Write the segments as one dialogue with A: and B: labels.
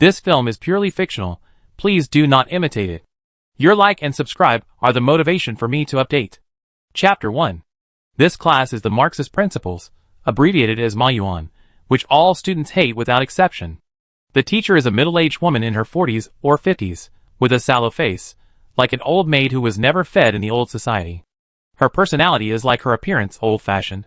A: This film is purely fictional. Please do not imitate it. Your like and subscribe are the motivation for me to update. Chapter 1. This class is the Marxist Principles, abbreviated as MAYUAN, which all students hate without exception. The teacher is a middle-aged woman in her 40s or 50s, with a sallow face, like an old maid who was never fed in the old society. Her personality is like her appearance, old-fashioned.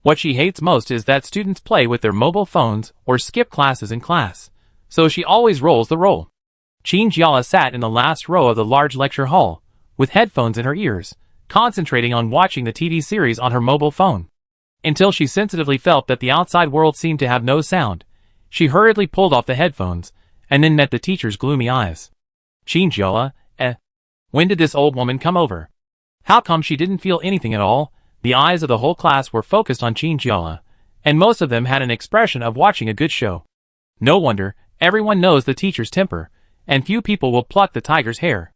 A: What she hates most is that students play with their mobile phones or skip classes in class, so she always rolls the roll. Chinjiala sat in the last row of the large lecture hall, with headphones in her ears, concentrating on watching the TV series on her mobile phone. Until she sensitively felt that the outside world seemed to have no sound, she hurriedly pulled off the headphones, and then met the teacher's gloomy eyes. Chinjiala, when did this old woman come over? How come she didn't feel anything at all? The eyes of the whole class were focused on Chinjiala, and most of them had an expression of watching a good show. No wonder, everyone knows the teacher's temper, and few people will pluck the tiger's hair.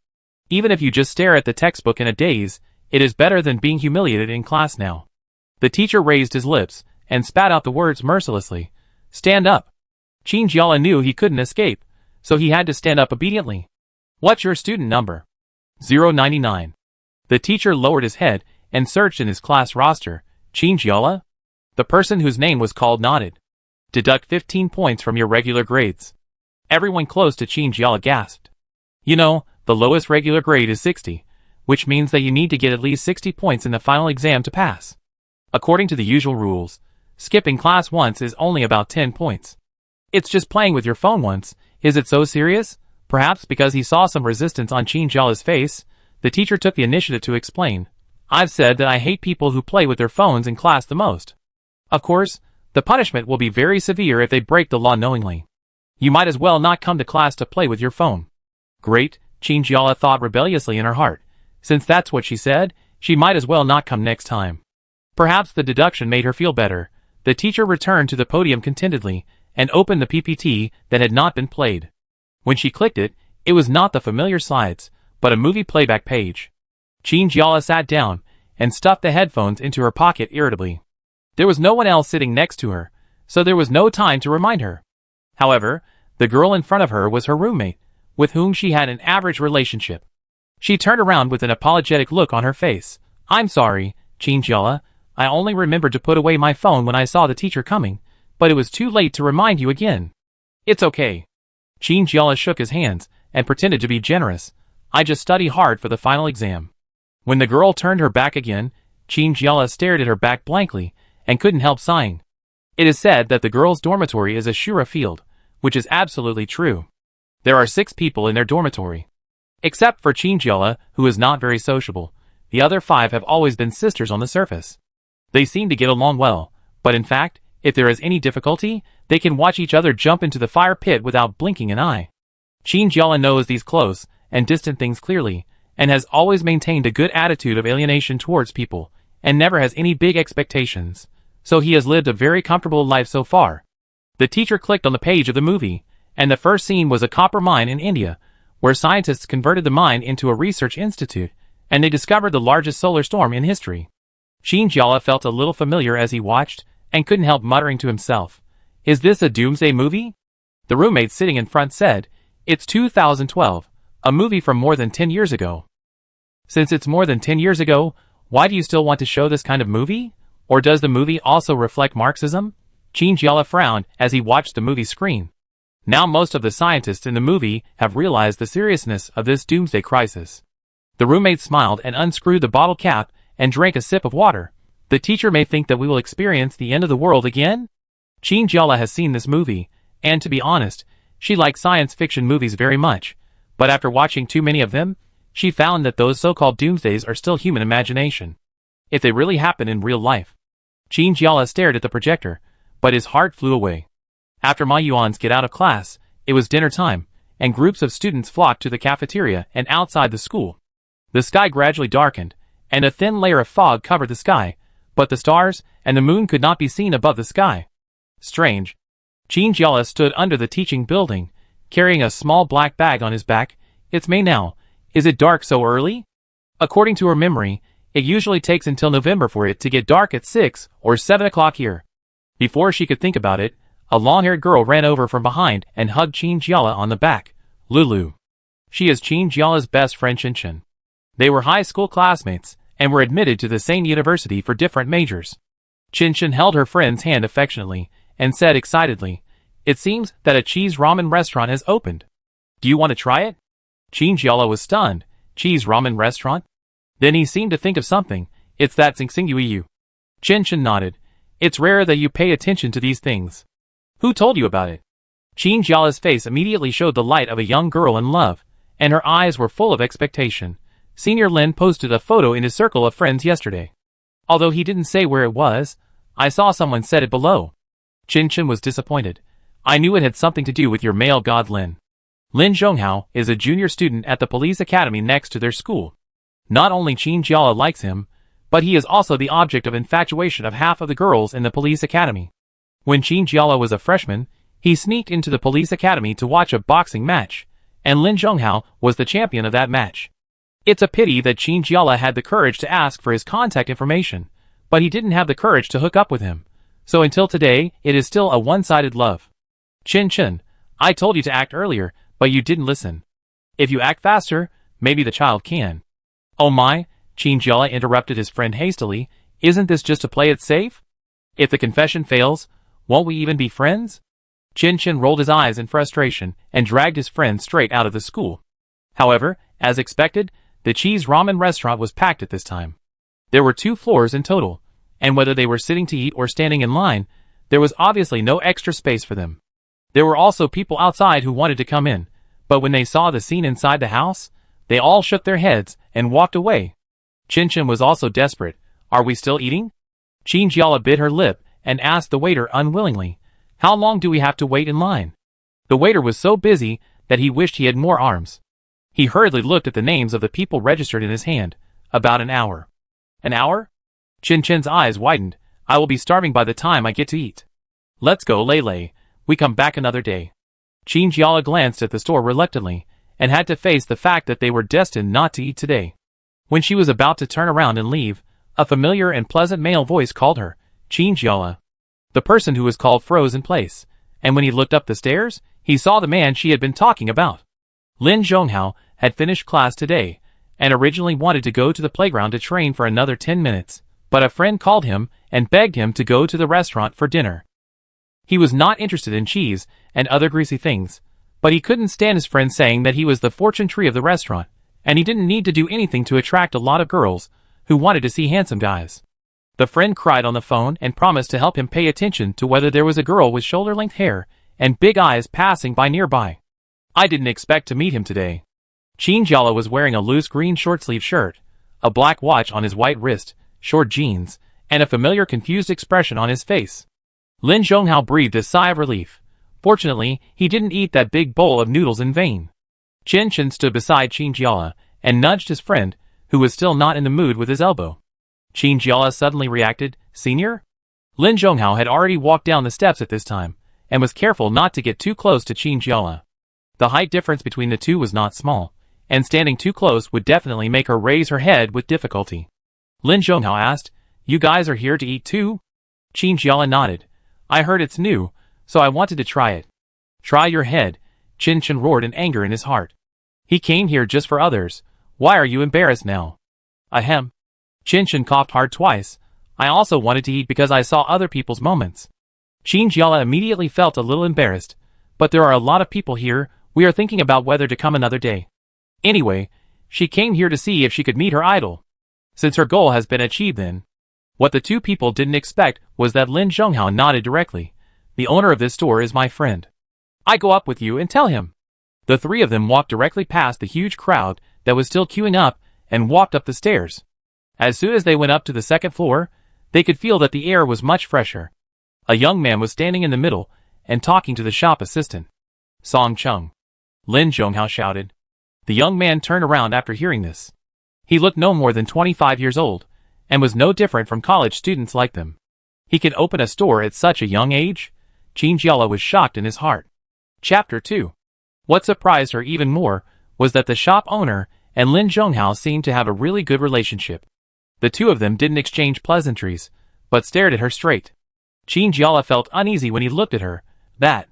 A: Even if you just stare at the textbook in a daze, it is better than being humiliated in class now. The teacher raised his lips, and spat out the words mercilessly. Stand up. Chinjiala knew he couldn't escape, so he had to stand up obediently. What's your student number? 099. The teacher lowered his head, and searched in his class roster. Chinjiala? The person whose name was called nodded. Deduct 15 points from your regular grades. Everyone close to Chinjiala gasped. You know, the lowest regular grade is 60, which means that you need to get at least 60 points in the final exam to pass. According to the usual rules, skipping class once is only about 10 points. It's just playing with your phone once. Is it so serious? Perhaps because he saw some resistance on Chinjiala's face, the teacher took the initiative to explain. I've said that I hate people who play with their phones in class the most. Of course, the punishment will be very severe if they break the law knowingly. You might as well not come to class to play with your phone. Great, Chinjiala thought rebelliously in her heart. Since that's what she said, she might as well not come next time. Perhaps the deduction made her feel better. The teacher returned to the podium contentedly, and opened the PPT that had not been played. When she clicked it, it was not the familiar slides, but a movie playback page. Chinjiala sat down, and stuffed the headphones into her pocket irritably. There was no one else sitting next to her, so there was no time to remind her. However, the girl in front of her was her roommate, with whom she had an average relationship. She turned around with an apologetic look on her face. I'm sorry, Chinjiala. I only remembered to put away my phone when I saw the teacher coming, but it was too late to remind you again. It's okay. Chinjiala shook his hands, and pretended to be generous. I just study hard for the final exam. When the girl turned her back again, Chinjiala stared at her back blankly, and couldn't help sighing. It is said that the girls' dormitory is a Shura field, which is absolutely true. There are 6 people in their dormitory. Except for Chinjiala, who is not very sociable, the other 5 have always been sisters on the surface. They seem to get along well, but in fact, if there is any difficulty, they can watch each other jump into the fire pit without blinking an eye. Chinjiala knows these close and distant things clearly, and has always maintained a good attitude of alienation towards people, and never has any big expectations, so he has lived a very comfortable life so far. The teacher clicked on the page of the movie, and the first scene was a copper mine in India, where scientists converted the mine into a research institute, and they discovered the largest solar storm in history. Chinjiala felt a little familiar as he watched, and couldn't help muttering to himself, is this a Doomsday movie? The roommate sitting in front said, it's 2012, a movie from more than 10 years ago. Since it's more than 10 years ago, why do you still want to show this kind of movie? Or does the movie also reflect Marxism? Chinjiala frowned as he watched the movie screen. Now most of the scientists in the movie have realized the seriousness of this doomsday crisis. The roommate smiled and unscrewed the bottle cap and drank a sip of water. The teacher may think that we will experience the end of the world again? Chinjiala has seen this movie, and to be honest, she likes science fiction movies very much, but after watching too many of them, she found that those so-called doomsdays are still human imagination. If they really happen in real life. Chinjiala stared at the projector, but his heart flew away. After Mayuans get out of class, it was dinner time, and groups of students flocked to the cafeteria and outside the school. The sky gradually darkened, and a thin layer of fog covered the sky, but the stars and the moon could not be seen above the sky. Strange. Chinjiala stood under the teaching building, carrying a small black bag on his back. It's May now. Is it dark so early? According to her memory, it usually takes until November for it to get dark at 6 or 7 o'clock here. Before she could think about it, A long-haired girl ran over from behind and hugged Qin Jiala on the back. Lulu. She is Qin Jiala's best friend Qinshin. They were high school classmates and were admitted to the same university for different majors. Qinshin held her friend's hand affectionately and said excitedly, "It seems that a cheese ramen restaurant has opened. Do you want to try it?" Qin Jiala was stunned. Cheese ramen restaurant? Then he seemed to think of something. "It's that Xingxingyu." Qinshin nodded. "It's rare that you pay attention to these things. Who told you about it?" Qin Jiala's face immediately showed the light of a young girl in love, and her eyes were full of expectation. Senior Lin posted a photo in his circle of friends yesterday. Although he didn't say where it was, I saw someone said it below. Qinshin was disappointed. "I knew it had something to do with your male god Lin." Lin Zhonghao is a junior student at the police academy next to their school. Not only Qin Jiala likes him, but he is also the object of infatuation of half of the girls in the police academy. When Qin Jiala was a freshman, he sneaked into the police academy to watch a boxing match, and Lin Zhonghao was the champion of that match. It's a pity that Qin Jiala had the courage to ask for his contact information, but he didn't have the courage to hook up with him. So until today, it is still a one-sided love. Qinshin, I told you to act earlier, but you didn't listen. If you act faster, maybe the child can. Oh my, Qin Jiala interrupted his friend hastily, isn't this just to play it safe? If the confession fails, won't we even be friends? Qinshin rolled his eyes in frustration and dragged his friend straight out of the school. However, as expected, the cheese ramen restaurant was packed at this time. There were 2 floors in total, and whether they were sitting to eat or standing in line, there was obviously no extra space for them. There were also people outside who wanted to come in, but when they saw the scene inside the house, they all shook their heads and walked away. Qinshin was also desperate. Are we still eating? Qin Jiala bit her lip and asked the waiter unwillingly, how long do we have to wait in line? The waiter was so busy that he wished he had more arms. He hurriedly looked at the names of the people registered in his hand. About an hour. An hour? Qinshin's eyes widened. I will be starving by the time I get to eat. Let's go, Lei. We come back another day. Qin Jiala glanced at the store reluctantly, and had to face the fact that they were destined not to eat today. When she was about to turn around and leave, a familiar and pleasant male voice called her, Qin Jiala. The person who was called froze in place, and when he looked up the stairs, he saw the man she had been talking about. Lin Zhonghao had finished class today, and originally wanted to go to the playground to train for another 10 minutes, but a friend called him and begged him to go to the restaurant for dinner. He was not interested in cheese and other greasy things, but he couldn't stand his friend saying that he was the fortune tree of the restaurant, and he didn't need to do anything to attract a lot of girls who wanted to see handsome guys. The friend cried on the phone and promised to help him pay attention to whether there was a girl with shoulder-length hair and big eyes passing by nearby. I didn't expect to meet him today. Qin Jiala was wearing a loose green short-sleeve shirt, a black watch on his white wrist, short jeans, and a familiar confused expression on his face. Lin Zhonghao breathed a sigh of relief. Fortunately, he didn't eat that big bowl of noodles in vain. Qinshin stood beside Qin Jiala and nudged his friend, who was still not in the mood, with his elbow. Qin Jiala suddenly reacted, Senior? Lin Zhonghao had already walked down the steps at this time, and was careful not to get too close to Qin Jiala. The height difference between the two was not small, and standing too close would definitely make her raise her head with difficulty. Lin Zhonghao asked, You guys are here to eat too? Qin Jiala nodded. I heard it's new, so I wanted to try it. Try your head, Qinshin roared in anger in his heart. He came here just for others. Why are you embarrassed now? Ahem. Qinshin coughed hard twice. I also wanted to eat because I saw other people's moments. Qin Jiala immediately felt a little embarrassed. But there are a lot of people here, we are thinking about whether to come another day. Anyway, she came here to see if she could meet her idol. Since her goal has been achieved then. What the two people didn't expect was that Lin Zhonghao nodded directly. The owner of this store is my friend. I go up with you and tell him. The three of them walked directly past the huge crowd that was still queuing up and walked up the stairs. As soon as they went up to the second floor, they could feel that the air was much fresher. A young man was standing in the middle and talking to the shop assistant. Song Chung. Lin Zhonghao shouted. The young man turned around after hearing this. He looked no more than 25 years old, and was no different from college students like them. He can open a store at such a young age? Qin Jiala was shocked in his heart. Chapter 2. What surprised her even more was that the shop owner and Lin Zhonghao seemed to have a really good relationship. The two of them didn't exchange pleasantries, but stared at her straight. Qin Jiala felt uneasy when he looked at her, That.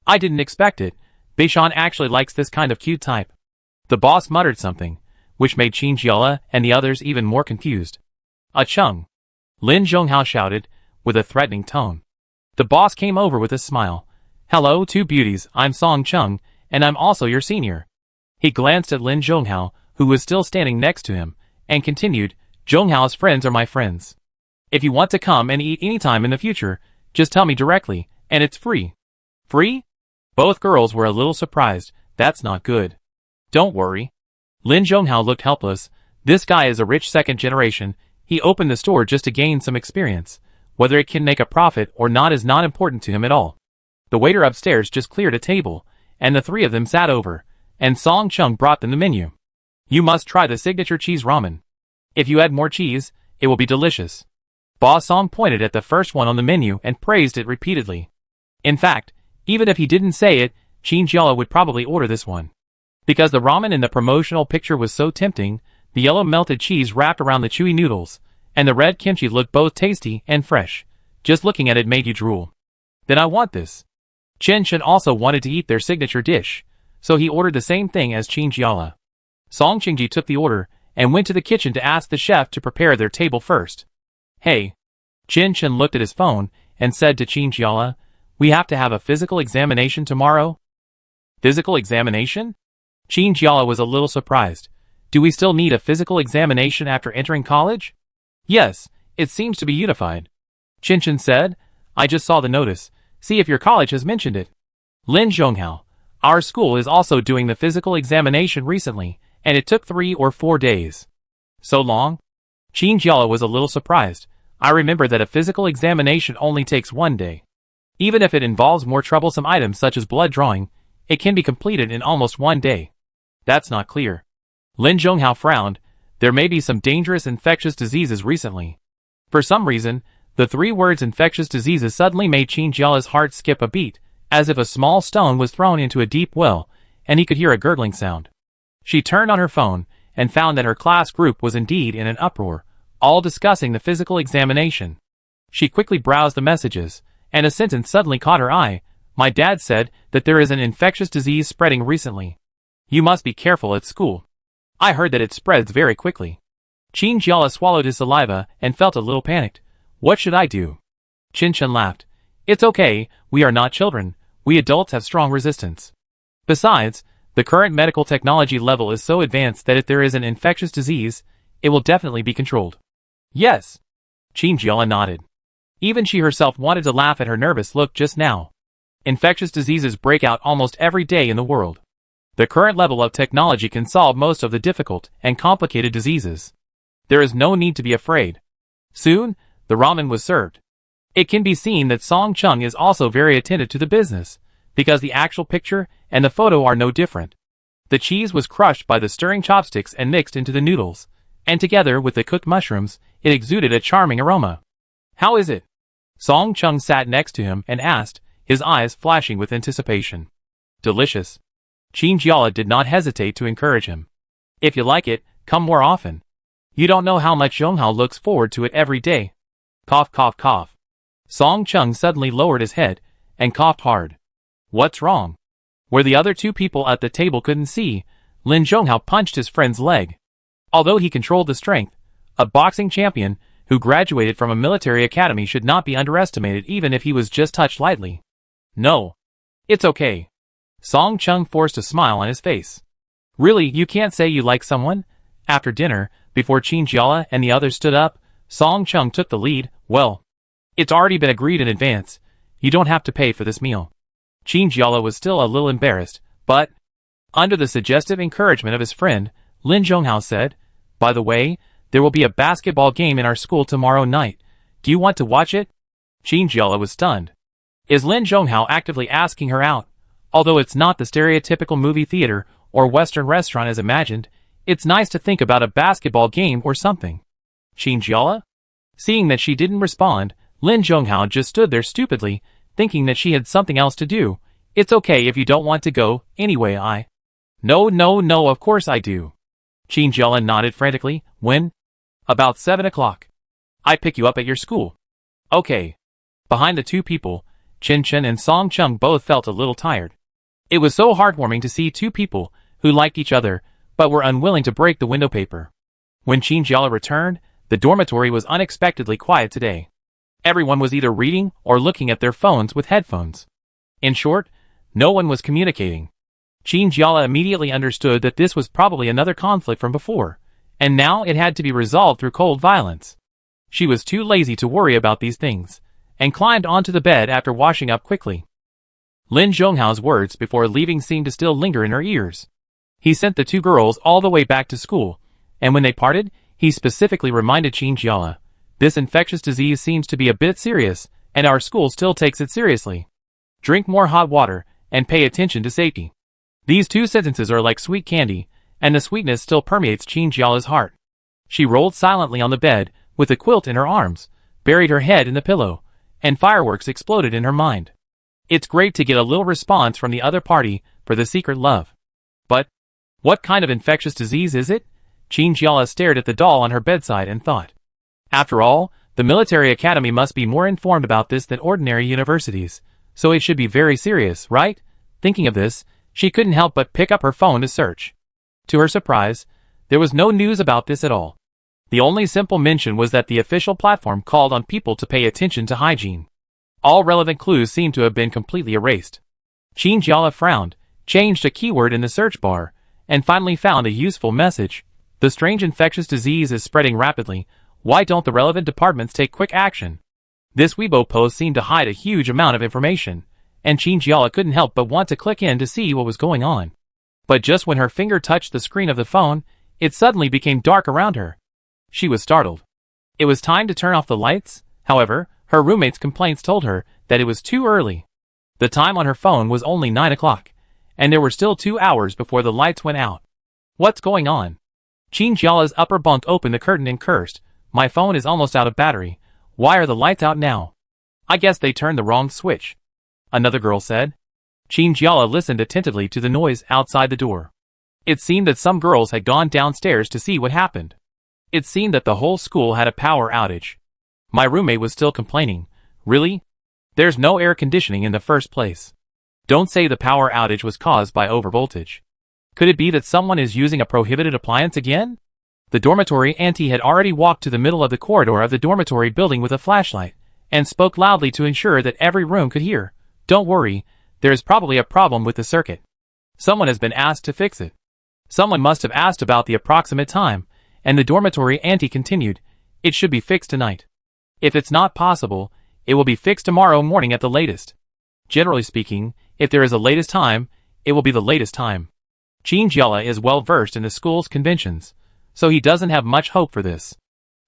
A: I didn't expect it. Beishan actually likes this kind of cute type. The boss muttered something, which made Qin Jiala and the others even more confused. Chung. Lin Zhonghao shouted, with a threatening tone. The boss came over with a smile. Hello, two beauties, I'm Song Chung, and I'm also your senior. He glanced at Lin Zhonghao, who was still standing next to him, and continued, Zhonghao's friends are my friends. If you want to come and eat anytime in the future, just tell me directly, and it's free. Free? Both girls were a little surprised. That's not good. Don't worry. Lin Zhonghao looked helpless. This guy is a rich second generation. He opened the store just to gain some experience. Whether it can make a profit or not is not important to him at all. The waiter upstairs just cleared a table, and the three of them sat over, and Song Chung brought them the menu. You must try the signature cheese ramen. If you add more cheese, it will be delicious. Ba Song pointed at the first one on the menu and praised it repeatedly. In fact, even if he didn't say it, Qin Jiala would probably order this one. Because the ramen in the promotional picture was so tempting, the yellow melted cheese wrapped around the chewy noodles, and the red kimchi looked both tasty and fresh. Just looking at it made you drool. Then I want this. Chen Shen also wanted to eat their signature dish, so he ordered the same thing as Qin Jiala. Song Qingji took the order and went to the kitchen to ask the chef to prepare their table first. Hey. Chen Shen looked at his phone and said to Qin Jiala, we have to have a physical examination tomorrow? Physical examination? Qin Jiala was a little surprised. Do we still need a physical examination after entering college? Yes, it seems to be unified. Chen Shen said, I just saw the notice. See if your college has mentioned it. Lin Zhonghao, our school is also doing the physical examination recently, and it took 3 or 4 days. So long? Qin Jiala was a little surprised. I remember that a physical examination only takes 1 day. Even if it involves more troublesome items such as blood drawing, it can be completed in almost 1 day. That's not clear. Lin Zhonghao frowned. There may be some dangerous infectious diseases recently. For some reason, the 3 words infectious diseases suddenly made Qin Jiala's heart skip a beat, as if a small stone was thrown into a deep well, and he could hear a gurgling sound. She turned on her phone, and found that her class group was indeed in an uproar, all discussing the physical examination. She quickly browsed the messages, and a sentence suddenly caught her eye. My dad said that there is an infectious disease spreading recently. You must be careful at school. I heard that it spreads very quickly. Qin Jiala swallowed his saliva and felt a little panicked. What should I do? Chen Shen laughed. It's okay, we are not children. We adults have strong resistance. Besides, the current medical technology level is so advanced that if there is an infectious disease, it will definitely be controlled. Yes. Qin Jiala nodded. Even she herself wanted to laugh at her nervous look just now. Infectious diseases break out almost every day in the world. The current level of technology can solve most of the difficult and complicated diseases. There is no need to be afraid. Soon, the ramen was served. It can be seen that Song Chung is also very attentive to the business, because the actual picture and the photo are no different. The cheese was crushed by the stirring chopsticks and mixed into the noodles, and together with the cooked mushrooms, it exuded a charming aroma. How is it? Song Chung sat next to him and asked, his eyes flashing with anticipation. Delicious. Qin Jiala did not hesitate to encourage him. If you like it, come more often. You don't know how much Zhonghao looks forward to it every day. Cough, cough, cough. Song Chung suddenly lowered his head and coughed hard. What's wrong? Where the other 2 people at the table couldn't see, Lin Zhonghao punched his friend's leg. Although he controlled the strength, a boxing champion who graduated from a military academy should not be underestimated even if he was just touched lightly. No. It's okay. Song Chung forced a smile on his face. Really, you can't say you like someone? After dinner, before Qin Jiala and the others stood up, Song Chung took the lead. Well, it's already been agreed in advance. You don't have to pay for this meal. Qin Jiala was still a little embarrassed, but, under the suggestive encouragement of his friend, Lin Zhonghao said, by the way, there will be a basketball game in our school tomorrow night. Do you want to watch it? Qin Jiala was stunned. Is Lin Zhonghao actively asking her out? Although it's not the stereotypical movie theater or Western restaurant as imagined, it's nice to think about a basketball game or something. Qin Jiala? Seeing that she didn't respond, Lin Zhonghao just stood there stupidly, thinking that she had something else to do. It's okay if you don't want to go, anyway I... No, of course I do. Qin Jiala nodded frantically. When? About 7 o'clock. I pick you up at your school. Okay. Behind the 2 people, Chin Chen and Song Chung both felt a little tired. It was so heartwarming to see two people who liked each other but were unwilling to break the window paper. When Qin Jiala returned, the dormitory was unexpectedly quiet today. Everyone was either reading or looking at their phones with headphones. In short, no one was communicating. Qin Jiala immediately understood that this was probably another conflict from before, and now it had to be resolved through cold violence. She was too lazy to worry about these things, and climbed onto the bed after washing up quickly. Lin Zhonghao's words before leaving seemed to still linger in her ears. He sent the two girls all the way back to school, and when they parted, he specifically reminded Qin Jiala, "This infectious disease seems to be a bit serious, and our school still takes it seriously. Drink more hot water, and pay attention to safety." These two sentences are like sweet candy, and the sweetness still permeates Qin Jiala's heart. She rolled silently on the bed, with the quilt in her arms, buried her head in the pillow, and fireworks exploded in her mind. It's great to get a little response from the other party for the secret love. But what kind of infectious disease is it? Qin Jiala stared at the doll on her bedside and thought. After all, the military academy must be more informed about this than ordinary universities, so it should be very serious, right? Thinking of this, she couldn't help but pick up her phone to search. To her surprise, there was no news about this at all. The only simple mention was that the official platform called on people to pay attention to hygiene. All relevant clues seemed to have been completely erased. Qin Jiala frowned, changed a keyword in the search bar, and finally found a useful message. "The strange infectious disease is spreading rapidly. Why don't the relevant departments take quick action?" This Weibo post seemed to hide a huge amount of information, and Qin Jiala couldn't help but want to click in to see what was going on. But just when her finger touched the screen of the phone, it suddenly became dark around her. She was startled. It was time to turn off the lights. However, her roommate's complaints told her that it was too early. The time on her phone was only 9 o'clock, and there were still 2 hours before the lights went out. What's going on? Qin Jiala's upper bunk opened the curtain and cursed, "My phone is almost out of battery. Why are the lights out now? I guess they turned the wrong switch," another girl said. Qin Jiala listened attentively to the noise outside the door. It seemed that some girls had gone downstairs to see what happened. It seemed that the whole school had a power outage. My roommate was still complaining. "Really? There's no air conditioning in the first place. Don't say the power outage was caused by overvoltage. Could it be that someone is using a prohibited appliance again?" The dormitory auntie had already walked to the middle of the corridor of the dormitory building with a flashlight, and spoke loudly to ensure that every room could hear. "Don't worry, there is probably a problem with the circuit. Someone has been asked to fix it." Someone must have asked about the approximate time, and the dormitory auntie continued, "It should be fixed tonight. If it's not possible, it will be fixed tomorrow morning at the latest. Generally speaking, if there is a latest time, it will be the latest time." Qin Jiala is well versed in the school's conventions, so he doesn't have much hope for this.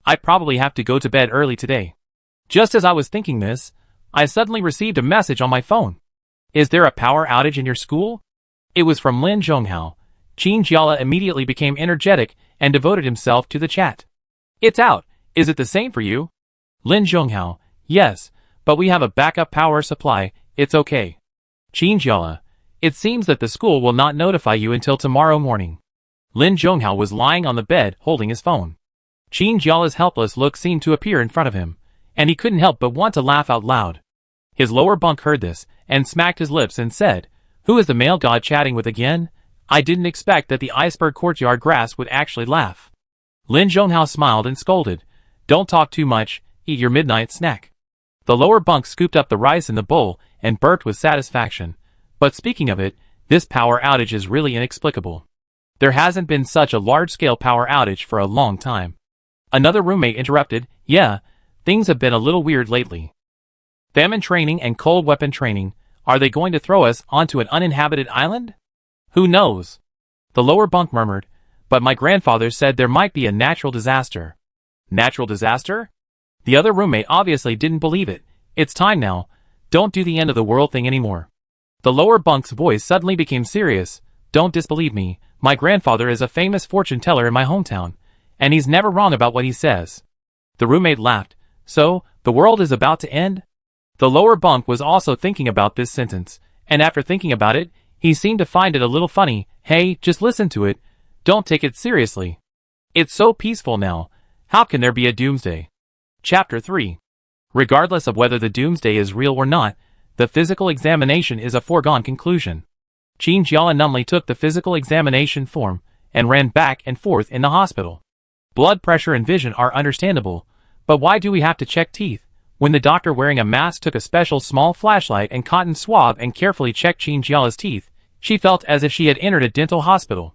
A: "I probably have to go to bed early today." Just as I was thinking this, I suddenly received a message on my phone. "Is there a power outage in your school?" It was from Lin Zhonghao. Qin Jiala immediately became energetic and devoted himself to the chat. "It's out. Is it the same for you?" Lin Zhonghao, "Yes, but we have a backup power supply. It's okay." Qin Jiala, "It seems that the school will not notify you until tomorrow morning." Lin Zhonghao was lying on the bed holding his phone. Qin Jiala's helpless look seemed to appear in front of him, and he couldn't help but want to laugh out loud. His lower bunk heard this, and smacked his lips and said, "Who is the male god chatting with again? I didn't expect that the iceberg courtyard grass would actually laugh." Lin Zhonghao smiled and scolded, "Don't talk too much, eat your midnight snack." The lower bunk scooped up the rice in the bowl and burped with satisfaction. But speaking of it, this power outage is really inexplicable. There hasn't been such a large-scale power outage for a long time. Another roommate interrupted, "Yeah, things have been a little weird lately. Famine training and cold weapon training, are they going to throw us onto an uninhabited island? Who knows?" The lower bunk murmured, "But my grandfather said there might be a natural disaster." "Natural disaster?" The other roommate obviously didn't believe it. "It's time now. Don't do the end of the world thing anymore." The lower bunk's voice suddenly became serious. "Don't disbelieve me. My grandfather is a famous fortune teller in my hometown, and he's never wrong about what he says." The roommate laughed. "So, the world is about to end?" The lower bunk was also thinking about this sentence, and after thinking about it, he seemed to find it a little funny. "Hey, just listen to it. Don't take it seriously. It's so peaceful now. How can there be a doomsday?" Chapter 3. Regardless of whether the doomsday is real or not, The physical examination is a foregone conclusion. Qin Jiala numbly took the physical examination form and ran back and forth in the hospital. Blood pressure and vision are understandable, but why do we have to check teeth? When the doctor wearing a mask took a special small flashlight and cotton swab and carefully checked Qin Jiala's teeth, she felt as if she had entered a dental hospital.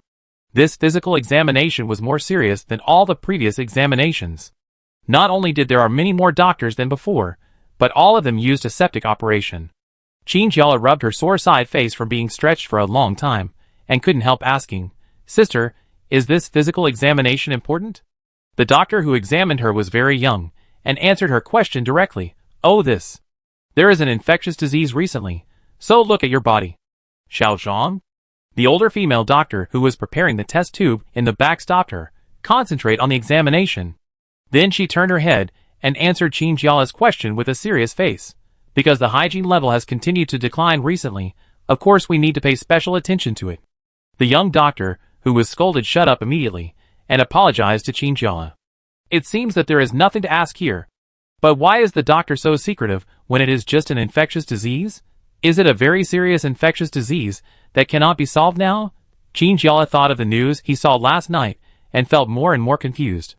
A: This physical examination was more serious than all the previous examinations. Not only did there are many more doctors than before, but all of them used a septic operation. Qin Jiala rubbed her sore side face from being stretched for a long time, and couldn't help asking, "Sister, is this physical examination important?" The doctor who examined her was very young, and answered her question directly. "Oh, this. There is an infectious disease recently, so look at your body." Xiao Zhang? The older female doctor who was preparing the test tube in the back stopped her. "Concentrate on the examination." Then she turned her head and answered Qin Jiala's question with a serious face. "Because the hygiene level has continued to decline recently, of course we need to pay special attention to it." The young doctor, who was scolded, shut up immediately and apologized to Qin Jiala. "It seems that there is nothing to ask here. But why is the doctor so secretive when it is just an infectious disease? Is it a very serious infectious disease that cannot be solved now?" Qin Jiala thought of the news he saw last night and felt more and more confused.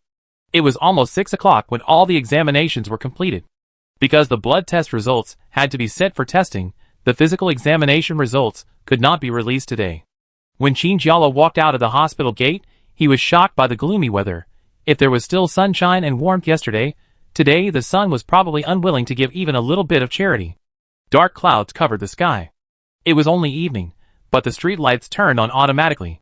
A: It was almost 6 o'clock when all the examinations were completed. Because the blood test results had to be sent for testing, the physical examination results could not be released today. When Qin Jiala walked out of the hospital gate, he was shocked by the gloomy weather. If there was still sunshine and warmth yesterday, today the sun was probably unwilling to give even a little bit of charity. Dark clouds covered the sky. It was only evening, but the street lights turned on automatically.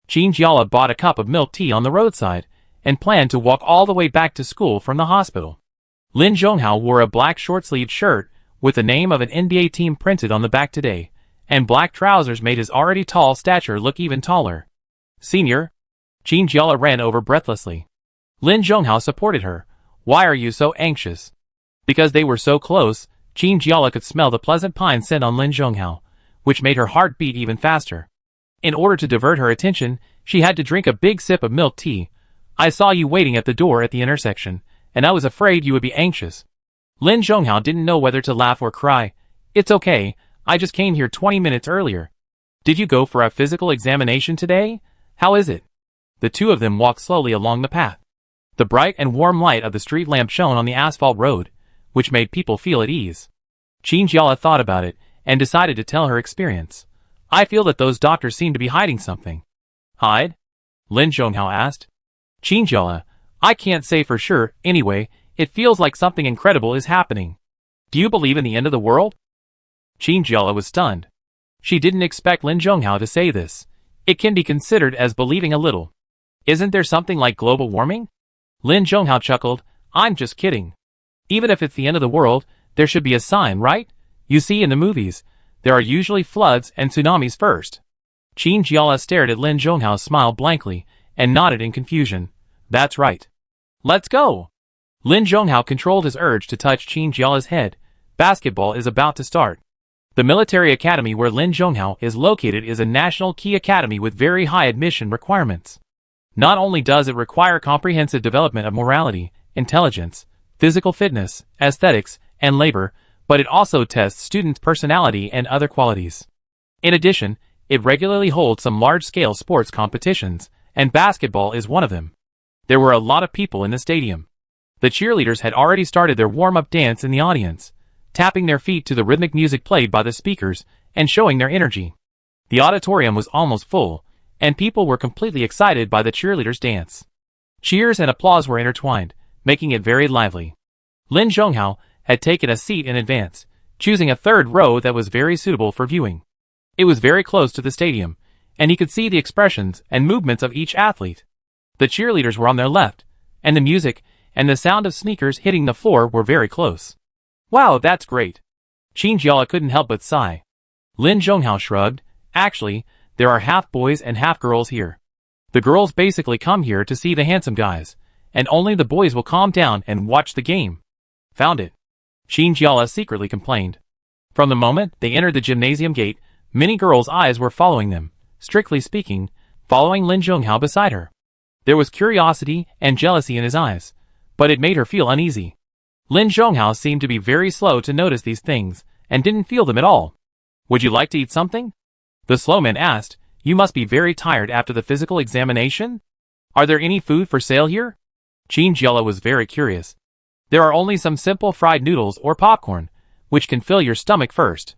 A: Qin Jiala bought a cup of milk tea on the roadside, and planned to walk all the way back to school from the hospital. Lin Zhonghao wore a black short-sleeved shirt with the name of an NBA team printed on the back today, and black trousers made his already tall stature look even taller. "Senior?" Qin Jiala ran over breathlessly. Lin Zhonghao supported her. "Why are you so anxious?" Because they were so close, Qin Jiala could smell the pleasant pine scent on Lin Zhonghao, which made her heart beat even faster. In order to divert her attention, she had to drink a big sip of milk tea. "I saw you waiting at the door at the intersection, and I was afraid you would be anxious." Lin Zhonghao didn't know whether to laugh or cry. "It's okay, I just came here 20 minutes earlier." "Did you go for a physical examination today? How is it?" The two of them walked slowly along the path. The bright and warm light of the street lamp shone on the asphalt road, which made people feel at ease. Qin Jiala thought about it, and decided to tell her experience. "I feel that those doctors seem to be hiding something." "Hide?" Lin Zhonghao asked. Qin Jiala, "I can't say for sure, anyway, it feels like something incredible is happening." "Do you believe in the end of the world?" Qin Jiala was stunned. She didn't expect Lin Zhonghao to say this. It can be considered as believing a little. "Isn't there something like global warming?" Lin Zhonghao chuckled. "I'm just kidding. Even if it's the end of the world, there should be a sign, right? You see, in the movies, there are usually floods and tsunamis first." Qin Jiala stared at Lin Zhonghao, smiled blankly, and nodded in confusion. "That's right. Let's go." Lin Zhonghao controlled his urge to touch Qin Jiala's head. Basketball is about to start. The military academy where Lin Zhonghao is located is a national key academy with very high admission requirements. Not only does it require comprehensive development of morality, intelligence, physical fitness, aesthetics, and labor, but it also tests students' personality and other qualities. In addition, it regularly holds some large-scale sports competitions, and basketball is one of them. There were a lot of people in the stadium. The cheerleaders had already started their warm-up dance in the audience, tapping their feet to the rhythmic music played by the speakers and showing their energy. The auditorium was almost full, and people were completely excited by the cheerleaders' dance. Cheers and applause were intertwined, making it very lively. Lin Zhonghao had taken a seat in advance, choosing a third row that was very suitable for viewing. It was very close to the stadium, and he could see the expressions and movements of each athlete. The cheerleaders were on their left, and the music and the sound of sneakers hitting the floor were very close. "Wow, that's great." Qin Jiala couldn't help but sigh. Lin Zhonghao shrugged. "Actually, there are half boys and half girls here. The girls basically come here to see the handsome guys, and only the boys will calm down and watch the game." "Found it," Qin Jiala secretly complained. From the moment they entered the gymnasium gate, many girls' eyes were following them, strictly speaking, following Lin Zhonghao beside her. There was curiosity and jealousy in his eyes, but it made her feel uneasy. Lin Zhonghao seemed to be very slow to notice these things, and didn't feel them at all. Would you like to eat something? The slow man asked. You must be very tired after the physical examination? Are there any food for sale here? Chinjiala was very curious. There are only some simple fried noodles or popcorn, which can fill your stomach first.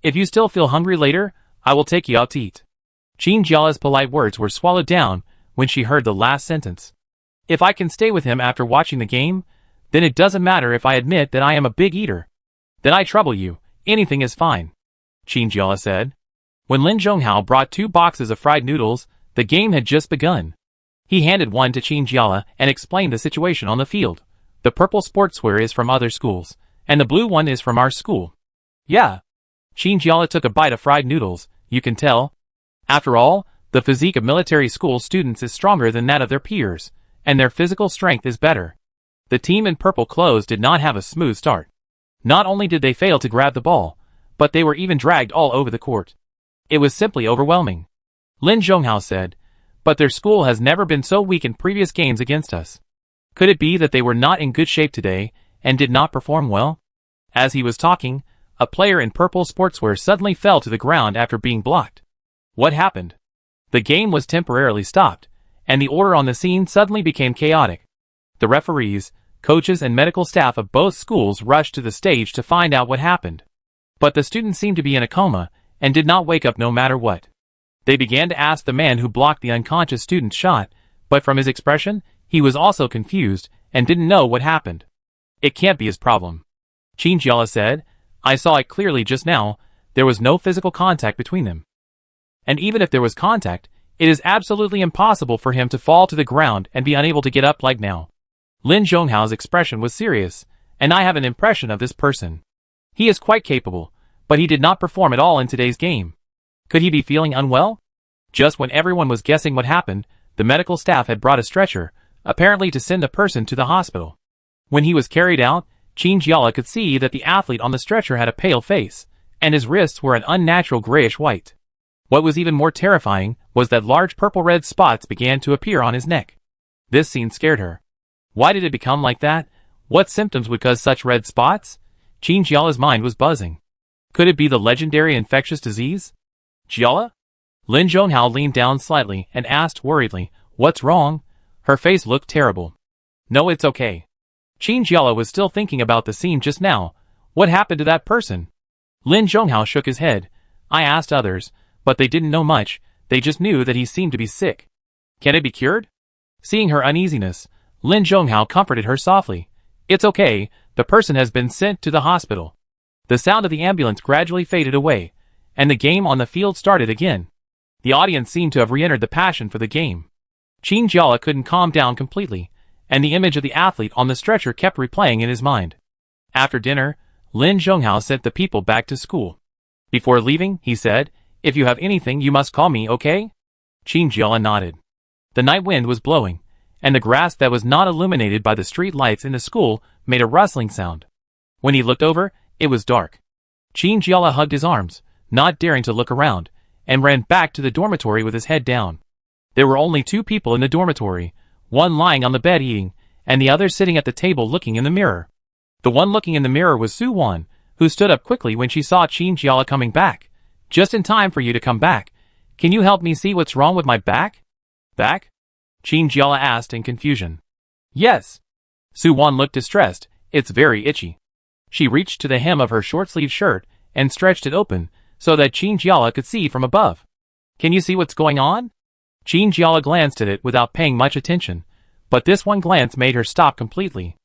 A: If you still feel hungry later, I will take you out to eat. Chinjiala's polite words were swallowed down when she heard the last sentence. If I can stay with him after watching the game, then it doesn't matter if I admit that I am a big eater. Then I trouble you, anything is fine. Chinjiala said. When Lin Zhonghao brought 2 boxes of fried noodles, the game had just begun. He handed one to Chinjiala and explained the situation on the field. The purple sportswear is from other schools, and the blue one is from our school. Yeah. Chinjiala took a bite of fried noodles, you can tell. After all, the physique of military school students is stronger than that of their peers, and their physical strength is better. The team in purple clothes did not have a smooth start. Not only did they fail to grab the ball, but they were even dragged all over the court. It was simply overwhelming. Lin Zhonghao said, but their school has never been so weak in previous games against us. Could it be that they were not in good shape today and did not perform well? As he was talking, a player in purple sportswear suddenly fell to the ground after being blocked. What happened? The game was temporarily stopped, and the order on the scene suddenly became chaotic. The referees, coaches and medical staff of both schools rushed to the stage to find out what happened. But the students seemed to be in a coma and did not wake up no matter what. They began to ask the man who blocked the unconscious student's shot, but from his expression, he was also confused and didn't know what happened. It can't be his problem. Chinjiala said, I saw it clearly just now, there was no physical contact between them. And even if there was contact, it is absolutely impossible for him to fall to the ground and be unable to get up like now. Lin Zhonghao's expression was serious, and I have an impression of this person. He is quite capable, but he did not perform at all in today's game. Could he be feeling unwell? Just when everyone was guessing what happened, the medical staff had brought a stretcher, apparently to send the person to the hospital. When he was carried out, Chinjiala could see that the athlete on the stretcher had a pale face, and his wrists were an unnatural grayish white. What was even more terrifying was that large purple-red spots began to appear on his neck. This scene scared her. Why did it become like that? What symptoms would cause such red spots? Chinjiala's mind was buzzing. Could it be the legendary infectious disease? Jiala? Lin Zhonghao leaned down slightly and asked worriedly, what's wrong? Her face looked terrible. No, it's okay. Chinjiala was still thinking about the scene just now. What happened to that person? Lin Zhonghao shook his head. I asked others, but they didn't know much, they just knew that he seemed to be sick. Can it be cured? Seeing her uneasiness, Lin Zhonghao comforted her softly. It's okay, the person has been sent to the hospital. The sound of the ambulance gradually faded away, and the game on the field started again. The audience seemed to have re-entered the passion for the game. Chinjiala couldn't calm down completely, and the image of the athlete on the stretcher kept replaying in his mind. After dinner, Lin Zhonghao sent the people back to school. Before leaving, he said, if you have anything you must call me, okay? Chinjiala nodded. The night wind was blowing, and the grass that was not illuminated by the street lights in the school made a rustling sound. When he looked over, it was dark. Chinjiala hugged his arms, not daring to look around, and ran back to the dormitory with his head down. There were only 2 people in the dormitory, one lying on the bed eating, and the other sitting at the table looking in the mirror. The one looking in the mirror was Su-won, who stood up quickly when she saw Chinjiala coming back. Just in time for you to come back. Can you help me see what's wrong with my back? Back? Chinjiala asked in confusion. Yes. Su-won looked distressed. It's very itchy. She reached to the hem of her short-sleeved shirt and stretched it open so that Chinjiala could see from above. Can you see what's going on? Chinjiala glanced at it without paying much attention, but this one glance made her stop completely.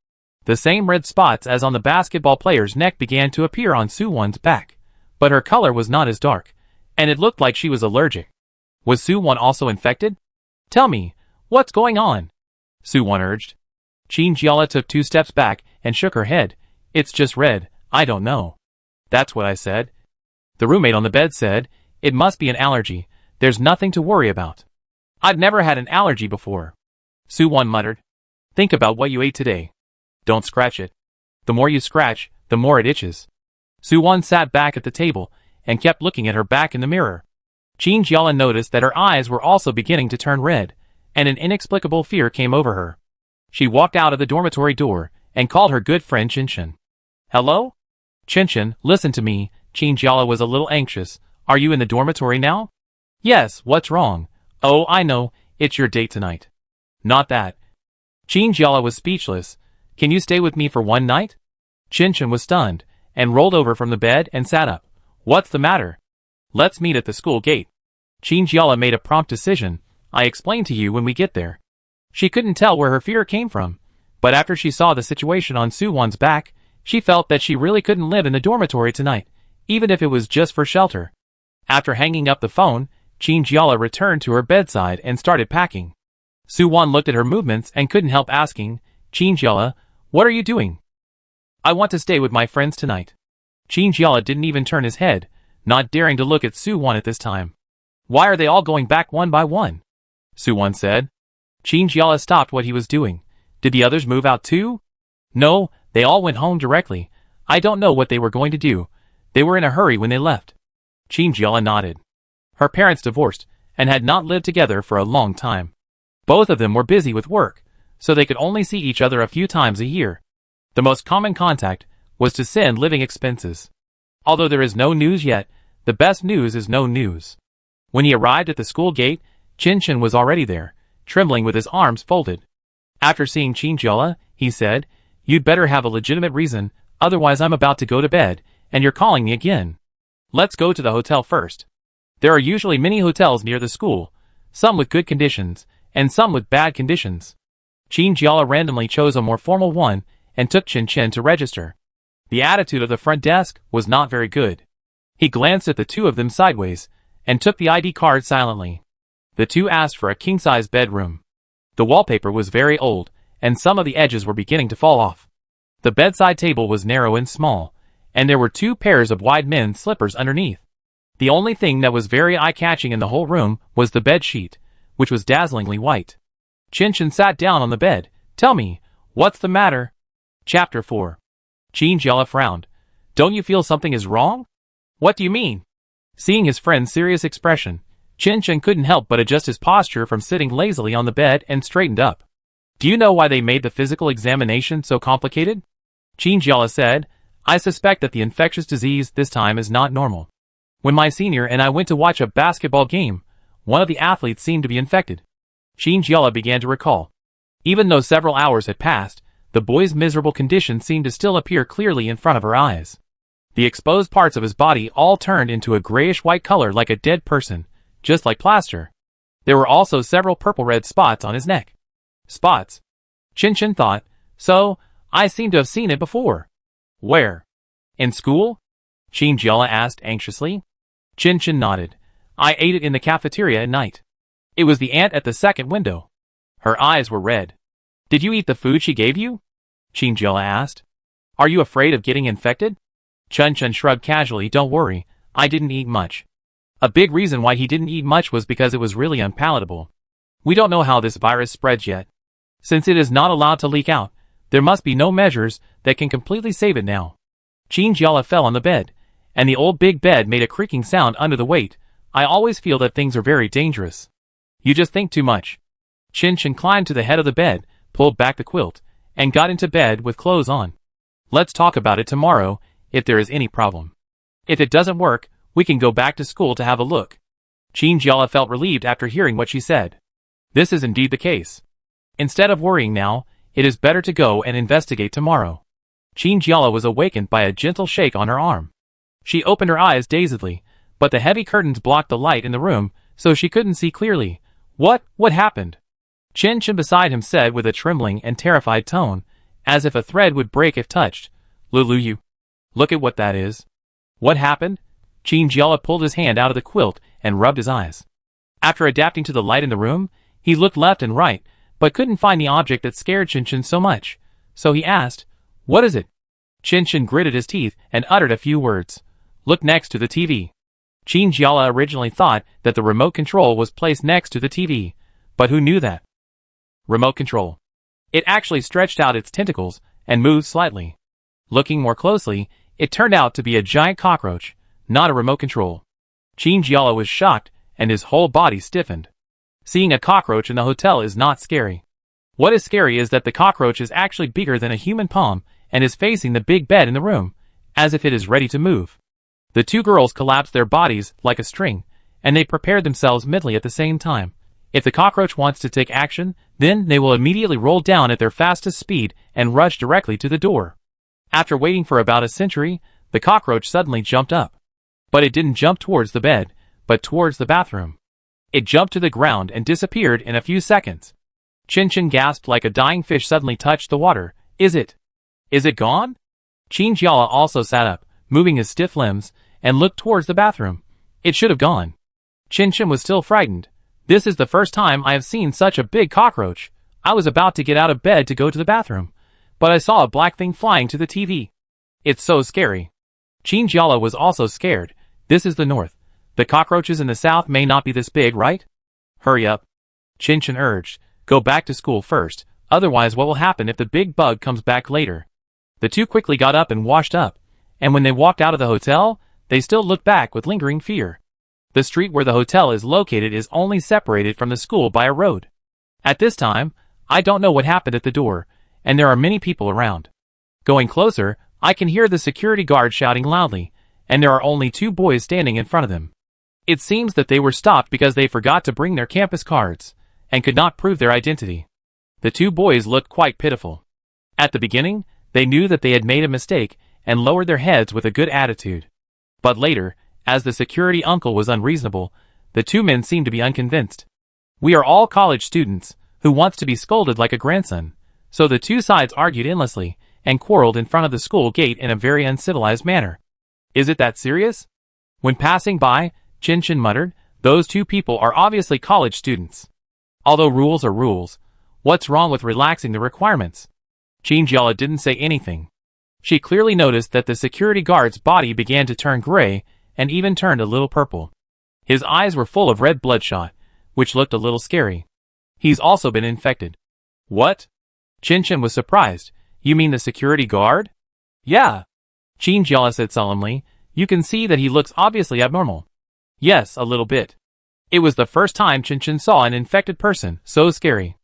A: The same red spots as on the basketball player's neck began to appear on Su-won's back, but her color was not as dark, and it looked like she was allergic. Was Su-won also infected? Tell me, what's going on? Su-won urged. Chinjiala took 2 steps back and shook her head. It's just red, I don't know. That's what I said. The roommate on the bed said, it must be an allergy, there's nothing to worry about. I've never had an allergy before. Su-won muttered. Think about what you ate today. Don't scratch it. The more you scratch, the more it itches. Su-won sat back at the table and kept looking at her back in the mirror. Chinjiala noticed that her eyes were also beginning to turn red, and an inexplicable fear came over her. She walked out of the dormitory door and called her good friend Chinshin. Hello? Chinchin, listen to me. Chinjiala was a little anxious. Are you in the dormitory now? Yes, what's wrong? Oh, I know, it's your date tonight. Not that. Chinjiala was speechless. Can you stay with me for one night? Chinchin was stunned, and rolled over from the bed and sat up. What's the matter? Let's meet at the school gate. Chinjiala made a prompt decision. I explain to you when we get there. She couldn't tell where her fear came from, but after she saw the situation on Suwon's back, she felt that she really couldn't live in the dormitory tonight, even if it was just for shelter. After hanging up the phone, Chinjiala returned to her bedside and started packing. Suwon looked at her movements and couldn't help asking, Chinjiala, what are you doing? I want to stay with my friends tonight. Chinjiala didn't even turn his head, not daring to look at Suwon at this time. Why are they all going back one by one? Suwon said. Chinjiala stopped what he was doing. Did the others move out too? No, they all went home directly. I don't know what they were going to do. They were in a hurry when they left. Chinjiala nodded. Her parents divorced, and had not lived together for a long time. Both of them were busy with work, so they could only see each other a few times a year. The most common contact was to send living expenses. Although there is no news yet, the best news is no news. When he arrived at the school gate, Chinchin was already there, trembling with his arms folded. After seeing Chinjiala, he said, You'd better have a legitimate reason, otherwise I'm about to go to bed, and you're calling me again. Let's go to the hotel first. There are usually many hotels near the school, some with good conditions, and some with bad conditions. Chinjiala randomly chose a more formal one, and took Chinchin to register. The attitude of the front desk was not very good. He glanced at the two of them sideways, and took the ID card silently. The two asked for a king-size bedroom. The wallpaper was very old, and some of the edges were beginning to fall off. The bedside table was narrow and small, and there were 2 pairs of wide men's slippers underneath. The only thing that was very eye-catching in the whole room was the bed sheet, which was dazzlingly white. Chinchin sat down on the bed. Tell me, what's the matter? Chapter 4. Chinjiala frowned. Don't you feel something is wrong? What do you mean? Seeing his friend's serious expression, Chinchin couldn't help but adjust his posture from sitting lazily on the bed and straightened up. Do you know why they made the physical examination so complicated? Chinjiala said, I suspect that the infectious disease this time is not normal. When my senior and I went to watch a basketball game, one of the athletes seemed to be infected. Chinjiala began to recall. Even though several hours had passed, the boy's miserable condition seemed to still appear clearly in front of her eyes. The exposed parts of his body all turned into a grayish-white color like a dead person, just like plaster. There were also several purple-red spots on his neck. Spots? Chinchin thought, so, I seem to have seen it before. Where? In school? Chinjiala asked anxiously. Chinchin nodded. I ate it in the cafeteria at night. It was the ant at the second window. Her eyes were red. Did you eat the food she gave you? Chinjiala asked. Are you afraid of getting infected? Chinchin shrugged casually. Don't worry, I didn't eat much. A big reason why he didn't eat much was because it was really unpalatable. We don't know how this virus spreads yet. Since it is not allowed to leak out, there must be no measures that can completely save it now. Chinjiala fell on the bed, and the old big bed made a creaking sound under the weight. I always feel that things are very dangerous. You just think too much. Chinchin climbed to the head of the bed, pulled back the quilt, and got into bed with clothes on. Let's talk about it tomorrow, if there is any problem. If it doesn't work, we can go back to school to have a look. Chinjiala felt relieved after hearing what she said. This is indeed the case. Instead of worrying now, it is better to go and investigate tomorrow. Chinjiala was awakened by a gentle shake on her arm. She opened her eyes dazedly, but the heavy curtains blocked the light in the room, so she couldn't see clearly. What happened? Chinchin beside him said with a trembling and terrified tone, as if a thread would break if touched. Lulu, you. Look at what that is. What happened? Chinjiala pulled his hand out of the quilt and rubbed his eyes. After adapting to the light in the room, he looked left and right, but couldn't find the object that scared Chinchin so much. So he asked, What is it? Chinchin gritted his teeth and uttered a few words. Look next to the TV. Chinjiala originally thought that the remote control was placed next to the TV, but who knew that? Remote control. It actually stretched out its tentacles and moved slightly. Looking more closely, it turned out to be a giant cockroach, not a remote control. Chinjiala was shocked, and his whole body stiffened. Seeing a cockroach in the hotel is not scary. What is scary is that the cockroach is actually bigger than a human palm and is facing the big bed in the room, as if it is ready to move. The two girls collapsed their bodies like a string, and they prepared themselves mentally at the same time. If the cockroach wants to take action, then they will immediately roll down at their fastest speed and rush directly to the door. After waiting for about a century, the cockroach suddenly jumped up. But it didn't jump towards the bed, but towards the bathroom. It jumped to the ground and disappeared in a few seconds. Chin gasped like a dying fish suddenly touched the water. Is it gone? Chinjiala also sat up, moving his stiff limbs, and looked towards the bathroom. It should have gone. Chin was still frightened. This is the first time I have seen such a big cockroach. I was about to get out of bed to go to the bathroom, but I saw a black thing flying to the TV. It's so scary. Chinjiala was also scared. This is the north. The cockroaches in the south may not be this big, right? Hurry up. Chin urged. Go back to school first, otherwise what will happen if the big bug comes back later? The two quickly got up and washed up, and when they walked out of the hotel, they still looked back with lingering fear. The street where the hotel is located is only separated from the school by a road. At this time, I don't know what happened at the door, and there are many people around. Going closer, I can hear the security guard shouting loudly, and there are only two boys standing in front of them. It seems that they were stopped because they forgot to bring their campus cards, and could not prove their identity. The two boys looked quite pitiful. At the beginning, they knew that they had made a mistake, and lowered their heads with a good attitude. But later, as the security uncle was unreasonable, the two men seemed to be unconvinced. We are all college students, who wants to be scolded like a grandson, so the two sides argued endlessly, and quarreled in front of the school gate in a very uncivilized manner. Is it that serious? When passing by, Chin muttered, those two people are obviously college students. Although rules are rules, what's wrong with relaxing the requirements? Chinjiala didn't say anything. She clearly noticed that the security guard's body began to turn gray, and even turned a little purple. His eyes were full of red bloodshot, which looked a little scary. He's also been infected. What? Chin was surprised. You mean the security guard? Yeah. Chinjiala said solemnly. You can see that he looks obviously abnormal. Yes, a little bit. It was the first time Chin saw an infected person so scary.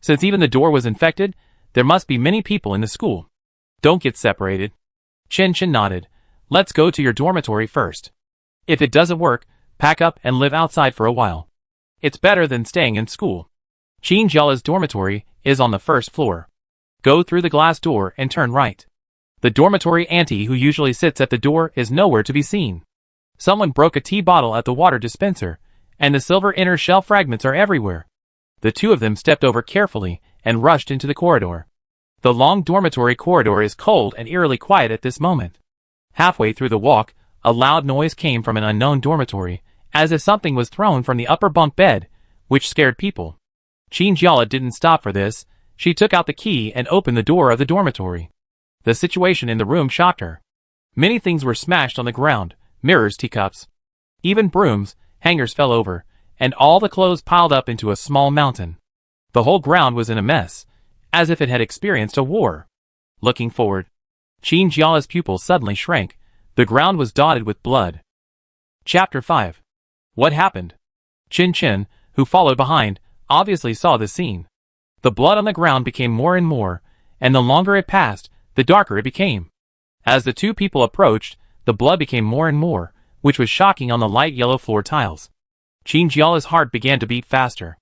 A: Since even the door was infected, there must be many people in the school. Don't get separated. Chin nodded. Let's go to your dormitory first. If it doesn't work, pack up and live outside for a while. It's better than staying in school. Chinjiala's dormitory is on the first floor. Go through the glass door and turn right. The dormitory auntie who usually sits at the door is nowhere to be seen. Someone broke a tea bottle at the water dispenser, and the silver inner shell fragments are everywhere. The two of them stepped over carefully and rushed into the corridor. The long dormitory corridor is cold and eerily quiet at this moment. Halfway through the walk, a loud noise came from an unknown dormitory, as if something was thrown from the upper bunk bed, which scared people. Chinjiala didn't stop for this. She took out the key and opened the door of the dormitory. The situation in the room shocked her. Many things were smashed on the ground, mirrors, teacups. Even brooms, hangers fell over, and all the clothes piled up into a small mountain. The whole ground was in a mess, as if it had experienced a war. Looking forward, Chinjiala's pupils suddenly shrank. The ground was dotted with blood. Chapter 5. What happened? Chin, who followed behind, obviously saw the scene. The blood on the ground became more and more, and the longer it passed, the darker it became. As the two people approached, the blood became more and more, which was shocking on the light yellow floor tiles. Chinjiala's heart began to beat faster.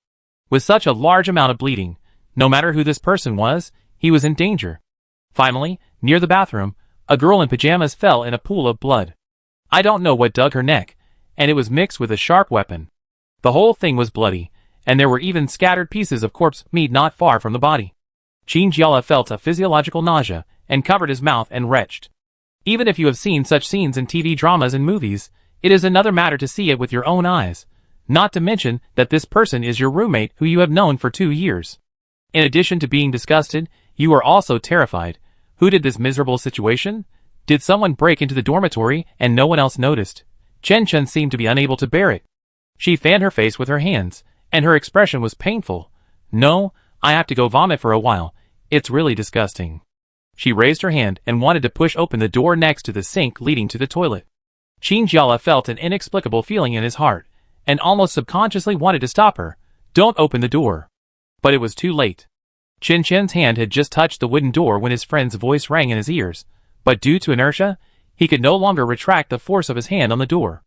A: With such a large amount of bleeding, no matter who this person was, he was in danger. Finally, near the bathroom, a girl in pajamas fell in a pool of blood. I don't know what dug her neck, and it was mixed with a sharp weapon. The whole thing was bloody, and there were even scattered pieces of corpse meat not far from the body. Chinjiala felt a physiological nausea, and covered his mouth and retched. Even if you have seen such scenes in TV dramas and movies, it is another matter to see it with your own eyes, not to mention that this person is your roommate who you have known for 2 years. In addition to being disgusted, you are also terrified. Who did this miserable situation? Did someone break into the dormitory and no one else noticed? Chen seemed to be unable to bear it. She fanned her face with her hands, and her expression was painful. No, I have to go vomit for a while. It's really disgusting. She raised her hand and wanted to push open the door next to the sink leading to the toilet. Chinjiala felt an inexplicable feeling in his heart, and almost subconsciously wanted to stop her. Don't open the door. But it was too late. Chin's hand had just touched the wooden door when his friend's voice rang in his ears, but due to inertia, He could no longer retract the force of his hand on the door.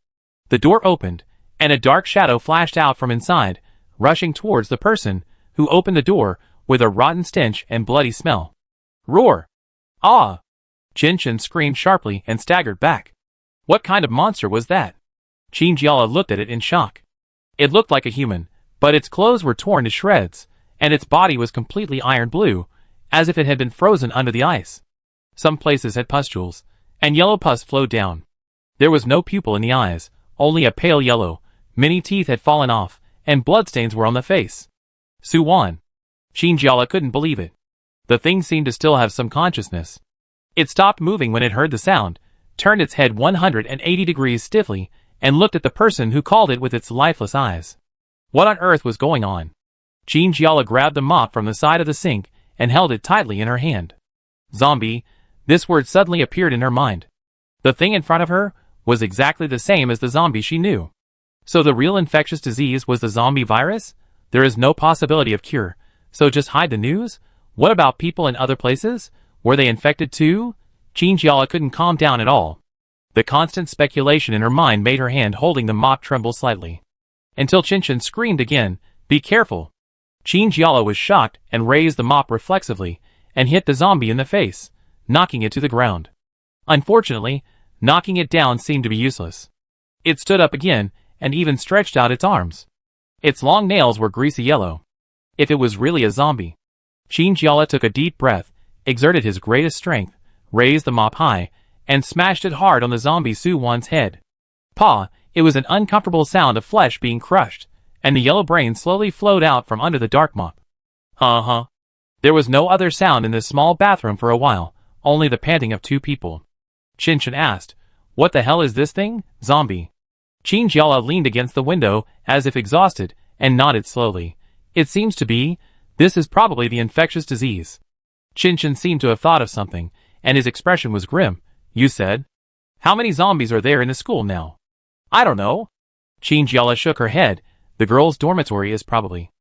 A: The door opened, and a dark shadow flashed out from inside, rushing towards the person who opened the door with a rotten stench and bloody smell. Roar! Ah! Chen screamed sharply and staggered back. What kind of monster was that? Qinjiala looked at it in shock. It looked like a human, but its clothes were torn to shreds, and its body was completely iron blue, as if it had been frozen under the ice. Some places had pustules, and yellow pus flowed down. There was no pupil in the eyes, only a pale yellow. Many teeth had fallen off, and bloodstains were on the face. Suwan. Qinjiala couldn't believe it. The thing seemed to still have some consciousness. It stopped moving when it heard the sound, turned its head 180 degrees stiffly, and looked at the person who called it with its lifeless eyes. What on earth was going on? Qinjiala grabbed the mop from the side of the sink and held it tightly in her hand. Zombie. This word suddenly appeared in her mind. The thing in front of her was exactly the same as the zombie she knew. So the real infectious disease was the zombie virus? There is no possibility of cure, so just hide the news? What about people in other places? Were they infected too? Qinjiala couldn't calm down at all. The constant speculation in her mind made her hand holding the mop tremble slightly. Until Chen screamed again, "Be careful!" Qinjiala was shocked and raised the mop reflexively and hit the zombie in the face, knocking it to the ground. Unfortunately, knocking it down seemed to be useless. It stood up again and even stretched out its arms. Its long nails were greasy yellow. If it was really a zombie. Qinjiala took a deep breath, exerted his greatest strength, raised the mop high, and smashed it hard on the zombie Suwan's head. Paw! It was an uncomfortable sound of flesh being crushed, and the yellow brain slowly flowed out from under the dark mop. There was no other sound in this small bathroom for a while, only the panting of two people. Chen asked, "What the hell is this thing, zombie?" Qinjiala leaned against the window, as if exhausted, and nodded slowly. "It seems to be. This is probably the infectious disease." Chen seemed to have thought of something, and his expression was grim. "You said? How many zombies are there in the school now?" "I don't know." Qinjiala shook her head. "The girls' dormitory is probably."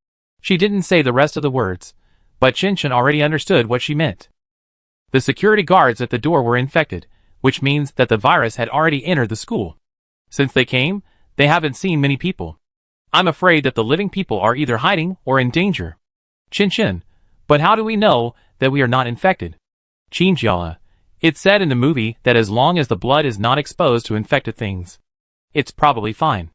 A: She didn't say the rest of the words, but Chen already understood what she meant. The security guards at the door were infected, which means that the virus had already entered the school. Since they came, they haven't seen many people. I'm afraid that the living people are either hiding or in danger. Chen, but how do we know that we are not infected? Qinjiala. It's said in the movie that as long as the blood is not exposed to infected things, it's probably fine.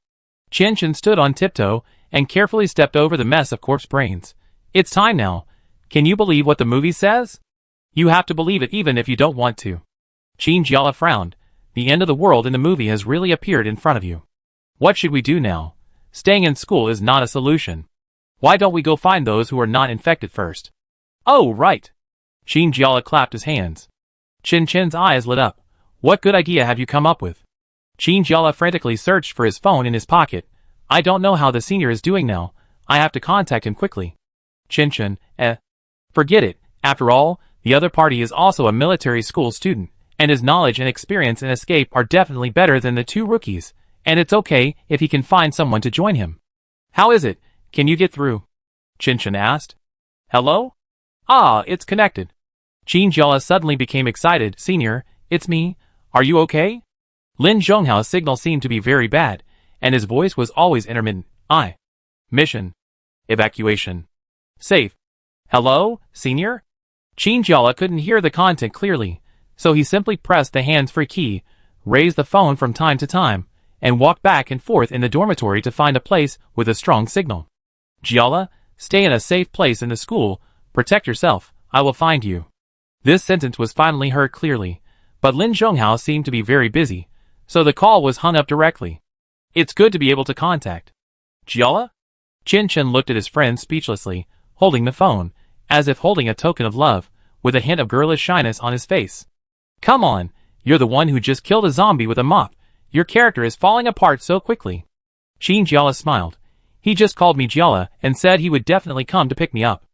A: Chen stood on tiptoe and carefully stepped over the mess of corpse brains. It's time now. Can you believe what the movie says? You have to believe it even if you don't want to. Qinjiala frowned. The end of the world in the movie has really appeared in front of you. What should we do now? Staying in school is not a solution. Why don't we go find those who are not infected first? Oh, right. Qinjiala clapped his hands. Chen's eyes lit up. What good idea have you come up with? Qinjiala frantically searched for his phone in his pocket. I don't know how the senior is doing now. I have to contact him quickly. Chen, forget it. After all, the other party is also a military school student, and his knowledge and experience in escape are definitely better than the two rookies, and it's okay if he can find someone to join him. How is it? Can you get through? Chen asked. Hello? Ah, it's connected. Qinjiala suddenly became excited. Senior, it's me. Are you okay? Lin Zhonghao's signal seemed to be very bad, and his voice was always intermittent. Mission. Evacuation. Safe. Hello, senior? Qinjiala couldn't hear the content clearly, so he simply pressed the hands-free key, raised the phone from time to time, and walked back and forth in the dormitory to find a place with a strong signal. Jiala, stay in a safe place in the school. Protect yourself. I will find you. This sentence was finally heard clearly, but Lin Zhonghao seemed to be very busy, so the call was hung up directly. It's good to be able to contact. Jiala? Chen looked at his friend speechlessly, holding the phone, as if holding a token of love, with a hint of girlish shyness on his face. Come on, you're the one who just killed a zombie with a mop. Your character is falling apart so quickly. Jiala smiled. He just called me Jiala and said he would definitely come to pick me up.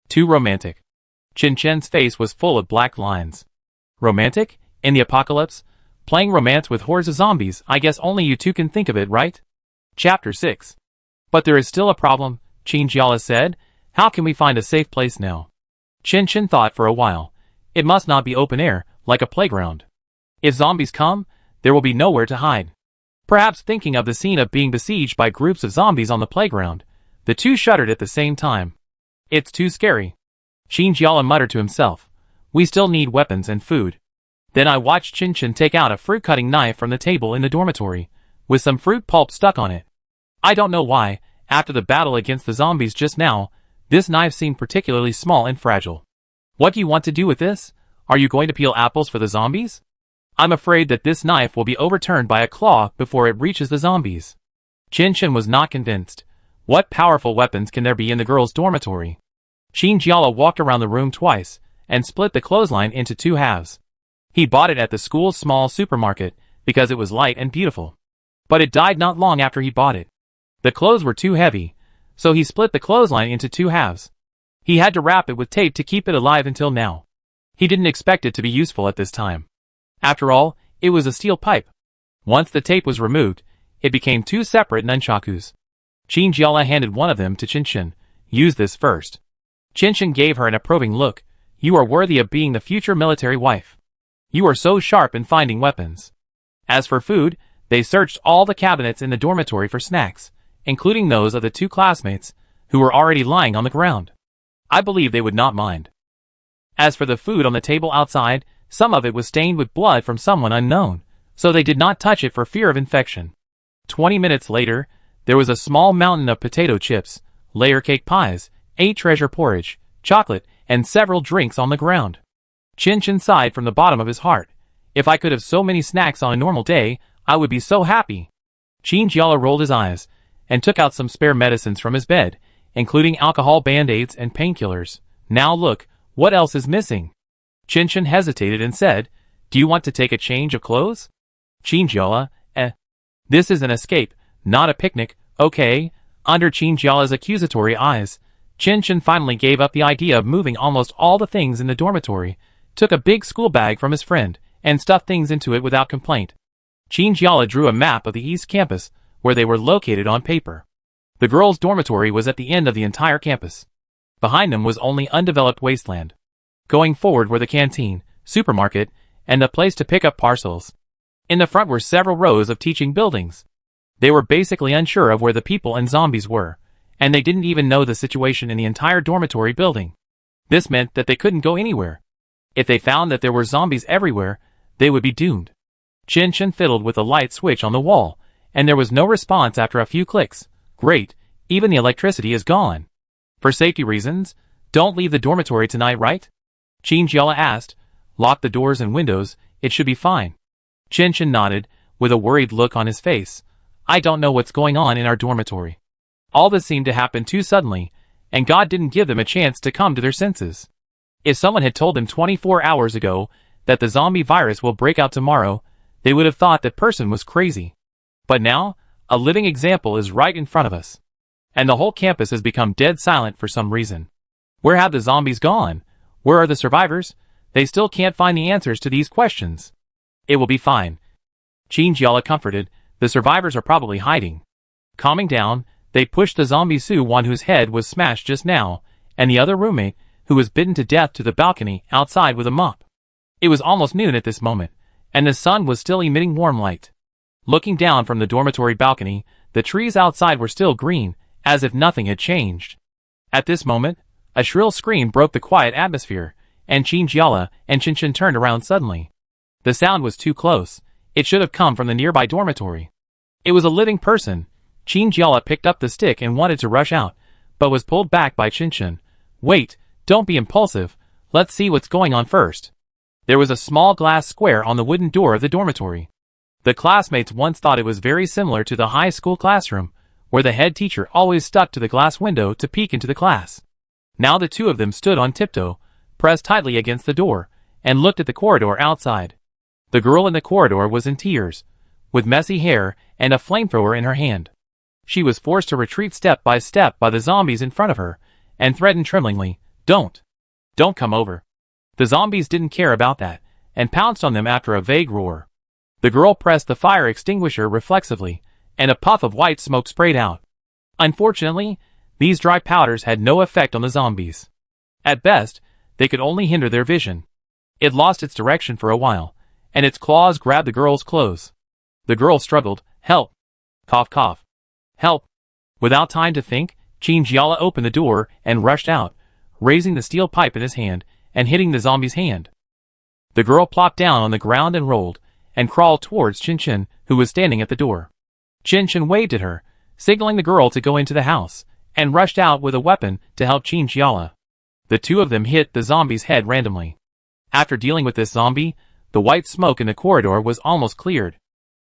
A: Too romantic. Chen's face was full of black lines. Romantic? In the apocalypse? Playing romance with hordes of zombies? I guess only you two can think of it, right? Chapter 6. But there is still a problem, Jiala said. How can we find a safe place now? Chen thought for a while. It must not be open air, like a playground. If zombies come, there will be nowhere to hide. Perhaps thinking of the scene of being besieged by groups of zombies on the playground, the two shuddered at the same time. It's too scary. Shinjiala muttered to himself. We still need weapons and food. Then I watched Chinchin take out a fruit-cutting knife from the table in the dormitory, with some fruit pulp stuck on it. I don't know why, after the battle against the zombies just now, this knife seemed particularly small and fragile. What do you want to do with this? Are you going to peel apples for the zombies? I'm afraid that this knife will be overturned by a claw before it reaches the zombies. Chinchin was not convinced. What powerful weapons can there be in the girls' dormitory? Shinjiala walked around the room twice, and split the clothesline into two halves. He bought it at the school's small supermarket, because it was light and beautiful. But it died not long after he bought it. The clothes were too heavy, so he split the clothesline into two halves. He had to wrap it with tape to keep it alive until now. He didn't expect it to be useful at this time. After all, it was a steel pipe. Once the tape was removed, it became two separate nunchakus. Shinjiala handed one of them to Chinchin. Use this first. Chinchin gave her an approving look. You are worthy of being the future military wife. You are so sharp in finding weapons. As for food, they searched all the cabinets in the dormitory for snacks, including those of the two classmates, who were already lying on the ground. I believe they would not mind. As for the food on the table outside, some of it was stained with blood from someone unknown, so they did not touch it for fear of infection. 20 minutes later, there was a small mountain of potato chips, layer cake pies, 8 treasure porridge, chocolate, and several drinks on the ground. Chinchin sighed from the bottom of his heart. If I could have so many snacks on a normal day, I would be so happy. Shinjiala rolled his eyes, and took out some spare medicines from his bed, including alcohol band-aids and painkillers. Now look, what else is missing? Chinchin hesitated and said, Do you want to take a change of clothes? Shinjiala, This is an escape, not a picnic, okay? Under Shinjiala's accusatory eyes, Chinchin finally gave up the idea of moving almost all the things in the dormitory, took a big school bag from his friend, and stuffed things into it without complaint. Shinjiala drew a map of the East Campus, where they were located on paper. The girls' dormitory was at the end of the entire campus. Behind them was only undeveloped wasteland. Going forward were the canteen, supermarket, and the place to pick up parcels. In the front were several rows of teaching buildings. They were basically unsure of where the people and zombies were, and they didn't even know the situation in the entire dormitory building. This meant that they couldn't go anywhere. If they found that there were zombies everywhere, they would be doomed. Chinchin fiddled with a light switch on the wall, and there was no response after a few clicks. Great, even the electricity is gone. For safety reasons, don't leave the dormitory tonight, right? Shinjiala asked. Lock the doors and windows, it should be fine. Chinchin nodded, with a worried look on his face. I don't know what's going on in our dormitory. All this seemed to happen too suddenly, and God didn't give them a chance to come to their senses. If someone had told them 24 hours ago that the zombie virus will break out tomorrow, they would have thought that person was crazy. But now, a living example is right in front of us. And the whole campus has become dead silent for some reason. Where have the zombies gone? Where are the survivors? They still can't find the answers to these questions. It will be fine. Shinjiala comforted. The survivors are probably hiding. Calming down, they pushed the zombie one whose head was smashed just now, and the other roommate, who was bitten to death, to the balcony outside with a mop. It was almost noon at this moment, and the sun was still emitting warm light. Looking down from the dormitory balcony, the trees outside were still green, as if nothing had changed. At this moment, a shrill scream broke the quiet atmosphere, and Shinjiala and Chinchin turned around suddenly. The sound was too close. It should have come from the nearby dormitory. It was a living person. Shinjiala picked up the stick and wanted to rush out, but was pulled back by Chinchin. Wait, don't be impulsive. Let's see what's going on first. There was a small glass square on the wooden door of the dormitory. The classmates once thought it was very similar to the high school classroom, where the head teacher always stuck to the glass window to peek into the class. Now the two of them stood on tiptoe, pressed tightly against the door, and looked at the corridor outside. The girl in the corridor was in tears, with messy hair and a flamethrower in her hand. She was forced to retreat step by the zombies in front of her, and threatened tremblingly, Don't come over. The zombies didn't care about that, and pounced on them after a vague roar. The girl pressed the fire extinguisher reflexively, and a puff of white smoke sprayed out. Unfortunately, these dry powders had no effect on the zombies. At best, they could only hinder their vision. It lost its direction for a while, and its claws grabbed the girl's clothes. The girl struggled. Help! Cough cough. Help! Without time to think, Chinjiala opened the door and rushed out, raising the steel pipe in his hand and hitting the zombie's hand. The girl plopped down on the ground and rolled, and crawled towards Chin, who was standing at the door. Chin waved at her, signaling the girl to go into the house, and rushed out with a weapon to help Chinjiala. The two of them hit the zombie's head randomly. After dealing with this zombie, the white smoke in the corridor was almost cleared.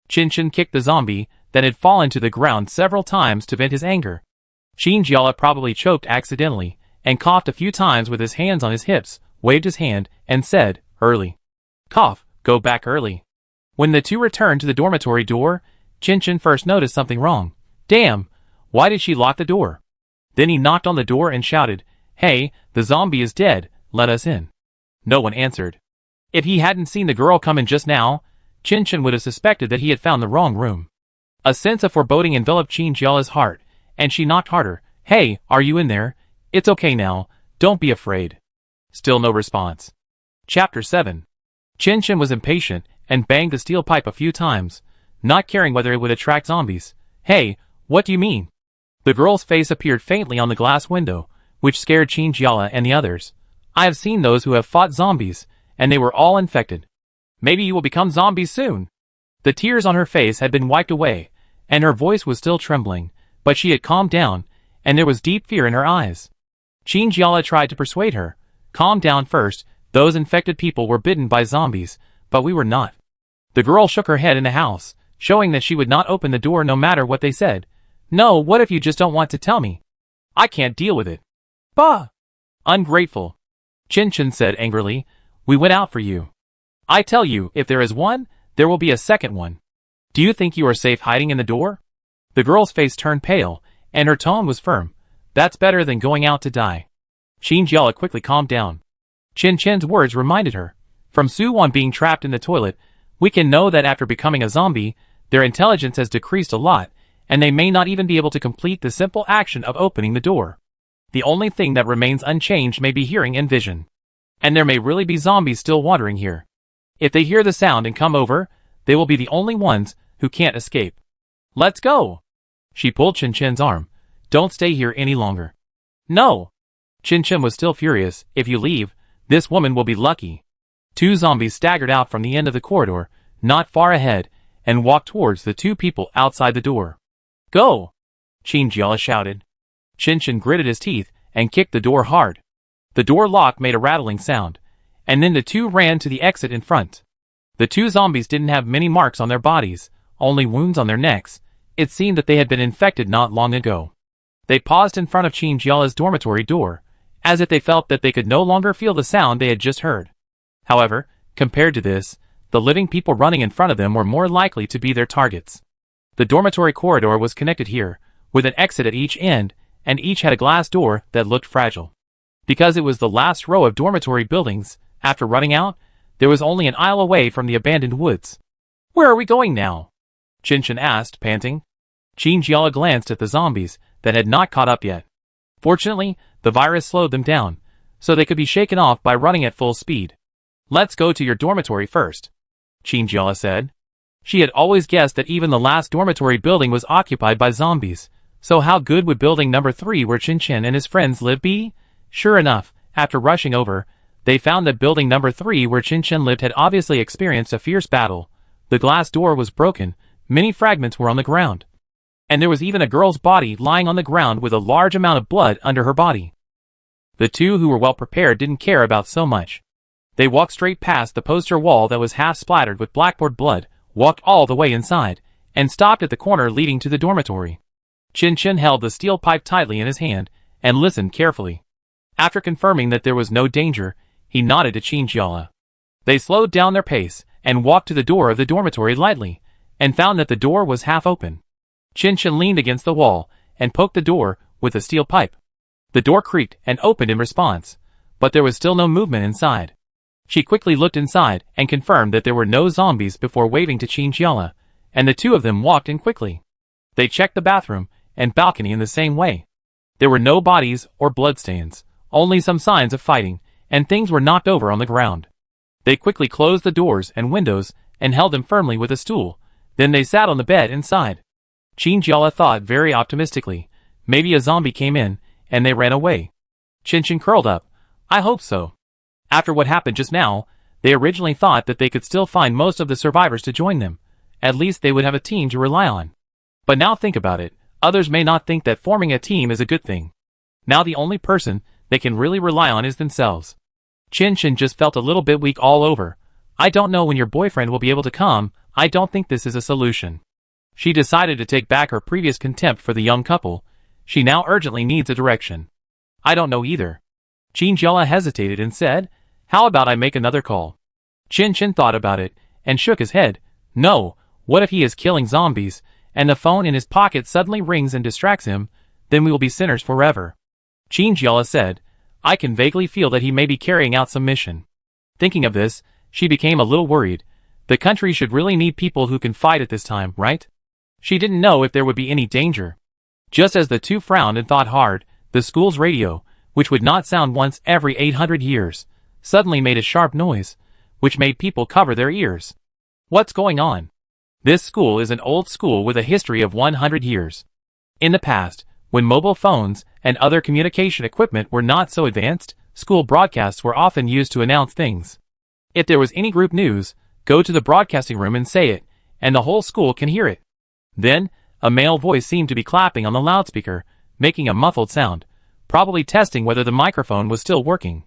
A: Chin kicked the zombie that had fallen to the ground several times to vent his anger. Chinjiala probably choked accidentally, and coughed a few times with his hands on his hips, waved his hand, and said, "Early. Cough, go back early." When the two returned to the dormitory door, Chin first noticed something wrong. Damn, why did she lock the door? Then he knocked on the door and shouted, "Hey, the zombie is dead, let us in." No one answered. If he hadn't seen the girl come in just now, Chin would have suspected that he had found the wrong room. A sense of foreboding enveloped Chinjiala's heart, and she knocked harder. "Hey, are you in there? It's okay now, don't be afraid." Still no response. Chapter 7. Chin was impatient and banged the steel pipe a few times, not caring whether it would attract zombies. "Hey, what do you mean?" The girl's face appeared faintly on the glass window, which scared Chinjiala and the others. "I have seen those who have fought zombies, and they were all infected. Maybe you will become zombies soon." The tears on her face had been wiped away, and her voice was still trembling, but she had calmed down, and there was deep fear in her eyes. Chinjiala tried to persuade her. "Calm down first, those infected people were bitten by zombies, but we were not." The girl shook her head in the house, showing that she would not open the door no matter what they said. "No, what if you just don't want to tell me? I can't deal with it." "Bah! Ungrateful," Chin said angrily. "We went out for you. I tell you, if there is one, there will be a second one. Do you think you are safe hiding in the door?" The girl's face turned pale, and her tone was firm. "That's better than going out to die." Chinjiala quickly calmed down. Chin's words reminded her. From Suwon being trapped in the toilet, we can know that after becoming a zombie, their intelligence has decreased a lot, and they may not even be able to complete the simple action of opening the door. The only thing that remains unchanged may be hearing and vision. And there may really be zombies still wandering here. If they hear the sound and come over, they will be the only ones who can't escape. "Let's go!" She pulled Chin's arm. "Don't stay here any longer." "No!" Chin was still furious. "If you leave, this woman will be lucky." Two zombies staggered out from the end of the corridor, not far ahead, and walked towards the two people outside the door. "Go!" Chinjiala shouted. Chin gritted his teeth and kicked the door hard. The door lock made a rattling sound, and then the two ran to the exit in front. The two zombies didn't have many marks on their bodies, only wounds on their necks. It seemed that they had been infected not long ago. They paused in front of Chinjiala's dormitory door, as if they felt that they could no longer feel the sound they had just heard. However, compared to this, the living people running in front of them were more likely to be their targets. The dormitory corridor was connected here, with an exit at each end, and each had a glass door that looked fragile. Because it was the last row of dormitory buildings, after running out, there was only an aisle away from the abandoned woods. "Where are we going now?" Chin asked, panting. Chinjiala glanced at the zombies that had not caught up yet. Fortunately, the virus slowed them down, so they could be shaken off by running at full speed. "Let's go to your dormitory first," Chinjiala said. She had always guessed that even the last dormitory building was occupied by zombies, so how good would building number 3 where Chin and his friends lived be? Sure enough, after rushing over, they found that building number 3 where Chin lived had obviously experienced a fierce battle. The glass door was broken, many fragments were on the ground. And there was even a girl's body lying on the ground with a large amount of blood under her body. The two who were well prepared didn't care about so much. They walked straight past the poster wall that was half splattered with blackboard blood, walked all the way inside, and stopped at the corner leading to the dormitory. Chin held the steel pipe tightly in his hand, and listened carefully. After confirming that there was no danger, he nodded to Chinjiala. They slowed down their pace, and walked to the door of the dormitory lightly, and found that the door was half open. Chin leaned against the wall, and poked the door with a steel pipe. The door creaked and opened in response, but there was still no movement inside. She quickly looked inside and confirmed that there were no zombies before waving to Chinjiala, and the two of them walked in quickly. They checked the bathroom and balcony in the same way. There were no bodies or bloodstains, only some signs of fighting, and things were knocked over on the ground. They quickly closed the doors and windows and held them firmly with a stool. Then they sat on the bed inside. Chinjiala thought very optimistically. Maybe a zombie came in, and they ran away. Chinchin curled up. I hope so. After what happened just now, they originally thought that they could still find most of the survivors to join them. At least they would have a team to rely on. But now think about it. Others may not think that forming a team is a good thing. Now the only person they can really rely on is themselves. Chinchin just felt a little bit weak all over. I don't know when your boyfriend will be able to come. I don't think this is a solution. She decided to take back her previous contempt for the young couple. She now urgently needs a direction. I don't know either. Chinjiala hesitated and said, how about I make another call? Chinchin thought about it and shook his head. No, what if he is killing zombies, and the phone in his pocket suddenly rings and distracts him? Then we will be sinners forever. Chinjiala said, I can vaguely feel that he may be carrying out some mission. Thinking of this, she became a little worried. The country should really need people who can fight at this time, right? She didn't know if there would be any danger. Just as the two frowned and thought hard, the school's radio, which would not sound once every 800 years, suddenly made a sharp noise, which made people cover their ears. What's going on? This school is an old school with a history of 100 years. In the past, when mobile phones and other communication equipment were not so advanced, school broadcasts were often used to announce things. If there was any group news, go to the broadcasting room and say it, and the whole school can hear it. Then, a male voice seemed to be clapping on the loudspeaker, making a muffled sound, probably testing whether the microphone was still working.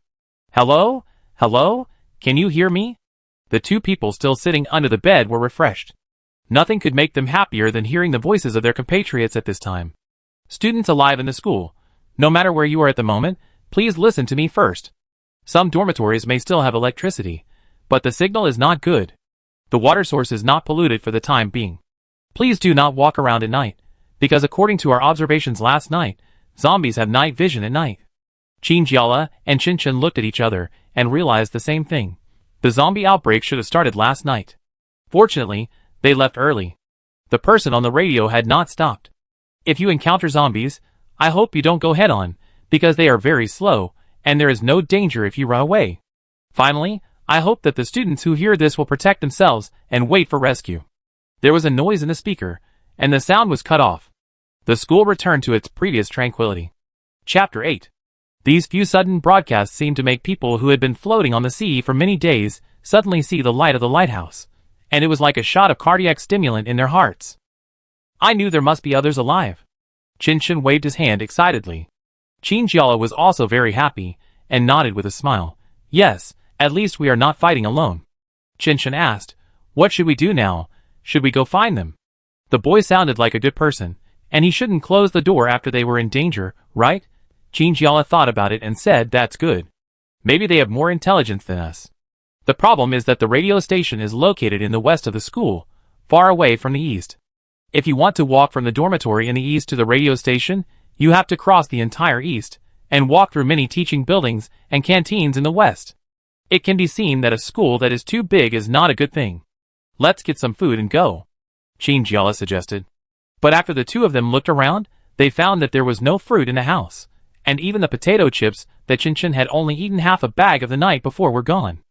A: Hello? Hello? Can you hear me? The two people still sitting under the bed were refreshed. Nothing could make them happier than hearing the voices of their compatriots at this time. Students alive in the school, no matter where you are at the moment, please listen to me first. Some dormitories may still have electricity, but the signal is not good. The water source is not polluted for the time being. Please do not walk around at night, because according to our observations last night, zombies have night vision at night. Chinjiala and Chinchin looked at each other and realized the same thing. The zombie outbreak should have started last night. Fortunately, they left early. The person on the radio had not stopped. If you encounter zombies, I hope you don't go head-on, because they are very slow, and there is no danger if you run away. Finally, I hope that the students who hear this will protect themselves and wait for rescue. There was a noise in the speaker, and the sound was cut off. The school returned to its previous tranquility. Chapter 8. These few sudden broadcasts seemed to make people who had been floating on the sea for many days suddenly see the light of the lighthouse, and it was like a shot of cardiac stimulant in their hearts. I knew there must be others alive. Chinchin waved his hand excitedly. Chinjiala was also very happy, and nodded with a smile. Yes, at least we are not fighting alone. Chinchin asked, what should we do now? Should we go find them? The boy sounded like a good person, and he shouldn't close the door after they were in danger, right? Chinjiala thought about it and said, that's good. Maybe they have more intelligence than us. The problem is that the radio station is located in the west of the school, far away from the east. If you want to walk from the dormitory in the east to the radio station, you have to cross the entire east, and walk through many teaching buildings and canteens in the west. It can be seen that a school that is too big is not a good thing. Let's get some food and go, Chinjiala suggested. But after the two of them looked around, they found that there was no fruit in the house, and even the potato chips that Chinchin had only eaten half a bag of the night before were gone.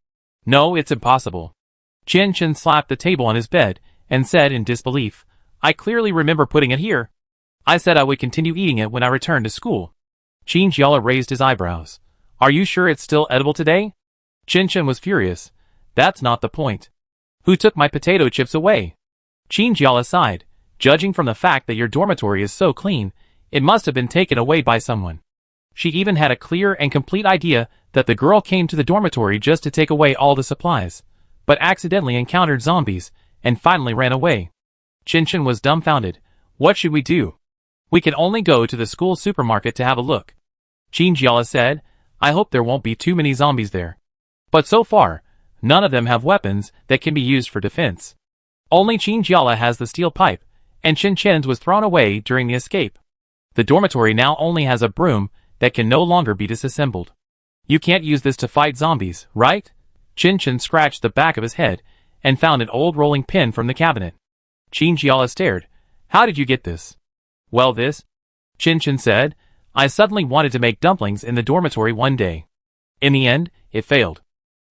A: No, it's impossible. Chinchin slapped the table on his bed and said in disbelief, I clearly remember putting it here. I said I would continue eating it when I returned to school. Chinjiala raised his eyebrows. Are you sure it's still edible today? Chinchin was furious. That's not the point. Who took my potato chips away? Chinjiala sighed. Judging from the fact that your dormitory is so clean, it must have been taken away by someone. She even had a clear and complete idea that the girl came to the dormitory just to take away all the supplies, but accidentally encountered zombies, and finally ran away. Chinchin was dumbfounded. What should we do? We can only go to the school supermarket to have a look. Chinjiala said, I hope there won't be too many zombies there. But so far, none of them have weapons that can be used for defense. Only Chinjiala has the steel pipe, and Chinchin's was thrown away during the escape. The dormitory now only has a broom that can no longer be disassembled. You can't use this to fight zombies, right? Chinchin scratched the back of his head and found an old rolling pin from the cabinet. Chinjiala stared. How did you get this? Well, this, Chinchin said. I suddenly wanted to make dumplings in the dormitory one day. In the end, it failed.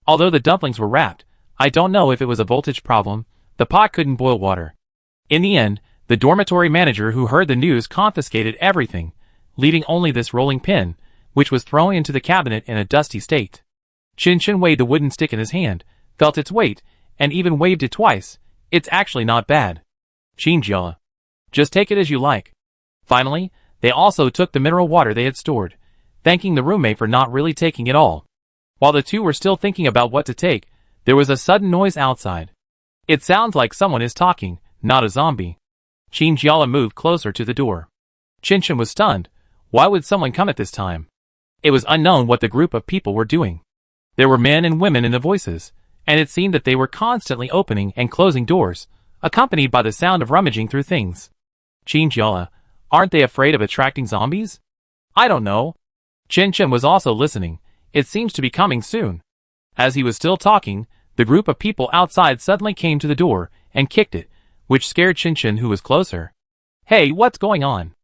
A: Although the dumplings were wrapped, I don't know if it was a voltage problem. The pot couldn't boil water. In the end, the dormitory manager who heard the news confiscated everything, leaving only this rolling pin, which was thrown into the cabinet in a dusty state. Chin weighed the wooden stick in his hand, felt its weight, and even waved it twice. It's actually not bad. Chin, just take it as you like. Finally, they also took the mineral water they had stored, thanking the roommate for not really taking it all. While the two were still thinking about what to take, there was a sudden noise outside. It sounds like someone is talking, not a zombie. Chin moved closer to the door. Chin was stunned. Why would someone come at this time? It was unknown what the group of people were doing. There were men and women in the voices, and it seemed that they were constantly opening and closing doors, accompanied by the sound of rummaging through things. Chin, aren't they afraid of attracting zombies? I don't know. Chin was also listening. It seems to be coming soon. As he was still talking, the group of people outside suddenly came to the door and kicked it, which scared Chin, who was closer. Hey, what's going on?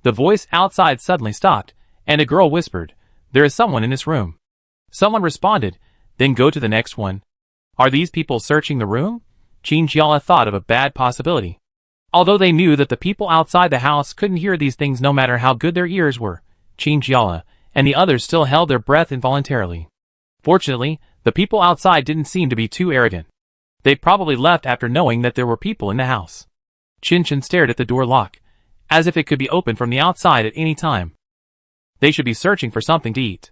A: The voice outside suddenly stopped, and a girl whispered, there is someone in this room. Someone responded, then go to the next one. Are these people searching the room? Chin thought of a bad possibility. Although they knew that the people outside the house couldn't hear these things no matter how good their ears were, Chin and the others still held their breath involuntarily. Fortunately, the people outside didn't seem to be too arrogant. They probably left after knowing that there were people in the house. Chin stared at the door lock, as if it could be opened from the outside at any time. They should be searching for something to eat,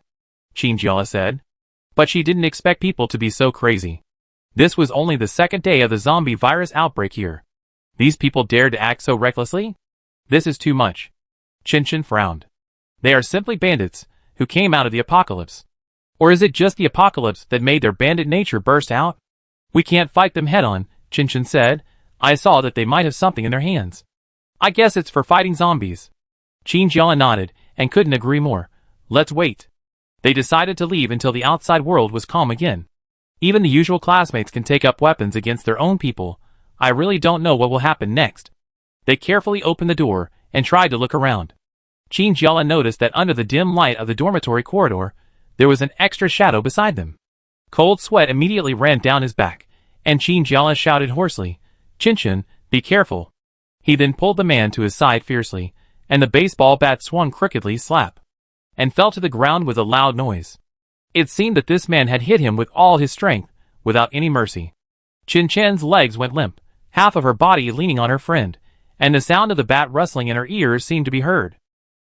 A: Chin said. But she didn't expect people to be so crazy. This was only the second day of the zombie virus outbreak here. These people dared to act so recklessly? This is too much. Chin frowned. They are simply bandits, who came out of the apocalypse. Or is it just the apocalypse that made their bandit nature burst out? We can't fight them head-on, Chin said. I saw that they might have something in their hands. I guess it's for fighting zombies. Chin nodded, and couldn't agree more. Let's wait. They decided to leave until the outside world was calm again. Even the usual classmates can take up weapons against their own people. I really don't know what will happen next. They carefully opened the door, and tried to look around. Chin noticed that under the dim light of the dormitory corridor, there was an extra shadow beside them. Cold sweat immediately ran down his back, and Chin shouted hoarsely, Chin, be careful. He then pulled the man to his side fiercely, and the baseball bat swung crookedly slap, and fell to the ground with a loud noise. It seemed that this man had hit him with all his strength, without any mercy. Chin's legs went limp, half of her body leaning on her friend, and the sound of the bat rustling in her ears seemed to be heard.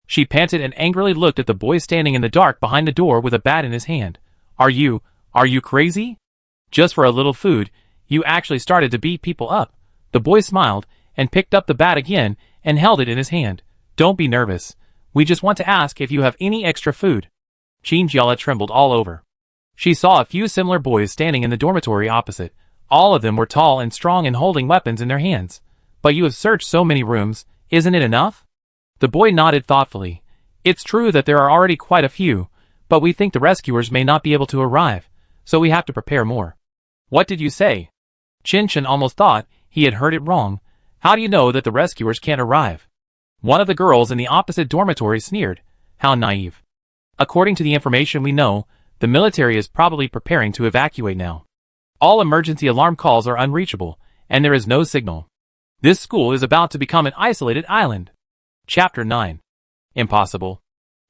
A: She panted and angrily looked at the boy standing in the dark behind the door with a bat in his hand. Are you crazy? Just for a little food, you actually started to beat people up. The boy smiled, and picked up the bat again, and held it in his hand. Don't be nervous. We just want to ask if you have any extra food. Chin trembled all over. She saw a few similar boys standing in the dormitory opposite. All of them were tall and strong and holding weapons in their hands. But you have searched so many rooms, isn't it enough? The boy nodded thoughtfully. It's true that there are already quite a few, but we think the rescuers may not be able to arrive, so we have to prepare more. What did you say? Chin almost thought he had heard it wrong. How do you know that the rescuers can't arrive? One of the girls in the opposite dormitory sneered. How naive. According to the information we know, the military is probably preparing to evacuate now. All emergency alarm calls are unreachable, and there is no signal. This school is about to become an isolated island. Chapter 9. Impossible.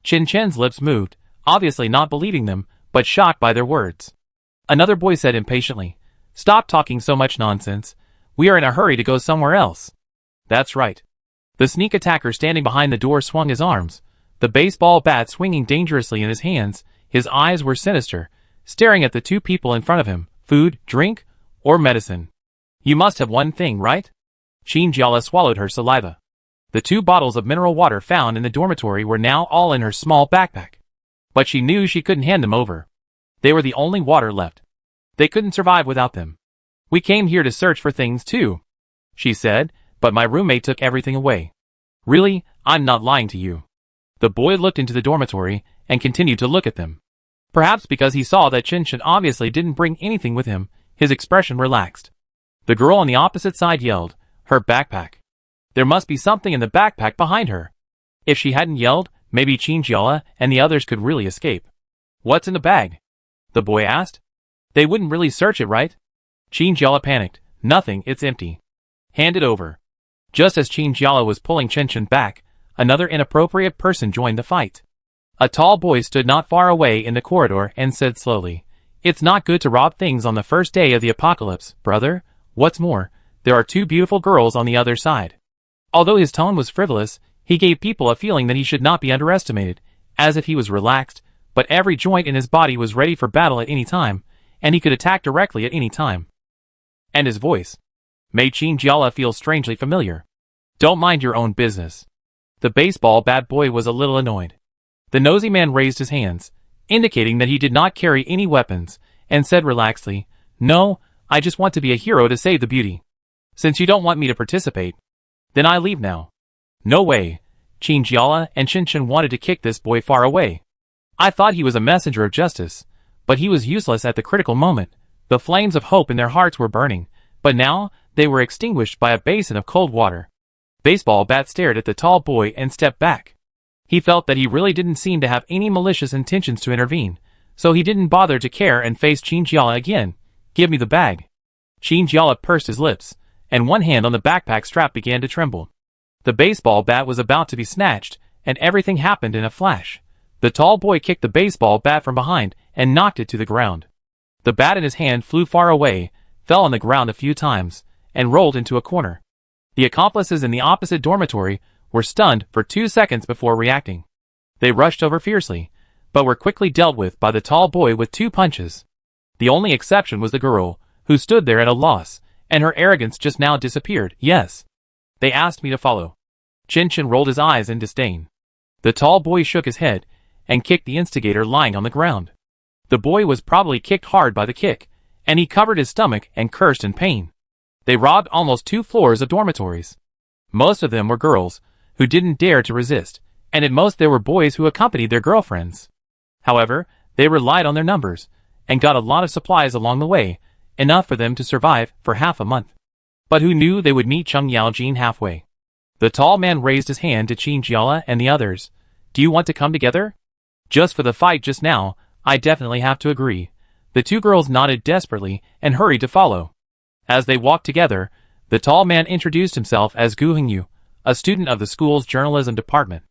A: Chin's lips moved, obviously not believing them, but shocked by their words. Another boy said impatiently, Stop talking so much nonsense. We are in a hurry to go somewhere else. That's right. The sneak attacker standing behind the door swung his arms, the baseball bat swinging dangerously in his hands. His eyes were sinister, staring at the two people in front of him. Food, drink, or medicine? You must have one thing, right? Chin swallowed her saliva. The 2 bottles of mineral water found in the dormitory were now all in her small backpack. But she knew she couldn't hand them over. They were the only water left. They couldn't survive without them. We came here to search for things too, she said, but my roommate took everything away. Really, I'm not lying to you. The boy looked into the dormitory and continued to look at them. Perhaps because he saw that Chin obviously didn't bring anything with him, his expression relaxed. The girl on the opposite side yelled, her backpack. There must be something in the backpack behind her. If she hadn't yelled, maybe Chin and the others could really escape. What's in the bag? The boy asked. They wouldn't really search it, right? Qinjiala panicked. Nothing, it's empty. Hand it over. Just as Qinjiala was pulling Qinshan back, another inappropriate person joined the fight. A tall boy stood not far away in the corridor and said slowly, "It's not good to rob things on the first day of the apocalypse, brother. What's more, there are 2 beautiful girls on the other side." Although his tone was frivolous, he gave people a feeling that he should not be underestimated, as if he was relaxed, but every joint in his body was ready for battle at any time, and he could attack directly at any time. And his voice made Qinjiala feel strangely familiar. "Don't mind your own business." The baseball bat boy was a little annoyed. The nosy man raised his hands, indicating that he did not carry any weapons, and said relaxedly, "No, I just want to be a hero to save the beauty. Since you don't want me to participate, then I leave now." "No way." Qinjiala and Qinshan wanted to kick this boy far away. I thought he was a messenger of justice, but he was useless at the critical moment. The flames of hope in their hearts were burning, but now they were extinguished by a basin of cold water. Baseball bat stared at the tall boy and stepped back. He felt that he really didn't seem to have any malicious intentions to intervene, so he didn't bother to care and faced Qinjiala again. "Give me the bag." Qinjiala pursed his lips, and one hand on the backpack strap began to tremble. The baseball bat was about to be snatched, and everything happened in a flash. The tall boy kicked the baseball bat from behind and knocked it to the ground. The bat in his hand flew far away, fell on the ground a few times, and rolled into a corner. The accomplices in the opposite dormitory were stunned for 2 seconds before reacting. They rushed over fiercely, but were quickly dealt with by the tall boy with 2 punches. The only exception was the girl, who stood there at a loss, and her arrogance just now disappeared. "Yes. They asked me to follow." Qinshan rolled his eyes in disdain. The tall boy shook his head, and kicked the instigator lying on the ground. The boy was probably kicked hard by the kick, and he covered his stomach and cursed in pain. They robbed almost 2 floors of dormitories. Most of them were girls, who didn't dare to resist, and at most there were boys who accompanied their girlfriends. However, they relied on their numbers, and got a lot of supplies along the way, enough for them to survive for half a month. But who knew they would meet Cheng Yaojin halfway? The tall man raised his hand to Qinjiala and the others. "Do you want to come together?" "Just for the fight just now, I definitely have to agree." The 2 girls nodded desperately and hurried to follow. As they walked together, the tall man introduced himself as Gu Hengyu, a student of the school's journalism department.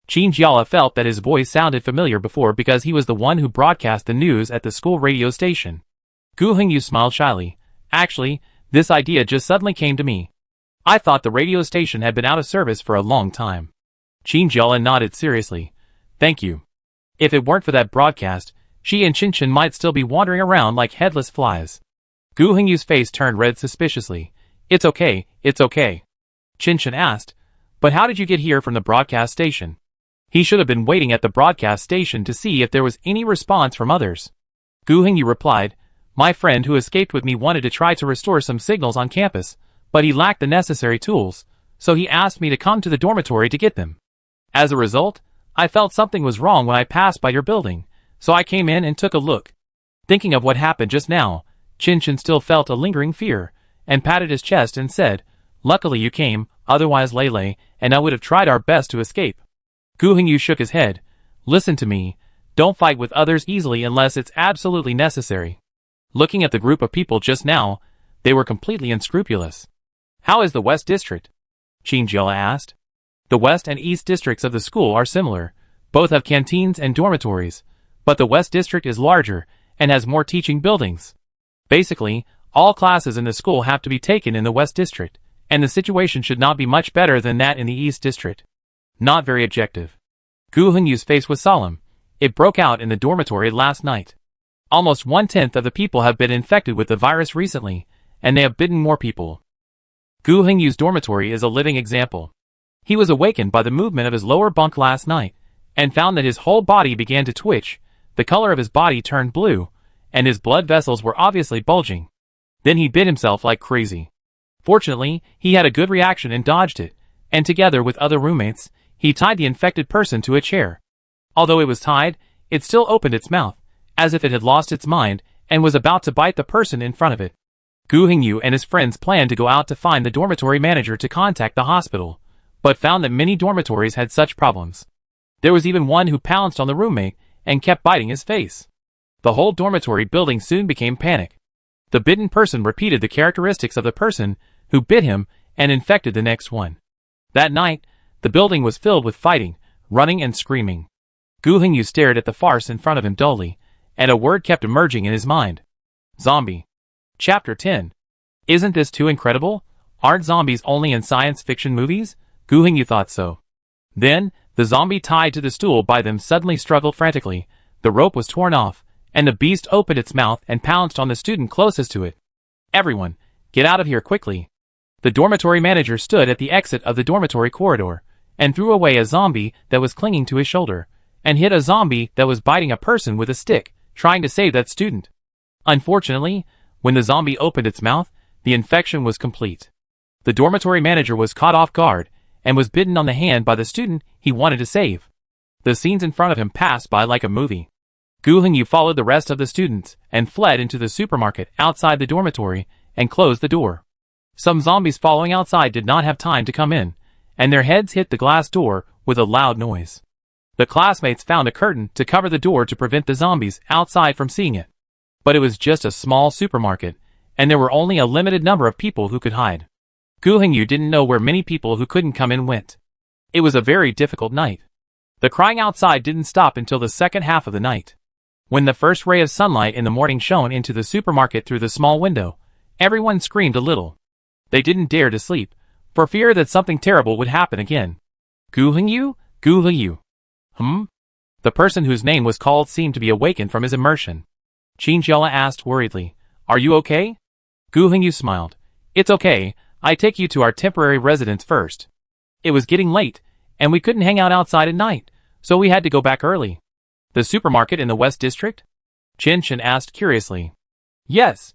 A: Qinjiala felt that his voice sounded familiar before because he was the one who broadcast the news at the school radio station. Gu Hengyu smiled shyly. "Actually, this idea just suddenly came to me. I thought the radio station had been out of service for a long time." Qinjiala nodded seriously. "Thank you. If it weren't for that broadcast, she and Qinshan might still be wandering around like headless flies." Gu Hengyu's face turned red suspiciously. It's okay. Qinshan asked, "But how did you get here from the broadcast station?" He should have been waiting at the broadcast station to see if there was any response from others. Gu Hengyu replied, "My friend who escaped with me wanted to try to restore some signals on campus, but he lacked the necessary tools, so he asked me to come to the dormitory to get them. As a result, I felt something was wrong when I passed by your building, so I came in and took a look." Thinking of what happened just now, Qinshan still felt a lingering fear, and patted his chest and said, "Luckily you came, otherwise Lele and I would have tried our best to escape." Gu Hengyu shook his head. "Listen to me, don't fight with others easily unless it's absolutely necessary." Looking at the group of people just now, they were completely unscrupulous. "How is the West District?" Qinjiala asked. The West and East Districts of the school are similar. Both have canteens and dormitories, but the West District is larger and has more teaching buildings. Basically, all classes in the school have to be taken in the West District, and the situation should not be much better than that in the East District. Not very objective. Gu Hengyu's face was solemn. It broke out in the dormitory last night. Almost 1/10 of the people have been infected with the virus recently, and they have bitten more people. Gu Hengyu's dormitory is a living example. He was awakened by the movement of his lower bunk last night, and found that his whole body began to twitch, the color of his body turned blue, and his blood vessels were obviously bulging. Then he bit himself like crazy. Fortunately, he had a good reaction and dodged it, and together with other roommates, he tied the infected person to a chair. Although it was tied, it still opened its mouth, as if it had lost its mind, and was about to bite the person in front of it. Gu Hengyu and his friends planned to go out to find the dormitory manager to contact the hospital, but found that many dormitories had such problems. There was even one who pounced on the roommate and kept biting his face. The whole dormitory building soon became panic. The bitten person repeated the characteristics of the person who bit him and infected the next one. That night, the building was filled with fighting, running and screaming. Gu Hingyu stared at the farce in front of him dully, and a word kept emerging in his mind. Zombie. Chapter 10. Isn't this too incredible? Aren't zombies only in science fiction movies? Gu Hingyu thought so. Then, the zombie tied to the stool by them suddenly struggled frantically, the rope was torn off, and the beast opened its mouth and pounced on the student closest to it. Everyone, get out of here quickly. The dormitory manager stood at the exit of the dormitory corridor, and threw away a zombie that was clinging to his shoulder, and hit a zombie that was biting a person with a stick, trying to save that student. Unfortunately, when the zombie opened its mouth, the infection was complete. The dormitory manager was caught off guard, and was bitten on the hand by the student he wanted to save. The scenes in front of him passed by like a movie. Gu Hingyu followed the rest of the students, and fled into the supermarket outside the dormitory, and closed the door. Some zombies following outside did not have time to come in, and their heads hit the glass door with a loud noise. The classmates found a curtain to cover the door to prevent the zombies outside from seeing it. But it was just a small supermarket, and there were only a limited number of people who could hide. Gu Hingyu didn't know where many people who couldn't come in went. It was a very difficult night. The crying outside didn't stop until the second half of the night. When the first ray of sunlight in the morning shone into the supermarket through the small window, everyone screamed a little. They didn't dare to sleep, for fear that something terrible would happen again. Gu Hingyu? Gu Hingyu. The person whose name was called seemed to be awakened from his immersion. Qin Jiala asked worriedly, "Are you okay?" Gu Hingyu smiled. "It's okay, I take you to our temporary residence first. It was getting late, and we couldn't hang out outside at night, so we had to go back early." "The supermarket in the West District?" Qin Shen asked curiously. "Yes."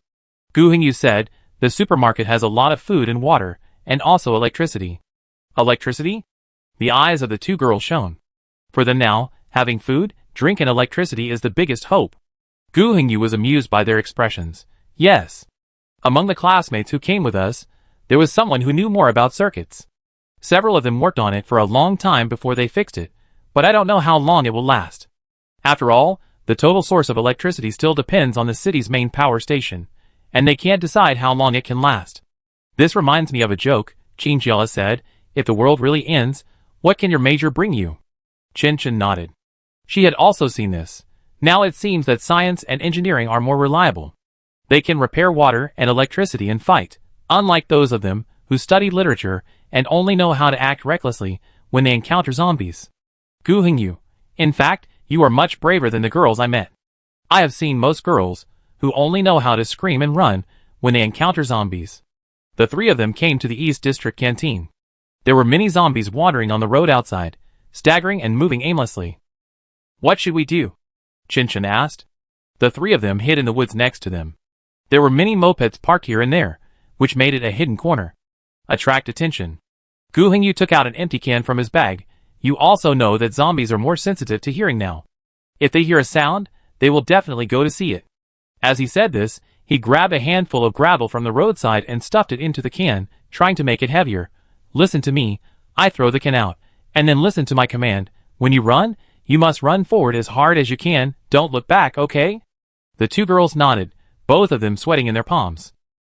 A: Gu Hingyu said, "The supermarket has a lot of food and water, and also electricity." "Electricity?" The eyes of the two girls shone. For them now, having food, drink and electricity is the biggest hope. Gu Hingyu was amused by their expressions. "Yes. Among the classmates who came with us, there was someone who knew more about circuits. Several of them worked on it for a long time before they fixed it, but I don't know how long it will last. After all, the total source of electricity still depends on the city's main power station, and they can't decide how long it can last." "This reminds me of a joke," Qin Jiala said. "If the world really ends, what can your major bring you?" Qin Shen nodded. She had also seen this. Now it seems that science and engineering are more reliable. They can repair water and electricity and fight, unlike those of them who study literature and only know how to act recklessly when they encounter zombies. Gu Hingyu, in fact, you are much braver than the girls I met. I have seen most girls who only know how to scream and run when they encounter zombies. The three of them came to the East District canteen. There were many zombies wandering on the road outside, staggering and moving aimlessly. "What should we do?" Qin Shen asked. The three of them hid in the woods next to them. There were many mopeds parked here and there, which made it a hidden corner. Attract attention. Gu Hingyu took out an empty can from his bag. You also know that zombies are more sensitive to hearing now. If they hear a sound, they will definitely go to see it. As he said this, he grabbed a handful of gravel from the roadside and stuffed it into the can, trying to make it heavier. "Listen to me, I throw the can out, and then listen to my command. When you run, you must run forward as hard as you can, don't look back, okay?" The two girls nodded, both of them sweating in their palms.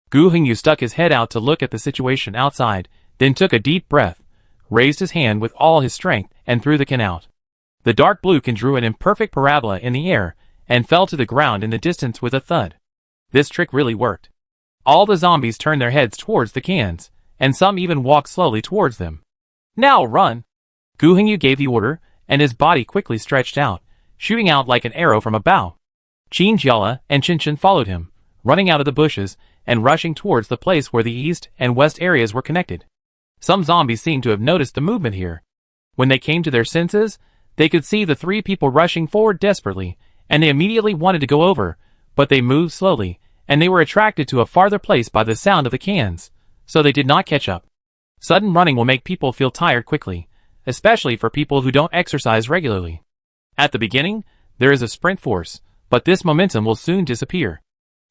A: Gu Hingyu stuck his head out to look at the situation outside, then took a deep breath, raised his hand with all his strength, and threw the can out. The dark blue can drew an imperfect parabola in the air, and fell to the ground in the distance with a thud. This trick really worked. All the zombies turned their heads towards the cans, and some even walked slowly towards them. "Now run!" Gu Hingyu gave the order, and his body quickly stretched out, shooting out like an arrow from a bow. Qin Jiala and Qin Shen followed him, running out of the bushes, and rushing towards the place where the east and west areas were connected. Some zombies seemed to have noticed the movement here. When they came to their senses, they could see the three people rushing forward desperately, and they immediately wanted to go over, but they moved slowly, and they were attracted to a farther place by the sound of the cans, so they did not catch up. Sudden running will make people feel tired quickly, especially for people who don't exercise regularly. At the beginning, there is a sprint force, but this momentum will soon disappear.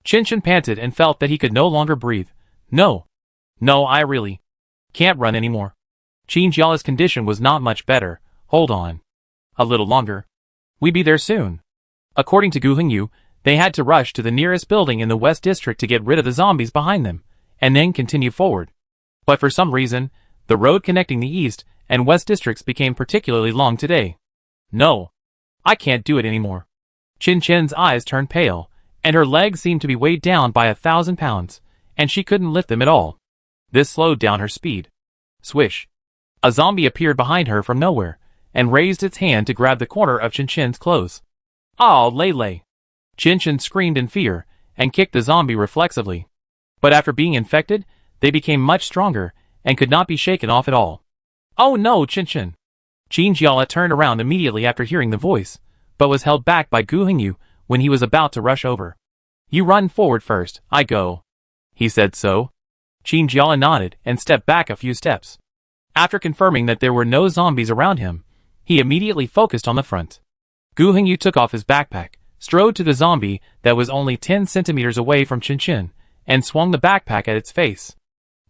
A: Qin Shen panted and felt that he could no longer breathe. No, I really can't run anymore. Qin Jiala's condition was not much better. Hold on. A little longer. We be there soon. According to Gu Hingyu, They had to rush to the nearest building in the West District to get rid of the zombies behind them, and then continue forward. But for some reason, the road connecting the East and West Districts became particularly long today. No. I can't do it anymore. Chin Chin's eyes turned pale, and her legs seemed to be weighed down by 1,000 pounds, and she couldn't lift them at all. This slowed down her speed. Swish. A zombie appeared behind her from nowhere, and raised its hand to grab the corner of Chin Chin's clothes. "Oh, Lele!" Chin Chin screamed in fear, and kicked the zombie reflexively. But after being infected, they became much stronger, and could not be shaken off at all. "Oh no, Chin Chin!" Qin Jiala turned around immediately after hearing the voice, but was held back by Gu Hengyu when he was about to rush over. "You run forward first, I go." He said so. Qin Jiala nodded and stepped back a few steps. After confirming that there were no zombies around him, he immediately focused on the front. Gu Hengyu took off his backpack, strode to the zombie that was only 10 centimeters away from Chin Chin, and swung the backpack at its face.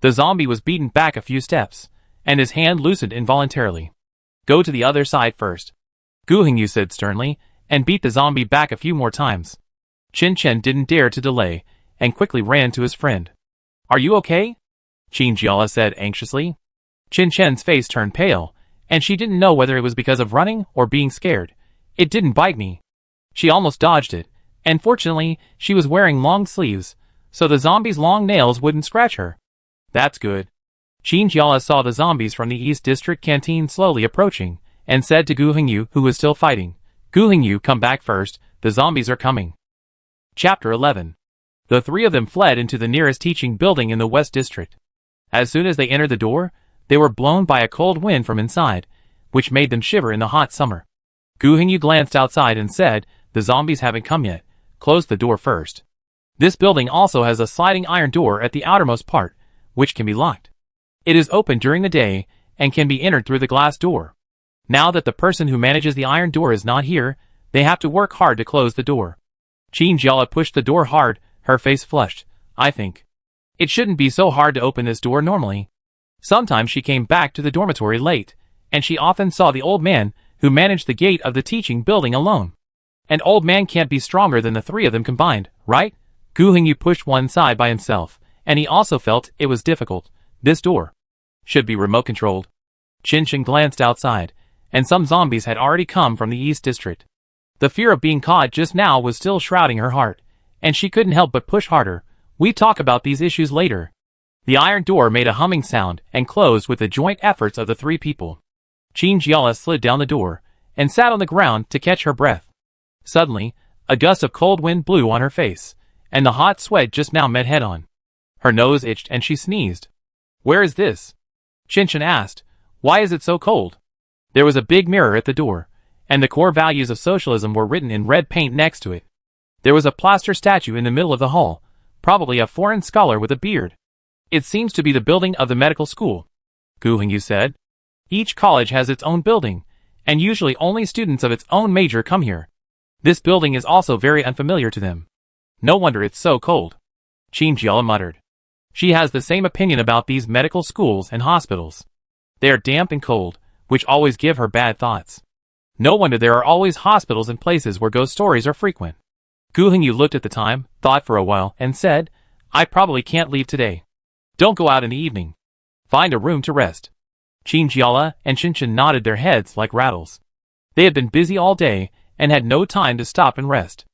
A: The zombie was beaten back a few steps, and his hand loosened involuntarily. "Go to the other side first," Gu Hengyu said sternly, and beat the zombie back a few more times. Chin Chin didn't dare to delay, and quickly ran to his friend. "Are you okay?" Qin Jiala said anxiously. Chin Chin's face turned pale, and she didn't know whether it was because of running or being scared. "It didn't bite me." She almost dodged it, and fortunately, she was wearing long sleeves, so the zombie's long nails wouldn't scratch her. "That's good." Qin Jiala saw the zombies from the East District canteen slowly approaching, and said to Gu Hengyu, who was still fighting, "Gu Hengyu, come back first, the zombies are coming." Chapter 11. The three of them fled into the nearest teaching building in the West District. As soon as they entered the door, they were blown by a cold wind from inside, which made them shiver in the hot summer. Gu Hengyu glanced outside and said, "The zombies haven't come yet. Close the door first." This building also has a sliding iron door at the outermost part, which can be locked. It is open during the day, and can be entered through the glass door. Now that the person who manages the iron door is not here, they have to work hard to close the door. Qin Jiala pushed the door hard, her face flushed. "I think it shouldn't be so hard to open this door normally." Sometimes she came back to the dormitory late, and she often saw the old man who managed the gate of the teaching building alone. An old man can't be stronger than the three of them combined, right? Gu Hengyu pushed one side by himself, and he also felt it was difficult. This door should be remote controlled. Chin Chin glanced outside, and some zombies had already come from the East District. The fear of being caught just now was still shrouding her heart, and she couldn't help but push harder. "We talk about these issues later." The iron door made a humming sound and closed with the joint efforts of the three people. Qin Jiala slid down the door and sat on the ground to catch her breath. Suddenly, a gust of cold wind blew on her face, and the hot sweat just now met head-on. Her nose itched and she sneezed. "Where is this?" Chin Chin asked. "Why is it so cold?" There was a big mirror at the door, and the core values of socialism were written in red paint next to it. There was a plaster statue in the middle of the hall, probably a foreign scholar with a beard. "It seems to be the building of the medical school," Gu Hengyu said. "Each college has its own building, and usually only students of its own major come here. This building is also very unfamiliar to them. No wonder it's so cold." Qin Jiala muttered. She has the same opinion about these medical schools and hospitals. They are damp and cold, which always give her bad thoughts. No wonder there are always hospitals and places where ghost stories are frequent. Gu Hengyu looked at the time, thought for a while, and said, "I probably can't leave today. Don't go out in the evening. Find a room to rest." Qin Jiala and Chin Chin nodded their heads like rattles. They had been busy all day and had no time to stop and rest.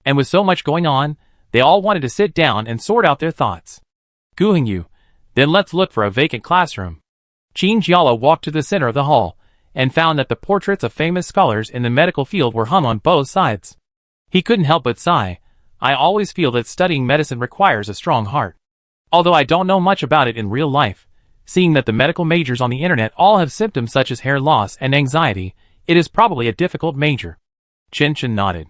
A: And with so much going on, they all wanted to sit down and sort out their thoughts. Gu Hengyu, "Then let's look for a vacant classroom." Qin Jiala walked to the center of the hall and found that the portraits of famous scholars in the medical field were hung on both sides. He couldn't help but sigh. "I always feel that studying medicine requires a strong heart. Although I don't know much about it in real life, seeing that the medical majors on the internet all have symptoms such as hair loss and anxiety, it is probably a difficult major." Chin Chin nodded.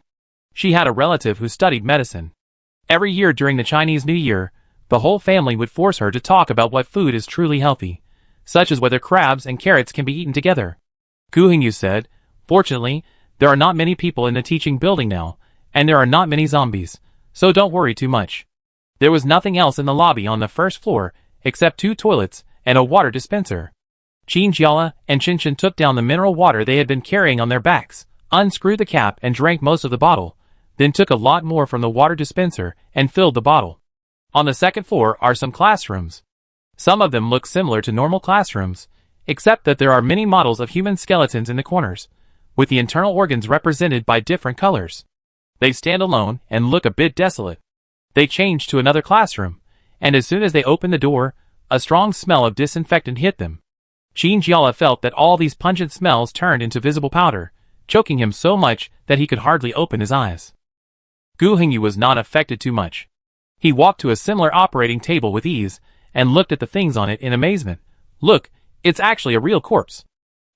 A: She had a relative who studied medicine. Every year during the Chinese New Year, the whole family would force her to talk about what food is truly healthy, such as whether crabs and carrots can be eaten together. Gu Hengyu said, "Fortunately, there are not many people in the teaching building now, and there are not many zombies, so don't worry too much." There was nothing else in the lobby on the first floor, except 2 toilets and a water dispenser. Qin Jiala and Chin Chin took down the mineral water they had been carrying on their backs, unscrewed the cap and drank most of the bottle, then took a lot more from the water dispenser and filled the bottle. On the second floor are some classrooms. Some of them look similar to normal classrooms, except that there are many models of human skeletons in the corners, with the internal organs represented by different colors. They stand alone and look a bit desolate. They change to another classroom, and as soon as they opened the door, a strong smell of disinfectant hit them. Qin felt that all these pungent smells turned into visible powder, choking him so much that he could hardly open his eyes. Gu Hengyu was not affected too much. He walked to a similar operating table with ease, and looked at the things on it in amazement. Look, it's actually a real corpse.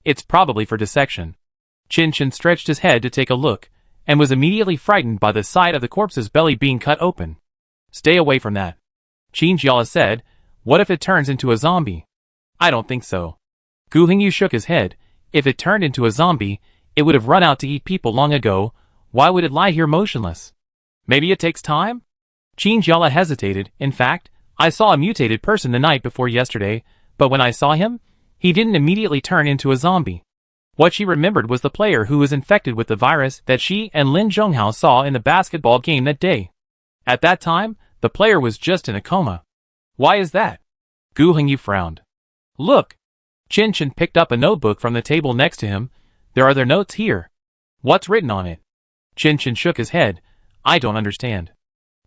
A: It's probably for dissection. Qin stretched his head to take a look, and was immediately frightened by the sight of the corpse's belly being cut open. Stay away from that. Qin said, what if it turns into a zombie? I don't think so. Gu Hengyu shook his head. If it turned into a zombie, it would have run out to eat people long ago. Why would it lie here motionless? Maybe it takes time? Qin hesitated. In fact, I saw a mutated person the night before yesterday, but when I saw him, he didn't immediately turn into a zombie. What she remembered was the player who was infected with the virus that she and Lin Zhonghao saw in the basketball game that day. At that time, the player was just in a coma. Why is that? Gu Hengyu frowned. Look! Qin picked up a notebook from the table next to him. There are their notes here. What's written on it? Qin shook his head. I don't understand.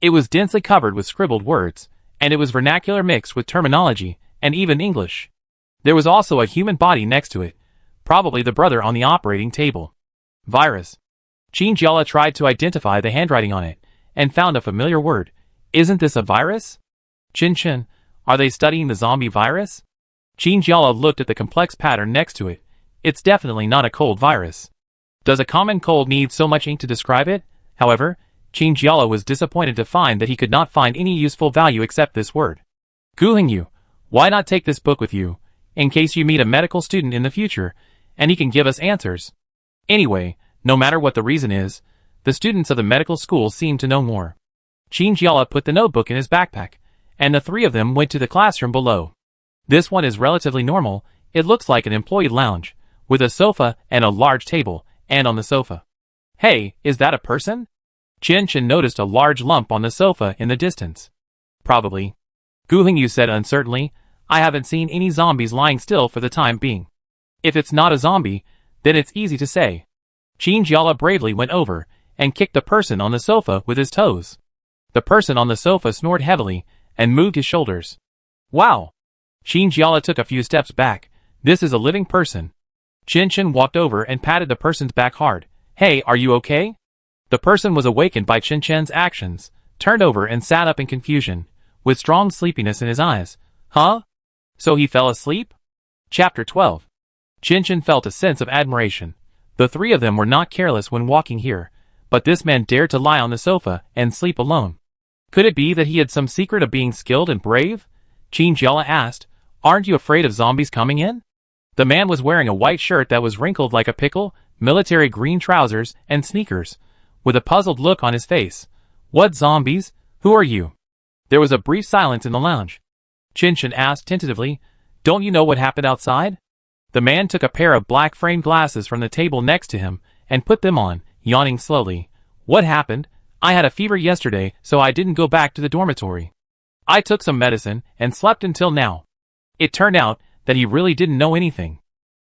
A: It was densely covered with scribbled words, and it was vernacular mixed with terminology, and even English. There was also a human body next to it, probably the brother on the operating table. Virus. Qin tried to identify the handwriting on it, and found a familiar word. Isn't this a virus? Qin, are they studying the zombie virus? Qin looked at the complex pattern next to it. It's definitely not a cold virus. Does a common cold need so much ink to describe it? However, Qin was disappointed to find that he could not find any useful value except this word. Gu Hengyu, why not take this book with you, in case you meet a medical student in the future, and he can give us answers? Anyway, no matter what the reason is, the students of the medical school seem to know more. Qin put the notebook in his backpack, and the three of them went to the classroom below. This one is relatively normal. It looks like an employee lounge, with a sofa and a large table, and on the sofa. Hey, is that a person? Qin noticed a large lump on the sofa in the distance. Probably. Gu Hengyu said uncertainly, I haven't seen any zombies lying still for the time being. If it's not a zombie, then it's easy to say. Qin bravely went over, and kicked the person on the sofa with his toes. The person on the sofa snored heavily, and moved his shoulders. Wow! Qin took a few steps back. This is a living person. Qin walked over and patted the person's back hard. Hey, are you okay? The person was awakened by Qin's actions, turned over and sat up in confusion, with strong sleepiness in his eyes. Huh? So he fell asleep? Chapter 12. Qin felt a sense of admiration. The three of them were not careless when walking here, but this man dared to lie on the sofa and sleep alone. Could it be that he had some secret of being skilled and brave? Qin asked. Aren't you afraid of zombies coming in? The man was wearing a white shirt that was wrinkled like a pickle, military green trousers, and sneakers, with a puzzled look on his face. What zombies? Who are you? There was a brief silence in the lounge. Qin asked tentatively, Don't you know what happened outside? The man took a pair of black framed glasses from the table next to him, and put them on, yawning slowly. What happened? I had a fever yesterday, so I didn't go back to the dormitory. I took some medicine, and slept until now. It turned out that he really didn't know anything.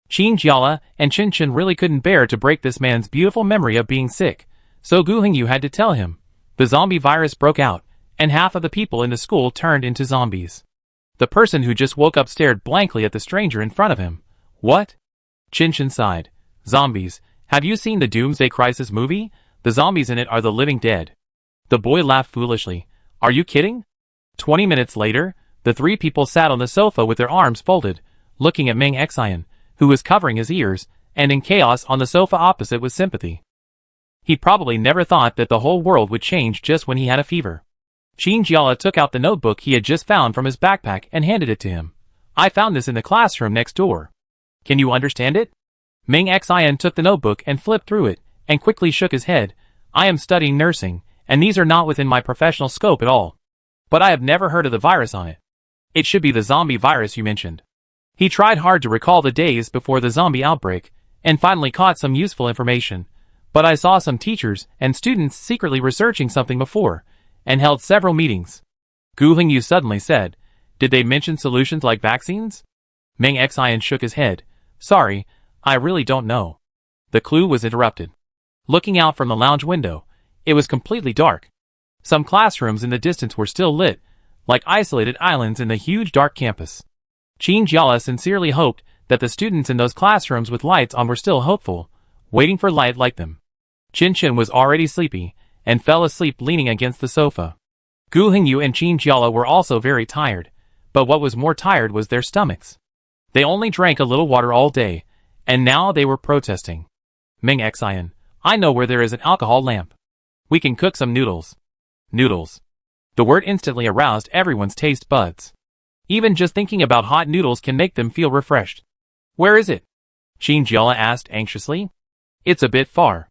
A: Qin and Qin really couldn't bear to break this man's beautiful memory of being sick, so Gu Hengyu had to tell him. The zombie virus broke out, and half of the people in the school turned into zombies. The person who just woke up stared blankly at the stranger in front of him. What? Qin sighed. Zombies. Have you seen the Doomsday Crisis movie? The zombies in it are the living dead. The boy laughed foolishly. Are you kidding? 20 minutes later, the three people sat on the sofa with their arms folded, looking at Ming Xian, who was covering his ears, and in chaos on the sofa opposite with sympathy. He probably never thought that the whole world would change just when he had a fever. Qin took out the notebook he had just found from his backpack and handed it to him. I found this in the classroom next door. Can you understand it? Ming Xian took the notebook and flipped through it, and quickly shook his head. I am studying nursing, and these are not within my professional scope at all. But I have never heard of the virus on it. It should be the zombie virus you mentioned. He tried hard to recall the days before the zombie outbreak, and finally caught some useful information. But I saw some teachers and students secretly researching something before, and held several meetings. Gu Hingyu suddenly said, "Did they mention solutions like vaccines?" Meng Xian shook his head. "Sorry, I really don't know." The clue was interrupted. Looking out from the lounge window, it was completely dark. Some classrooms in the distance were still lit, like isolated islands in the huge dark campus. Qin Jiala sincerely hoped that the students in those classrooms with lights on were still hopeful, waiting for light like them. Qin Chen was already sleepy, and fell asleep leaning against the sofa. Gu Hingyu and Qin Jiala were also very tired, but what was more tired was their stomachs. They only drank a little water all day, and now they were protesting. Meng Xian, I know where there is an alcohol lamp. We can cook some noodles. Noodles. The word instantly aroused everyone's taste buds. Even just thinking about hot noodles can make them feel refreshed. Where is it? Qin Jiala asked anxiously. It's a bit far.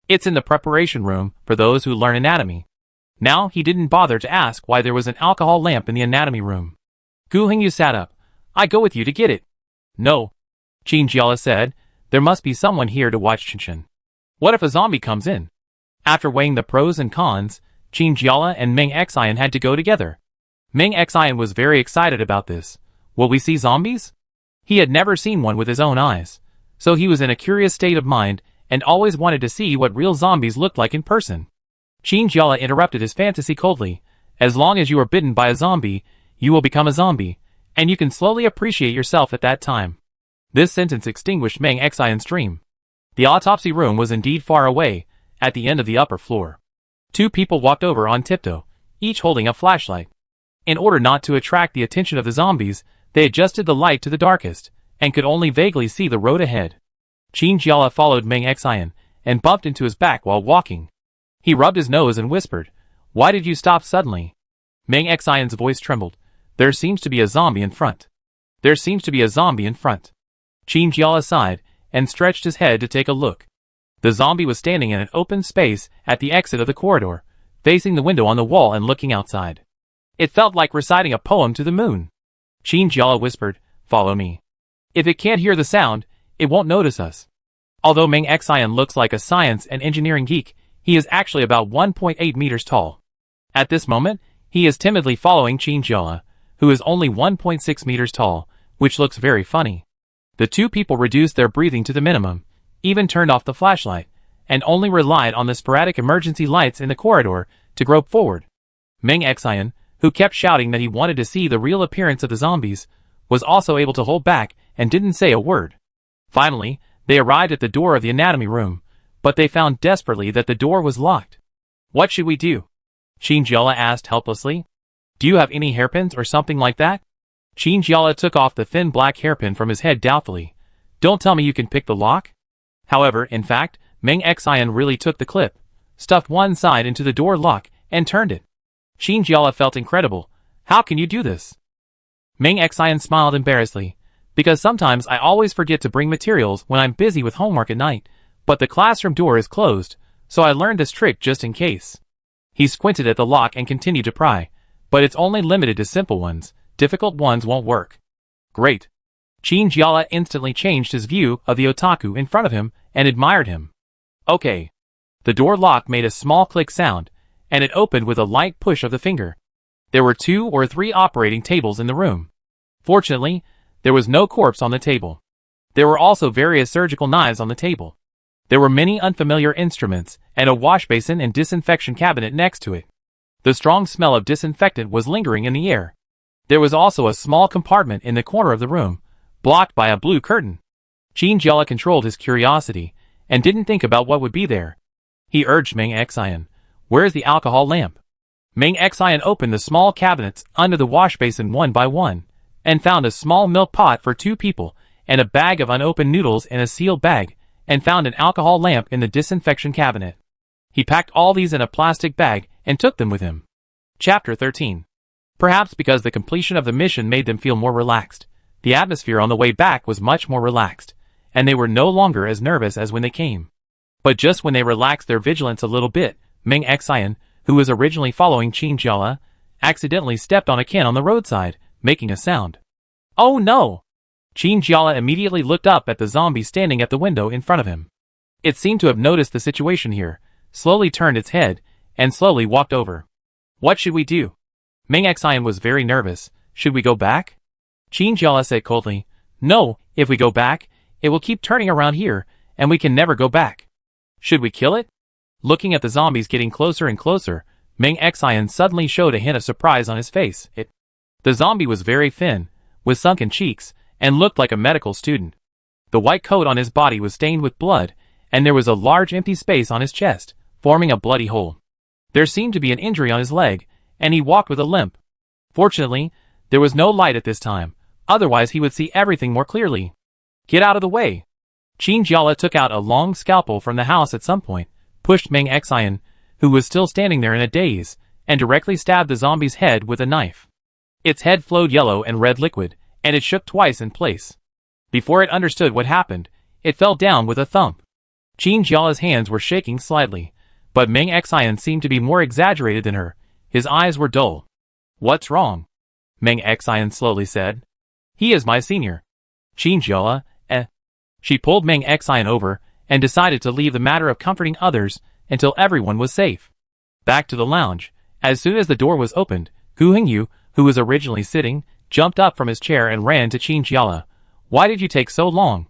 A: It's in the preparation room for those who learn anatomy. Now he didn't bother to ask why there was an alcohol lamp in the anatomy room. Gu Hingyu sat up. I go with you to get it. No. Qin Jiala said, there must be someone here to watch Chen. What if a zombie comes in? After weighing the pros and cons, Qin Jiala and Meng Xian had to go together. Meng Xian was very excited about this. Will we see zombies? He had never seen one with his own eyes, so he was in a curious state of mind and always wanted to see what real zombies looked like in person. Qin Jiala interrupted his fantasy coldly. As long as you are bitten by a zombie, you will become a zombie, and you can slowly appreciate yourself at that time. This sentence extinguished Meng Xian's dream. The autopsy room was indeed far away, at the end of the upper floor. Two people walked over on tiptoe, each holding a flashlight. In order not to attract the attention of the zombies, they adjusted the light to the darkest, and could only vaguely see the road ahead. Qin Jiala followed Meng Xian, and bumped into his back while walking. He rubbed his nose and whispered, Why did you stop suddenly? Meng Xian's voice trembled. There seems to be a zombie in front. There seems to be a zombie in front. Qin Jiala sighed, and stretched his head to take a look. The zombie was standing in an open space at the exit of the corridor, facing the window on the wall and looking outside. It felt like reciting a poem to the moon. Qin Jiala whispered, Follow me. If it can't hear the sound, it won't notice us. Although Meng Xian looks like a science and engineering geek, he is actually about 1.8 meters tall. At this moment, he is timidly following Qin Jiala, who is only 1.6 meters tall, which looks very funny. The two people reduced their breathing to the minimum, even turned off the flashlight, and only relied on the sporadic emergency lights in the corridor to grope forward. Meng Xian, who kept shouting that he wanted to see the real appearance of the zombies, was also able to hold back and didn't say a word. Finally, they arrived at the door of the anatomy room, but they found desperately that the door was locked. What should we do? Qin Jiala asked helplessly. Do you have any hairpins or something like that? Qin Jiala took off the thin black hairpin from his head doubtfully. Don't tell me you can pick the lock? However, in fact, Meng Xian really took the clip, stuffed one side into the door lock, and turned it. Qin Jiala felt incredible. How can you do this? Meng Xian smiled embarrassedly. Because sometimes I always forget to bring materials when I'm busy with homework at night, but the classroom door is closed, so I learned this trick just in case. He squinted at the lock and continued to pry, but it's only limited to simple ones. Difficult ones won't work. Great. Qin Jiala instantly changed his view of the otaku in front of him and admired him. Okay. The door lock made a small click sound, and it opened with a light push of the finger. There were 2 or 3 operating tables in the room. Fortunately, there was no corpse on the table. There were also various surgical knives on the table. There were many unfamiliar instruments and a wash basin and disinfection cabinet next to it. The strong smell of disinfectant was lingering in the air. There was also a small compartment in the corner of the room, blocked by a blue curtain. Qin Jiala controlled his curiosity and didn't think about what would be there. He urged Meng Xian, Where is the alcohol lamp? Meng Xian opened the small cabinets under the wash basin one by one, and found a small milk pot for 2 people, and a bag of unopened noodles in a sealed bag, and found an alcohol lamp in the disinfection cabinet. He packed all these in a plastic bag and took them with him. Chapter 13. Perhaps because the completion of the mission made them feel more relaxed, the atmosphere on the way back was much more relaxed, and they were no longer as nervous as when they came. But just when they relaxed their vigilance a little bit, Meng Xian, who was originally following Qin Jiala, accidentally stepped on a can on the roadside, making a sound. Oh no! Qin Jiala immediately looked up at the zombie standing at the window in front of him. It seemed to have noticed the situation here, slowly turned its head, and slowly walked over. What should we do? Ming Xian was very nervous. Should we go back? Qin Jiala said coldly. No, if we go back, it will keep turning around here, and we can never go back. Should we kill it? Looking at the zombies getting closer and closer, Ming Xian suddenly showed a hint of surprise on his face. The zombie was very thin, with sunken cheeks, and looked like a medical student. The white coat on his body was stained with blood, and there was a large empty space on his chest, forming a bloody hole. There seemed to be an injury on his leg, and he walked with a limp. Fortunately, there was no light at this time, otherwise he would see everything more clearly. Get out of the way! Qin Jiala took out a long scalpel from the house at some point, pushed Ming Xian, who was still standing there in a daze, and directly stabbed the zombie's head with a knife. Its head flowed yellow and red liquid, and it shook twice in place. Before it understood what happened, it fell down with a thump. Qin Jiala's hands were shaking slightly, but Ming Xian seemed to be more exaggerated than her. His eyes were dull. What's wrong? Ming Xian slowly said. He is my senior. Qin Jiala, She pulled Ming Xian over, and decided to leave the matter of comforting others until everyone was safe. Back to the lounge. As soon as the door was opened, Gu Hengyu, who was originally sitting, jumped up from his chair and ran to Qin Jiala. Why did you take so long?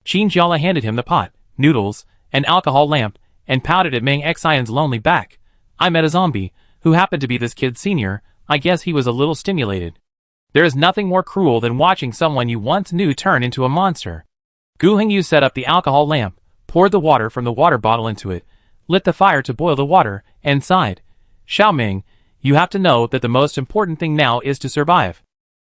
A: Qin Jiala handed him the pot, noodles, and alcohol lamp, and pouted at Ming Xian's lonely back. I met a zombie, who happened to be this kid's senior. I guess he was a little stimulated. There is nothing more cruel than watching someone you once knew turn into a monster. Gu Hengyu set up the alcohol lamp, poured the water from the water bottle into it, lit the fire to boil the water, and sighed. Xiao Ming, you have to know that the most important thing now is to survive.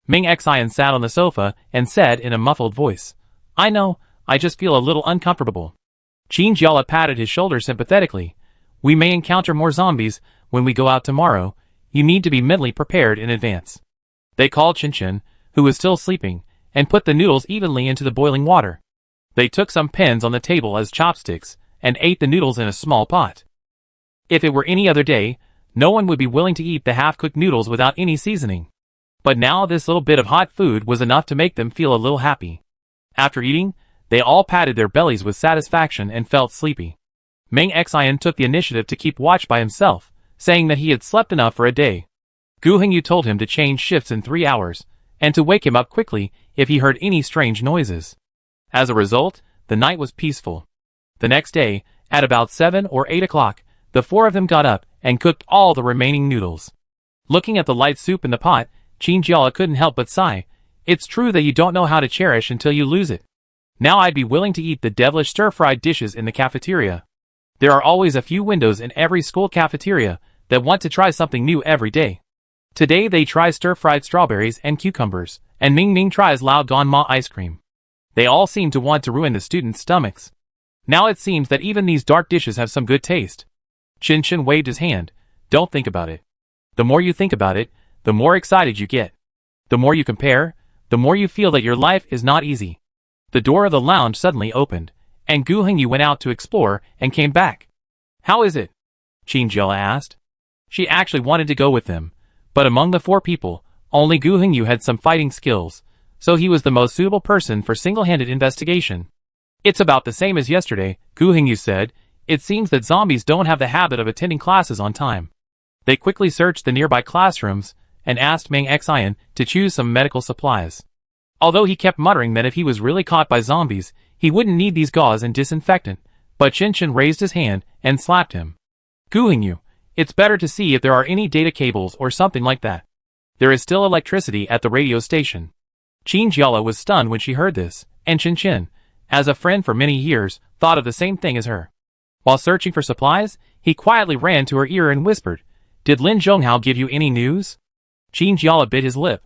A: Ming Xian sat on the sofa and said in a muffled voice. I know, I just feel a little uncomfortable. Qin Jiala patted his shoulder sympathetically. We may encounter more zombies when we go out tomorrow. You need to be mentally prepared in advance. They called Chen, who was still sleeping, and put the noodles evenly into the boiling water. They took some pens on the table as chopsticks, and ate the noodles in a small pot. If it were any other day, no one would be willing to eat the half-cooked noodles without any seasoning. But now this little bit of hot food was enough to make them feel a little happy. After eating, they all patted their bellies with satisfaction and felt sleepy. Ming Xian took the initiative to keep watch by himself, saying that he had slept enough for a day. Gu Hengyu told him to change shifts in 3 hours, and to wake him up quickly if he heard any strange noises. As a result, the night was peaceful. The next day, at about 7 or 8 o'clock, the 4 of them got up and cooked all the remaining noodles. Looking at the light soup in the pot, Qin Jiala couldn't help but sigh. It's true that you don't know how to cherish until you lose it. Now I'd be willing to eat the devilish stir-fried dishes in the cafeteria. There are always a few windows in every school cafeteria that want to try something new every day. Today they try stir-fried strawberries and cucumbers, and Ming Ming tries Lao Don Ma ice cream. They all seem to want to ruin the students' stomachs. Now it seems that even these dark dishes have some good taste. Chen waved his hand. Don't think about it. The more you think about it, the more excited you get. The more you compare, the more you feel that your life is not easy. The door of the lounge suddenly opened, and Gu Hengyu went out to explore and came back. How is it? Qin Jiala asked. She actually wanted to go with them, but among the 4 people, only Gu Hengyu had some fighting skills, so he was the most suitable person for single-handed investigation. It's about the same as yesterday, Gu Hengyu said. It seems that zombies don't have the habit of attending classes on time. They quickly searched the nearby classrooms and asked Ming Xian to choose some medical supplies. Although he kept muttering that if he was really caught by zombies, he wouldn't need these gauze and disinfectant, but Chen raised his hand and slapped him. Gu Hengyu, it's better to see if there are any data cables or something like that. There is still electricity at the radio station. Qin Jiala was stunned when she heard this, and Chen, as a friend for many years, thought of the same thing as her. While searching for supplies, he quietly ran to her ear and whispered, Did Lin Zhonghao give you any news? Qin Jiala bit his lip.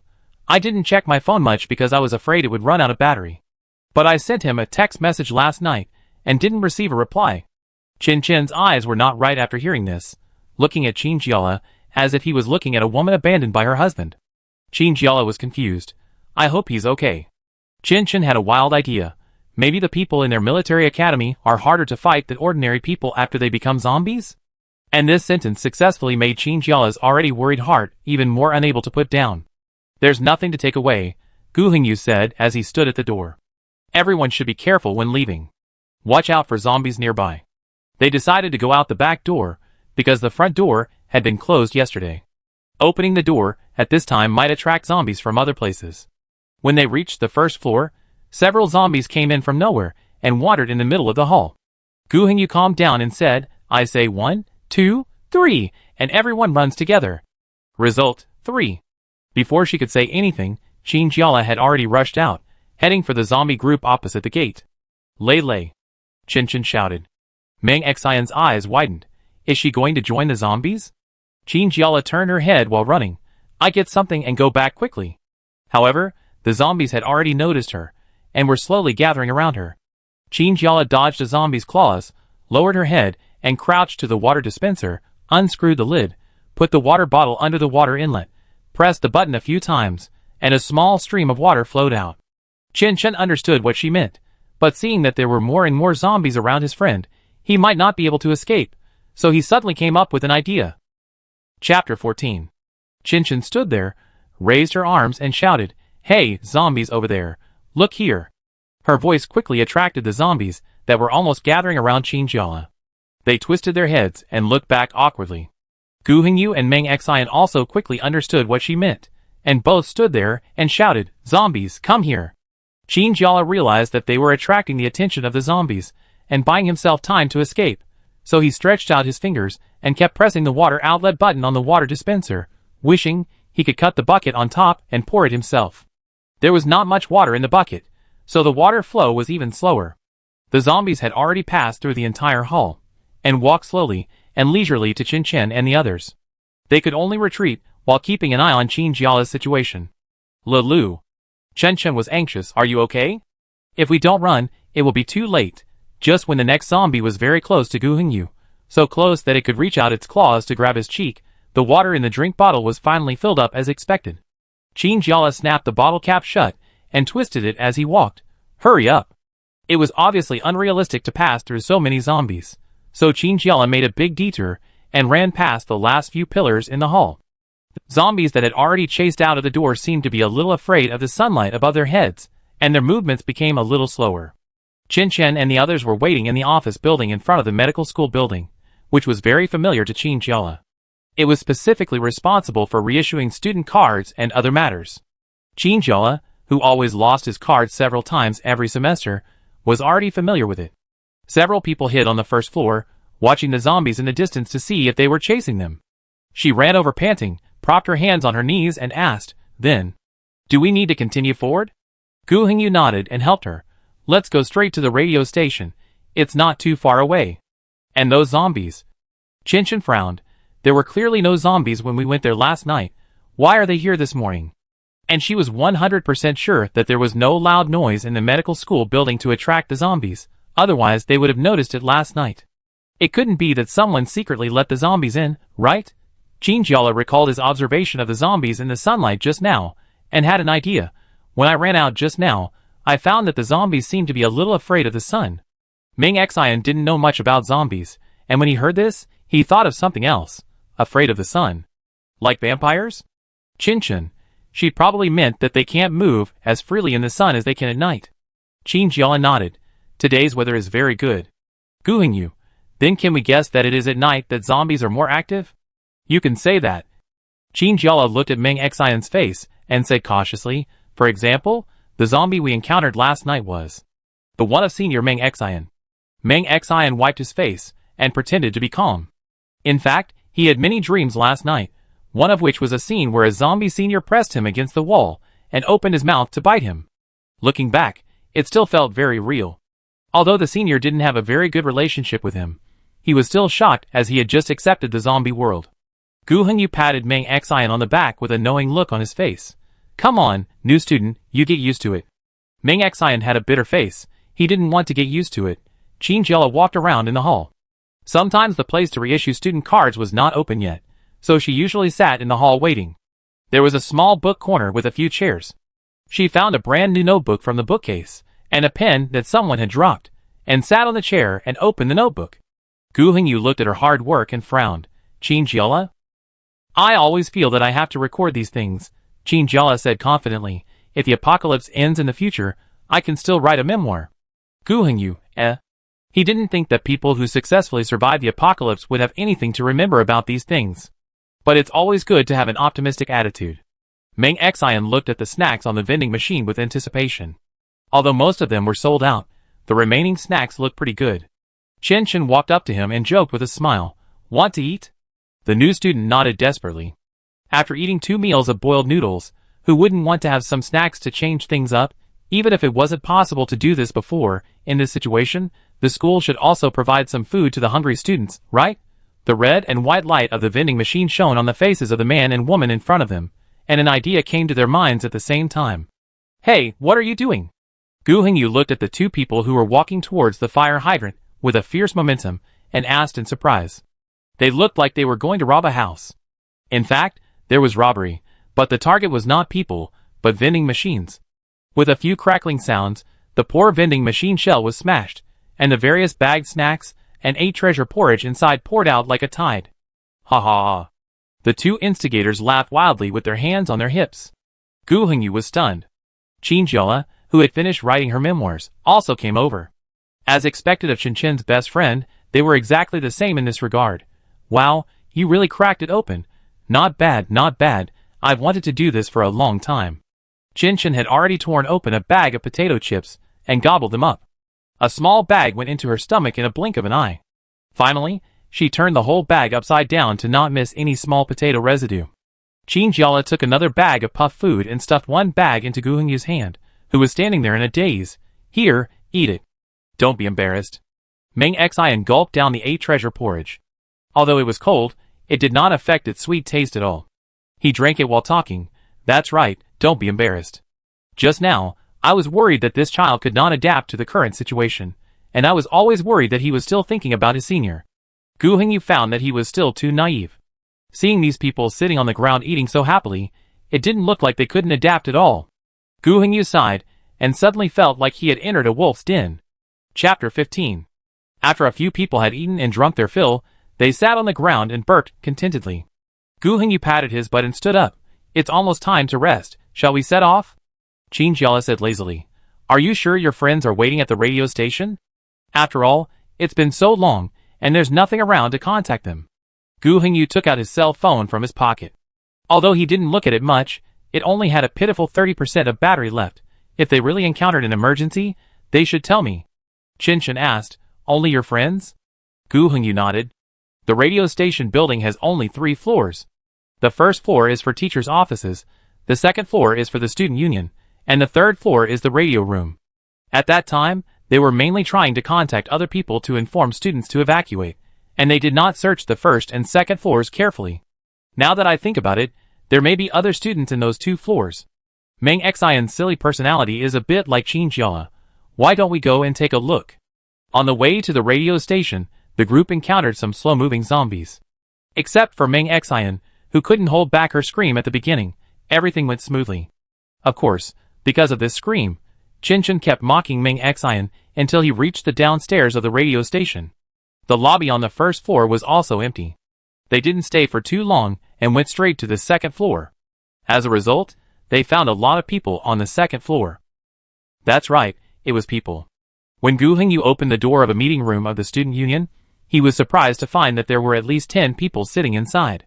A: I didn't check my phone much because I was afraid it would run out of battery. But I sent him a text message last night, and didn't receive a reply. Chen's eyes were not right after hearing this, looking at Qin Jiala as if he was looking at a woman abandoned by her husband. Qin Jiala was confused. I hope he's okay. Chen had a wild idea. Maybe the people in their military academy are harder to fight than ordinary people after they become zombies? And this sentence successfully made Qin Jiala's already worried heart even more unable to put down. There's nothing to take away, Gu Hengyu said as he stood at the door. Everyone should be careful when leaving. Watch out for zombies nearby. They decided to go out the back door, because the front door had been closed yesterday. Opening the door at this time might attract zombies from other places. When they reached the first floor, several zombies came in from nowhere and wandered in the middle of the hall. Gu Hengyu calmed down and said, I say 1, 2, 3, and everyone runs together. Result, 3. Before she could say anything, Qin Jiala had already rushed out, heading for the zombie group opposite the gate. Lei Lei. Chen Chen shouted. Meng Xian's eyes widened. Is she going to join the zombies? Qin Jiala turned her head while running. I get something and go back quickly. However, the zombies had already noticed her, and were slowly gathering around her. Qin Jiala dodged a zombie's claws, lowered her head, and crouched to the water dispenser, unscrewed the lid, put the water bottle under the water inlet, pressed the button a few times, and a small stream of water flowed out. Chen Chen understood what she meant, but seeing that there were more and more zombies around his friend, he might not be able to escape, so he suddenly came up with an idea. Chapter 14. Chen Chen stood there, raised her arms and shouted, Hey, zombies over there, look here. Her voice quickly attracted the zombies that were almost gathering around Qin Jiala. They twisted their heads and looked back awkwardly. Gu Hengyu and Meng Xian also quickly understood what she meant, and both stood there and shouted, Zombies, come here. Qin Jiala realized that they were attracting the attention of the zombies, and buying himself time to escape, so he stretched out his fingers and kept pressing the water outlet button on the water dispenser, wishing he could cut the bucket on top and pour it himself. There was not much water in the bucket, so the water flow was even slower. The zombies had already passed through the entire hall, and walked slowly and leisurely to Chen Chen and the others. They could only retreat while keeping an eye on Qin Jiala's situation. Lu. Chen Chen was anxious. Are you okay? If we don't run, it will be too late. Just when the next zombie was very close to Gu Hengyu, so close that it could reach out its claws to grab his cheek, the water in the drink bottle was finally filled up as expected. Qin Jiala snapped the bottle cap shut and twisted it as he walked. Hurry up! It was obviously unrealistic to pass through so many zombies, so Qin Jiala made a big detour and ran past the last few pillars in the hall. Zombies that had already chased out of the door seemed to be a little afraid of the sunlight above their heads, and their movements became a little slower. Chen Chen and the others were waiting in the office building in front of the medical school building, which was very familiar to Qin Jiala. It was specifically responsible for reissuing student cards and other matters. Qin Jiala, who always lost his cards several times every semester, was already familiar with it. Several people hid on the first floor, watching the zombies in the distance to see if they were chasing them. She ran over panting, propped her hands on her knees and asked, then, do we need to continue forward? Gu Hengyu nodded and helped her. Let's go straight to the radio station. It's not too far away. And those zombies? Chen Chen frowned. There were clearly no zombies when we went there last night. Why are they here this morning? And she was 100% sure that there was no loud noise in the medical school building to attract the zombies, otherwise they would have noticed it last night. It couldn't be that someone secretly let the zombies in, right? Qin Jiala recalled his observation of the zombies in the sunlight just now, and had an idea. When I ran out just now, I found that the zombies seemed to be a little afraid of the sun. Meng Xian didn't know much about zombies, and when he heard this, he thought of something else. Afraid of the sun. Like vampires? Chen Chen. She probably meant that they can't move as freely in the sun as they can at night. Qin Jiala nodded. Today's weather is very good. Gu Hengyu. Then can we guess that it is at night that zombies are more active? You can say that. Qin Jiala looked at Meng Xian's face and said cautiously, for example, the zombie we encountered last night was the one of Senior Meng Xian. Meng Xian wiped his face and pretended to be calm. In fact, he had many dreams last night, one of which was a scene where a zombie senior pressed him against the wall and opened his mouth to bite him. Looking back, it still felt very real. Although the senior didn't have a very good relationship with him, he was still shocked as he had just accepted the zombie world. Gu Hengyu patted Meng Xian on the back with a knowing look on his face. Come on, new student, you get used to it. Meng Xian had a bitter face. He didn't want to get used to it. Qin Jiala walked around in the hall. Sometimes the place to reissue student cards was not open yet, so she usually sat in the hall waiting. There was a small book corner with a few chairs. She found a brand new notebook from the bookcase, and a pen that someone had dropped, and sat on the chair and opened the notebook. Gu Hengyu looked at her hard work and frowned. Qin Jiala? I always feel that I have to record these things, Qin Jiala said confidently. If the apocalypse ends in the future, I can still write a memoir. Gu Hengyu, He didn't think that people who successfully survived the apocalypse would have anything to remember about these things. But it's always good to have an optimistic attitude. Meng Xian looked at the snacks on the vending machine with anticipation. Although most of them were sold out, the remaining snacks looked pretty good. Chen Chen walked up to him and joked with a smile, "Want to eat?" The new student nodded desperately. After eating 2 meals of boiled noodles, who wouldn't want to have some snacks to change things up? Even if it wasn't possible to do this before, in this situation, the school should also provide some food to the hungry students, right? The red and white light of the vending machine shone on the faces of the man and woman in front of them, and an idea came to their minds at the same time. "Hey, what are you doing?" Gu Hengyu looked at the 2 people who were walking towards the fire hydrant with a fierce momentum and asked in surprise. They looked like they were going to rob a house. In fact, there was robbery, but the target was not people, but vending machines. With a few crackling sounds, the poor vending machine shell was smashed, and the various bagged snacks and 8 treasure porridge inside poured out like a tide. Ha ha ha. The 2 instigators laughed wildly with their hands on their hips. Gu Hengyu was stunned. Qin Jiala, who had finished writing her memoirs, also came over. As expected of Chen Chen's best friend, they were exactly the same in this regard. "Wow, you really cracked it open. Not bad, not bad. I've wanted to do this for a long time." Chen Chen had already torn open a bag of potato chips and gobbled them up. A small bag went into her stomach in a blink of an eye. Finally, she turned the whole bag upside down to not miss any small potato residue. Qin Jiala took another bag of puff food and stuffed one bag into Gu Hengyu's hand, who was standing there in a daze. "Here, eat it. Don't be embarrassed." Meng Xian gulped down the 8 treasure porridge. Although it was cold, it did not affect its sweet taste at all. He drank it while talking. "That's right, don't be embarrassed. Just now, I was worried that this child could not adapt to the current situation, and I was always worried that he was still thinking about his senior." Gu Hengyu found that he was still too naive. Seeing these people sitting on the ground eating so happily, it didn't look like they couldn't adapt at all. Gu Hengyu sighed, and suddenly felt like he had entered a wolf's den. Chapter 15. After a few people had eaten and drunk their fill, they sat on the ground and burped contentedly. Gu Hengyu patted his butt and stood up. "It's almost time to rest. Shall we set off?" Qin Jiala said lazily. "Are you sure your friends are waiting at the radio station? After all, it's been so long, and there's nothing around to contact them." Gu Hengyu took out his cell phone from his pocket. Although he didn't look at it much, it only had a pitiful 30% of battery left. If they really encountered an emergency, they should tell me. Chen Chen asked, "Only your friends?" Gu Hengyu nodded. The radio station building has only 3 floors. The first floor is for teachers' offices, the second floor is for the student union, and the third floor is the radio room. At that time, they were mainly trying to contact other people to inform students to evacuate, and they did not search the first and second floors carefully. Now that I think about it, there may be other students in those 2 floors. Meng Xian's silly personality is a bit like Qin Jiala. Why don't we go and take a look? On the way to the radio station, the group encountered some slow-moving zombies. Except for Meng Xian, who couldn't hold back her scream at the beginning, everything went smoothly. Of course, because of this scream, Chen Chen kept mocking Meng Xian until he reached the downstairs of the radio station. The lobby on the first floor was also empty. They didn't stay for too long and went straight to the second floor. As a result, they found a lot of people on the second floor. That's right, it was people. When Gu Hengyu opened the door of a meeting room of the student union, he was surprised to find that there were at least 10 people sitting inside.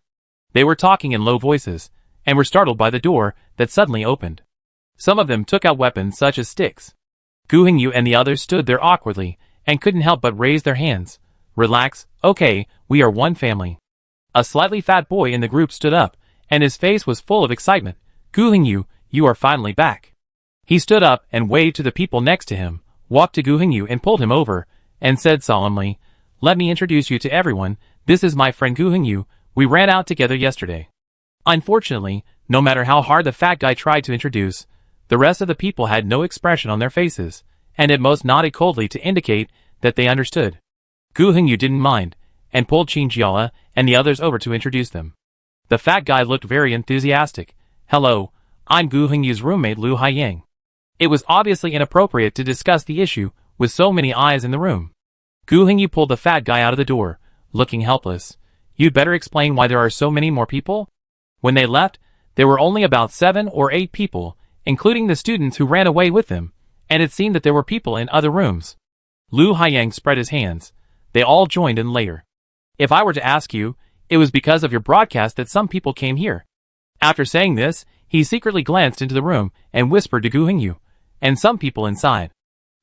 A: They were talking in low voices, and were startled by the door that suddenly opened. Some of them took out weapons such as sticks. Gu Hengyu and the others stood there awkwardly, and couldn't help but raise their hands. "Relax, okay, we are one family." A slightly fat boy in the group stood up, and his face was full of excitement. "Gu Hengyu, you are finally back." He stood up and waved to the people next to him, walked to Gu Hengyu and pulled him over, and said solemnly, "Let me introduce you to everyone, this is my friend Gu Hengyu, we ran out together yesterday." Unfortunately, no matter how hard the fat guy tried to introduce, the rest of the people had no expression on their faces, and at most nodded coldly to indicate that they understood. Gu Hengyu didn't mind, and pulled Qin Jiala and the others over to introduce them. The fat guy looked very enthusiastic. "Hello, I'm Gu Hengyu's roommate Lu Haiyang." It was obviously inappropriate to discuss the issue with so many eyes in the room. Gu Hengyu pulled the fat guy out of the door, looking helpless. "You'd better explain why there are so many more people?" When they left, there were only about 7 or 8 people, including the students who ran away with them, and it seemed that there were people in other rooms. Lu Haiyang spread his hands. They all joined in later. If I were to ask you, it was because of your broadcast that some people came here. After saying this, he secretly glanced into the room and whispered to Gu Hingyu, and some people inside.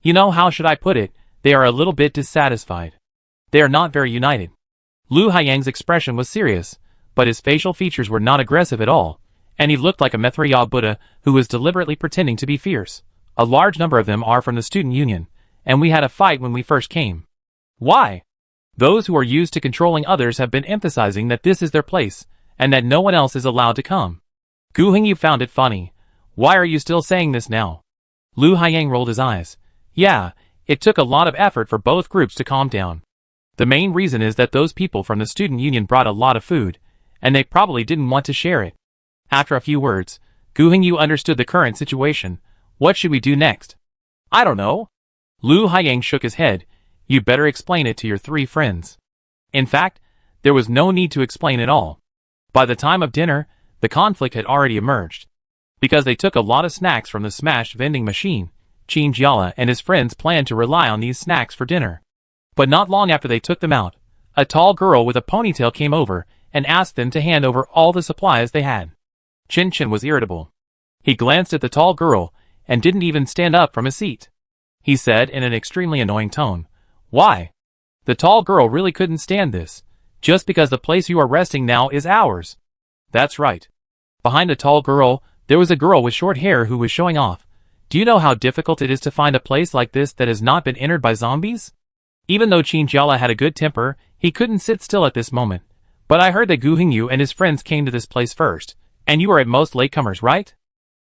A: You know, how should I put it, they are a little bit dissatisfied. They are not very united. Lu Haiyang's expression was serious, but his facial features were not aggressive at all, and he looked like a Maitreya Buddha who was deliberately pretending to be fierce. A large number of them are from the student union, and we had a fight when we first came. Why? Those who are used to controlling others have been emphasizing that this is their place, and that no one else is allowed to come. Gu Hingyu found it funny. Why are you still saying this now? Lu Haiyang rolled his eyes. Yeah, it took a lot of effort for both groups to calm down. The main reason is that those people from the student union brought a lot of food, and they probably didn't want to share it. After a few words, Gu Hingyu understood the current situation. What should we do next? I don't know. Lu Haiyang shook his head. You better explain it to your three friends. In fact, there was no need to explain at all. By the time of dinner, the conflict had already emerged. Because they took a lot of snacks from the smashed vending machine, Qin Jiala and his friends planned to rely on these snacks for dinner. But not long after they took them out, a tall girl with a ponytail came over and asked them to hand over all the supplies they had. Qin Chen was irritable. He glanced at the tall girl and didn't even stand up from his seat. He said in an extremely annoying tone, Why? The tall girl really couldn't stand this, just because the place you are resting now is ours. That's right. Behind the tall girl, there was a girl with short hair who was showing off. Do you know how difficult it is to find a place like this that has not been entered by zombies? Even though Qin Jiala had a good temper, he couldn't sit still at this moment. But I heard that Gu Hingyu and his friends came to this place first, and you are at most latecomers, right?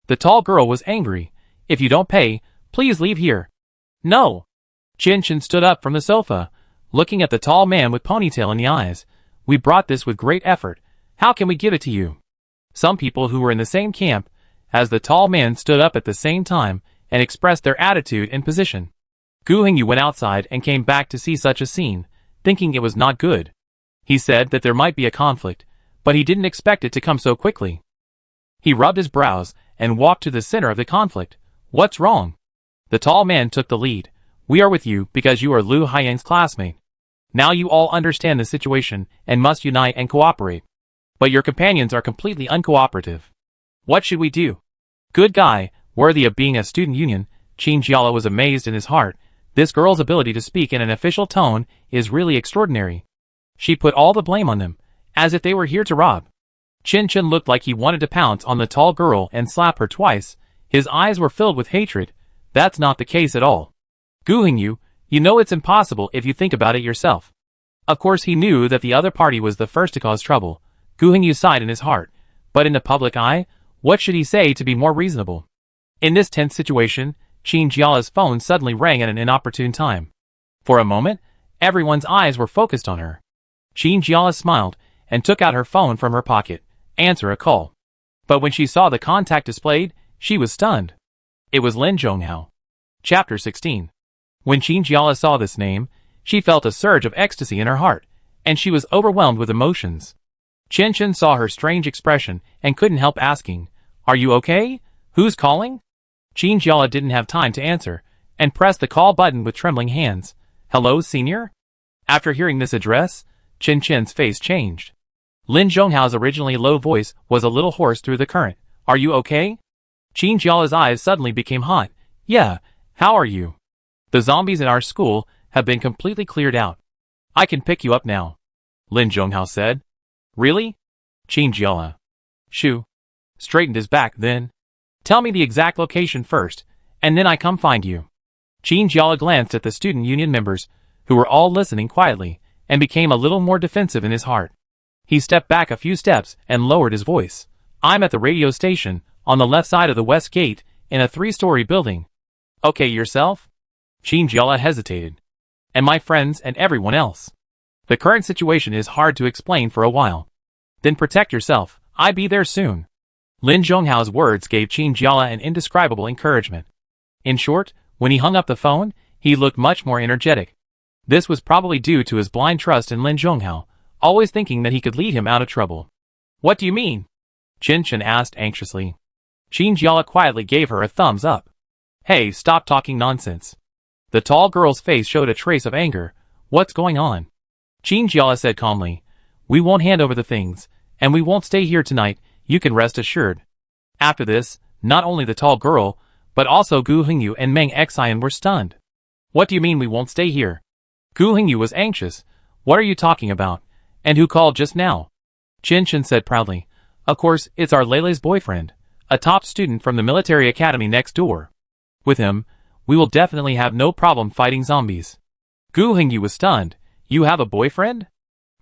A: The tall girl was angry. If you don't pay, please leave here. No. Qin Chen stood up from the sofa, looking at the tall man with ponytail in the eyes. We brought this with great effort. How can we give it to you? Some people who were in the same camp as the tall man stood up at the same time and expressed their attitude and position. Gu Hingyu went outside and came back to see such a scene, thinking it was not good. He said that there might be a conflict, but he didn't expect it to come so quickly. He rubbed his brows and walked to the center of the conflict. What's wrong? The tall man took the lead. We are with you because you are Lu Haiyang's classmate. Now you all understand the situation and must unite and cooperate. But your companions are completely uncooperative. What should we do? Good guy, worthy of being a student union, Qin Jiala was amazed in his heart. This girl's ability to speak in an official tone is really extraordinary. She put all the blame on them, as if they were here to rob. Qin Chen looked like he wanted to pounce on the tall girl and slap her twice. His eyes were filled with hatred. That's not the case at all. Gu Hingyu, you know it's impossible if you think about it yourself. Of course he knew that the other party was the first to cause trouble. Gu Hingyu sighed in his heart. But in the public eye, what should he say to be more reasonable? In this tense situation, Qin Jiala's phone suddenly rang at an inopportune time. For a moment, everyone's eyes were focused on her. Qin Jiala smiled and took out her phone from her pocket. Answer a call. But when she saw the contact displayed, she was stunned. It was Lin Zhonghao. Chapter 16. When Qin Jiala saw this name, she felt a surge of ecstasy in her heart, and she was overwhelmed with emotions. Qin Chen saw her strange expression and couldn't help asking, Are you okay? Who's calling? Qin Jiala didn't have time to answer, and pressed the call button with trembling hands. Hello, senior? After hearing this address, Qin Chen's face changed. Lin Zhonghao's originally low voice was a little hoarse through the current. Are you okay? Qin Jiala's eyes suddenly became hot. Yeah, how are you? The zombies in our school have been completely cleared out. I can pick you up now, Lin Zhonghao said. Really? Qin Jiala. Shoo. Straightened his back then. Tell me the exact location first, and then I come find you. Qin Jiala glanced at the student union members, who were all listening quietly, and became a little more defensive in his heart. He stepped back a few steps and lowered his voice. I'm at the radio station, on the left side of the west gate, in a 3-story building. Okay, yourself? Qin Jiala hesitated. And my friends and everyone else. The current situation is hard to explain for a while. Then protect yourself, I'll be there soon. Lin Zhonghao's words gave Qin Jiala an indescribable encouragement. In short, when he hung up the phone, he looked much more energetic. This was probably due to his blind trust in Lin Zhonghao, always thinking that he could lead him out of trouble. What do you mean? Qin Chen asked anxiously. Qin Jiala quietly gave her a thumbs up. Hey, stop talking nonsense. The The tall girl's face showed a trace of anger. What's going on? Qin Jiala said calmly. We won't hand over the things, and we won't stay here tonight, you can rest assured. After this, not only the tall girl, but also Gu Hengyu and Meng Xian were stunned. What do you mean we won't stay here? Gu Hengyu was anxious. What are you talking about? And who called just now? Qin Shen said proudly. Of course, it's our Lele's boyfriend, a top student from the military academy next door. With him, we will definitely have no problem fighting zombies. Gu Hengyu was stunned. You have a boyfriend?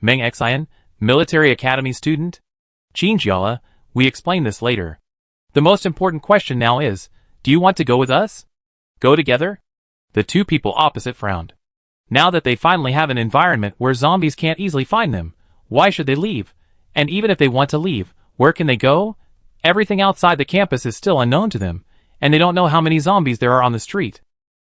A: Meng Xian, military academy student? Qin Jiala, we explain this later. The most important question now is, do you want to go with us? Go together? The two people opposite frowned. Now that they finally have an environment where zombies can't easily find them, why should they leave? And even if they want to leave, where can they go? Everything outside the campus is still unknown to them, and they don't know how many zombies there are on the street.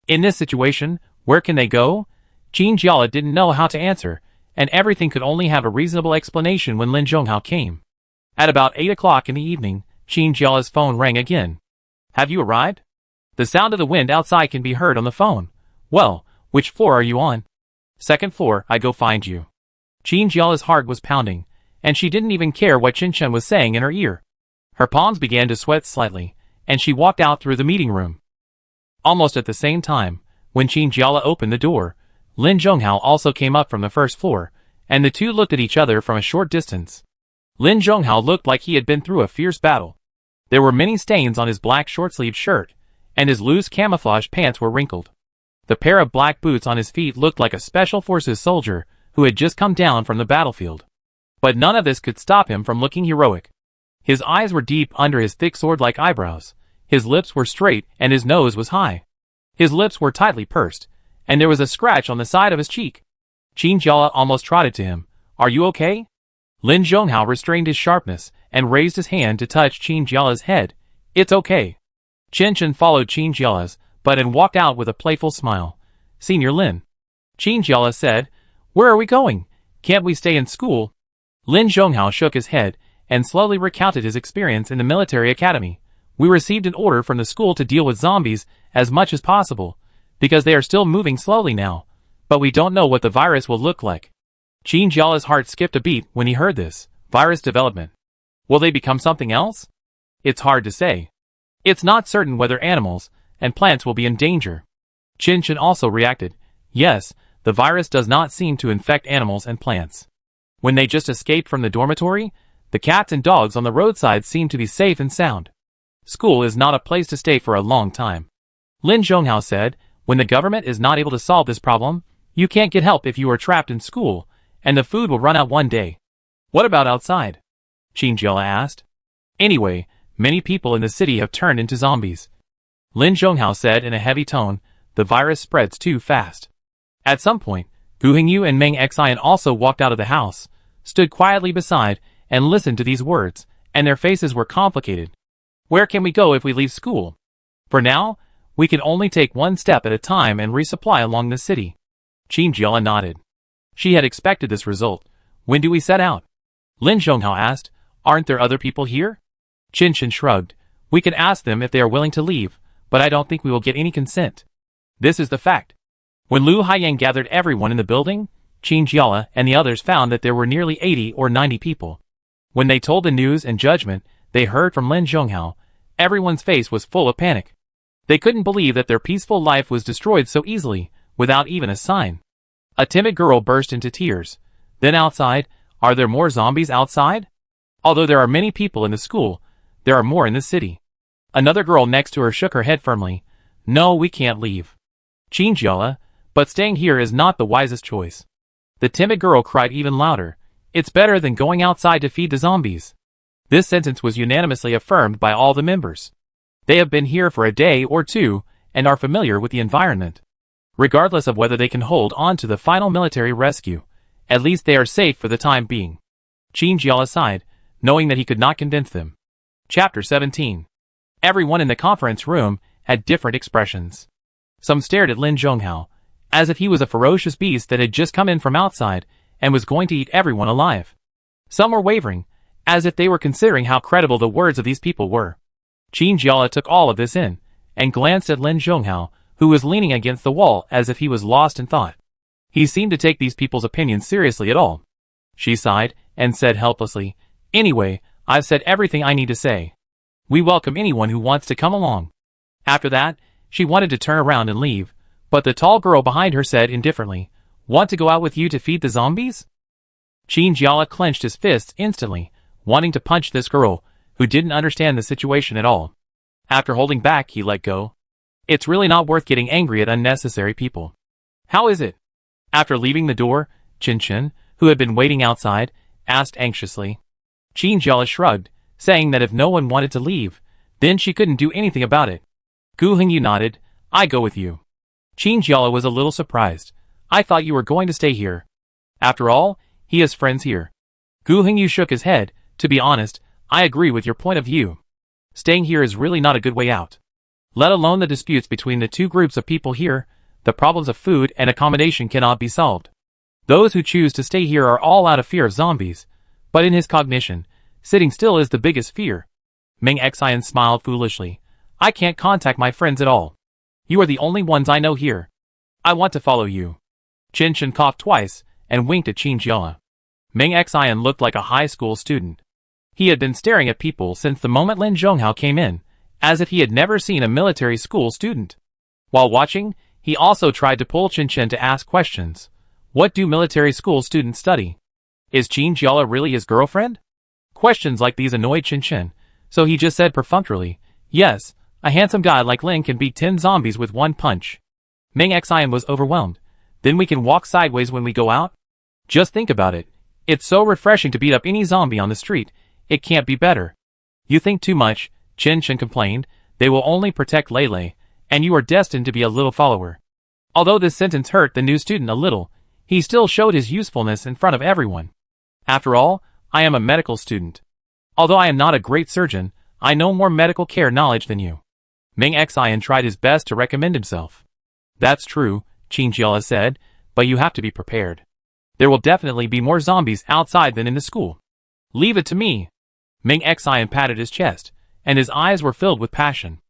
A: In this situation, where can they go? Qin Jiala didn't know how to answer, and everything could only have a reasonable explanation when Lin Zhonghao came. At about 8 o'clock in the evening, Qin Jiala's phone rang again. Have you arrived? The sound of the wind outside can be heard on the phone. Well, which floor are you on? Second floor, I go find you. Qin Jiala's heart was pounding, and she didn't even care what Qin Shen was saying in her ear. Her palms began to sweat slightly, and she walked out through the meeting room. Almost at the same time, when Qin Jiala opened the door, Lin Zhonghao also came up from the first floor, and the two looked at each other from a short distance. Lin Zhonghao looked like he had been through a fierce battle. There were many stains on his black short-sleeved shirt, and his loose camouflage pants were wrinkled. The pair of black boots on his feet looked like a special forces soldier who had just come down from the battlefield. But none of this could stop him from looking heroic. His eyes were deep under his thick sword-like eyebrows, his lips were straight, and his nose was high. His lips were tightly pursed, and there was a scratch on the side of his cheek. Qin Jiala almost trotted to him. Are you okay? Lin Zhonghao restrained his sharpness and raised his hand to touch Qin Jiala's head. It's okay. Qin Shen followed Qin Jiala's, but and walked out with a playful smile. Senior Lin. Qin Jiala said, Where are we going? Can't we stay in school? Lin Zhonghao shook his head and slowly recounted his experience in the military academy. We received an order from the school to deal with zombies as much as possible, because they are still moving slowly now, but we don't know what the virus will look like. Qin Jiala's heart skipped a beat when he heard this. Virus development. Will they become something else? It's hard to say. It's not certain whether animals and plants will be in danger. Qin Shen also reacted. Yes, the virus does not seem to infect animals and plants. When they just escaped from the dormitory, the cats and dogs on the roadside seem to be safe and sound. School is not a place to stay for a long time. Lin Zhonghao said, when the government is not able to solve this problem, you can't get help if you are trapped in school, and the food will run out one day. What about outside? Qin Jiala asked. Anyway, many people in the city have turned into zombies. Lin Zhonghao said in a heavy tone, the virus spreads too fast. At some point, Gu Hengyu and Meng Xian also walked out of the house, stood quietly beside, and listened to these words, and their faces were complicated. Where can we go if we leave school? For now, we can only take one step at a time and resupply along the city. Qin Jiala nodded. She had expected this result. When do we set out? Lin Zhonghao asked. Aren't there other people here? Qin Shen shrugged. We can ask them if they are willing to leave, but I don't think we will get any consent. This is the fact. When Lu Haiyang gathered everyone in the building, Qin Jiala and the others found that there were nearly 80 or 90 people. When they told the news and judgment they heard from Lin Zhonghao, everyone's face was full of panic. They couldn't believe that their peaceful life was destroyed so easily, without even a sign. A timid girl burst into tears. Then outside, are there more zombies outside? Although there are many people in the school, there are more in the city. Another girl next to her shook her head firmly. No, we can't leave. Qin Jiala, but staying here is not the wisest choice. The timid girl cried even louder. It's better than going outside to feed the zombies. This sentence was unanimously affirmed by all the members. They have been here for a day or two, and are familiar with the environment. Regardless of whether they can hold on to the final military rescue, at least they are safe for the time being. Qin Jiala sighed, knowing that he could not convince them. Chapter 17. Everyone in the conference room had different expressions. Some stared at Lin Zhonghao, as if he was a ferocious beast that had just come in from outside and was going to eat everyone alive. Some were wavering, as if they were considering how credible the words of these people were. Qin Jiala took all of this in, and glanced at Lin Zhonghao, who was leaning against the wall as if he was lost in thought. He seemed to take these people's opinions seriously at all. She sighed and said helplessly, "Anyway, I've said everything I need to say. We welcome anyone who wants to come along." After that, she wanted to turn around and leave, but the tall girl behind her said indifferently, "Want to go out with you to feed the zombies?" Chinjiala clenched his fists instantly, wanting to punch this girl, who didn't understand the situation at all. After holding back, he let go. It's really not worth getting angry at unnecessary people. "How is it?" After leaving the door, Chin, who had been waiting outside, asked anxiously. Chinjiala shrugged, saying that if no one wanted to leave, then she couldn't do anything about it. Gu Hengyu nodded. "I go with you." Chinjiala was a little surprised. "I thought you were going to stay here." After all, he has friends here. Gu Hengyu shook his head. "To be honest, I agree with your point of view. Staying here is really not a good way out. Let alone the disputes between the two groups of people here, the problems of food and accommodation cannot be solved. Those who choose to stay here are all out of fear of zombies, but in his cognition, sitting still is the biggest fear." Meng Xian smiled foolishly. "I can't contact my friends at all. You are the only ones I know here. I want to follow you." Chin coughed twice and winked at Chinjiala. Meng Xian looked like a high school student. He had been staring at people since the moment Lin Zhonghao came in, as if he had never seen a military school student. While watching, he also tried to pull Chin to ask questions. What do military school students study? Is Chinjiala really his girlfriend? Questions like these annoyed Chin, so he just said perfunctorily, "Yes, a handsome guy like Lin can beat 10 zombies with one punch." Meng Xian was overwhelmed. "Then we can walk sideways when we go out? Just think about it. It's so refreshing to beat up any zombie on the street. It can't be better." "You think too much," Chin complained. "They will only protect Lele, and you are destined to be a little follower." Although this sentence hurt the new student a little, he still showed his usefulness in front of everyone. "After all, I am a medical student. Although I am not a great surgeon, I know more medical care knowledge than you." Meng Xian tried his best to recommend himself. "That's true," Chinjiala said, "but you have to be prepared. There will definitely be more zombies outside than in the school. Leave it to me." Meng Xian patted his chest, and his eyes were filled with passion.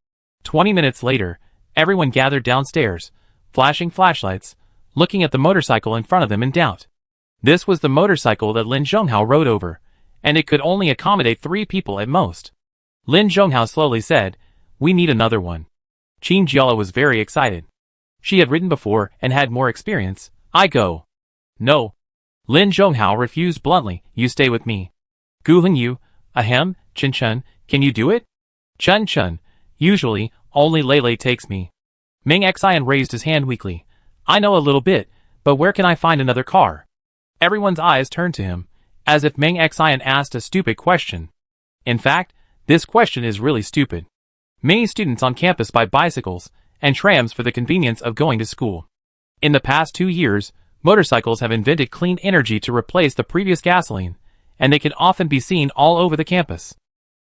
A: 20 minutes later, everyone gathered downstairs, flashing flashlights, looking at the motorcycle in front of them in doubt. This was the motorcycle that Lin Zhonghao rode over, and it could only accommodate 3 people at most. Lin Zhonghao slowly said, "We need another one." Chinjiala was very excited. She had ridden before and had more experience. "I go." "No." Lin Zhonghao refused bluntly. "You stay with me." "Gu Hengyu, ahem, Chin, can you do it?" "Chun, usually, only Lele takes me." Meng Xian raised his hand weakly. "I know a little bit, but where can I find another car?" Everyone's eyes turned to him, as if Meng Xian asked a stupid question. In fact, this question is really stupid. Many students on campus buy bicycles and trams for the convenience of going to school. In the past 2 years, motorcycles have invented clean energy to replace the previous gasoline, and they can often be seen all over the campus.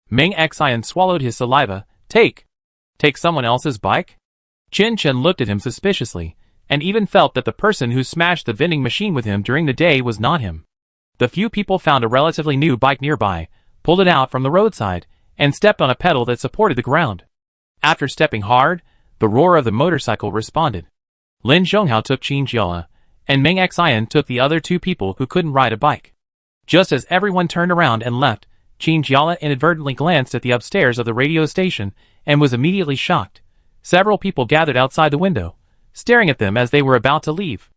A: Meng Xian swallowed his saliva. Take someone else's bike?" Chin looked at him suspiciously, and even felt that the person who smashed the vending machine with him during the day was not him. The few people found a relatively new bike nearby, pulled it out from the roadside, and stepped on a pedal that supported the ground. After stepping hard, the roar of the motorcycle responded. Lin Zhonghao took Chinjiala, and Meng Xian took the other 2 people who couldn't ride a bike. Just as everyone turned around and left, Chinjiala inadvertently glanced at the upstairs of the radio station and was immediately shocked. Several people gathered outside the window, staring at them as they were about to leave.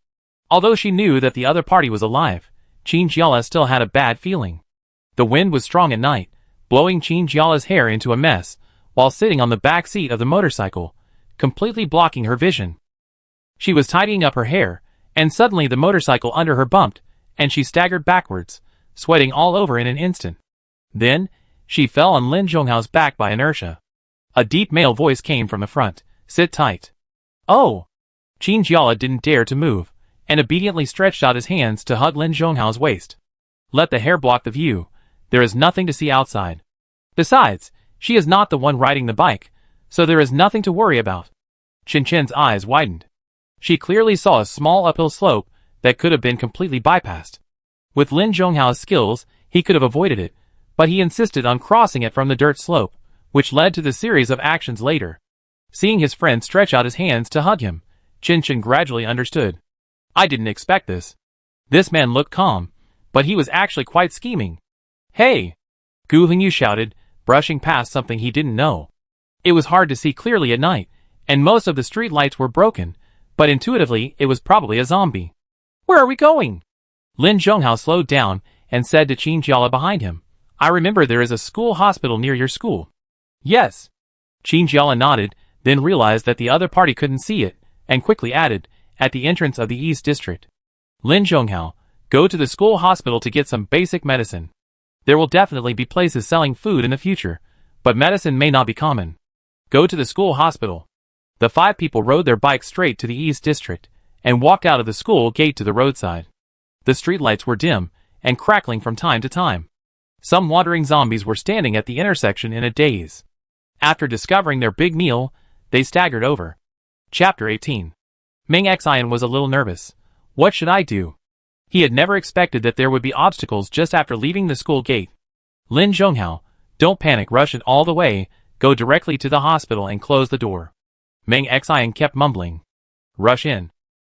A: Although she knew that the other party was alive, Chinjiala still had a bad feeling. The wind was strong at night, blowing Chinjiala's hair into a mess, while sitting on the back seat of the motorcycle, completely blocking her vision. She was tidying up her hair, and suddenly the motorcycle under her bumped, and she staggered backwards, sweating all over in an instant. Then, she fell on Lin Zhonghao's back by inertia. A deep male voice came from the front. "Sit tight." "Oh!" Chinjiala didn't dare to move, and obediently stretched out his hands to hug Lin Zhonghao's waist. "Let the hair block the view. There is nothing to see outside. Besides, she is not the one riding the bike, so there is nothing to worry about." Chin's eyes widened. She clearly saw a small uphill slope that could have been completely bypassed. With Lin Zhonghao's skills, he could have avoided it, but he insisted on crossing it from the dirt slope, which led to the series of actions later. Seeing his friend stretch out his hands to hug him, Chin gradually understood. I didn't expect this. This man looked calm, but he was actually quite scheming. Hey! Gu Hengyu shouted, brushing past something he didn't know. It was hard to see clearly at night, and most of the street lights were broken, but intuitively it was probably a zombie. Where are we going? Lin Zhonghao slowed down and said to Qin Jiala behind him, I remember there is a school hospital near your school. Yes. Qin Jiala nodded, then realized that the other party couldn't see it, and quickly added, at the entrance of the East District. Lin Zhonghao, go to the school hospital to get some basic medicine. There will definitely be places selling food in the future, but medicine may not be common. Go to the school hospital. The 5 people rode their bikes straight to the East District, and walked out of the school gate to the roadside. The streetlights were dim, and crackling from time to time. Some wandering zombies were standing at the intersection in a daze. After discovering their big meal, they staggered over. Chapter 18. Meng Xian was a little nervous. What should I do? He had never expected that there would be obstacles just after leaving the school gate. Lin Zhonghao, don't panic, rush it all the way, go directly to the hospital and close the door. Meng Xian kept mumbling. Rush in.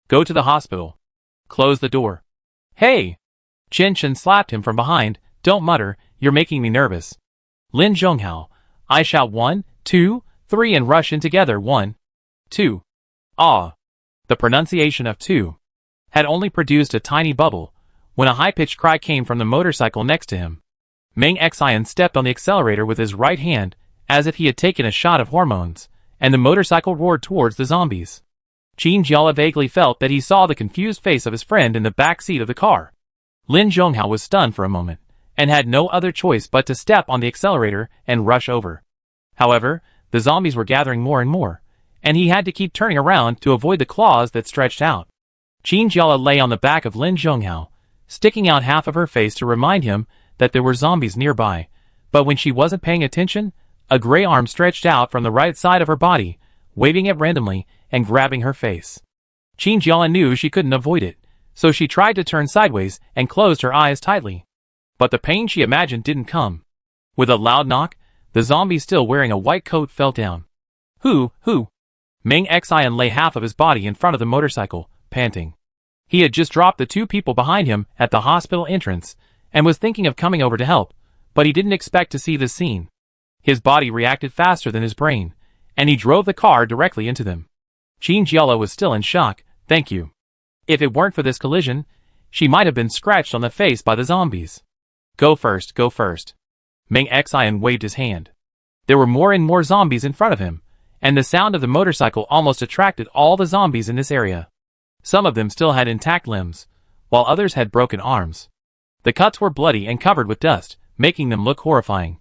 A: Go to the hospital. Close the door. Hey! Qin slapped him from behind, don't mutter, you're making me nervous. Lin Zhonghao, I shout 1, 2, 3 and rush in together 1, 2. Ah! The pronunciation of 2 had only produced a tiny bubble, when a high-pitched cry came from the motorcycle next to him. Meng Xian stepped on the accelerator with his right hand, as if he had taken a shot of hormones, and the motorcycle roared towards the zombies. Qin Jiala vaguely felt that he saw the confused face of his friend in the back seat of the car. Lin Zhonghao was stunned for a moment, and had no other choice but to step on the accelerator and rush over. However, the zombies were gathering more and more, and he had to keep turning around to avoid the claws that stretched out. Qin Jiala lay on the back of Lin Zhonghao, sticking out half of her face to remind him that there were zombies nearby, but when she wasn't paying attention, a gray arm stretched out from the right side of her body, waving it randomly and grabbing her face. Qin Jiala knew she couldn't avoid it, so she tried to turn sideways and closed her eyes tightly. But the pain she imagined didn't come. With a loud knock, the zombie still wearing a white coat fell down. Who? Meng Xian lay half of his body in front of the motorcycle, panting. He had just dropped the 2 people behind him at the hospital entrance, and was thinking of coming over to help, but he didn't expect to see this scene. His body reacted faster than his brain, and he drove the car directly into them. Qin Jiala was still in shock, thank you. If it weren't for this collision, she might have been scratched on the face by the zombies. Go first, go first. Meng Xian waved his hand. There were more and more zombies in front of him, and the sound of the motorcycle almost attracted all the zombies in this area. Some of them still had intact limbs, while others had broken arms. The cuts were bloody and covered with dust, making them look horrifying.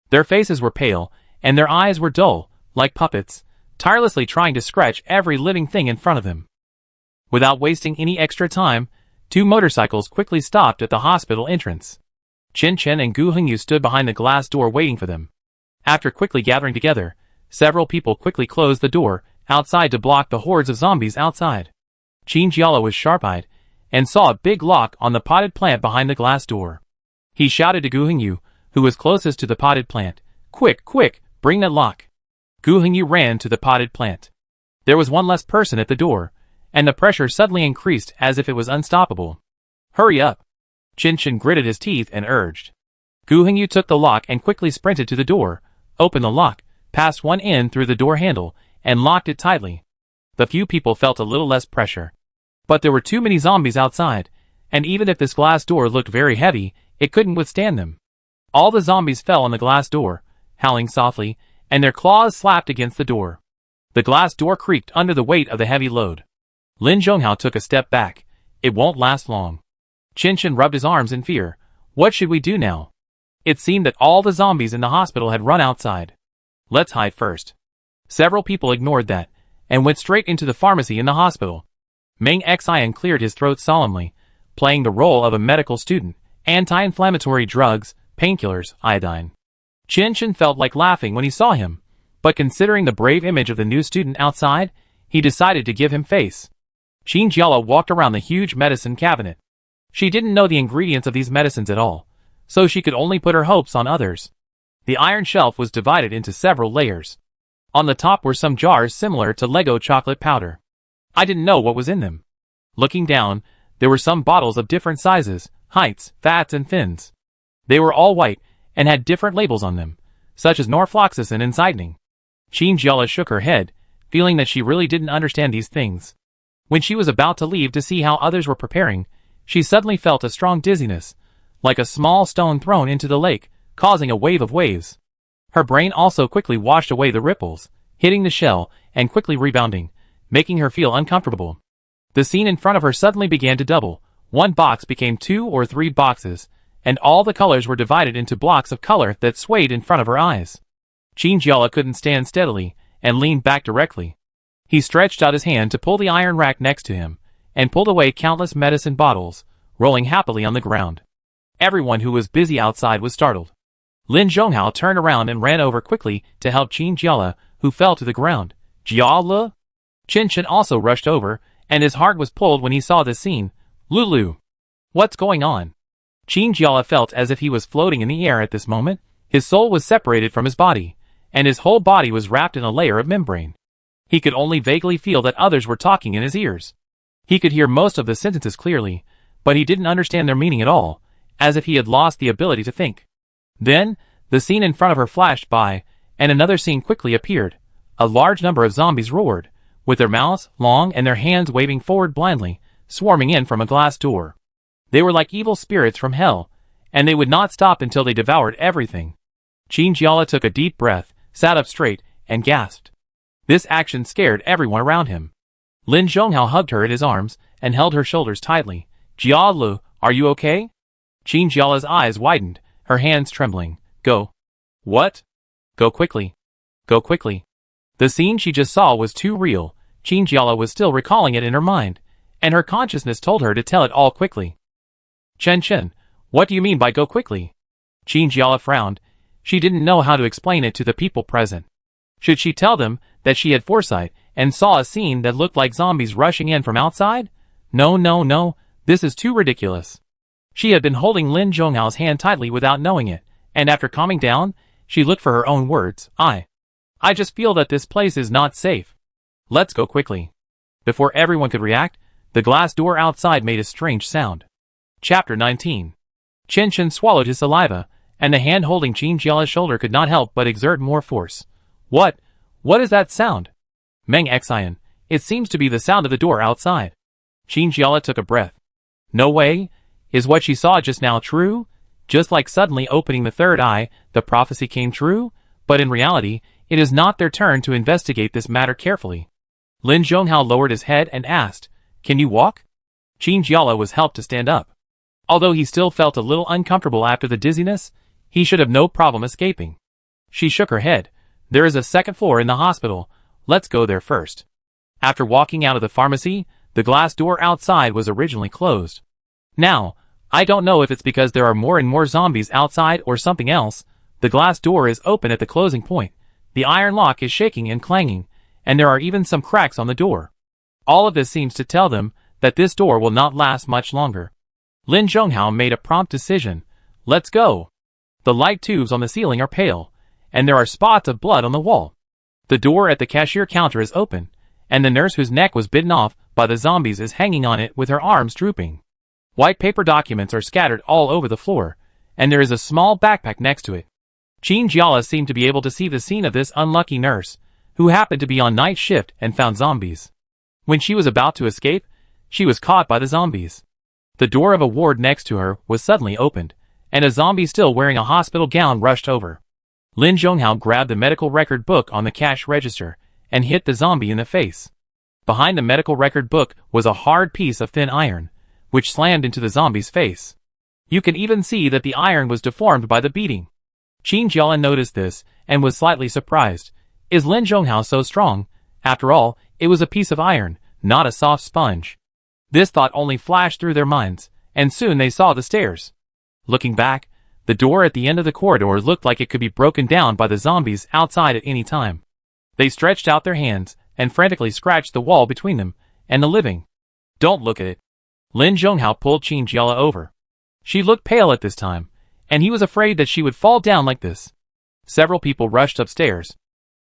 A: Their faces were pale, and their eyes were dull, like puppets, tirelessly trying to scratch every living thing in front of them. Without wasting any extra time, 2 motorcycles quickly stopped at the hospital entrance. Qin and Gu Hengyu stood behind the glass door waiting for them. After quickly gathering together, several people quickly closed the door outside to block the hordes of zombies outside. Qin Jiala was sharp-eyed, and saw a big lock on the potted plant behind the glass door. He shouted to Gu Hengyu, who was closest to the potted plant, Quick, quick, bring that lock. Gu Hengyu ran to the potted plant. There was one less person at the door, and the pressure suddenly increased as if it was unstoppable. Hurry up. Qin gritted his teeth and urged. Gu Hengyu took the lock and quickly sprinted to the door, opened the lock, passed one end through the door handle, and locked it tightly. The few people felt a little less pressure. But there were too many zombies outside, and even if this glass door looked very heavy, it couldn't withstand them. All the zombies fell on the glass door, howling softly, and their claws slapped against the door. The glass door creaked under the weight of the heavy load. Lin Zhonghao took a step back. It won't last long. Qin rubbed his arms in fear. What should we do now? It seemed that all the zombies in the hospital had run outside. Let's hide first. Several people ignored that, and went straight into the pharmacy in the hospital. Meng Xian cleared his throat solemnly, playing the role of a medical student, anti-inflammatory drugs, painkillers, iodine. Qin felt like laughing when he saw him, but considering the brave image of the new student outside, he decided to give him face. Qin Jiala walked around the huge medicine cabinet. She didn't know the ingredients of these medicines at all, so she could only put her hopes on others. The iron shelf was divided into several layers. On the top were some jars similar to Lego chocolate powder. I didn't know what was in them. Looking down, there were some bottles of different sizes, heights, fats and fins. They were all white, and had different labels on them, such as norfloxacin and Zidning. Chinjiala shook her head, feeling that she really didn't understand these things. When she was about to leave to see how others were preparing, she suddenly felt a strong dizziness, like a small stone thrown into the lake, causing a wave of waves. Her brain also quickly washed away the ripples, hitting the shell, and quickly rebounding, making her feel uncomfortable. The scene in front of her suddenly began to double. One box became 2 or 3 boxes, and all the colors were divided into blocks of color that swayed in front of her eyes. Chinjiala couldn't stand steadily, and leaned back directly. He stretched out his hand to pull the iron rack next to him, and pulled away countless medicine bottles, rolling happily on the ground. Everyone who was busy outside was startled. Lin Zhonghao turned around and ran over quickly to help Chinjiala, who fell to the ground. Jiala? Chen Chen also rushed over, and his heart was pulled when he saw this scene. Lulu! What's going on? Chinjiala felt as if he was floating in the air at this moment. His soul was separated from his body, and his whole body was wrapped in a layer of membrane. He could only vaguely feel that others were talking in his ears. He could hear most of the sentences clearly, but he didn't understand their meaning at all, as if he had lost the ability to think. Then, the scene in front of her flashed by, and another scene quickly appeared. A large number of zombies roared, with their mouths long and their hands waving forward blindly, swarming in from a glass door. They were like evil spirits from hell, and they would not stop until they devoured everything. Chinjiala took a deep breath, sat up straight, and gasped. This action scared everyone around him. Lin Zhonghao hugged her in his arms, and held her shoulders tightly. Jialu, are you okay? Chinjiala's eyes widened, her hands trembling. Go. What? Go quickly. Go quickly. The scene she just saw was too real. Chinjiala was still recalling it in her mind, and her consciousness told her to tell it all quickly. Chen Chen, what do you mean by go quickly? Chinjiala frowned. She didn't know how to explain it to the people present. Should she tell them that she had foresight and saw a scene that looked like zombies rushing in from outside? No, this is too ridiculous. She had been holding Lin Zhonghao's hand tightly without knowing it, and after calming down, she looked for her own words. I just feel that this place is not safe. Let's go quickly. Before everyone could react, the glass door outside made a strange sound. Chapter 19. Chen Chen swallowed his saliva, and the hand holding Chinjiala's shoulder could not help but exert more force. What is that sound? Meng Xian, it seems to be the sound of the door outside. Chinjiala took a breath. No way, is what she saw just now true? Just like suddenly opening the third eye, the prophecy came true? But in reality, it is not their turn to investigate this matter carefully. Lin Zhonghao lowered his head and asked, Can you walk? Chinjiala was helped to stand up. Although he still felt a little uncomfortable after the dizziness, he should have no problem escaping. She shook her head. There is a second floor in the hospital. Let's go there first. After walking out of the pharmacy, the glass door outside was originally closed. Now, I don't know if it's because there are more and more zombies outside or something else. The glass door is open at the closing point. The iron lock is shaking and clanging, and there are even some cracks on the door. All of this seems to tell them that this door will not last much longer. Lin Zhonghao made a prompt decision. Let's go. The light tubes on the ceiling are pale, and there are spots of blood on the wall. The door at the cashier counter is open, and the nurse whose neck was bitten off by the zombies is hanging on it with her arms drooping. White paper documents are scattered all over the floor, and there is a small backpack next to it. Chinjiala seemed to be able to see the scene of this unlucky nurse, who happened to be on night shift and found zombies. When she was about to escape, she was caught by the zombies. The door of a ward next to her was suddenly opened, and a zombie still wearing a hospital gown rushed over. Lin Zhonghao grabbed the medical record book on the cash register and hit the zombie in the face. Behind the medical record book was a hard piece of thin iron, which slammed into the zombie's face. You can even see that the iron was deformed by the beating. Chinjiala noticed this and was slightly surprised. Is Lin Zhonghao so strong? After all, it was a piece of iron, not a soft sponge. This thought only flashed through their minds, and soon they saw the stairs. Looking back, the door at the end of the corridor looked like it could be broken down by the zombies outside at any time. They stretched out their hands and frantically scratched the wall between them and the living. Don't look at it. Lin Zhonghao pulled Chinjiala over. She looked pale at this time, and he was afraid that she would fall down like this. Several people rushed upstairs.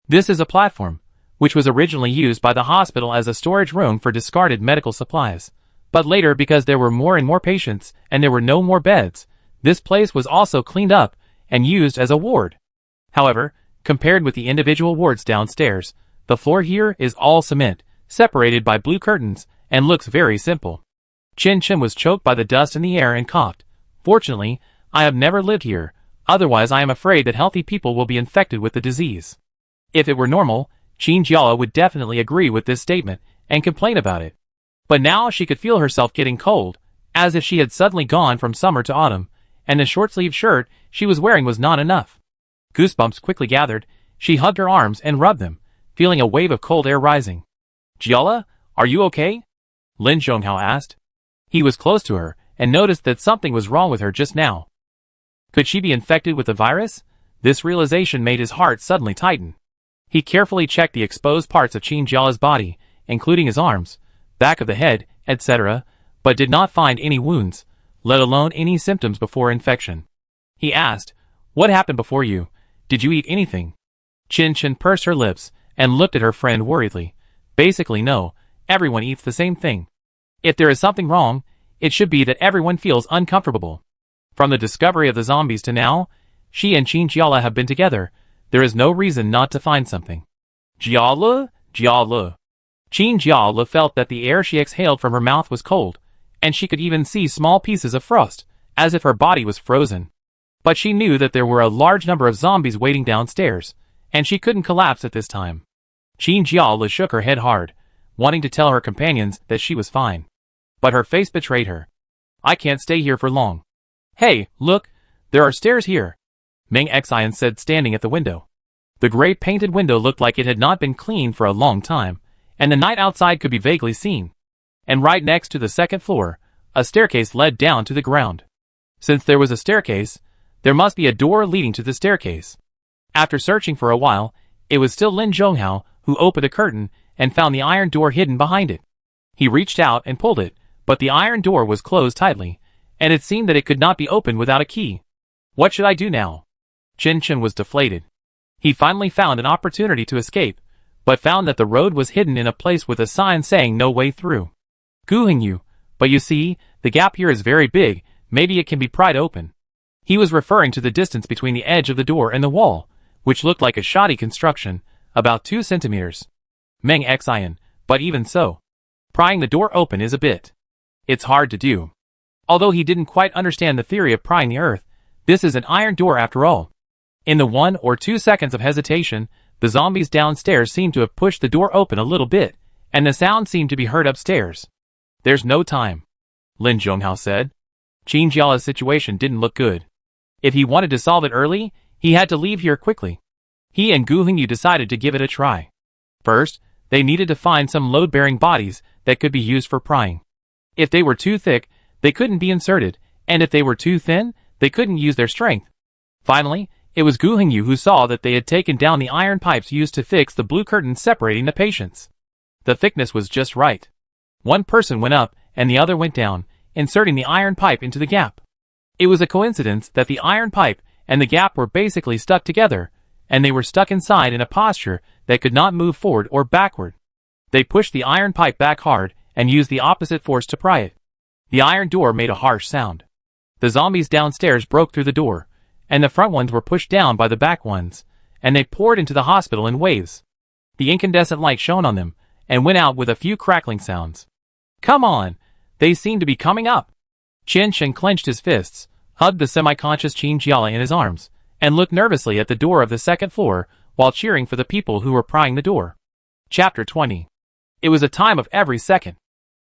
A: This is a platform, which was originally used by the hospital as a storage room for discarded medical supplies. But later, because there were more and more patients and there were no more beds, this place was also cleaned up and used as a ward. However, compared with the individual wards downstairs, the floor here is all cement, separated by blue curtains, and looks very simple. Chin Chin was choked by the dust in the air and coughed. Fortunately, I have never lived here, otherwise I am afraid that healthy people will be infected with the disease. If it were normal, Qin Jiala would definitely agree with this statement and complain about it. But now she could feel herself getting cold, as if she had suddenly gone from summer to autumn, and the short-sleeved shirt she was wearing was not enough. Goosebumps quickly gathered. She hugged her arms and rubbed them, feeling a wave of cold air rising. Jiala, are you okay? Lin Zhonghao asked. He was close to her and noticed that something was wrong with her just now. Could she be infected with the virus? This realization made his heart suddenly tighten. He carefully checked the exposed parts of Qin Jiala's body, including his arms, back of the head, etc., but did not find any wounds, let alone any symptoms before infection. He asked, "What happened before you? Did you eat anything?" Qin Chin pursed her lips and looked at her friend worriedly. Basically no, everyone eats the same thing. If there is something wrong, it should be that everyone feels uncomfortable. From the discovery of the zombies to now, she and Qin Jiala have been together. There is no reason not to find something. Jiala, Jiala. Qin Jiala felt that the air she exhaled from her mouth was cold, and she could even see small pieces of frost, as if her body was frozen. But she knew that there were a large number of zombies waiting downstairs, and she couldn't collapse at this time. Qin Jiala shook her head hard, wanting to tell her companions that she was fine. But her face betrayed her. "I can't stay here for long." "Hey, look, there are stairs here," Meng Xian said, standing at the window. The gray painted window looked like it had not been cleaned for a long time, and the night outside could be vaguely seen. And right next to the second floor, a staircase led down to the ground. Since there was a staircase, there must be a door leading to the staircase. After searching for a while, it was still Lin Zhonghao who opened a curtain and found the iron door hidden behind it. He reached out and pulled it, but the iron door was closed tightly, and it seemed that it could not be opened without a key. What should I do now? Qin Chin was deflated. He finally found an opportunity to escape, but found that the road was hidden in a place with a sign saying no way through. Guhengyu, but you see, the gap here is very big, maybe it can be pried open. He was referring to the distance between the edge of the door and the wall, which looked like a shoddy construction, about 2 centimeters. Meng Xian, but even so, prying the door open is a bit. It's hard to do. Although he didn't quite understand the theory of prying the earth, this is an iron door after all. In the 1 or 2 seconds of hesitation, the zombies downstairs seemed to have pushed the door open a little bit, and the sound seemed to be heard upstairs. "There's no time," Lin Zhonghao said. Qin Jiala's situation didn't look good. If he wanted to solve it early, he had to leave here quickly. He and Gu Hengyu decided to give it a try. First, they needed to find some load-bearing bodies that could be used for prying. If they were too thick, they couldn't be inserted, and if they were too thin, they couldn't use their strength. Finally, it was Gu Hengyu who saw that they had taken down the iron pipes used to fix the blue curtains separating the patients. The thickness was just right. One person went up, and the other went down, inserting the iron pipe into the gap. It was a coincidence that the iron pipe and the gap were basically stuck together, and they were stuck inside in a posture that could not move forward or backward. They pushed the iron pipe back hard and used the opposite force to pry it. The iron door made a harsh sound. The zombies downstairs broke through the door, and the front ones were pushed down by the back ones, and they poured into the hospital in waves. The incandescent light shone on them, and went out with a few crackling sounds. "Come on! They seem to be coming up!" Qin Chin clenched his fists, hugged the semi-conscious Qin Jiala in his arms, and looked nervously at the door of the second floor while cheering for the people who were prying the door. Chapter 20. It was a time of every second.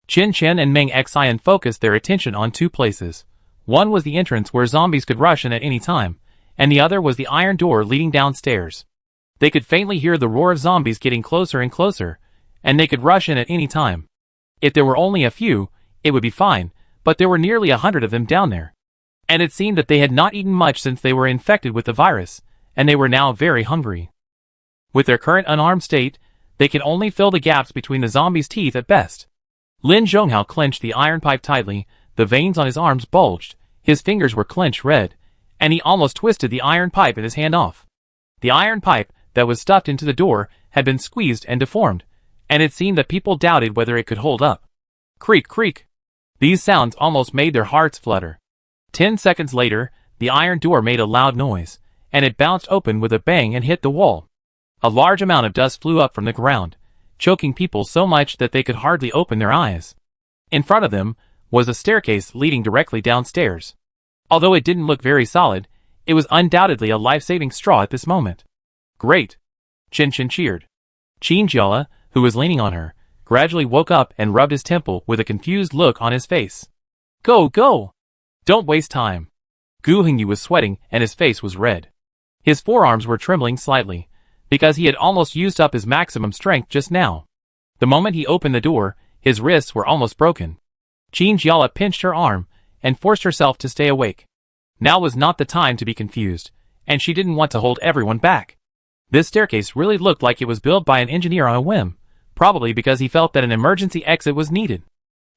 A: Qin Chin and Meng Xian focused their attention on 2 places. One was the entrance where zombies could rush in at any time, and the other was the iron door leading downstairs. They could faintly hear the roar of zombies getting closer and closer, and they could rush in at any time. If there were only a few, it would be fine, but there were nearly 100 of them down there. And it seemed that they had not eaten much since they were infected with the virus, and they were now very hungry. With their current unarmed state, they could only fill the gaps between the zombies' teeth at best. Lin Zhonghao clenched the iron pipe tightly, the veins on his arms bulged, his fingers were clenched red, and he almost twisted the iron pipe in his hand off. The iron pipe, that was stuffed into the door had been squeezed and deformed, and it seemed that people doubted whether it could hold up. Creak, creak. These sounds almost made their hearts flutter. 10 seconds later, the iron door made a loud noise, and it bounced open with a bang and hit the wall. A large amount of dust flew up from the ground, choking people so much that they could hardly open their eyes. In front of them was a staircase leading directly downstairs. Although it didn't look very solid, it was undoubtedly a life-saving straw at this moment. Great! Chin Chin cheered. Chinjiala, who was leaning on her, gradually woke up and rubbed his temple with a confused look on his face. Go, go! Don't waste time. Gu Hengyu was sweating and his face was red. His forearms were trembling slightly, because he had almost used up his maximum strength just now. The moment he opened the door, his wrists were almost broken. Chinjiala pinched her arm and forced herself to stay awake. Now was not the time to be confused, and she didn't want to hold everyone back. This staircase really looked like it was built by an engineer on a whim, probably because he felt that an emergency exit was needed.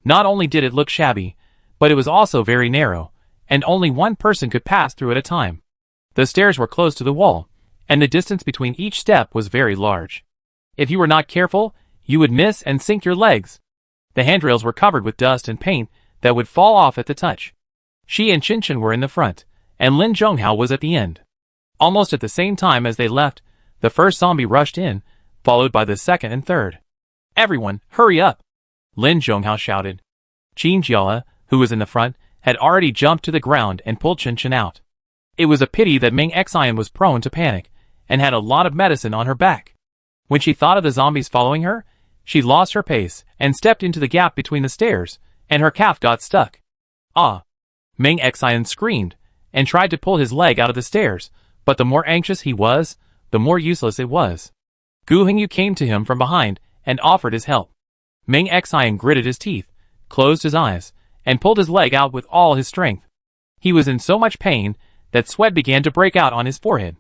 A: Not only did it look shabby, but it was also very narrow, and only one person could pass through at a time. The stairs were close to the wall, and the distance between each step was very large. If you were not careful, you would miss and sink your legs. The handrails were covered with dust and paint that would fall off at the touch. She and Qinchin were in the front, and Lin Zhonghao was at the end. Almost at the same time as they left, the first zombie rushed in, followed by the second and third. Everyone, hurry up! Lin Zhonghao shouted. Chinjiala, who was in the front, had already jumped to the ground and pulled Qinchin out. It was a pity that Ming Xian was prone to panic, and had a lot of medicine on her back. When she thought of the zombies following her, she lost her pace and stepped into the gap between the stairs, and her calf got stuck. Ah! Ming Xian screamed, and tried to pull his leg out of the stairs, but the more anxious he was, the more useless it was. Gu Hengyu came to him from behind and offered his help. Ming Xian gritted his teeth, closed his eyes, and pulled his leg out with all his strength. He was in so much pain that sweat began to break out on his forehead.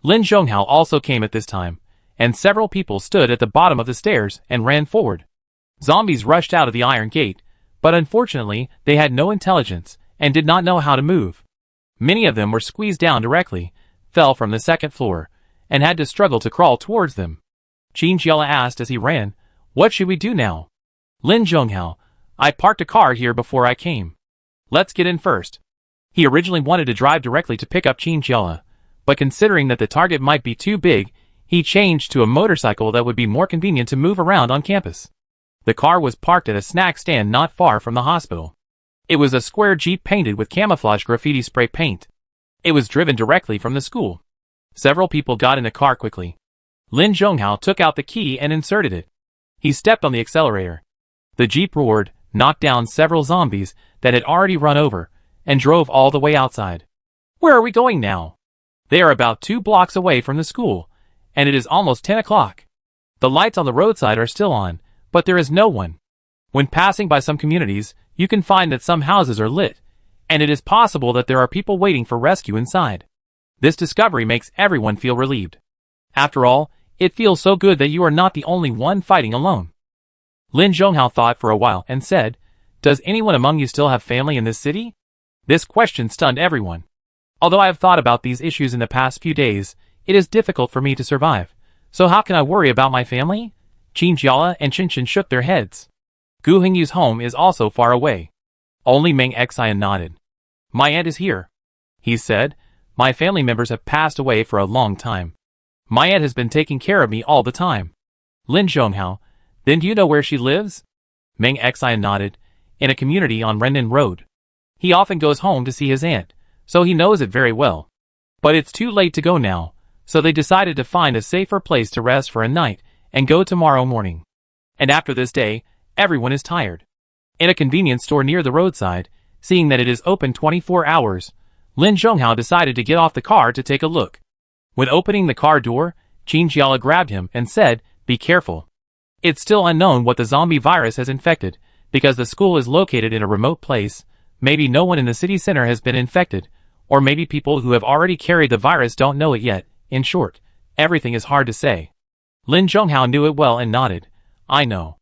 A: Lin Zhonghao also came at this time, and several people stood at the bottom of the stairs and ran forward. Zombies rushed out of the iron gate, but unfortunately they had no intelligence and did not know how to move. Many of them were squeezed down directly, fell from the second floor, and had to struggle to crawl towards them. Chinjiala asked as he ran, "What should we do now?" Lin Zhonghao, "I parked a car here before I came. Let's get in first." He originally wanted to drive directly to pick up Chinjiala, but considering that the target might be too big, he changed to a motorcycle that would be more convenient to move around on campus. The car was parked at a snack stand not far from the hospital. It was a square Jeep painted with camouflage graffiti spray paint. It was driven directly from the school. Several people got in the car quickly. Lin Zhonghao took out the key and inserted it. He stepped on the accelerator. The Jeep roared, knocked down several zombies that had already run over, and drove all the way outside. Where are we going now? They are about 2 blocks away from the school, and it is almost 10 o'clock. The lights on the roadside are still on, but there is no one. When passing by some communities, you can find that some houses are lit, and it is possible that there are people waiting for rescue inside. This discovery makes everyone feel relieved. After all, it feels so good that you are not the only one fighting alone. Lin Zhonghao thought for a while and said, "Does anyone among you still have family in this city?" This question stunned everyone. Although I have thought about these issues in the past few days, it is difficult for me to survive. So how can I worry about my family? Chinjiala and Qinchin shook their heads. Gu Hengyu's home is also far away. Only Ming Xian nodded. My aunt is here. He said, my family members have passed away for a long time. My aunt has been taking care of me all the time. Lin Zhonghao, then do you know where she lives? Ming Xian nodded, in a community on Rennan Road. He often goes home to see his aunt, so he knows it very well. But it's too late to go now, so they decided to find a safer place to rest for a night and go tomorrow morning. And after this day, everyone is tired. In a convenience store near the roadside, seeing that it is open 24 hours, Lin Zhonghao decided to get off the car to take a look. When opening the car door, Chinjiala grabbed him and said, "Be careful. It's still unknown what the zombie virus has infected, because the school is located in a remote place. Maybe no one in the city center has been infected, or maybe people who have already carried the virus don't know it yet. In short, everything is hard to say." Lin Zhonghao knew it well and nodded. I know.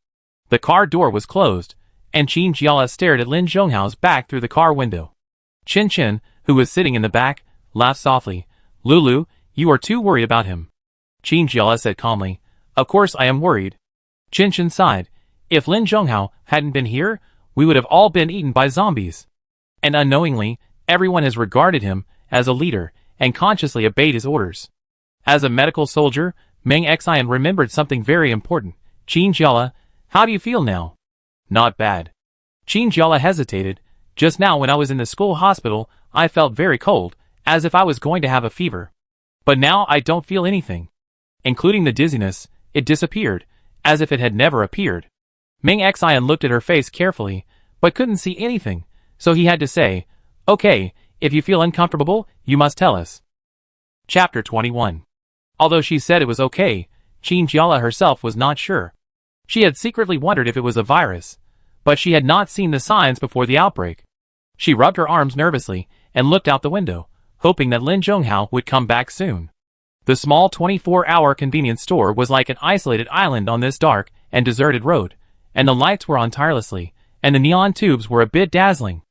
A: The car door was closed, and Chinjiala stared at Lin Zhonghao's back through the car window. Qinchin, who was sitting in the back, laughed softly. Lulu, you are too worried about him. Qin Jiala said calmly. Of course I am worried. Qin Shen sighed. If Lin Zhonghao hadn't been here, we would have all been eaten by zombies. And unknowingly, everyone has regarded him as a leader and consciously obeyed his orders. As a medical soldier, Meng Xian remembered something very important. Qin Jiala, how do you feel now? Not bad. Qin Jiala hesitated. Just now when I was in the school hospital, I felt very cold, as if I was going to have a fever. But now I don't feel anything. Including the dizziness, it disappeared, as if it had never appeared. Meng Xian looked at her face carefully, but couldn't see anything, so he had to say, okay, if you feel uncomfortable, you must tell us. Chapter 21. Although she said it was okay, Qin Jiala herself was not sure. She had secretly wondered if it was a virus, but she had not seen the signs before the outbreak. She rubbed her arms nervously and looked out the window, hoping that Lin Zhonghao would come back soon. The small 24-hour convenience store was like an isolated island on this dark and deserted road, and the lights were on tirelessly, and the neon tubes were a bit dazzling.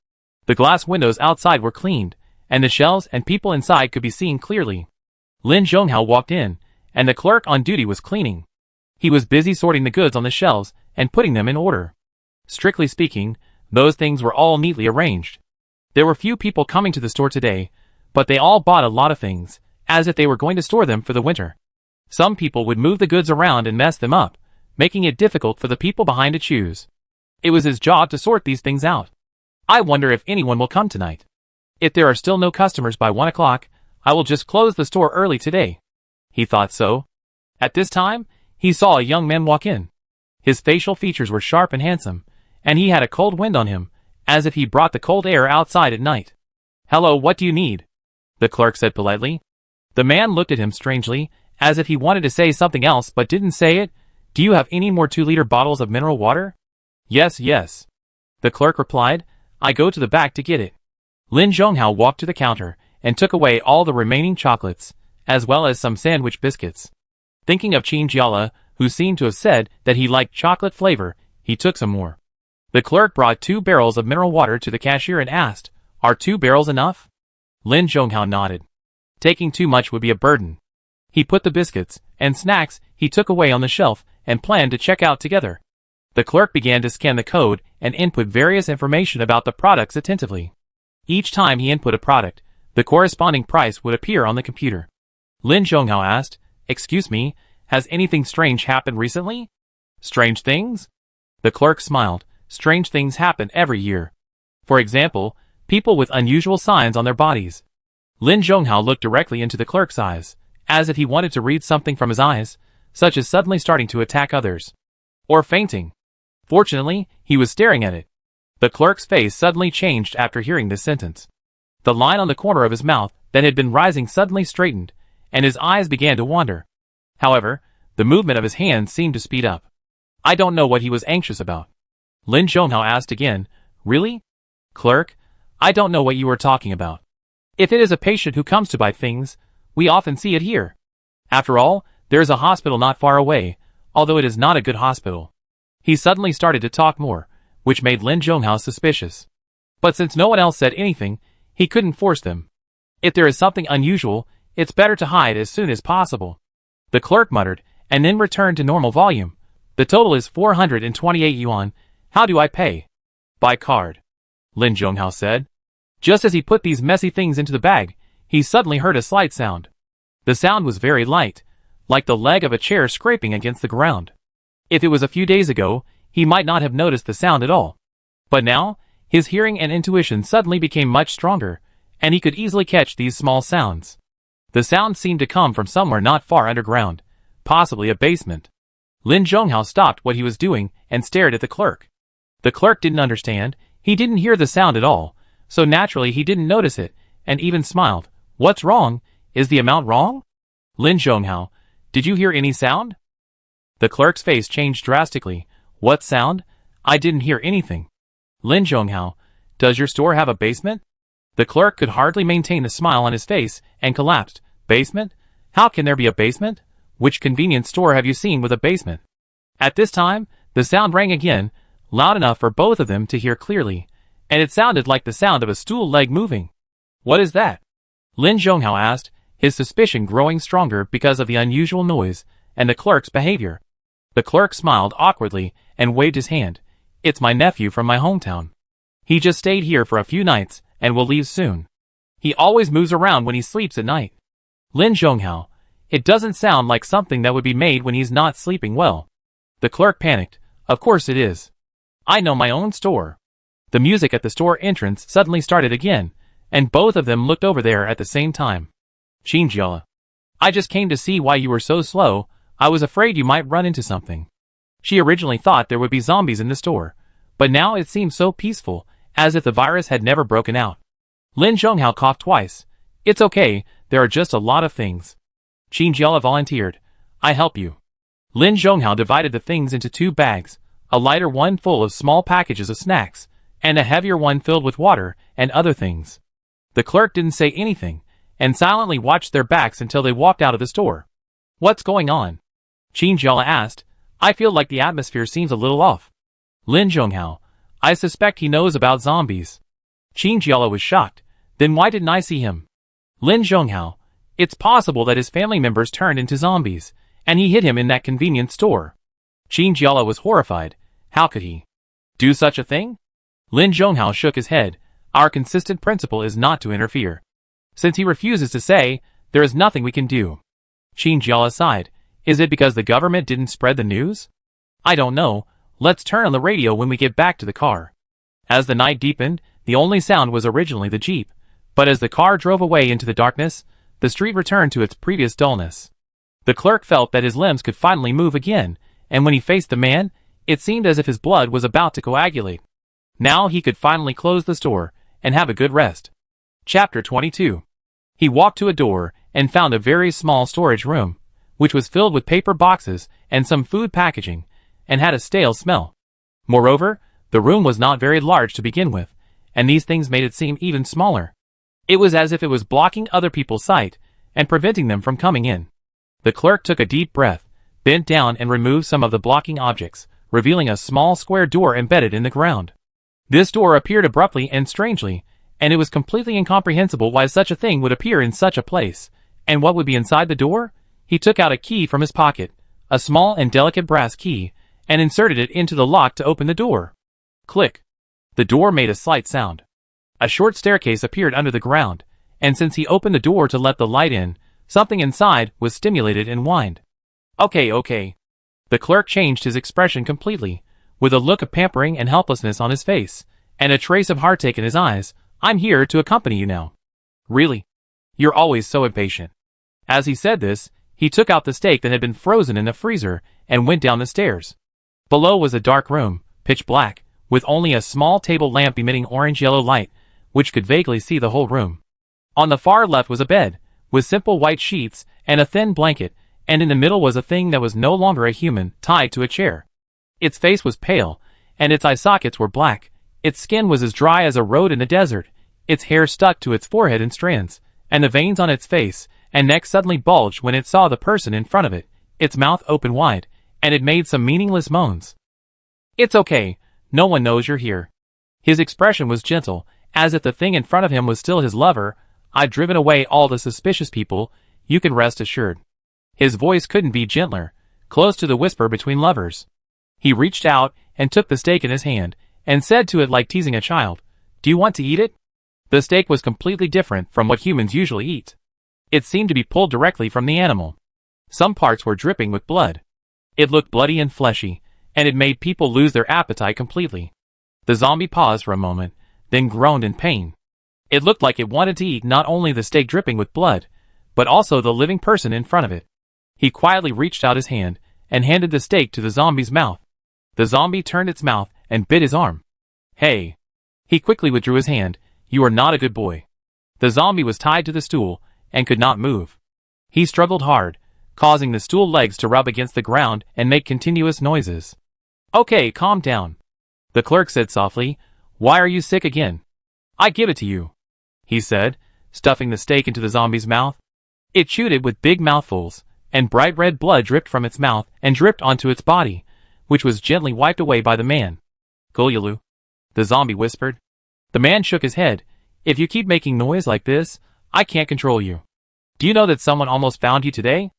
A: The glass windows outside were cleaned, and the shelves and people inside could be seen clearly. Lin Zhonghao walked in, and the clerk on duty was cleaning. He was busy sorting the goods on the shelves and putting them in order. Strictly speaking, those things were all neatly arranged. There were few people coming to the store today, but they all bought a lot of things, as if they were going to store them for the winter. Some people would move the goods around and mess them up, making it difficult for the people behind to choose. It was his job to sort these things out. I wonder if anyone will come tonight. If there are still no customers by 1 o'clock, I will just close the store early today. He thought so. At this time, he saw a young man walk in. His facial features were sharp and handsome, and he had a cold wind on him, as if he brought the cold air outside at night. Hello, what do you need? The clerk said politely. The man looked at him strangely, as if he wanted to say something else but didn't say it. Do you have any more 2-liter bottles of mineral water? Yes, yes. The clerk replied. I go to the back to get it. Lin Zhonghao walked to the counter and took away all the remaining chocolates, as well as some sandwich biscuits. Thinking of Qin Jiala, who seemed to have said that he liked chocolate flavor, he took some more. The clerk brought 2 barrels of mineral water to the cashier and asked, Are 2 barrels enough? Lin Zhonghao nodded. Taking too much would be a burden. He put the biscuits and snacks he took away on the shelf and planned to check out together. The clerk began to scan the code and input various information about the products attentively. Each time he input a product, the corresponding price would appear on the computer. Lin Zhonghao asked, Excuse me, has anything strange happened recently? Strange things? The clerk smiled. Strange things happen every year. For example, people with unusual signs on their bodies. Lin Zhonghao looked directly into the clerk's eyes, as if he wanted to read something from his eyes, such as suddenly starting to attack others. Or fainting. Fortunately, he was staring at it. The clerk's face suddenly changed after hearing this sentence. The line on the corner of his mouth that had been rising suddenly straightened, and his eyes began to wander. However, the movement of his hands seemed to speed up. I don't know what he was anxious about. Lin Zhonghao asked again, Really? Clerk, I don't know what you are talking about. If it is a patient who comes to buy things, we often see it here. After all, there is a hospital not far away, although it is not a good hospital. He suddenly started to talk more, which made Lin Zhonghao suspicious. But since no one else said anything, he couldn't force them. If there is something unusual, it's better to hide as soon as possible. The clerk muttered, and then returned to normal volume. The total is 428 yuan. How do I pay? By card. Lin Zhonghao said. Just as he put these messy things into the bag, he suddenly heard a slight sound. The sound was very light, like the leg of a chair scraping against the ground. If it was a few days ago, he might not have noticed the sound at all. But now, his hearing and intuition suddenly became much stronger, and he could easily catch these small sounds. The sound seemed to come from somewhere not far underground, possibly a basement. Lin Zhonghao stopped what he was doing and stared at the clerk. The clerk didn't understand, he didn't hear the sound at all, so naturally he didn't notice it, and even smiled. What's wrong? Is the amount wrong? Lin Zhonghao, did you hear any sound? The clerk's face changed drastically. What sound? I didn't hear anything. Lin Zhonghao, does your store have a basement? The clerk could hardly maintain the smile on his face and collapsed. Basement? How can there be a basement? Which convenience store have you seen with a basement? At this time, the sound rang again, loud enough for both of them to hear clearly, and it sounded like the sound of a stool leg moving. What is that? Lin Zhonghao asked, his suspicion growing stronger because of the unusual noise and the clerk's behavior. The clerk smiled awkwardly and waved his hand. It's my nephew from my hometown. He just stayed here for a few nights and will leave soon. He always moves around when he sleeps at night. Lin Zhonghao. It doesn't sound like something that would be made when he's not sleeping well. The clerk panicked. Of course it is. I know my own store. The music at the store entrance suddenly started again, and both of them looked over there at the same time. Xinjiala. I just came to see why you were so slow. I was afraid you might run into something. She originally thought there would be zombies in the store, but now it seemed so peaceful, as if the virus had never broken out. Lin Zhonghao coughed twice. It's okay, there are just a lot of things. Xinjiala volunteered. I help you. Lin Zhonghao divided the things into 2 bags, a lighter one full of small packages of snacks, and a heavier one filled with water and other things. The clerk didn't say anything, and silently watched their backs until they walked out of the store. What's going on? Xinjiala asked. I feel like the atmosphere seems a little off. Lin Zhonghao. I suspect he knows about zombies. Xinjiala was shocked. Then why didn't I see him? Lin Zhonghao. It's possible that his family members turned into zombies, and he hid him in that convenience store. Xinjiala was horrified. How could he do such a thing? Lin Zhonghao shook his head. Our consistent principle is not to interfere. Since he refuses to say, there is nothing we can do. Xinjiala sighed. Is it because the government didn't spread the news? I don't know. Let's turn on the radio when we get back to the car. As the night deepened, the only sound was originally the jeep, but as the car drove away into the darkness, the street returned to its previous dullness. The clerk felt that his limbs could finally move again, and when he faced the man, it seemed as if his blood was about to coagulate. Now he could finally close the store and have a good rest. Chapter 22. He walked to a door and found a very small storage room, which was filled with paper boxes and some food packaging, and had a stale smell. Moreover, the room was not very large to begin with, and these things made it seem even smaller. It was as if it was blocking other people's sight and preventing them from coming in. The clerk took a deep breath, bent down and removed some of the blocking objects, revealing a small square door embedded in the ground. This door appeared abruptly and strangely, and it was completely incomprehensible why such a thing would appear in such a place, and what would be inside the door? He took out a key from his pocket, a small and delicate brass key, and inserted it into the lock to open the door. Click. The door made a slight sound. A short staircase appeared under the ground, and since he opened the door to let the light in, something inside was stimulated and whined. Okay. The clerk changed his expression completely, with a look of pampering and helplessness on his face, and a trace of heartache in his eyes. I'm here to accompany you now. Really? You're always so impatient. As he said this, he took out the steak that had been frozen in the freezer and went down the stairs. Below was a dark room, pitch black, with only a small table lamp emitting orange-yellow light, which could vaguely see the whole room. On the far left was a bed, with simple white sheets and a thin blanket, and in the middle was a thing that was no longer a human, tied to a chair. Its face was pale, and its eye sockets were black. Its skin was as dry as a road in the desert. Its hair stuck to its forehead in strands, and the veins on its face and neck suddenly bulged when it saw the person in front of it. Its mouth opened wide, and it made some meaningless moans. It's okay, no one knows you're here. His expression was gentle, as if the thing in front of him was still his lover. I've driven away all the suspicious people, you can rest assured. His voice couldn't be gentler, close to the whisper between lovers. He reached out and took the steak in his hand, and said to it like teasing a child, Do you want to eat it? The steak was completely different from what humans usually eat. It seemed to be pulled directly from the animal. Some parts were dripping with blood. It looked bloody and fleshy, and it made people lose their appetite completely. The zombie paused for a moment, then groaned in pain. It looked like it wanted to eat not only the steak dripping with blood, but also the living person in front of it. He quietly reached out his hand and handed the steak to the zombie's mouth. The zombie turned its mouth and bit his arm. Hey! He quickly withdrew his hand. You are not a good boy. The zombie was tied to the stool and could not move. He struggled hard, causing the stool legs to rub against the ground and make continuous noises. Okay, calm down. The clerk said softly, Why are you sick again? I give it to you, he said, stuffing the steak into the zombie's mouth. It chewed it with big mouthfuls, and bright red blood dripped from its mouth and dripped onto its body, which was gently wiped away by the man. Gulyalu, the zombie whispered. The man shook his head. If you keep making noise like this, I can't control you. Do you know that someone almost found you today?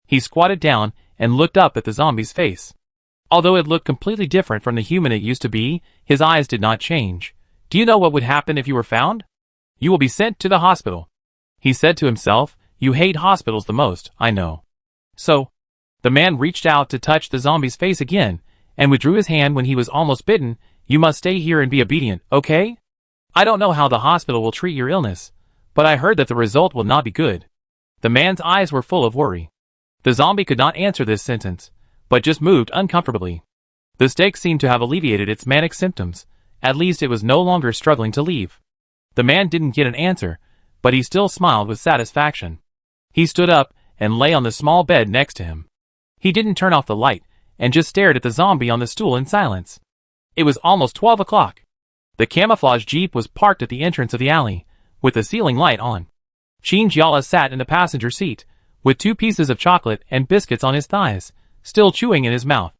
A: He squatted down and looked up at the zombie's face. Although it looked completely different from the human it used to be, his eyes did not change. Do you know what would happen if you were found? You will be sent to the hospital. He said to himself, you hate hospitals the most, I know. So, the man reached out to touch the zombie's face again, and withdrew his hand when he was almost bitten. You must stay here and be obedient, okay? I don't know how the hospital will treat your illness, but I heard that the result will not be good. The man's eyes were full of worry. The zombie could not answer this sentence, but just moved uncomfortably. The stake seemed to have alleviated its manic symptoms. At least it was no longer struggling to leave. The man didn't get an answer, but he still smiled with satisfaction. He stood up and lay on the small bed next to him. He didn't turn off the light, and just stared at the zombie on the stool in silence. It was almost 12 o'clock. The camouflage jeep was parked at the entrance of the alley, with the ceiling light on. Shinjiala sat in the passenger seat, with 2 pieces of chocolate and biscuits on his thighs, still chewing in his mouth.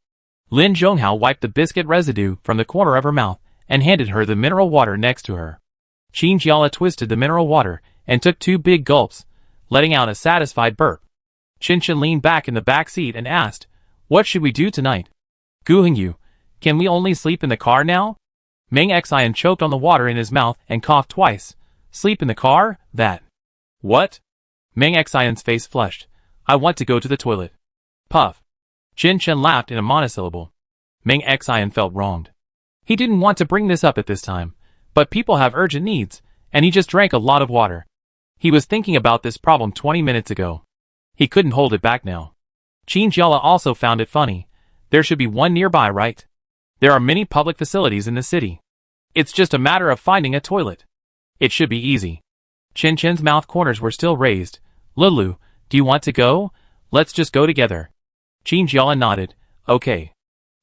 A: Lin Zhonghao wiped the biscuit residue from the corner of her mouth and handed her the mineral water next to her. Shinjiala twisted the mineral water and took 2 big gulps, letting out a satisfied burp. Qinshan leaned back in the back seat and asked, what should we do tonight? Gu Hengyu, can we only sleep in the car now? Meng Xian choked on the water in his mouth and coughed twice. Sleep in the car? That. What? Meng Xian's face flushed. I want to go to the toilet. Puff. Qinshan laughed in a monosyllable. Meng Xian felt wronged. He didn't want to bring this up at this time, but people have urgent needs, and he just drank a lot of water. He was thinking about this problem 20 minutes ago. He couldn't hold it back now. Shinjiala also found it funny. There should be one nearby, right? There are many public facilities in the city. It's just a matter of finding a toilet. It should be easy. Qinshan's mouth corners were still raised. Lulu, do you want to go? Let's just go together. Shinjiala nodded. Okay.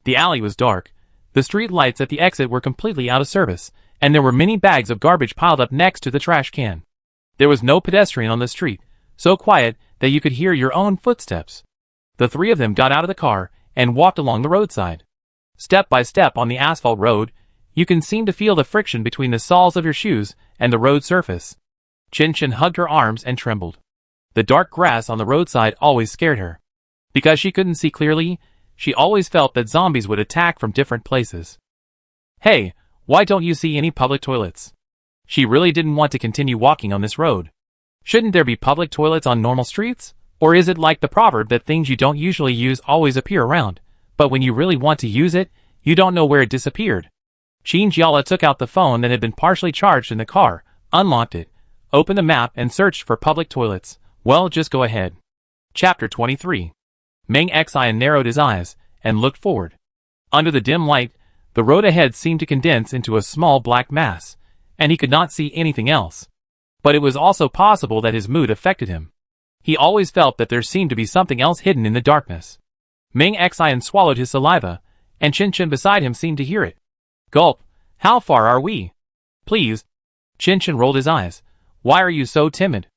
A: The alley was dark. The street lights at the exit were completely out of service, and there were many bags of garbage piled up next to the trash can. There was no pedestrian on the street, so quiet that you could hear your own footsteps. The 3 of them got out of the car and walked along the roadside. Step by step on the asphalt road, you can seem to feel the friction between the soles of your shoes and the road surface. Qinshan hugged her arms and trembled. The dark grass on the roadside always scared her. Because she couldn't see clearly, she always felt that zombies would attack from different places. Hey, why don't you see any public toilets? She really didn't want to continue walking on this road. Shouldn't there be public toilets on normal streets? Or is it like the proverb that things you don't usually use always appear around, but when you really want to use it, you don't know where it disappeared? Shinjiala took out the phone that had been partially charged in the car, unlocked it, opened the map and searched for public toilets. Well, just go ahead. Chapter 23. Meng Xian narrowed his eyes and looked forward. Under the dim light, the road ahead seemed to condense into a small black mass, and he could not see anything else. But it was also possible that his mood affected him. He always felt that there seemed to be something else hidden in the darkness. Meng Xian swallowed his saliva, and Qinshan beside him seemed to hear it. Gulp. How far are we? Please. Qinshan rolled his eyes. Why are you so timid?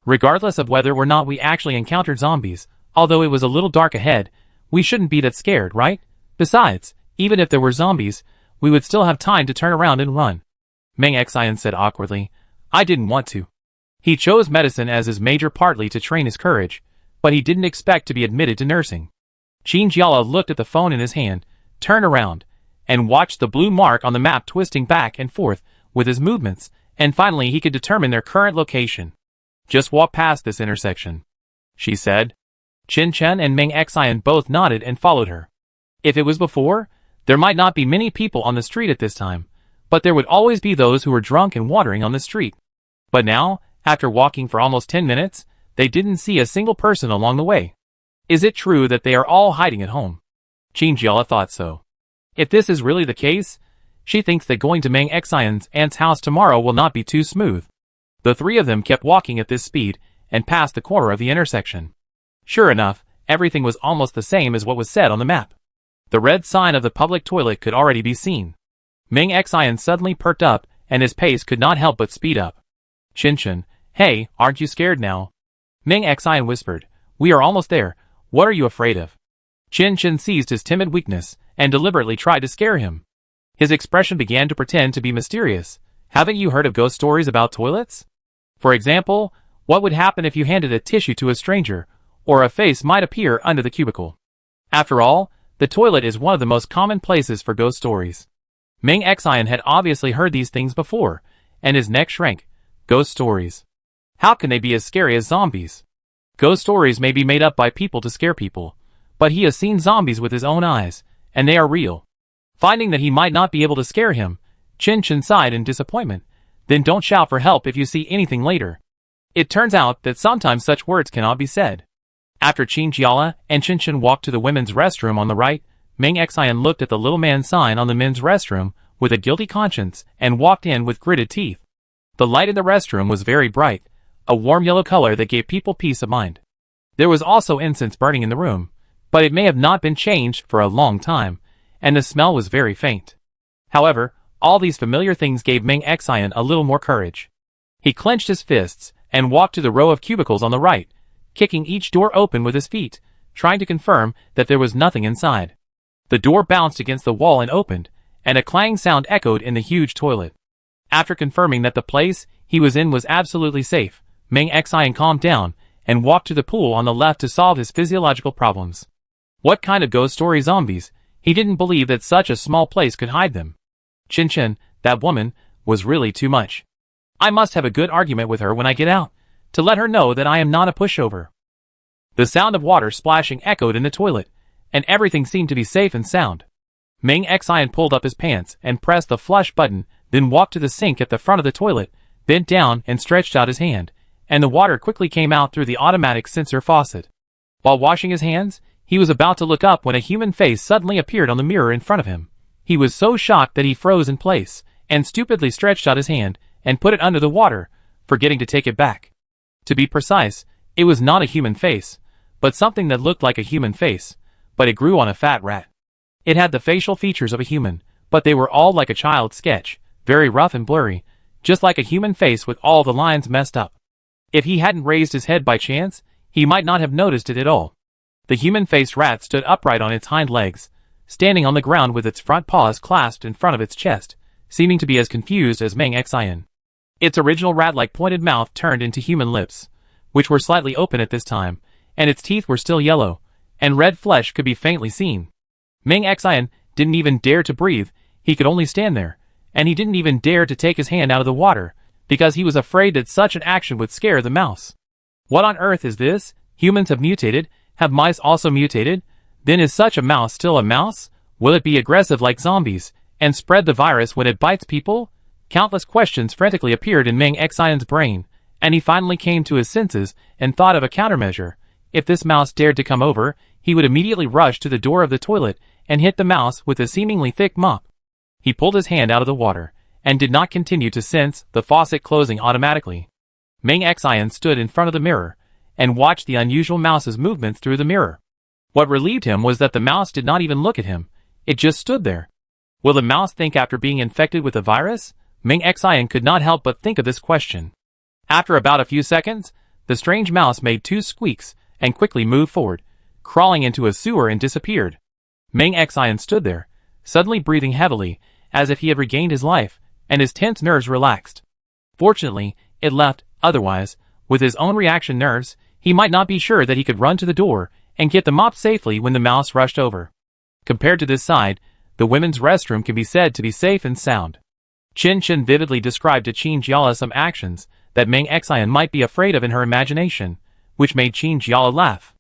A: Regardless of whether or not we actually encountered zombies, although it was a little dark ahead, we shouldn't be that scared, right? Besides, even if there were zombies, we would still have time to turn around and run. Meng Xian said awkwardly. I didn't want to. He chose medicine as his major partly to train his courage, but he didn't expect to be admitted to nursing. Shinjiala looked at the phone in his hand, turned around, and watched the blue mark on the map twisting back and forth with his movements, and finally he could determine their current location. Just walk past this intersection, she said. Qinshan and Meng Xian both nodded and followed her. If it was before, there might not be many people on the street at this time, but there would always be those who were drunk and wandering on the street. But now, after walking for almost 10 minutes, they didn't see a single person along the way. Is it true that they are all hiding at home? Shinjiala thought so. If this is really the case, she thinks that going to Meng Xian's aunt's house tomorrow will not be too smooth. The 3 of them kept walking at this speed and passed the corner of the intersection. Sure enough, everything was almost the same as what was said on the map. The red sign of the public toilet could already be seen. Meng Xian suddenly perked up, and his pace could not help but speed up. Qinshan, hey, aren't you scared now? Meng Xian whispered, we are almost there. What are you afraid of? Qinshan seized his timid weakness and deliberately tried to scare him. His expression began to pretend to be mysterious. Haven't you heard of ghost stories about toilets? For example, What would happen if you handed a tissue to a stranger, or a face might appear under the cubicle? After all, the toilet is one of the most common places for ghost stories. Ming Xian had obviously heard these things before, and his neck shrank. Ghost stories. How can they be as scary as zombies? Ghost stories may be made up by people to scare people, but he has seen zombies with his own eyes, and they are real. Finding that he might not be able to scare him, Chin Chin sighed in disappointment. Then don't shout for help if you see anything later. It turns out that sometimes such words cannot be said. After Qin Jiala and Chin Chin walked to the women's restroom on the right, Ming Xian looked at the little man's sign on the men's restroom with a guilty conscience and walked in with gritted teeth. The light in the restroom was very bright, a warm yellow color that gave people peace of mind. There was also incense burning in the room, but it may have not been changed for a long time, and the smell was very faint. However, all these familiar things gave Ming Xian a little more courage. He clenched his fists and walked to the row of cubicles on the right, kicking each door open with his feet, trying to confirm that there was nothing inside. The door bounced against the wall and opened, and a clang sound echoed in the huge toilet. After confirming that the place he was in was absolutely safe, Ming Xian calmed down and walked to the pool on the left to solve his physiological problems. What kind of ghost story zombies? He didn't believe that such a small place could hide them. Chin Chin, that woman, was really too much. I must have a good argument with her when I get out, to let her know that I am not a pushover. The sound of water splashing echoed in the toilet, and everything seemed to be safe and sound. Ming Xian pulled up his pants and pressed the flush button, then walked to the sink at the front of the toilet, bent down and stretched out his hand, and the water quickly came out through the automatic sensor faucet. While washing his hands, he was about to look up when a human face suddenly appeared on the mirror in front of him. He was so shocked that he froze in place, and stupidly stretched out his hand and put it under the water, forgetting to take it back. To be precise, it was not a human face, but something that looked like a human face, but it grew on a fat rat. It had the facial features of a human, but they were all like a child's sketch, very rough and blurry, just like a human face with all the lines messed up. If he hadn't raised his head by chance, he might not have noticed it at all. The human-faced rat stood upright on its hind legs, standing on the ground with its front paws clasped in front of its chest, seeming to be as confused as Ming Xian. Its original rat-like pointed mouth turned into human lips, which were slightly open at this time, and its teeth were still yellow, and red flesh could be faintly seen. Ming Xian didn't even dare to breathe, he could only stand there, and he didn't even dare to take his hand out of the water, because he was afraid that such an action would scare the mouse. What on earth is this? Humans have mutated? Have mice also mutated? Then is such a mouse still a mouse? Will it be aggressive like zombies, and spread the virus when it bites people? Countless questions frantically appeared in Ming Xian's brain, and he finally came to his senses and thought of a countermeasure. If this mouse dared to come over, he would immediately rush to the door of the toilet and hit the mouse with a seemingly thick mop. He pulled his hand out of the water, and did not continue to sense the faucet closing automatically. Ming Xian stood in front of the mirror, and watched the unusual mouse's movements through the mirror. What relieved him was that the mouse did not even look at him, it just stood there. Will the mouse think after being infected with a virus? Ming Xian could not help but think of this question. After about a few seconds, the strange mouse made 2 squeaks, and quickly moved forward, crawling into a sewer and disappeared. Ming Xian stood there, suddenly breathing heavily, as if he had regained his life, and his tense nerves relaxed. Fortunately, it left, otherwise, with his own reaction nerves, he might not be sure that he could run to the door and get the mop safely when the mouse rushed over. Compared to this side, the women's restroom can be said to be safe and sound. Chin Chin vividly described to Qin Jiala some actions that Ming Xian might be afraid of in her imagination, which made Qin Jiala laugh.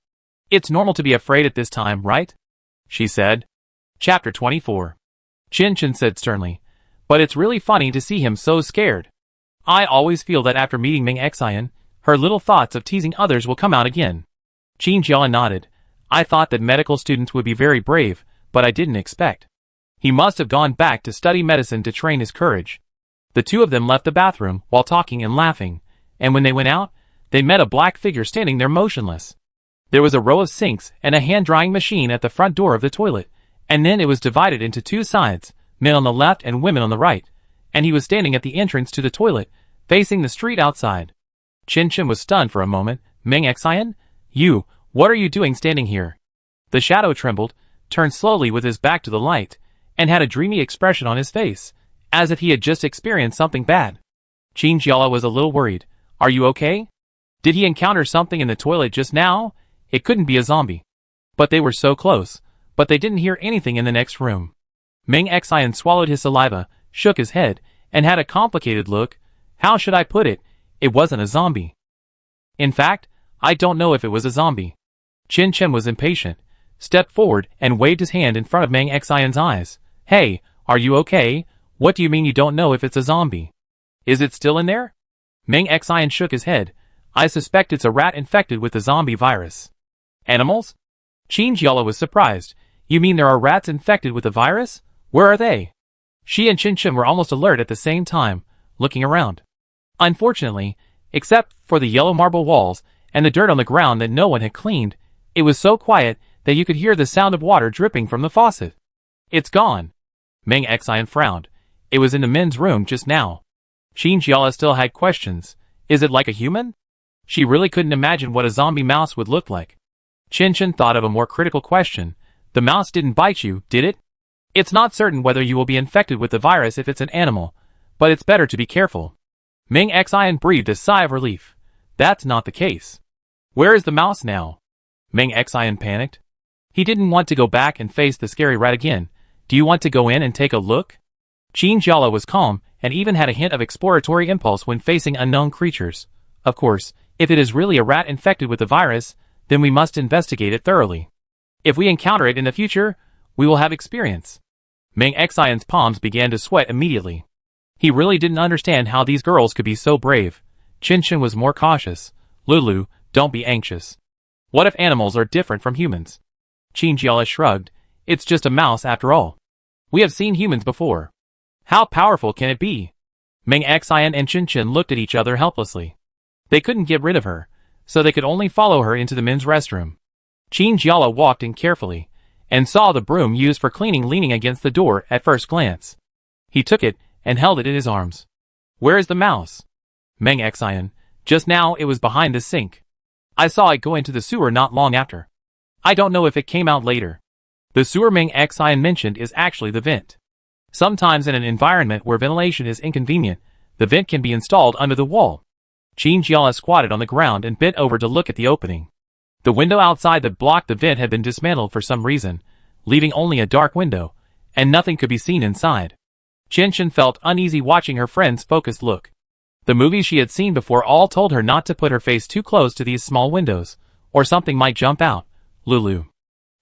A: It's normal to be afraid at this time, right? She said. Chapter 24. Chin Chin said sternly, but it's really funny to see him so scared. I always feel that after meeting Ming Xian, her little thoughts of teasing others will come out again. Qin Jiala nodded. I thought that medical students would be very brave, but I didn't expect. He must have gone back to study medicine to train his courage. The two of them left the bathroom while talking and laughing, and when they went out, they met a black figure standing there motionless. There was a row of sinks and a hand-drying machine at the front door of the toilet, and then it was divided into 2 sides, men on the left and women on the right, and he was standing at the entrance to the toilet, facing the street outside. Chin Chin was stunned for a moment. Ming Xian? You, what are you doing standing here? The shadow trembled, turned slowly with his back to the light, and had a dreamy expression on his face, as if he had just experienced something bad. Qin Jiala was a little worried. Are you okay? Did he encounter something in the toilet just now? It couldn't be a zombie. But they were so close, but they didn't hear anything in the next room. Ming Xian swallowed his saliva, shook his head, and had a complicated look. How should I put it? It wasn't a zombie. In fact, I don't know if it was a zombie. Qin Chen was impatient, stepped forward and waved his hand in front of Ming Xian's eyes. Hey, are you okay? What do you mean you don't know if it's a zombie? Is it still in there? Ming Xian shook his head. I suspect it's a rat infected with the zombie virus. Animals? Qin Jiala was surprised. You mean there are rats infected with the virus? Where are they? She and Qin Chen were almost alert at the same time, looking around. Unfortunately, except for the yellow marble walls and the dirt on the ground that no one had cleaned, it was so quiet that you could hear the sound of water dripping from the faucet. It's gone. Ming Xian frowned. It was in the men's room just now. Qin Jiala still had questions. Is it like a human? She really couldn't imagine what a zombie mouse would look like. Qin Chen thought of a more critical question. The mouse didn't bite you, did it? It's not certain whether you will be infected with the virus if it's an animal, but it's better to be careful. Ming Xian breathed a sigh of relief. That's not the case. Where is the mouse now? Ming Xian panicked. He didn't want to go back and face the scary rat again. Do you want to go in and take a look? Qin Jiala was calm and even had a hint of exploratory impulse when facing unknown creatures. Of course, if it is really a rat infected with the virus, then we must investigate it thoroughly. If we encounter it in the future, we will have experience. Ming Xian's palms began to sweat immediately. He really didn't understand how these girls could be so brave. Qin Chen was more cautious. Lulu, don't be anxious. What if animals are different from humans? Qin Jiala shrugged. It's just a mouse after all. We have seen humans before. How powerful can it be? Ming Xian and Qin Chen looked at each other helplessly. They couldn't get rid of her, so they could only follow her into the men's restroom. Qin Jiala walked in carefully, and saw the broom used for cleaning leaning against the door at first glance. He took it and held it in his arms. Where is the mouse? Ming Xian. Just now it was behind the sink. I saw it go into the sewer not long after. I don't know if it came out later. The sewer Ming Xian mentioned is actually the vent. Sometimes in an environment where ventilation is inconvenient, the vent can be installed under the wall. Qin Jiala squatted on the ground and bent over to look at the opening. The window outside that blocked the vent had been dismantled for some reason, leaving only a dark window, and nothing could be seen inside. Qin Chen felt uneasy watching her friend's focused look. The movies she had seen before all told her not to put her face too close to these small windows, or something might jump out. Lulu.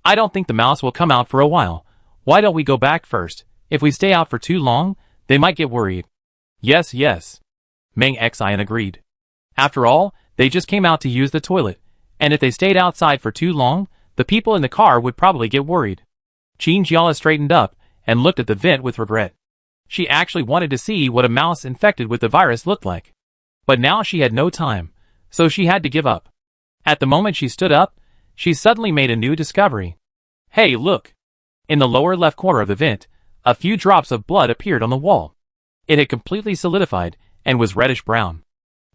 A: I don't think the mouse will come out for a while. Why don't we go back first? If we stay out for too long, they might get worried. Yes, yes. Ming Xian agreed. After all, they just came out to use the toilet, and if they stayed outside for too long, the people in the car would probably get worried. Qin Jiala straightened up and looked at the vent with regret. She actually wanted to see what a mouse infected with the virus looked like. But now she had no time, so she had to give up. At the moment she stood up, she suddenly made a new discovery. Hey, look! In the lower left corner of the vent, a few drops of blood appeared on the wall. It had completely solidified and was reddish-brown.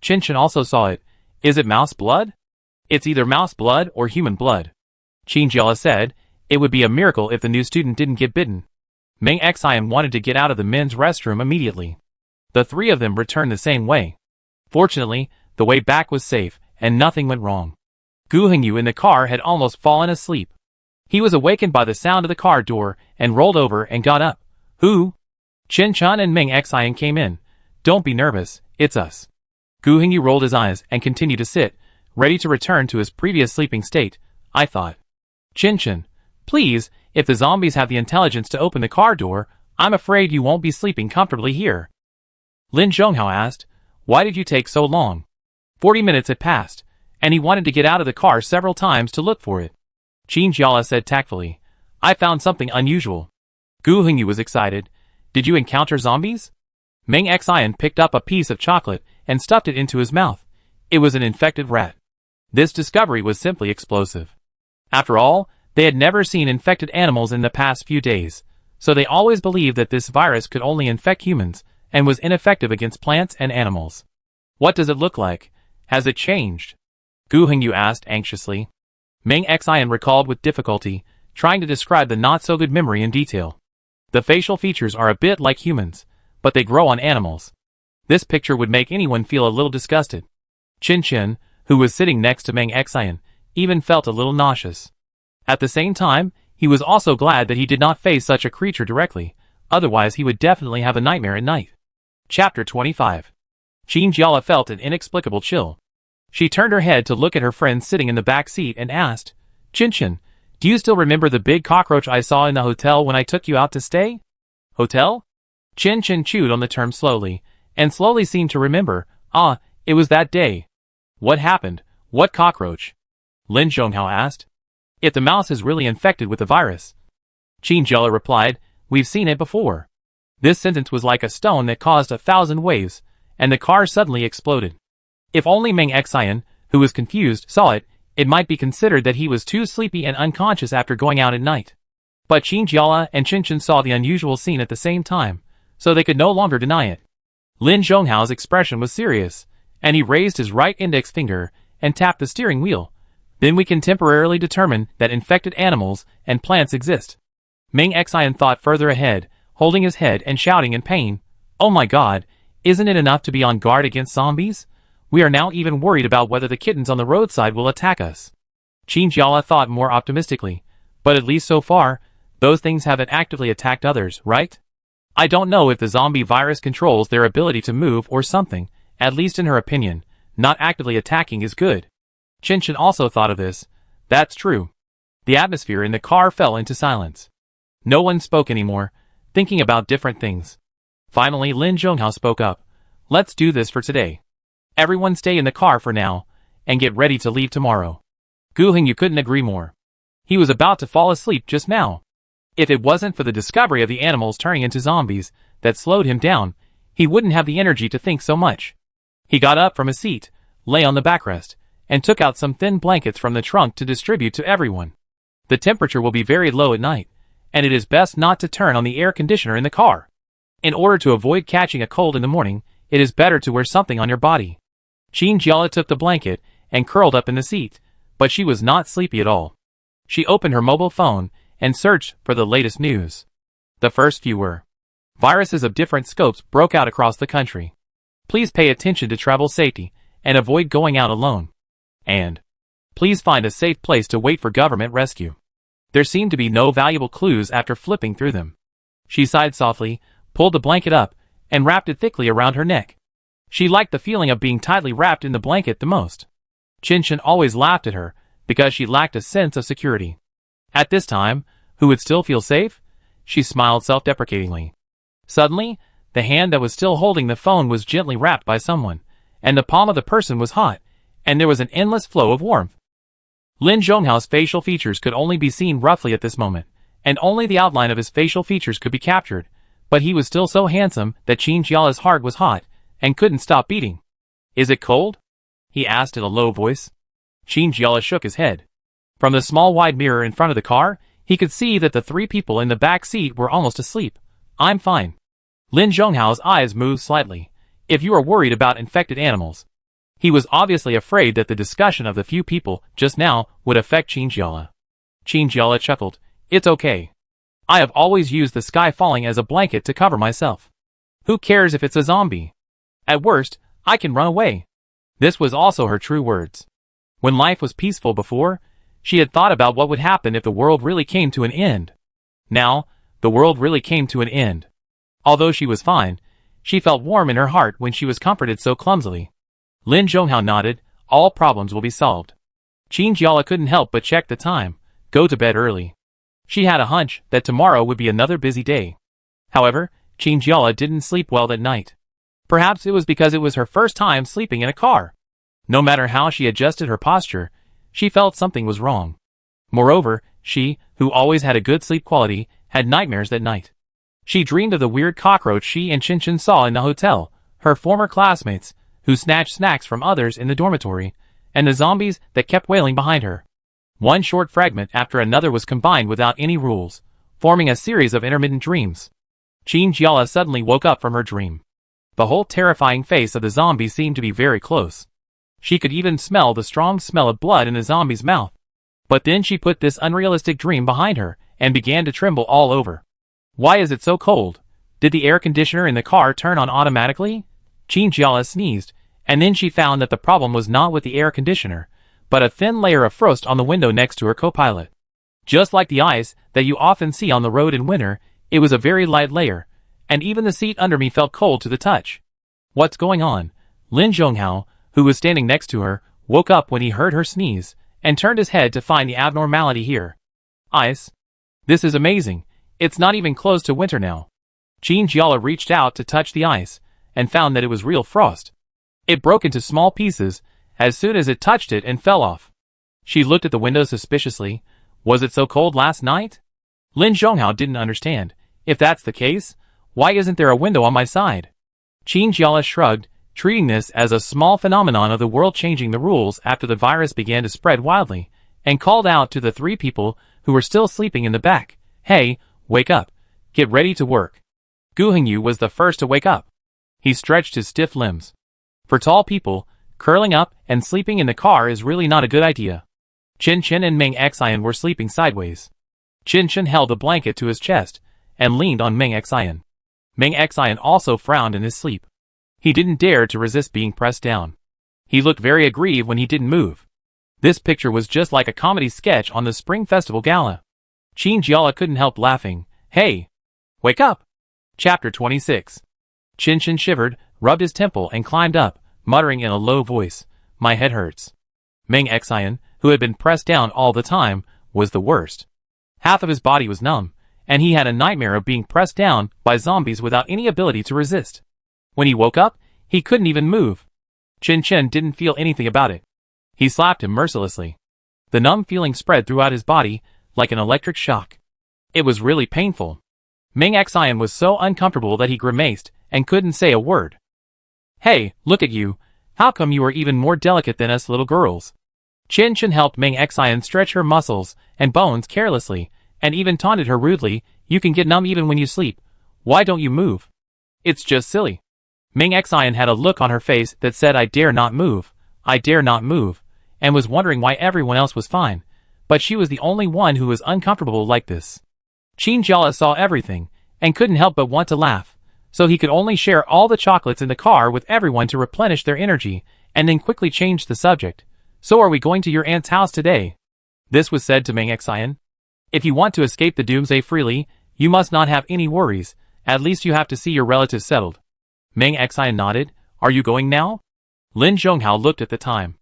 A: Qin Chen also saw it. Is it mouse blood? It's either mouse blood or human blood. Qin Jiala said, it would be a miracle if the new student didn't get bitten. Ming Xian wanted to get out of the men's restroom immediately. The three of them returned the same way. Fortunately, the way back was safe, and nothing went wrong. Gu Hengyu in the car had almost fallen asleep. He was awakened by the sound of the car door and rolled over and got up. Who? Qin Chen and Ming Xian came in. Don't be nervous, it's us. Gu Hengyu rolled his eyes and continued to sit, ready to return to his previous sleeping state. I thought. Qin Chen, please, if the zombies have the intelligence to open the car door, I'm afraid you won't be sleeping comfortably here. Lin Zhonghao asked, why did you take so long? 40 minutes had passed, and he wanted to get out of the car several times to look for it. Qin Jiala said tactfully, I found something unusual. Gu Hengyu was excited. Did you encounter zombies? Ming Xian picked up a piece of chocolate and stuffed it into his mouth. It was an infected rat. This discovery was simply explosive. After all, they had never seen infected animals in the past few days, so they always believed that this virus could only infect humans and was ineffective against plants and animals. What does it look like? Has it changed? Gu Hengyu asked anxiously. Ming Xian recalled with difficulty, trying to describe the not-so-good memory in detail. The facial features are a bit like humans, but they grow on animals. This picture would make anyone feel a little disgusted. Qin Chen, who was sitting next to Meng Xian, even felt a little nauseous. At the same time, he was also glad that he did not face such a creature directly, otherwise he would definitely have a nightmare at night. Chapter 25. Qin Jiala felt an inexplicable chill. She turned her head to look at her friend sitting in the back seat and asked, Qinshan, do you still remember the big cockroach I saw in the hotel when I took you out to stay? Hotel? Qinshan chewed on the term slowly, and slowly seemed to remember. Ah, it was that day. What happened? What cockroach? Lin Zhonghao asked. If the mouse is really infected with the virus. Qin Jiala replied, we've seen it before. This sentence was like a stone that caused 1,000 waves, and the car suddenly exploded. If only Meng Xian, who was confused, saw it, it might be considered that he was too sleepy and unconscious after going out at night. But Qin Jiala and Qinshan saw the unusual scene at the same time, so they could no longer deny it. Lin Zhonghao's expression was serious, and he raised his right index finger and tapped the steering wheel. Then we can temporarily determine that infected animals and plants exist. Meng Xian thought further ahead, holding his head and shouting in pain, Oh my god, isn't it enough to be on guard against zombies? We are now even worried about whether the kittens on the roadside will attack us. Qin Jiala thought more optimistically, but at least so far, those things haven't actively attacked others, right? I don't know if the zombie virus controls their ability to move or something, at least in her opinion, not actively attacking is good. Qinshan also thought of this. That's true. The atmosphere in the car fell into silence. No one spoke anymore, thinking about different things. Finally, Lin Zhonghao spoke up. Let's do this for today. Everyone stay in the car for now, and get ready to leave tomorrow. Gu Hing, you couldn't agree more. He was about to fall asleep just now. If it wasn't for the discovery of the animals turning into zombies that slowed him down, he wouldn't have the energy to think so much. He got up from his seat, lay on the backrest, and took out some thin blankets from the trunk to distribute to everyone. The temperature will be very low at night, and it is best not to turn on the air conditioner in the car. In order to avoid catching a cold in the morning, it is better to wear something on your body. Qin Jiala took the blanket and curled up in the seat, but she was not sleepy at all. She opened her mobile phone and searched for the latest news. The first few were, viruses of different scopes broke out across the country. Please pay attention to travel safety and avoid going out alone. And, please find a safe place to wait for government rescue. There seemed to be no valuable clues after flipping through them. She sighed softly, pulled the blanket up, and wrapped it thickly around her neck. She liked the feeling of being tightly wrapped in the blanket the most. Qinshan always laughed at her, because she lacked a sense of security. At this time, who would still feel safe? She smiled self-deprecatingly. Suddenly, the hand that was still holding the phone was gently wrapped by someone, and the palm of the person was hot, and there was an endless flow of warmth. Lin Zhonghao's facial features could only be seen roughly at this moment, and only the outline of his facial features could be captured, but he was still so handsome that Qin Jiala's heart was hot, and couldn't stop beating. Is it cold? He asked in a low voice. Qin Jiala shook his head. From the small wide mirror in front of the car, he could see that the three people in the back seat were almost asleep. I'm fine. Lin Zhonghao's eyes moved slightly. If you are worried about infected animals. He was obviously afraid that the discussion of the few people just now would affect Qin Jiala. Qin Jiala chuckled. It's okay. I have always used the sky falling as a blanket to cover myself. Who cares if it's a zombie? At worst, I can run away. This was also her true words. When life was peaceful before, she had thought about what would happen if the world really came to an end. Now, the world really came to an end. Although she was fine, she felt warm in her heart when she was comforted so clumsily. Lin Zhonghao nodded. All problems will be solved. Qin Jiala couldn't help but check the time. Go to bed early. She had a hunch that tomorrow would be another busy day. However, Qin Jiala didn't sleep well that night. Perhaps it was because it was her first time sleeping in a car. No matter how she adjusted her posture, she felt something was wrong. Moreover, she, who always had a good sleep quality, had nightmares that night. She dreamed of the weird cockroach she and Qinshan saw in the hotel, her former classmates, who snatched snacks from others in the dormitory, and the zombies that kept wailing behind her. One short fragment after another was combined without any rules, forming a series of intermittent dreams. Qin Jiala suddenly woke up from her dream. The whole terrifying face of the zombie seemed to be very close. She could even smell the strong smell of blood in the zombie's mouth. But then she put this unrealistic dream behind her, and began to tremble all over. Why is it so cold? Did the air conditioner in the car turn on automatically? Qin Jiala sneezed, And then she found that the problem was not with the air conditioner, but a thin layer of frost on the window next to her co-pilot. Just like the ice that you often see on the road in winter, it was a very light layer, and even the seat under me felt cold to the touch. What's going on? Lin Zhonghao, who was standing next to her, woke up when he heard her sneeze, and turned his head to find the abnormality here. Ice? This is amazing. It's not even close to winter now. Qin Jiala reached out to touch the ice, and found that it was real frost. It broke into small pieces as soon as it touched it and fell off. She looked at the window suspiciously. Was it so cold last night? Lin Zhonghao didn't understand. If that's the case, why isn't there a window on my side? Qin Jiala shrugged, treating this as a small phenomenon of the world changing the rules after the virus began to spread wildly, and called out to the 3 people who were still sleeping in the back. Hey, wake up. Get ready to work. Gu Hengyu was the first to wake up. He stretched his stiff limbs. For tall people, curling up and sleeping in the car is really not a good idea. Chen Chen and Meng Xian were sleeping sideways. Chen Chen held a blanket to his chest and leaned on Meng Xian. Meng Xian also frowned in his sleep. He didn't dare to resist being pressed down. He looked very aggrieved when he didn't move. This picture was just like a comedy sketch on the Spring Festival Gala. Qin Jiala couldn't help laughing. Hey! Wake up! Chapter 26. Chen Chen shivered, rubbed his temple and climbed up, muttering in a low voice, my head hurts. Meng Xian, who had been pressed down all the time, was the worst. Half of his body was numb, and he had a nightmare of being pressed down by zombies without any ability to resist. When he woke up, he couldn't even move. Chen Chen didn't feel anything about it. He slapped him mercilessly. The numb feeling spread throughout his body like an electric shock. It was really painful. Meng Xian was so uncomfortable that he grimaced and couldn't say a word. Hey, look at you. How come you are even more delicate than us little girls? Chen Chen helped Meng Xian stretch her muscles and bones carelessly, and even taunted her rudely, you can get numb even when you sleep. Why don't you move? It's just silly. Meng Xian had a look on her face that said I dare not move, and was wondering why everyone else was fine, but she was the only one who was uncomfortable like this. Qin Jiala saw everything, and couldn't help but want to laugh, so he could only share all the chocolates in the car with everyone to replenish their energy, and then quickly change the subject. So are we going to your aunt's house today? This was said to Meng Xian. If you want to escape the Doomsday freely, you must not have any worries, at least you have to see your relatives settled. Meng Xian nodded. Are you going now? Lin Zhonghao looked at the time.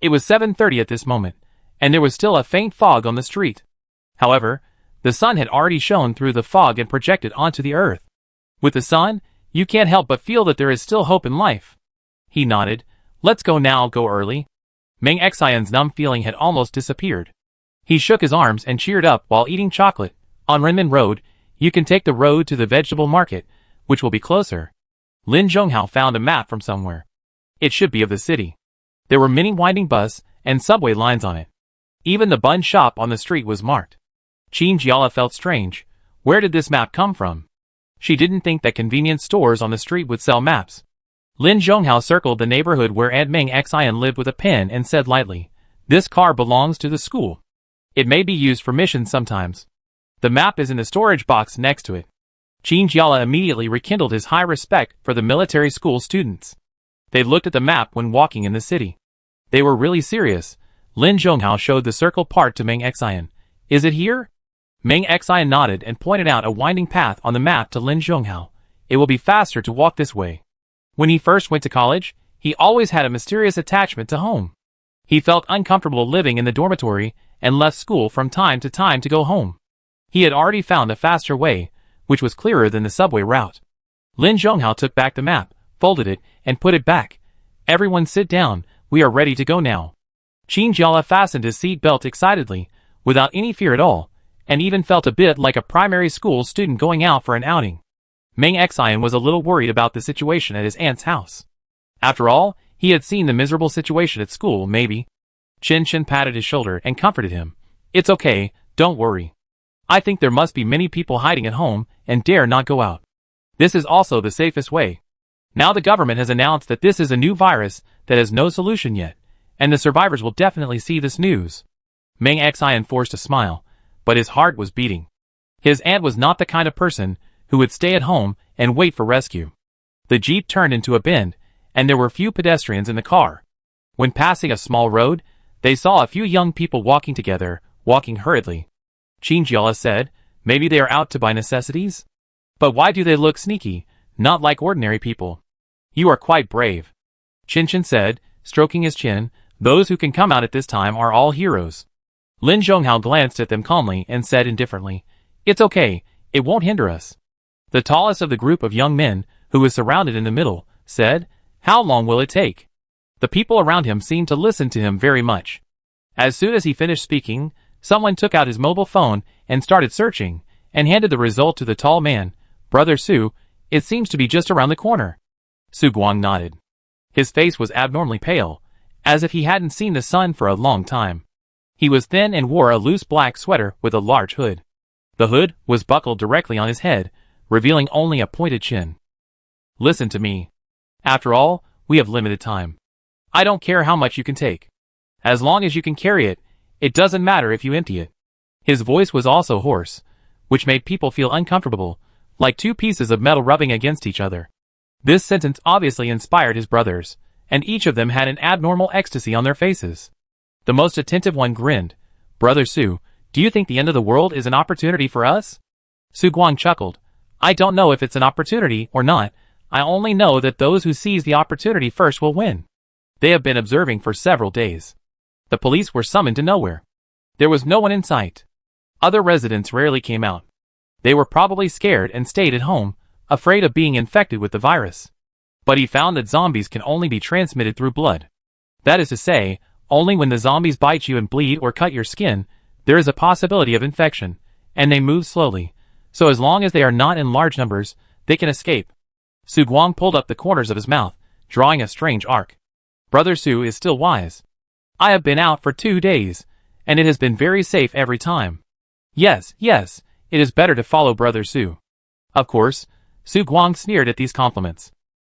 A: It was 7:30 at this moment, and there was still a faint fog on the street. However, the sun had already shone through the fog and projected onto the earth. With the sun, you can't help but feel that there is still hope in life. He nodded. Let's go now, go early. Meng Xian's numb feeling had almost disappeared. He shook his arms and cheered up while eating chocolate. On Renmin Road, you can take the road to the vegetable market, which will be closer. Lin Zhonghao found a map from somewhere. It should be of the city. There were many winding bus and subway lines on it. Even the bun shop on the street was marked. Qin Jiala felt strange. Where did this map come from? She didn't think that convenience stores on the street would sell maps. Lin Zhonghao circled the neighborhood where Aunt Meng Xian lived with a pen and said lightly, this car belongs to the school. It may be used for missions sometimes. The map is in the storage box next to it. Qin Jiala immediately rekindled his high respect for the military school students. They looked at the map when walking in the city. They were really serious. Lin Zhonghao showed the circle part to Meng Xian. Is it here? Meng Xian nodded and pointed out a winding path on the map to Lin Zhonghao. It will be faster to walk this way. When he first went to college, he always had a mysterious attachment to home. He felt uncomfortable living in the dormitory and left school from time to go home. He had already found a faster way, which was clearer than the subway route. Lin Zhonghao took back the map, folded it, and put it back. Everyone sit down, we are ready to go now. Qin Jiala fastened his seat belt excitedly, without any fear at all, and even felt a bit like a primary school student going out for an outing. Meng Xian was a little worried about the situation at his aunt's house. After all, he had seen the miserable situation at school, maybe. Chen Chen patted his shoulder and comforted him. It's okay, don't worry. I think there must be many people hiding at home and dare not go out. This is also the safest way. Now the government has announced that this is a new virus that has no solution yet, and the survivors will definitely see this news. Meng Xian forced a smile, but his heart was beating. His aunt was not the kind of person who would stay at home and wait for rescue. The jeep turned into a bend, and there were few pedestrians in the car. When passing a small road, they saw a few young people walking together, walking hurriedly. Chinjiala said, maybe they are out to buy necessities? But why do they look sneaky, not like ordinary people? You are quite brave. Chinchin said, stroking his chin, those who can come out at this time are all heroes. Lin Zhonghao glanced at them calmly and said indifferently, it's okay, it won't hinder us. The tallest of the group of young men, who was surrounded in the middle, said, how long will it take? The people around him seemed to listen to him very much. As soon as he finished speaking, someone took out his mobile phone and started searching, and handed the result to the tall man. Brother Su, it seems to be just around the corner. Su Guang nodded. His face was abnormally pale, as if he hadn't seen the sun for a long time. He was thin and wore a loose black sweater with a large hood. The hood was buckled directly on his head, revealing only a pointed chin. Listen to me. After all, we have limited time. I don't care how much you can take. As long as you can carry it, it doesn't matter if you empty it. His voice was also hoarse, which made people feel uncomfortable, like two pieces of metal rubbing against each other. This sentence obviously inspired his brothers, and each of them had an abnormal ecstasy on their faces. The most attentive one grinned. Brother Su, do you think the end of the world is an opportunity for us? Su Guang chuckled. I don't know if it's an opportunity or not. I only know that those who seize the opportunity first will win. They have been observing for several days. The police were summoned to nowhere. There was no one in sight. Other residents rarely came out. They were probably scared and stayed at home, afraid of being infected with the virus. But he found that zombies can only be transmitted through blood. That is to say, only when the zombies bite you and bleed or cut your skin, there is a possibility of infection, and they move slowly, so as long as they are not in large numbers, they can escape. Su Guang pulled up the corners of his mouth, drawing a strange arc. Brother Su is still wise. I have been out for 2 days, and it has been very safe every time. Yes, it is better to follow Brother Su. Of course, Su Guang sneered at these compliments.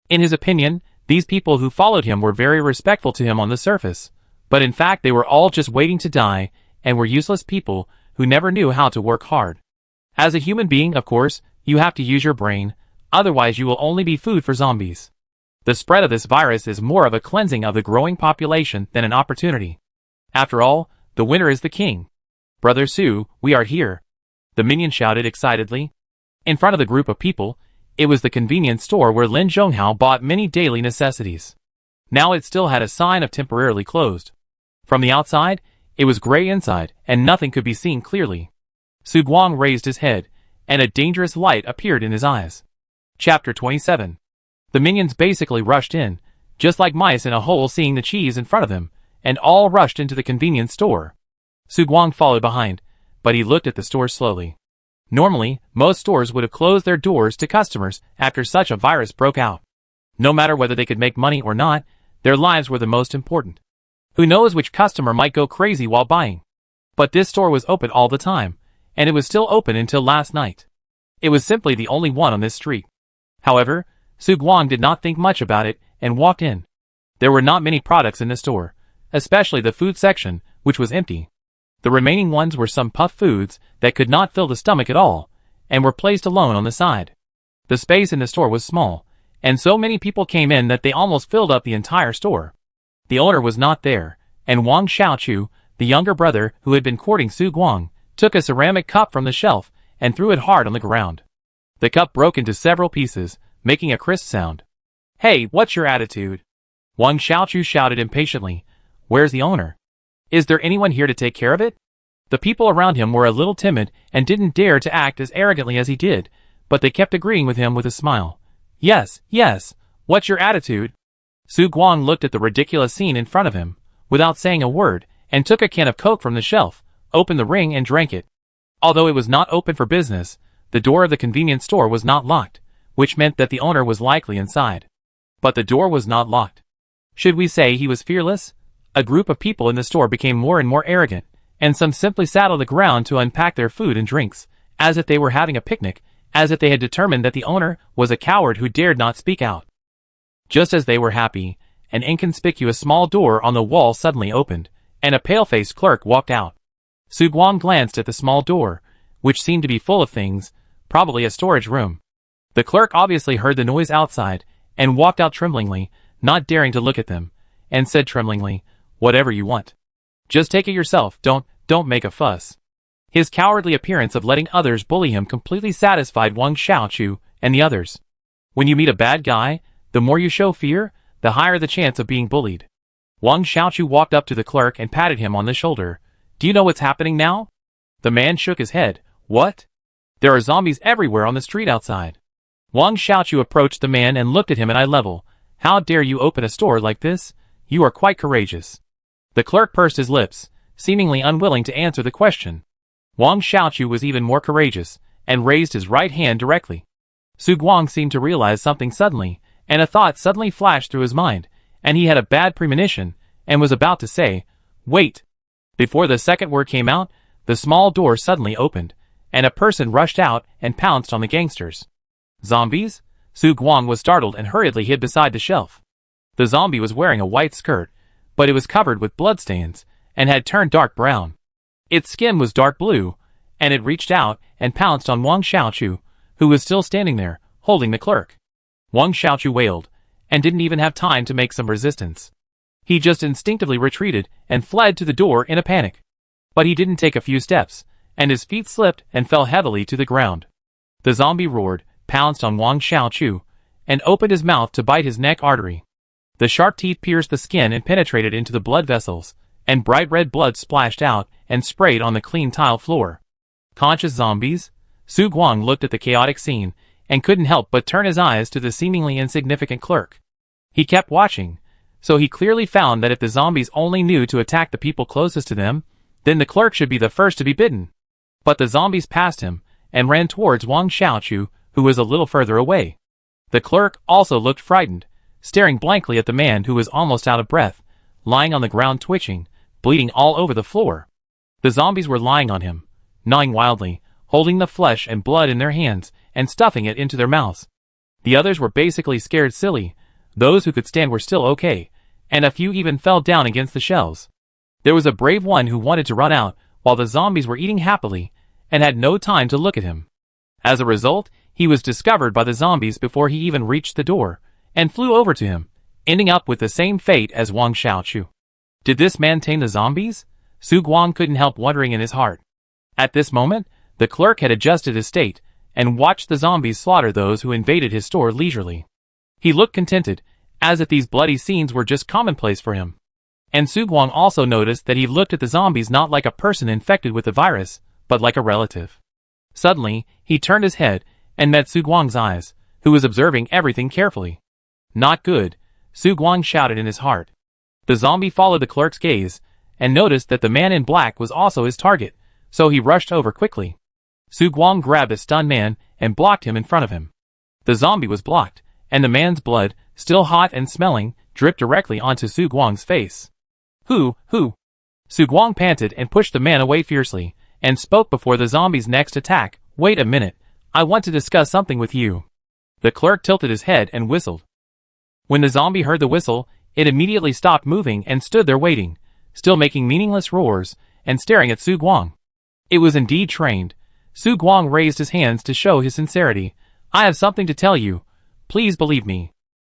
A: In his opinion, these people who followed him were very respectful to him on the surface, but in fact they were all just waiting to die, and were useless people who never knew how to work hard. As a human being, of course, you have to use your brain, otherwise you will only be food for zombies. The spread of this virus is more of a cleansing of the growing population than an opportunity. After all, the winner is the king. Brother Su, we are here. The minion shouted excitedly. In front of the group of people, it was the convenience store where Lin Zhonghao bought many daily necessities. Now it still had a sign of temporarily closed. From the outside, it was gray inside, and nothing could be seen clearly. Su Guang raised his head, and a dangerous light appeared in his eyes. Chapter 27. The minions basically rushed in, just like mice in a hole seeing the cheese in front of them, and all rushed into the convenience store. Su Guang followed behind, but he looked at the store slowly. Normally, most stores would have closed their doors to customers after such a virus broke out. No matter whether they could make money or not, their lives were the most important. Who knows which customer might go crazy while buying? But this store was open all the time, and it was still open until last night. It was simply the only one on this street. However, Su Guang did not think much about it and walked in. There were not many products in the store, especially the food section, which was empty. The remaining ones were some puff foods that could not fill the stomach at all, and were placed alone on the side. The space in the store was small, and so many people came in that they almost filled up the entire store. The owner was not there, and Wang Xiaochu, the younger brother who had been courting Su Guang, took a ceramic cup from the shelf and threw it hard on the ground. The cup broke into several pieces, making a crisp sound. Hey, what's your attitude? Wang Xiaochu shouted impatiently. Where's the owner? Is there anyone here to take care of it? The people around him were a little timid and didn't dare to act as arrogantly as he did, but they kept agreeing with him with a smile. Yes, what's your attitude? Su Guang looked at the ridiculous scene in front of him, without saying a word, and took a can of Coke from the shelf, opened the ring and drank it. Although it was not open for business, the door of the convenience store was not locked, which meant that the owner was likely inside. But the door was not locked. Should we say he was fearless? A group of people in the store became more and more arrogant, and some simply sat on the ground to unpack their food and drinks, as if they were having a picnic, as if they had determined that the owner was a coward who dared not speak out. Just as they were happy, an inconspicuous small door on the wall suddenly opened, and a pale-faced clerk walked out. Su Guang glanced at the small door, which seemed to be full of things, probably a storage room. The clerk obviously heard the noise outside, and walked out tremblingly, not daring to look at them, and said tremblingly, "Whatever you want. Just take it yourself, don't make a fuss." His cowardly appearance of letting others bully him completely satisfied Wang Xiaochu and the others. When you meet a bad guy, the more you show fear, the higher the chance of being bullied. Wang Xiaochu walked up to the clerk and patted him on the shoulder. "Do you know what's happening now?" The man shook his head. "What?" "There are zombies everywhere on the street outside." Wang Xiaochu approached the man and looked at him at eye level. "How dare you open a store like this? You are quite courageous." The clerk pursed his lips, seemingly unwilling to answer the question. Wang Xiaochu was even more courageous, and raised his right hand directly. Su Guang seemed to realize something suddenly, and a thought suddenly flashed through his mind, and he had a bad premonition, and was about to say, "Wait." Before the second word came out, the small door suddenly opened, and a person rushed out and pounced on the gangsters. "Zombies?" Su Guang was startled and hurriedly hid beside the shelf. The zombie was wearing a white skirt, but it was covered with bloodstains, and had turned dark brown. Its skin was dark blue, and it reached out and pounced on Wang Xiaochu, who was still standing there, holding the clerk. Wang Xiaochu wailed, and didn't even have time to make some resistance. He just instinctively retreated and fled to the door in a panic. But he didn't take a few steps, and his feet slipped and fell heavily to the ground. The zombie roared, pounced on Wang Xiaochu, and opened his mouth to bite his neck artery. The sharp teeth pierced the skin and penetrated into the blood vessels, and bright red blood splashed out and sprayed on the clean tile floor. Conscious zombies? Su Guang looked at the chaotic scene, and couldn't help but turn his eyes to the seemingly insignificant clerk. He kept watching, so he clearly found that if the zombies only knew to attack the people closest to them, then the clerk should be the first to be bitten. But the zombies passed him, and ran towards Wang Xiaochu, who was a little further away. The clerk also looked frightened, staring blankly at the man who was almost out of breath, lying on the ground twitching, bleeding all over the floor. The zombies were lying on him, gnawing wildly, holding the flesh and blood in their hands, and stuffing it into their mouths. The others were basically scared silly. Those who could stand were still okay, and a few even fell down against the shelves. There was a brave one who wanted to run out, while the zombies were eating happily, and had no time to look at him. As a result, he was discovered by the zombies before he even reached the door, and flew over to him, ending up with the same fate as Wang Xiaochu. Did this man tame the zombies? Su Guang couldn't help wondering in his heart. At this moment, the clerk had adjusted his state, and watched the zombies slaughter those who invaded his store leisurely. He looked contented, as if these bloody scenes were just commonplace for him. And Su Guang also noticed that he looked at the zombies not like a person infected with the virus, but like a relative. Suddenly, he turned his head, and met Su Guang's eyes, who was observing everything carefully. "Not good," Su Guang shouted in his heart. The zombie followed the clerk's gaze, and noticed that the man in black was also his target, so he rushed over quickly. Su Guang grabbed the stunned man, and blocked him in front of him. The zombie was blocked, and the man's blood, still hot and smelling, dripped directly onto Su Guang's face. Who? Su Guang panted and pushed the man away fiercely, and spoke before the zombie's next attack. "Wait a minute, I want to discuss something with you." The clerk tilted his head and whistled. When the zombie heard the whistle, it immediately stopped moving and stood there waiting, still making meaningless roars, and staring at Su Guang. It was indeed trained. Su Guang raised his hands to show his sincerity. "I have something to tell you. Please believe me."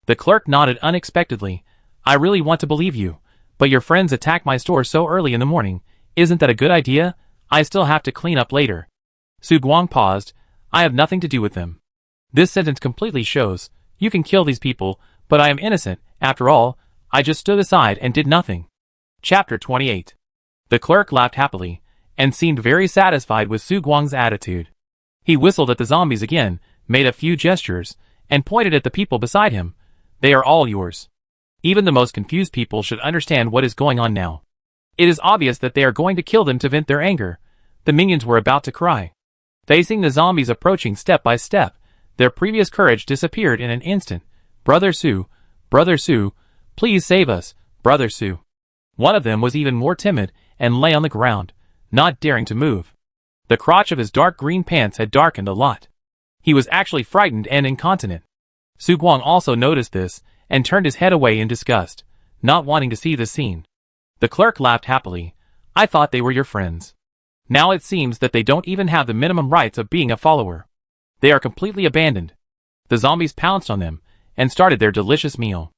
A: The clerk nodded unexpectedly. "I really want to believe you, but your friends attacked my store so early in the morning. Isn't that a good idea? I still have to clean up later." Su Guang paused. "I have nothing to do with them." This sentence completely shows, you can kill these people, but I am innocent. After all, I just stood aside and did nothing. Chapter 28. The clerk laughed happily, and seemed very satisfied with Su Guang's attitude. He whistled at the zombies again, made a few gestures, and pointed at the people beside him. "They are all yours." Even the most confused people should understand what is going on now. It is obvious that they are going to kill them to vent their anger. The minions were about to cry. Facing the zombies approaching step by step, their previous courage disappeared in an instant. Brother Su, please save us, Brother Su." One of them was even more timid, and lay on the ground, not daring to move. The crotch of his dark green pants had darkened a lot. He was actually frightened and incontinent. Su Guang also noticed this, and turned his head away in disgust, not wanting to see the scene. The clerk laughed happily. "I thought they were your friends. Now it seems that they don't even have the minimum rights of being a follower. They are completely abandoned." The zombies pounced on them, and started their delicious meal.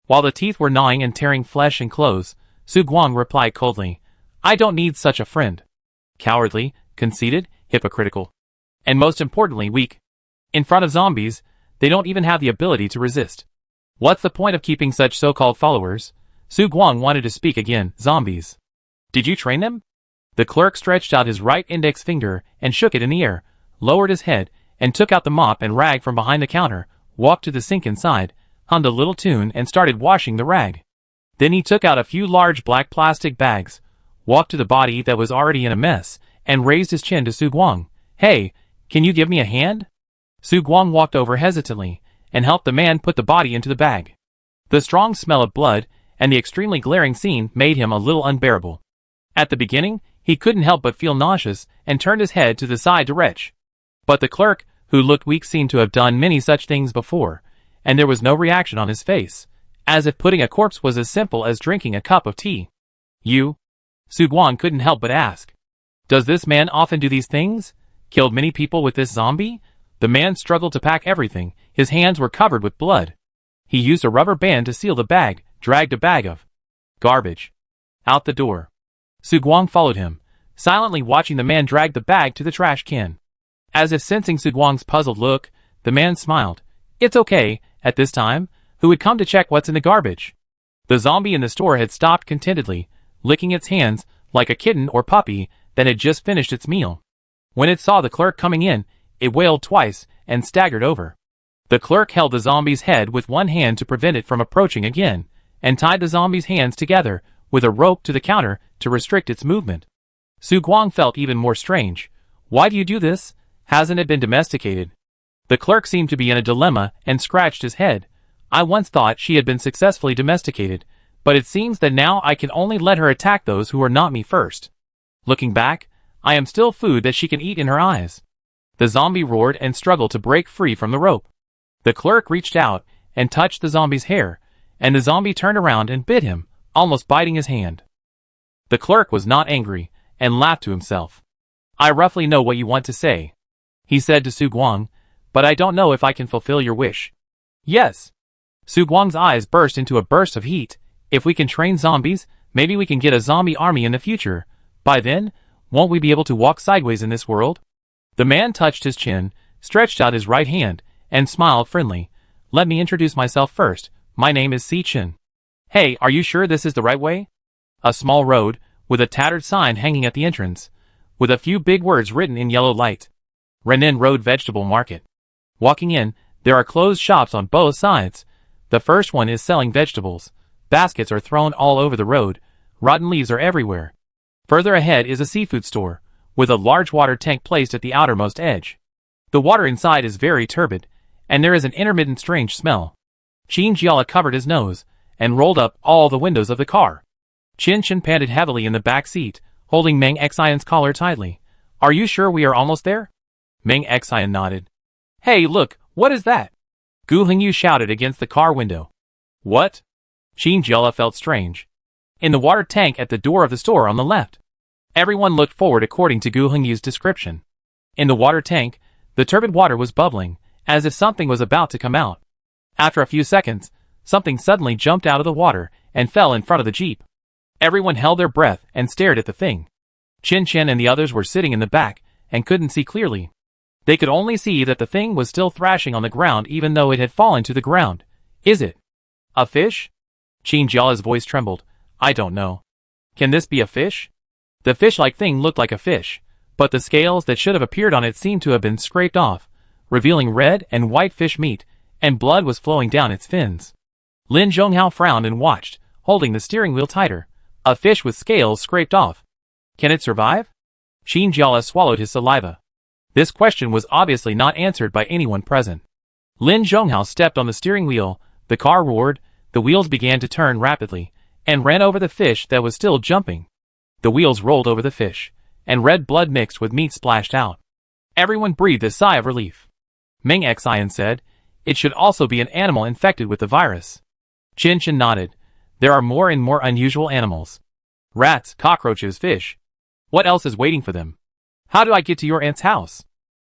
A: While the teeth were gnawing and tearing flesh and clothes, Su Guang replied coldly, I don't need such a friend. Cowardly, conceited, hypocritical, and most importantly weak. In front of zombies, they don't even have the ability to resist. What's the point of keeping such so-called followers? Su Guang wanted to speak again. Zombies. Did you train them? The clerk stretched out his right index finger and shook it in the air, lowered his head, and took out the mop and rag from behind the counter, walked to the sink inside, hummed a little tune and started washing the rag. Then he took out a few large black plastic bags, walked to the body that was already in a mess, and raised his chin to Su Guang. Hey, can you give me a hand? Su Guang walked over hesitantly, and helped the man put the body into the bag. The strong smell of blood, and the extremely glaring scene made him a little unbearable. At the beginning, he couldn't help but feel nauseous, and turned his head to the side to retch. But the clerk, who looked weak, seemed to have done many such things before, and there was no reaction on his face, as if putting a corpse was as simple as drinking a cup of tea. You? Su Guang couldn't help but ask. Does this man often do these things? Killed many people with this zombie? The man struggled to pack everything. His hands were covered with blood. He used a rubber band to seal the bag, dragged a bag of garbage out the door. Su Guang followed him, silently watching the man drag the bag to the trash can. As if sensing Su Guang's puzzled look, the man smiled. It's okay, at this time, who would come to check what's in the garbage? The zombie in the store had stopped contentedly, licking its hands like a kitten or puppy that had just finished its meal. When it saw the clerk coming in, it wailed twice and staggered over. The clerk held the zombie's head with one hand to prevent it from approaching again, and tied the zombie's hands together with a rope to the counter to restrict its movement. Su Guang felt even more strange. Why do you do this? Hasn't it been domesticated? The clerk seemed to be in a dilemma and scratched his head. I once thought she had been successfully domesticated, but it seems that now I can only let her attack those who are not me first. Looking back, I am still food that she can eat in her eyes. The zombie roared and struggled to break free from the rope. The clerk reached out and touched the zombie's hair, and the zombie turned around and bit him, almost biting his hand. The clerk was not angry, and laughed to himself. I roughly know what you want to say, he said to Su Guang, but I don't know if I can fulfill your wish. Yes. Su Guang's eyes burst into a burst of heat. If we can train zombies, maybe we can get a zombie army in the future. By then, won't we be able to walk sideways in this world? The man touched his chin, stretched out his right hand, and smiled friendly. Let me introduce myself first. My name is Si Chen. Hey, are you sure this is the right way? A small road, with a tattered sign hanging at the entrance, with a few big words written in yellow light. Renin Road Vegetable Market. Walking in, there are closed shops on both sides. The first one is selling vegetables. Baskets are thrown all over the road. Rotten leaves are everywhere. Further ahead is a seafood store, with a large water tank placed at the outermost edge. The water inside is very turbid, and there is an intermittent strange smell. Qin Jiala covered his nose, and rolled up all the windows of the car. Qin Chen panted heavily in the back seat, holding Meng Xian's collar tightly. Are you sure we are almost there? Meng Xian nodded. Hey, look, what is that? Gu Hengyu shouted against the car window. What? Qin Jiala felt strange. In the water tank at the door of the store on the left. Everyone looked forward according to Gu Hengyu's description. In the water tank, the turbid water was bubbling, as if something was about to come out. After a few seconds, something suddenly jumped out of the water and fell in front of the jeep. Everyone held their breath and stared at the thing. Qin Chen and the others were sitting in the back and couldn't see clearly. They could only see that the thing was still thrashing on the ground even though it had fallen to the ground. Is it a fish? Qin Jiala's voice trembled. I don't know. Can this be a fish? The fish-like thing looked like a fish, but the scales that should have appeared on it seemed to have been scraped off, revealing red and white fish meat, and blood was flowing down its fins. Lin Zhonghao frowned and watched, holding the steering wheel tighter. A fish with scales scraped off. Can it survive? Qin Jiala swallowed his saliva. This question was obviously not answered by anyone present. Lin Zhonghao stepped on the steering wheel, the car roared, the wheels began to turn rapidly, and ran over the fish that was still jumping. The wheels rolled over the fish, and red blood mixed with meat splashed out. Everyone breathed a sigh of relief. Meng Xian said, it should also be an animal infected with the virus. Qin Chen nodded. There are more and more unusual animals. Rats, cockroaches, fish. What else is waiting for them? How do I get to your aunt's house?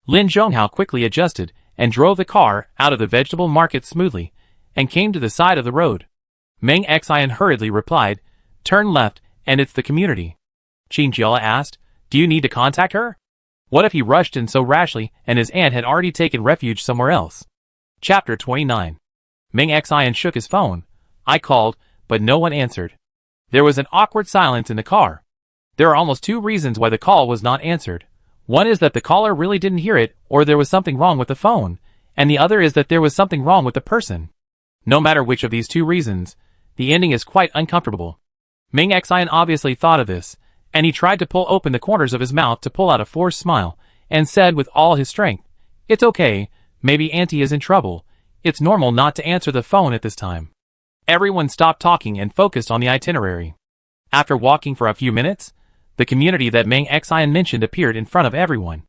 A: Lin Zhonghao quickly adjusted and drove the car out of the vegetable market smoothly and came to the side of the road. Meng Xian hurriedly replied, "Turn left, and it's the community." Qin Jiala asked, "Do you need to contact her?" What if he rushed in so rashly and his aunt had already taken refuge somewhere else? Chapter 29. Meng Xian shook his phone. I called, but no one answered. There was an awkward silence in the car. There are almost two reasons why the call was not answered. One is that the caller really didn't hear it, or there was something wrong with the phone, and the other is that there was something wrong with the person. No matter which of these two reasons, the ending is quite uncomfortable. Meng Xian obviously thought of this, and he tried to pull open the corners of his mouth to pull out a forced smile, and said with all his strength, "It's okay, maybe Auntie is in trouble. It's normal not to answer the phone at this time." Everyone stopped talking and focused on the itinerary. After walking for a few minutes, the community that Meng Xian mentioned appeared in front of everyone.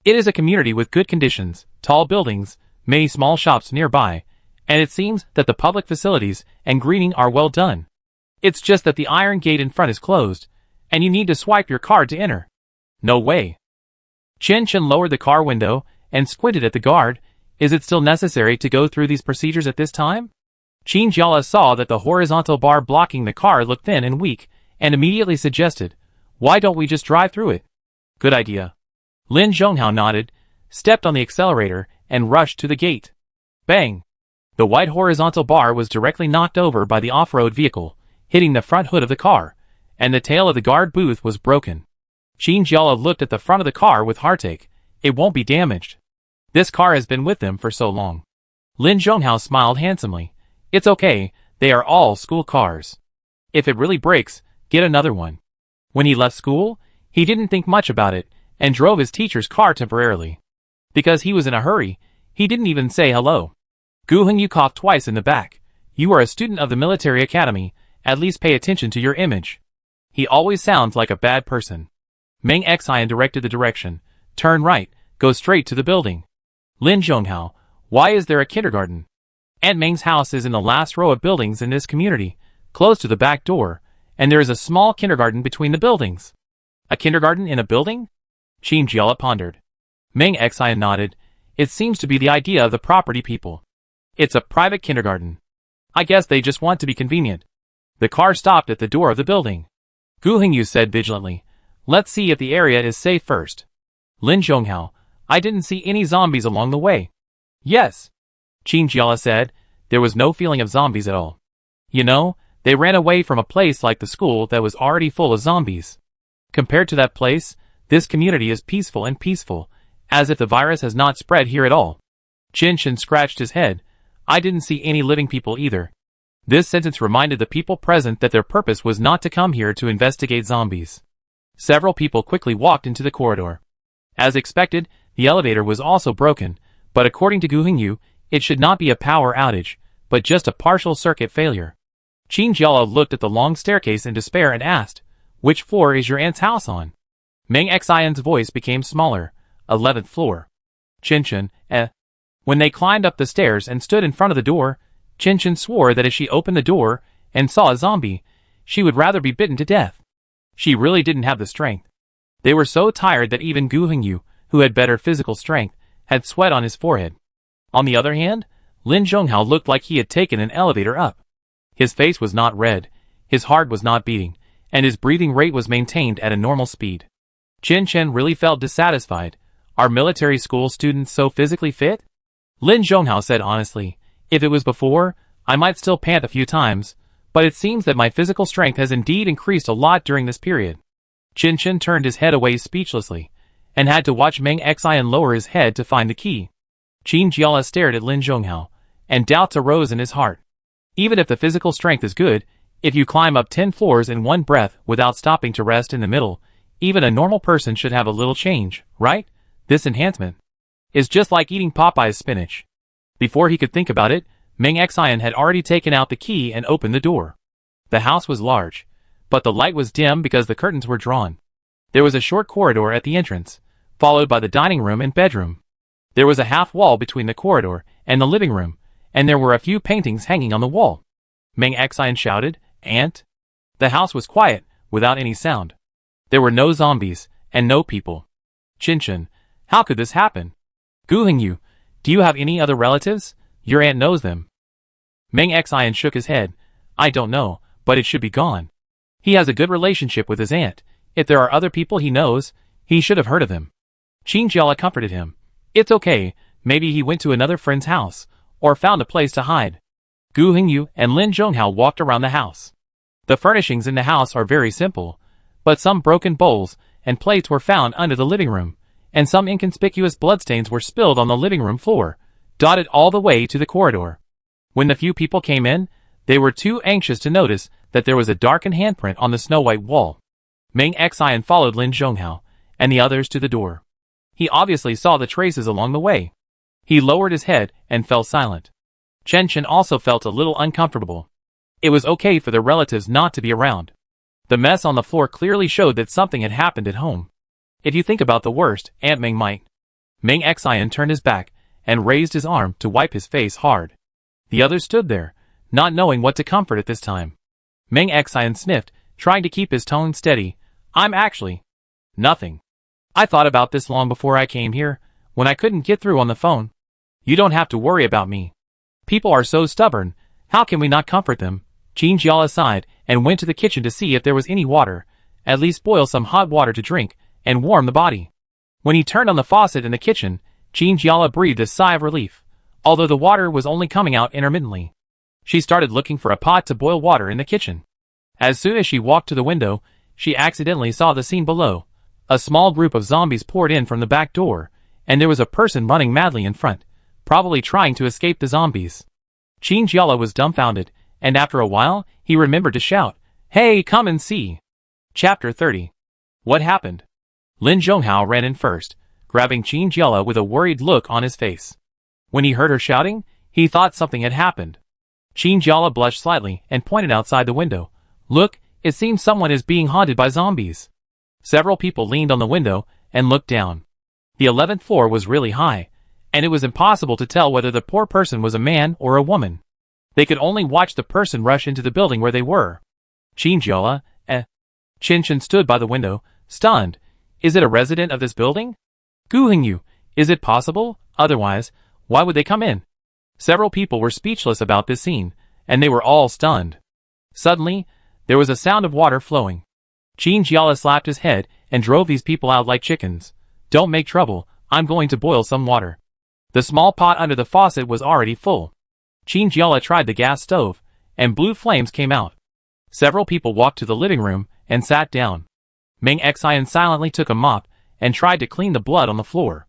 A: It is a community with good conditions, tall buildings, many small shops nearby, and it seems that the public facilities and greeting are well done. It's just that the iron gate in front is closed, and you need to swipe your card to enter. No way. Chen lowered the car window and squinted at the guard. Is it still necessary to go through these procedures at this time? Qin Jiala saw that the horizontal bar blocking the car looked thin and weak, and immediately suggested, "Why don't we just drive through it?" Good idea. Lin Zhonghao nodded, stepped on the accelerator, and rushed to the gate. Bang! The white horizontal bar was directly knocked over by the off-road vehicle, hitting the front hood of the car, and the tail of the guard booth was broken. Qin Jiala looked at the front of the car with heartache. It won't be damaged. This car has been with them for so long. Lin Zhonghao smiled handsomely. It's okay, they are all school cars. If it really breaks, get another one. When he left school, he didn't think much about it, and drove his teacher's car temporarily. Because he was in a hurry, he didn't even say hello. Gu Hengyu coughed twice in the back. You are a student of the military academy, at least pay attention to your image. He always sounds like a bad person. Meng Xian directed the direction. Turn right, go straight to the building. Lin Zhonghao, why is there a kindergarten? Aunt Meng's house is in the last row of buildings in this community, close to the back door, and there is a small kindergarten between the buildings. A kindergarten in a building? Qin Jiala pondered. Meng Xian nodded. It seems to be the idea of the property people. It's a private kindergarten. I guess they just want to be convenient. The car stopped at the door of the building. Gu Hengyu said vigilantly, let's see if the area is safe first. Lin Zhonghao, I didn't see any zombies along the way. Yes. Qin Jiala said, there was no feeling of zombies at all. You know, they ran away from a place like the school that was already full of zombies. Compared to that place, this community is peaceful and peaceful, as if the virus has not spread here at all. Qin scratched his head. I didn't see any living people either. This sentence reminded the people present that their purpose was not to come here to investigate zombies. Several people quickly walked into the corridor. As expected, the elevator was also broken, but according to Gu Hengyu, it should not be a power outage, but just a partial circuit failure. Qin Jiala looked at the long staircase in despair and asked, which floor is your aunt's house on? Meng Xian's voice became smaller. 11th floor. Qin, When they climbed up the stairs and stood in front of the door, Qin swore that if she opened the door and saw a zombie, she would rather be bitten to death. She really didn't have the strength. They were so tired that even Gu Hengyu, who had better physical strength, had sweat on his forehead. On the other hand, Lin Zhonghao looked like he had taken an elevator up. His face was not red, his heart was not beating, and his breathing rate was maintained at a normal speed. Qin really felt dissatisfied. Are military school students so physically fit? Lin Zhonghao said honestly, if it was before, I might still pant a few times, but it seems that my physical strength has indeed increased a lot during this period. Qin turned his head away speechlessly, and had to watch Meng Xian lower his head to find the key. Qin Jiala stared at Lin Zhonghao, and doubts arose in his heart. Even if the physical strength is good, if you climb up 10 floors in one breath without stopping to rest in the middle, even a normal person should have a little change, right? This enhancement is just like eating Popeye's spinach. Before he could think about it, Meng Xian had already taken out the key and opened the door. The house was large, but the light was dim because the curtains were drawn. There was a short corridor at the entrance, followed by the dining room and bedroom. There was a half wall between the corridor and the living room, and there were a few paintings hanging on the wall. Meng Xian shouted, Aunt? The house was quiet, without any sound. There were no zombies, and no people. Qin, how could this happen? Gu Hengyu, do you have any other relatives? Your aunt knows them. Meng Xian shook his head. I don't know, but it should be gone. He has a good relationship with his aunt. If there are other people he knows, he should have heard of them. Qinjiala comforted him. It's okay, maybe he went to another friend's house, or found a place to hide. Gu Hingyu and Lin Zhonghao walked around the house. The furnishings in the house are very simple, but some broken bowls and plates were found under the living room, and some inconspicuous bloodstains were spilled on the living room floor, dotted all the way to the corridor. When the few people came in, they were too anxious to notice that there was a darkened handprint on the snow-white wall. Meng Xian followed Lin Zhonghao and the others to the door. He obviously saw the traces along the way. He lowered his head and fell silent. Chen Chen also felt a little uncomfortable. It was okay for the relatives not to be around. The mess on the floor clearly showed that something had happened at home. If you think about the worst, Aunt Meng might. Meng Xian turned his back and raised his arm to wipe his face hard. The others stood there, not knowing what to comfort at this time. Meng Xian sniffed, trying to keep his tone steady. I'm actually nothing. I thought about this long before I came here, when I couldn't get through on the phone. You don't have to worry about me. People are so stubborn, how can we not comfort them? Qinjiala sighed and went to the kitchen to see if there was any water, at least boil some hot water to drink, and warm the body. When he turned on the faucet in the kitchen, Qinjiala breathed a sigh of relief, although the water was only coming out intermittently. She started looking for a pot to boil water in the kitchen. As soon as she walked to the window, she accidentally saw the scene below. A small group of zombies poured in from the back door, and there was a person running madly in front, probably trying to escape the zombies. Qinjiala was dumbfounded, and after a while, he remembered to shout, "Hey, come and see!" Chapter 30. What happened? Lin Zhonghao ran in first, grabbing Qinjiala with a worried look on his face. When he heard her shouting, he thought something had happened. Qinjiala blushed slightly and pointed outside the window. Look, it seems someone is being haunted by zombies. Several people leaned on the window and looked down. The 11th floor was really high, and it was impossible to tell whether the poor person was a man or a woman. They could only watch the person rush into the building where they were. Qinjiala, Chen Chen stood by the window, stunned. Is it a resident of this building? Gu Hingyu, is it possible? Otherwise, why would they come in? Several people were speechless about this scene, and they were all stunned. Suddenly, there was a sound of water flowing. Qinjiala slapped his head and drove these people out like chickens. Don't make trouble, I'm going to boil some water. The small pot under the faucet was already full. Qinjiala tried the gas stove, and blue flames came out. Several people walked to the living room and sat down. Meng Xian silently took a mop and tried to clean the blood on the floor.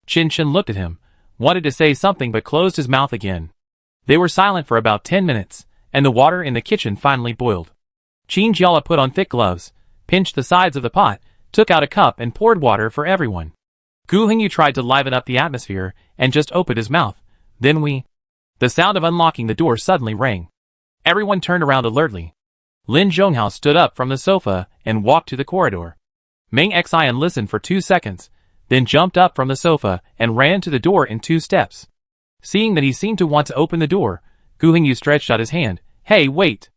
A: Chen Chen looked at him, wanted to say something but closed his mouth again. They were silent for about 10 minutes, and the water in the kitchen finally boiled. Qinjiala put on thick gloves, pinched the sides of the pot, took out a cup and poured water for everyone. Gu Hingyu tried to liven up the atmosphere and just opened his mouth. Then The sound of unlocking the door suddenly rang. Everyone turned around alertly. Lin Zhonghao stood up from the sofa and walked to the corridor. Meng Xian listened for 2 seconds, then jumped up from the sofa and ran to the door in 2 steps. Seeing that he seemed to want to open the door, Gu Hingyu stretched out his hand. Hey, wait!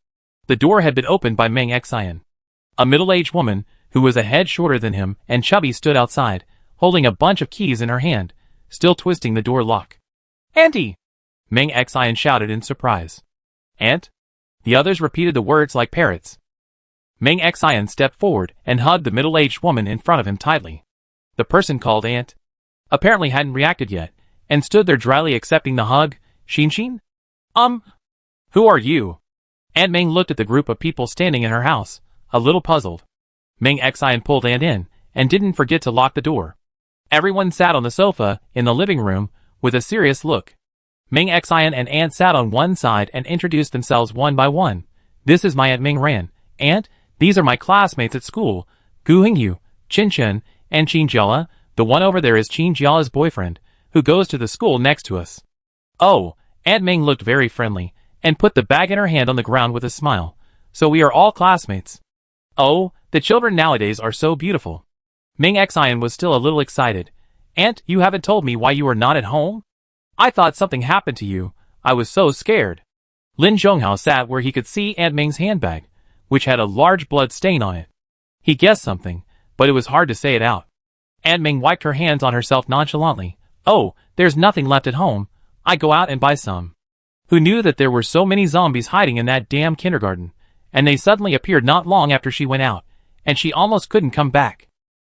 A: The door had been opened by Meng Xian. A middle-aged woman, who was a head shorter than him and chubby, stood outside, holding a bunch of keys in her hand, still twisting the door lock. Auntie! Meng Xian shouted in surprise. Aunt? The others repeated the words like parrots. Meng Xian stepped forward and hugged the middle-aged woman in front of him tightly. The person called Aunt apparently hadn't reacted yet, and stood there dryly accepting the hug. Xin? Who are you? Aunt Meng looked at the group of people standing in her house, a little puzzled. Meng Xian pulled Aunt in, and didn't forget to lock the door. Everyone sat on the sofa in the living room with a serious look. Meng Xian and Aunt sat on one side and introduced themselves one by one. This is my Aunt Ming Ran. Aunt, these are my classmates at school, Gu Hingyu, Chen Chen, and Qinjiala. The one over there is Qinjiala's boyfriend, who goes to the school next to us. Oh, Aunt Ming looked very friendly, and put the bag in her hand on the ground with a smile. So we are all classmates. Oh, the children nowadays are so beautiful. Meng Xian was still a little excited. Aunt, you haven't told me why you are not at home? I thought something happened to you. I was so scared. Lin Zhonghao sat where he could see Aunt Ming's handbag, which had a large blood stain on it. He guessed something, but it was hard to say it out. Aunt Ming wiped her hands on herself nonchalantly. Oh, there's nothing left at home. I go out and buy some. Who knew that there were so many zombies hiding in that damn kindergarten? And they suddenly appeared not long after she went out, and she almost couldn't come back.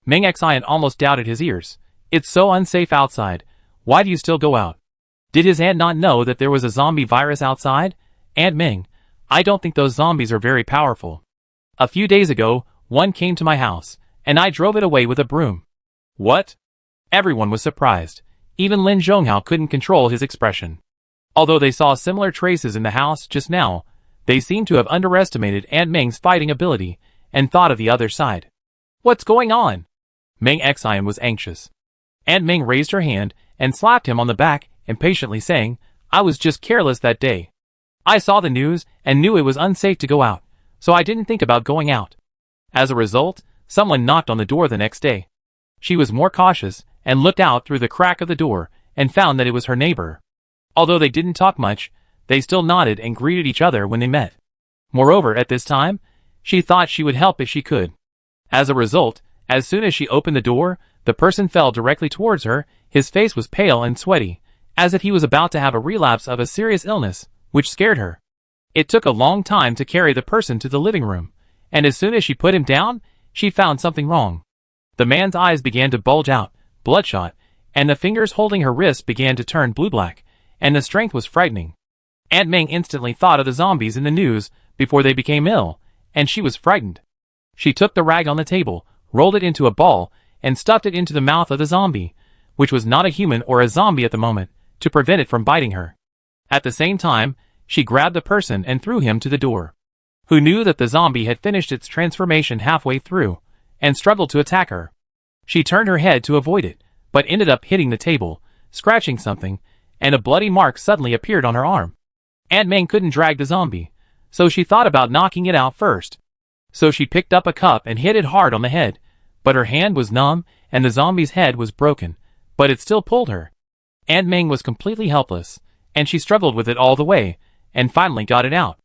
A: Ming Xian almost doubted his ears. It's so unsafe outside. Why do you still go out? Did his aunt not know that there was a zombie virus outside? Aunt Ming, I don't think those zombies are very powerful. A few days ago, one came to my house, and I drove it away with a broom. What? Everyone was surprised. Even Lin Zhonghao couldn't control his expression. Although they saw similar traces in the house just now, they seemed to have underestimated Aunt Ming's fighting ability and thought of the other side. What's going on? Ming Xian was anxious. Aunt Ming raised her hand and slapped him on the back, impatiently saying, I was just careless that day. I saw the news and knew it was unsafe to go out, so I didn't think about going out. As a result, someone knocked on the door the next day. She was more cautious and looked out through the crack of the door and found that it was her neighbor. Although they didn't talk much, they still nodded and greeted each other when they met. Moreover, at this time, she thought she would help if she could. As a result, as soon as she opened the door, the person fell directly towards her. His face was pale and sweaty, as if he was about to have a relapse of a serious illness, which scared her. It took a long time to carry the person to the living room, and as soon as she put him down, she found something wrong. The man's eyes began to bulge out, bloodshot, and the fingers holding her wrist began to turn blue-black, and the strength was frightening. Aunt Ming instantly thought of the zombies in the news before they became ill, and she was frightened. She took the rag on the table, rolled it into a ball, and stuffed it into the mouth of the zombie, which was not a human or a zombie at the moment, to prevent it from biting her. At the same time, she grabbed the person and threw him to the door. Who knew that the zombie had finished its transformation halfway through, and struggled to attack her. She turned her head to avoid it, but ended up hitting the table, scratching something, and a bloody mark suddenly appeared on her arm. Aunt Ming couldn't drag the zombie, so she thought about knocking it out first. So she picked up a cup and hit it hard on the head, but her hand was numb and the zombie's head was broken, but it still pulled her. Aunt Ming was completely helpless, and she struggled with it all the way, and finally got it out.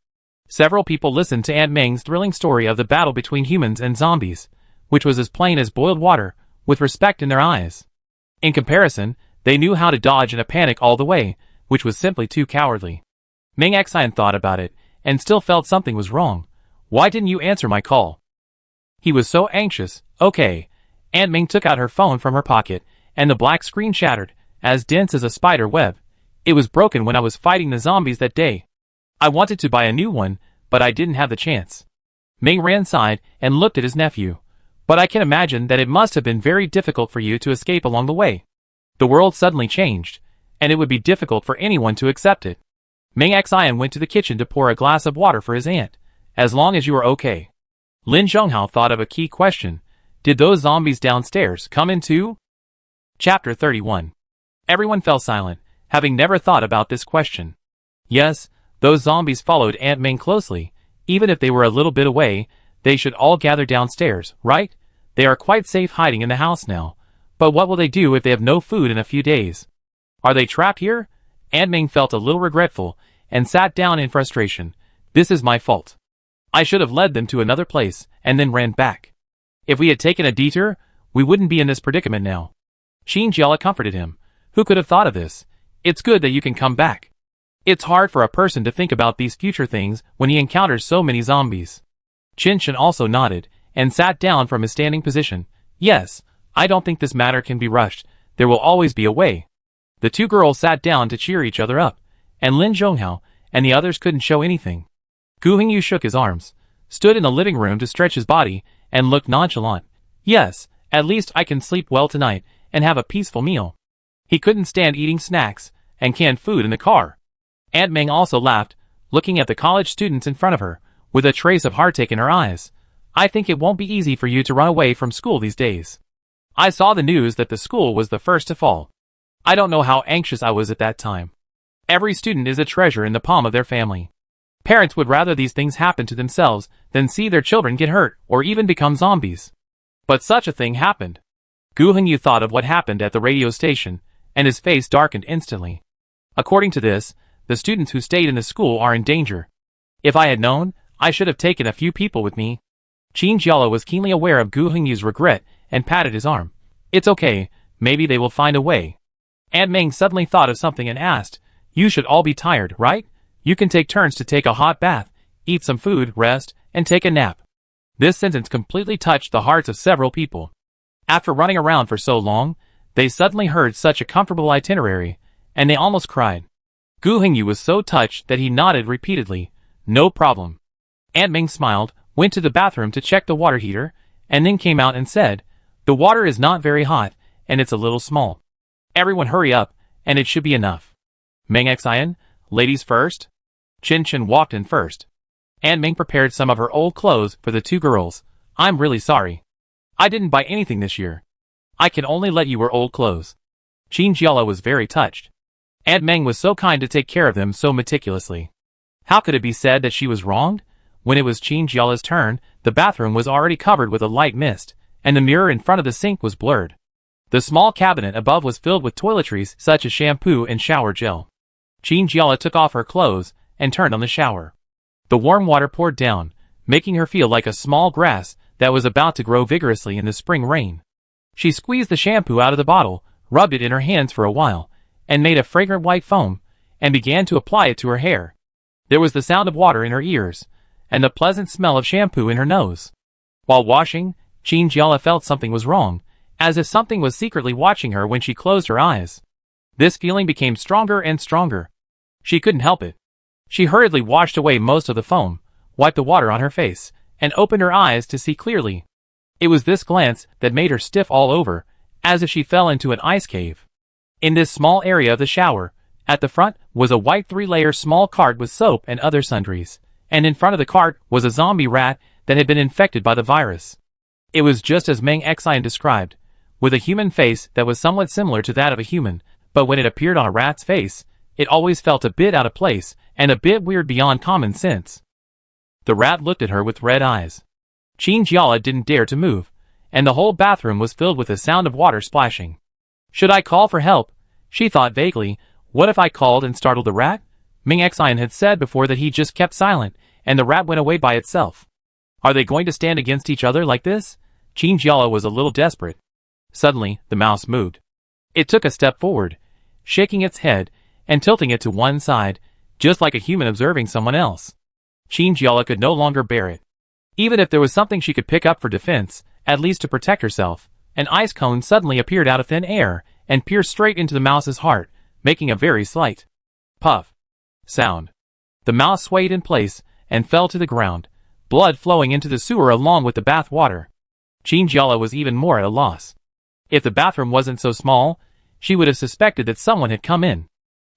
A: Several people listened to Aunt Ming's thrilling story of the battle between humans and zombies, which was as plain as boiled water, with respect in their eyes. In comparison, they knew how to dodge in a panic all the way, which was simply too cowardly. Ming Xian thought about it, and still felt something was wrong. Why didn't you answer my call? He was so anxious. Okay. Aunt Ming took out her phone from her pocket, and the black screen shattered, as dense as a spider web. It was broken when I was fighting the zombies that day. I wanted to buy a new one, but I didn't have the chance. Ming ran inside and looked at his nephew. But I can imagine that it must have been very difficult for you to escape along the way. The world suddenly changed, and it would be difficult for anyone to accept it. Ming Xian went to the kitchen to pour a glass of water for his aunt. As long as you are okay. Lin Zhonghao thought of a key question. Did those zombies downstairs come in too? Chapter 31. Everyone fell silent, having never thought about this question. Yes, those zombies followed Aunt Ming closely. Even if they were a little bit away, they should all gather downstairs, right? They are quite safe hiding in the house now. But what will they do if they have no food in a few days? Are they trapped here? Aunt Ming felt a little regretful, and sat down in frustration. This is my fault. I should have led them to another place, and then ran back. If we had taken a detour, we wouldn't be in this predicament now. Xin Jiala comforted him. Who could have thought of this? It's good that you can come back. It's hard for a person to think about these future things when he encounters so many zombies. Qin Shen also nodded, and sat down from his standing position. Yes, I don't think this matter can be rushed. There will always be a way. The two girls sat down to cheer each other up, and Lin Zhonghao and the others couldn't show anything. Gu Hengyu shook his arms, stood in the living room to stretch his body, and looked nonchalant. Yes, at least I can sleep well tonight and have a peaceful meal. He couldn't stand eating snacks and canned food in the car. Aunt Ming also laughed, looking at the college students in front of her, with a trace of heartache in her eyes. I think it won't be easy for you to run away from school these days. I saw the news that the school was the first to fall. I don't know how anxious I was at that time. Every student is a treasure in the palm of their family. Parents would rather these things happen to themselves than see their children get hurt or even become zombies. But such a thing happened. Gu Hengyu thought of what happened at the radio station, and his face darkened instantly. According to this, the students who stayed in the school are in danger. If I had known, I should have taken a few people with me. Qin Jiala was keenly aware of Gu Hengyu's regret and patted his arm. It's okay, maybe they will find a way. Aunt Ming suddenly thought of something and asked, You should all be tired, right? You can take turns to take a hot bath, eat some food, rest, and take a nap. This sentence completely touched the hearts of several people. After running around for so long, they suddenly heard such a comfortable itinerary, and they almost cried. Gu Hingyu was so touched that he nodded repeatedly. No problem. Aunt Ming smiled, went to the bathroom to check the water heater, and then came out and said, "The water is not very hot, and it's a little small. Everyone hurry up, and it should be enough." Meng Xian, ladies first. Chen Chen walked in first. Aunt Ming prepared some of her old clothes for the two girls. "I'm really sorry. I didn't buy anything this year. I can only let you wear old clothes." Qin Jiala was very touched. Aunt Meng was so kind to take care of them so meticulously. How could it be said that she was wronged? When it was Qin Jiala's turn, the bathroom was already covered with a light mist, and the mirror in front of the sink was blurred. The small cabinet above was filled with toiletries such as shampoo and shower gel. Qin Jiala took off her clothes and turned on the shower. The warm water poured down, making her feel like a small grass that was about to grow vigorously in the spring rain. She squeezed the shampoo out of the bottle, rubbed it in her hands for a while, and made a fragrant white foam, and began to apply it to her hair. There was the sound of water in her ears, and the pleasant smell of shampoo in her nose. While washing, Qin Jiala felt something was wrong, as if something was secretly watching her when she closed her eyes. This feeling became stronger and stronger. She couldn't help it. She hurriedly washed away most of the foam, wiped the water on her face, and opened her eyes to see clearly. It was this glance that made her stiff all over, as if she fell into an ice cave. In this small area of the shower, at the front was a white 3-layer small cart with soap and other sundries, and in front of the cart was a zombie rat that had been infected by the virus. It was just as Meng Xian described, with a human face that was somewhat similar to that of a human, but when it appeared on a rat's face, it always felt a bit out of place and a bit weird beyond common sense. The rat looked at her with red eyes. Qin Jiala didn't dare to move, and the whole bathroom was filled with the sound of water splashing. Should I call for help? She thought vaguely. What if I called and startled the rat? Meng Xian had said before that he just kept silent, and the rat went away by itself. Are they going to stand against each other like this? Qin Jiala was a little desperate. Suddenly, the mouse moved. It took a step forward, shaking its head and tilting it to one side, just like a human observing someone else. Qin Jiala could no longer bear it. Even if there was something she could pick up for defense, at least to protect herself, an ice cone suddenly appeared out of thin air and pierced straight into the mouse's heart, making a very slight puff sound. The mouse swayed in place and fell to the ground, blood flowing into the sewer along with the bath water. Qin Jiala was even more at a loss. If the bathroom wasn't so small, she would have suspected that someone had come in.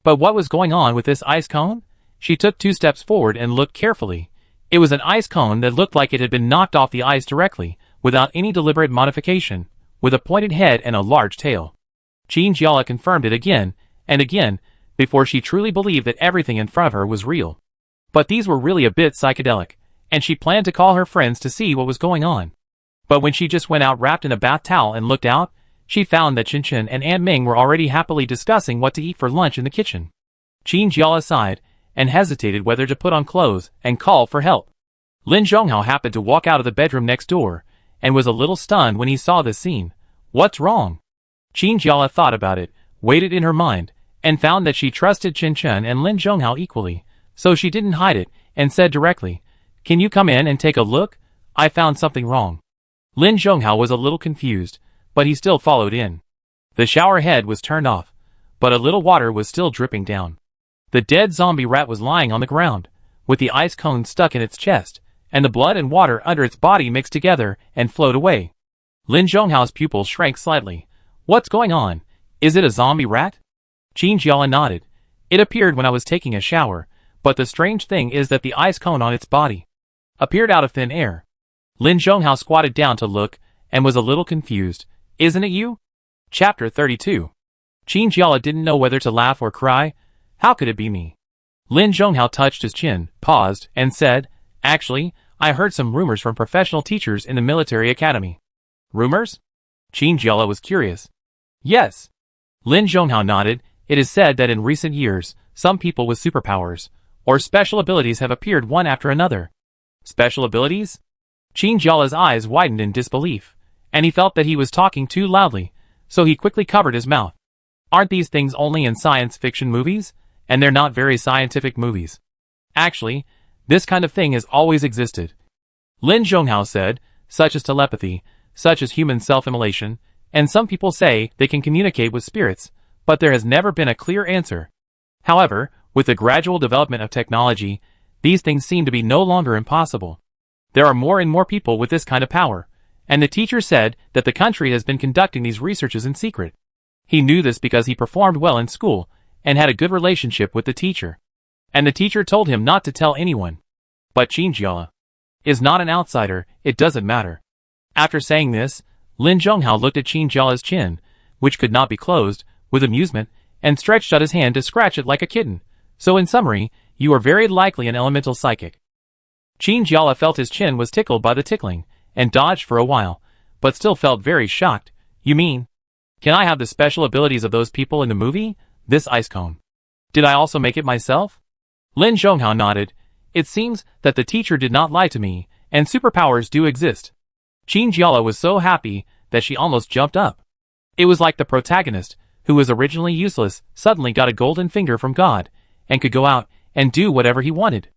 A: But what was going on with this ice cone? She took 2 steps forward and looked carefully. It was an ice cone that looked like it had been knocked off the ice directly, without any deliberate modification, with a pointed head and a large tail. Qin Jiala confirmed it again and again, before she truly believed that everything in front of her was real. But these were really a bit psychedelic, and she planned to call her friends to see what was going on. But when she just went out wrapped in a bath towel and looked out, she found that Chen Chen and Aunt Ming were already happily discussing what to eat for lunch in the kitchen. Qin Jiala sighed and hesitated whether to put on clothes and call for help. Lin Zhonghao happened to walk out of the bedroom next door, and was a little stunned when he saw this scene. What's wrong? Qin Jiala thought about it, weighed it in her mind, and found that she trusted Chen Chen and Lin Zhonghao equally, so she didn't hide it, and said directly, "Can you come in and take a look? I found something wrong." Lin Zhonghao was a little confused, but he still followed in. The shower head was turned off, but a little water was still dripping down. The dead zombie rat was lying on the ground, with the ice cone stuck in its chest, and the blood and water under its body mixed together and flowed away. Lin Zhonghao's pupils shrank slightly. What's going on? Is it a zombie rat? Qin Jiala nodded. It appeared when I was taking a shower, but the strange thing is that the ice cone on its body appeared out of thin air. Lin Zhonghao squatted down to look, and was a little confused. Isn't it you? Chapter 32. Qin Jiala didn't know whether to laugh or cry. How could it be me? Lin Zhonghao touched his chin, paused, and said, Actually, I heard some rumors from professional teachers in the military academy. Rumors? Qin Jiala was curious. Yes. Lin Zhonghao nodded. It is said that in recent years, some people with superpowers, or special abilities have appeared one after another. Special abilities? Qin Jiala's eyes widened in disbelief, and he felt that he was talking too loudly, so he quickly covered his mouth. Aren't these things only in science fiction movies? And they're not very scientific movies. Actually, this kind of thing has always existed. Lin Zhonghao said, such as telepathy, such as human self-immolation, and some people say they can communicate with spirits, but there has never been a clear answer. However, with the gradual development of technology, these things seem to be no longer impossible. There are more and more people with this kind of power, and the teacher said that the country has been conducting these researches in secret. He knew this because he performed well in school and had a good relationship with the teacher. And the teacher told him not to tell anyone. But Qin Jiala is not an outsider, it doesn't matter. After saying this, Lin Zhonghao looked at Qin Jiala's chin, which could not be closed, with amusement, and stretched out his hand to scratch it like a kitten. So in summary, you are very likely an elemental psychic. Qin Jiala felt his chin was tickled by the tickling, and dodged for a while, but still felt very shocked. You mean, can I have the special abilities of those people in the movie? This ice cone. Did I also make it myself? Lin Zhonghao nodded. It seems that the teacher did not lie to me, and superpowers do exist. Qin Jiala was so happy that she almost jumped up. It was like the protagonist, who was originally useless, suddenly got a golden finger from God, and could go out and do whatever he wanted.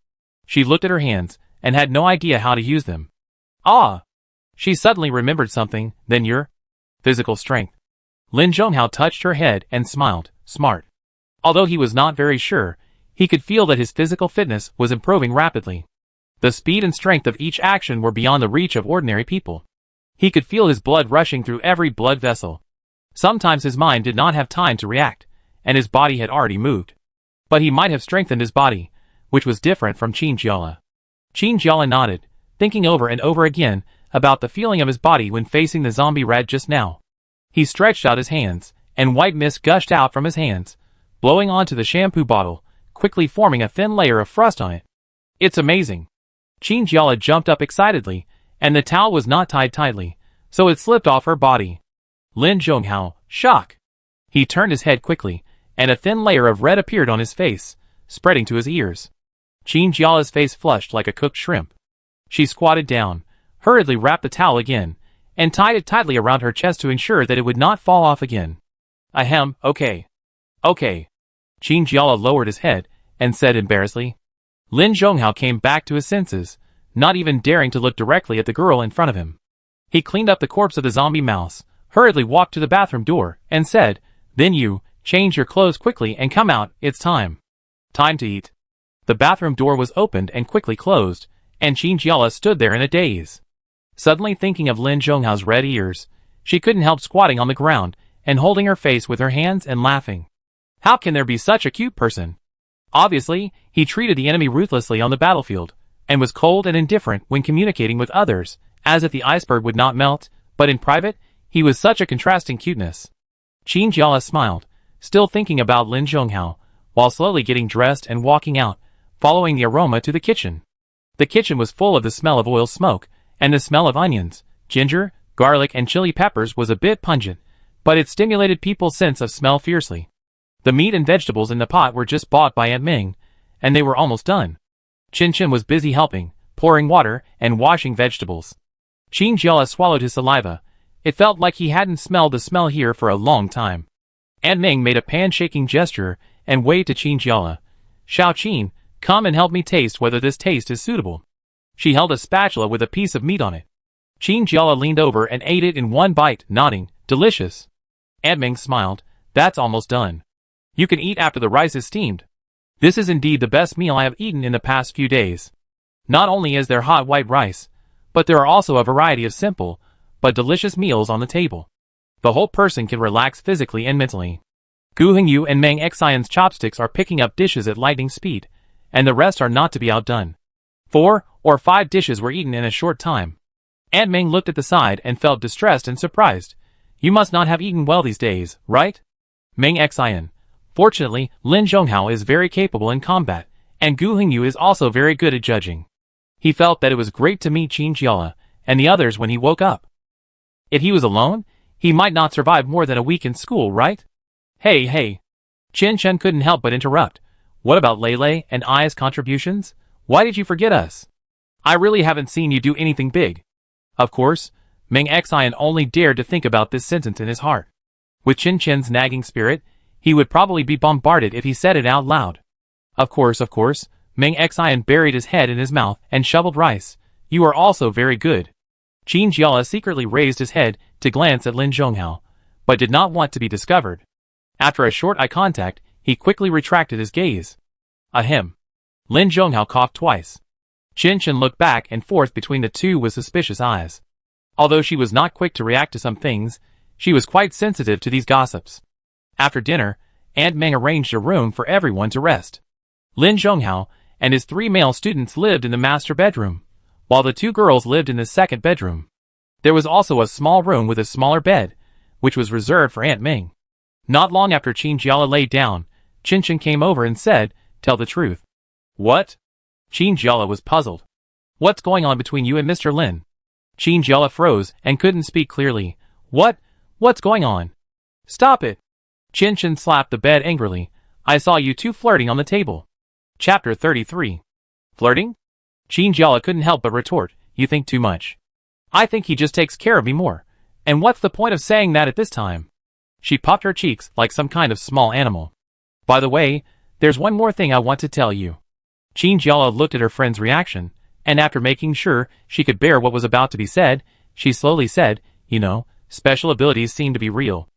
A: She looked at her hands, and had no idea how to use them. Ah! She suddenly remembered something. Then your physical strength. Lin Zhonghao touched her head and smiled. Smart. Although he was not very sure, he could feel that his physical fitness was improving rapidly. The speed and strength of each action were beyond the reach of ordinary people. He could feel his blood rushing through every blood vessel. Sometimes his mind did not have time to react, and his body had already moved. But he might have strengthened his body, which was different from Qin Jiala. Qin Jiala nodded, thinking over and over again about the feeling of his body when facing the zombie rat just now. He stretched out his hands, and white mist gushed out from his hands, blowing onto the shampoo bottle, quickly forming a thin layer of frost on it. It's amazing. Qin Jiala jumped up excitedly, and the towel was not tied tightly, so it slipped off her body. Lin Zhonghao, shock. He turned his head quickly, and a thin layer of red appeared on his face, spreading to his ears. Qin Jiala's face flushed like a cooked shrimp. She squatted down, hurriedly wrapped the towel again, and tied it tightly around her chest to ensure that it would not fall off again. Ahem, okay. Okay. Qin Jiala lowered his head, and said embarrassedly. Lin Zhonghao came back to his senses, not even daring to look directly at the girl in front of him. He cleaned up the corpse of the zombie mouse, hurriedly walked to the bathroom door, and said, Then you, change your clothes quickly and come out, it's time. Time to eat. The bathroom door was opened and quickly closed, and Qin Jiala stood there in a daze. Suddenly thinking of Lin Zhonghao's red ears, she couldn't help squatting on the ground, and holding her face with her hands and laughing. How can there be such a cute person? Obviously, he treated the enemy ruthlessly on the battlefield, and was cold and indifferent when communicating with others, as if the iceberg would not melt, but in private, he was such a contrasting cuteness. Qin Jiala smiled, still thinking about Lin Zhonghao, while slowly getting dressed and walking out, following the aroma to the kitchen. The kitchen was full of the smell of oil smoke, and the smell of onions, ginger, garlic and chili peppers was a bit pungent, but it stimulated people's sense of smell fiercely. The meat and vegetables in the pot were just bought by Aunt Ming, and they were almost done. Chin Chin was busy helping, pouring water, and washing vegetables. Qin Jiala swallowed his saliva. It felt like he hadn't smelled the smell here for a long time. Aunt Ming made a pan-shaking gesture, and waved to Qin Jiala. Xiao Qin, come and help me taste whether this taste is suitable. She held a spatula with a piece of meat on it. Qin Jiala leaned over and ate it in one bite, nodding, delicious. Aunt Ming smiled, that's almost done. You can eat after the rice is steamed. This is indeed the best meal I have eaten in the past few days. Not only is there hot white rice, but there are also a variety of simple, but delicious meals on the table. The whole person can relax physically and mentally. Gu Hengyu and Meng Xian's chopsticks are picking up dishes at lightning speed, and the rest are not to be outdone. 4 or 5 dishes were eaten in a short time. Aunt Ming looked at the side and felt distressed and surprised. You must not have eaten well these days, right? Meng Xian. Fortunately, Lin Zhonghao is very capable in combat, and Gu Hengyu is also very good at judging. He felt that it was great to meet Qin Jiala and the others when he woke up. If he was alone, he might not survive more than a week in school, right? Hey. Chen Chen couldn't help but interrupt. What about Lei and Ai's contributions? Why did you forget us? I really haven't seen you do anything big. Of course, Meng Xian only dared to think about this sentence in his heart. With Chen Chen's nagging spirit, he would probably be bombarded if he said it out loud. Of course, Meng Xian buried his head in his mouth and shoveled rice. You are also very good. Qin Jiala secretly raised his head to glance at Lin Zhonghao, but did not want to be discovered. After a short eye contact, he quickly retracted his gaze. Ahem. Lin Zhonghao coughed twice. Qin Shen looked back and forth between the two with suspicious eyes. Although she was not quick to react to some things, she was quite sensitive to these gossips. After dinner, Aunt Meng arranged a room for everyone to rest. Lin Zhonghao and his 3 male students lived in the master bedroom, while the 2 girls lived in the second bedroom. There was also a small room with a smaller bed, which was reserved for Aunt Meng. Not long after Qin Jiala lay down, Qin Shen came over and said, "Tell the truth." "What?" Qin Jiala was puzzled. "What's going on between you and Mr. Lin?" Qin Jiala froze and couldn't speak clearly. What's going on?" "Stop it!" Qin Shen slapped the bed angrily. "I saw you 2 flirting on the table." Chapter 33. Flirting? Qin Jiala couldn't help but retort, "You think too much. I think he just takes care of me more. And what's the point of saying that at this time?" She puffed her cheeks like some kind of small animal. "By the way, there's one more thing I want to tell you." Qin Jiala looked at her friend's reaction, and after making sure she could bear what was about to be said, she slowly said, "You know, special abilities seem to be real."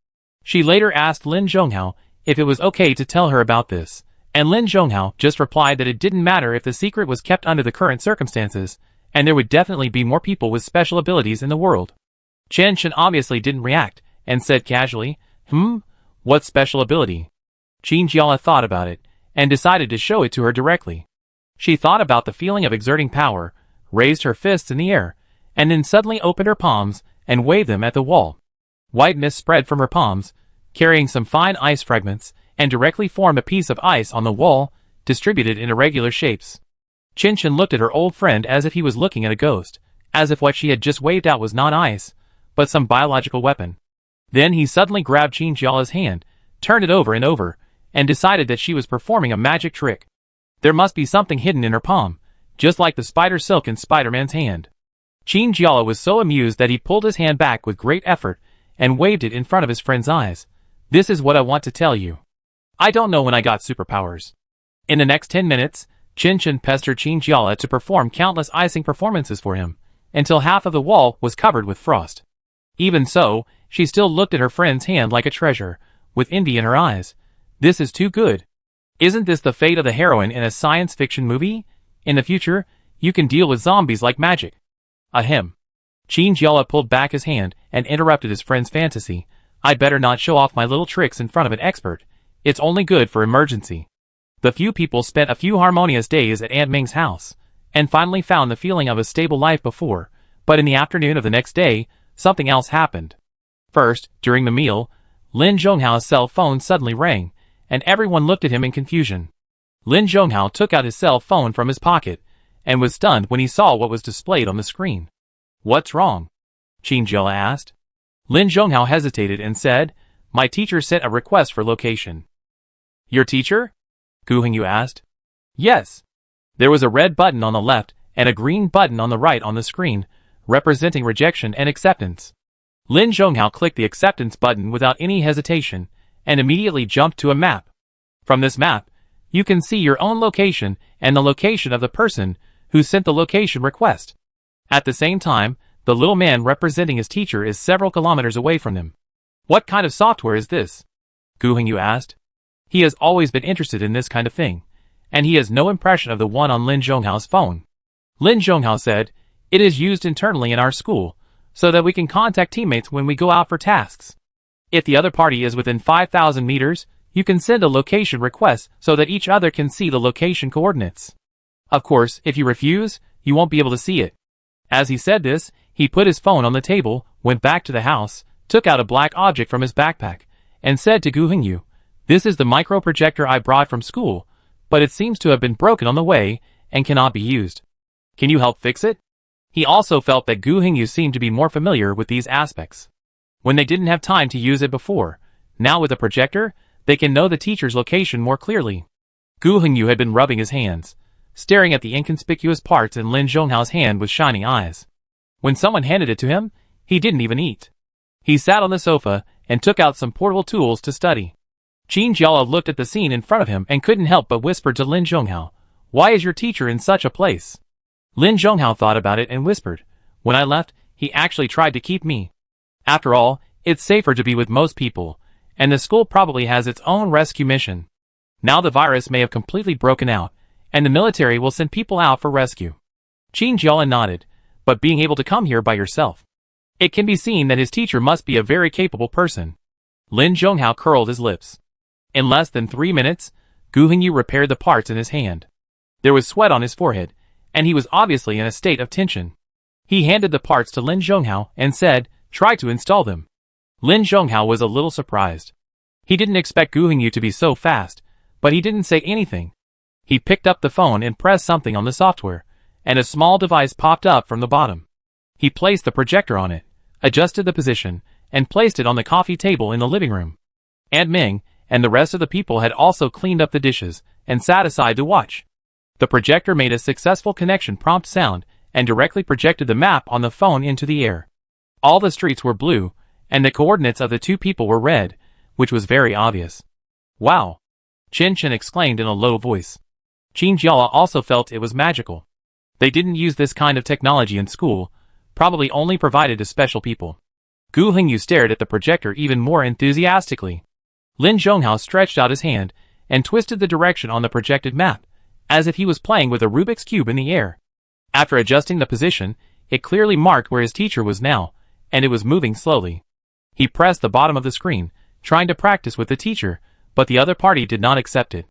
A: She later asked Lin Zhonghao if it was okay to tell her about this, and Lin Zhonghao just replied that it didn't matter if the secret was kept under the current circumstances, and there would definitely be more people with special abilities in the world. Qin Shen obviously didn't react, and said casually, "What special ability?" Qin Jiala thought about it, and decided to show it to her directly. She thought about the feeling of exerting power, raised her fists in the air, and then suddenly opened her palms and waved them at the wall. White mist spread from her palms, carrying some fine ice fragments, and directly formed a piece of ice on the wall, distributed in irregular shapes. Qin Shen looked at her old friend as if he was looking at a ghost, as if what she had just waved out was not ice, but some biological weapon. Then he suddenly grabbed Qin Jiala's hand, turned it over and over, and decided that she was performing a magic trick. There must be something hidden in her palm, just like the spider silk in Spider-Man's hand. Qin Jiala was so amused that he pulled his hand back with great effort and waved it in front of his friend's eyes. "This is what I want to tell you. I don't know when I got superpowers." In the next 10 minutes, Qin Shen pestered Qin Jiala to perform countless icing performances for him, until half of the wall was covered with frost. Even so, she still looked at her friend's hand like a treasure, with envy in her eyes. "This is too good. Isn't this the fate of the heroine in a science fiction movie? In the future, you can deal with zombies like magic." Ahem. Qin Jiala pulled back his hand and interrupted his friend's fantasy. "I'd better not show off my little tricks in front of an expert. It's only good for emergency." The few people spent a few harmonious days at Aunt Ming's house, and finally found the feeling of a stable life before, but in the afternoon of the next day, something else happened. First, during the meal, Lin Zhonghao's cell phone suddenly rang, and everyone looked at him in confusion. Lin Zhonghao took out his cell phone from his pocket, and was stunned when he saw what was displayed on the screen. "What's wrong?" Qin Jiala asked. Lin Zhonghao hesitated and said, "My teacher sent a request for location." "Your teacher?" Gu Hengyu asked. "Yes." There was a red button on the left and a green button on the right on the screen, representing rejection and acceptance. Lin Zhonghao clicked the acceptance button without any hesitation, and immediately jumped to a map. From this map, you can see your own location and the location of the person who sent the location request. At the same time, the little man representing his teacher is several kilometers away from him. "What kind of software is this?" Gu Hengyu asked. He has always been interested in this kind of thing, and he has no impression of the one on Lin Zhonghao's phone. Lin Zhonghao said, "It is used internally in our school, so that we can contact teammates when we go out for tasks. If the other party is within 5,000 meters, you can send a location request so that each other can see the location coordinates. Of course, if you refuse, you won't be able to see it." As he said this, he put his phone on the table, went back to the house, took out a black object from his backpack, and said to Gu Hengyu, "This is the micro-projector I brought from school, but it seems to have been broken on the way and cannot be used. Can you help fix it?" He also felt that Gu Hengyu seemed to be more familiar with these aspects. When they didn't have time to use it before, now with a projector, they can know the teacher's location more clearly. Gu Hengyu had been rubbing his hands, staring at the inconspicuous parts in Lin Zhonghao's hand with shining eyes. When someone handed it to him, he didn't even eat. He sat on the sofa and took out some portable tools to study. Qin Jiala looked at the scene in front of him and couldn't help but whisper to Lin Zhonghao, Why is your teacher in such a place? Lin Zhonghao thought about it and whispered, when I left, he actually tried to keep me. After all, it's safer to be with most people, and the school probably has its own rescue mission. Now the virus may have completely broken out, and the military will send people out for rescue. Qin Jiala nodded, but being able to come here by yourself. It can be seen that his teacher must be a very capable person. Lin Zhonghao curled his lips. In less than 3 minutes, Gu Hengyu repaired the parts in his hand. There was sweat on his forehead, and he was obviously in a state of tension. He handed the parts to Lin Zhonghao and said, try to install them. Lin Zhonghao was a little surprised. He didn't expect Gu Hengyu to be so fast, but he didn't say anything. He picked up the phone and pressed something on the software, and a small device popped up from the bottom. He placed the projector on it, adjusted the position, and placed it on the coffee table in the living room. Aunt Ming and the rest of the people had also cleaned up the dishes and sat aside to watch. The projector made a successful connection prompt sound and directly projected the map on the phone into the air. All the streets were blue, and the coordinates of the two people were red, which was very obvious. Wow! Chen Chen exclaimed in a low voice. Qin Jiala also felt it was magical. They didn't use this kind of technology in school, probably only provided to special people. Gu Hengyu stared at the projector even more enthusiastically. Lin Zhonghao stretched out his hand and twisted the direction on the projected map, as if he was playing with a Rubik's Cube in the air. After adjusting the position, it clearly marked where his teacher was now, and it was moving slowly. He pressed the bottom of the screen, trying to practice with the teacher, but the other party did not accept it.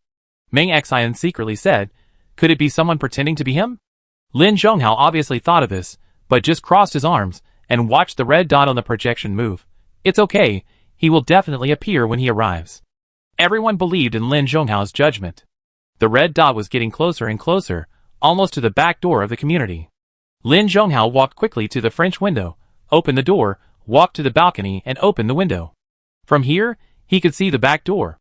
A: Meng Xian secretly said, could it be someone pretending to be him? Lin Zhonghao obviously thought of this, but just crossed his arms and watched the red dot on the projection move. It's okay, he will definitely appear when he arrives. Everyone believed in Lin Zhonghao's judgment. The red dot was getting closer and closer, almost to the back door of the community. Lin Zhonghao walked quickly to the French window, opened the door, walked to the balcony and opened the window. From here, he could see the back door.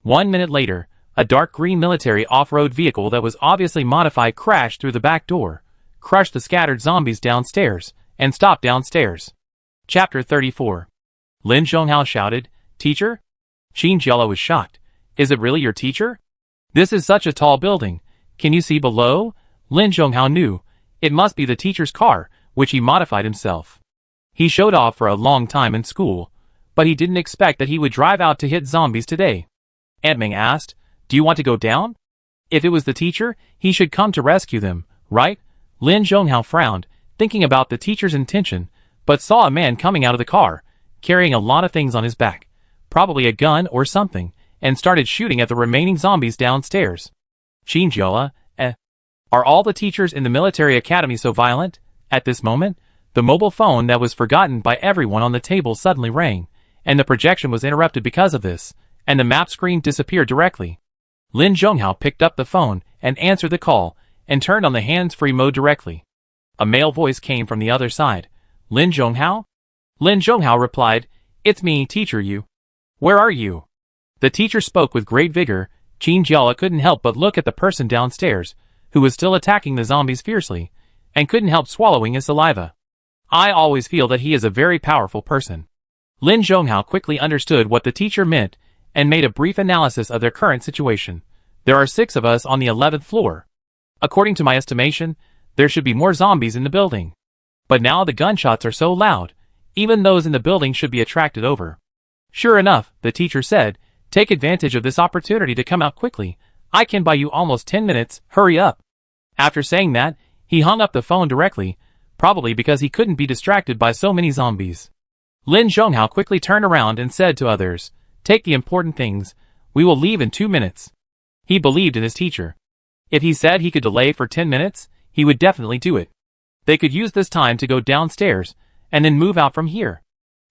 A: 1 minute later, a dark green military off-road vehicle that was obviously modified crashed through the back door, crushed the scattered zombies downstairs, and stopped downstairs. Chapter 34. Lin Zhonghao shouted, Teacher? Qin Jiala was shocked. Is it really your teacher? This is such a tall building. Can you see below? Lin Zhonghao knew. It must be the teacher's car, which he modified himself. He showed off for a long time in school, but he didn't expect that he would drive out to hit zombies today. Aunt Ming asked, do you want to go down? If it was the teacher, he should come to rescue them, right? Lin Zhonghao frowned, thinking about the teacher's intention, but saw a man coming out of the car, carrying a lot of things on his back, probably a gun or something, and started shooting at the remaining zombies downstairs. Qin Jiala, are all the teachers in the military academy so violent? At this moment, the mobile phone that was forgotten by everyone on the table suddenly rang, and the projection was interrupted because of this, and the map screen disappeared directly. Lin Zhonghao picked up the phone and answered the call, and turned on the hands-free mode directly. A male voice came from the other side. Lin Zhonghao? Lin Zhonghao replied, it's me, teacher you. Where are you? The teacher spoke with great vigor. Qin Jiala couldn't help but look at the person downstairs, who was still attacking the zombies fiercely, and couldn't help swallowing his saliva. I always feel that he is a very powerful person. Lin Zhonghao quickly understood what the teacher meant, and made a brief analysis of their current situation. There are 6 of us on the 11th floor. According to my estimation, there should be more zombies in the building. But now the gunshots are so loud, even those in the building should be attracted over. Sure enough, the teacher said, take advantage of this opportunity to come out quickly. I can buy you almost 10 minutes, hurry up. After saying that, he hung up the phone directly, probably because he couldn't be distracted by so many zombies. Lin Zhonghao quickly turned around and said to others, take the important things, we will leave in 2 minutes. He believed in his teacher. If he said he could delay for 10 minutes, he would definitely do it. They could use this time to go downstairs, and then move out from here.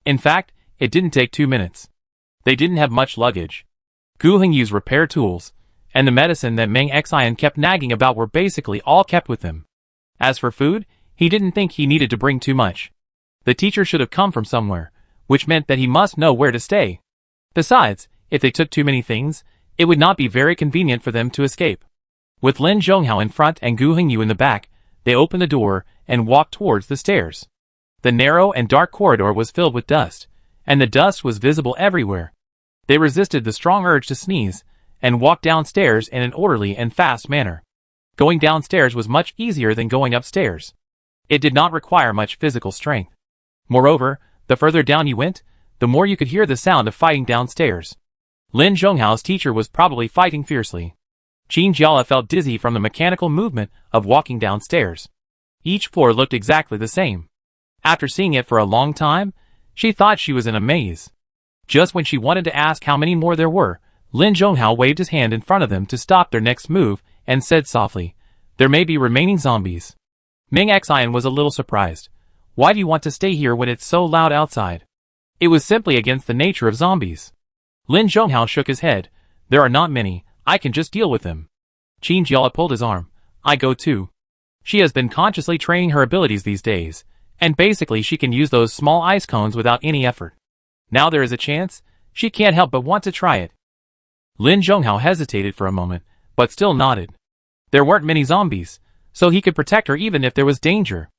A: In fact, it didn't take 2 minutes. They didn't have much luggage. Gu Hengyu's repair tools, and the medicine that Meng Xian kept nagging about were basically all kept with him. As for food, he didn't think he needed to bring too much. The teacher should have come from somewhere, which meant that he must know where to stay. Besides, if they took too many things, it would not be very convenient for them to escape. With Lin Zhonghao in front and Gu Hengyu in the back, they opened the door and walked towards the stairs. The narrow and dark corridor was filled with dust, and the dust was visible everywhere. They resisted the strong urge to sneeze, and walked downstairs in an orderly and fast manner. Going downstairs was much easier than going upstairs. It did not require much physical strength. Moreover, the further down you went, the more you could hear the sound of fighting downstairs. Lin Zhonghao's teacher was probably fighting fiercely. Qin Jiala felt dizzy from the mechanical movement of walking downstairs. Each floor looked exactly the same. After seeing it for a long time, she thought she was in a maze. Just when she wanted to ask how many more there were, Lin Zhonghao waved his hand in front of them to stop their next move and said softly, "There may be remaining zombies." Meng Xian was a little surprised. "Why do you want to stay here when it's so loud outside?" It was simply against the nature of zombies. Lin Zhonghao shook his head. "There are not many, I can just deal with them." Qin Jiala pulled his arm. "I go too." She has been consciously training her abilities these days, and basically she can use those small ice cones without any effort. Now there is a chance, she can't help but want to try it. Lin Zhonghao hesitated for a moment, but still nodded. There weren't many zombies, so he could protect her even if there was danger.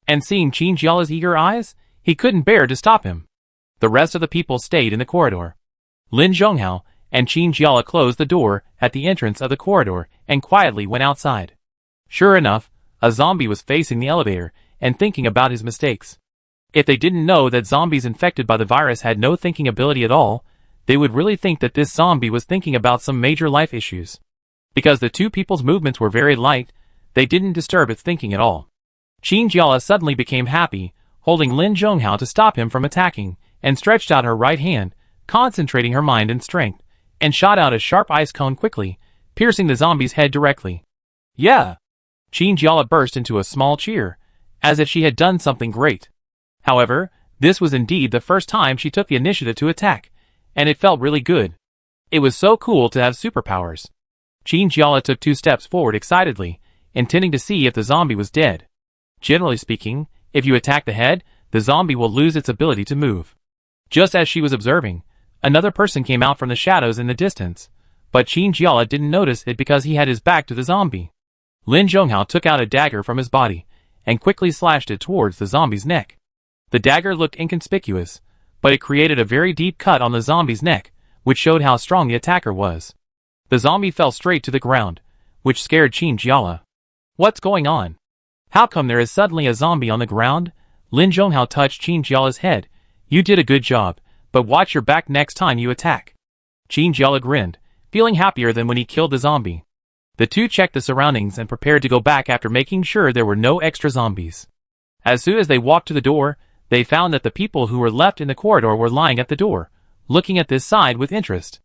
A: And seeing Qin Jiala's eager eyes, he couldn't bear to stop him. The rest of the people stayed in the corridor. Lin Zhonghao and Qin Jiala closed the door at the entrance of the corridor and quietly went outside. Sure enough, a zombie was facing the elevator and thinking about his mistakes. If they didn't know that zombies infected by the virus had no thinking ability at all, they would really think that this zombie was thinking about some major life issues. Because the two people's movements were very light, they didn't disturb its thinking at all. Qin Jiala suddenly became happy, holding Lin Zhonghao to stop him from attacking, and stretched out her right hand, concentrating her mind and strength, and shot out a sharp ice cone quickly, piercing the zombie's head directly. "Yeah!" Qin Jiala burst into a small cheer, as if she had done something great. However, this was indeed the first time she took the initiative to attack, and it felt really good. It was so cool to have superpowers. Qin Jiala took 2 steps forward excitedly, intending to see if the zombie was dead. Generally speaking, if you attack the head, the zombie will lose its ability to move. Just as she was observing, another person came out from the shadows in the distance, but Qin Jiala didn't notice it because he had his back to the zombie. Lin Zhonghao took out a dagger from his body, and quickly slashed it towards the zombie's neck. The dagger looked inconspicuous, but it created a very deep cut on the zombie's neck, which showed how strong the attacker was. The zombie fell straight to the ground, which scared Qin Jiala. "What's going on? How come there is suddenly a zombie on the ground?" Lin Zhonghao touched Qin Jiala's head. "You did a good job, but watch your back next time you attack." Qin Jiala grinned, feeling happier than when he killed the zombie. The two checked the surroundings and prepared to go back after making sure there were no extra zombies. As soon as they walked to the door, they found that the people who were left in the corridor were lying at the door, looking at this side with interest.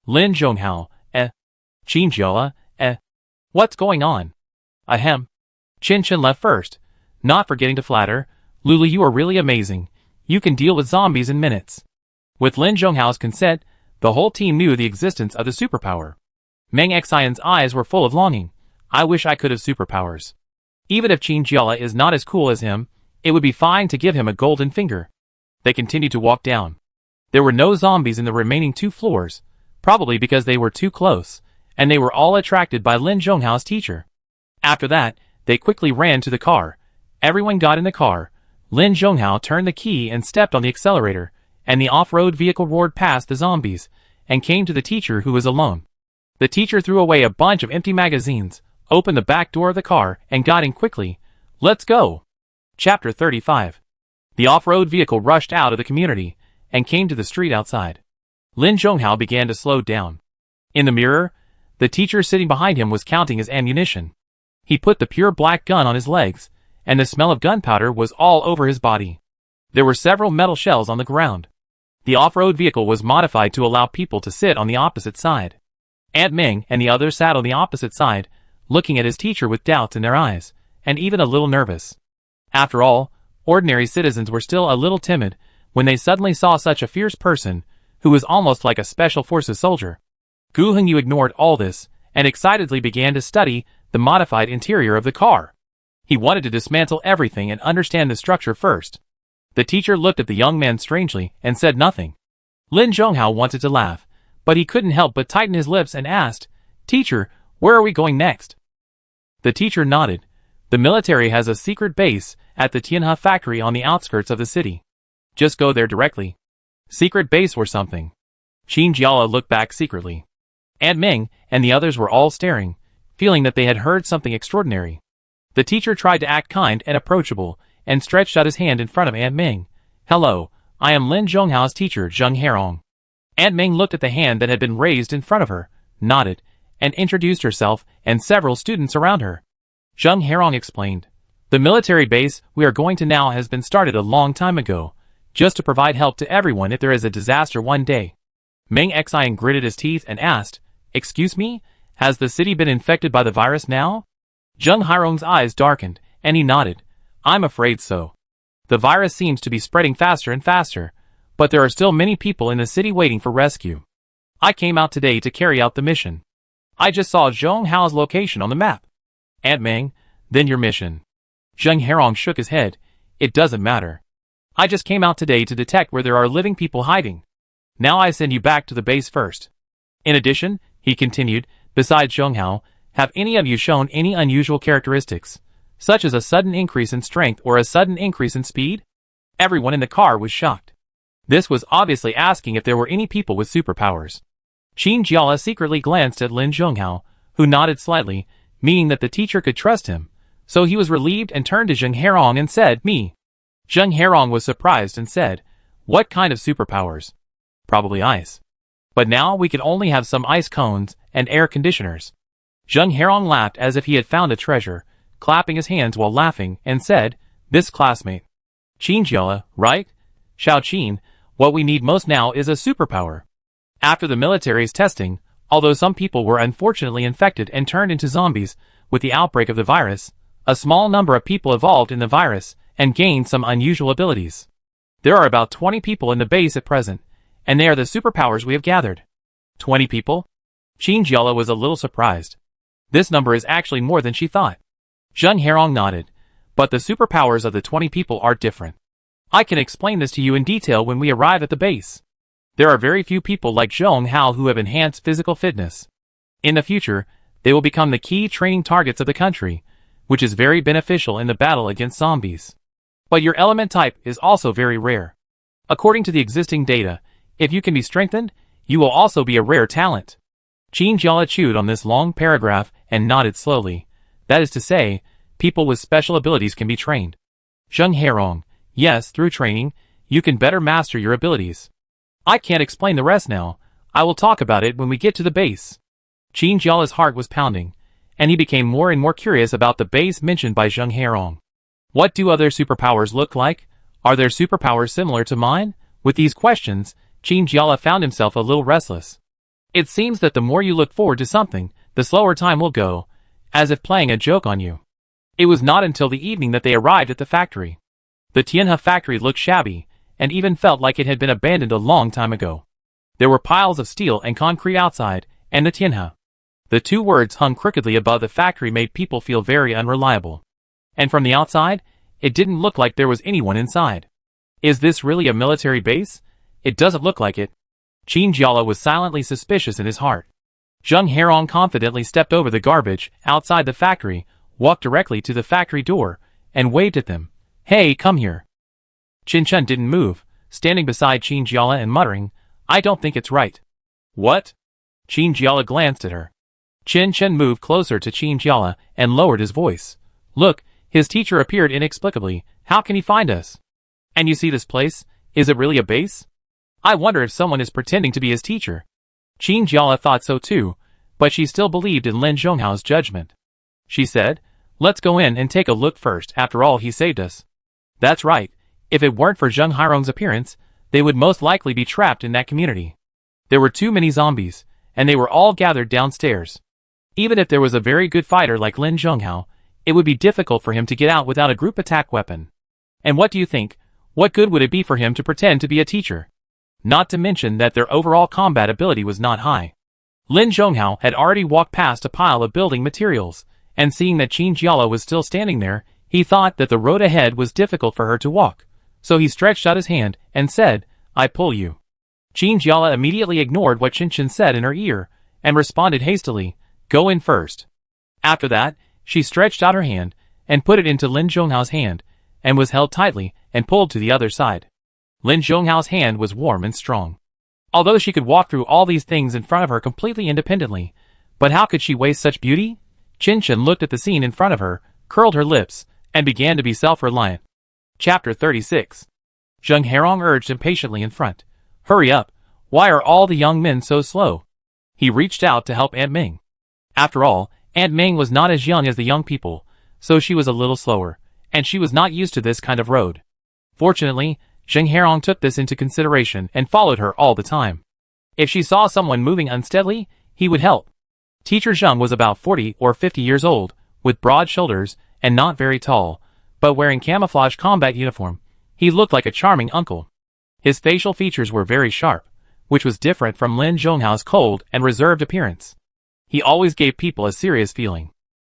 A: Lin Zhonghao, Qin Jiala, what's going on? Ahem. Qin Chen left first, not forgetting to flatter, "Lulu, you are really amazing. You can deal with zombies in minutes." With Lin Zhonghao's consent, the whole team knew the existence of the superpower. Meng Xian's eyes were full of longing. "I wish I could have superpowers. Even if Qin Jiala is not as cool as him, it would be fine to give him a golden finger." They continued to walk down. There were no zombies in the remaining 2 floors, probably because they were too close, and they were all attracted by Lin Zhonghao's teacher. After that, they quickly ran to the car. Everyone got in the car. Lin Zhonghao turned the key and stepped on the accelerator, and the off-road vehicle roared past the zombies, and came to the teacher who was alone. The teacher threw away a bunch of empty magazines, opened the back door of the car, and got in quickly. "Let's go!" Chapter 35. The off-road vehicle rushed out of the community, and came to the street outside. Lin Zhonghao began to slow down. In the mirror, the teacher sitting behind him was counting his ammunition. He put the pure black gun on his legs, and the smell of gunpowder was all over his body. There were several metal shells on the ground. The off-road vehicle was modified to allow people to sit on the opposite side. Aunt Ming and the others sat on the opposite side, looking at his teacher with doubts in their eyes, and even a little nervous. After all, ordinary citizens were still a little timid when they suddenly saw such a fierce person, who was almost like a special forces soldier. Gu Hengyu ignored all this, and excitedly began to study the modified interior of the car. He wanted to dismantle everything and understand the structure first. The teacher looked at the young man strangely and said nothing. Lin Zhonghao wanted to laugh, but he couldn't help but tighten his lips and asked, "Teacher, where are we going next?" The teacher nodded. "The military has a secret base at the Tianhe factory on the outskirts of the city. Just go there directly." Secret base or something. Qin Jiala looked back secretly. Aunt Ming and the others were all staring. feeling that they had heard something extraordinary. The teacher tried to act kind and approachable, and stretched out his hand in front of Aunt Ming. "Hello, I am Lin Zhonghao's teacher, Zheng Herong." Aunt Ming looked at the hand that had been raised in front of her, nodded, and introduced herself and several students around her. Zheng Herong explained, "The military base we are going to now has been started a long time ago, just to provide help to everyone if there is a disaster one day." Ming Xian gritted his teeth and asked, "Excuse me, has the city been infected by the virus now?" Zheng Herong's eyes darkened, and he nodded. "I'm afraid so. The virus seems to be spreading faster and faster, but there are still many people in the city waiting for rescue. I came out today to carry out the mission. I just saw Zhonghao's location on the map." "Aunt Ming, then your mission?" Zheng Herong shook his head. "It doesn't matter. I just came out today to detect where there are living people hiding. Now I send you back to the base first. In addition," he continued, "besides Zhonghao, have any of you shown any unusual characteristics, such as a sudden increase in strength or a sudden increase in speed?" Everyone in the car was shocked. This was obviously asking if there were any people with superpowers. Qin Jiala secretly glanced at Lin Zhonghao, who nodded slightly, meaning that the teacher could trust him, so he was relieved and turned to Zheng Herong and said, "Me." Zheng Herong was surprised and said, "What kind of superpowers?" "Probably ice. But now we can only have some ice cones and air conditioners." Zheng Herong laughed as if he had found a treasure, clapping his hands while laughing, and said, "This classmate. Qin Jiala, right? Xiao Qin, what we need most now is a superpower." After the military's testing, although some people were unfortunately infected and turned into zombies with the outbreak of the virus, a small number of people evolved in the virus and gained some unusual abilities. There are about 20 people in the base at present, and they are the superpowers we have gathered. 20 people? Qin Jiala was a little surprised. This number is actually more than she thought. Zheng Herong nodded, but the superpowers of the 20 people are different. I can explain this to you in detail when we arrive at the base. There are very few people like Zhonghao who have enhanced physical fitness. In the future, they will become the key training targets of the country, which is very beneficial in the battle against zombies. But your element type is also very rare. According to the existing data, if you can be strengthened, you will also be a rare talent. Qin Jiala chewed on this long paragraph and nodded slowly. That is to say, people with special abilities can be trained. Zheng Herong, yes, through training, you can better master your abilities. I can't explain the rest now. I will talk about it when we get to the base. Qin Jiala's heart was pounding, and he became more and more curious about the base mentioned by Zheng Herong. What do other superpowers look like? Are there superpowers similar to mine? With these questions, Qin Jiala found himself a little restless. It seems that the more you look forward to something, the slower time will go, as if playing a joke on you. It was not until the evening that they arrived at the factory. The Tianhe factory looked shabby, and even felt like it had been abandoned a long time ago. There were piles of steel and concrete outside, and the Tianhe. The two words hung crookedly above the factory made people feel very unreliable. And from the outside, it didn't look like there was anyone inside. Is this really a military base? It doesn't look like it. Qin Jiala was silently suspicious in his heart. Zheng Herong confidently stepped over the garbage outside the factory, walked directly to the factory door, and waved at them. "Hey, come here." Qin Chen didn't move, standing beside Qin Jiala and muttering, "I don't think it's right." "What?" Qin Jiala glanced at her. Qin Chen moved closer to Qin Jiala and lowered his voice. "Look, his teacher appeared inexplicably. How can he find us? And you see this place? Is it really a base? I wonder if someone is pretending to be his teacher." Qin Jiala thought so too, but she still believed in Lin Zhonghao's judgment. She said, "Let's go in and take a look first. After all, he saved us." That's right. If it weren't for Zheng Herong's appearance, they would most likely be trapped in that community. There were too many zombies, and they were all gathered downstairs. Even if there was a very good fighter like Lin Zhonghao, it would be difficult for him to get out without a group attack weapon. And what do you think? What good would it be for him to pretend to be a teacher? Not to mention that their overall combat ability was not high. Lin Zhonghao had already walked past a pile of building materials, and seeing that Qin Jiala was still standing there, he thought that the road ahead was difficult for her to walk. So he stretched out his hand and said, "I pull you." Qin Jiala immediately ignored what Qin Chen said in her ear, and responded hastily, "Go in first." After that, she stretched out her hand, and put it into Lin Zhonghao's hand, and was held tightly, and pulled to the other side. Lin Zhonghao's hand was warm and strong. Although she could walk through all these things in front of her completely independently, but how could she waste such beauty? Chen looked at the scene in front of her, curled her lips, and began to be self-reliant. Chapter 36. Zheng Herong urged impatiently in front. Hurry up, why are all the young men so slow? He reached out to help Aunt Ming. After all, Aunt Ming was not as young as the young people, so she was a little slower, and she was not used to this kind of road. Fortunately, Zheng Herong took this into consideration and followed her all the time. If she saw someone moving unsteadily, he would help. Teacher Zheng was about 40 or 50 years old, with broad shoulders and not very tall, but wearing camouflage combat uniform. He looked like a charming uncle. His facial features were very sharp, which was different from Lin Zhonghao's cold and reserved appearance. He always gave people a serious feeling.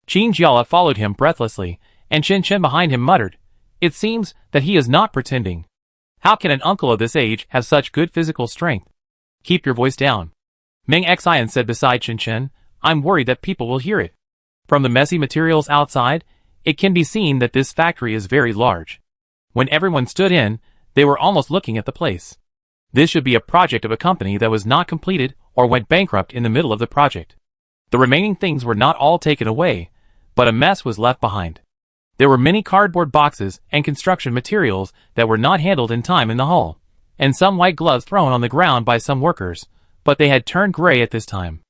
A: Qin Jiala followed him breathlessly, and Chen behind him muttered, "It seems that he is not pretending. How can an uncle of this age have such good physical strength?" "Keep your voice down," Meng Xian said beside Chen. "I'm worried that people will hear it." From the messy materials outside, it can be seen that this factory is very large. When everyone stood in, they were almost looking at the place. This should be a project of a company that was not completed or went bankrupt in the middle of the project. The remaining things were not all taken away, but a mess was left behind. There were many cardboard boxes and construction materials that were not handled in time in the hall, and some white gloves thrown on the ground by some workers, but they had turned gray at this time.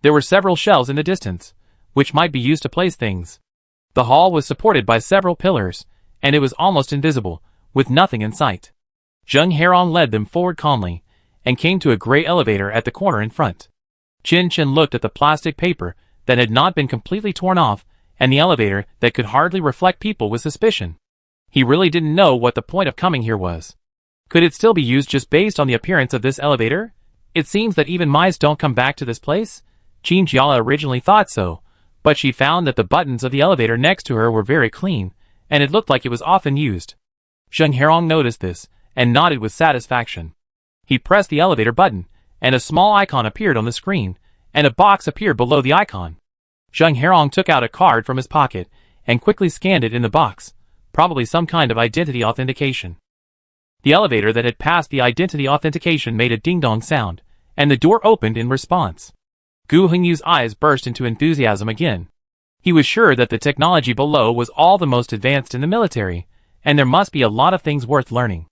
A: There were several shelves in the distance, which might be used to place things. The hall was supported by several pillars, and it was almost invisible, with nothing in sight. Zheng Herong led them forward calmly, and came to a gray elevator at the corner in front. Chen looked at the plastic paper that had not been completely torn off, and the elevator that could hardly reflect people with suspicion. He really didn't know what the point of coming here was. Could it still be used just based on the appearance of this elevator? It seems that even mice don't come back to this place? Qin Jiala originally thought so, but she found that the buttons of the elevator next to her were very clean, and it looked like it was often used. Zheng Herong noticed this, and nodded with satisfaction. He pressed the elevator button, and a small icon appeared on the screen, and a box appeared below the icon. Zheng Herong took out a card from his pocket, and quickly scanned it in the box, probably some kind of identity authentication. The elevator that had passed the identity authentication made a ding-dong sound, and the door opened in response. Gu Hongyu's eyes burst into enthusiasm again. He was sure that the technology below was all the most advanced in the military, and there must be a lot of things worth learning.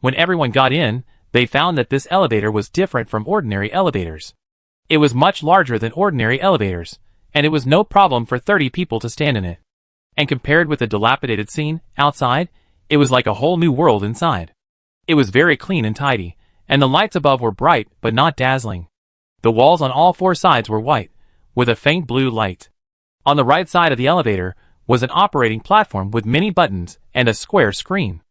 A: When everyone got in, they found that this elevator was different from ordinary elevators. It was much larger than ordinary elevators, and it was no problem for 30 people to stand in it. And compared with the dilapidated scene outside, it was like a whole new world inside. It was very clean and tidy, and the lights above were bright but not dazzling. The walls on all four sides were white, with a faint blue light. On the right side of the elevator was an operating platform with many buttons and a square screen.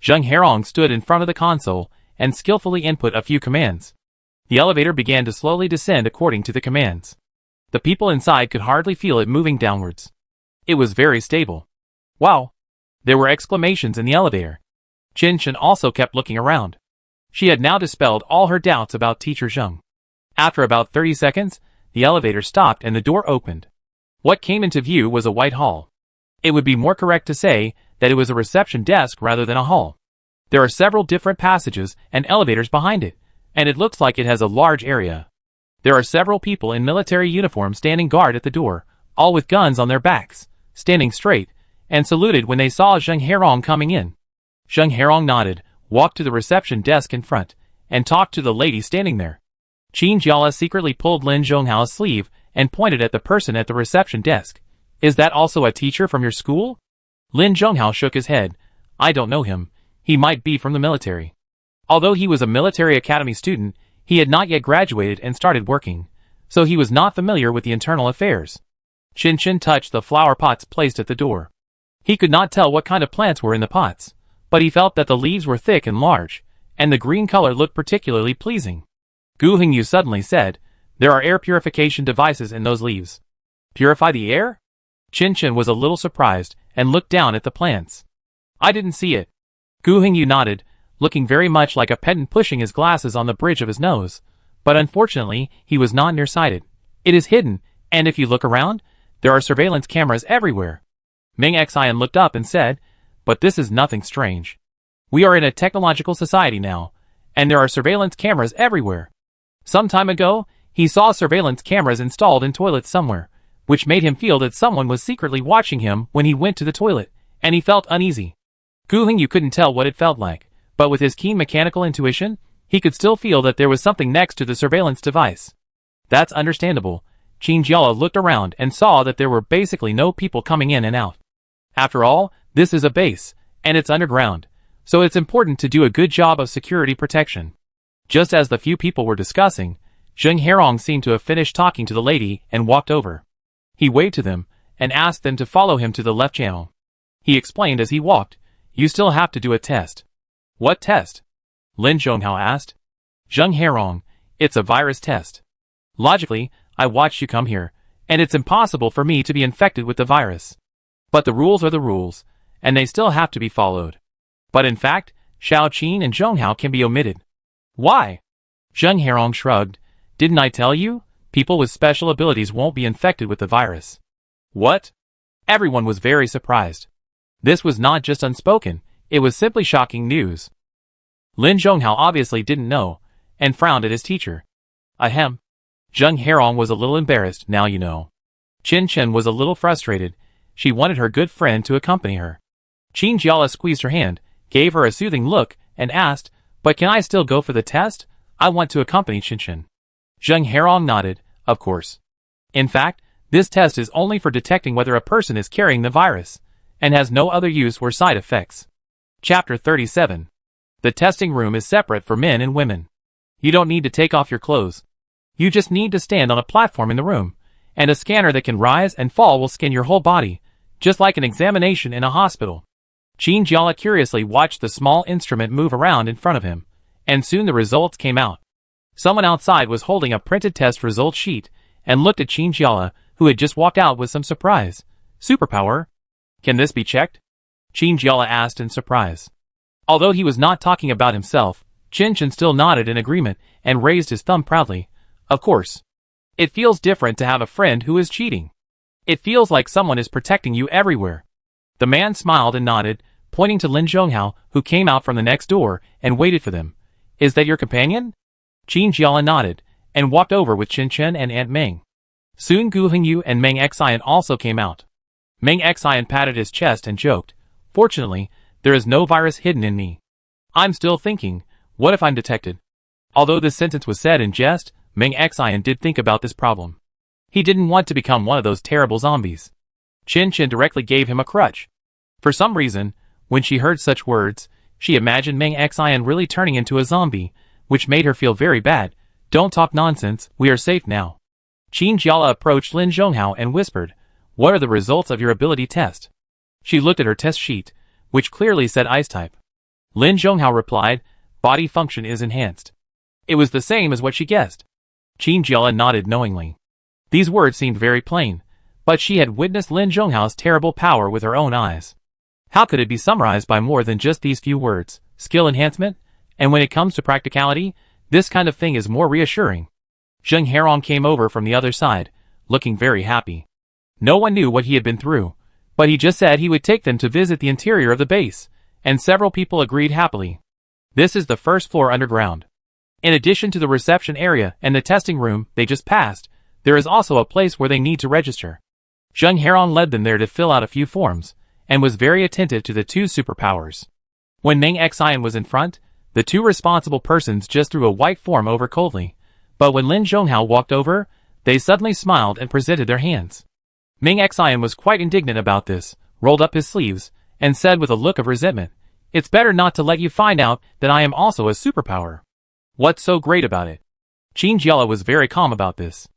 A: Zheng Herong stood in front of the console and skillfully input a few commands. The elevator began to slowly descend according to the commands. The people inside could hardly feel it moving downwards. It was very stable. Wow! There were exclamations in the elevator. Chen also kept looking around. She had now dispelled all her doubts about Teacher Zheng. After about 30 seconds, the elevator stopped and the door opened. What came into view was a white hall. It would be more correct to say that it was a reception desk rather than a hall. There are several different passages and elevators behind it, and it looks like it has a large area. There are several people in military uniform standing guard at the door, all with guns on their backs, standing straight, and saluted when they saw Zheng Herong coming in. Zheng Herong nodded, walked to the reception desk in front, and talked to the lady standing there. Qin Jiala secretly pulled Lin Zhonghao's sleeve and pointed at the person at the reception desk. "Is that also a teacher from your school?" Lin Zhonghao shook his head. "I don't know him. He might be from the military." Although he was a military academy student, he had not yet graduated and started working, so he was not familiar with the internal affairs. Chen touched the flower pots placed at the door. He could not tell what kind of plants were in the pots, but he felt that the leaves were thick and large, and the green color looked particularly pleasing. Gu Hongyu suddenly said, "There are air purification devices in those leaves." "Purify the air?" Chen was a little surprised and looked down at the plants. "I didn't see it." Gu Hongyu nodded, looking very much like a pedant pushing his glasses on the bridge of his nose, but unfortunately he was not nearsighted. "It is hidden, and if you look around, there are surveillance cameras everywhere." Meng Xian looked up and said, "But this is nothing strange. We are in a technological society now, and there are surveillance cameras everywhere." Some time ago, he saw surveillance cameras installed in toilets somewhere, which made him feel that someone was secretly watching him when he went to the toilet, and he felt uneasy. Gu Hongyu couldn't tell what it felt like, but with his keen mechanical intuition, he could still feel that there was something next to the surveillance device. That's understandable. Qin Jiala looked around and saw that there were basically no people coming in and out. After all, this is a base, and it's underground, so it's important to do a good job of security protection. Just as the few people were discussing, Zheng Herong seemed to have finished talking to the lady and walked over. He waved to them and asked them to follow him to the left channel. He explained as he walked, "You still have to do a test." "What test?" Lin Zhonghao asked. "Zheng Herong, it's a virus test. Logically, I watched you come here, and it's impossible for me to be infected with the virus. But the rules are the rules, and they still have to be followed. But in fact, Xiao Qin and Zhonghao can be omitted." "Why?" Zheng Herong shrugged. "Didn't I tell you? People with special abilities won't be infected with the virus." "What?" Everyone was very surprised. This was not just unspoken, it was simply shocking news. Lin Zhonghao obviously didn't know, and frowned at his teacher. Ahem. Zheng Herong was a little embarrassed, "Now you know." Qin Chen was a little frustrated. She wanted her good friend to accompany her. Qin Jiala squeezed her hand, gave her a soothing look, and asked, "But can I still go for the test? I want to accompany Qin Chen." Zheng Herong nodded, "Of course. In fact, this test is only for detecting whether a person is carrying the virus, and has no other use or side effects." Chapter 37. The testing room is separate for men and women. You don't need to take off your clothes. You just need to stand on a platform in the room, and a scanner that can rise and fall will scan your whole body, just like an examination in a hospital. Qin Jiala curiously watched the small instrument move around in front of him, and soon the results came out. Someone outside was holding a printed test result sheet, and looked at Qin Jiala, who had just walked out with some surprise. "Superpower? Can this be checked?" Qin Jiala asked in surprise. Although he was not talking about himself, Qin Chen still nodded in agreement and raised his thumb proudly. "Of course. It feels different to have a friend who is cheating. It feels like someone is protecting you everywhere." The man smiled and nodded, pointing to Lin Zhonghao, who came out from the next door and waited for them. "Is that your companion?" Qin Jiala nodded, and walked over with Qin Chen and Aunt Meng. Soon Gu Hongyu and Meng Xian also came out. Meng Xian patted his chest and joked, "Fortunately, there is no virus hidden in me. I'm still thinking, what if I'm detected?" Although this sentence was said in jest, Meng Xian did think about this problem. He didn't want to become one of those terrible zombies. Qin Chen directly gave him a crutch. For some reason, when she heard such words, she imagined Meng Xian really turning into a zombie, which made her feel very bad. "Don't talk nonsense, we are safe now." Qin Jiala approached Lin Zhonghao and whispered, "What are the results of your ability test?" She looked at her test sheet, which clearly said ice type. Lin Zhonghao replied, "Body function is enhanced." It was the same as what she guessed. Qin Jiala nodded knowingly. These words seemed very plain, but she had witnessed Lin Zhonghao's terrible power with her own eyes. How could it be summarized by more than just these few words? Skill enhancement? And when it comes to practicality, this kind of thing is more reassuring. Zheng Herong came over from the other side, looking very happy. No one knew what he had been through, but he just said he would take them to visit the interior of the base, and several people agreed happily. This is the first floor underground. In addition to the reception area and the testing room they just passed, there is also a place where they need to register. Zheng Herong led them there to fill out a few forms, and was very attentive to the two superpowers. When Meng Xian was in front, the two responsible persons just threw a white form over coldly, but when Lin Zhonghao walked over, they suddenly smiled and presented their hands. Meng Xian was quite indignant about this, rolled up his sleeves, and said with a look of resentment, "It's better not to let you find out that I am also a superpower." "What's so great about it?" Qin Jiala was very calm about this.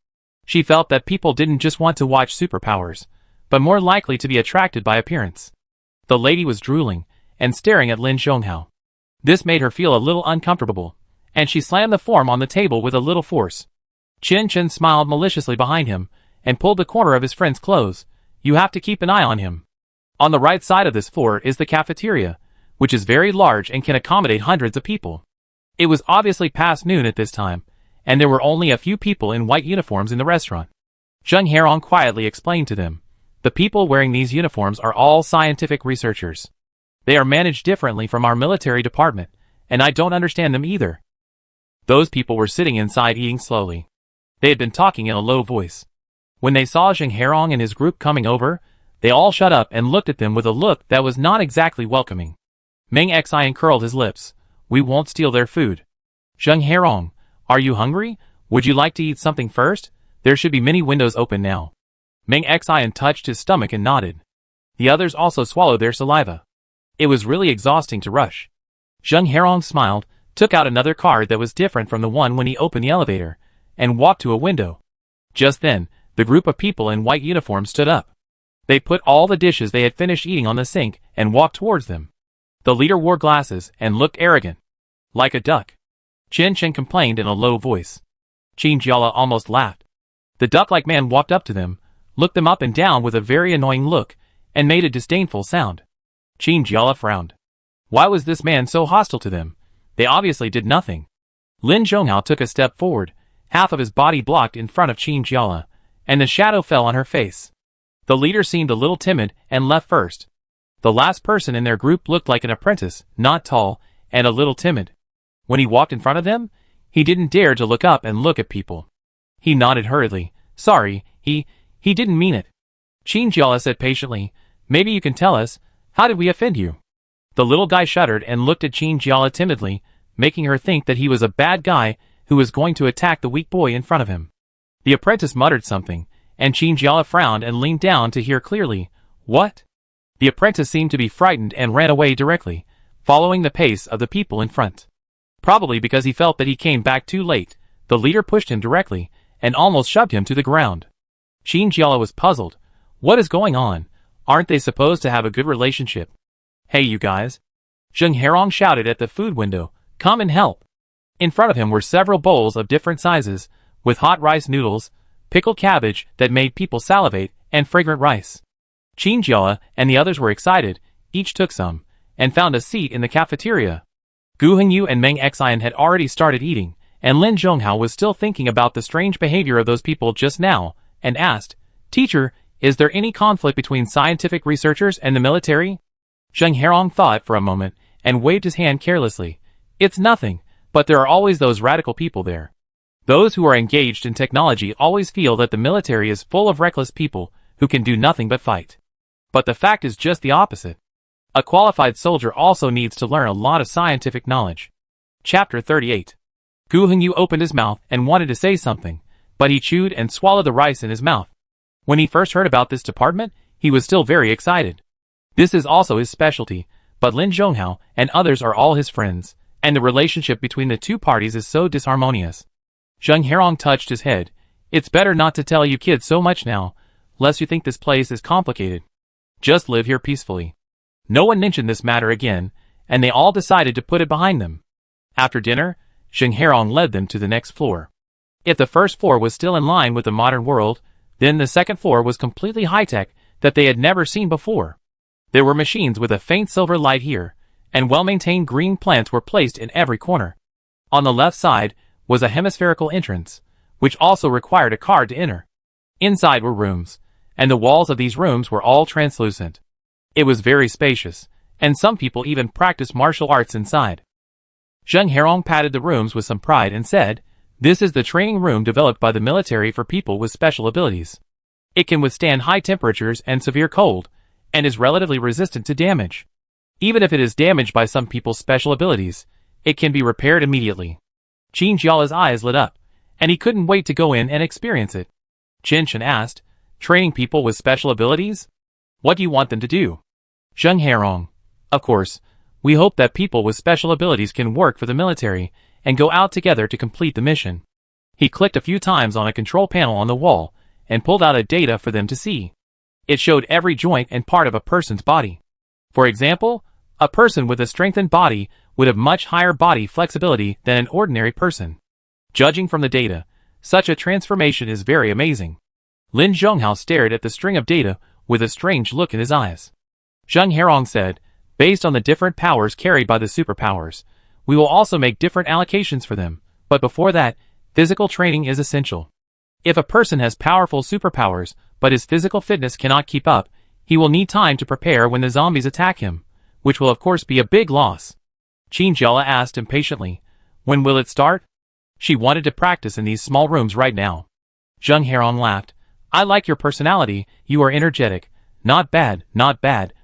A: She felt that people didn't just want to watch superpowers, but more likely to be attracted by appearance. The lady was drooling, and staring at Lin Zhonghao. This made her feel a little uncomfortable, and she slammed the form on the table with a little force. Qin Chen smiled maliciously behind him, and pulled the corner of his friend's clothes. "You have to keep an eye on him. On the right side of this floor is the cafeteria, which is very large and can accommodate hundreds of people." It was obviously past noon at this time, and there were only a few people in white uniforms in the restaurant. Zheng Herong quietly explained to them, "The people wearing these uniforms are all scientific researchers. They are managed differently from our military department, and I don't understand them either." Those people were sitting inside eating slowly. They had been talking in a low voice. When they saw Zheng Herong and his group coming over, they all shut up and looked at them with a look that was not exactly welcoming. Meng Xian curled his lips. We won't steal their food. Zheng Herong, are you hungry? Would you like to eat something first? There should be many windows open now. Meng Xian touched his stomach and nodded. The others also swallowed their saliva. It was really exhausting to rush. Zheng Herong smiled, took out another card that was different from the one when he opened the elevator, and walked to a window. Just then, the group of people in white uniforms stood up. They put all the dishes they had finished eating on the sink and walked towards them. The leader wore glasses and looked arrogant. Like a duck. Chen Chen complained in a low voice. Qin Jiala almost laughed. The duck-like man walked up to them, looked them up and down with a very annoying look, and made a disdainful sound. Qin Jiala frowned. Why was this man so hostile to them? They obviously did nothing. Lin Zhonghao took a step forward, half of his body blocked in front of Qin Jiala, and the shadow fell on her face. The leader seemed a little timid and left first. The last person in their group looked like an apprentice, not tall, and a little timid. When he walked in front of them, he didn't dare to look up and look at people. He nodded hurriedly. Sorry, he didn't mean it. Qin Jiala said patiently, maybe you can tell us, how did we offend you? The little guy shuddered and looked at Qin Jiala timidly, making her think that he was a bad guy who was going to attack the weak boy in front of him. The apprentice muttered something, and Qin Jiala frowned and leaned down to hear clearly. What? The apprentice seemed to be frightened and ran away directly, following the pace of the people in front. Probably because he felt that he came back too late, the leader pushed him directly, and almost shoved him to the ground. Qin Jiala was puzzled. What is going on? Aren't they supposed to have a good relationship? Hey you guys. Zheng Herong shouted at the food window, come and help. In front of him were several bowls of different sizes, with hot rice noodles, pickled cabbage that made people salivate, and fragrant rice. Qin Jiala and the others were excited, each took some, and found a seat in the cafeteria. Gu Hengyu and Meng Xian had already started eating, and Lin Zhonghao was still thinking about the strange behavior of those people just now, and asked, Teacher, is there any conflict between scientific researchers and the military? Zheng Herong thought for a moment, and waved his hand carelessly. It's nothing, but there are always those radical people there. Those who are engaged in technology always feel that the military is full of reckless people who can do nothing but fight. But the fact is just the opposite. A qualified soldier also needs to learn a lot of scientific knowledge. Chapter 38. Gu Hengyu opened his mouth and wanted to say something, but he chewed and swallowed the rice in his mouth. When he first heard about this department, he was still very excited. This is also his specialty, but Lin Zhonghao and others are all his friends, and the relationship between the two parties is so disharmonious. Zheng Herong touched his head. It's better not to tell you kids so much now, lest you think this place is complicated. Just live here peacefully. No one mentioned this matter again, and they all decided to put it behind them. After dinner, Zheng Herong led them to the next floor. If the first floor was still in line with the modern world, then the second floor was completely high-tech that they had never seen before. There were machines with a faint silver light here, and well-maintained green plants were placed in every corner. On the left side was a hemispherical entrance, which also required a card to enter. Inside were rooms, and the walls of these rooms were all translucent. It was very spacious, and some people even practiced martial arts inside. Zheng Herong patted the rooms with some pride and said, This is the training room developed by the military for people with special abilities. It can withstand high temperatures and severe cold, and is relatively resistant to damage. Even if it is damaged by some people's special abilities, it can be repaired immediately. Qin Jiala's eyes lit up, and he couldn't wait to go in and experience it. Chen Chen asked, Training people with special abilities? What do you want them to do? Zheng Herong. Of course, we hope that people with special abilities can work for the military and go out together to complete the mission. He clicked a few times on a control panel on the wall and pulled out a data for them to see. It showed every joint and part of a person's body. For example, a person with a strengthened body would have much higher body flexibility than an ordinary person. Judging from the data, such a transformation is very amazing. Lin Zhonghao stared at the string of data with a strange look in his eyes. Zheng Herong said, Based on the different powers carried by the superpowers, we will also make different allocations for them, but before that, physical training is essential. If a person has powerful superpowers, but his physical fitness cannot keep up, he will need time to prepare when the zombies attack him, which will of course be a big loss. Qin Jiala asked impatiently, When will it start? She wanted to practice in these small rooms right now. Zheng Herong laughed. I like your personality, you are energetic. Not bad,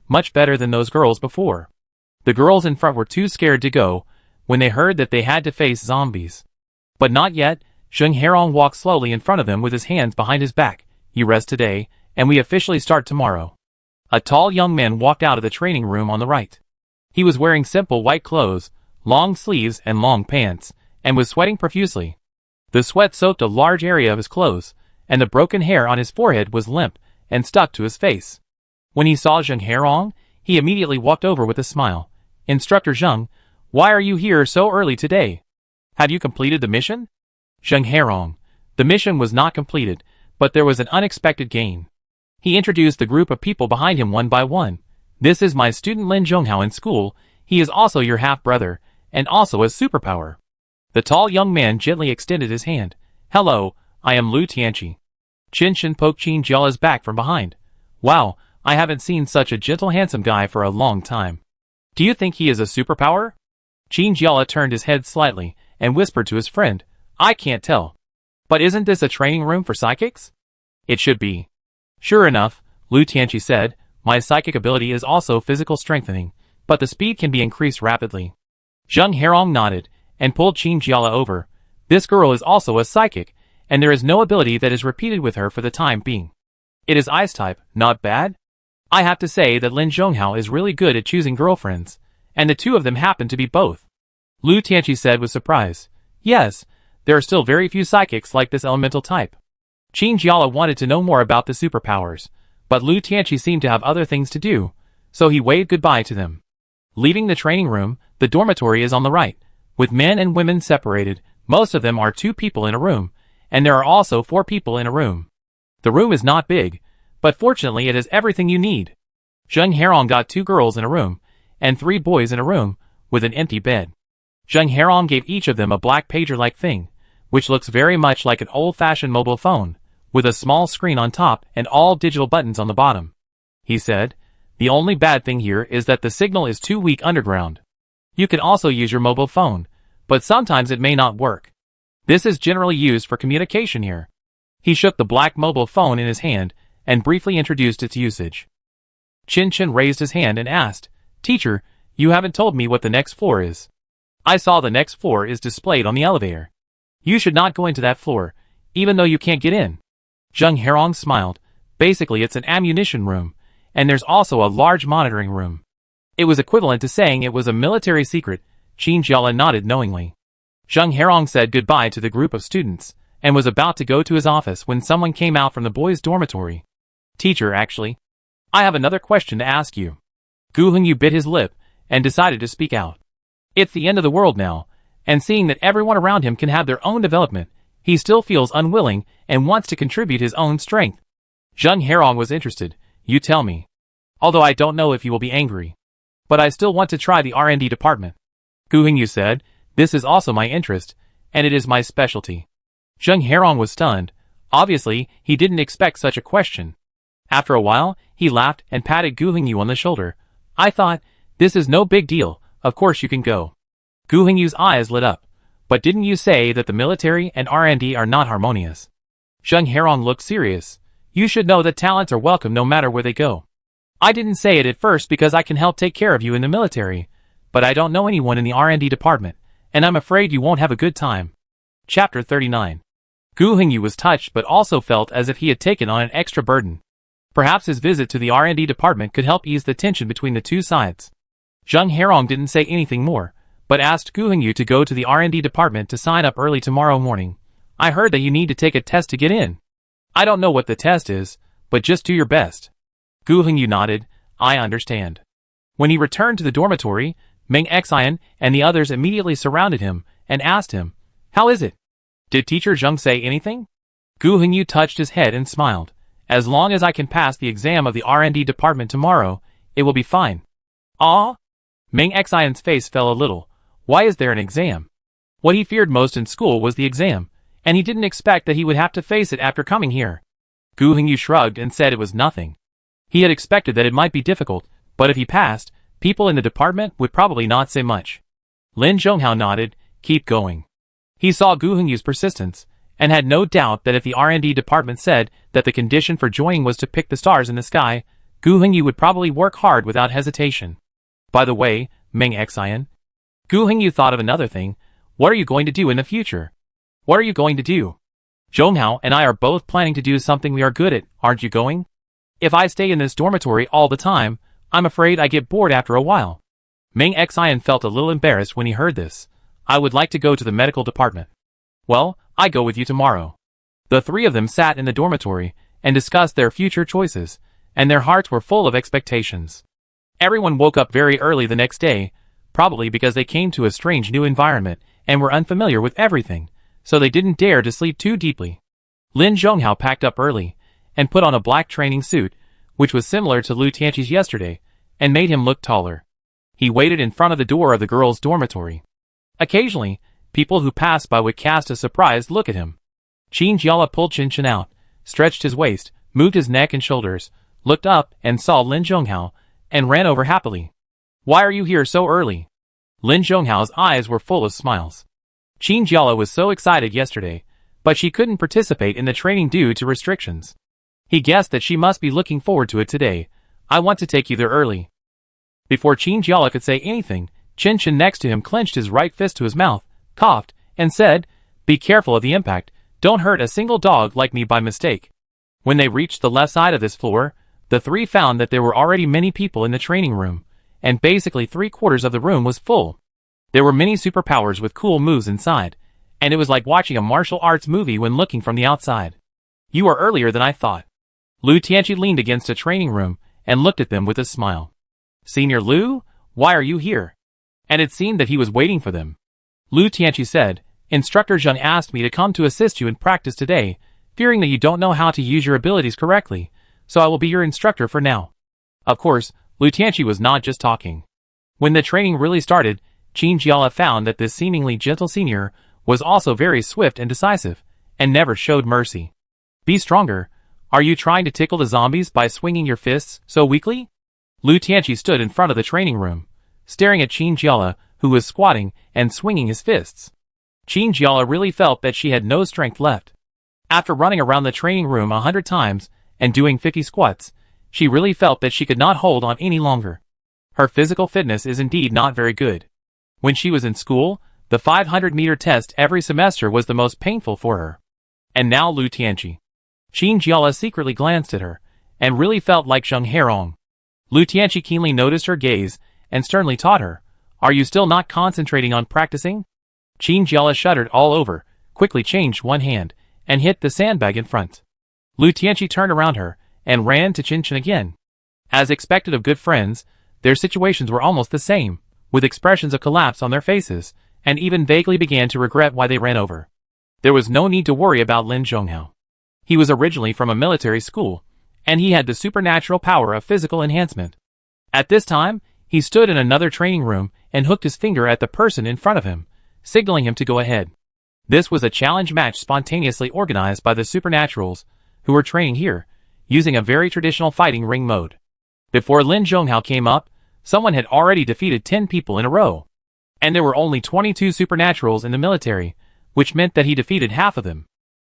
A: much better than those girls before. The girls in front were too scared to go when they heard that they had to face zombies. But not yet. Zheng Herong walked slowly in front of them with his hands behind his back. You rest today, and we officially start tomorrow. A tall young man walked out of the training room on the right. He was wearing simple white clothes, long sleeves and long pants, and was sweating profusely. The sweat soaked a large area of his clothes, and the broken hair on his forehead was limp and stuck to his face. When he saw Zheng Herong, he immediately walked over with a smile. Instructor Zheng, why are you here so early today? Have you completed the mission? Zheng Herong. The mission was not completed, but there was an unexpected gain. He introduced the group of people behind him one by one. This is my student Lin Zhonghao in school. He is also your half-brother, and also a superpower. The tall young man gently extended his hand. Hello, I am Lu Tianqi. Qin Shen poked Qin Jiala's back from behind. Wow, I haven't seen such a gentle handsome guy for a long time. Do you think he is a superpower? Qin Jiala turned his head slightly and whispered to his friend, I can't tell. But isn't this a training room for psychics? It should be. Sure enough, Lu Tianqi said, my psychic ability is also physical strengthening, but the speed can be increased rapidly. Zheng Herong nodded and pulled Qin Jiala over. This girl is also a psychic, and there is no ability that is repeated with her for the time being. It is ice type, not bad? I have to say that Lin Zhonghao is really good at choosing girlfriends, and the two of them happen to be both. Lu Tianqi said with surprise. Yes, there are still very few psychics like this elemental type. Qin Jiala wanted to know more about the superpowers, but Lu Tianqi seemed to have other things to do, so he waved goodbye to them. Leaving the training room, the dormitory is on the right, with men and women separated. Most of them are 2 people in a room, and there are also 4 people in a room. The room is not big, but fortunately it has everything you need. Zheng Herong got 2 girls in a room, and 3 boys in a room, with an empty bed. Zheng Herong gave each of them a black pager-like thing, which looks very much like an old-fashioned mobile phone, with a small screen on top and all digital buttons on the bottom. He said, the only bad thing here is that the signal is too weak underground. You can also use your mobile phone, but sometimes it may not work. This is generally used for communication here. He shook the black mobile phone in his hand and briefly introduced its usage. Qin Shen raised his hand and asked, Teacher, you haven't told me what the next floor is. I saw the next floor is displayed on the elevator. You should not go into that floor, even though you can't get in. Zheng Herong smiled. Basically it's an ammunition room, and there's also a large monitoring room. It was equivalent to saying it was a military secret. Qin Jiala nodded knowingly. Zheng Herong said goodbye to the group of students, and was about to go to his office when someone came out from the boys' dormitory. Teacher, actually, I have another question to ask you. Gu Hongyu bit his lip, and decided to speak out. It's the end of the world now, and seeing that everyone around him can have their own development, he still feels unwilling and wants to contribute his own strength. Zheng Herong was interested. You tell me. Although I don't know if you will be angry. But I still want to try the R&D department. Gu Hongyu said, this is also my interest, and it is my specialty. Zheng Herong was stunned. Obviously, he didn't expect such a question. After a while, he laughed and patted Gu Hongyu on the shoulder. I thought, this is no big deal, of course you can go. Gu Hongyu's eyes lit up. But didn't you say that the military and R&D are not harmonious? Zheng Herong looked serious. You should know that talents are welcome no matter where they go. I didn't say it at first because I can help take care of you in the military, but I don't know anyone in the R&D department, and I'm afraid you won't have a good time. Chapter 39. Gu Hongyu was touched but also felt as if he had taken on an extra burden. Perhaps his visit to the R&D department could help ease the tension between the two sides. Zheng Herong didn't say anything more, but asked Gu Hongyu to go to the R&D department to sign up early tomorrow morning. I heard that you need to take a test to get in. I don't know what the test is, but just do your best. Gu Hongyu nodded. I understand. When he returned to the dormitory, Meng Xian and the others immediately surrounded him and asked him, How is it? Did Teacher Zheng say anything? Gu Hongyu touched his head and smiled. As long as I can pass the exam of the R&D department tomorrow, it will be fine. Ah? Meng Xian's face fell a little. Why is there an exam? What he feared most in school was the exam, and he didn't expect that he would have to face it after coming here. Gu Hongyu shrugged and said it was nothing. He had expected that it might be difficult, but if he passed, people in the department would probably not say much. Lin Zhonghao nodded. Keep going. He saw Gu Hongyu's persistence, and had no doubt that if the R&D department said that the condition for joining was to pick the stars in the sky, Gu Hengyu would probably work hard without hesitation. By the way, Meng Xian, Gu Hengyu thought of another thing. What are you going to do in the future? What are you going to do? Zhonghao and I are both planning to do something we are good at, aren't you going? If I stay in this dormitory all the time, I'm afraid I get bored after a while. Meng Xian felt a little embarrassed when he heard this. I would like to go to the medical department. Well, I go with you tomorrow. The three of them sat in the dormitory and discussed their future choices, and their hearts were full of expectations. Everyone woke up very early the next day, probably because they came to a strange new environment and were unfamiliar with everything, so they didn't dare to sleep too deeply. Lin Zhonghao packed up early and put on a black training suit, which was similar to Lu Tianqi's yesterday, and made him look taller. He waited in front of the door of the girls' dormitory. Occasionally, people who passed by would cast a surprised look at him. Qin Jiala pulled Qinshan out, stretched his waist, moved his neck and shoulders, looked up and saw Lin Zhonghao, and ran over happily. Why are you here so early? Lin Zhonghao's eyes were full of smiles. Qin Jiala was so excited yesterday, but she couldn't participate in the training due to restrictions. He guessed that she must be looking forward to it today. I want to take you there early. Before Qin Jiala could say anything, Qinshan next to him clenched his right fist to his mouth, coughed, and said, "Be careful of the impact. Don't hurt a single dog like me by mistake." When they reached the left side of this floor, the three found that there were already many people in the training room, and basically 3/4 of the room was full. There were many superpowers with cool moves inside, and it was like watching a martial arts movie when looking from the outside. You are earlier than I thought. Lu Tianqi leaned against a training room and looked at them with a smile. Senior Lu, why are you here? And it seemed that he was waiting for them. Lu Tianqi said, Instructor Zheng asked me to come to assist you in practice today, fearing that you don't know how to use your abilities correctly, so I will be your instructor for now. Of course, Lu Tianqi was not just talking. When the training really started, Qin Jiala found that this seemingly gentle senior was also very swift and decisive, and never showed mercy. Be stronger. Are you trying to tickle the zombies by swinging your fists so weakly? Lu Tianqi stood in front of the training room, staring at Qin Jiala, who was squatting and swinging his fists. Qin Jiala really felt that she had no strength left. After running around the training room 100 times and doing 50 squats, she really felt that she could not hold on any longer. Her physical fitness is indeed not very good. When she was in school, the 500-meter test every semester was the most painful for her. And now Lu Tianqi. Qin Jiala secretly glanced at her, and really felt like Zheng Herong. Lu Tianqi keenly noticed her gaze, and sternly taught her, Are you still not concentrating on practicing? Qin Jiala shuddered all over, quickly changed one hand, and hit the sandbag in front. Lu Tianqi turned around her, and ran to Qinshan again. As expected of good friends, their situations were almost the same, with expressions of collapse on their faces, and even vaguely began to regret why they ran over. There was no need to worry about Lin Zhonghao. He was originally from a military school, and he had the supernatural power of physical enhancement. At this time, he stood in another training room and hooked his finger at the person in front of him, signaling him to go ahead. This was a challenge match spontaneously organized by the supernaturals, who were training here, using a very traditional fighting ring mode. Before Lin Zhonghao came up, someone had already defeated 10 people in a row. And there were only 22 supernaturals in the military, which meant that he defeated half of them.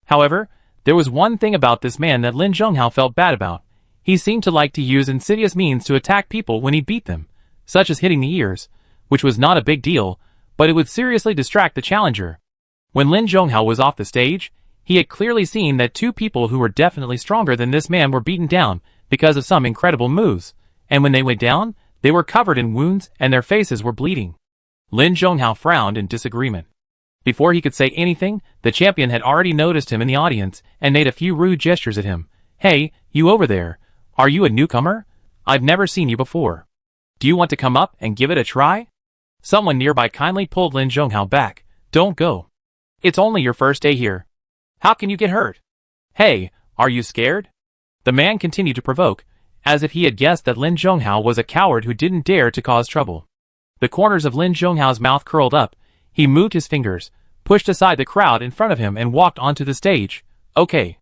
A: However, there was one thing about this man that Lin Zhonghao felt bad about. He seemed to like to use insidious means to attack people when he beat them, such as hitting the ears, which was not a big deal, but it would seriously distract the challenger. When Lin Zhonghao was off the stage, he had clearly seen that 2 people who were definitely stronger than this man were beaten down because of some incredible moves, and when they went down, they were covered in wounds and their faces were bleeding. Lin Zhonghao frowned in disagreement. Before he could say anything, the champion had already noticed him in the audience and made a few rude gestures at him. Hey, you over there. Are you a newcomer? I've never seen you before. Do you want to come up and give it a try? Someone nearby kindly pulled Lin Zhonghao back. Don't go. It's only your first day here. How can you get hurt? Hey, are you scared? The man continued to provoke, as if he had guessed that Lin Zhonghao was a coward who didn't dare to cause trouble. The corners of Lin Zhonghao's mouth curled up. He moved his fingers, pushed aside the crowd in front of him and walked onto the stage. Okay.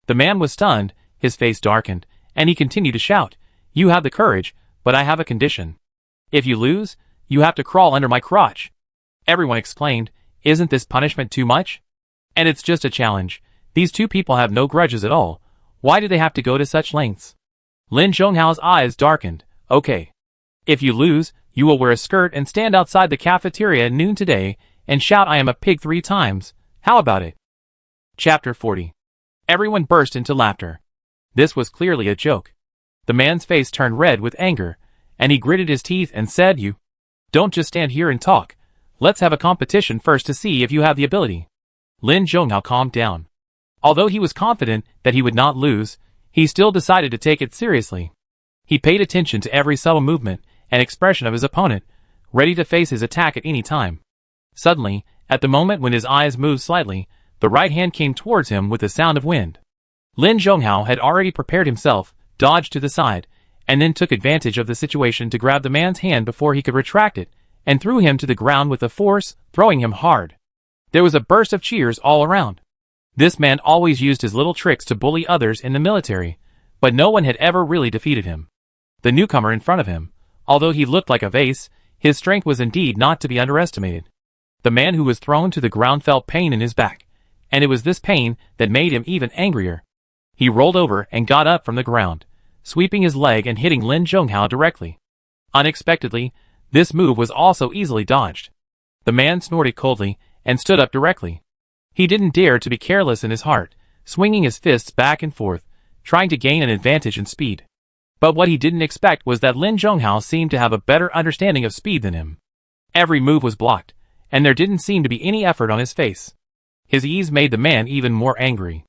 A: The man was stunned, his face darkened, and he continued to shout, You have the courage, but I have a condition. If you lose, you have to crawl under my crotch. Everyone exclaimed, Isn't this punishment too much? And it's just a challenge. These two people have no grudges at all. Why do they have to go to such lengths? Lin Zhonghao's eyes darkened. Okay. If you lose, you will wear a skirt and stand outside the cafeteria at noon today and shout I am a pig 3 times. How about it? Chapter 40. Everyone burst into laughter. This was clearly a joke. The man's face turned red with anger, and he gritted his teeth and said, You don't just stand here and talk. Let's have a competition first to see if you have the ability. Lin Zhonghao calmed down. Although he was confident that he would not lose, he still decided to take it seriously. He paid attention to every subtle movement and expression of his opponent, ready to face his attack at any time. Suddenly, at the moment when his eyes moved slightly, the right hand came towards him with the sound of wind. Lin Zhonghao had already prepared himself, dodged to the side, and then took advantage of the situation to grab the man's hand before he could retract it, and threw him to the ground with a force, throwing him hard. There was a burst of cheers all around. This man always used his little tricks to bully others in the military, but no one had ever really defeated him. The newcomer in front of him, although he looked like a vase, his strength was indeed not to be underestimated. The man who was thrown to the ground felt pain in his back, and it was this pain that made him even angrier. He rolled over and got up from the ground, sweeping his leg and hitting Lin Zhonghao directly. Unexpectedly, this move was also easily dodged. The man snorted coldly and stood up directly. He didn't dare to be careless in his heart, swinging his fists back and forth, trying to gain an advantage in speed. But what he didn't expect was that Lin Zhonghao seemed to have a better understanding of speed than him. Every move was blocked, and there didn't seem to be any effort on his face. His ease made the man even more angry.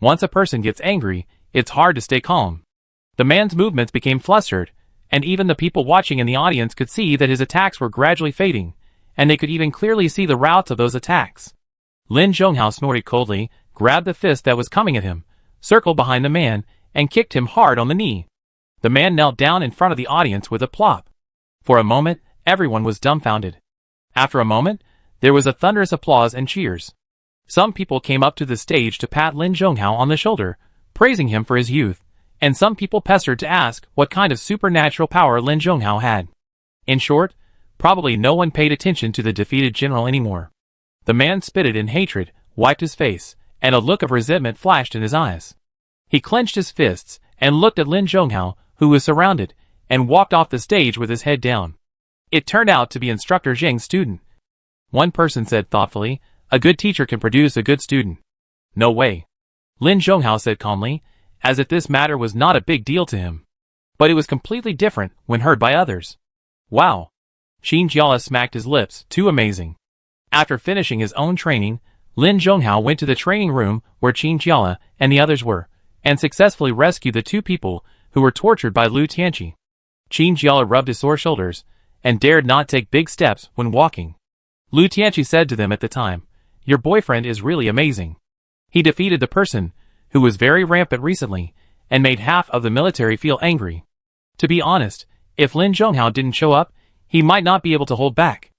A: Once a person gets angry, it's hard to stay calm. The man's movements became flustered, and even the people watching in the audience could see that his attacks were gradually fading, and they could even clearly see the routes of those attacks. Lin Zhonghao snorted coldly, grabbed the fist that was coming at him, circled behind the man, and kicked him hard on the knee. The man knelt down in front of the audience with a plop. For a moment, everyone was dumbfounded. After a moment, there was a thunderous applause and cheers. Some people came up to the stage to pat Lin Zhonghao on the shoulder, praising him for his youth, and some people pestered to ask what kind of supernatural power Lin Zhonghao had. In short, probably no one paid attention to the defeated general anymore. The man spitted in hatred, wiped his face, and a look of resentment flashed in his eyes. He clenched his fists and looked at Lin Zhonghao, who was surrounded, and walked off the stage with his head down. It turned out to be Instructor Zheng's student. One person said thoughtfully, "A good teacher can produce a good student." "No way," Lin Zhonghao said calmly, as if this matter was not a big deal to him. But it was completely different when heard by others. "Wow." Xin Jiala smacked his lips, too amazing. After finishing his own training, Lin Zhonghao went to the training room where Xin Jiala and the others were, and successfully rescued the 2 people who were tortured by Lu Tianqi. Xin Jiala rubbed his sore shoulders, and dared not take big steps when walking. Lu Tianqi said to them at the time, "Your boyfriend is really amazing. He defeated the person who was very rampant recently, and made half of the military feel angry. To be honest, if Lin Zhonghao didn't show up, he might not be able to hold back.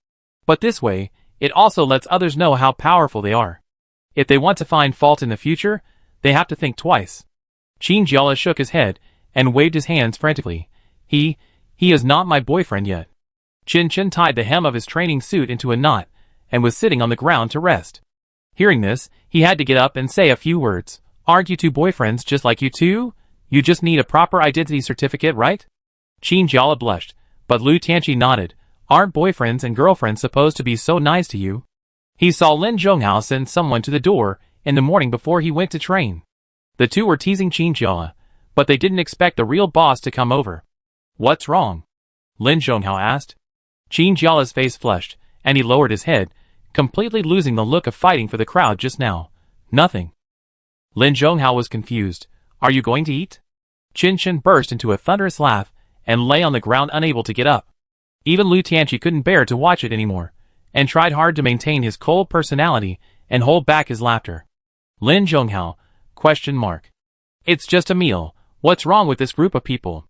A: But this way, it also lets others know how powerful they are. If they want to find fault in the future, they have to think twice." Xin Jiala shook his head and waved his hands frantically. He is not my boyfriend yet." Chen Chen tied the hem of his training suit into a knot, and was sitting on the ground to rest. Hearing this, he had to get up and say a few words. "Aren't you 2 boyfriends just like you two? You just need a proper identity certificate, right?" Xin Jiala blushed, but Lu Tianqi nodded. "Aren't boyfriends and girlfriends supposed to be so nice to you?" He saw Lin Zhonghao send someone to the door in the morning before he went to train. The 2 were teasing Xin Jiala, but they didn't expect the real boss to come over. "What's wrong?" Lin Zhonghao asked. Xin Jiala's face flushed, and he lowered his head, completely losing the look of fighting for the crowd just now. "Nothing." Lin Zhonghao was confused. "Are you going to eat?" Chen Chen burst into a thunderous laugh, and lay on the ground unable to get up. Even Lu Tianqi couldn't bear to watch it anymore, and tried hard to maintain his cold personality and hold back his laughter. "Lin Zhonghao? ? It's just a meal. What's wrong with this group of people?"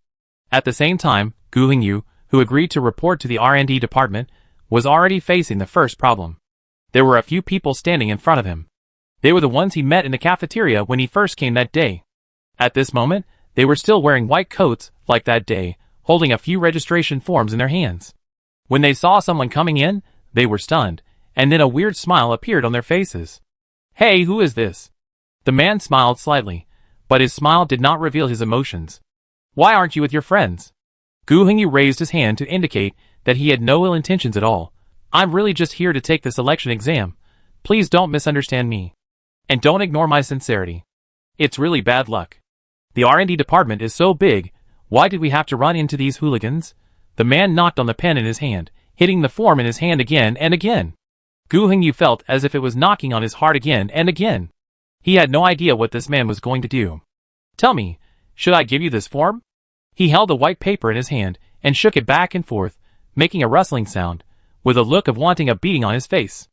A: At the same time, Gu Hingyu, who agreed to report to the R&D department, was already facing the first problem. There were a few people standing in front of him. They were the ones he met in the cafeteria when he first came that day. At this moment, they were still wearing white coats, like that day, holding a few registration forms in their hands. When they saw someone coming in, they were stunned, and then a weird smile appeared on their faces. Hey, who is this? The man smiled slightly, but his smile did not reveal his emotions. Why aren't you with your friends? Gu Hengyu raised his hand to indicate that he had no ill intentions at all. I'm really just here to take the selection exam. Please don't misunderstand me. And don't ignore my sincerity. It's really bad luck. The R&D department is so big, why did we have to run into these hooligans? The man knocked on the pen in his hand, hitting the form in his hand again and again. Gu Hengyu felt as if it was knocking on his heart again and again. He had no idea what this man was going to do. Tell me, should I give you this form? He held a white paper in his hand and shook it back and forth, making a rustling sound, with a look of wanting a beating on his face.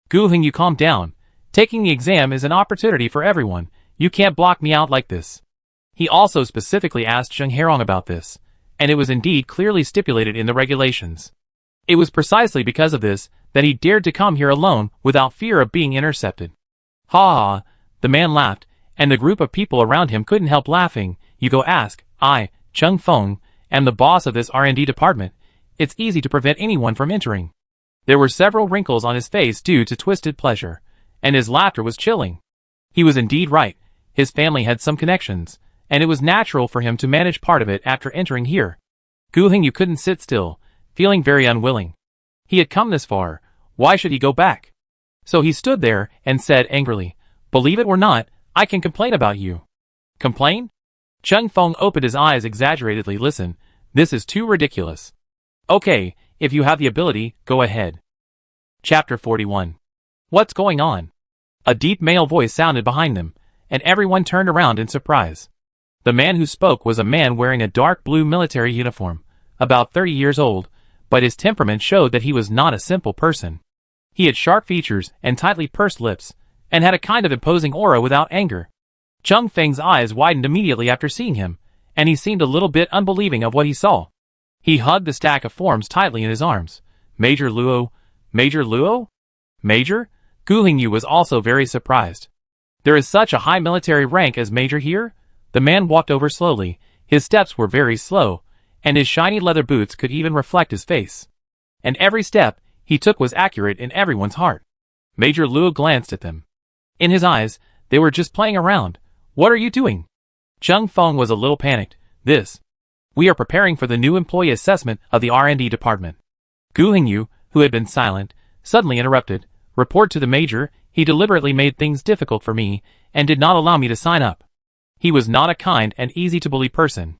A: Gu Hengyu, calm down. Taking the exam is an opportunity for everyone. You can't block me out like this. He also specifically asked Zheng Herong about this, and it was indeed clearly stipulated in the regulations. It was precisely because of this that he dared to come here alone without fear of being intercepted. Ha ha, the man laughed, and the group of people around him couldn't help laughing. You go ask, I, Chung Feng, am the boss of this R&D department. It's easy to prevent anyone from entering. There were several wrinkles on his face due to twisted pleasure, and his laughter was chilling. He was indeed right. His family had some connections, and it was natural for him to manage part of it after entering here. Gu Hengyu couldn't sit still, feeling very unwilling. He had come this far, why should he go back? So he stood there and said angrily, believe it or not, I can complain about you. Complain? Chung Feng opened his eyes exaggeratedly. Listen, this is too ridiculous. Okay, if you have the ability, go ahead. Chapter 41. What's going on? A deep male voice sounded behind them, and everyone turned around in surprise. The man who spoke was a man wearing a dark blue military uniform, about 30 years old, but his temperament showed that he was not a simple person. He had sharp features and tightly pursed lips, and had a kind of imposing aura without anger. Chung Feng's eyes widened immediately after seeing him, and he seemed a little bit unbelieving of what he saw. He hugged the stack of forms tightly in his arms. Major Luo? Major Luo? Major? Gu Hengyu was also very surprised. There is such a high military rank as Major here? The man walked over slowly, his steps were very slow, and his shiny leather boots could even reflect his face. And every step he took was accurate in everyone's heart. Major Luo glanced at them. In his eyes, they were just playing around. What are you doing? Chung Feng was a little panicked. We are preparing for the new employee assessment of the R&D department. Gu Hengyu, who had been silent, suddenly interrupted. Report to the major, he deliberately made things difficult for me, and did not allow me to sign up. He was not a kind and easy-to-bully person.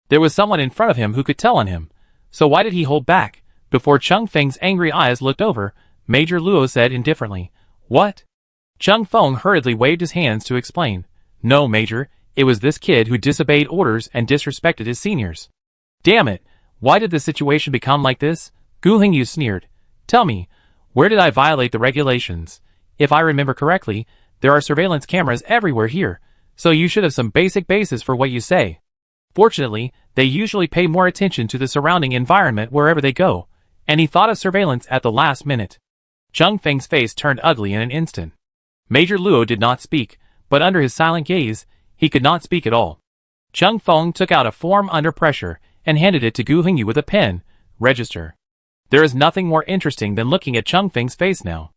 A: There was someone in front of him who could tell on him, so why did he hold back? Before Chung Feng's angry eyes looked over, Major Luo said indifferently, What? Chung Feng hurriedly waved his hands to explain. No, Major, it was this kid who disobeyed orders and disrespected his seniors. Damn it, why did the situation become like this? Gu Hengyu sneered. Tell me, where did I violate the regulations? If I remember correctly, there are surveillance cameras everywhere here, so you should have some basic basis for what you say. Fortunately, they usually pay more attention to the surrounding environment wherever they go, and he thought of surveillance at the last minute. Chung Feng's face turned ugly in an instant. Major Luo did not speak, but under his silent gaze, he could not speak at all. Chung Feng took out a form under pressure and handed it to Gu Hengyu with a pen. Register. There is nothing more interesting than looking at Chung Feng's face now.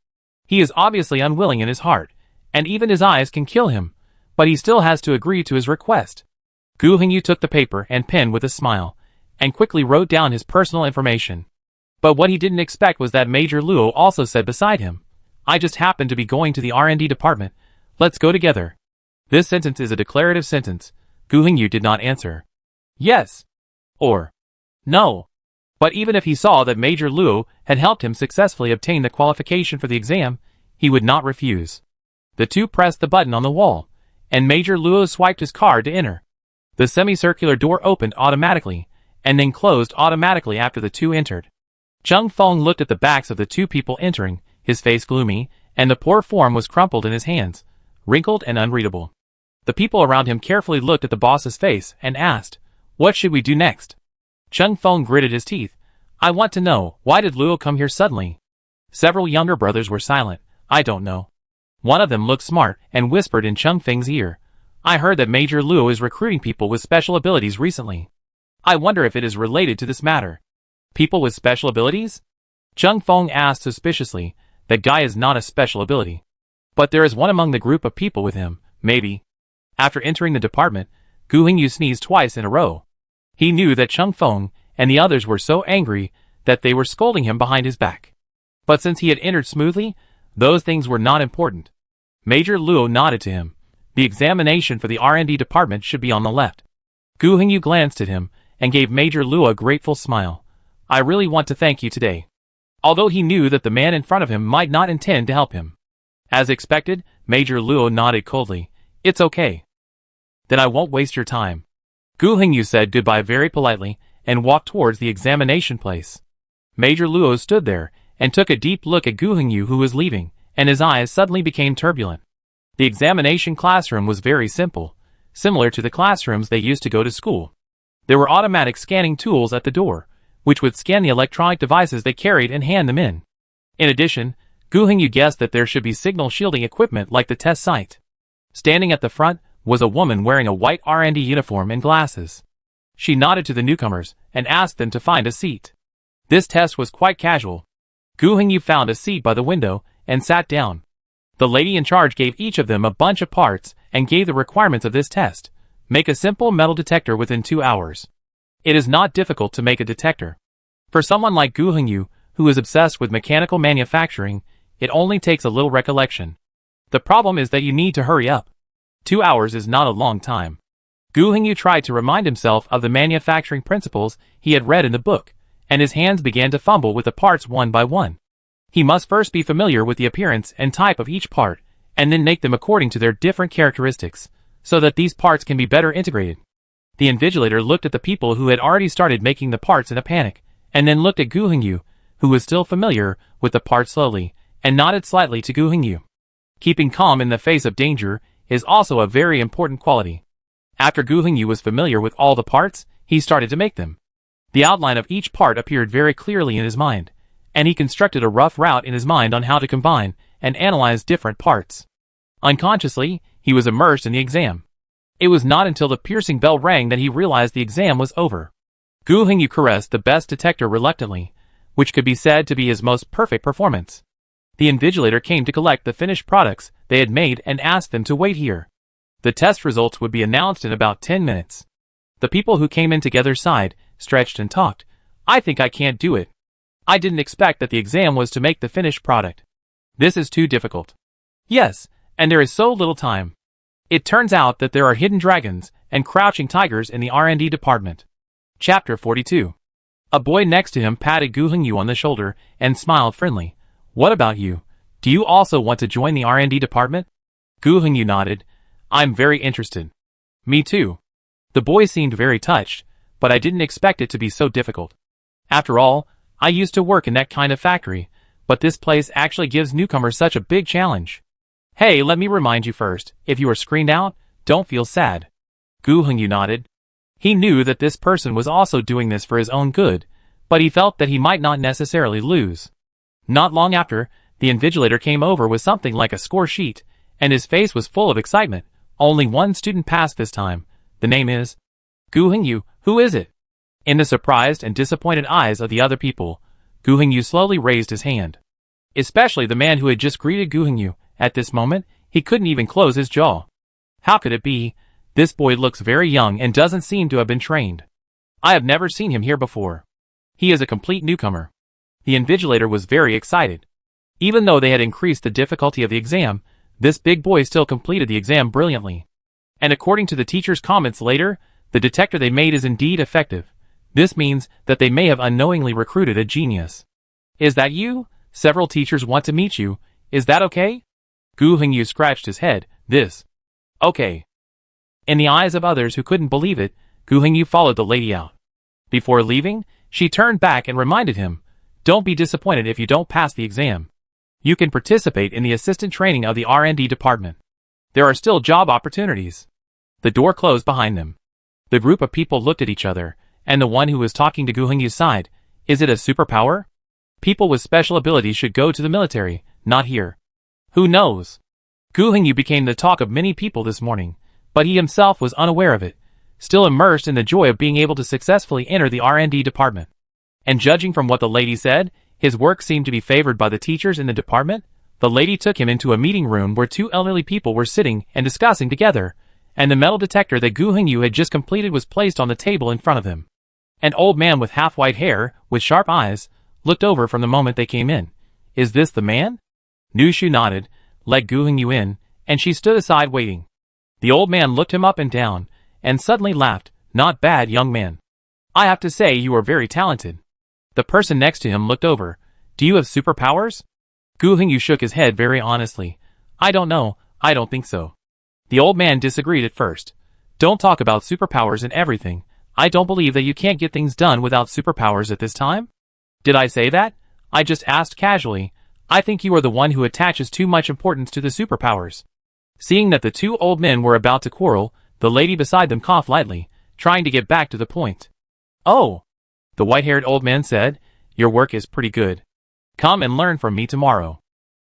A: He is obviously unwilling in his heart, and even his eyes can kill him, but he still has to agree to his request. Gu Hengyu took the paper and pen with a smile, and quickly wrote down his personal information. But what he didn't expect was that Major Luo also said beside him, I just happen to be going to the R&D department. Let's go together. This sentence is a declarative sentence. Gu Hengyu did not answer. Yes. Or no. But even if he saw that Major Luo had helped him successfully obtain the qualification for the exam, he would not refuse. The two pressed the button on the wall, and Major Luo swiped his card to enter. The semicircular door opened automatically, and then closed automatically after the two entered. Chung Feng looked at the backs of the two people entering, his face gloomy, and the poor form was crumpled in his hands, wrinkled and unreadable. The people around him carefully looked at the boss's face and asked, What should we do next? Chung Feng gritted his teeth. I want to know, why did Luo come here suddenly? Several younger brothers were silent. I don't know. One of them looked smart and whispered in Chung Feng's ear. I heard that Major Luo is recruiting people with special abilities recently. I wonder if it is related to this matter. People with special abilities? Chung Feng asked suspiciously. That guy is not a special ability. But there is one among the group of people with him, maybe. After entering the department, Gu Hengyu sneezed twice in a row. He knew that Cheng Feng and the others were so angry that they were scolding him behind his back. But since he had entered smoothly, those things were not important. Major Luo nodded to him. The examination for the R&D department should be on the left. Gu Hengyu glanced at him and gave Major Luo a grateful smile. I really want to thank you today. Although he knew that the man in front of him might not intend to help him. As expected, Major Luo nodded coldly. It's okay. Then I won't waste your time. Gu Hengyu said goodbye very politely and walked towards the examination place. Major Luo stood there and took a deep look at Gu Hengyu, who was leaving, and his eyes suddenly became turbulent. The examination classroom was very simple, similar to the classrooms they used to go to school. There were automatic scanning tools at the door, which would scan the electronic devices they carried and hand them in. In addition, Gu Hengyu guessed that there should be signal shielding equipment like the test site. Standing at the front was a woman wearing a white R&D uniform and glasses. She nodded to the newcomers and asked them to find a seat. This test was quite casual. Gu Hengyu found a seat by the window and sat down. The lady in charge gave each of them a bunch of parts and gave the requirements of this test. Make a simple metal detector within 2 hours. It is not difficult to make a detector. For someone like Gu Hengyu, who is obsessed with mechanical manufacturing, it only takes a little recollection. The problem is that you need to hurry up. 2 hours is not a long time. Gu Hengyu tried to remind himself of the manufacturing principles he had read in the book, and his hands began to fumble with the parts one by one. He must first be familiar with the appearance and type of each part, and then make them according to their different characteristics, so that these parts can be better integrated. The invigilator looked at the people who had already started making the parts in a panic, and then looked at Gu Hengyu, who was still familiar with the parts slowly, and nodded slightly to Gu Hengyu. Keeping calm in the face of danger is also a very important quality. After Gu Hengyu was familiar with all the parts, he started to make them. The outline of each part appeared very clearly in his mind, and he constructed a rough route in his mind on how to combine and analyze different parts. Unconsciously, he was immersed in the exam. It was not until the piercing bell rang that he realized the exam was over. Gu Hengyu caressed the best detector reluctantly, which could be said to be his most perfect performance. The invigilator came to collect the finished products they had made and asked them to wait here. The test results would be announced in about 10 minutes. The people who came in together sighed, stretched and talked. I think I can't do it. I didn't expect that the exam was to make the finished product. This is too difficult. Yes, and there is so little time. It turns out that there are hidden dragons and crouching tigers in the R&D department. Chapter 42. A boy next to him patted Gu Hengyu on the shoulder and smiled friendly. What about you? Do you also want to join the R&D department? Gu Hengyu nodded. I'm very interested. Me too. The boy seemed very touched, but I didn't expect it to be so difficult. After all, I used to work in that kind of factory, but this place actually gives newcomers such a big challenge. Hey, let me remind you first, if you are screened out, don't feel sad. Gu Hengyu nodded. He knew that this person was also doing this for his own good, but he felt that he might not necessarily lose. Not long after, the invigilator came over with something like a score sheet, and his face was full of excitement. Only one student passed this time. The name is Gu Hengyu. Who is it? In the surprised and disappointed eyes of the other people, Gu Hengyu slowly raised his hand. Especially the man who had just greeted Gu Hengyu. At this moment, he couldn't even close his jaw. How could it be? This boy looks very young and doesn't seem to have been trained. I have never seen him here before. He is a complete newcomer. The invigilator was very excited. Even though they had increased the difficulty of the exam, this big boy still completed the exam brilliantly. And according to the teacher's comments later, the detector they made is indeed effective. This means that they may have unknowingly recruited a genius. Is that you? Several teachers want to meet you. Is that okay? Gu Hengyu scratched his head. This. Okay. In the eyes of others who couldn't believe it, Gu Hengyu followed the lady out. Before leaving, she turned back and reminded him, don't be disappointed if you don't pass the exam. You can participate in the assistant training of the R&D department. There are still job opportunities. The door closed behind them. The group of people looked at each other, and the one who was talking to Gu Hengyu's side, is it a superpower? People with special abilities should go to the military, not here. Who knows? Gu Hengyu became the talk of many people this morning, but he himself was unaware of it, still immersed in the joy of being able to successfully enter the R&D department. And judging from what the lady said, his work seemed to be favored by the teachers in the department. The lady took him into a meeting room where two elderly people were sitting and discussing together, and the metal detector that Gu Hengyu had just completed was placed on the table in front of him. An old man with half-white hair, with sharp eyes, looked over from the moment they came in. Is this the man? Nu Shu nodded, let Gu Hengyu in, and she stood aside waiting. The old man looked him up and down, and suddenly laughed. Not bad, young man. I have to say you are very talented. The person next to him looked over. Do you have superpowers? Gu Hengyu shook his head very honestly. I don't know, I don't think so. The old man disagreed at first. Don't talk about superpowers and everything. I don't believe that you can't get things done without superpowers at this time. Did I say that? I just asked casually. I think you are the one who attaches too much importance to the superpowers. Seeing that the two old men were about to quarrel, the lady beside them coughed lightly, trying to get back to the point. Oh, the white-haired old man said, your work is pretty good. Come and learn from me tomorrow.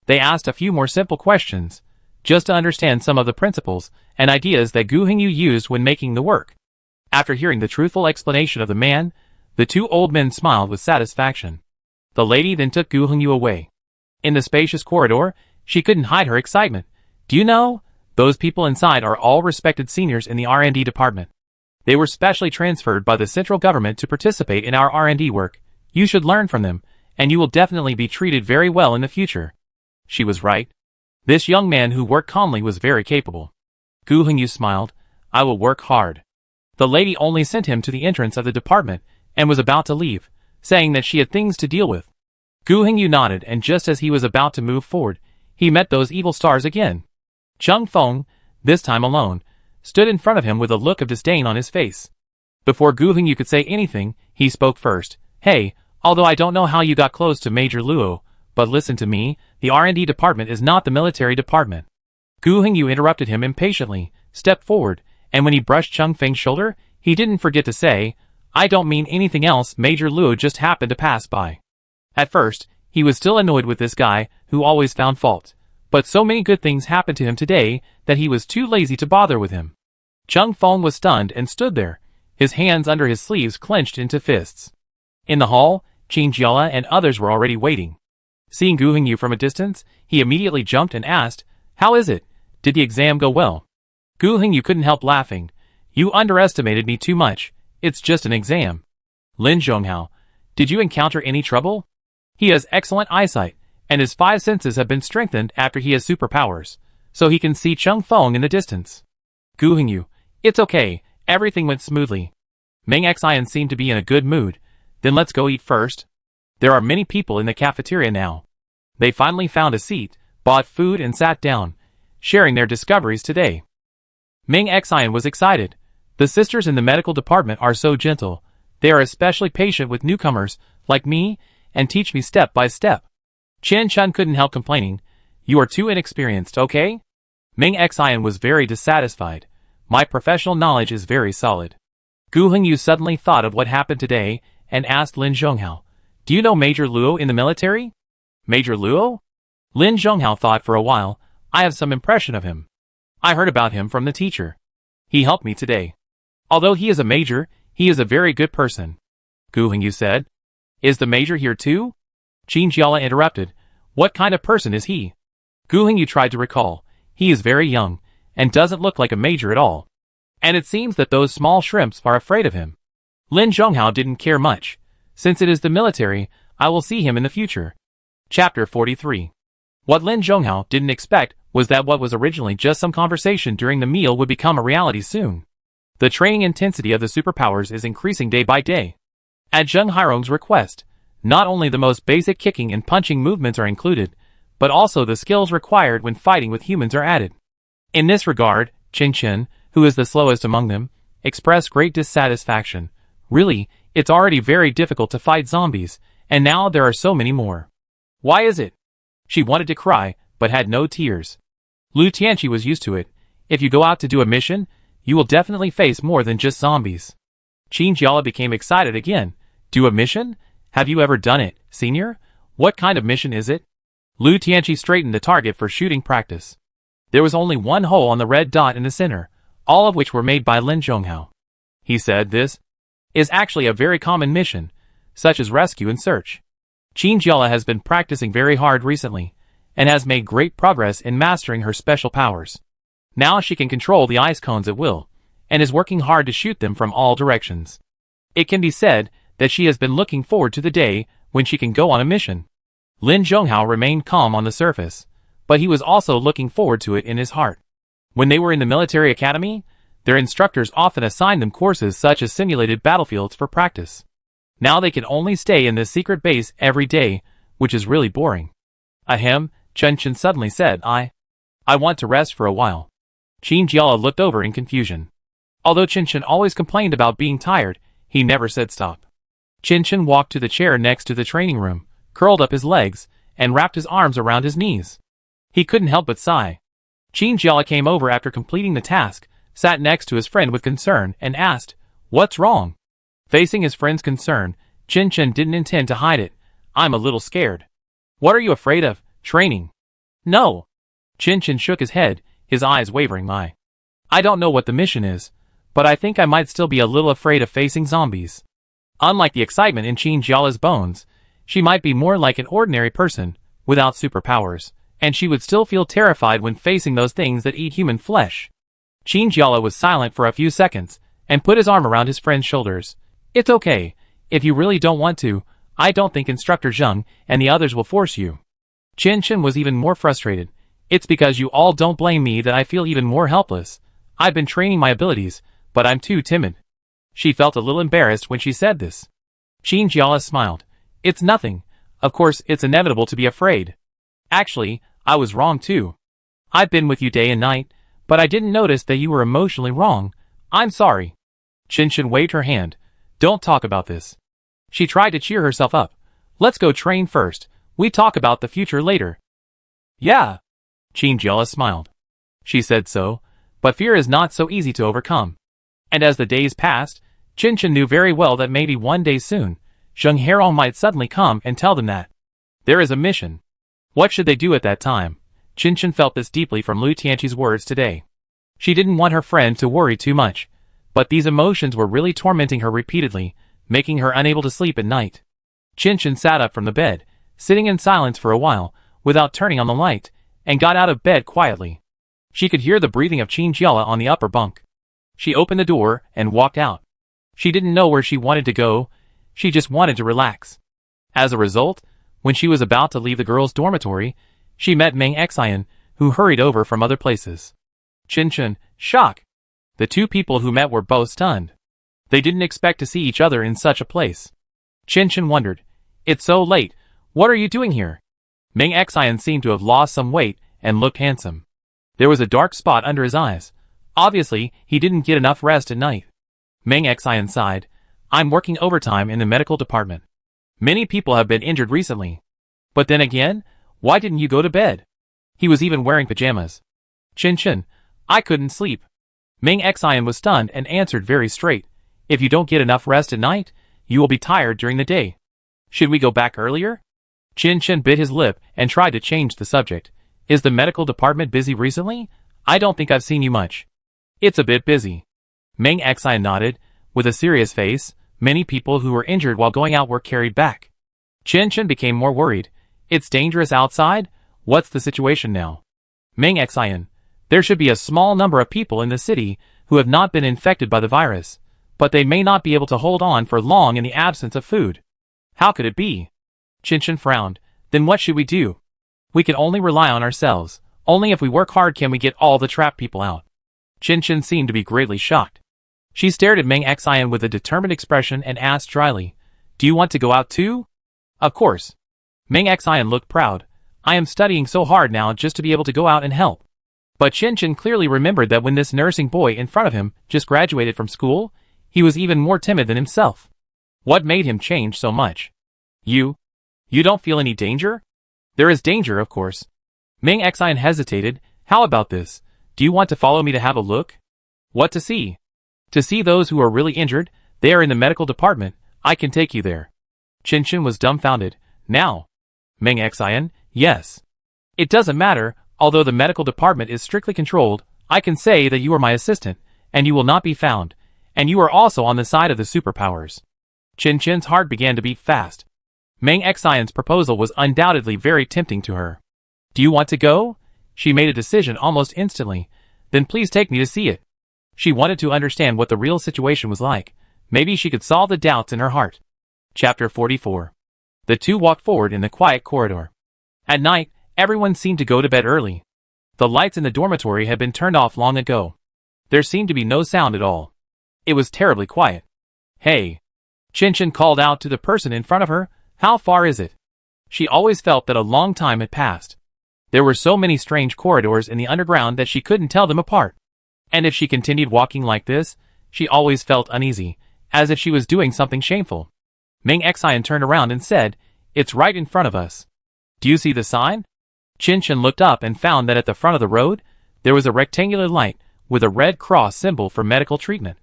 A: They asked a few more simple questions, just to understand some of the principles and ideas that Gu Hengyu used when making the work. After hearing the truthful explanation of the man, the two old men smiled with satisfaction. The lady then took Gu Hengyu away. In the spacious corridor, she couldn't hide her excitement. Do you know, those people inside are all respected seniors in the R&D department. They were specially transferred by the central government to participate in our R&D work. You should learn from them, and you will definitely be treated very well in the future. She was right. This young man who worked calmly was very capable. Gu Hengyu smiled. I will work hard. The lady only sent him to the entrance of the department and was about to leave, saying that she had things to deal with. Gu Hengyu nodded, and just as he was about to move forward, he met those evil stars again. Chung Feng, this time alone, stood in front of him with a look of disdain on his face. Before Gu Hengyu could say anything, he spoke first. Hey, although I don't know how you got close to Major Luo, but listen to me, the R&D department is not the military department. Gu Hengyu interrupted him impatiently, stepped forward, and when he brushed Chung Feng's shoulder, he didn't forget to say, I don't mean anything else, Major Luo just happened to pass by. At first, he was still annoyed with this guy, who always found fault. But so many good things happened to him today, that he was too lazy to bother with him. Chung Feng was stunned and stood there, his hands under his sleeves clenched into fists. In the hall, Qin Jiala and others were already waiting. Seeing Gu Hengyu from a distance, he immediately jumped and asked, How is it? Did the exam go well? Gu Hengyu couldn't help laughing. You underestimated me too much. It's just an exam. Lin Zhonghao, did you encounter any trouble? He has excellent eyesight, and his 5 senses have been strengthened after he has superpowers, so he can see Chung Feng in the distance. Gu Hengyu, it's okay, everything went smoothly. Meng Xian seemed to be in a good mood. Then let's go eat first. There are many people in the cafeteria now. They finally found a seat, bought food and sat down, sharing their discoveries today. Meng Xian was excited. The sisters in the medical department are so gentle. They are especially patient with newcomers, like me, and teach me step by step. Chen Chun couldn't help complaining. You are too inexperienced, okay? Meng Xian was very dissatisfied. My professional knowledge is very solid. Gu Hengyu suddenly thought of what happened today and asked Lin Zhonghao, Do you know Major Luo in the military? Major Luo? Lin Zhonghao thought for a while. I have some impression of him. I heard about him from the teacher. He helped me today. Although he is a major, he is a very good person. Gu Hengyu said. Is the major here too? Qin Jiala interrupted. What kind of person is he? Gu Hengyu tried to recall. He is very young, and doesn't look like a major at all. And it seems that those small shrimps are afraid of him. Lin Zhonghao didn't care much. Since it is the military, I will see him in the future. Chapter 43. What Lin Zhonghao didn't expect was that what was originally just some conversation during the meal would become a reality soon. The training intensity of the superpowers is increasing day by day. At Zheng Hairong's request, not only the most basic kicking and punching movements are included, but also the skills required when fighting with humans are added. In this regard, Chen Chen, who is the slowest among them, expressed great dissatisfaction. Really, it's already very difficult to fight zombies, and now there are so many more. Why is it? She wanted to cry, but had no tears. Lu Tianqi was used to it. If you go out to do a mission, you will definitely face more than just zombies. Qin Jiala became excited again. Do a mission? Have you ever done it, senior? What kind of mission is it? Lu Tianqi straightened the target for shooting practice. There was only one hole on the red dot in the center, all of which were made by Lin Zhonghao. He said this is actually a very common mission, such as rescue and search. Qin Jiala has been practicing very hard recently, and has made great progress in mastering her special powers. Now she can control the ice cones at will, and is working hard to shoot them from all directions. It can be said that she has been looking forward to the day when she can go on a mission. Lin Zhonghao remained calm on the surface, but he was also looking forward to it in his heart. When they were in the military academy, their instructors often assigned them courses such as simulated battlefields for practice. Now they can only stay in this secret base every day, which is really boring. Ahem, Chen Chen suddenly said, I want to rest for a while. Qin Jiala looked over in confusion. Although Chen Chen always complained about being tired, he never said stop. Chen Chen walked to the chair next to the training room, curled up his legs, and wrapped his arms around his knees. He couldn't help but sigh. Qin Jiala came over after completing the task, sat next to his friend with concern, and asked, "What's wrong?" Facing his friend's concern, Chen Chen didn't intend to hide it. "I'm a little scared." "What are you afraid of? Training?" "No." Chen Chen shook his head, his eyes wavering. I don't know what the mission is, but I think I might still be a little afraid of facing zombies." Unlike the excitement in Qin Jiala's bones, she might be more like an ordinary person, without superpowers, and she would still feel terrified when facing those things that eat human flesh. Qin Jiala was silent for a few seconds, and put his arm around his friend's shoulders. "It's okay. If you really don't want to, I don't think Instructor Zheng and the others will force you." Chen Chen was even more frustrated. "It's because you all don't blame me that I feel even more helpless. I've been training my abilities, but I'm too timid." She felt a little embarrassed when she said this. Qin Jiala smiled. "It's nothing. Of course, it's inevitable to be afraid. Actually, I was wrong too. I've been with you day and night, but I didn't notice that you were emotionally wrong. I'm sorry." Chen Chen waved her hand. "Don't talk about this." She tried to cheer herself up. "Let's go train first. We talk about the future later." "Yeah." Qin Jiala smiled. She said so, but fear is not so easy to overcome. And as the days passed, Chen Chen knew very well that maybe one day soon, Zheng Herong might suddenly come and tell them that there is a mission. What should they do at that time? Chen Chen felt this deeply from Lu Tianqi's words today. She didn't want her friend to worry too much, but these emotions were really tormenting her repeatedly, making her unable to sleep at night. Chen Chen sat up from the bed, sitting in silence for a while, without turning on the light, and got out of bed quietly. She could hear the breathing of Qin Jiala on the upper bunk. She opened the door and walked out. She didn't know where she wanted to go, she just wanted to relax. As a result, when she was about to leave the girls' dormitory, she met Meng Xian, who hurried over from other places. Chen Chen, shock. The two people who met were both stunned. They didn't expect to see each other in such a place. Chen Chen wondered, "It's so late, what are you doing here?" Meng Xian seemed to have lost some weight and looked handsome. There was a dark spot under his eyes. Obviously, he didn't get enough rest at night. Meng Xian sighed. "I'm working overtime in the medical department. Many people have been injured recently. But then again, why didn't you go to bed?" He was even wearing pajamas. "Chen Chen, I couldn't sleep." Meng Xian was stunned and answered very straight. "If you don't get enough rest at night, you will be tired during the day. Should we go back earlier?" Chen Chen bit his lip and tried to change the subject. "Is the medical department busy recently? I don't think I've seen you much." "It's a bit busy." Meng Xian nodded. With a serious face, many people who were injured while going out were carried back. Chen Chen became more worried. "It's dangerous outside? What's the situation now?" Meng Xian, "There should be a small number of people in the city who have not been infected by the virus, but they may not be able to hold on for long in the absence of food." "How could it be?" Chen Chen frowned. "Then what should we do?" "We can only rely on ourselves. Only if we work hard can we get all the trapped people out." Chen Chen seemed to be greatly shocked. She stared at Meng Xian with a determined expression and asked dryly, "Do you want to go out too?" "Of course." Meng Xian looked proud. "I am studying so hard now just to be able to go out and help." But Chen Chen clearly remembered that when this nursing boy in front of him just graduated from school, he was even more timid than himself. What made him change so much? You don't feel any danger?" "There is danger, of course." Meng Xian hesitated. "How about this? Do you want to follow me to have a look?" "What to see?" "To see those who are really injured. They are in the medical department. I can take you there." Chen Chen was dumbfounded. "Now?" Meng Xian, "Yes." "It doesn't matter, although the medical department is strictly controlled. I can say that you are my assistant, and you will not be found, and you are also on the side of the superpowers." Chen Chen's heart began to beat fast. Meng Xian's proposal was undoubtedly very tempting to her. Do you want to go? She made a decision almost instantly. Then please take me to see it. She wanted to understand what the real situation was like. Maybe she could solve the doubts in her heart. Chapter 44. The two walked forward in the quiet corridor. At night, everyone seemed to go to bed early. The lights in the dormitory had been turned off long ago. There seemed to be no sound at all. It was terribly quiet. Hey. Chin called out to the person in front of her. How far is it? She always felt that a long time had passed. There were so many strange corridors in the underground that she couldn't tell them apart. And if she continued walking like this, she always felt uneasy, as if she was doing something shameful. Ming Xian turned around and said, "It's right in front of us. Do you see the sign?" Chin looked up and found that at the front of the road, there was a rectangular light with a red cross symbol for medical treatment.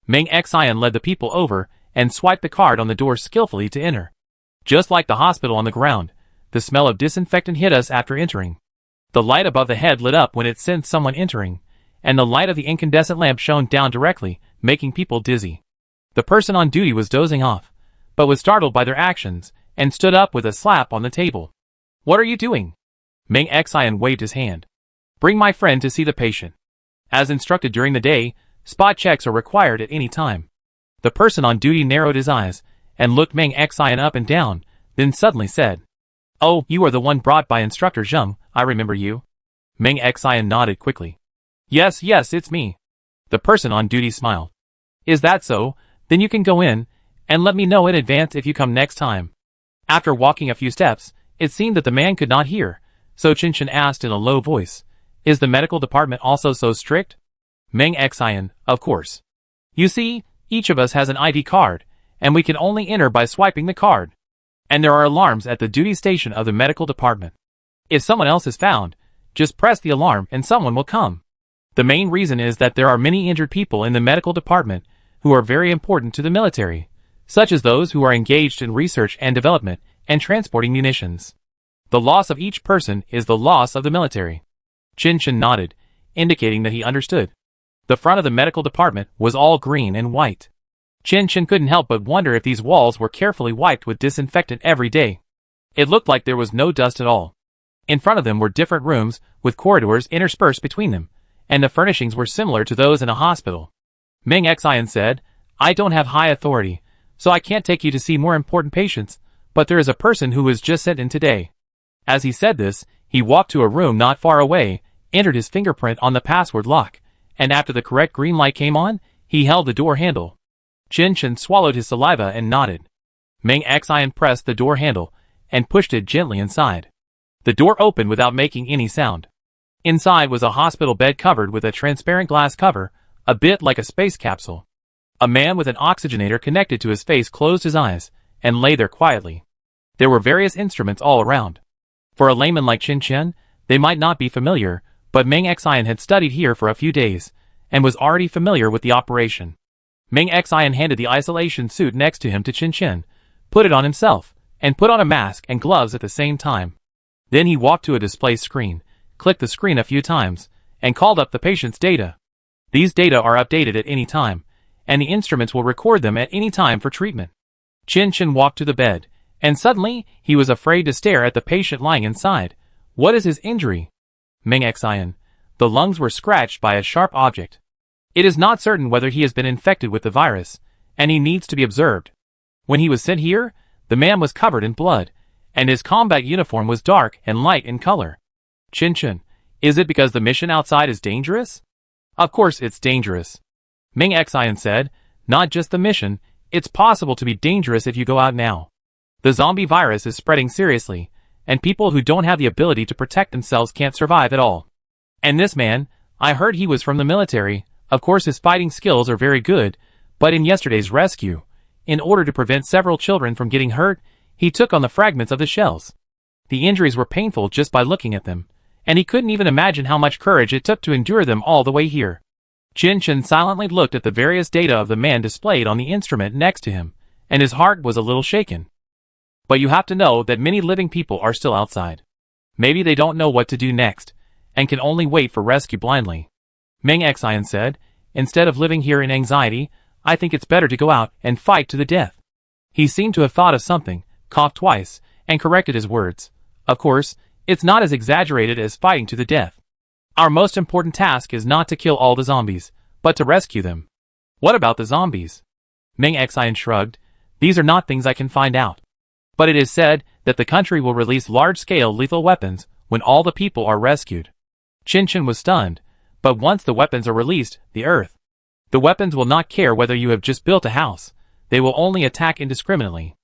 A: Ming Xian led the people over and swiped the card on the door skillfully to enter. Just like the hospital on the ground, the smell of disinfectant hit us after entering. The light above the head lit up when it sensed someone entering, and the light of the incandescent lamp shone down directly, making people dizzy. The person on duty was dozing off, but was startled by their actions, and stood up with a slap on the table. "What are you doing?" Ming Xian waved his hand. "Bring my friend to see the patient. As instructed during the day, spot checks are required at any time." The person on duty narrowed his eyes, and looked Ming Xian up and down, then suddenly said, "Oh, you are the one brought by Instructor Zheng, I remember you." Ming Xian nodded quickly. Yes, it's me." The person on duty smiled. "Is that so? Then you can go in, and let me know in advance if you come next time." After walking a few steps, it seemed that the man could not hear, so Chin asked in a low voice, "Is the medical department also so strict?" Ming Xian, "Of course. You see, each of us has an ID card, and we can only enter by swiping the card. And there are alarms at the duty station of the medical department. If someone else is found, just press the alarm and someone will come. The main reason is that there are many injured people in the medical department who are very important to the military, such as those who are engaged in research and development and transporting munitions. The loss of each person is the loss of the military." Chin nodded, indicating that he understood. The front of the medical department was all green and white. Chin couldn't help but wonder if these walls were carefully wiped with disinfectant every day. It looked like there was no dust at all. In front of them were different rooms with corridors interspersed between them, and the furnishings were similar to those in a hospital. Ming Xian said, "I don't have high authority, so I can't take you to see more important patients, but there is a person who was just sent in today." As he said this, he walked to a room not far away, entered his fingerprint on the password lock, and after the correct green light came on, he held the door handle. Chin swallowed his saliva and nodded. Ming Xian pressed the door handle and pushed it gently inside. The door opened without making any sound. Inside was a hospital bed covered with a transparent glass cover, a bit like a space capsule. A man with an oxygenator connected to his face closed his eyes and lay there quietly. There were various instruments all around. For a layman like Chin, they might not be familiar, but Ming Xian had studied here for a few days and was already familiar with the operation. Ming Xian handed the isolation suit next to him to Chin, put it on himself, and put on a mask and gloves at the same time. Then he walked to a display screen, clicked the screen a few times, and called up the patient's data. These data are updated at any time, and the instruments will record them at any time for treatment. Chin walked to the bed, and suddenly, he was afraid to stare at the patient lying inside. What is his injury? Ming Xian. The lungs were scratched by a sharp object. It is not certain whether he has been infected with the virus, and he needs to be observed. When he was sent here, the man was covered in blood, and his combat uniform was dark and light in color. Chin, is it because the mission outside is dangerous? Of course it's dangerous. Ming Xian said, not just the mission, it's possible to be dangerous if you go out now. The zombie virus is spreading seriously, and people who don't have the ability to protect themselves can't survive at all. And this man, I heard he was from the military. Of course his fighting skills are very good, but in yesterday's rescue, in order to prevent several children from getting hurt, he took on the fragments of the shells. The injuries were painful just by looking at them, and he couldn't even imagine how much courage it took to endure them all the way here. Chin silently looked at the various data of the man displayed on the instrument next to him, and his heart was a little shaken. But you have to know that many living people are still outside. Maybe they don't know what to do next, and can only wait for rescue blindly. Ming Xian said, instead of living here in anxiety, I think it's better to go out and fight to the death. He seemed to have thought of something, coughed twice, and corrected his words. Of course, It's not as exaggerated as fighting to the death. Our most important task is not to kill all the zombies, but to rescue them. What about the zombies? Ming Xian shrugged. These are not things I can find out. But it is said that the country will release large-scale lethal weapons when all the people are rescued. Chen was stunned, but once the weapons are released, the Earth. The weapons will not care whether you have just built a house. They will only attack indiscriminately.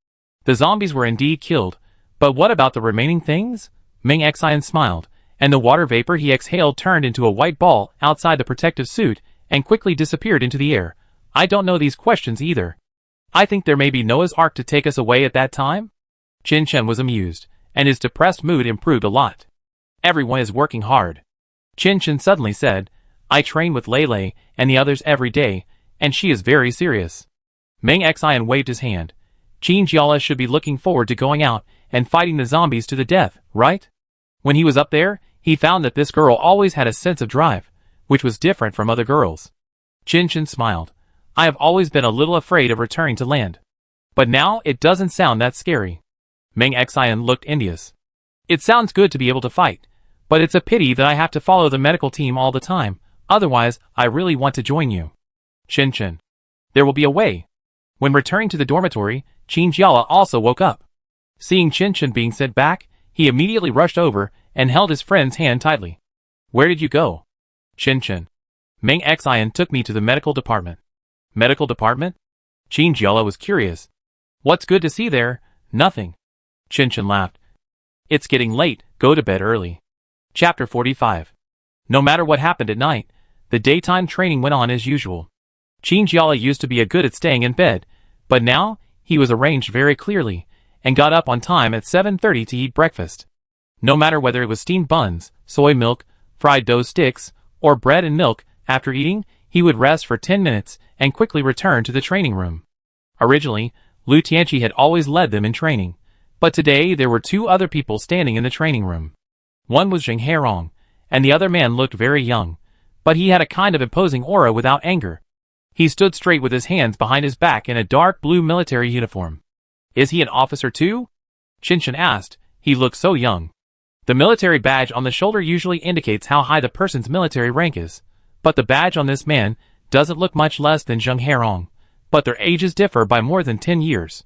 A: The zombies were indeed killed, but what about the remaining things? Ming Xian smiled, and the water vapor he exhaled turned into a white ball outside the protective suit and quickly disappeared into the air. I don't know these questions either. I think there may be Noah's Ark to take us away at that time? Chen was amused, and his depressed mood improved a lot. Everyone is working hard. Chen suddenly said, I train with Lele and the others every day, and she is very serious. Ming Xian waved his hand. Qin Jiala should be looking forward to going out and fighting the zombies to the death, right? When he was up there, he found that this girl always had a sense of drive, which was different from other girls. Chen smiled. I have always been a little afraid of returning to land. But now it doesn't sound that scary. Ming Xian looked envious. It sounds good to be able to fight, but it's a pity that I have to follow the medical team all the time, otherwise I really want to join you. Chen. There will be a way. When returning to the dormitory, Qin Jiala also woke up. Seeing Chen being sent back, he immediately rushed over and held his friend's hand tightly. Where did you go? Chen. Ming Xian took me to the medical department. Medical department? Qin Jiala was curious. What's good to see there? Nothing. Chen laughed. It's getting late, go to bed early. Chapter 45. No matter what happened at night, the daytime training went on as usual. Qin Jiala used to be good at staying in bed, but now, he was arranged very clearly, and got up on time at 7:30 to eat breakfast. No matter whether it was steamed buns, soy milk, fried dough sticks, or bread and milk, after eating, he would rest for 10 minutes and quickly return to the training room. Originally, Lu Tianqi had always led them in training, but today there were two other people standing in the training room. One was Zheng Herong, and the other man looked very young, but he had a kind of imposing aura without anger. He stood straight with his hands behind his back in a dark blue military uniform. Is he an officer too? Chen asked. He looked so young. The military badge on the shoulder usually indicates how high the person's military rank is, but the badge on this man doesn't look much less than Zheng Herong, but their ages differ by more than 10 years.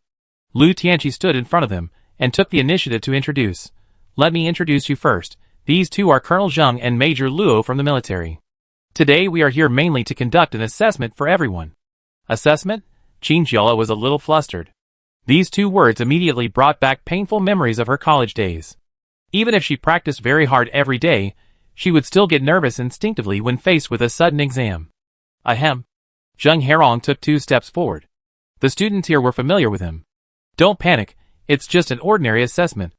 A: Lu Tianqi stood in front of them and took the initiative to introduce. Let me introduce you first. These two are Colonel Zheng and Major Luo from the military. Today we are here mainly to conduct an assessment for everyone. Assessment? Qin Jiala was a little flustered. These two words immediately brought back painful memories of her college days. Even if she practiced very hard every day, she would still get nervous instinctively when faced with a sudden exam. Ahem. Zheng Herong took 2 steps forward. The students here were familiar with him. Don't panic, it's just an ordinary assessment.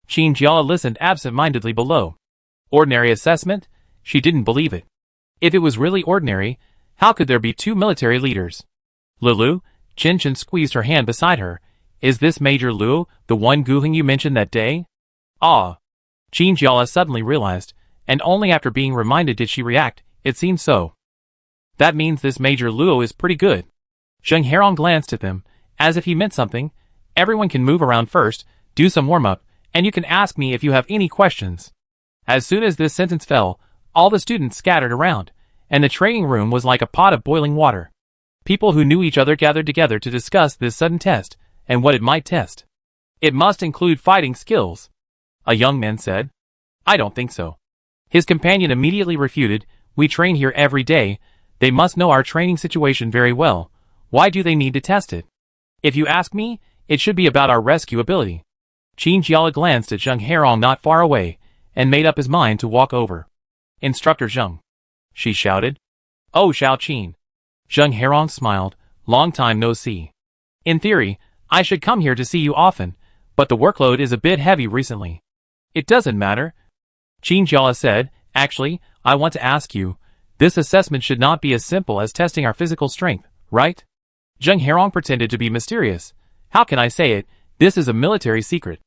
A: Qin Jiala listened absent-mindedly below. Ordinary assessment? She didn't believe it. If it was really ordinary, how could there be 2 military leaders? Lulu? Chen squeezed her hand beside her. Is this Major Lu, the one Guheng you mentioned that day? Ah. Qin Jiala suddenly realized, and only after being reminded did she react, it seemed so. That means this Major Luo is pretty good. Zheng Herong glanced at them, as if he meant something. Everyone can move around first, do some warm-up, and you can ask me if you have any questions. As soon as this sentence fell, all the students scattered around, and the training room was like a pot of boiling water. People who knew each other gathered together to discuss this sudden test, and what it might test. It must include fighting skills. A young man said. I don't think so. His companion immediately refuted, we train here every day, they must know our training situation very well. Why do they need to test it? If you ask me, it should be about our rescue ability. Qin Jiala glanced at Zheng Herong not far away, and made up his mind to walk over. Instructor Zheng. She shouted. Oh Xiao Qin. Zheng Herong smiled, long time no see. In theory, I should come here to see you often, but the workload is a bit heavy recently. It doesn't matter. Qin Jiala said, actually, I want to ask you, this assessment should not be as simple as testing our physical strength, right? Zheng Herong pretended to be mysterious. How can I say it? This is a military secret.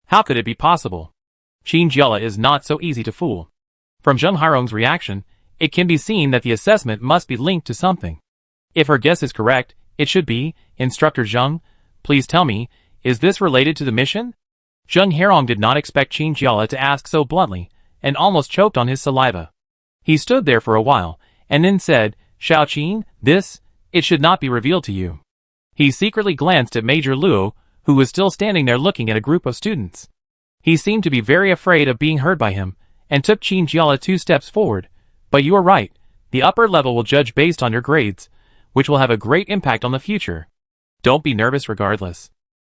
A: How could it be possible? Qin Jiala is not so easy to fool. From Zheng Herong's reaction, it can be seen that the assessment must be linked to something. If her guess is correct, it should be, Instructor Zheng, please tell me, is this related to the mission? Zheng Herong did not expect Qin Jiala to ask so bluntly, and almost choked on his saliva. He stood there for a while, and then said, "Xiao Qin, it should not be revealed to you." He secretly glanced at Major Luo, who was still standing there looking at a group of students. He seemed to be very afraid of being heard by him, and took Qin Jiala 2 steps forward. "But you are right, the upper level will judge based on your grades, which will have a great impact on the future. Don't be nervous regardless,"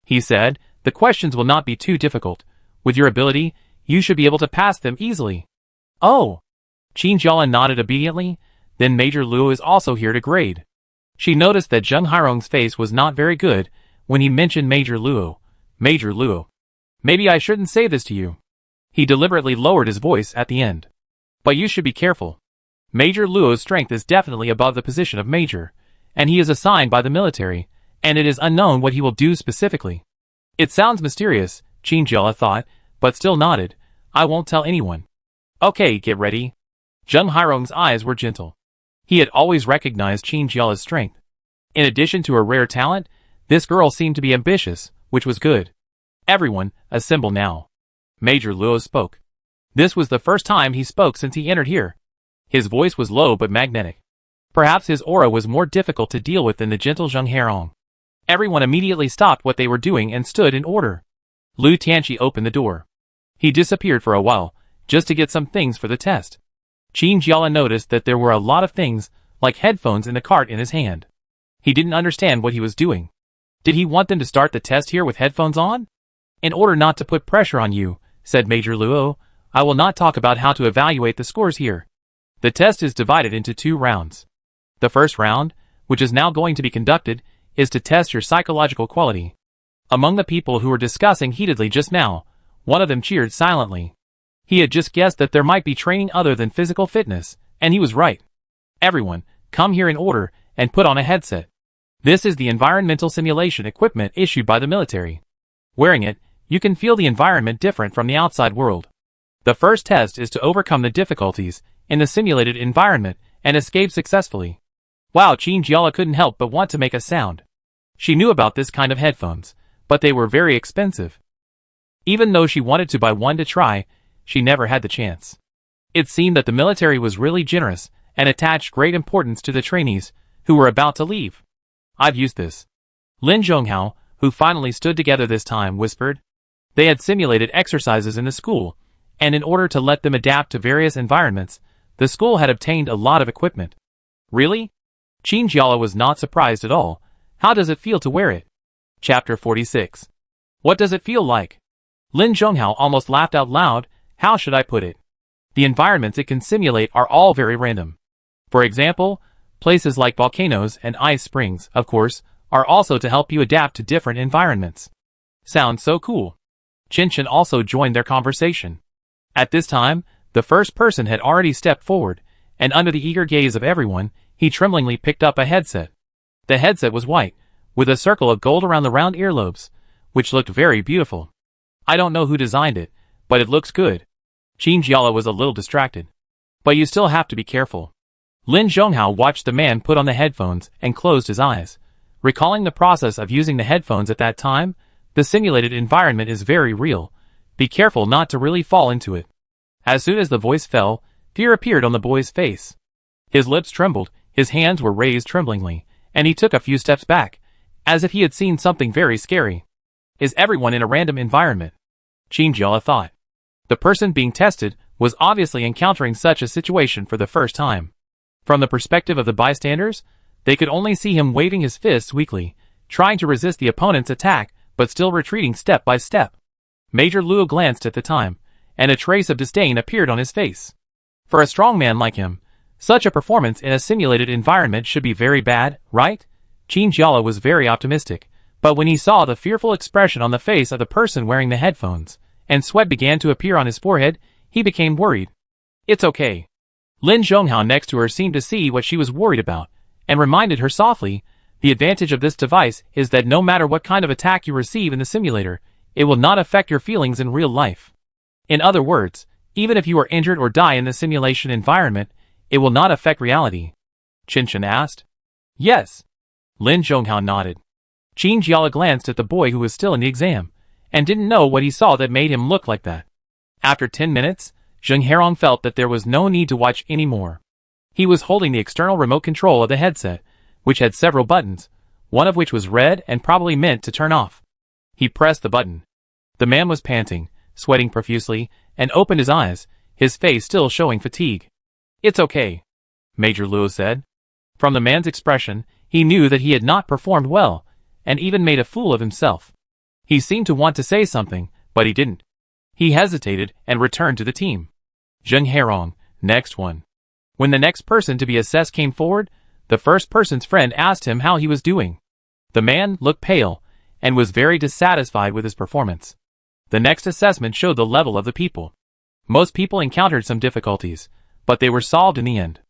A: he said. "The questions will not be too difficult. With your ability, you should be able to pass them easily." "Oh!" Qin Jiala nodded obediently. "Then Major Luo is also here to grade." She noticed that Zheng Hairong's face was not very good when he mentioned Major Luo. "Major Luo. Maybe I shouldn't say this to you." He deliberately lowered his voice at the end. "But you should be careful. Major Luo's strength is definitely above the position of Major, and he is assigned by the military, and it is unknown what he will do specifically." It sounds mysterious, Qin Jiala thought, but still nodded. "I won't tell anyone." "Okay, get ready." Zheng Hairong's eyes were gentle. He had always recognized Qin Jiala's strength. In addition to her rare talent, this girl seemed to be ambitious, which was good. "Everyone, assemble now." Major Luo spoke. This was the first time he spoke since he entered here. His voice was low but magnetic. Perhaps his aura was more difficult to deal with than the gentle Zheng Hairong. Everyone immediately stopped what they were doing and stood in order. Lu Tianqi opened the door. He disappeared for a while, just to get some things for the test. Qin Jiala noticed that there were a lot of things, like headphones in the cart in his hand. He didn't understand what he was doing. Did he want them to start the test here with headphones on? "In order not to put pressure on you," said Major Luo, "I will not talk about how to evaluate the scores here. The test is divided into 2 rounds. The first round, which is now going to be conducted, is to test your psychological quality." Among the people who were discussing heatedly just now, one of them cheered silently. He had just guessed that there might be training other than physical fitness, and he was right. "Everyone, come here in order, and put on a headset. This is the environmental simulation equipment issued by the military. Wearing it, you can feel the environment different from the outside world. The first test is to overcome the difficulties in the simulated environment and escape successfully." Wow, Qin Jiala couldn't help but want to make a sound. She knew about this kind of headphones, but they were very expensive. Even though she wanted to buy one to try, she never had the chance. It seemed that the military was really generous and attached great importance to the trainees who were about to leave. "I've used this." Lin Zhonghao, who finally stood together this time, whispered. They had simulated exercises in the school, and in order to let them adapt to various environments, the school had obtained a lot of equipment. "Really?" Qin Jiala was not surprised at all. "How does it feel to wear it?" Chapter 46. What does it feel like? Lin Zhonghao almost laughed out loud. How should I put it? The environments it can simulate are all very random. For example, places like volcanoes and ice springs, of course, are also to help you adapt to different environments. Sounds so cool. Chen also joined their conversation. At this time, the first person had already stepped forward, and under the eager gaze of everyone, he tremblingly picked up a headset. The headset was white, with a circle of gold around the round earlobes, which looked very beautiful. I don't know who designed it, but it looks good. Qin Jiala was a little distracted. But you still have to be careful. Lin Zhonghao watched the man put on the headphones and closed his eyes. Recalling the process of using the headphones at that time, the simulated environment is very real. Be careful not to really fall into it. As soon as the voice fell, fear appeared on the boy's face. His lips trembled, his hands were raised tremblingly, and he took a few steps back, as if he had seen something very scary. Is everyone in a random environment? Qin Jiala thought. The person being tested was obviously encountering such a situation for the first time. From the perspective of the bystanders, they could only see him waving his fists weakly, trying to resist the opponent's attack, but still retreating step by step. Major Luo glanced at the time, and a trace of disdain appeared on his face. For a strong man like him, such a performance in a simulated environment should be very bad, right? Qin Jiala was very optimistic, but when he saw the fearful expression on the face of the person wearing the headphones, and sweat began to appear on his forehead, he became worried. It's okay. Lin Zhonghao next to her seemed to see what she was worried about, and reminded her softly, the advantage of this device is that no matter what kind of attack you receive in the simulator, it will not affect your feelings in real life. In other words, even if you are injured or die in the simulation environment, it will not affect reality. Chen asked. Yes. Lin Zhonghao nodded. Qin Jiala glanced at the boy who was still in the exam, and didn't know what he saw that made him look like that. After 10 minutes, Zheng Herong felt that there was no need to watch anymore. He was holding the external remote control of the headset, which had several buttons, one of which was red and probably meant to turn off. He pressed the button. The man was panting, sweating profusely, and opened his eyes, his face still showing fatigue. "It's okay," Major Luo said. From the man's expression, he knew that he had not performed well, and even made a fool of himself. He seemed to want to say something, but he didn't. He hesitated and returned to the team. Zheng Herong, next one. When the next person to be assessed came forward, the first person's friend asked him how he was doing. The man looked pale, and was very dissatisfied with his performance. The next assessment showed the level of the people. Most people encountered some difficulties, but they were solved in the end.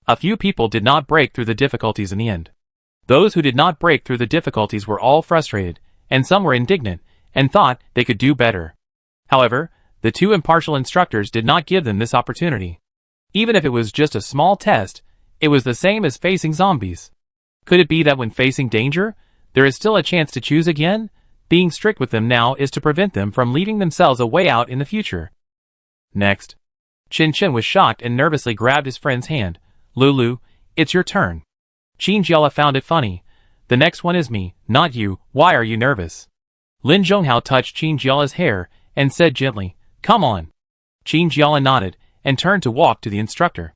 A: A few people did not break through the difficulties in the end. Those who did not break through the difficulties were all frustrated, and some were indignant, and thought they could do better. However, the two impartial instructors did not give them this opportunity. Even if it was just a small test, it was the same as facing zombies. Could it be that when facing danger, there is still a chance to choose again? Being strict with them now is to prevent them from leaving themselves a way out in the future. Next. Qin Chen was shocked and nervously grabbed his friend's hand. "Lulu, it's your turn." Qin Jiala found it funny. "The next one is me, not you. Why are you nervous?" Lin Zhonghao touched Qin Jiala's hair and said gently, "Come on." Qin Jiala nodded and turned to walk to the instructor.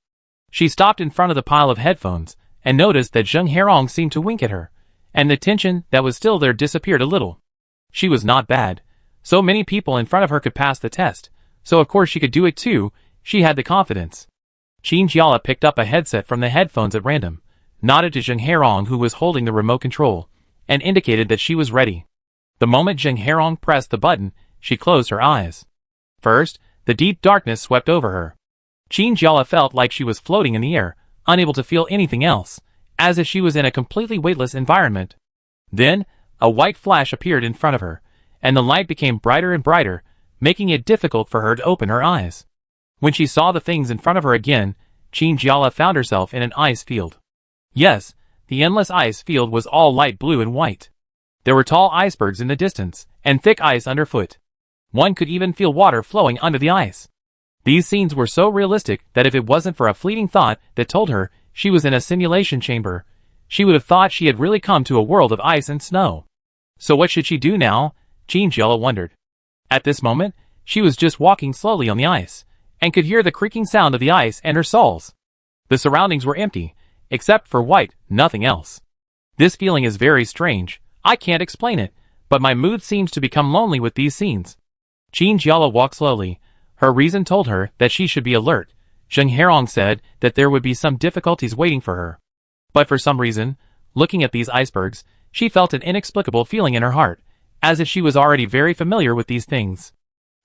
A: She stopped in front of the pile of headphones and noticed that Zheng Herong seemed to wink at her, and the tension that was still there disappeared a little. She was not bad. So many people in front of her could pass the test, so of course she could do it too. She had the confidence. Qin Jiala picked up a headset from the headphones at random, nodded to Zheng Herong who was holding the remote control, and indicated that she was ready. The moment Zheng Herong pressed the button, she closed her eyes. First, the deep darkness swept over her. Qin Jiala felt like she was floating in the air, unable to feel anything else, as if she was in a completely weightless environment. Then, a white flash appeared in front of her, and the light became brighter and brighter, making it difficult for her to open her eyes. When she saw the things in front of her again, Qin Jiala found herself in an ice field. Yes, the endless ice field was all light blue and white. There were tall icebergs in the distance, and thick ice underfoot. One could even feel water flowing under the ice. These scenes were so realistic that if it wasn't for a fleeting thought that told her she was in a simulation chamber, she would have thought she had really come to a world of ice and snow. So what should she do now? Qin Jiala wondered. At this moment, she was just walking slowly on the ice, and could hear the creaking sound of the ice and her soles. The surroundings were empty, except for white, nothing else. This feeling is very strange. I can't explain it, but my mood seems to become lonely with these scenes. Qin Jiala walked slowly. Her reason told her that she should be alert. Zheng Herong said that there would be some difficulties waiting for her. But for some reason, looking at these icebergs, she felt an inexplicable feeling in her heart, as if she was already very familiar with these things.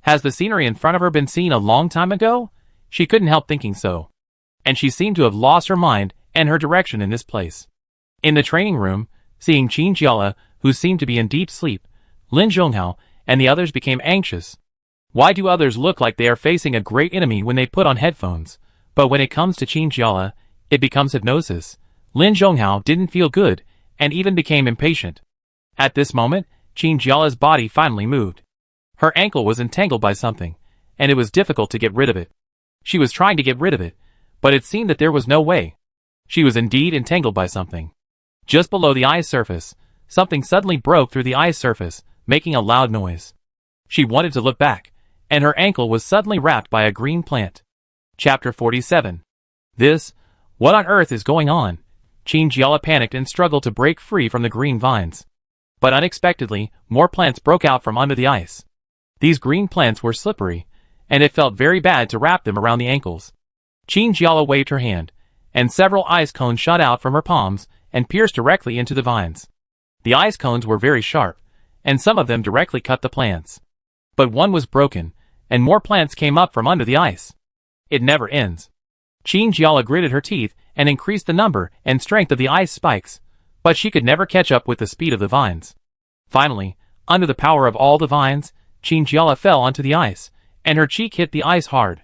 A: Has the scenery in front of her been seen a long time ago? She couldn't help thinking so. And she seemed to have lost her mind and her direction in this place. In the training room, seeing Qin Jiala, who seemed to be in deep sleep, Lin Zhonghao and the others became anxious. Why do others look like they are facing a great enemy when they put on headphones? But when it comes to Qin Jiala, it becomes hypnosis. Lin Zhonghao didn't feel good, and even became impatient. At this moment, Qin Jiala's body finally moved. Her ankle was entangled by something, and it was difficult to get rid of it. She was trying to get rid of it, but it seemed that there was no way. She was indeed entangled by something. Just below the ice surface, something suddenly broke through the ice surface, making a loud noise. She wanted to look back, and her ankle was suddenly wrapped by a green plant. Chapter 47. What on earth is going on? Qin Jiala panicked and struggled to break free from the green vines. But unexpectedly, more plants broke out from under the ice. These green plants were slippery, and it felt very bad to wrap them around the ankles. Qin Jiala waved her hand, and several ice cones shot out from her palms and pierced directly into the vines. The ice cones were very sharp, and some of them directly cut the plants. But one was broken, and more plants came up from under the ice. It never ends. Qin Jiala gritted her teeth and increased the number and strength of the ice spikes, but she could never catch up with the speed of the vines. Finally, under the power of all the vines, Qin Jiala fell onto the ice, and her cheek hit the ice hard.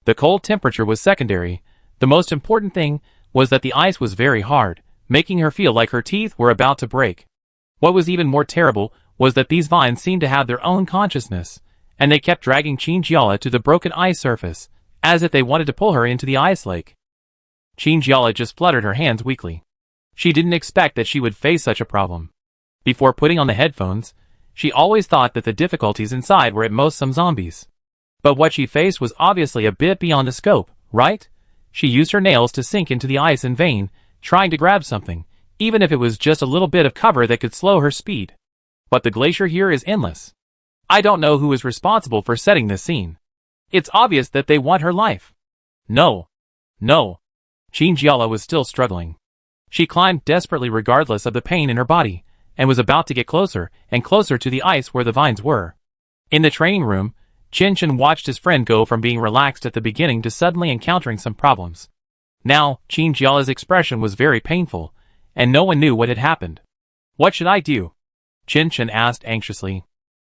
A: The cold temperature was secondary. The most important thing was that the ice was very hard, making her feel like her teeth were about to break. What was even more terrible was that these vines seemed to have their own consciousness, and they kept dragging Qinjiala to the broken ice surface, as if they wanted to pull her into the ice lake. Qinjiala just fluttered her hands weakly. She didn't expect that she would face such a problem. Before putting on the headphones, she always thought that the difficulties inside were at most some zombies. But what she faced was obviously a bit beyond the scope, right? She used her nails to sink into the ice in vain, trying to grab something, even if it was just a little bit of cover that could slow her speed. But the glacier here is endless. I don't know who is responsible for setting this scene. It's obvious that they want her life. No. No. Qinjiala was still struggling. She climbed desperately regardless of the pain in her body, and was about to get closer and closer to the ice where the vines were. In the training room, Chen watched his friend go from being relaxed at the beginning to suddenly encountering some problems. Now, Qinjiala's expression was very painful, and no one knew what had happened. What should I do? Chen asked anxiously.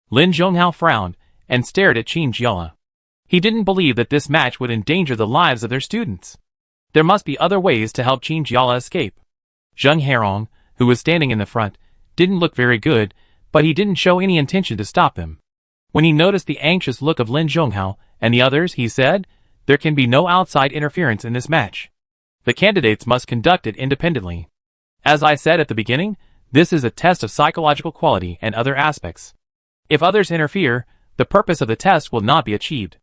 A: Lin Zhonghao frowned and stared at Qinjiala. He didn't believe that this match would endanger the lives of their students. There must be other ways to help Qinjiala escape. Zheng Herong, who was standing in the front, didn't look very good, but he didn't show any intention to stop them. When he noticed the anxious look of Lin Zhonghao and the others, he said, "There can be no outside interference in this match. The candidates must conduct it independently. As I said at the beginning, this is a test of psychological quality and other aspects. If others interfere, the purpose of the test will not be achieved."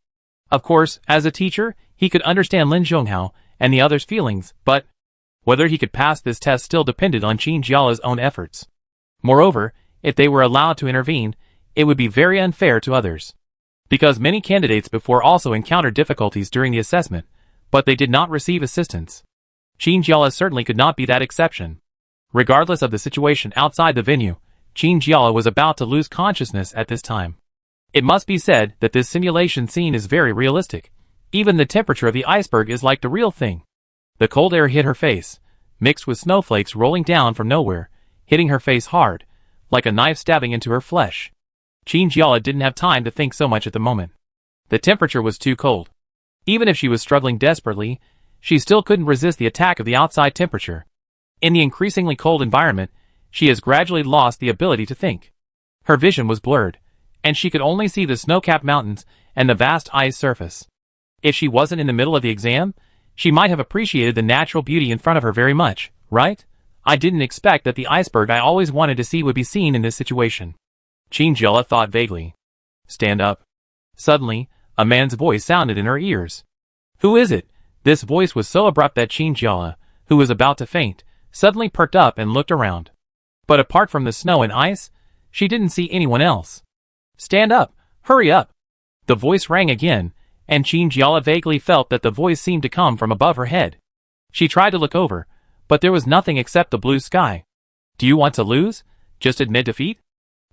A: Of course, as a teacher, he could understand Lin Zhonghao and the others' feelings, but whether he could pass this test still depended on Qinjiala's own efforts. Moreover, if they were allowed to intervene, it would be very unfair to others. Because many candidates before also encountered difficulties during the assessment, but they did not receive assistance. Qinjiala certainly could not be that exception. Regardless of the situation outside the venue, Qinjiala was about to lose consciousness at this time. It must be said that this simulation scene is very realistic. Even the temperature of the iceberg is like the real thing. The cold air hit her face, mixed with snowflakes rolling down from nowhere, hitting her face hard, like a knife stabbing into her flesh. Qinjiala didn't have time to think so much at the moment. The temperature was too cold. Even if she was struggling desperately, she still couldn't resist the attack of the outside temperature. In the increasingly cold environment, she has gradually lost the ability to think. Her vision was blurred, and she could only see the snow-capped mountains and the vast ice surface. If she wasn't in the middle of the exam, she might have appreciated the natural beauty in front of her very much, right? I didn't expect that the iceberg I always wanted to see would be seen in this situation. Qinjiala thought vaguely. Stand up. Suddenly, a man's voice sounded in her ears. Who is it? This voice was so abrupt that Qinjiala, who was about to faint, suddenly perked up and looked around. But apart from the snow and ice, she didn't see anyone else. Stand up! Hurry up! The voice rang again, and Qinjiala vaguely felt that the voice seemed to come from above her head. She tried to look over, but there was nothing except the blue sky. Do you want to lose? Just admit defeat?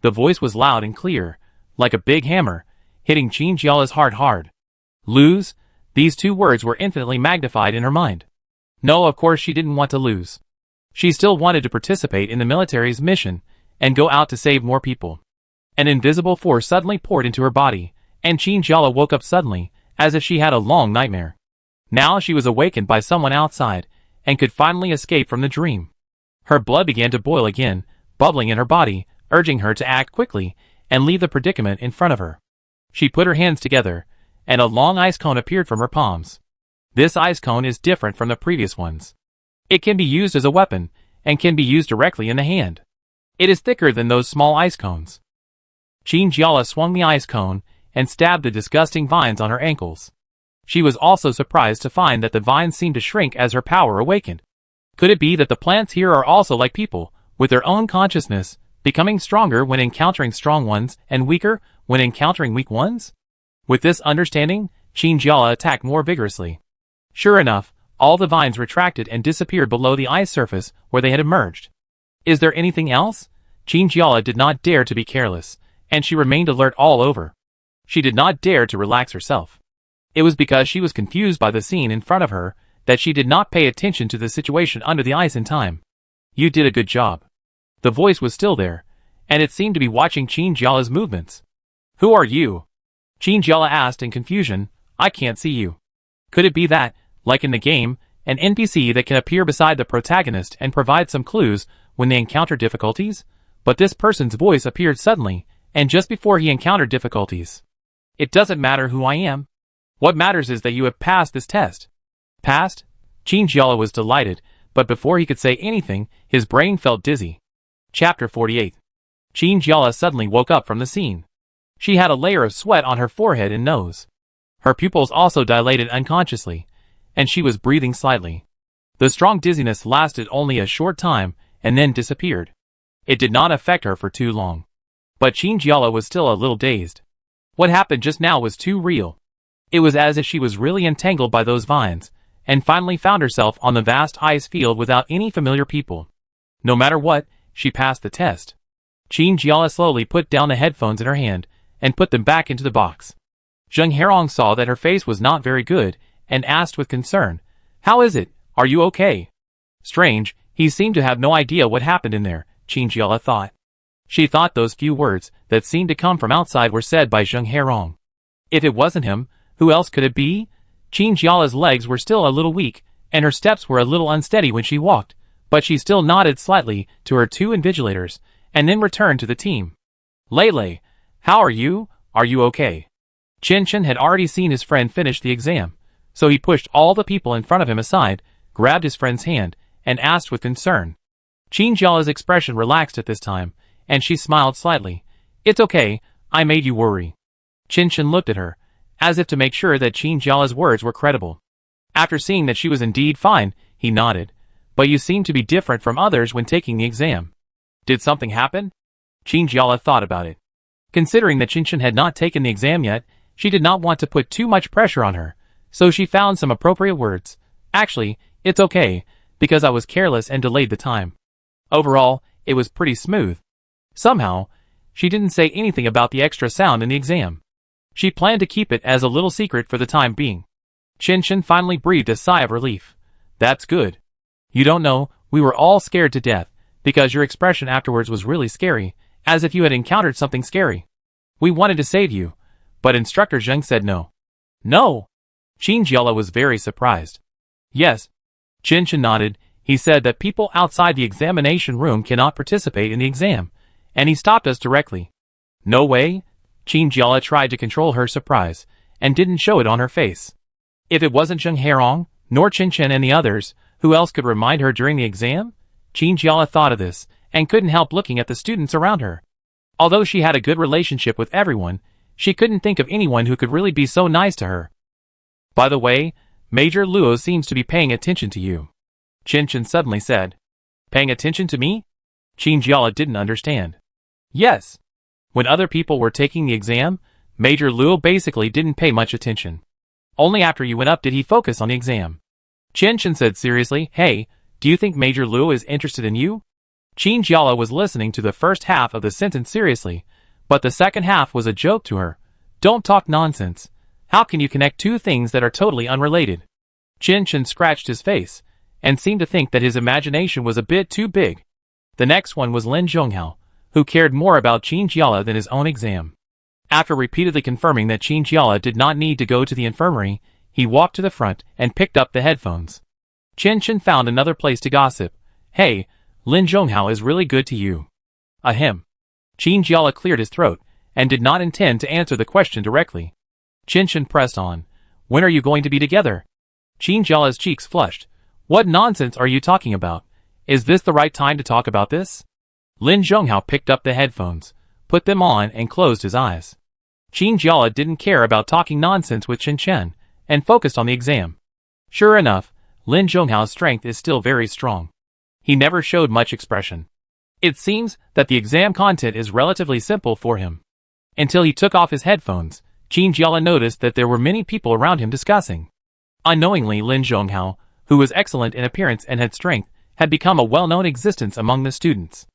A: The voice was loud and clear, like a big hammer, hitting Qinjiala's heart hard. Lose? These two words were infinitely magnified in her mind. No, of course she didn't want to lose. She still wanted to participate in the military's mission and go out to save more people. An invisible force suddenly poured into her body, and Qinjiala woke up suddenly, as if she had a long nightmare. Now she was awakened by someone outside, and could finally escape from the dream. Her blood began to boil again, bubbling in her body, urging her to act quickly and leave the predicament in front of her. She put her hands together, and a long ice cone appeared from her palms. This ice cone is different from the previous ones. It can be used as a weapon, and can be used directly in the hand. It is thicker than those small ice cones. Qinjiala swung the ice cone, and stabbed the disgusting vines on her ankles. She was also surprised to find that the vines seemed to shrink as her power awakened. Could it be that the plants here are also like people, with their own consciousness, becoming stronger when encountering strong ones, and weaker when encountering weak ones? With this understanding, Qinjiala attacked more vigorously. Sure enough, all the vines retracted and disappeared below the ice surface where they had emerged. Is there anything else? Qinjiala did not dare to be careless, and she remained alert all over. She did not dare to relax herself. It was because she was confused by the scene in front of her that she did not pay attention to the situation under the ice in time. You did a good job. The voice was still there, and it seemed to be watching Qinjiala's movements. Who are you? Qinjiala asked in confusion. I can't see you. Could it be that, like in the game, an NPC that can appear beside the protagonist and provide some clues when they encounter difficulties? But this person's voice appeared suddenly, and just before he encountered difficulties. It doesn't matter who I am. What matters is that you have passed this test. Passed? Chinjiala was delighted, but before he could say anything, his brain felt dizzy. Chapter 48. Chinjiala suddenly woke up from the scene. She had a layer of sweat on her forehead and nose. Her pupils also dilated unconsciously, and she was breathing slightly. The strong dizziness lasted only a short time, and then disappeared. It did not affect her for too long. But Chinjiala was still a little dazed. What happened just now was too real. It was as if she was really entangled by those vines, and finally found herself on the vast ice field without any familiar people. No matter what, she passed the test. Chinjiala slowly put down the headphones in her hand, and put them back into the box. Zheng Herong saw that her face was not very good, and asked with concern, "How is it? Are you okay?" Strange, he seemed to have no idea what happened in there, Chinjiala thought. She thought those few words that seemed to come from outside were said by Zheng Herong. If it wasn't him, who else could it be? Chinjiala's legs were still a little weak, and her steps were a little unsteady when she walked, but she still nodded slightly to her two invigilators, and then returned to the team. "Lele, how are you? Are you okay?" Chen had already seen his friend finish the exam, so he pushed all the people in front of him aside, grabbed his friend's hand, and asked with concern. Chinjiala's expression relaxed at this time, and she smiled slightly. "It's okay, I made you worry." Chen looked at her, as if to make sure that Chinjiala's words were credible. After seeing that she was indeed fine, he nodded. "But you seem to be different from others when taking the exam. Did something happen?" Chinjiala thought about it. Considering that Chen had not taken the exam yet, she did not want to put too much pressure on her, so she found some appropriate words. "Actually, it's okay, because I was careless and delayed the time. Overall, it was pretty smooth." Somehow, she didn't say anything about the extra sound in the exam. She planned to keep it as a little secret for the time being. Chen finally breathed a sigh of relief. "That's good. You don't know, we were all scared to death, because your expression afterwards was really scary, as if you had encountered something scary. We wanted to save you, but Instructor Zheng said no." "No?" Chinjiala was very surprised. "Yes." Chen nodded. "He said that people outside the examination room cannot participate in the exam, and he stopped us directly." "No way?" Chinjiala tried to control her surprise, and didn't show it on her face. If it wasn't Zheng Herong, nor Chen and the others, who else could remind her during the exam? Chinjiala thought of this, and couldn't help looking at the students around her. Although she had a good relationship with everyone, she couldn't think of anyone who could really be so nice to her. "By the way, Major Luo seems to be paying attention to you," Chen suddenly said. "Paying attention to me?" Chinjiala didn't understand. "Yes. When other people were taking the exam, Major Luo basically didn't pay much attention. Only after you went up did he focus on the exam." Chen said seriously, "Hey, do you think Major Luo is interested in you?" Chinjiala was listening to the first half of the sentence seriously, but the second half was a joke to her. "Don't talk nonsense. How can you connect two things that are totally unrelated?" Chen scratched his face, and seemed to think that his imagination was a bit too big. The next one was Lin Zhonghao, who cared more about Chinjiala than his own exam. After repeatedly confirming that Chinjiala did not need to go to the infirmary, he walked to the front and picked up the headphones. Chen found another place to gossip. "Hey, Lin Zhonghao is really good to you." Ahem. Chinjiala cleared his throat, and did not intend to answer the question directly. Chen pressed on. "When are you going to be together?" Chinjiala's cheeks flushed. "What nonsense are you talking about? Is this the right time to talk about this?" Lin Zhonghao picked up the headphones, put them on and closed his eyes. Chinjiala didn't care about talking nonsense with Chen, and focused on the exam. Sure enough, Lin Zhonghao's strength is still very strong. He never showed much expression. It seems that the exam content is relatively simple for him. Until he took off his headphones, Chinjiala noticed that there were many people around him discussing. Unknowingly, Lin Zhonghao, who was excellent in appearance and had strength, had become a well-known existence among the students.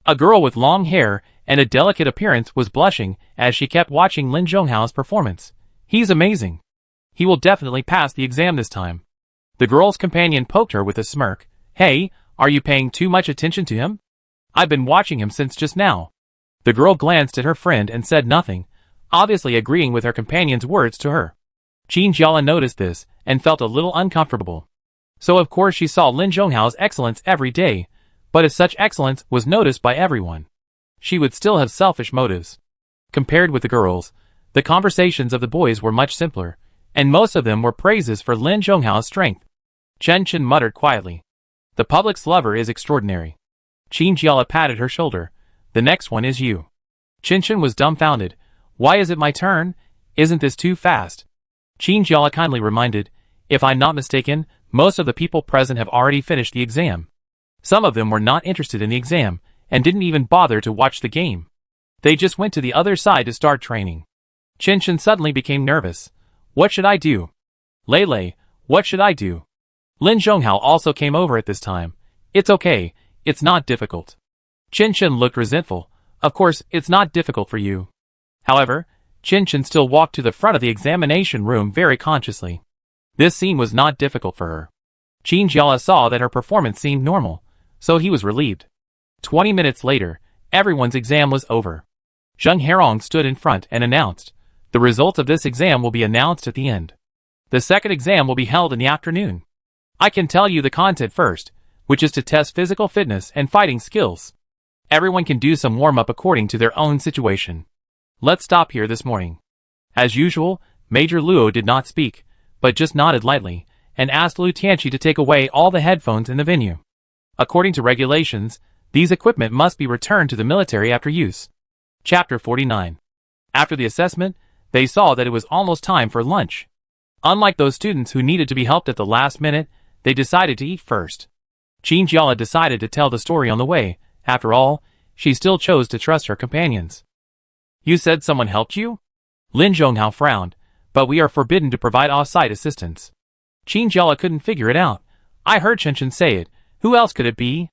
A: A girl with long hair and a delicate appearance was blushing as she kept watching Lin Zhonghao's performance. "He's amazing. He will definitely pass the exam this time." The girl's companion poked her with a smirk. "Hey, are you paying too much attention to him? I've been watching him since just now." The girl glanced at her friend and said nothing, obviously agreeing with her companion's words to her. Chinjiala noticed this, and felt a little uncomfortable. So of course she saw Lin Zhonghao's excellence every day, but as such excellence was noticed by everyone. she would still have selfish motives. Compared with the girls, the conversations of the boys were much simpler, and most of them were praises for Lin Zhonghao's strength. Chen Chen muttered quietly. The public's lover is extraordinary. Qin Jiala patted her shoulder. The next one is you. Chen Chen was dumbfounded. Why is it my turn? Isn't this too fast? Qin Jiala kindly reminded. If I'm not mistaken, most of the people present have already finished the exam. Some of them were not interested in the exam, and didn't even bother to watch the game. They just went to the other side to start training. Chen Chen suddenly became nervous. What should I do? Lei, what should I do? Lin Zhonghao also came over at this time. It's okay, it's not difficult. Chen Chen looked resentful. Of course, it's not difficult for you. However, Chen Chen still walked to the front of the examination room very consciously. This scene was not difficult for her. Qin Jiala saw that her performance seemed normal, so he was relieved. 20 minutes later, everyone's exam was over. Zheng Herong stood in front and announced, the results of this exam will be announced at the end. The second exam will be held in the afternoon. I can tell you the content first, which is to test physical fitness and fighting skills. Everyone can do some warm-up according to their own situation. Let's stop here this morning. As usual, Major Luo did not speak, but just nodded lightly, and asked Liu Tianqi to take away all the headphones in the venue. According to regulations, these equipment must be returned to the military after use. Chapter 49. After the assessment, they saw that it was almost time for lunch. Unlike those students who needed to be helped at the last minute, they decided to eat first. Qin Jiala decided to tell the story on the way. After all, she still chose to trust her companions. You said someone helped you? Lin Zhonghao frowned, but we are forbidden to provide off-site assistance. Qin Jiala couldn't figure it out. I heard Chen Chen say it. Who else could it be?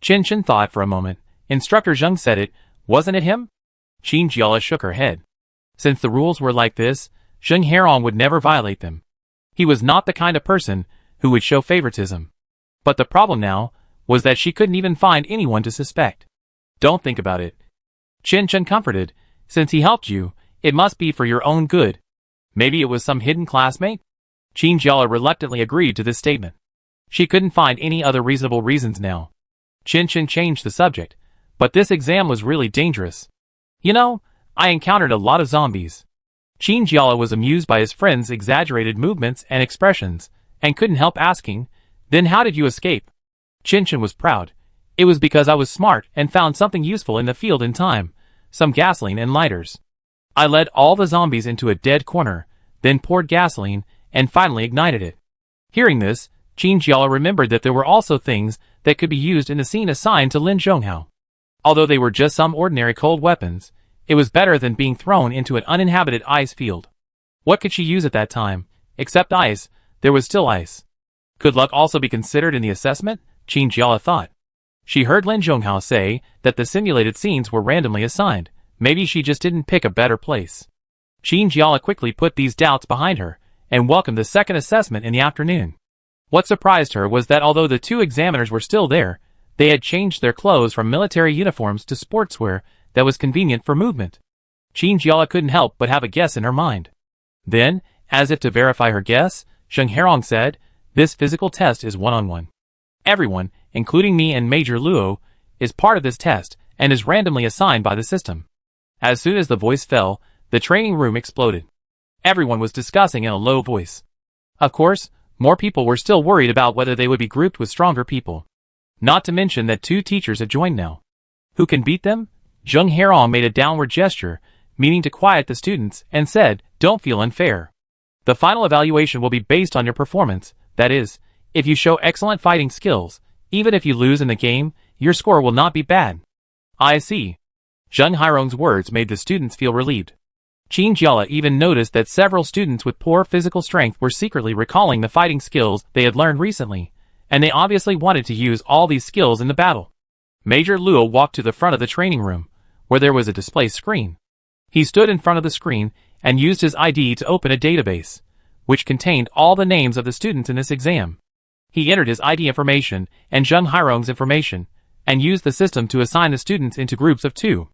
A: Chen Chen thought for a moment. Instructor Zheng said it. Wasn't it him? Qin Jiala shook her head. Since the rules were like this, Zheng Herong would never violate them. He was not the kind of person who would show favoritism. But the problem now was that she couldn't even find anyone to suspect. Don't think about it. Chen Chen comforted. Since he helped you, it must be for your own good. Maybe it was some hidden classmate? Qin Jiala reluctantly agreed to this statement. She couldn't find any other reasonable reasons now. Chen Chen changed the subject. But this exam was really dangerous. You know, I encountered a lot of zombies. Qin Jiala was amused by his friend's exaggerated movements and expressions, and couldn't help asking, then how did you escape? Chen Chen was proud. It was because I was smart and found something useful in the field in time, some gasoline and lighters. I led all the zombies into a dead corner, then poured gasoline, and finally ignited it. Hearing this, Qin Jiala remembered that there were also things that could be used in the scene assigned to Lin Zhonghao. Although they were just some ordinary cold weapons, it was better than being thrown into an uninhabited ice field. What could she use at that time? Except ice, there was still ice. Could luck also be considered in the assessment? Qin Jiala thought. She heard Lin Zhonghao say that the simulated scenes were randomly assigned. Maybe she just didn't pick a better place. Qin Jiala quickly put these doubts behind her, and welcomed the second assessment in the afternoon. What surprised her was that although the two examiners were still there, they had changed their clothes from military uniforms to sportswear that was convenient for movement. Qin Jiala couldn't help but have a guess in her mind. Then, as if to verify her guess, Zheng Herong said, this physical test is one-on-one. Everyone, including me and Major Luo, is part of this test and is randomly assigned by the system. As soon as the voice fell, the training room exploded. Everyone was discussing in a low voice. Of course, more people were still worried about whether they would be grouped with stronger people. Not to mention that two teachers had joined now. Who can beat them? Zheng Herong made a downward gesture, meaning to quiet the students, and said, don't feel unfair. The final evaluation will be based on your performance, that is, if you show excellent fighting skills, even if you lose in the game, your score will not be bad. I see. Zheng Herong's words made the students feel relieved. Qin Jiala even noticed that several students with poor physical strength were secretly recalling the fighting skills they had learned recently, and they obviously wanted to use all these skills in the battle. Major Luo walked to the front of the training room, where there was a display screen. He stood in front of the screen and used his ID to open a database, which contained all the names of the students in this exam. He entered his ID information and Zheng Herong's information, and used the system to assign the students into groups of 2.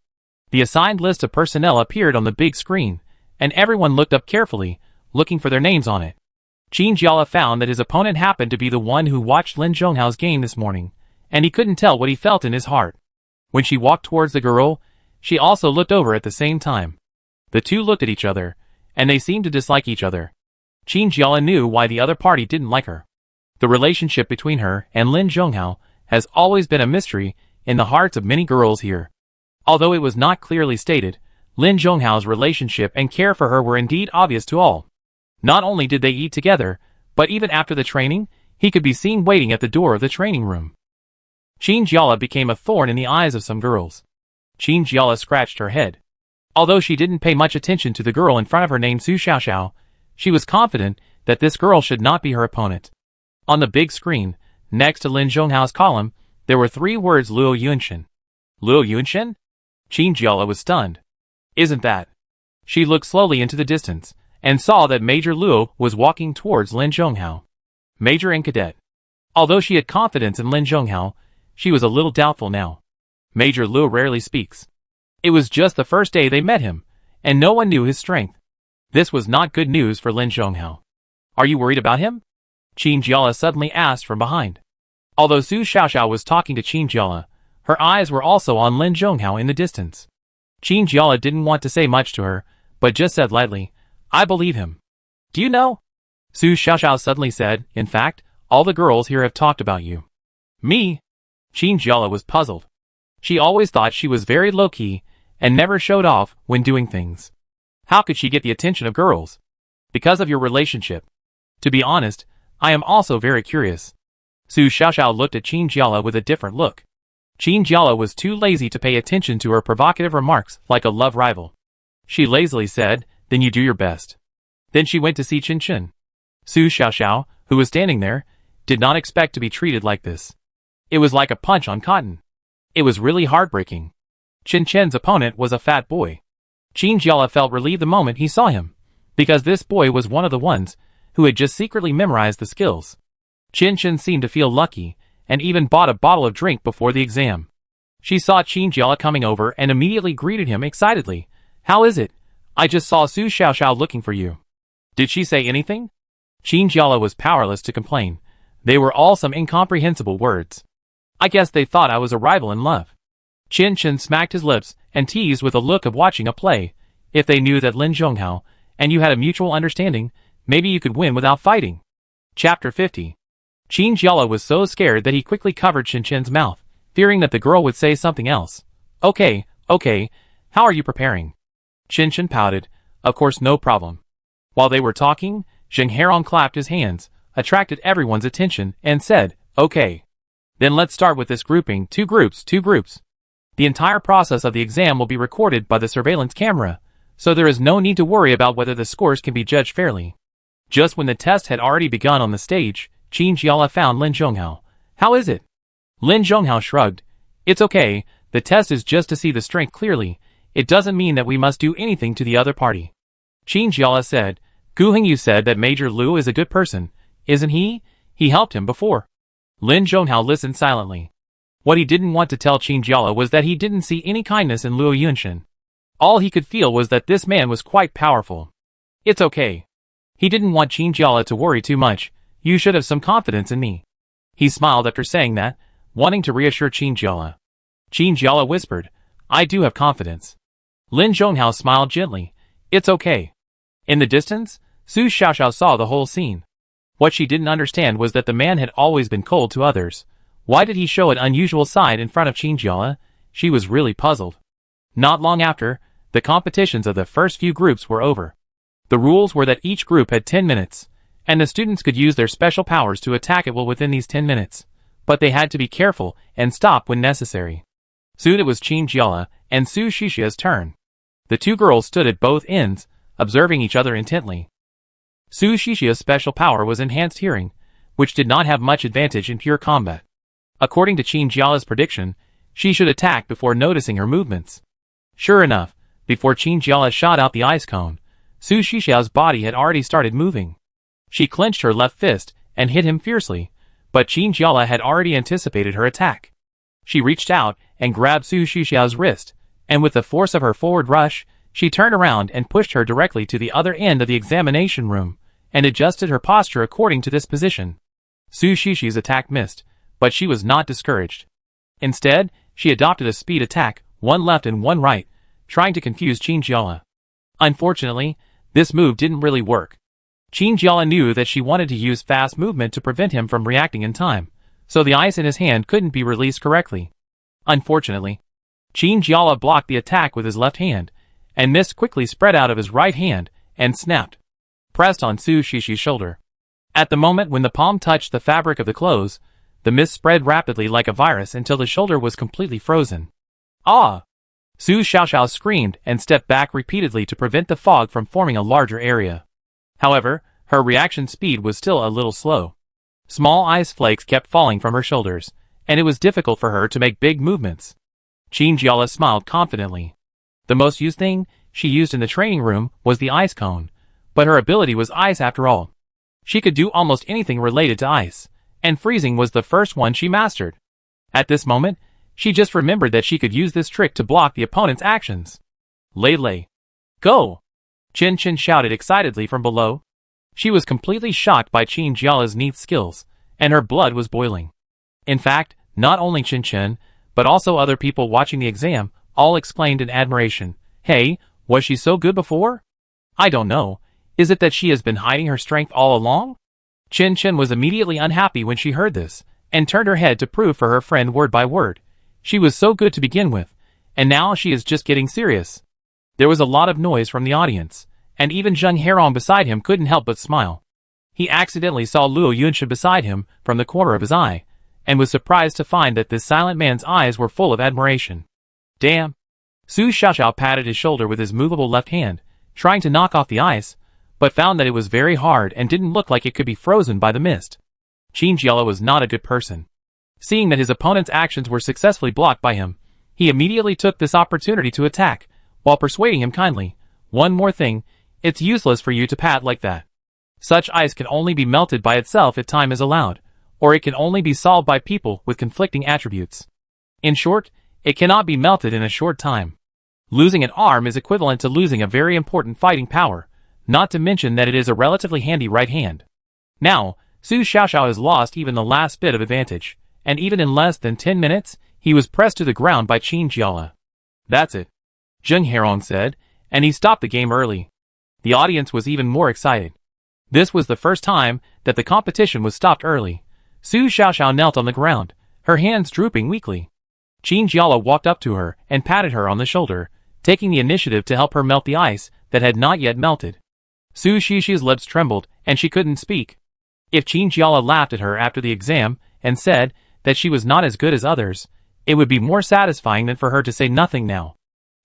A: The assigned list of personnel appeared on the big screen, and everyone looked up carefully, looking for their names on it. Qin Jiala found that his opponent happened to be the one who watched Lin Zhonghao's game this morning, and he couldn't tell what he felt in his heart. When she walked towards the girl, She also looked over at the same time. The two looked at each other, and they seemed to dislike each other. Qin Jiala knew why the other party didn't like her. The relationship between her and Lin Zhonghao has always been a mystery in the hearts of many girls here. Although it was not clearly stated, Lin Zhonghao's relationship and care for her were indeed obvious to all. Not only did they eat together, but even after the training, he could be seen waiting at the door of the training room. Qin Jiala became a thorn in the eyes of some girls. Qin Jiala scratched her head. Although she didn't pay much attention to the girl in front of her named Su Xiaoxiao, she was confident that this girl should not be her opponent. On the big screen, next to Lin Zhonghao's column, there were 3 words Luo Yunshin. Luo Yunshin? Qin Jiala was stunned. Isn't that? She looked slowly into the distance, and saw that Major Luo was walking towards Lin Zhonghao. Major and Cadet. Although she had confidence in Lin Zhonghao, she was a little doubtful now. Major Luo rarely speaks. It was just the first day they met him, and no one knew his strength. This was not good news for Lin Zhonghao. Are you worried about him? Qin Jiala suddenly asked from behind. Although Su Xiaoxiao was talking to Qin Jiala, her eyes were also on Lin Zhonghao in the distance. Qin Jiala didn't want to say much to her, but just said lightly, I believe him. Do you know? Su Xiaoxiao suddenly said, in fact, all the girls here have talked about you. Me? Qin Jiala was puzzled. She always thought she was very low-key, and never showed off when doing things. How could she get the attention of girls? Because of your relationship. To be honest, I am also very curious. Su Xiaoxiao looked at Qin Jiala with a different look. Qin Jiala was too lazy to pay attention to her provocative remarks like a love rival. She lazily said, then you do your best. Then she went to see Qin Chen. Su Xiaoxiao, who was standing there, did not expect to be treated like this. It was like a punch on cotton. It was really heartbreaking. Qin Chen's opponent was a fat boy. Qin Jiala felt relieved the moment he saw him, because this boy was one of the ones who had just secretly memorized the skills. Qin Chen seemed to feel lucky, and even bought a bottle of drink before the exam. She saw Qin Jiala coming over and immediately greeted him excitedly. How is it? I just saw Su Xiaoxiao looking for you. Did she say anything? Qin Jiala was powerless to complain. They were all some incomprehensible words. I guess they thought I was a rival in love. Qin Chen smacked his lips and teased with a look of watching a play. If they knew that Lin Zhonghao and you had a mutual understanding, maybe you could win without fighting. Chapter 50. Qin Jiala was so scared that he quickly covered Qin Chen's mouth, fearing that the girl would say something else. Okay, how are you preparing? Qin Chen pouted. Of course, no problem. While they were talking, Zheng Herong clapped his hands, attracted everyone's attention, and said, okay. Then let's start with this grouping, 2 groups. The entire process of the exam will be recorded by the surveillance camera, so there is no need to worry about whether the scores can be judged fairly. Just when the test had already begun on the stage, Qin Jiala found Lin Zhonghao. How is it? Lin Zhonghao shrugged. It's okay, the test is just to see the strength clearly. It doesn't mean that we must do anything to the other party. Qin Jiala said, Guheng, you said that Major Lu is a good person, isn't he? He helped him before. Lin Zhonghao listened silently. What he didn't want to tell Qin Jiala was that he didn't see any kindness in Luo Yunshin. All he could feel was that this man was quite powerful. It's okay. He didn't want Qin Jiala to worry too much. You should have some confidence in me. He smiled after saying that, wanting to reassure Qin Jiala. Qin Jiala whispered, I do have confidence. Lin Zhonghao smiled gently. It's okay. In the distance, Su Xiaoxiao saw the whole scene. What she didn't understand was that the man had always been cold to others. Why did he show an unusual side in front of Qin Jiala? She was really puzzled. Not long after, the competitions of the first few groups were over. The rules were that each group had 10 minutes, and the students could use their special powers to attack at will within these 10 minutes. But they had to be careful and stop when necessary. Soon it was Qin Jiala and Su Xiaoxiao's turn. The 2 girls stood at both ends, observing each other intently. Su Xiaoxiao's special power was enhanced hearing, which did not have much advantage in pure combat. According to Qin Jiala's prediction, she should attack before noticing her movements. Sure enough, before Qin Jiala shot out the ice cone, Su Xiaoxiao's body had already started moving. She clenched her left fist and hit him fiercely, but Qin Jiala had already anticipated her attack. She reached out and grabbed Su Xiaoxiao's wrist, and with the force of her forward rush, she turned around and pushed her directly to the other end of the examination room, and adjusted her posture according to this position. Su Xiaoxiao's attack missed, but she was not discouraged. Instead, she adopted a speed attack, one left and one right, trying to confuse Qin Jiala. Unfortunately, this move didn't really work. Qin Jiala knew that she wanted to use fast movement to prevent him from reacting in time, so the ice in his hand couldn't be released correctly. Unfortunately, Qin Jiala blocked the attack with his left hand, and mist quickly spread out of his right hand and snapped, pressed on Su Shishi's shoulder. At the moment when the palm touched the fabric of the clothes, the mist spread rapidly like a virus until the shoulder was completely frozen. Ah! Su Xiaoxiao screamed and stepped back repeatedly to prevent the fog from forming a larger area. However, her reaction speed was still a little slow. Small ice flakes kept falling from her shoulders, and it was difficult for her to make big movements. Qin Jiala smiled confidently. The most used thing she used in the training room was the ice cone, but her ability was ice after all. She could do almost anything related to ice, and freezing was the first one she mastered. At this moment, she just remembered that she could use this trick to block the opponent's actions. Lei. Go! Chen Chen shouted excitedly from below. She was completely shocked by Qin Jiala's neat skills, and her blood was boiling. In fact, not only Chen Chen, but also other people watching the exam, all exclaimed in admiration. Hey, was she so good before? I don't know. Is it that she has been hiding her strength all along? Chen Chen was immediately unhappy when she heard this, and turned her head to prove for her friend word by word. She was so good to begin with, and now she is just getting serious. There was a lot of noise from the audience, and even Zheng Herong beside him couldn't help but smile. He accidentally saw Luo Yunsha beside him from the corner of his eye, and was surprised to find that this silent man's eyes were full of admiration. Damn! Su Xiaoxiao patted his shoulder with his movable left hand, trying to knock off the ice, but found that it was very hard and didn't look like it could be frozen by the mist. Qin Jiala was not a good person. Seeing that his opponent's actions were successfully blocked by him, he immediately took this opportunity to attack, while persuading him kindly. One more thing, it's useless for you to pat like that. Such ice can only be melted by itself if time is allowed, or it can only be solved by people with conflicting attributes. In short, it cannot be melted in a short time. Losing an arm is equivalent to losing a very important fighting power, not to mention that it is a relatively handy right hand. Now, Su Xiaoxiao has lost even the last bit of advantage, and even in less than 10 minutes, he was pressed to the ground by Qin Jiala. That's it, Zheng Herong said, and he stopped the game early. The audience was even more excited. This was the first time that the competition was stopped early. Su Xiaoxiao knelt on the ground, her hands drooping weakly. Qin Jiala walked up to her and patted her on the shoulder, taking the initiative to help her melt the ice that had not yet melted. Su Shishi's lips trembled, and she couldn't speak. If Qin Jiala laughed at her after the exam and said that she was not as good as others, it would be more satisfying than for her to say nothing now.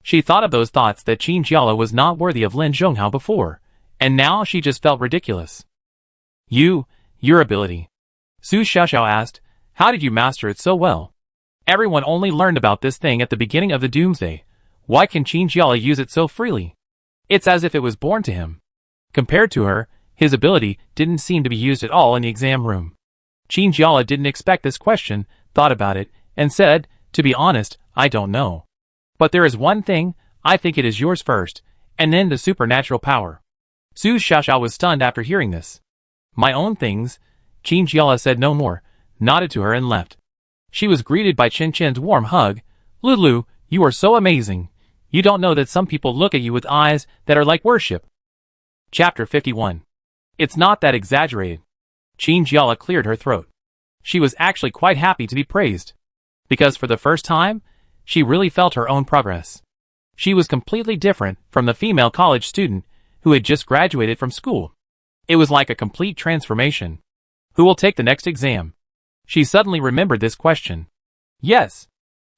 A: She thought of those thoughts that Qin Jiala was not worthy of Lin Zhonghao before, and now she just felt ridiculous. Your ability. Su Xiaoxiao asked, how did you master it so well? Everyone only learned about this thing at the beginning of the Doomsday. Why can Qin Jiala use it so freely? It's as if it was born to him. Compared to her, his ability didn't seem to be used at all in the exam room. Qin Jiala didn't expect this question, thought about it, and said, to be honest, I don't know. But there is one thing, I think it is yours first, and then the supernatural power. Su Xiaoxiao was stunned after hearing this. My own things? Qin Jiala said no more, nodded to her and left. She was greeted by Chen Chen's warm hug. Lulu, you are so amazing. You don't know that some people look at you with eyes that are like worship. Chapter 51. It's not that exaggerated. Qin Jiala cleared her throat. She was actually quite happy to be praised. Because for the first time, she really felt her own progress. She was completely different from the female college student who had just graduated from school. It was like a complete transformation. Who will take the next exam? She suddenly remembered this question. Yes.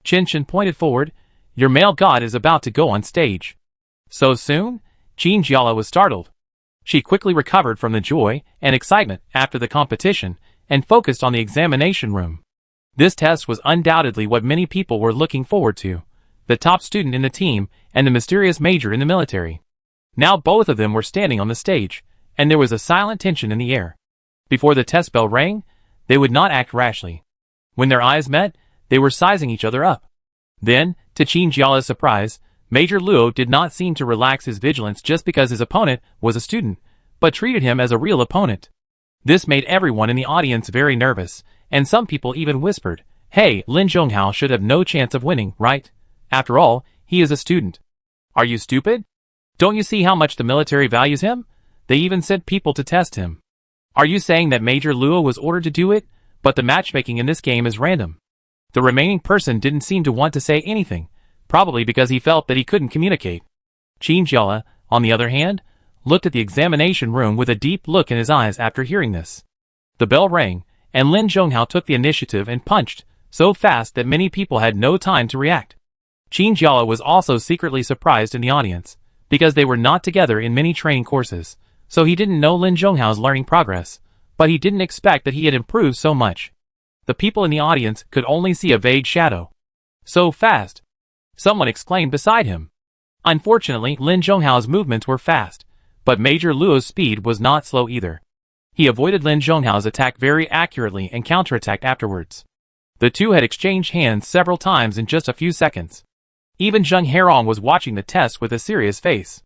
A: Chen Chen pointed forward. Your male god is about to go on stage. So soon? Qin Jiala was startled. She quickly recovered from the joy and excitement after the competition and focused on the examination room. This test was undoubtedly what many people were looking forward to, the top student in the team and the mysterious major in the military. Now both of them were standing on the stage, and there was a silent tension in the air. Before the test bell rang, they would not act rashly. When their eyes met, they were sizing each other up. Then, to Qin Jiala's surprise, Major Luo did not seem to relax his vigilance just because his opponent was a student, but treated him as a real opponent. This made everyone in the audience very nervous, and some people even whispered, hey, Lin Zhonghao should have no chance of winning, right? After all, he is a student. Are you stupid? Don't you see how much the military values him? They even sent people to test him. Are you saying that Major Luo was ordered to do it, but the matchmaking in this game is random? The remaining person didn't seem to want to say anything, probably because he felt that he couldn't communicate. Qin Jiala, on the other hand, looked at the examination room with a deep look in his eyes after hearing this. The bell rang, and Lin Zhonghao took the initiative and punched, so fast that many people had no time to react. Qin Jiala was also secretly surprised in the audience, because they were not together in many training courses, so he didn't know Lin Zhonghao's learning progress, but he didn't expect that he had improved so much. The people in the audience could only see a vague shadow. So fast! Someone exclaimed beside him. Unfortunately, Lin Zhonghao's movements were fast, but Major Luo's speed was not slow either. He avoided Lin Zhonghao's attack very accurately and counterattacked afterwards. The two had exchanged hands several times in just a few seconds. Even Zheng Herong was watching the test with a serious face.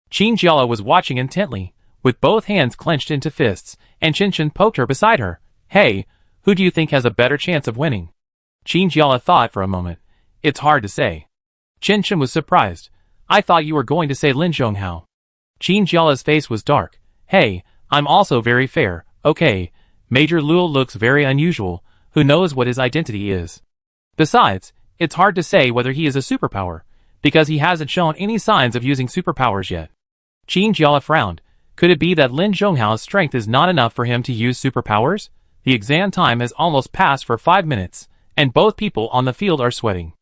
A: Qin Jiala was watching intently, with both hands clenched into fists, and Qinshan poked her beside her. Hey, who do you think has a better chance of winning? Qin Jiala thought for a moment. It's hard to say. Qinshan was surprised. I thought you were going to say Lin Zhonghao. Qin Jiala's face was dark. Hey, I'm also very fair, okay. Major Luo looks very unusual, who knows what his identity is. Besides, it's hard to say whether he is a superpower, because he hasn't shown any signs of using superpowers yet. Qin Jiala frowned. Could it be that Lin Zhonghao's strength is not enough for him to use superpowers? The exam time has almost passed for 5 minutes, and both people on the field are sweating.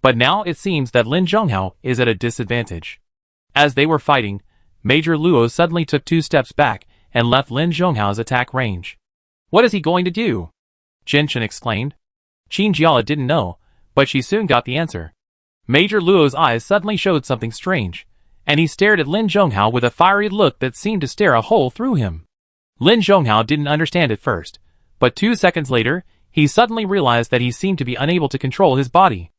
A: But now it seems that Lin Zhonghao is at a disadvantage. As they were fighting, Major Luo suddenly took 2 steps back and left Lin Zhonghao's attack range. What is he going to do? Qinshan exclaimed. Qin Jiala didn't know, but she soon got the answer. Major Luo's eyes suddenly showed something strange, and he stared at Lin Zhonghao with a fiery look that seemed to stare a hole through him. Lin Zhonghao didn't understand at first, but 2 seconds later, he suddenly realized that he seemed to be unable to control his body.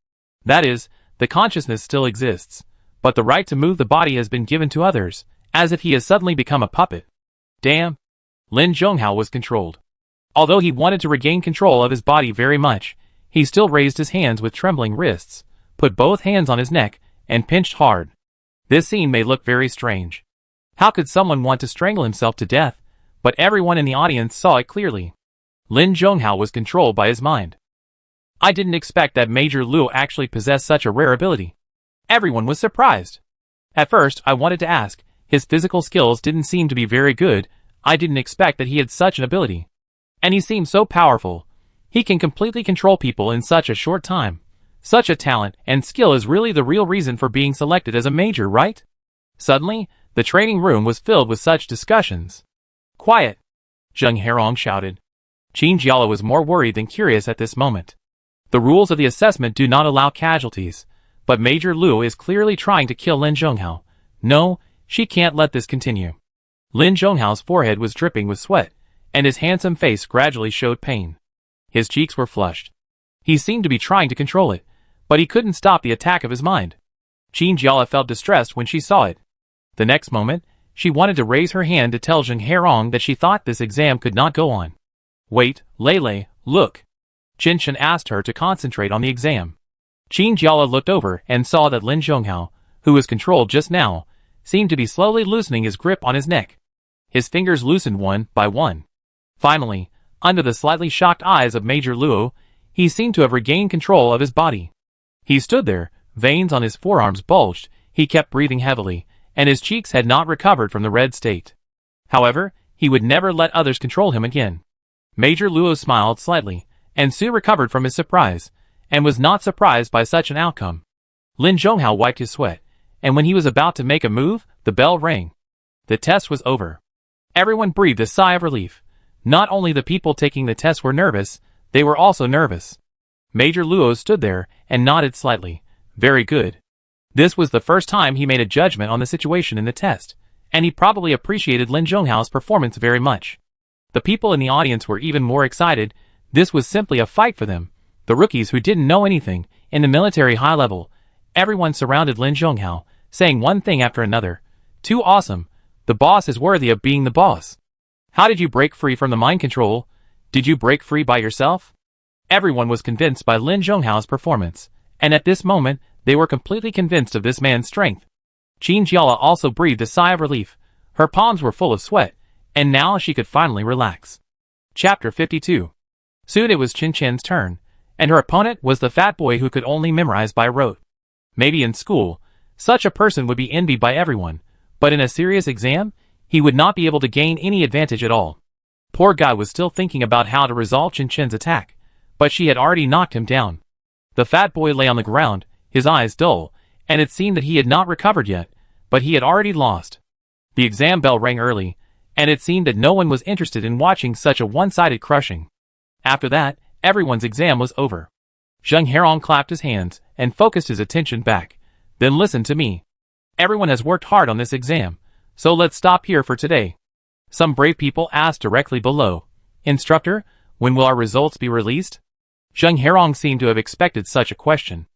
A: That is, the consciousness still exists, but the right to move the body has been given to others, as if he has suddenly become a puppet. Damn! Lin Zhonghao was controlled. Although he wanted to regain control of his body very much, he still raised his hands with trembling wrists, put both hands on his neck, and pinched hard. This scene may look very strange. How could someone want to strangle himself to death? But everyone in the audience saw it clearly. Lin Zhonghao was controlled by his mind. I didn't expect that Major Luo actually possessed such a rare ability. Everyone was surprised. At first, I wanted to ask, his physical skills didn't seem to be very good. I didn't expect that he had such an ability. And he seemed so powerful. He can completely control people in such a short time. Such a talent and skill is really the real reason for being selected as a major, right? Suddenly, the training room was filled with such discussions. Quiet! Zheng Herong shouted. Qin Jiala was more worried than curious at this moment. The rules of the assessment do not allow casualties, but Major Luo is clearly trying to kill Lin Zhonghao. No, she can't let this continue. Lin Zhonghao's forehead was dripping with sweat, and his handsome face gradually showed pain. His cheeks were flushed. He seemed to be trying to control it, but he couldn't stop the attack of his mind. Qin Jiala felt distressed when she saw it. The next moment, she wanted to raise her hand to tell Zheng Herong that she thought this exam could not go on. Wait, Lei, look. Qinshan asked her to concentrate on the exam. Qin Jiala looked over and saw that Lin Zhonghao, who was controlled just now, seemed to be slowly loosening his grip on his neck. His fingers loosened one by one. Finally, under the slightly shocked eyes of Major Luo, he seemed to have regained control of his body. He stood there, veins on his forearms bulged, he kept breathing heavily, and his cheeks had not recovered from the red state. However, he would never let others control him again. Major Luo smiled slightly, and soon recovered from his surprise, and was not surprised by such an outcome. Lin Zhonghao wiped his sweat, and when he was about to make a move, the bell rang. The test was over. Everyone breathed a sigh of relief. Not only the people taking the test were nervous, they were also nervous. Major Luo stood there and nodded slightly. Very good. This was the first time he made a judgment on the situation in the test, and he probably appreciated Lin Zhonghao's performance very much. The people in the audience were even more excited. This was simply a fight for them. The rookies who didn't know anything, in the military high level, everyone surrounded Lin Zhonghao, saying one thing after another. Too awesome. The boss is worthy of being the boss. How did you break free from the mind control? Did you break free by yourself? Everyone was convinced by Lin Zhonghao's performance, and at this moment, they were completely convinced of this man's strength. Jiala also breathed a sigh of relief. Her palms were full of sweat, and now she could finally relax. Chapter 52. Soon it was Chen's turn, and her opponent was the fat boy who could only memorize by rote. Maybe in school, such a person would be envied by everyone, but in a serious exam, he would not be able to gain any advantage at all. Poor guy was still thinking about how to resolve Chen's attack, but she had already knocked him down. The fat boy lay on the ground, his eyes dull, and it seemed that he had not recovered yet, but he had already lost. The exam bell rang early, and it seemed that no one was interested in watching such a one-sided crushing. After that, everyone's exam was over. Zheng Herong clapped his hands and focused his attention back. Then listen to me. Everyone has worked hard on this exam, so let's stop here for today. Some brave people asked directly below. Instructor, when will our results be released? Zheng Herong seemed to have expected such a question.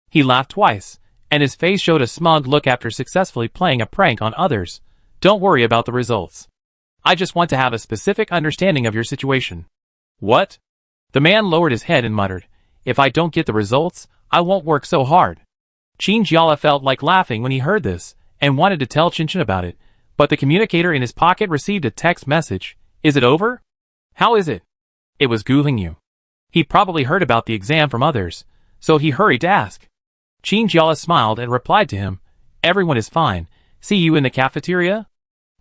A: He laughed twice, and his face showed a smug look after successfully playing a prank on others. Don't worry about the results. I just want to have a specific understanding of your situation. What? The man lowered his head and muttered, if I don't get the results, I won't work so hard. Jiala felt like laughing when he heard this, and wanted to tell Chen about it, but the communicator in his pocket received a text message. Is it over? How is it? It was Gu Hengyu. He probably heard about the exam from others, so he hurried to ask. Jiala smiled and replied to him, everyone is fine. See you in the cafeteria?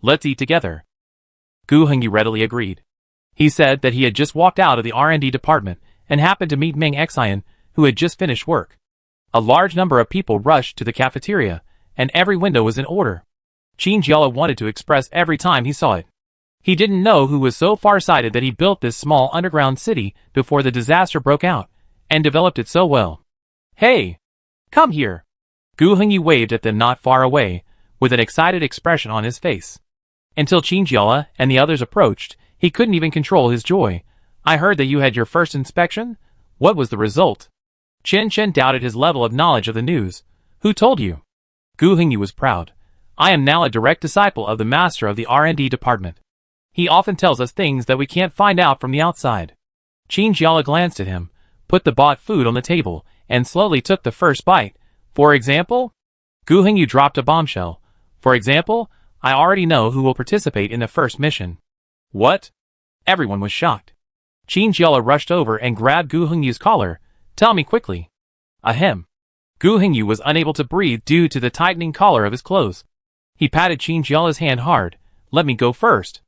A: Let's eat together. Gu Hengyu readily agreed. He said that he had just walked out of the R&D department and happened to meet Meng Xian, who had just finished work. A large number of people rushed to the cafeteria, and every window was in order. Jiala wanted to express every time he saw it. He didn't know who was so far-sighted that he built this small underground city before the disaster broke out, and developed it so well. Hey! Come here! Gu Hengyu waved at them not far away, with an excited expression on his face. Until Jiala and the others approached, he couldn't even control his joy. I heard that you had your first inspection? What was the result? Chen doubted his level of knowledge of the news. Who told you? Gu Hengyu was proud. I am now a direct disciple of the master of the R&D department. He often tells us things that we can't find out from the outside. Jiala glanced at him, put the bought food on the table, and slowly took the first bite. For example? Gu Hengyu dropped a bombshell. For example, I already know who will participate in the first mission. What? Everyone was shocked. Jiala rushed over and grabbed Gu Hengyu's collar. Tell me quickly. Ahem. Gu Hengyu was unable to breathe due to the tightening collar of his clothes. He patted Jiala's hand hard. Let me go first.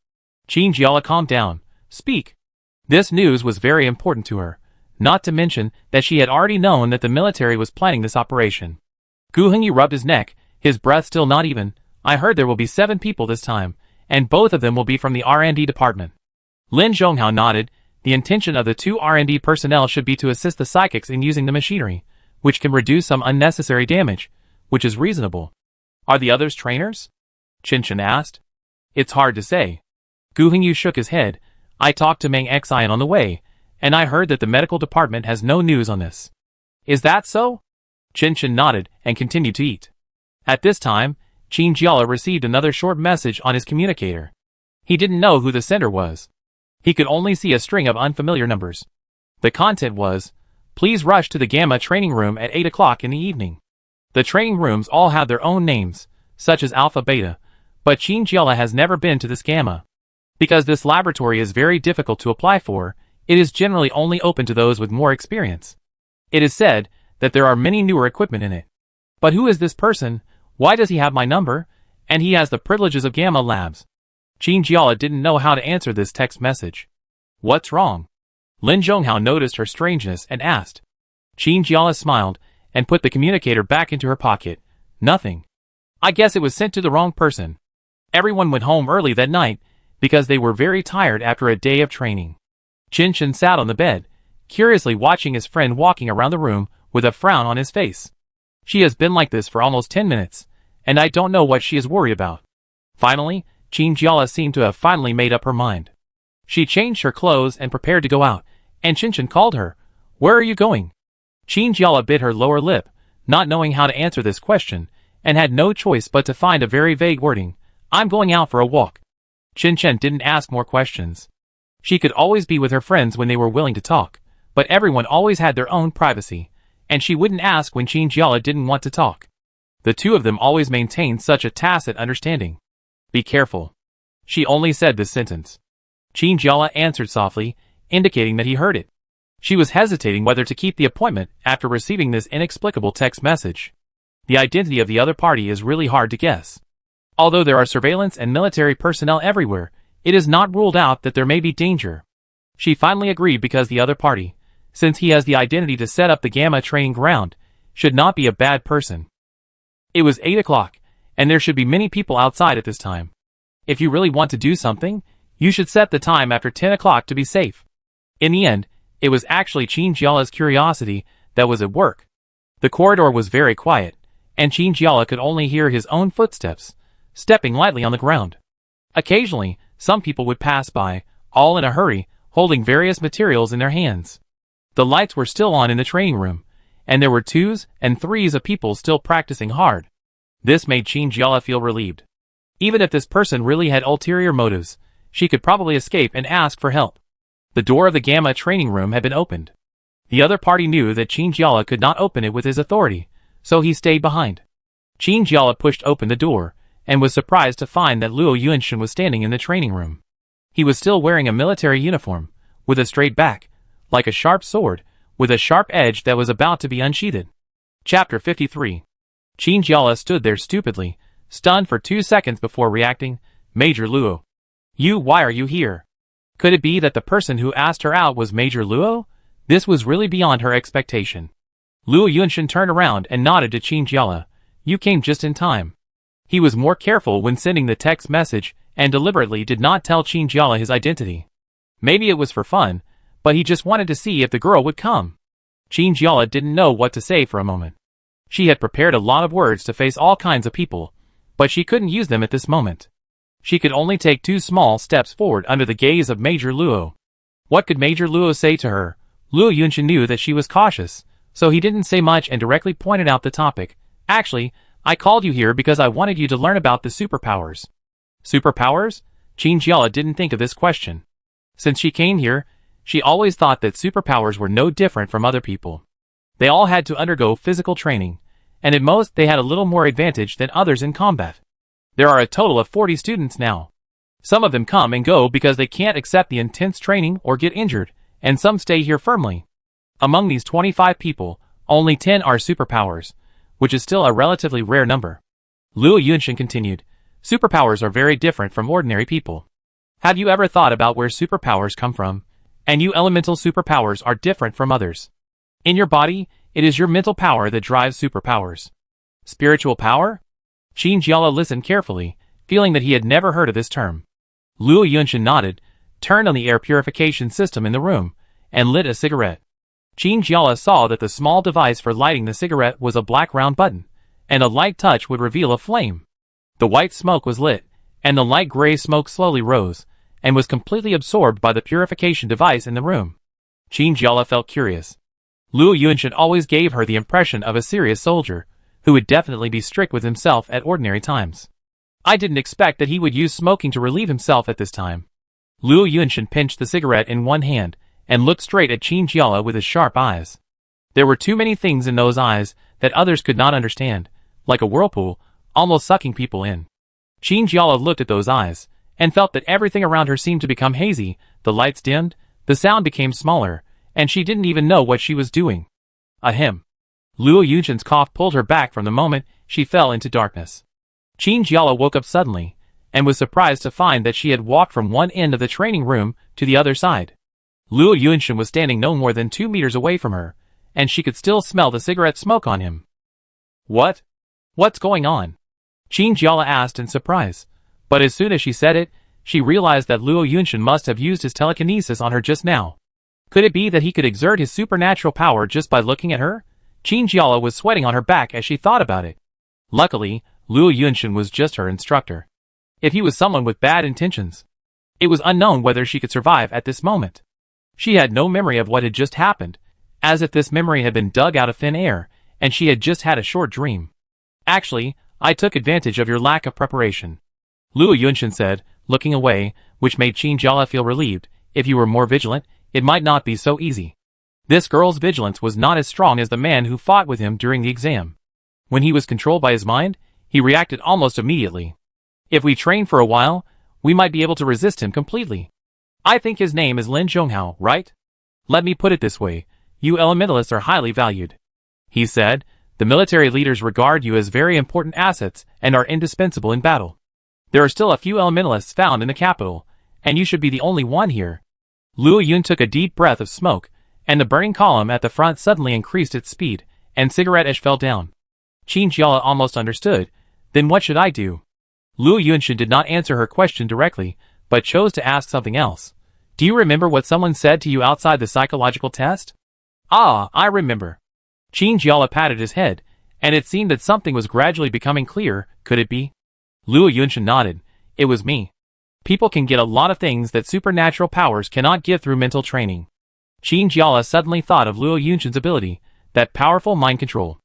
A: Jiala calmed down. Speak. This news was very important to her, not to mention that she had already known that the military was planning this operation. Gu Hengyu rubbed his neck, his breath still not even. I heard there will be 7 people this time, and both of them will be from the R&D department. Lin Zhonghao nodded. The intention of the 2 R&D personnel should be to assist the psychics in using the machinery, which can reduce some unnecessary damage, which is reasonable. Are the others trainers? Chen asked. It's hard to say. Gu Hengyu shook his head. I talked to Meng Xian on the way, and I heard that the medical department has no news on this. Is that so? Chen nodded and continued to eat. At this time, Jiala received another short message on his communicator. He didn't know who the sender was. He could only see a string of unfamiliar numbers. The content was, please rush to the Gamma training room at 8 o'clock in the evening. The training rooms all have their own names, such as Alpha Beta, but Jiala has never been to this Gamma. Because this laboratory is very difficult to apply for, it is generally only open to those with more experience. It is said that there are many newer equipment in it. But who is this person? Why does he have my number? And he has the privileges of Gamma Labs. Jiala didn't know how to answer this text message. What's wrong? Lin Zhonghao noticed her strangeness and asked. Jiala smiled and put the communicator back into her pocket. Nothing. I guess it was sent to the wrong person. Everyone went home early that night because they were very tired after a day of training. Chen sat on the bed, curiously watching his friend walking around the room with a frown on his face. She has been like this for almost 10 minutes, and I don't know what she is worried about. Finally, Jiala seemed to have finally made up her mind. She changed her clothes and prepared to go out, and Chen called her. Where are you going? Jiala bit her lower lip, not knowing how to answer this question, and had no choice but to find a very vague wording. I'm going out for a walk. Chen didn't ask more questions. She could always be with her friends when they were willing to talk, but everyone always had their own privacy, and she wouldn't ask when Jiala didn't want to talk. The two of them always maintained such a tacit understanding. Be careful. She only said this sentence. Qin Jiala answered softly, indicating that he heard it. She was hesitating whether to keep the appointment after receiving this inexplicable text message. The identity of the other party is really hard to guess. Although there are surveillance and military personnel everywhere, it is not ruled out that there may be danger. She finally agreed because the other party, since he has the identity to set up the Gamma training ground, should not be a bad person. It was 8 o'clock, and there should be many people outside at this time. If you really want to do something, you should set the time after 10 o'clock to be safe. In the end, it was actually Qin Jiala's curiosity that was at work. The corridor was very quiet, and Qin Jiala could only hear his own footsteps, stepping lightly on the ground. Occasionally, some people would pass by, all in a hurry, holding various materials in their hands. The lights were still on in the training room, and there were 2s and 3s of people still practicing hard. This made Qin Jiala feel relieved. Even if this person really had ulterior motives, she could probably escape and ask for help. The door of the Gamma training room had been opened. The other party knew that Qin Jiala could not open it with his authority, so he stayed behind. Qin Jiala pushed open the door, and was surprised to find that Luo Yunshin was standing in the training room. He was still wearing a military uniform, with a straight back, like a sharp sword, with a sharp edge that was about to be unsheathed. Chapter 53. Qin Jiala stood there stupidly, stunned for 2 seconds before reacting. Major Luo. Why are you here? Could it be that the person who asked her out was Major Luo? This was really beyond her expectation. Luo Yunshin turned around and nodded to Qin Jiala. You came just in time. He was more careful when sending the text message and deliberately did not tell Qin Jiala his identity. Maybe it was for fun, but he just wanted to see if the girl would come. Qin Jiala didn't know what to say for a moment. She had prepared a lot of words to face all kinds of people, but she couldn't use them at this moment. She could only take 2 small steps forward under the gaze of Major Luo. What could Major Luo say to her? Luo Yunshin knew that she was cautious, so he didn't say much and directly pointed out the topic. Actually, I called you here because I wanted you to learn about the superpowers. Superpowers? Qin Jiala didn't think of this question. Since she came here, she always thought that superpowers were no different from other people. They all had to undergo physical training, and at most they had a little more advantage than others in combat. There are a total of 40 students now. Some of them come and go because they can't accept the intense training or get injured, and some stay here firmly. Among these 25 people, only 10 are superpowers, which is still a relatively rare number. Luo Yunshin continued, superpowers are very different from ordinary people. Have you ever thought about where superpowers come from? And you elemental superpowers are different from others. In your body, it is your mental power that drives superpowers. Spiritual power? Qin Jiala listened carefully, feeling that he had never heard of this term. Luo Yunshin nodded, turned on the air purification system in the room, and lit a cigarette. Qin Jiala saw that the small device for lighting the cigarette was a black round button, and a light touch would reveal a flame. The white smoke was lit, and the light gray smoke slowly rose, and was completely absorbed by the purification device in the room. Qin Jiala felt curious. Luo Yunshin always gave her the impression of a serious soldier, who would definitely be strict with himself at ordinary times. I didn't expect that he would use smoking to relieve himself at this time. Luo Yunshin pinched the cigarette in one hand, and looked straight at Qin Jiala with his sharp eyes. There were too many things in those eyes that others could not understand, like a whirlpool, almost sucking people in. Qin Jiala looked at those eyes, and felt that everything around her seemed to become hazy, the lights dimmed, the sound became smaller, and she didn't even know what she was doing. Ahem. Luo Yunshin's cough pulled her back from the moment she fell into darkness. Qin Jiala woke up suddenly, and was surprised to find that she had walked from one end of the training room to the other side. Luo Yunshin was standing no more than 2 meters away from her, and she could still smell the cigarette smoke on him. What? What's going on? Qin Jiala asked in surprise, but as soon as she said it, she realized that Luo Yunshin must have used his telekinesis on her just now. Could it be that he could exert his supernatural power just by looking at her? Qin Jiala was sweating on her back as she thought about it. Luckily, Luo Yunshin was just her instructor. If he was someone with bad intentions, it was unknown whether she could survive at this moment. She had no memory of what had just happened, as if this memory had been dug out of thin air, and she had just had a short dream. Actually, I took advantage of your lack of preparation, Luo Yunshin said, looking away, which made Qin Jiala feel relieved. If you were more vigilant, it might not be so easy. This girl's vigilance was not as strong as the man who fought with him during the exam. When he was controlled by his mind, he reacted almost immediately. If we train for a while, we might be able to resist him completely. I think his name is Lin Zhonghao, right? Let me put it this way, you elementalists are highly valued. He said, the military leaders regard you as very important assets and are indispensable in battle. There are still a few elementalists found in the capital, and you should be the only one here. Luo Yun took a deep breath of smoke, and the burning column at the front suddenly increased its speed, and cigarette ash fell down. Qin Jiala almost understood. Then what should I do? Luo Yunshin did not answer her question directly, but chose to ask something else. Do you remember what someone said to you outside the psychological test? Ah, I remember. Qin Jiala patted his head, and it seemed that something was gradually becoming clear. Could it be? Luo Yunshin nodded. It was me. People can get a lot of things that supernatural powers cannot give through mental training. Qin Jiala suddenly thought of Luo Yunshin's ability, that powerful mind control.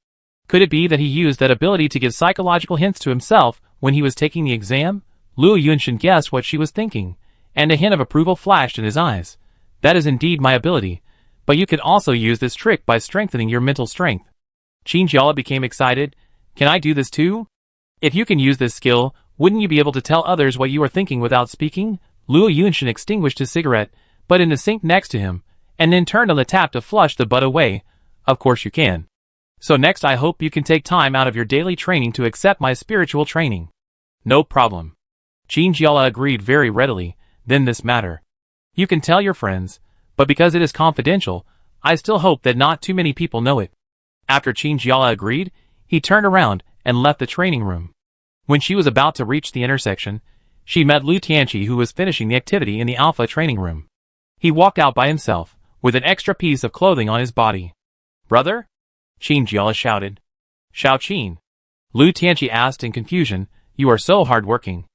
A: Could it be that he used that ability to give psychological hints to himself when he was taking the exam? Luo Yunshin guessed what she was thinking, and a hint of approval flashed in his eyes. That is indeed my ability, but you can also use this trick by strengthening your mental strength. Qin Jiala became excited. Can I do this too? If you can use this skill, wouldn't you be able to tell others what you are thinking without speaking? Luo Yunshin extinguished his cigarette, but in the sink next to him, and then turned on the tap to flush the butt away. Of course you can. So next I hope you can take time out of your daily training to accept my spiritual training. No problem. Qin Jiala agreed very readily. Then this matter. You can tell your friends, but because it is confidential, I still hope that not too many people know it. After Qin Jiala agreed, he turned around and left the training room. When she was about to reach the intersection, she met Lu Tianqi, who was finishing the activity in the Alpha training room. He walked out by himself, with an extra piece of clothing on his body. Brother? Qin Jiala shouted. Shao Qin. Lu Tianqi asked in confusion, you are so hard-working.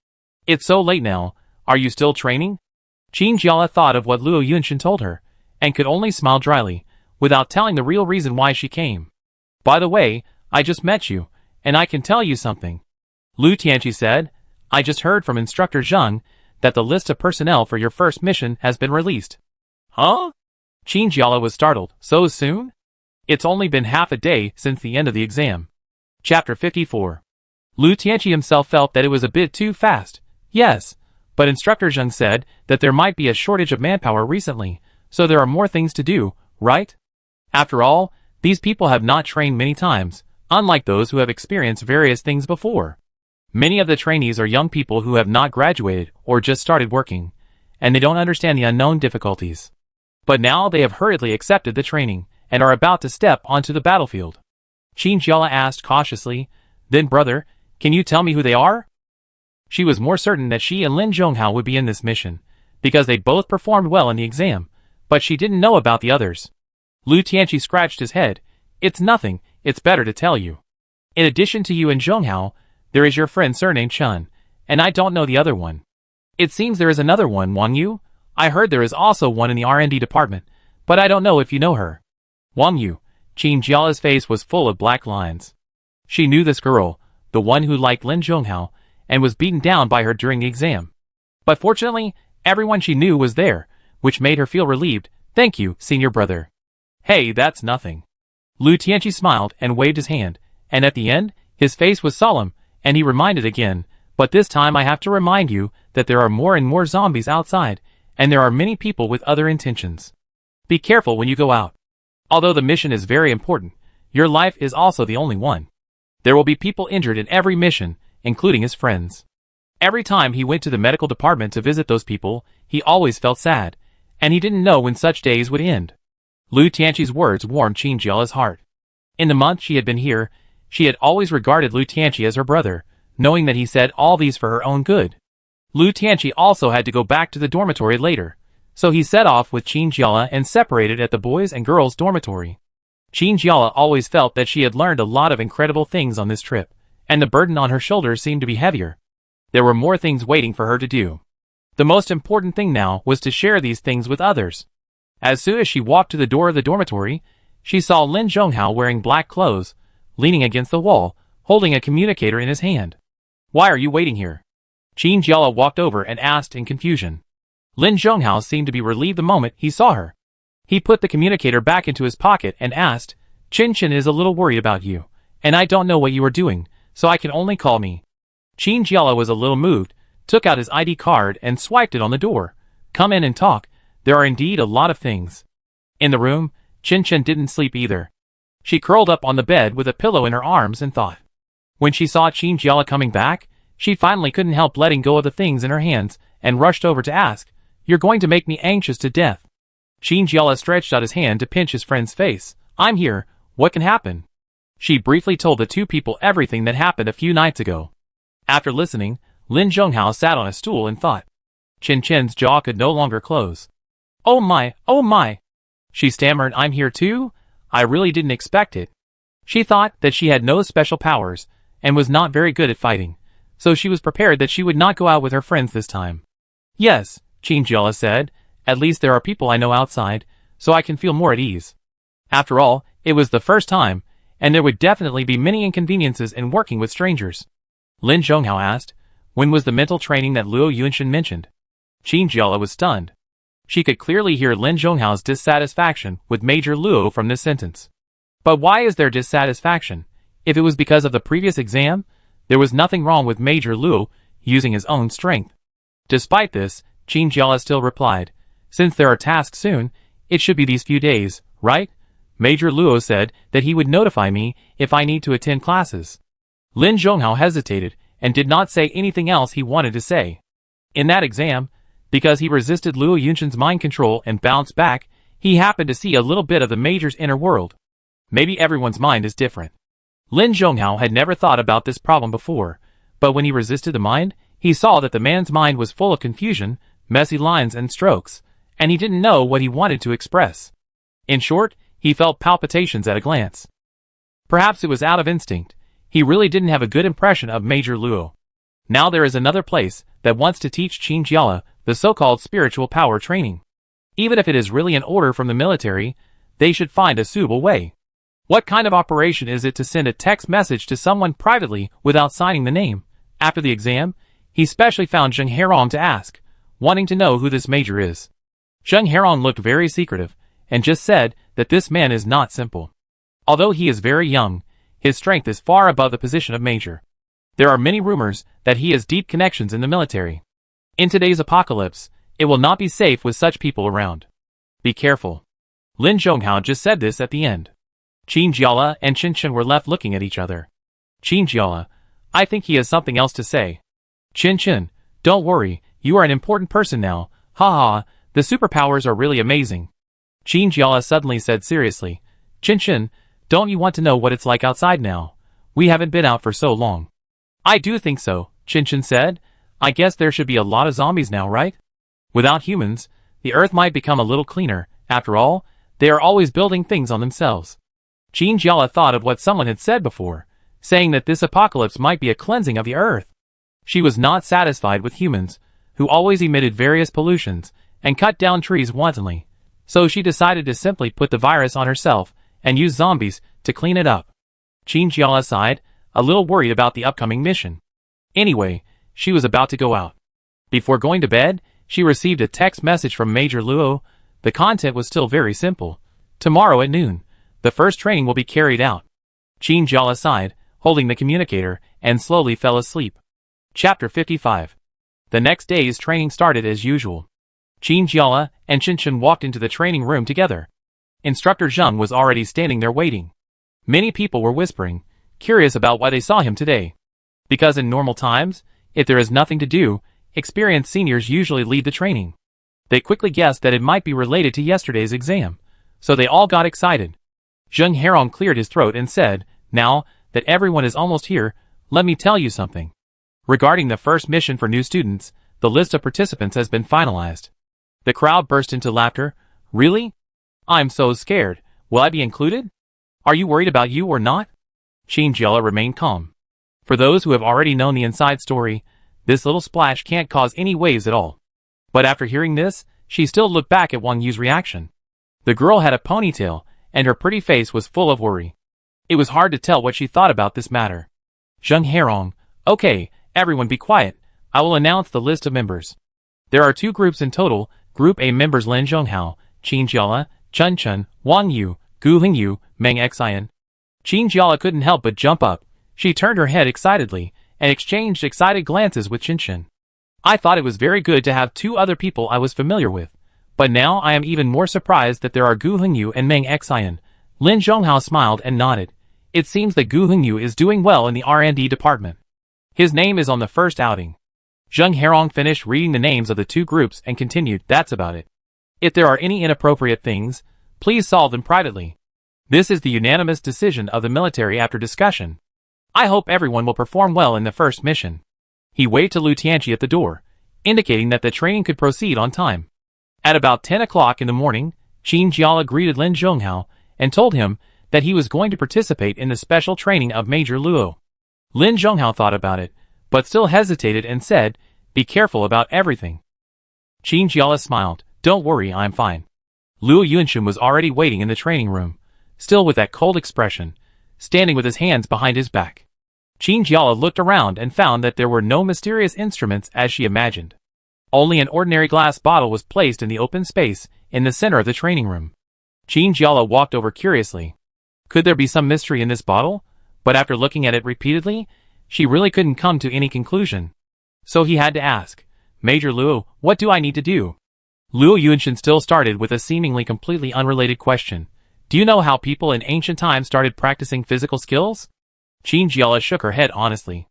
A: It's so late now, are you still training? Qin Jiala thought of what Luo Yunshin told her, and could only smile dryly, without telling the real reason why she came. By the way, I just met you, and I can tell you something. Lu Tianqi said, I just heard from Instructor Zheng that the list of personnel for your first mission has been released. Huh? Qin Jiala was startled. So soon? It's only been half a day since the end of the exam. Chapter 54. Lu Tianqi himself felt that it was a bit too fast. Yes, but Instructor Zheng said that there might be a shortage of manpower recently, so there are more things to do, right? After all, these people have not trained many times, unlike those who have experienced various things before. Many of the trainees are young people who have not graduated or just started working, and they don't understand the unknown difficulties. But now they have hurriedly accepted the training, and are about to step onto the battlefield. Qin Jiala asked cautiously, then brother, can you tell me who they are? She was more certain that she and Lin Zhonghao would be in this mission, because they both performed well in the exam, but she didn't know about the others. Lu Tianqi scratched his head. It's nothing, it's better to tell you. In addition to you and Zhonghao, there is your friend surnamed Chen, and I don't know the other one. It seems there is another one, Wang Yu. I heard there is also one in the R&D department, but I don't know if you know her. Wang Yu. Qin Jiala's face was full of black lines. She knew this girl, the one who liked Lin Zhonghao, and was beaten down by her during the exam. But fortunately, everyone she knew was there, which made her feel relieved. Thank you, senior brother. Hey, that's nothing. Lu Tianqi smiled and waved his hand, and at the end, his face was solemn, and he reminded again, but this time I have to remind you that there are more and more zombies outside, and there are many people with other intentions. Be careful when you go out. Although the mission is very important, your life is also the only one. There will be people injured in every mission, including his friends. Every time he went to the medical department to visit those people, he always felt sad, and he didn't know when such days would end. Lu Tianqi's words warmed Qin Jiala's heart. In the month she had been here, she had always regarded Lu Tianqi as her brother, knowing that he said all these for her own good. Lu Tianqi also had to go back to the dormitory later, so he set off with Qin Jiala and separated at the boys' and girls' dormitory. Qin Jiala always felt that she had learned a lot of incredible things on this trip, and the burden on her shoulders seemed to be heavier. There were more things waiting for her to do. The most important thing now was to share these things with others. As soon as she walked to the door of the dormitory, she saw Lin Zhonghao wearing black clothes, leaning against the wall, holding a communicator in his hand. Why are you waiting here? Qin Jiala walked over and asked in confusion. Lin Zhonghao seemed to be relieved the moment he saw her. He put the communicator back into his pocket and asked, Chen Chen is a little worried about you, And I don't know what you are doing, so I can only call me. Qin Jiala was a little moved, took out his ID card and swiped it on the door. Come in and talk, there are indeed a lot of things. In the room, Chen Chen didn't sleep either. She curled up on the bed with a pillow in her arms and thought. When she saw Qin Jiala coming back, she finally couldn't help letting go of the things in her hands and rushed over to ask, "You're going to make me anxious to death." Qin Jiala stretched out his hand to pinch his friend's face. "I'm here, what can happen?" She briefly told the two people everything that happened a few nights ago. After listening, Lin Zhonghao sat on a stool and thought. Chen Chen's jaw could no longer close. Oh my, oh my! She stammered, "I'm here too? I really didn't expect it." She thought that she had no special powers, and was not very good at fighting, so she was prepared that she would not go out with her friends this time. "Yes," Qin Jiala said, "at least there are people I know outside, so I can feel more at ease." After all, it was the first time, and there would definitely be many inconveniences in working with strangers. Lin Zhonghao asked, "When was the mental training that Luo Yunshin mentioned?" Qin Jiala was stunned. She could clearly hear Lin Zhonghao's dissatisfaction with Major Luo from this sentence. But why is there dissatisfaction? If it was because of the previous exam, there was nothing wrong with Major Luo using his own strength. Despite this, Qin Jiala still replied, "Since there are tasks soon, it should be these few days, right? Major Luo said that he would notify me if I need to attend classes." Lin Zhonghao hesitated and did not say anything else he wanted to say. In that exam, because he resisted Luo Yunshin's mind control and bounced back, he happened to see a little bit of the Major's inner world. Maybe everyone's mind is different. Lin Zhonghao had never thought about this problem before, but when he resisted the mind, he saw that the man's mind was full of confusion, messy lines and strokes, and he didn't know what he wanted to express. In short, he felt palpitations at a glance. Perhaps it was out of instinct. He really didn't have a good impression of Major Luo. Now there is another place that wants to teach Qin Jiala the so-called spiritual power training. Even if it is really an order from the military, they should find a suitable way. What kind of operation is it to send a text message to someone privately without signing the name? After the exam, he specially found Zheng Herong to ask, wanting to know who this major is. Zheng Herong looked very secretive, and just said that this man is not simple. Although he is very young, his strength is far above the position of major. There are many rumors that he has deep connections in the military. In today's apocalypse, it will not be safe with such people around. Be careful. Lin Zhonghao just said this at the end. Qin Jiala and Chen Chen were left looking at each other. Qin Jiala, I think he has something else to say. Chen Chen, don't worry, you are an important person now. Ha ha, the superpowers are really amazing. Qin Jiala suddenly said seriously. Chen Chen, don't you want to know what it's like outside now? We haven't been out for so long. I do think so, Chen Chen said. I guess there should be a lot of zombies now, right? Without humans, the earth might become a little cleaner. After all, they are always building things on themselves. Qin Jiala thought of what someone had said before, saying that this apocalypse might be a cleansing of the earth. She was not satisfied with humans, who always emitted various pollutions and cut down trees wantonly, so she decided to simply put the virus on herself and use zombies to clean it up. Qin Jiala sighed, a little worried about the upcoming mission. Anyway, she was about to go out. Before going to bed, she received a text message from Major Luo. The content was still very simple. Tomorrow at noon, the first training will be carried out. Qin Jiala sighed, holding the communicator, and slowly fell asleep. Chapter 55. The next day's training started as usual. Qin Jiala and Chen Chen walked into the training room together. Instructor Zheng was already standing there waiting. Many people were whispering, curious about why they saw him today. Because in normal times, if there is nothing to do, experienced seniors usually lead the training. They quickly guessed that it might be related to yesterday's exam, so they all got excited. Zheng Herong cleared his throat and said, "Now that everyone is almost here, let me tell you something. Regarding the first mission for new students, the list of participants has been finalized." The crowd burst into laughter. Really? I'm so scared. Will I be included? Are you worried about you or not? Qin Jiala remained calm. For those who have already known the inside story, this little splash can't cause any waves at all. But after hearing this, she still looked back at Wang Yu's reaction. The girl had a ponytail, and her pretty face was full of worry. It was hard to tell what she thought about this matter. Zheng Herong, okay, everyone be quiet. I will announce the list of members. There are 2 groups in total. Group A members Lin Zhonghao, Qin Jiala, Chen Chen, Wang Yu, Gu Hingyu, Meng Xian. Qin Jiala couldn't help but jump up. She turned her head excitedly, and exchanged excited glances with Qinshin. I thought it was very good to have two other people I was familiar with, but now I am even more surprised that there are Gu Hongyu and Meng Xian. Lin Zhonghao smiled and nodded. It seems that Gu Hongyu is doing well in the R&D department. His name is on the first outing. Zheng Herong finished reading the names of the two groups and continued, that's about it. If there are any inappropriate things, please solve them privately. This is the unanimous decision of the military after discussion. I hope everyone will perform well in the first mission. He waved to Lu Tianqi at the door, indicating that the training could proceed on time. At about 10 o'clock in the morning, Qin Jiala greeted Lin Zhonghao and told him that he was going to participate in the special training of Major Luo. Lin Zhonghao thought about it, but still hesitated and said, be careful about everything. Qin Jiala smiled, don't worry, I'm fine. Luo Yunshin was already waiting in the training room, still with that cold expression, standing with his hands behind his back. Qin Jiala looked around and found that there were no mysterious instruments as she imagined. Only an ordinary glass bottle was placed in the open space in the center of the training room. Qin Jiala walked over curiously. Could there be some mystery in this bottle? But after looking at it repeatedly, she really couldn't come to any conclusion. So he had to ask, Major Luo, what do I need to do? Luo Yunshin still started with a seemingly completely unrelated question. Do you know how people in ancient times started practicing physical skills? Qin Jiala shook her head honestly.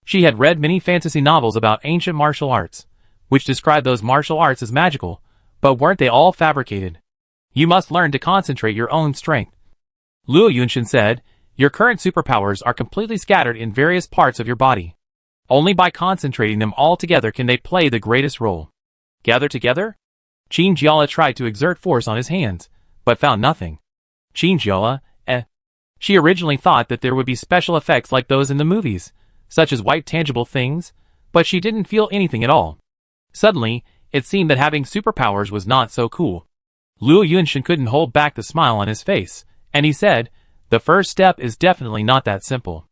A: She had read many fantasy novels about ancient martial arts, which described those martial arts as magical, but weren't they all fabricated? You must learn to concentrate your own strength. Luo Yunshin said, your current superpowers are completely scattered in various parts of your body. Only by concentrating them all together can they play the greatest role. Gather together? Qin Jiala tried to exert force on his hands, but found nothing. Qin Jiala, She originally thought that there would be special effects like those in the movies, such as white tangible things, but she didn't feel anything at all. Suddenly, it seemed that having superpowers was not so cool. Luo Yunshin couldn't hold back the smile on his face, and he said, the first step is definitely not that simple.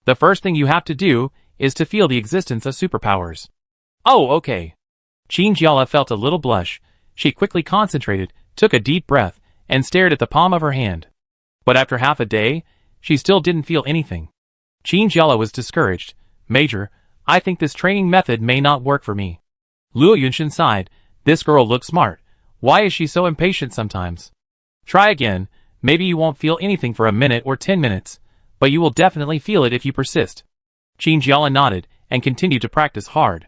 A: The first thing you have to do is to feel the existence of superpowers. Oh, okay. Qin Jiala felt a little blush. She quickly concentrated, took a deep breath, and stared at the palm of her hand. But after half a day, she still didn't feel anything. Qin Jiala was discouraged. Major, I think this training method may not work for me. Luo Yunshin sighed. This girl looks smart. Why is she so impatient sometimes? Try again. Maybe you won't feel anything for a minute or 10 minutes, but you will definitely feel it if you persist. Qin Jiala nodded and continued to practice hard.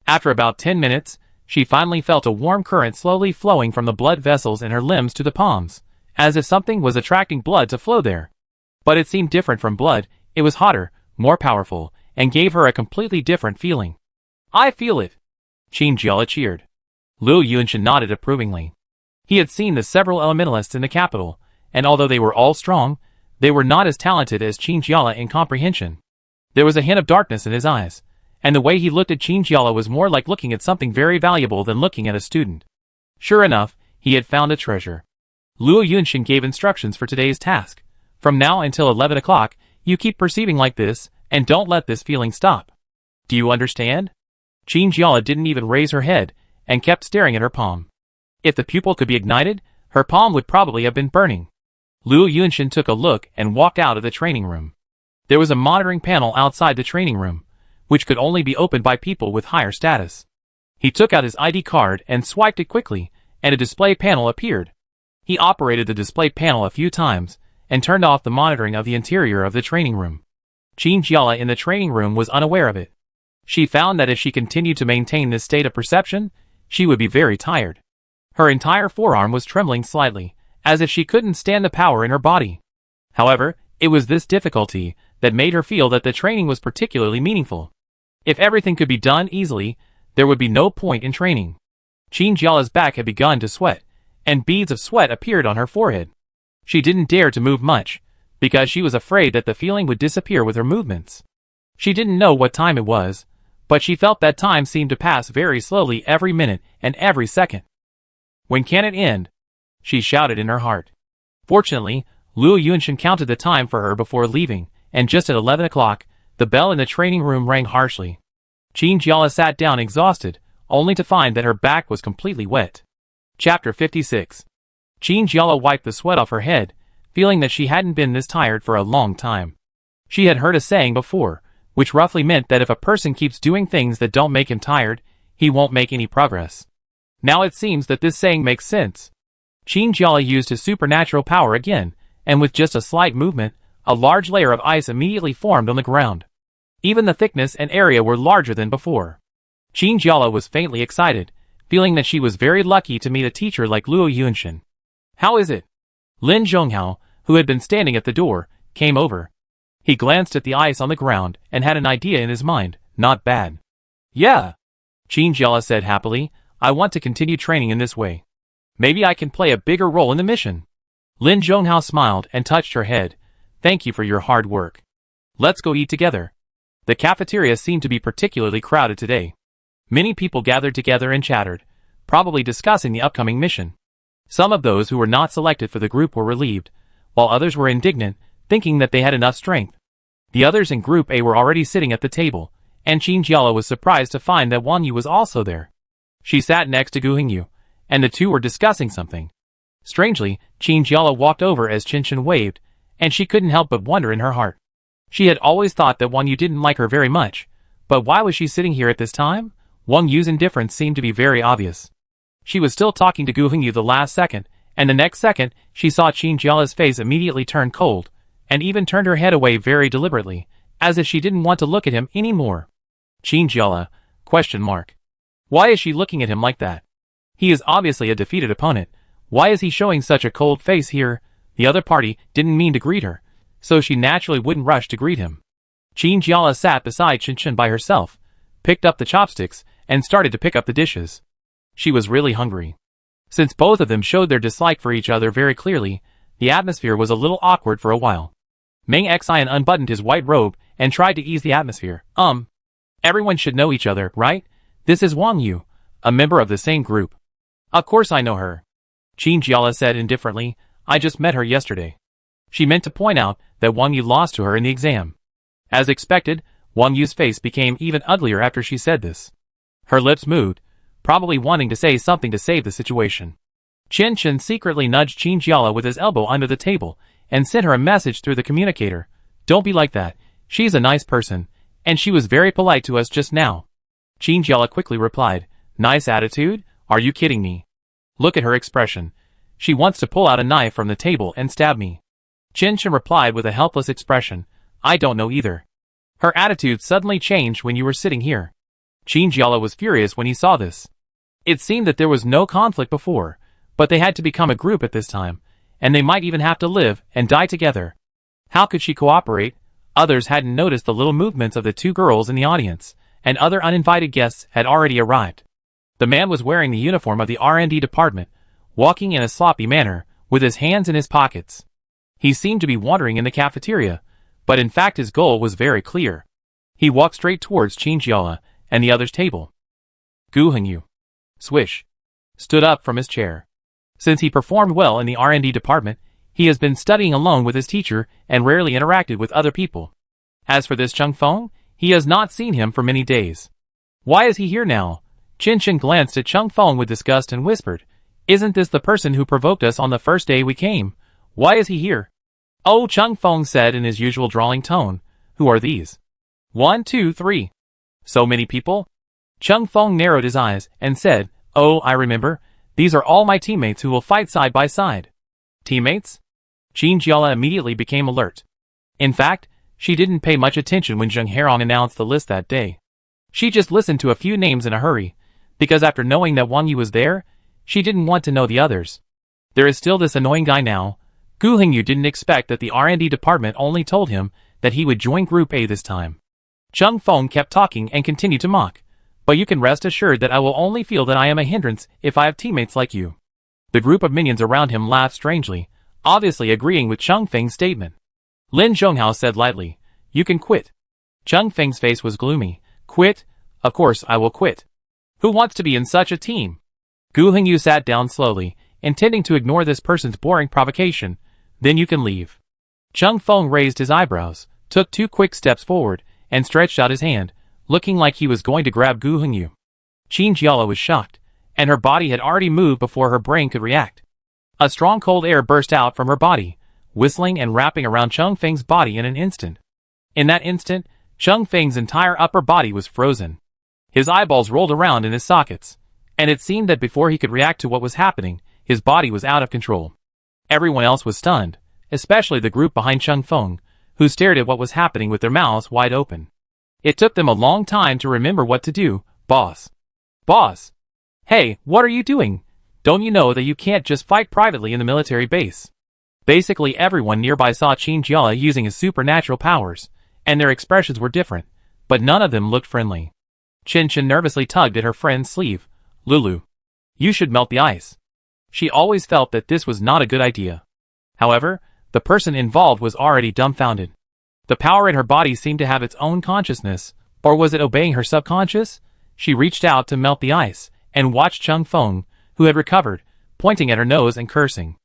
A: After about 10 minutes, she finally felt a warm current slowly flowing from the blood vessels in her limbs to the palms, as if something was attracting blood to flow there. But it seemed different from blood. It was hotter, more powerful, and gave her a completely different feeling. I feel it. Qin Jiala cheered. Luo Yunshin nodded approvingly. He had seen the several elementalists in the capital, and although they were all strong, they were not as talented as Qin Jiala in comprehension. There was a hint of darkness in his eyes, and the way he looked at Qin Jiala was more like looking at something very valuable than looking at a student. Sure enough, he had found a treasure. Luo Yunshin gave instructions for today's task. From now until 11 o'clock, you keep perceiving like this, and don't let this feeling stop. Do you understand? Qin Jiala didn't even raise her head, and kept staring at her palm. If the pupil could be ignited, her palm would probably have been burning. Luo Yunshin took a look and walked out of the training room. There was a monitoring panel outside the training room, which could only be opened by people with higher status. He took out his ID card and swiped it quickly, and a display panel appeared. He operated the display panel a few times, and turned off the monitoring of the interior of the training room. Qin Jiala in the training room was unaware of it. She found that if she continued to maintain this state of perception, she would be very tired. Her entire forearm was trembling slightly, as if she couldn't stand the power in her body. However, it was this difficulty that made her feel that the training was particularly meaningful. If everything could be done easily, there would be no point in training. Qin Jiala's back had begun to sweat, and beads of sweat appeared on her forehead. She didn't dare to move much, because she was afraid that the feeling would disappear with her movements. She didn't know what time it was, but she felt that time seemed to pass very slowly every minute and every second. When can it end? She shouted in her heart. Fortunately, Luo Yunshin counted the time for her before leaving, and just at 11 o'clock, the bell in the training room rang harshly. Qin Jiala sat down exhausted, only to find that her back was completely wet. Chapter 56. Qin Jiala wiped the sweat off her head, feeling that she hadn't been this tired for a long time. She had heard a saying before, which roughly meant that if a person keeps doing things that don't make him tired, he won't make any progress. Now it seems that this saying makes sense. Qinjiala used his supernatural power again, and with just a slight movement, a large layer of ice immediately formed on the ground. Even the thickness and area were larger than before. Qinjiala was faintly excited, feeling that she was very lucky to meet a teacher like Luo Yunshin. "How is it?" Lin Zhonghao, who had been standing at the door, came over. He glanced at the ice on the ground and had an idea in his mind. "Not bad." "Yeah," Qinjiala said happily. "I want to continue training in this way. Maybe I can play a bigger role in the mission." Lin Zhonghao smiled and touched her head. "Thank you for your hard work. Let's go eat together." The cafeteria seemed to be particularly crowded today. Many people gathered together and chattered, probably discussing the upcoming mission. Some of those who were not selected for the group were relieved, while others were indignant, thinking that they had enough strength. The others in Group A were already sitting at the table, and Qinjiala was surprised to find that Wang Yu was also there. She sat next to Gu Hingyu, and the two were discussing something. Strangely, Qinjiala walked over as Qinshin waved, and she couldn't help but wonder in her heart. She had always thought that Wang Yu didn't like her very much, but why was she sitting here at this time? Wang Yu's indifference seemed to be very obvious. She was still talking to Gu Hingyu the last second, and the next second, she saw Qinjiala's face immediately turn cold, and even turned her head away very deliberately, as if she didn't want to look at him anymore. "Qinjiala? ? Why is she looking at him like that? He is obviously a defeated opponent. Why is he showing such a cold face here?" The other party didn't mean to greet her, so she naturally wouldn't rush to greet him. Qinjiala sat beside Qinshin by herself, picked up the chopsticks, and started to pick up the dishes. She was really hungry. Since both of them showed their dislike for each other very clearly, the atmosphere was a little awkward for a while. Meng Xian unbuttoned his white robe and tried to ease the atmosphere. Everyone should know each other, right? This is Wang Yu, a member of the same group." "Of course I know her," Qinjiala said indifferently. "I just met her yesterday." She meant to point out that Wang Yu lost to her in the exam. As expected, Wang Yu's face became even uglier after she said this. Her lips moved, probably wanting to say something to save the situation. Qinshin secretly nudged Qinjiala with his elbow under the table and sent her a message through the communicator. "Don't be like that. She's a nice person, and she was very polite to us just now." Qinjiala quickly replied, "Nice attitude? Are you kidding me? Look at her expression. She wants to pull out a knife from the table and stab me." Qinshin replied with a helpless expression, "I don't know either. Her attitude suddenly changed when you were sitting here." Qinjiala was furious when he saw this. It seemed that there was no conflict before, but they had to become a group at this time, and they might even have to live and die together. How could she cooperate? Others hadn't noticed the little movements of the two girls in the audience, and other uninvited guests had already arrived. The man was wearing the uniform of the R&D department, walking in a sloppy manner, with his hands in his pockets. He seemed to be wandering in the cafeteria, but in fact his goal was very clear. He walked straight towards Qinjiala and the other's table. Gu Hingyu, swish, stood up from his chair. Since he performed well in the R&D department, he has been studying alone with his teacher and rarely interacted with other people. As for this Cheng Feng, he has not seen him for many days. Why is he here now? Qinshin glanced at Cheng Feng with disgust and whispered, "Isn't this the person who provoked us on the first day we came? Why is he here?" "Oh," Cheng Feng said in his usual drawling tone, "Who are these? 1, 2, 3. So many people?" Cheng Feng narrowed his eyes and said, "Oh, I remember. These are all my teammates who will fight side by side." Teammates? Qinjiala immediately became alert. In fact, she didn't pay much attention when Zheng Herong announced the list that day. She just listened to a few names in a hurry, because after knowing that Wang Yu was there, she didn't want to know the others. There is still this annoying guy now. Gu Hingyu didn't expect that the R&D department only told him that he would join Group A this time. Cheng Feng kept talking and continued to mock. "But you can rest assured that I will only feel that I am a hindrance if I have teammates like you." The group of minions around him laughed strangely, obviously agreeing with Cheng Feng's statement. Lin Zhonghao said lightly, "You can quit." Cheng Feng's face was gloomy. "Quit? Of course I will quit. Who wants to be in such a team?" Gu Hingyu sat down slowly, intending to ignore this person's boring provocation. "Then you can leave." Cheng Feng raised his eyebrows, took 2 quick steps forward, and stretched out his hand, looking like he was going to grab Gu Hingyu. Qinjiala was shocked, and her body had already moved before her brain could react. A strong cold air burst out from her body, whistling and wrapping around Chung Feng's body in an instant. In that instant, Chung Feng's entire upper body was frozen. His eyeballs rolled around in his sockets, and it seemed that before he could react to what was happening, his body was out of control. Everyone else was stunned, especially the group behind Chung Feng, who stared at what was happening with their mouths wide open. It took them a long time to remember what to do. Boss. Boss. Hey, what are you doing? Don't you know that you can't just fight privately in the military base? Basically everyone nearby saw Qin Jiala using his supernatural powers, and their expressions were different, but none of them looked friendly. Chen Chen nervously tugged at her friend's sleeve. Lulu. You should melt the ice. She always felt that this was not a good idea. However, the person involved was already dumbfounded. The power in her body seemed to have its own consciousness, or was it obeying her subconscious? She reached out to melt the ice, and watched Chung Feng, who had recovered, pointing at her nose and cursing.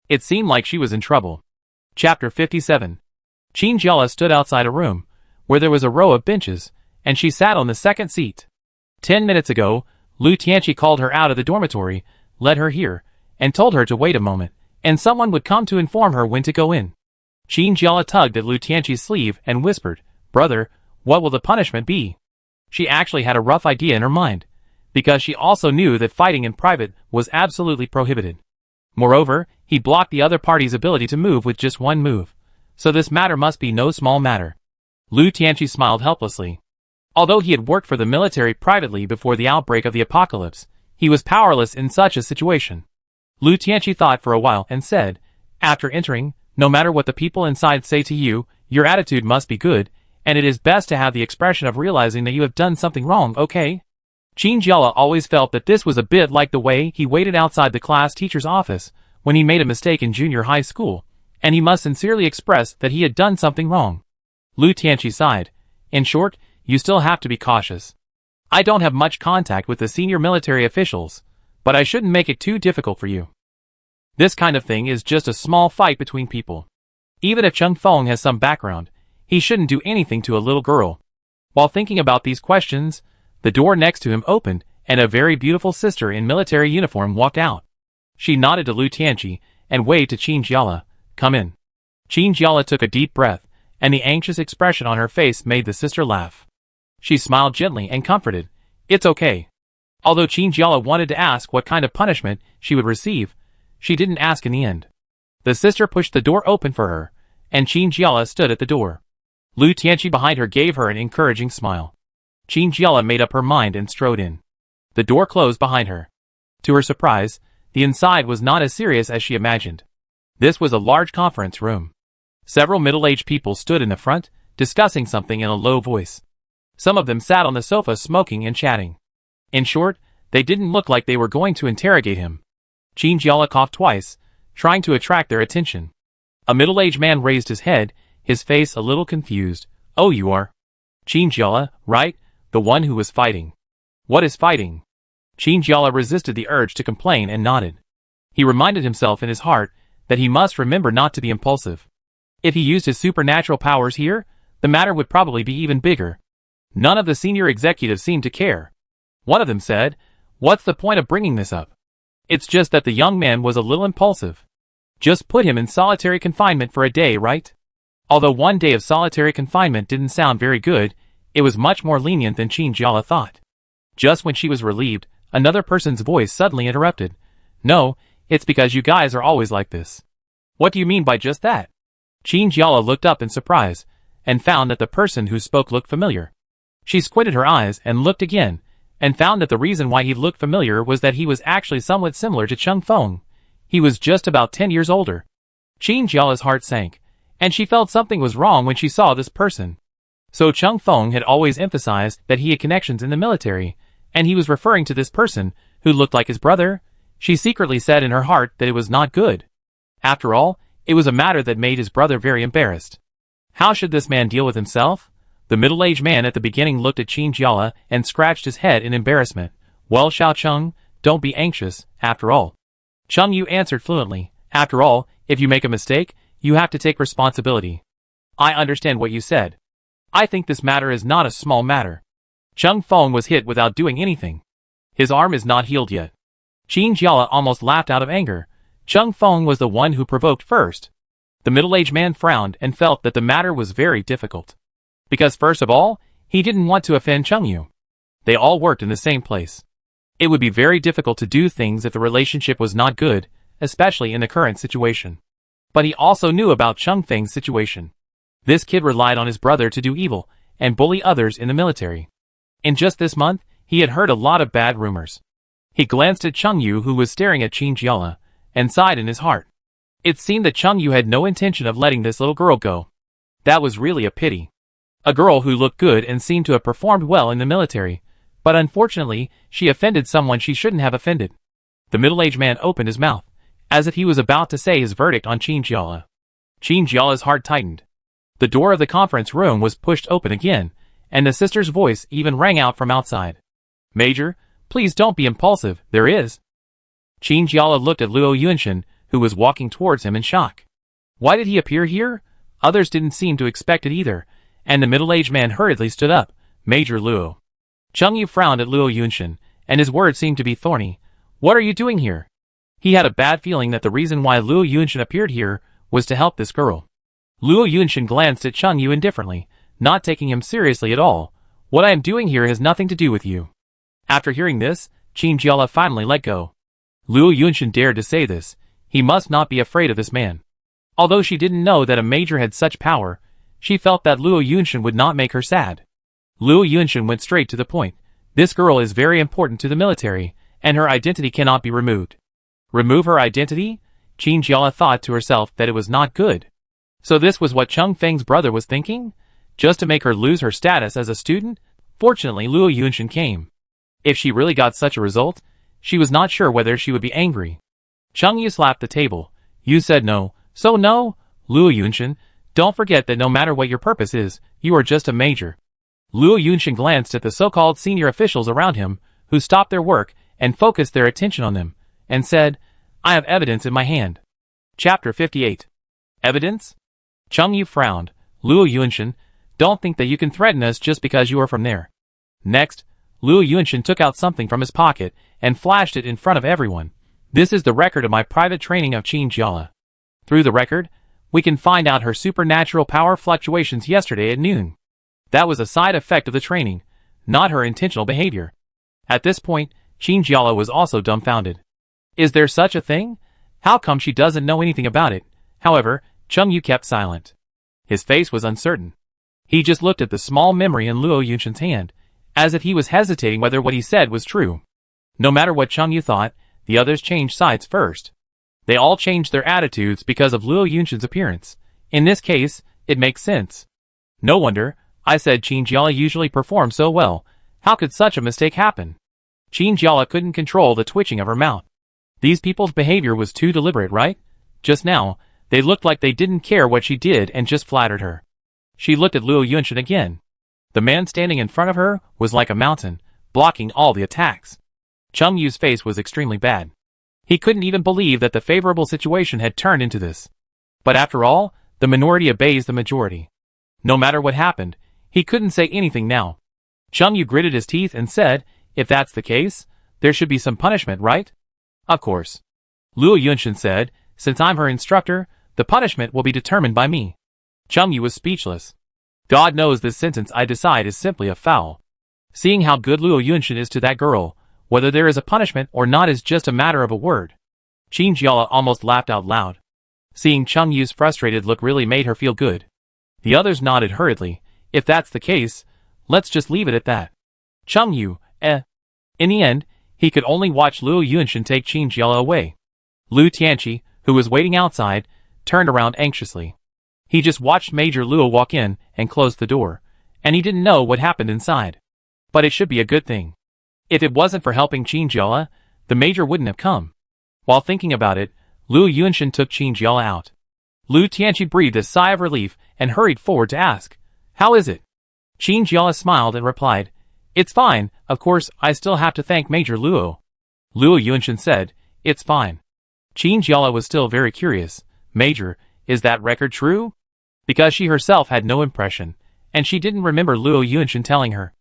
A: It seemed like she was in trouble. Chapter 57. Qin Jiala stood outside a room, where there was a row of benches, and she sat on the second seat. 10 minutes ago, Lu Tianqi called her out of the dormitory, led her here, and told her to wait a moment, and someone would come to inform her when to go in. Qin Jiala tugged at Lu Tianqi's sleeve and whispered, Brother, what will the punishment be? She actually had a rough idea in her mind, because she also knew that fighting in private was absolutely prohibited. Moreover, he blocked the other party's ability to move with just one move, so this matter must be no small matter. Lu Tianqi smiled helplessly. Although he had worked for the military privately before the outbreak of the apocalypse, he was powerless in such a situation. Lu Tianqi thought for a while and said, After entering, no matter what the people inside say to you, your attitude must be good, and it is best to have the expression of realizing that you have done something wrong, okay? Qin Jiala always felt that this was a bit like the way he waited outside the class teacher's office when he made a mistake in junior high school, and he must sincerely express that he had done something wrong. Lu Tianqi sighed. In short, you still have to be cautious. I don't have much contact with the senior military officials, but I shouldn't make it too difficult for you. This kind of thing is just a small fight between people. Even if Chung Feng has some background, he shouldn't do anything to a little girl. While thinking about these questions, the door next to him opened, and a very beautiful sister in military uniform walked out. She nodded to Lu Tianqi and waved to Qin Jiala. Come in. Qin Jiala took a deep breath, and the anxious expression on her face made the sister laugh. She smiled gently and comforted. It's okay. Although Qin Jiala wanted to ask what kind of punishment she would receive, she didn't ask in the end. The sister pushed the door open for her, and Qin Jiala stood at the door. Lu Tianqi behind her gave her an encouraging smile. Qin Jiala made up her mind and strode in. The door closed behind her. To her surprise, the inside was not as serious as she imagined. This was a large conference room. Several middle-aged people stood in the front, discussing something in a low voice. Some of them sat on the sofa smoking and chatting. In short, they didn't look like they were going to interrogate him. Qin Jiala coughed twice, trying to attract their attention. A middle-aged man raised his head, his face a little confused. Oh, you are Qin Jiala, right? The one who was fighting. What is fighting? Qin Jiala resisted the urge to complain and nodded. He reminded himself in his heart that he must remember not to be impulsive. If he used his supernatural powers here, the matter would probably be even bigger. None of the senior executives seemed to care. One of them said, What's the point of bringing this up? It's just that the young man was a little impulsive. Just put him in solitary confinement for a day, right? Although 1 day of solitary confinement didn't sound very good, it was much more lenient than Qin Jiala thought. Just when she was relieved, another person's voice suddenly interrupted. No, it's because you guys are always like this. What do you mean by just that? Qin Jiala looked up in surprise, and found that the person who spoke looked familiar. She squinted her eyes and looked again, and found that the reason why he looked familiar was that he was actually somewhat similar to Chung Feng. He was just about 10 years older. Qin Jiala's heart sank, and she felt something was wrong when she saw this person. So Chung Feng had always emphasized that he had connections in the military, and he was referring to this person, who looked like his brother. She secretly said in her heart that it was not good. After all, it was a matter that made his brother very embarrassed. How should this man deal with himself? The middle-aged man at the beginning looked at Qin Jiala and scratched his head in embarrassment. Well, Xiao Chung, don't be anxious, after all. Chung Yu answered fluently. After all, if you make a mistake, you have to take responsibility. I understand what you said. I think this matter is not a small matter. Chung Feng was hit without doing anything. His arm is not healed yet. Qin Jiala almost laughed out of anger. Chung Feng was the one who provoked first. The middle-aged man frowned and felt that the matter was very difficult. Because first of all, he didn't want to offend Chungyu. They all worked in the same place. It would be very difficult to do things if the relationship was not good, especially in the current situation. But he also knew about Chung Feng's situation. This kid relied on his brother to do evil and bully others in the military. In just this month, he had heard a lot of bad rumors. He glanced at Chungyu, who was staring at Qin Jiala, and sighed in his heart. It seemed that Chungyu had no intention of letting this little girl go. That was really a pity. A girl who looked good and seemed to have performed well in the military, but unfortunately, she offended someone she shouldn't have offended. The middle-aged man opened his mouth, as if he was about to say his verdict on Qin Jiala. Qin Jiala's heart tightened. The door of the conference room was pushed open again, and the sister's voice even rang out from outside. Major, please don't be impulsive, there is. Qin Jiala looked at Luo Yunshin, who was walking towards him in shock. Why did he appear here? Others didn't seem to expect it either, and the middle-aged man hurriedly stood up. Major Luo. Chungyu frowned at Luo Yunshin, and his words seemed to be thorny. What are you doing here? He had a bad feeling that the reason why Luo Yunshin appeared here was to help this girl. Luo Yunshin glanced at Chungyu indifferently, not taking him seriously at all. What I am doing here has nothing to do with you. After hearing this, Qin Jiala finally let go. Luo Yunshin dared to say this. He must not be afraid of this man. Although she didn't know that a major had such power, she felt that Luo Yunshin would not make her sad. Luo Yunshin went straight to the point. This girl is very important to the military, and her identity cannot be removed. Remove her identity? Qin Jiala thought to herself that it was not good. So this was what Chung Feng's brother was thinking? Just to make her lose her status as a student? Fortunately, Luo Yunshin came. If she really got such a result, she was not sure whether she would be angry. Chungyu slapped the table. You said no, so no? Luo Yunshin, don't forget that no matter what your purpose is, you are just a major. Luo Yunshin glanced at the so-called senior officials around him, who stopped their work and focused their attention on them, and said, I have evidence in my hand. Chapter 58. Evidence? Chungyu frowned. Luo Yunshin, don't think that you can threaten us just because you are from there. Next, Luo Yunshin took out something from his pocket and flashed it in front of everyone. This is the record of my private training of Qin Jiala. Through the record, we can find out her supernatural power fluctuations yesterday at noon. That was a side effect of the training, not her intentional behavior. At this point, Qin Jiala was also dumbfounded. Is there such a thing? How come she doesn't know anything about it? However, Chungyu kept silent. His face was uncertain. He just looked at the small memory in Luo Yunshin's hand, as if he was hesitating whether what he said was true. No matter what Chungyu thought, the others changed sides first. They all changed their attitudes because of Luo Yunshin's appearance. In this case, it makes sense. No wonder, I said Qin Jiala usually performs so well. How could such a mistake happen? Qin Jiala couldn't control the twitching of her mouth. These people's behavior was too deliberate, right? Just now, they looked like they didn't care what she did and just flattered her. She looked at Luo Yunshin again. The man standing in front of her was like a mountain, blocking all the attacks. Chungyu's face was extremely bad. He couldn't even believe that the favorable situation had turned into this. But after all, the minority obeys the majority. No matter what happened, he couldn't say anything now. Chungyu gritted his teeth and said, if that's the case, there should be some punishment, right? Of course. Luo Yunshin said, since I'm her instructor, the punishment will be determined by me. Chungyu was speechless. God knows this sentence I decide is simply a foul. Seeing how good Luo Yunshin is to that girl, whether there is a punishment or not is just a matter of a word. Qin Jiala almost laughed out loud. Seeing Chungyu's frustrated look really made her feel good. The others nodded hurriedly. If that's the case, let's just leave it at that. Chungyu, In the end, he could only watch Luo Yunshin take Qin Jiala away. Lu Tianqi, who was waiting outside, turned around anxiously. He just watched Major Luo walk in and close the door, and he didn't know what happened inside. But it should be a good thing. If it wasn't for helping Qin Jiala, the Major wouldn't have come. While thinking about it, Luo Yunshin took Qin Jiala out. Lu Tianqi breathed a sigh of relief and hurried forward to ask, how is it? Qin Jiala smiled and replied, it's fine, of course I still have to thank Major Luo. Luo Yunshin said, it's fine. Qin Jiala was still very curious. Major, is that record true? Because she herself had no impression, and she didn't remember Luo Yunshin telling her.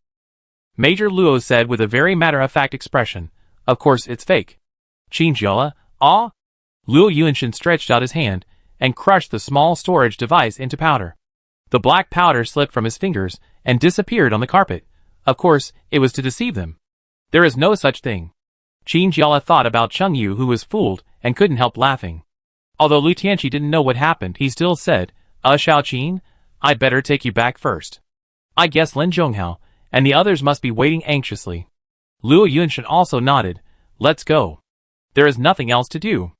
A: Major Luo said with a very matter-of-fact expression, of course it's fake. Qin Jiala, ah? Luo Yunshin stretched out his hand, and crushed the small storage device into powder. The black powder slipped from his fingers and disappeared on the carpet. Of course, it was to deceive them. There is no such thing. Qin Jiala thought about Cheng Yu, who was fooled and couldn't help laughing. Although Lu Tianqi didn't know what happened, he still said, Xiao Qin, I'd better take you back first. I guess Lin Zhonghao and the others must be waiting anxiously. Luo Yunshan also nodded. Let's go. There is nothing else to do.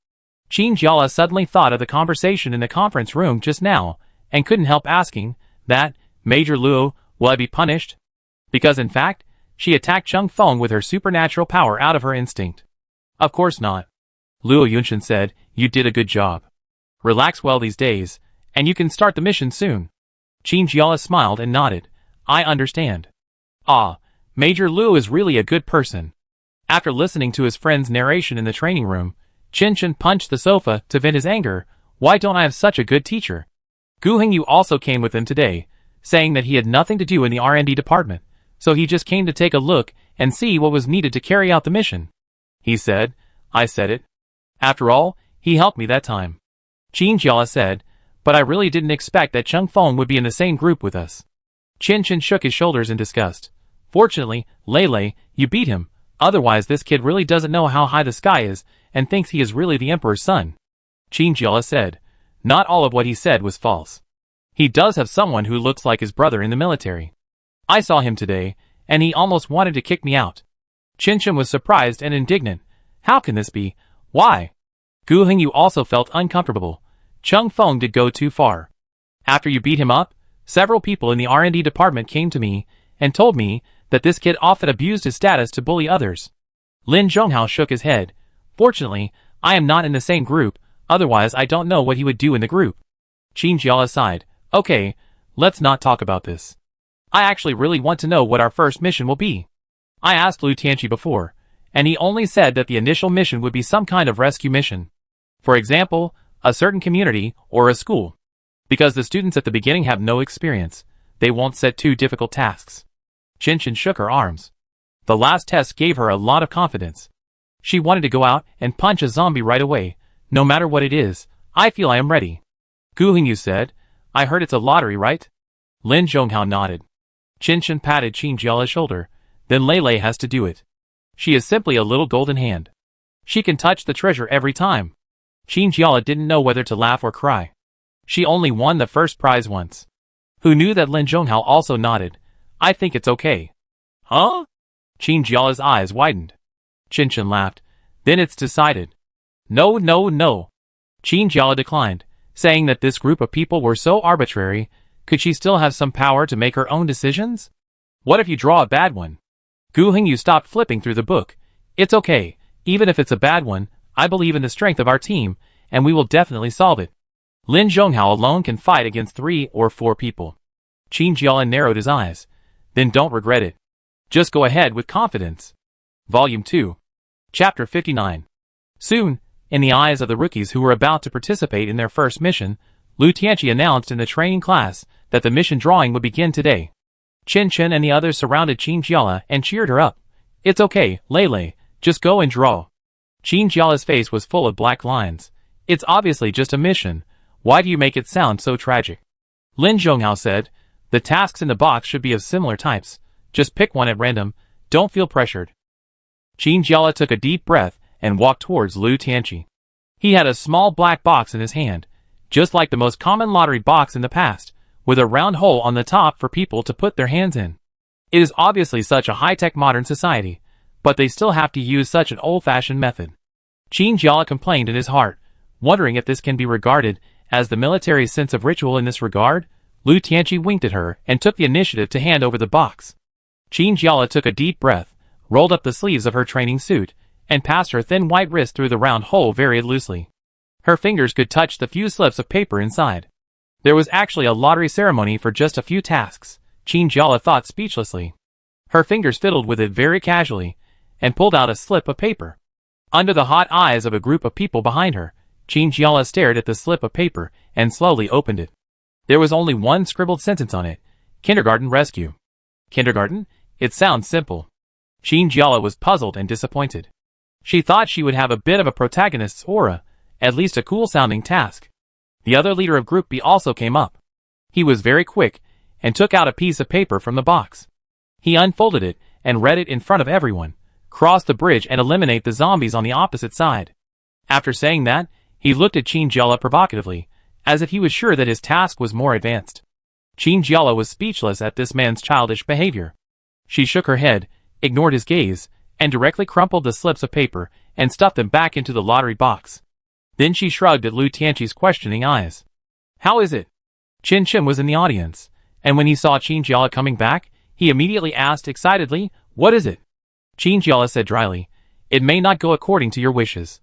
A: Qin Jiala suddenly thought of the conversation in the conference room just now, and couldn't help asking, that, Major Luo, will I be punished? Because in fact, she attacked Cheng Feng with her supernatural power out of her instinct. Of course not. Luo Yunshan said, you did a good job. Relax well these days, and you can start the mission soon. Qin Jiala smiled and nodded. I understand. Ah, Major Luo is really a good person. After listening to his friend's narration in the training room, Qin Shen punched the sofa to vent his anger. Why don't I have such a good teacher? Gu Hingyu also came with him today, saying that he had nothing to do in the R&D department, so he just came to take a look and see what was needed to carry out the mission. He said, I said it. After all, he helped me that time. Qin Jiala said, but I really didn't expect that Cheng Feng would be in the same group with us. Qin Shen shook his shoulders in disgust. Fortunately, Lei, you beat him, otherwise this kid really doesn't know how high the sky is and thinks he is really the emperor's son. Qin Jiala said, not all of what he said was false. He does have someone who looks like his brother in the military. I saw him today, and he almost wanted to kick me out. Qin Shen was surprised and indignant. How can this be? Why? Gu Hingyu also felt uncomfortable. Cheng Feng did go too far. After you beat him up, several people in the R&D department came to me and told me that this kid often abused his status to bully others. Lin Zhonghao shook his head. Fortunately, I am not in the same group, otherwise I don't know what he would do in the group. Qin Jiala sighed. Okay, let's not talk about this. I actually really want to know what our first mission will be. I asked Lu Tianqi before, and he only said that the initial mission would be some kind of rescue mission. For example, a certain community or a school. Because the students at the beginning have no experience, they won't set too difficult tasks. Qin Shen shook her arms. The last test gave her a lot of confidence. She wanted to go out and punch a zombie right away. No matter what it is, I feel I am ready. Gu Hingyu said, I heard it's a lottery, right? Lin Zhonghao nodded. Qin Shen patted Qin Jiala's shoulder. Then Lei has to do it. She is simply a little golden hand. She can touch the treasure every time. Qin Jiala didn't know whether to laugh or cry. She only won the first prize once. Who knew that Lin Zhonghao also nodded. I think it's okay. Huh? Qin Jiala's eyes widened. Qin Shen laughed. Then it's decided. No. Qin Jiala declined, saying that this group of people were so arbitrary. Could she still have some power to make her own decisions? What if you draw a bad one? Gu Hingyu stopped flipping through the book. It's okay, even if it's a bad one, I believe in the strength of our team, and we will definitely solve it. Lin Zhonghao alone can fight against 3 or 4 people. Qin Jiala narrowed his eyes. Then don't regret it. Just go ahead with confidence. Volume 2. Chapter 59. Soon, in the eyes of the rookies who were about to participate in their first mission, Lu Tianqi announced in the training class that the mission drawing would begin today. Qin Shen and the others surrounded Qin Jiala and cheered her up. It's okay, Lei, just go and draw. Qin Jiala's face was full of black lines. It's obviously just a mission. Why do you make it sound so tragic? Lin Zhonghao said, the tasks in the box should be of similar types. Just pick one at random. Don't feel pressured. Qin Jiala took a deep breath and walked towards Lu Tianqi. He had a small black box in his hand, just like the most common lottery box in the past, with a round hole on the top for people to put their hands in. It is obviously such a high-tech modern society, but they still have to use such an old-fashioned method. Qin Jiala complained in his heart, wondering if this can be regarded as the military's sense of ritual in this regard. Lu Tianqi winked at her and took the initiative to hand over the box. Qin Jiala took a deep breath, rolled up the sleeves of her training suit, and passed her thin white wrist through the round hole very loosely. Her fingers could touch the few slips of paper inside. There was actually a lottery ceremony for just a few tasks, Qin Jiala thought speechlessly. Her fingers fiddled with it very casually, and pulled out a slip of paper. Under the hot eyes of a group of people behind her, Qin Jiala stared at the slip of paper and slowly opened it. There was only one scribbled sentence on it. Kindergarten rescue. Kindergarten? It sounds simple. Qin Jiala was puzzled and disappointed. She thought she would have a bit of a protagonist's aura, at least a cool-sounding task. The other leader of Group B also came up. He was very quick and took out a piece of paper from the box. He unfolded it and read it in front of everyone. Cross the bridge and eliminate the zombies on the opposite side. After saying that, he looked at Chingyala provocatively, as if he was sure that his task was more advanced. Chingyala was speechless at this man's childish behavior. She shook her head, ignored his gaze, and directly crumpled the slips of paper and stuffed them back into the lottery box. Then she shrugged at Lu Tianqi's questioning eyes. How is it? Qin Chen was in the audience, and when he saw Chingyala coming back, he immediately asked excitedly, What is it? Chingyala said dryly, It may not go according to your wishes.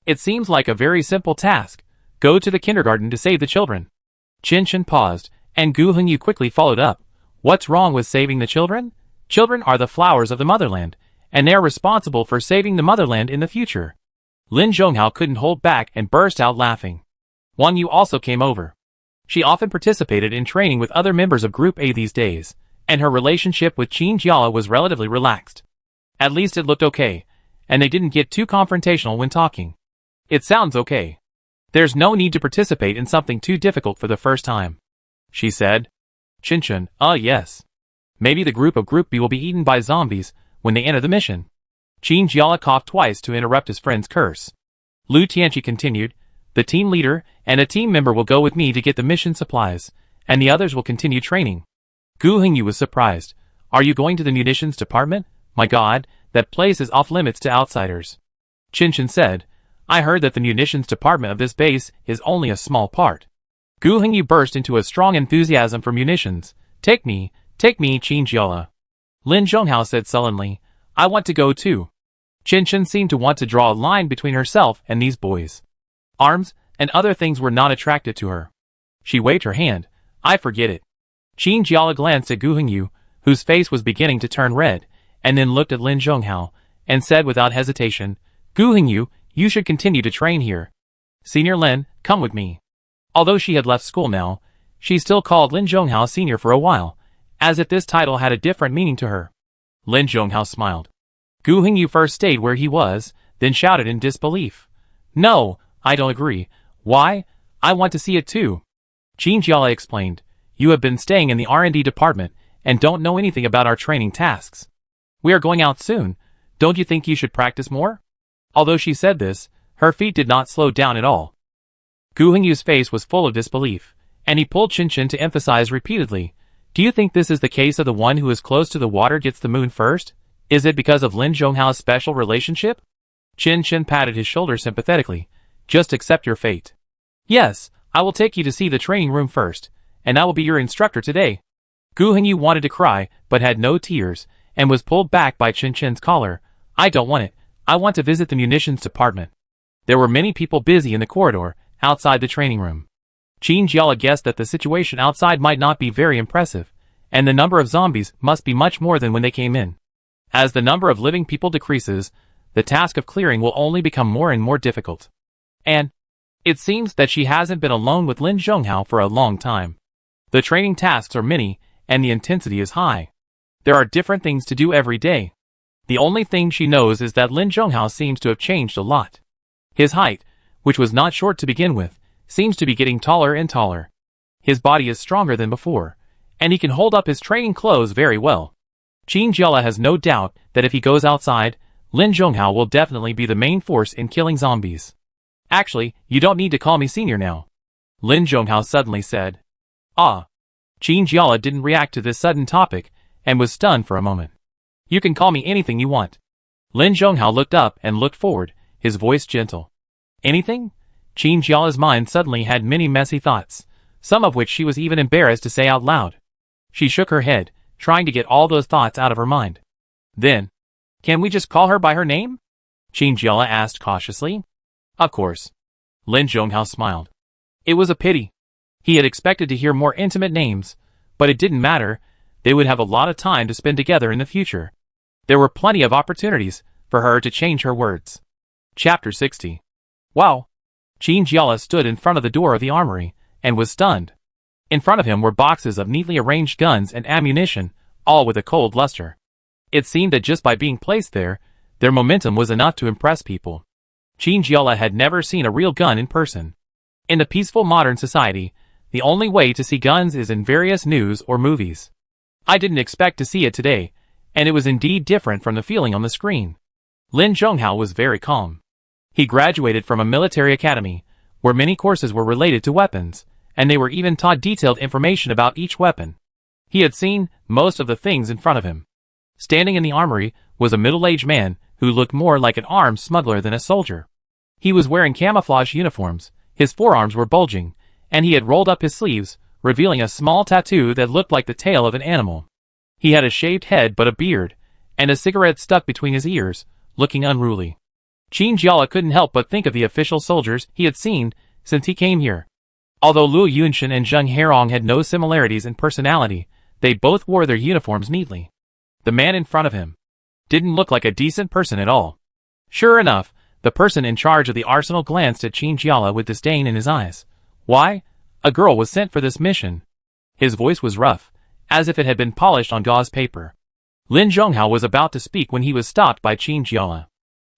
A: It seems like a very simple task. Go to the kindergarten to save the children. Qin Chen paused, and Gu Hengyu quickly followed up. What's wrong with saving the children? Children are the flowers of the motherland, and they are responsible for saving the motherland in the future. Lin Zhonghao couldn't hold back and burst out laughing. Wang Yu also came over. She often participated in training with other members of Group A these days, and her relationship with Chingyala was relatively relaxed. At least it looked okay, and they didn't get too confrontational when talking. It sounds okay. There's no need to participate in something too difficult for the first time, she said. Qin Chen, yes. Maybe the group of Group B will be eaten by zombies when they enter the mission. Chingyala coughed twice to interrupt his friend's curse. Lu Tianqi continued, The team leader and a team member will go with me to get the mission supplies, and the others will continue training. Gu Hengyu was surprised. Are you going to the munitions department? My god, that place is off limits to outsiders. Qin Chen said, I heard that the munitions department of this base is only a small part. Gu Hengyu burst into a strong enthusiasm for munitions. Take me, Chingyala. Lin Zhonghao said sullenly, I want to go too. Qin Chen seemed to want to draw a line between herself and these boys. Arms and other things were not attractive to her. She waved her hand. I forget it. Chingyala glanced at Gu Hengyu, whose face was beginning to turn red, and then looked at Lin Zhonghao, and said without hesitation, Gu Hengyu, you should continue to train here. Senior Lin, come with me. Although she had left school now, she still called Lin Zhonghao senior for a while, as if this title had a different meaning to her. Lin Zhonghao smiled. Gu Hengyu first stayed where he was, then shouted in disbelief. No, I don't agree. Why? I want to see it too. Chingyala explained. You have been staying in the R&D department and don't know anything about our training tasks. We are going out soon. Don't you think you should practice more? Although she said this, her feet did not slow down at all. Gu Hengyu's face was full of disbelief, and he pulled Qin Chen to emphasize repeatedly. Do you think this is the case of the one who is close to the water gets the moon first? Is it because of Lin Zhonghao's special relationship? Qin Chen patted his shoulder sympathetically. Just accept your fate. Yes, I will take you to see the training room first, and I will be your instructor today. Gu Hengyu wanted to cry, but had no tears, and was pulled back by Qin Chen's collar. I don't want it. I want to visit the munitions department. There were many people busy in the corridor, outside the training room. Chingyala guessed that the situation outside might not be very impressive, and the number of zombies must be much more than when they came in. As the number of living people decreases, the task of clearing will only become more and more difficult. And it seems that she hasn't been alone with Lin Zhonghao for a long time. The training tasks are many, and the intensity is high. There are different things to do every day. The only thing she knows is that Lin Zhonghao seems to have changed a lot. His height, which was not short to begin with, seems to be getting taller and taller. His body is stronger than before, and he can hold up his training clothes very well. Chingyala has no doubt that if he goes outside, Lin Zhonghao will definitely be the main force in killing zombies. Actually, you don't need to call me senior now, Lin Zhonghao suddenly said. Ah. Chingyala didn't react to this sudden topic, and was stunned for a moment. You can call me anything you want. Lin Zhonghao looked up and looked forward, his voice gentle. Anything? Chingyala's mind suddenly had many messy thoughts, some of which she was even embarrassed to say out loud. She shook her head, trying to get all those thoughts out of her mind. Then, can we just call her by her name? Chingyala asked cautiously. Of course. Lin Zhonghao smiled. It was a pity. He had expected to hear more intimate names, but it didn't matter. They would have a lot of time to spend together in the future. There were plenty of opportunities for her to change her words. Chapter 60. Wow. Chingyala stood in front of the door of the armory, and was stunned. In front of him were boxes of neatly arranged guns and ammunition, all with a cold luster. It seemed that just by being placed there, their momentum was enough to impress people. Chingyala had never seen a real gun in person. In the peaceful modern society, the only way to see guns is in various news or movies. I didn't expect to see it today, and it was indeed different from the feeling on the screen. Lin Zhonghao was very calm. He graduated from a military academy, where many courses were related to weapons, and they were even taught detailed information about each weapon. He had seen most of the things in front of him. Standing in the armory was a middle-aged man who looked more like an armed smuggler than a soldier. He was wearing camouflage uniforms, his forearms were bulging, and he had rolled up his sleeves, revealing a small tattoo that looked like the tail of an animal. He had a shaved head but a beard, and a cigarette stuck between his ears, looking unruly. Qin Jiala couldn't help but think of the official soldiers he had seen since he came here. Although Luo Yunshan and Zheng Herong had no similarities in personality, they both wore their uniforms neatly. The man in front of him didn't look like a decent person at all. Sure enough, the person in charge of the arsenal glanced at Qin Jiala with disdain in his eyes. Why? A girl was sent for this mission. His voice was rough, as if it had been polished on gauze paper. Lin Zhonghao was about to speak when he was stopped by Qin Jiala.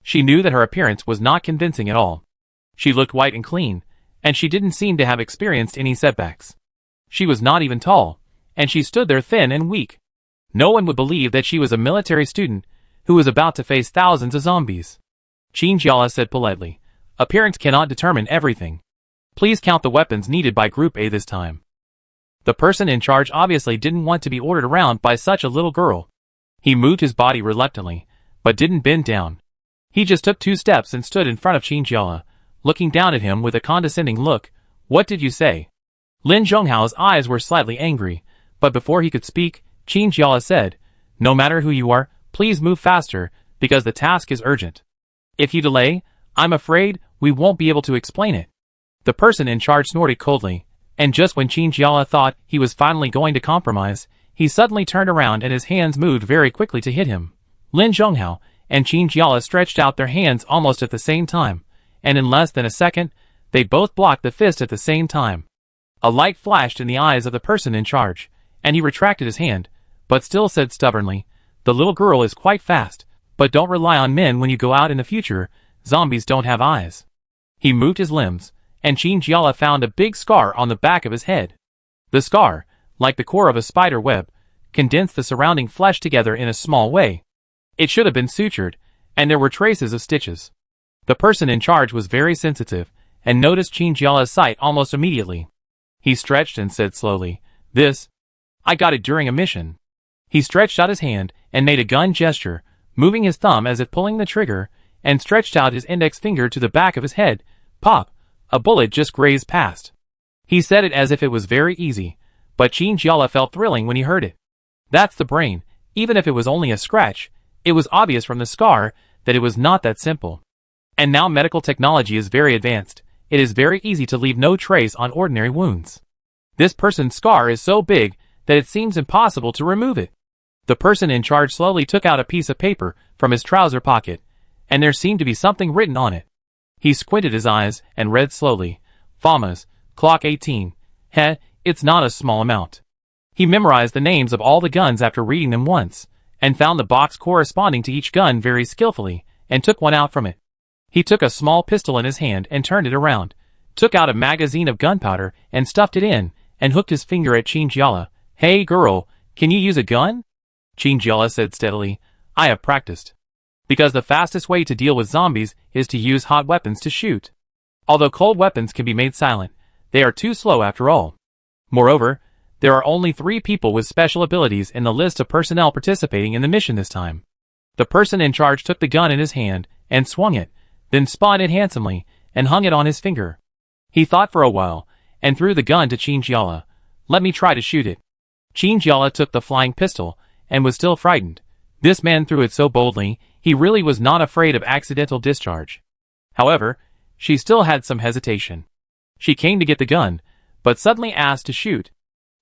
A: She knew that her appearance was not convincing at all. She looked white and clean, and she didn't seem to have experienced any setbacks. She was not even tall, and she stood there thin and weak. No one would believe that she was a military student who was about to face thousands of zombies. Qin Jiala said politely, "Appearance cannot determine everything. Please count the weapons needed by Group A this time." The person in charge obviously didn't want to be ordered around by such a little girl. He moved his body reluctantly, but didn't bend down. He just took 2 steps and stood in front of Qin Jiala, looking down at him with a condescending look. "What did you say?" Lin Zhonghao's eyes were slightly angry, but before he could speak, Qin Jiala said, "No matter who you are, please move faster, because the task is urgent. If you delay, I'm afraid we won't be able to explain it." The person in charge snorted coldly, and just when Qin Jiala thought he was finally going to compromise, he suddenly turned around and his hands moved very quickly to hit him. Lin Zhonghao and Qin Jiala stretched out their hands almost at the same time, and in less than a second, they both blocked the fist at the same time. A light flashed in the eyes of the person in charge, and he retracted his hand, but still said stubbornly, "The little girl is quite fast, but don't rely on men when you go out in the future. Zombies don't have eyes." He moved his limbs, and Qin Jiala found a big scar on the back of his head. The scar, like the core of a spider web, condensed the surrounding flesh together in a small way. It should have been sutured, and there were traces of stitches. The person in charge was very sensitive, and noticed Qin Jiala's sight almost immediately. He stretched and said slowly, I got it during a mission." He stretched out his hand and made a gun gesture, moving his thumb as if pulling the trigger, and stretched out his index finger to the back of his head. Pop! A bullet just grazed past. He said it as if it was very easy, but Qin Jiala felt thrilling when he heard it. That's the brain. Even if it was only a scratch, it was obvious from the scar that it was not that simple. And now medical technology is very advanced. It is very easy to leave no trace on ordinary wounds. This person's scar is so big that it seems impossible to remove it. The person in charge slowly took out a piece of paper from his trouser pocket, and there seemed to be something written on it. He squinted his eyes and read slowly, "Famas, clock 18. Heh, it's not a small amount." He memorized the names of all the guns after reading them once, and found the box corresponding to each gun very skillfully, and took one out from it. He took a small pistol in his hand and turned it around, took out a magazine of gunpowder and stuffed it in, and hooked his finger at Qin Jiala. "Hey girl, can you use a gun?" Qin Jiala said steadily, "I have practiced. Because the fastest way to deal with zombies is to use hot weapons to shoot. Although cold weapons can be made silent, they are too slow after all. Moreover, there are only 3 people with special abilities in the list of personnel participating in the mission this time." The person in charge took the gun in his hand and swung it, then spun it handsomely and hung it on his finger. He thought for a while and threw the gun to Qin Jiala. "Let me try to shoot it." Qin Jiala took the flying pistol and was still frightened. This man threw it so boldly, he really was not afraid of accidental discharge. However, she still had some hesitation. She came to get the gun, but suddenly asked to shoot.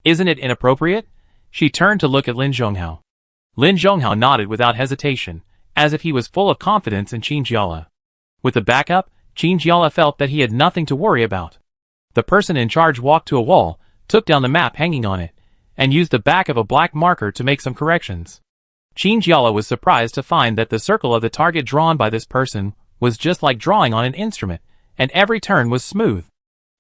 A: "Isn't it inappropriate?" She turned to look at Lin Zhonghao. Lin Zhonghao nodded without hesitation, as if he was full of confidence in Qin Jiala. With the backup, Qin Jiala felt that he had nothing to worry about. The person in charge walked to a wall, took down the map hanging on it, and used the back of a black marker to make some corrections. Qin Jiala was surprised to find that the circle of the target drawn by this person was just like drawing on an instrument, and every turn was smooth.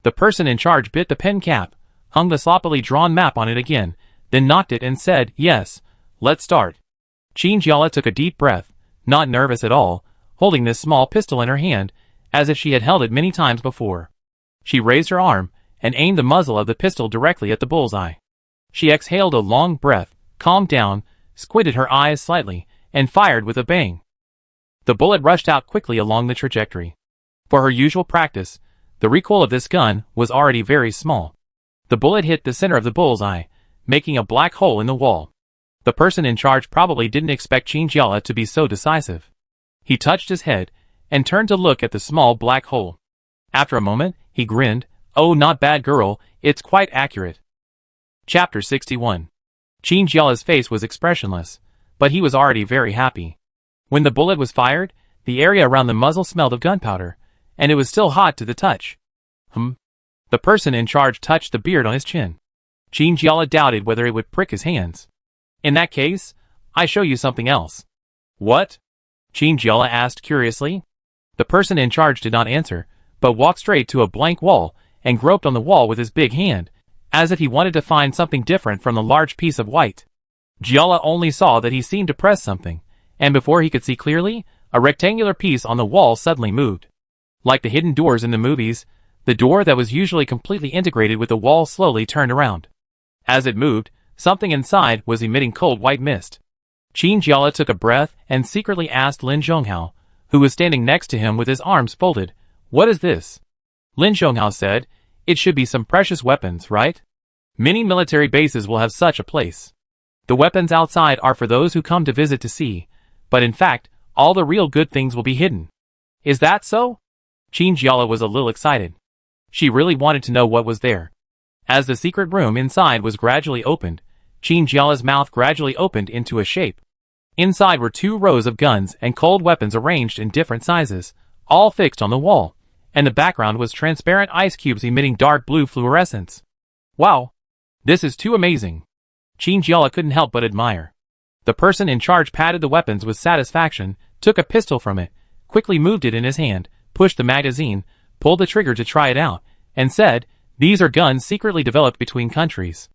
A: The person in charge bit the pen cap, hung the sloppily drawn map on it again, then knocked it and said, "Yes, let's start." Chinjiala took a deep breath, not nervous at all, holding this small pistol in her hand, as if she had held it many times before. She raised her arm, and aimed the muzzle of the pistol directly at the bullseye. She exhaled a long breath, calmed down, squinted her eyes slightly, and fired with a bang. The bullet rushed out quickly along the trajectory. For her usual practice, the recoil of this gun was already very small. The bullet hit the center of the bullseye, making a black hole in the wall. The person in charge probably didn't expect Chinjiala to be so decisive. He touched his head, and turned to look at the small black hole. After a moment, he grinned, "Oh, not bad, girl, it's quite accurate." Chapter 61. Chinjiala's face was expressionless, but he was already very happy. When the bullet was fired, the area around the muzzle smelled of gunpowder, and it was still hot to the touch. The person in charge touched the beard on his chin. Chinjiala doubted whether it would prick his hands. "In that case, I show you something else." "What?" Chinjiala asked curiously. The person in charge did not answer, but walked straight to a blank wall, and groped on the wall with his big hand, as if he wanted to find something different from the large piece of white. Jiala only saw that he seemed to press something, and before he could see clearly, a rectangular piece on the wall suddenly moved. Like the hidden doors in the movies, the door that was usually completely integrated with the wall slowly turned around. As it moved, something inside was emitting cold white mist. Chinjiala took a breath and secretly asked Lin Zhonghao, who was standing next to him with his arms folded, "What is this?" Lin Zhonghao said, "It should be some precious weapons, right? Many military bases will have such a place. The weapons outside are for those who come to visit to see, but in fact, all the real good things will be hidden." "Is that so?" Chinjiala was a little excited. She really wanted to know what was there. As the secret room inside was gradually opened, Chinjiala's mouth gradually opened into a shape. Inside were 2 rows of guns and cold weapons arranged in different sizes, all fixed on the wall, and the background was transparent ice cubes emitting dark blue fluorescence. "Wow! This is too amazing!" Chinjiala couldn't help but admire. The person in charge patted the weapons with satisfaction, took a pistol from it, quickly moved it in his hand, pushed the magazine, pulled the trigger to try it out, and said, "These are guns secretly developed between countries.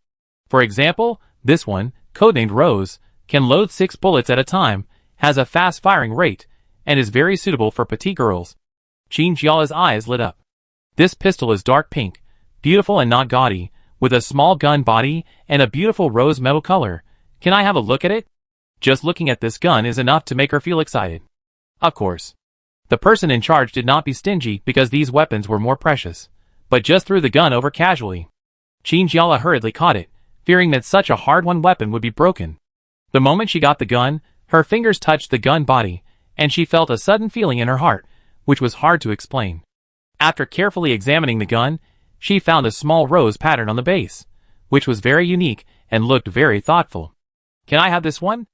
A: For example, this one, codenamed Rose, can load 6 bullets at a time, has a fast firing rate, and is very suitable for petite girls." Chinjiala's eyes lit up. "This pistol is dark pink, beautiful and not gaudy, with a small gun body and a beautiful rose metal color. Can I have a look at it?" Just looking at this gun is enough to make her feel excited. Of course. The person in charge did not be stingy because these weapons were more precious, but just threw the gun over casually. Chinjiala hurriedly caught it, fearing that such a hard-won weapon would be broken. The moment she got the gun, her fingers touched the gun body, and she felt a sudden feeling in her heart, which was hard to explain. After carefully examining the gun, she found a small rose pattern on the base, which was very unique and looked very thoughtful. "Can I have this one?"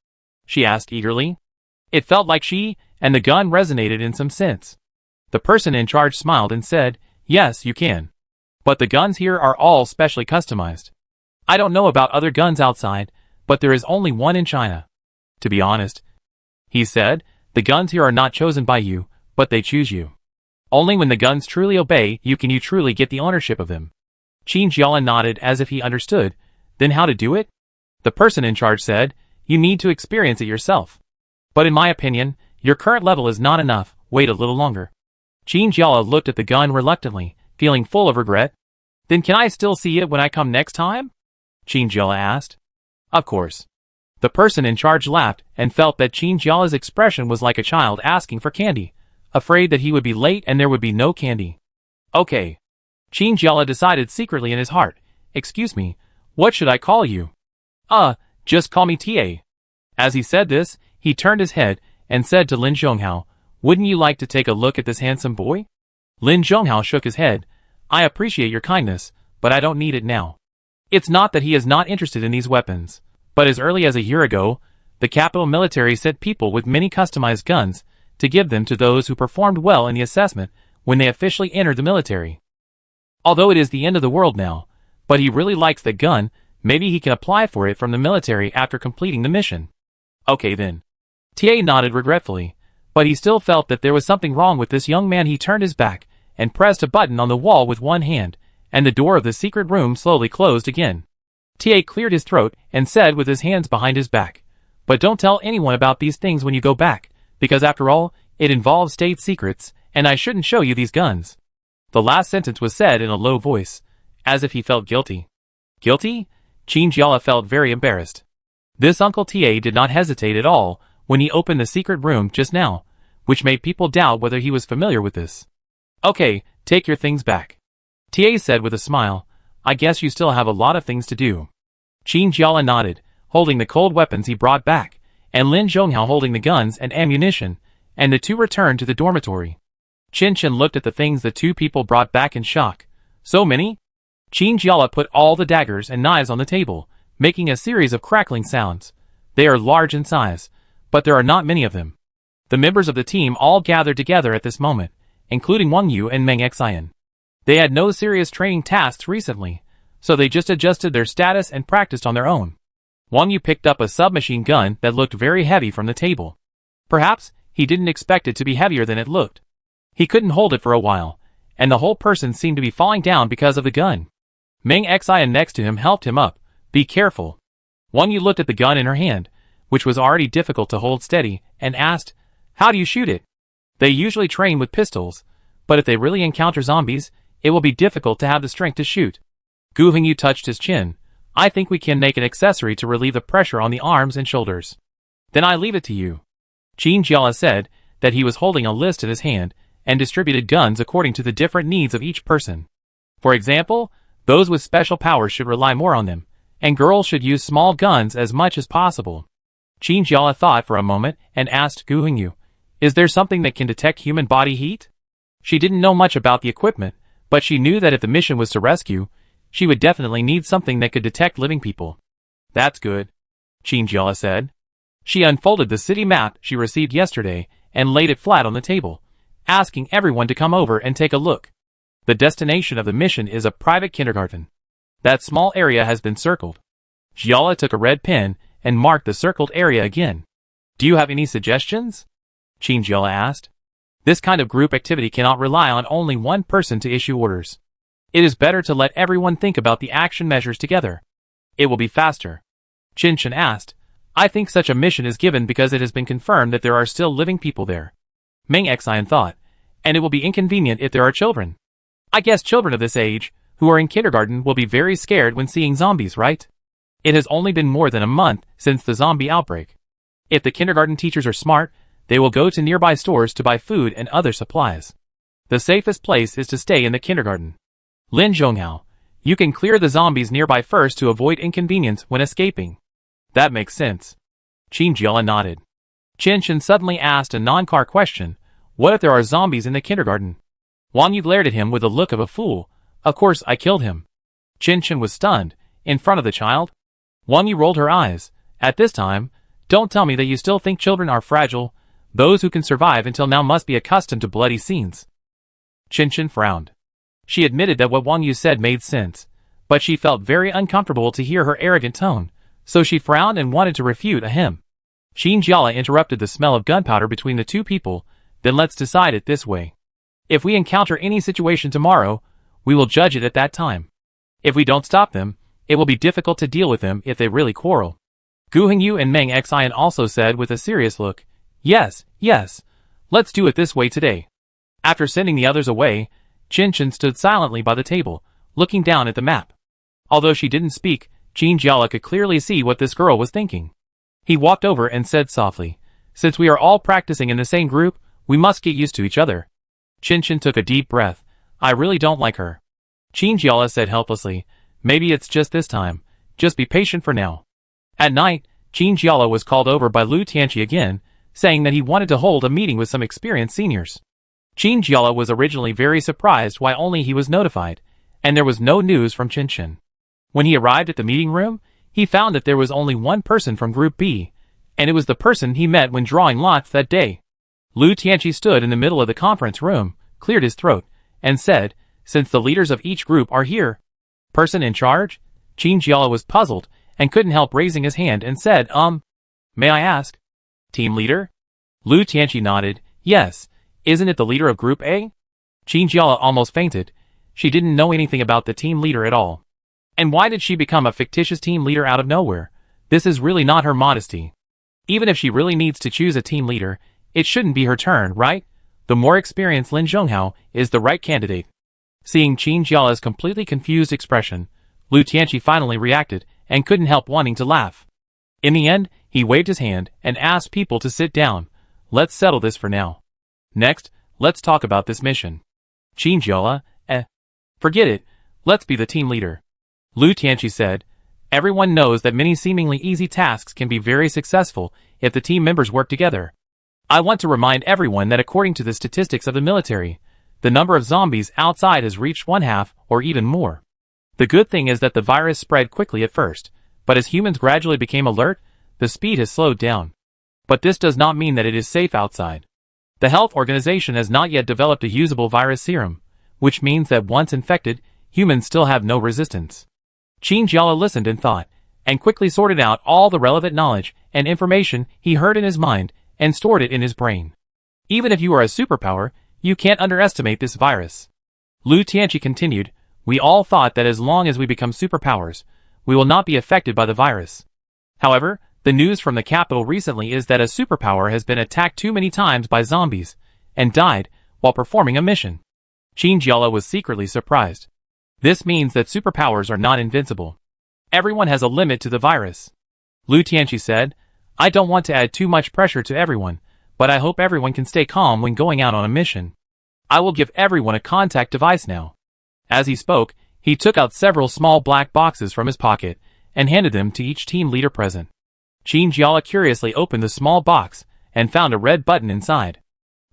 A: she asked eagerly. It felt like she and the gun resonated in some sense. The person in charge smiled and said, "Yes, you can. But the guns here are all specially customized. I don't know about other guns outside, but there is only one in China. To be honest," he said, "the guns here are not chosen by you, but they choose you. Only when the guns truly obey you can you truly get the ownership of them." Chinjiala nodded as if he understood. "Then how to do it?" The person in charge said, "You need to experience it yourself. But in my opinion, your current level is not enough, wait a little longer." Chinjiala looked at the gun reluctantly, feeling full of regret. "Then can I still see it when I come next time?" Chinjiala asked. "Of course." The person in charge laughed and felt that Chinjiala's expression was like a child asking for candy, afraid that he would be late and there would be no candy. "Okay." Chinjiala decided secretly in his heart, "Excuse me, what should I call you?" Just call me TA." As he said this, he turned his head and said to Lin Zhonghao, "Wouldn't you like to take a look at this handsome boy?" Lin Zhonghao shook his head. "I appreciate your kindness, but I don't need it now." It's not that he is not interested in these weapons, but as early as a year ago, the capital military sent people with many customized guns to give them to those who performed well in the assessment when they officially entered the military. Although it is the end of the world now, but he really likes the gun, maybe he can apply for it from the military after completing the mission. "Okay then." TA nodded regretfully, but he still felt that there was something wrong with this young man. He turned his back and pressed a button on the wall with one hand, and the door of the secret room slowly closed again. TA cleared his throat and said with his hands behind his back, "But don't tell anyone about these things when you go back, because after all, it involves state secrets, and I shouldn't show you these guns." The last sentence was said in a low voice, as if he felt guilty. Guilty? Chinjiala felt very embarrassed. This Uncle TA did not hesitate at all when he opened the secret room just now, which made people doubt whether he was familiar with this. "Okay, take your things back," TA said with a smile. "I guess you still have a lot of things to do." Chinjiala nodded, holding the cold weapons he brought back, and Lin Zhonghao holding the guns and ammunition, and the two returned to the dormitory. Chen looked at the things the two people brought back in shock. "So many?" Chinjiala put all the daggers and knives on the table, making a series of crackling sounds. "They are large in size, but there are not many of them." The members of the team all gathered together at this moment, including Wang Yu and Meng Xian. They had no serious training tasks recently, so they just adjusted their status and practiced on their own. Wang Yu picked up a submachine gun that looked very heavy from the table. Perhaps he didn't expect it to be heavier than it looked. He couldn't hold it for a while, and the whole person seemed to be falling down because of the gun. Meng Xian next to him helped him up. "Be careful." Wang Yu looked at the gun in her hand, which was already difficult to hold steady, and asked, "How do you shoot it?" "They usually train with pistols, but if they really encounter zombies, it will be difficult to have the strength to shoot." Gu Hengyu touched his chin. "I think we can make an accessory to relieve the pressure on the arms and shoulders." "Then I leave it to you." Chinjiala said that he was holding a list in his hand and distributed guns according to the different needs of each person. For example, those with special powers should rely more on them, and girls should use small guns as much as possible. Chinjiala thought for a moment and asked Gu Hengyu, "Is there something that can detect human body heat?" She didn't know much about the equipment, but she knew that if the mission was to rescue, she would definitely need something that could detect living people. "That's good," Chinjiala said. She unfolded the city map she received yesterday and laid it flat on the table, asking everyone to come over and take a look. The destination of the mission is a private kindergarten. That small area has been circled. Jiala took a red pen and marked the circled area again. "Do you have any suggestions?" Chinjiala asked. This kind of group activity cannot rely on only one person to issue orders. It is better to let everyone think about the action measures together. It will be faster. Chen asked. "I think such a mission is given because it has been confirmed that there are still living people there." Meng Xian thought, "And it will be inconvenient if there are children. I guess children of this age, who are in kindergarten, will be very scared when seeing zombies, right? It has only been more than a month since the zombie outbreak. If the kindergarten teachers are smart, they will go to nearby stores to buy food and other supplies. The safest place is to stay in the kindergarten. Lin Zhonghao, you can clear the zombies nearby first to avoid inconvenience when escaping." "That makes sense." Chinjiala nodded. Chen suddenly asked a non-car question. "What if there are zombies in the kindergarten?" Wang Yu glared at him with the look of a fool. "Of course I killed him." Chen was stunned. "In front of the child?" Wang Yu rolled her eyes. "At this time, don't tell me that you still think children are fragile. Those who can survive until now must be accustomed to bloody scenes." Chen frowned. She admitted that what Wang Yu said made sense, but she felt very uncomfortable to hear her arrogant tone, so she frowned and wanted to refute him. Chinjiala interrupted the smell of gunpowder between the two people. "Then let's decide it this way. If we encounter any situation tomorrow, we will judge it at that time. If we don't stop them, it will be difficult to deal with them if they really quarrel." Gu Hengyu and Meng Xian also said with a serious look, Yes, let's do it this way today." After sending the others away, Chen stood silently by the table, looking down at the map. Although she didn't speak, Chinjiala could clearly see what this girl was thinking. He walked over and said softly, "Since we are all practicing in the same group, we must get used to each other." Chen took a deep breath. "I really don't like her." Chinjiala said helplessly, "Maybe it's just this time. Just be patient for now." At night, Chinjiala was called over by Lu Tianqi again, saying that he wanted to hold a meeting with some experienced seniors. Chinjiala was originally very surprised why only he was notified, and there was no news from Chen. When he arrived at the meeting room, he found that there was only one person from Group B, and it was the person he met when drawing lots that day. Lu Tianqi stood in the middle of the conference room, cleared his throat, and said, "Since the leaders of each group are here." "Person in charge?" Chinjiala was puzzled, and couldn't help raising his hand and said, May I ask?" "Team leader?" Lu Tianqi nodded. "Yes. Isn't it the leader of Group A?" Chinjiala almost fainted. she didn't know anything about the team leader at all. And why did she become a fictitious team leader out of nowhere? This is really not her modesty. Even if she really needs to choose a team leader, it shouldn't be her turn, right? The more experienced Lin Zhonghao is the right candidate. Seeing Qin Jiala's completely confused expression, Lu Tianqi finally reacted and couldn't help wanting to laugh. In the end, he waved his hand and asked people to sit down. Let's settle this for now. Next, let's talk about this mission. Qin Jiala, forget it, let's be the team leader. Lu Tianqi said, everyone knows that many seemingly easy tasks can be very successful if the team members work together. I want to remind everyone that according to the statistics of the military, the number of zombies outside has reached 1/2 or even more. The good thing is that the virus spread quickly at first, but as humans gradually became alert, the speed has slowed down. But this does not mean that it is safe outside. The health organization has not yet developed a usable virus serum, which means that once infected, humans still have no resistance. Qin Jiala listened and thought, and quickly sorted out all the relevant knowledge and information he heard in his mind and stored it in his brain. Even if you are a superpower, you can't underestimate this virus. Lu Tianqi continued, we all thought that as long as we become superpowers, we will not be affected by the virus. However, the news from the capital recently is that a superpower has been attacked too many times by zombies and died while performing a mission. Qin Jiala was secretly surprised. This means that superpowers are not invincible. Everyone has a limit to the virus. Lu Tianqi said, I don't want to add too much pressure to everyone, but I hope everyone can stay calm when going out on a mission. I will give everyone a contact device now. As he spoke, he took out several small black boxes from his pocket and handed them to each team leader present. Qin Jiala curiously opened the small box and found a red button inside.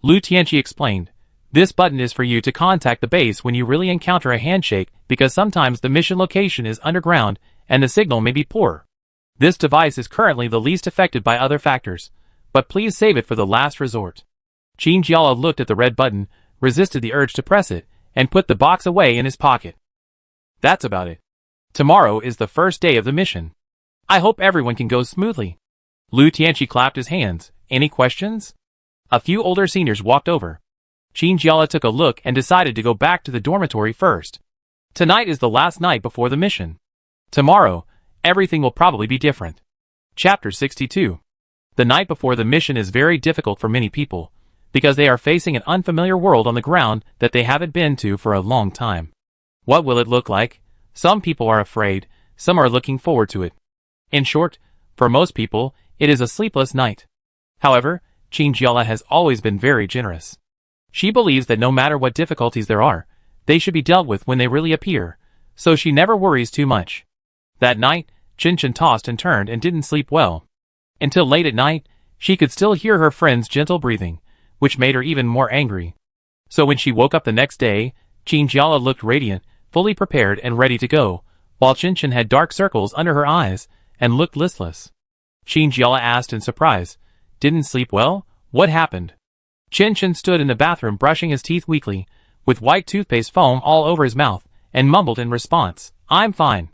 A: Lu Tianqi explained, this button is for you to contact the base when you really encounter a handshake because sometimes the mission location is underground and the signal may be poor. This device is currently the least affected by other factors, but please save it for the last resort. Qin Jiala looked at the red button, resisted the urge to press it, and put the box away in his pocket. That's about it. Tomorrow is the first day of the mission. I hope everyone can go smoothly. Lu Tianqi clapped his hands. Any questions? A few older seniors walked over. Qin Jiala took a look and decided to go back to the dormitory first. Tonight is the last night before the mission. Tomorrow, everything will probably be different. Chapter 62. The night before the mission is very difficult for many people, because they are facing an unfamiliar world on the ground that they haven't been to for a long time. What will it look like? Some people are afraid, some are looking forward to it. In short, for most people, it is a sleepless night. However, Qin Jiala has always been very generous. She believes that no matter what difficulties there are, they should be dealt with when they really appear, so she never worries too much. That night, Chen tossed and turned and didn't sleep well. Until late at night, she could still hear her friend's gentle breathing, which made her even more angry. So when she woke up the next day, Qin Jiala looked radiant, fully prepared and ready to go, while Chen had dark circles under her eyes and looked listless. Qin Jiala asked in surprise, didn't sleep well? What happened? Chen stood in the bathroom brushing his teeth weakly, with white toothpaste foam all over his mouth, and mumbled in response, I'm fine.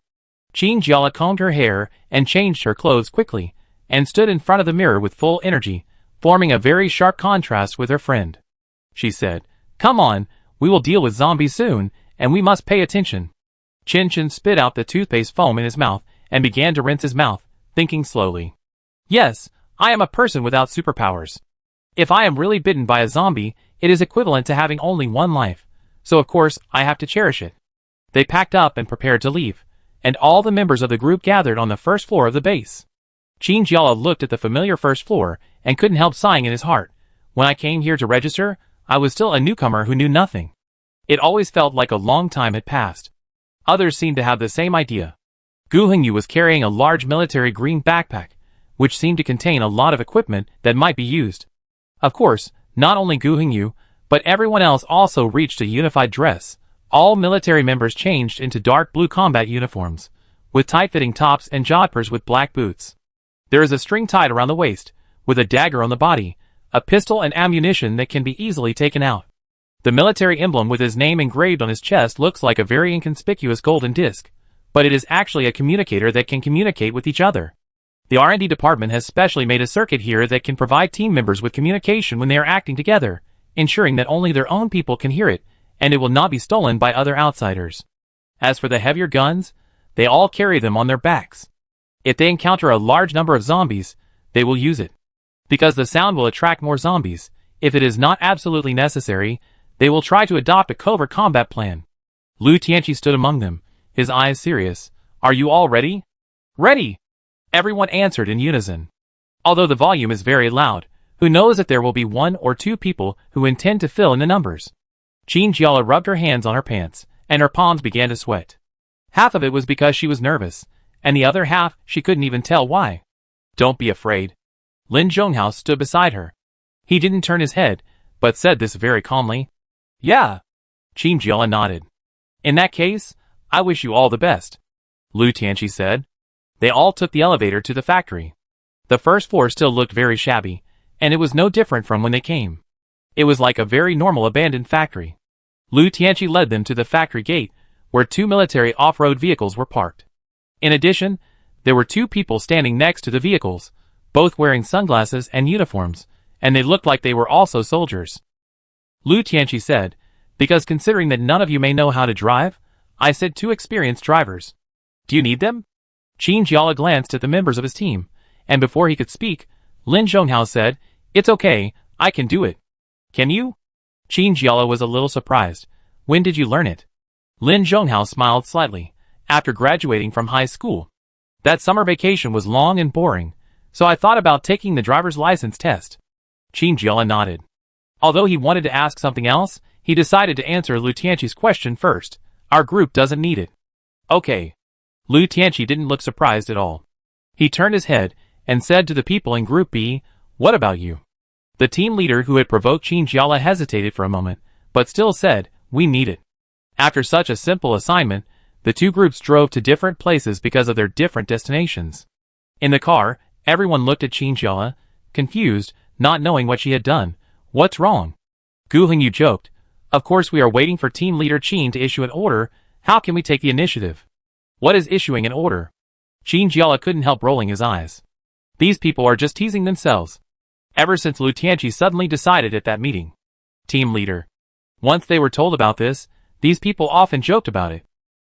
A: Qin Jiala combed her hair and changed her clothes quickly, and stood in front of the mirror with full energy, forming a very sharp contrast with her friend. She said, come on, we will deal with zombies soon, and we must pay attention. Chen spit out the toothpaste foam in his mouth and began to rinse his mouth, thinking slowly. Yes, I am a person without superpowers. If I am really bitten by a zombie, it is equivalent to having only one life, so of course I have to cherish it. They packed up and prepared to leave, and all the members of the group gathered on the first floor of the base. Qin Jiala looked at the familiar first floor and couldn't help sighing in his heart. When I came here to register, I was still a newcomer who knew nothing. It always felt like a long time had passed. Others seemed to have the same idea. Gu Hengyu was carrying a large military green backpack, which seemed to contain a lot of equipment that might be used. Of course, not only Gu Hengyu, but everyone else also reached a unified dress. All military members changed into dark blue combat uniforms, with tight-fitting tops and jodhpurs with black boots. There is a string tied around the waist, with a dagger on the body, a pistol and ammunition that can be easily taken out. The military emblem with his name engraved on his chest looks like a very inconspicuous golden disc, but it is actually a communicator that can communicate with each other. The R&D department has specially made a circuit here that can provide team members with communication when they are acting together, ensuring that only their own people can hear it, and it will not be stolen by other outsiders. As for the heavier guns, they all carry them on their backs. If they encounter a large number of zombies, they will use it. Because the sound will attract more zombies, if it is not absolutely necessary, they will try to adopt a covert combat plan. Lu Tianqi stood among them, his eyes serious. Are you all ready? Ready! Everyone answered in unison. Although the volume is very loud, who knows if there will be 1 or 2 people who intend to fill in the numbers. Qin Jiala rubbed her hands on her pants, and her palms began to sweat. Half of it was because she was nervous, and the other half she couldn't even tell why. Don't be afraid. Lin Zhonghao stood beside her. He didn't turn his head, but said this very calmly. Yeah. Qin Jiala nodded. In that case, I wish you all the best, Lu Tianqi said. They all took the elevator to the factory. The first floor still looked very shabby, and it was no different from when they came. It was like a very normal abandoned factory. Lu Tianqi led them to the factory gate, where 2 military off-road vehicles were parked. In addition, there were 2 people standing next to the vehicles, both wearing sunglasses and uniforms, and they looked like they were also soldiers. Lu Tianqi said, because considering that none of you may know how to drive, I said 2 experienced drivers. Do you need them? Qin Jiala glanced at the members of his team, and before he could speak, Lin Zhonghao said, It's okay, I can do it. Can you? Qin Jiala was a little surprised. When did you learn it? Lin Zhonghao smiled slightly. After graduating from high school. That summer vacation was long and boring, so I thought about taking the driver's license test. Qin Jiala nodded. Although he wanted to ask something else, he decided to answer Lu Tianqi's question first. Our group doesn't need it. Okay. Lu Tianqi didn't look surprised at all. He turned his head and said to the people in Group B, What about you? The team leader who had provoked Qin Jiala hesitated for a moment, but still said, We need it. After such a simple assignment, the 2 groups drove to different places because of their different destinations. In the car, everyone looked at Qin Jiala, confused, not knowing what she had done. What's wrong? Gu Hengyu joked. Of course we are waiting for team leader Qin to issue an order. How can we take the initiative? What is issuing an order? Qin Jiala couldn't help rolling his eyes. These people are just teasing themselves. Ever since Lu Tianqi suddenly decided at that meeting. Team leader. Once they were told about this, these people often joked about it.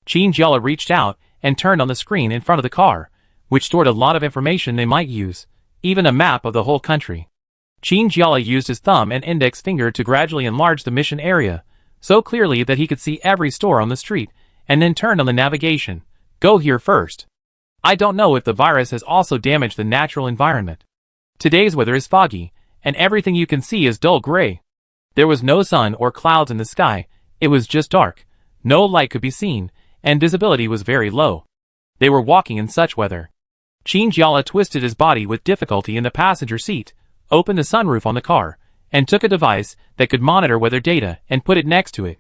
A: Qin Jiala reached out and turned on the screen in front of the car, which stored a lot of information they might use, even a map of the whole country. Qin Jiala used his thumb and index finger to gradually enlarge the mission area, so clearly that he could see every store on the street, and then turned on the navigation. Go here first. I don't know if the virus has also damaged the natural environment. Today's weather is foggy, and everything you can see is dull gray. There was no sun or clouds in the sky, it was just dark, no light could be seen, and visibility was very low. They were walking in such weather. Qin Jiala twisted his body with difficulty in the passenger seat, opened the sunroof on the car, and took a device that could monitor weather data and put it next to it.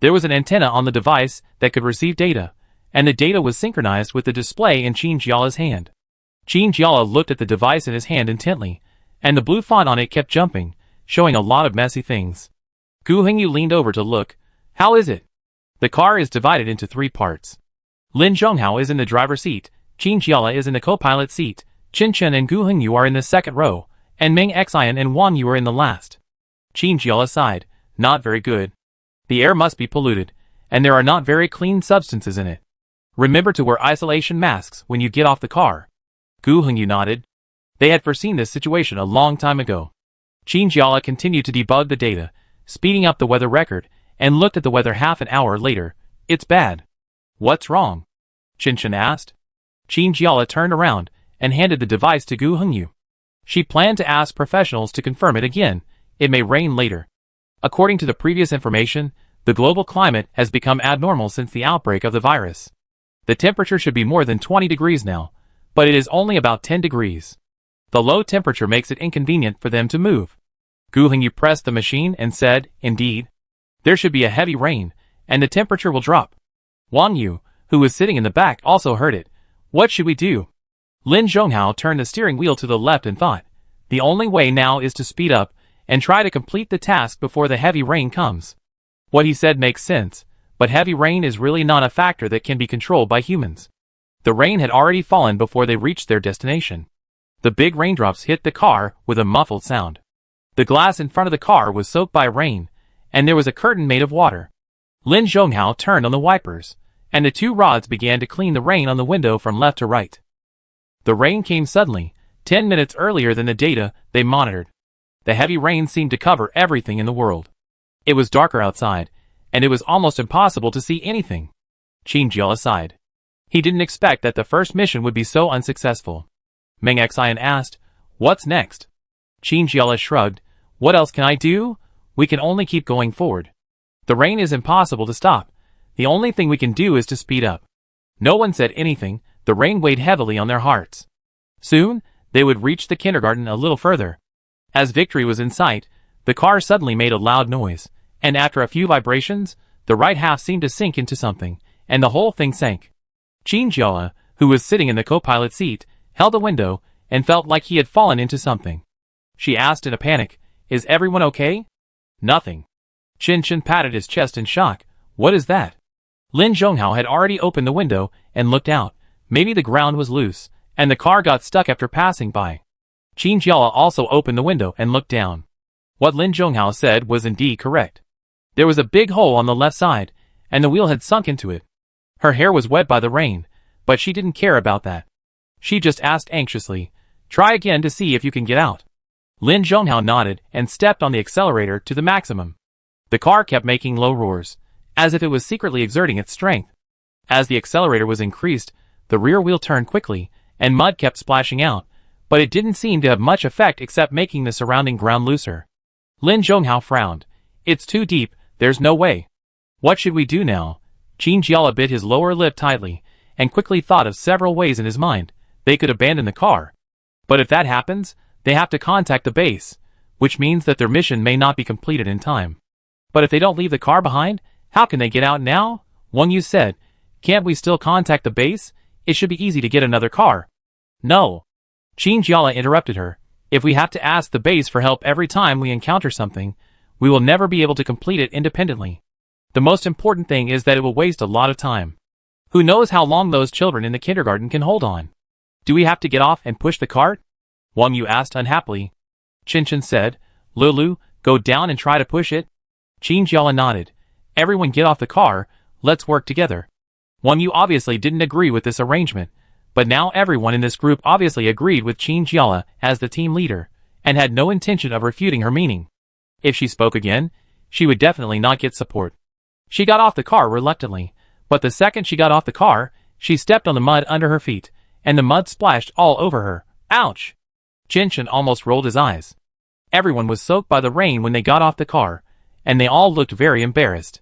A: There was an antenna on the device that could receive data, and the data was synchronized with the display in Qin Jiala's hand. Qin Jiala looked at the device in his hand intently, and the blue font on it kept jumping, showing a lot of messy things. Gu Hengyu leaned over to look. How is it? The car is divided into 3 parts. Lin Zhonghao is in the driver's seat, Qin Jiala is in the co-pilot seat, Qin Chen and Gu Hengyu are in the second row, and Meng Xian and Wang Yu are in the last. Qin Jiala sighed. Not very good. The air must be polluted, and there are not very clean substances in it. Remember to wear isolation masks when you get off the car. Gu Hengyu nodded. They had foreseen this situation a long time ago. Qin Jiala continued to debug the data, speeding up the weather record, and looked at the weather half an hour later. It's bad. What's wrong? Qin Chen asked. Qin Jiala turned around and handed the device to Gu Hengyu. She planned to ask professionals to confirm it again. It may rain later. According to the previous information, the global climate has become abnormal since the outbreak of the virus. The temperature should be more than 20 degrees now, but it is only about 10 degrees. The low temperature makes it inconvenient for them to move. Gu Hengyu pressed the machine and said, Indeed. There should be a heavy rain, and the temperature will drop. Wang Yu, who was sitting in the back, also heard it. What should we do? Lin Zhonghao turned the steering wheel to the left and thought, the only way now is to speed up and try to complete the task before the heavy rain comes. What he said makes sense, but heavy rain is really not a factor that can be controlled by humans. The rain had already fallen before they reached their destination. The big raindrops hit the car with a muffled sound. The glass in front of the car was soaked by rain, and there was a curtain made of water. Lin Zhonghao turned on the wipers, and the two rods began to clean the rain on the window from left to right. The rain came suddenly, 10 minutes earlier than the data they monitored. The heavy rain seemed to cover everything in the world. It was darker outside, and it was almost impossible to see anything. Qin Jiala sighed. He didn't expect that the first mission would be so unsuccessful. Meng Xian asked, "What's next?" Qin Jiala shrugged. "What else can I do? We can only keep going forward. The rain is impossible to stop. The only thing we can do is to speed up." No one said anything. The rain weighed heavily on their hearts. Soon, they would reach the kindergarten a little further. As victory was in sight, the car suddenly made a loud noise, and after a few vibrations, the right half seemed to sink into something, and the whole thing sank. Qin Jiala, who was sitting in the co-pilot seat, held the window, and felt like he had fallen into something. She asked in a panic, "Is everyone okay?" "Nothing." Qin patted his chest in shock. "What is that?" Lin Zhonghao had already opened the window and looked out. Maybe the ground was loose, and the car got stuck after passing by. Qin Jiala also opened the window and looked down. What Lin Zhonghao said was indeed correct. There was a big hole on the left side, and the wheel had sunk into it. Her hair was wet by the rain, but she didn't care about that. She just asked anxiously, "Try again to see if you can get out." Lin Zhonghao nodded and stepped on the accelerator to the maximum. The car kept making low roars, as if it was secretly exerting its strength. As the accelerator was increased, the rear wheel turned quickly, and mud kept splashing out, but it didn't seem to have much effect except making the surrounding ground looser. Lin Zhonghao frowned. "It's too deep, there's no way." "What should we do now?" Qin Jiala bit his lower lip tightly, and quickly thought of several ways in his mind. They could abandon the car. But if that happens, they have to contact the base, which means that their mission may not be completed in time. But if they don't leave the car behind, how can they get out now? Wang Yu said, "Can't we still contact the base? It should be easy to get another car." "No." Qin Jiala interrupted her. "If we have to ask the base for help every time we encounter something, we will never be able to complete it independently. The most important thing is that it will waste a lot of time. Who knows how long those children in the kindergarten can hold on? Do we have to get off and push the cart?" Wang Yu asked unhappily. Qin said, "Lulu, go down and try to push it." Qin Jiala nodded. "Everyone get off the car, let's work together." Wang Yu obviously didn't agree with this arrangement, but now everyone in this group obviously agreed with Qin Jiala as the team leader, and had no intention of refuting her meaning. If she spoke again, she would definitely not get support. She got off the car reluctantly, but the second she got off the car, she stepped on the mud under her feet, and the mud splashed all over her. Ouch! Qin almost rolled his eyes. Everyone was soaked by the rain when they got off the car, and they all looked very embarrassed.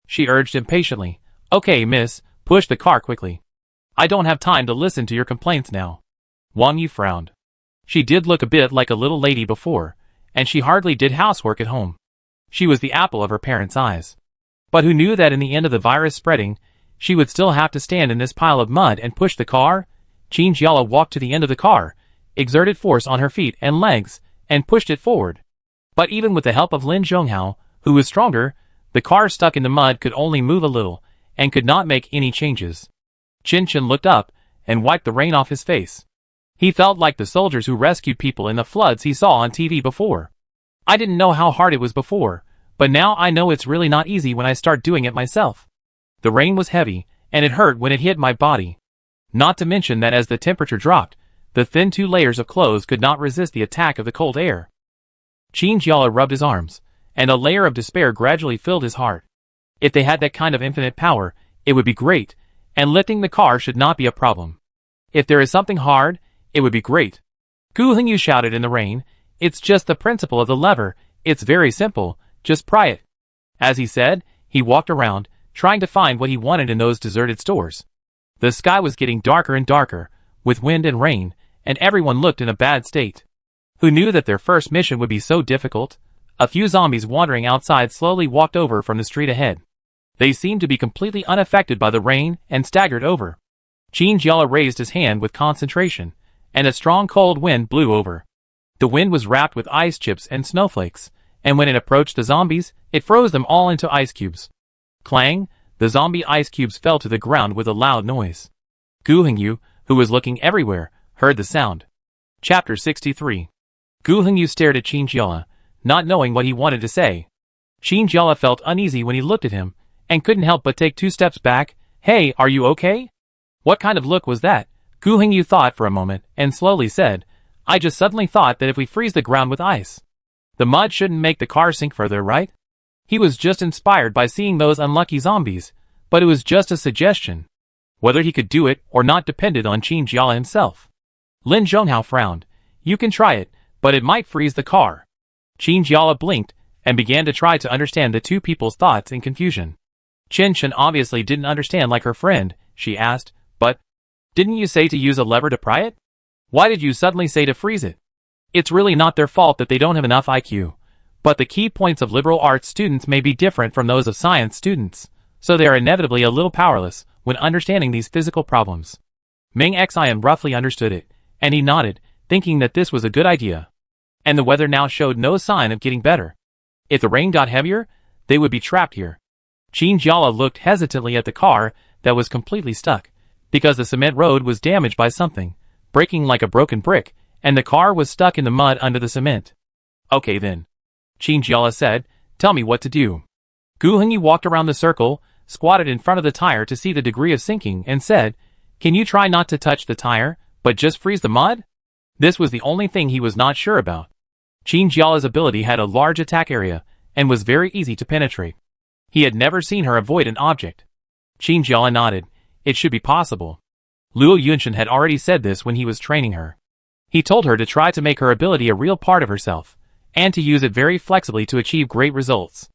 A: She urged impatiently, "Okay, miss, push the car quickly. I don't have time to listen to your complaints now." Wang Yu frowned. She did look a bit like a little lady before, and she hardly did housework at home. She was the apple of her parents' eyes. But who knew that in the end of the virus spreading, she would still have to stand in this pile of mud and push the car? Qin Jiala walked to the end of the car, exerted force on her feet and legs, and pushed it forward. But even with the help of Lin Zhonghao, who was stronger, the car stuck in the mud could only move a little, and could not make any changes. Qin looked up, and wiped the rain off his face. He felt like the soldiers who rescued people in the floods he saw on TV before. "I didn't know how hard it was before, but now I know it's really not easy when I start doing it myself." The rain was heavy, and it hurt when it hit my body. Not to mention that as the temperature dropped, the thin 2 layers of clothes could not resist the attack of the cold air. Qin Jiala rubbed his arms, and a layer of despair gradually filled his heart. If they had that kind of infinite power, it would be great, and lifting the car should not be a problem. If there is something hard, it would be great. Gu Hingyu shouted in the rain, "It's just the principle of the lever, it's very simple, just pry it." As he said, he walked around, trying to find what he wanted in those deserted stores. The sky was getting darker and darker, with wind and rain, and everyone looked in a bad state. Who knew that their first mission would be so difficult? A few zombies wandering outside slowly walked over from the street ahead. They seemed to be completely unaffected by the rain and staggered over. Qin Jiala raised his hand with concentration, and a strong cold wind blew over. The wind was wrapped with ice chips and snowflakes, and when it approached the zombies, it froze them all into ice cubes. Clang! The zombie ice cubes fell to the ground with a loud noise. Gu Hingyu, who was looking everywhere, heard the sound. Chapter 63. Gu Hingyu stared at Qin Jiala, not knowing what he wanted to say. Qin Jiala felt uneasy when he looked at him, and couldn't help but take 2 steps back. Hey, are you okay? What kind of look was that? Gu Hengyu thought for a moment, and slowly said, I just suddenly thought that if we freeze the ground with ice, the mud shouldn't make the car sink further, right? He was just inspired by seeing those unlucky zombies, but it was just a suggestion. Whether he could do it or not depended on Qin Jiala himself. Lin Zhonghao frowned. You can try it, but it might freeze the car. Qin Jiala blinked, and began to try to understand the two people's thoughts in confusion. Chen Chen obviously didn't understand like her friend. She asked, but didn't you say to use a lever to pry it? Why did you suddenly say to freeze it? It's really not their fault that they don't have enough IQ. But the key points of liberal arts students may be different from those of science students, so they are inevitably a little powerless when understanding these physical problems. Ming Xian roughly understood it, and he nodded, thinking that this was a good idea. And the weather now showed no sign of getting better. If the rain got heavier, they would be trapped here. Qin Jiala looked hesitantly at the car that was completely stuck, because the cement road was damaged by something, breaking like a broken brick, and the car was stuck in the mud under the cement. Okay then. Qin Jiala said, tell me what to do. Gu Hengyu walked around the circle, squatted in front of the tire to see the degree of sinking, and said, can you try not to touch the tire, but just freeze the mud? This was the only thing he was not sure about. Qin Jiala's ability had a large attack area, and was very easy to penetrate. He had never seen her avoid an object. Qin Jiala nodded. It should be possible. Luo Yunshan had already said this when he was training her. He told her to try to make her ability a real part of herself, and to use it very flexibly to achieve great results.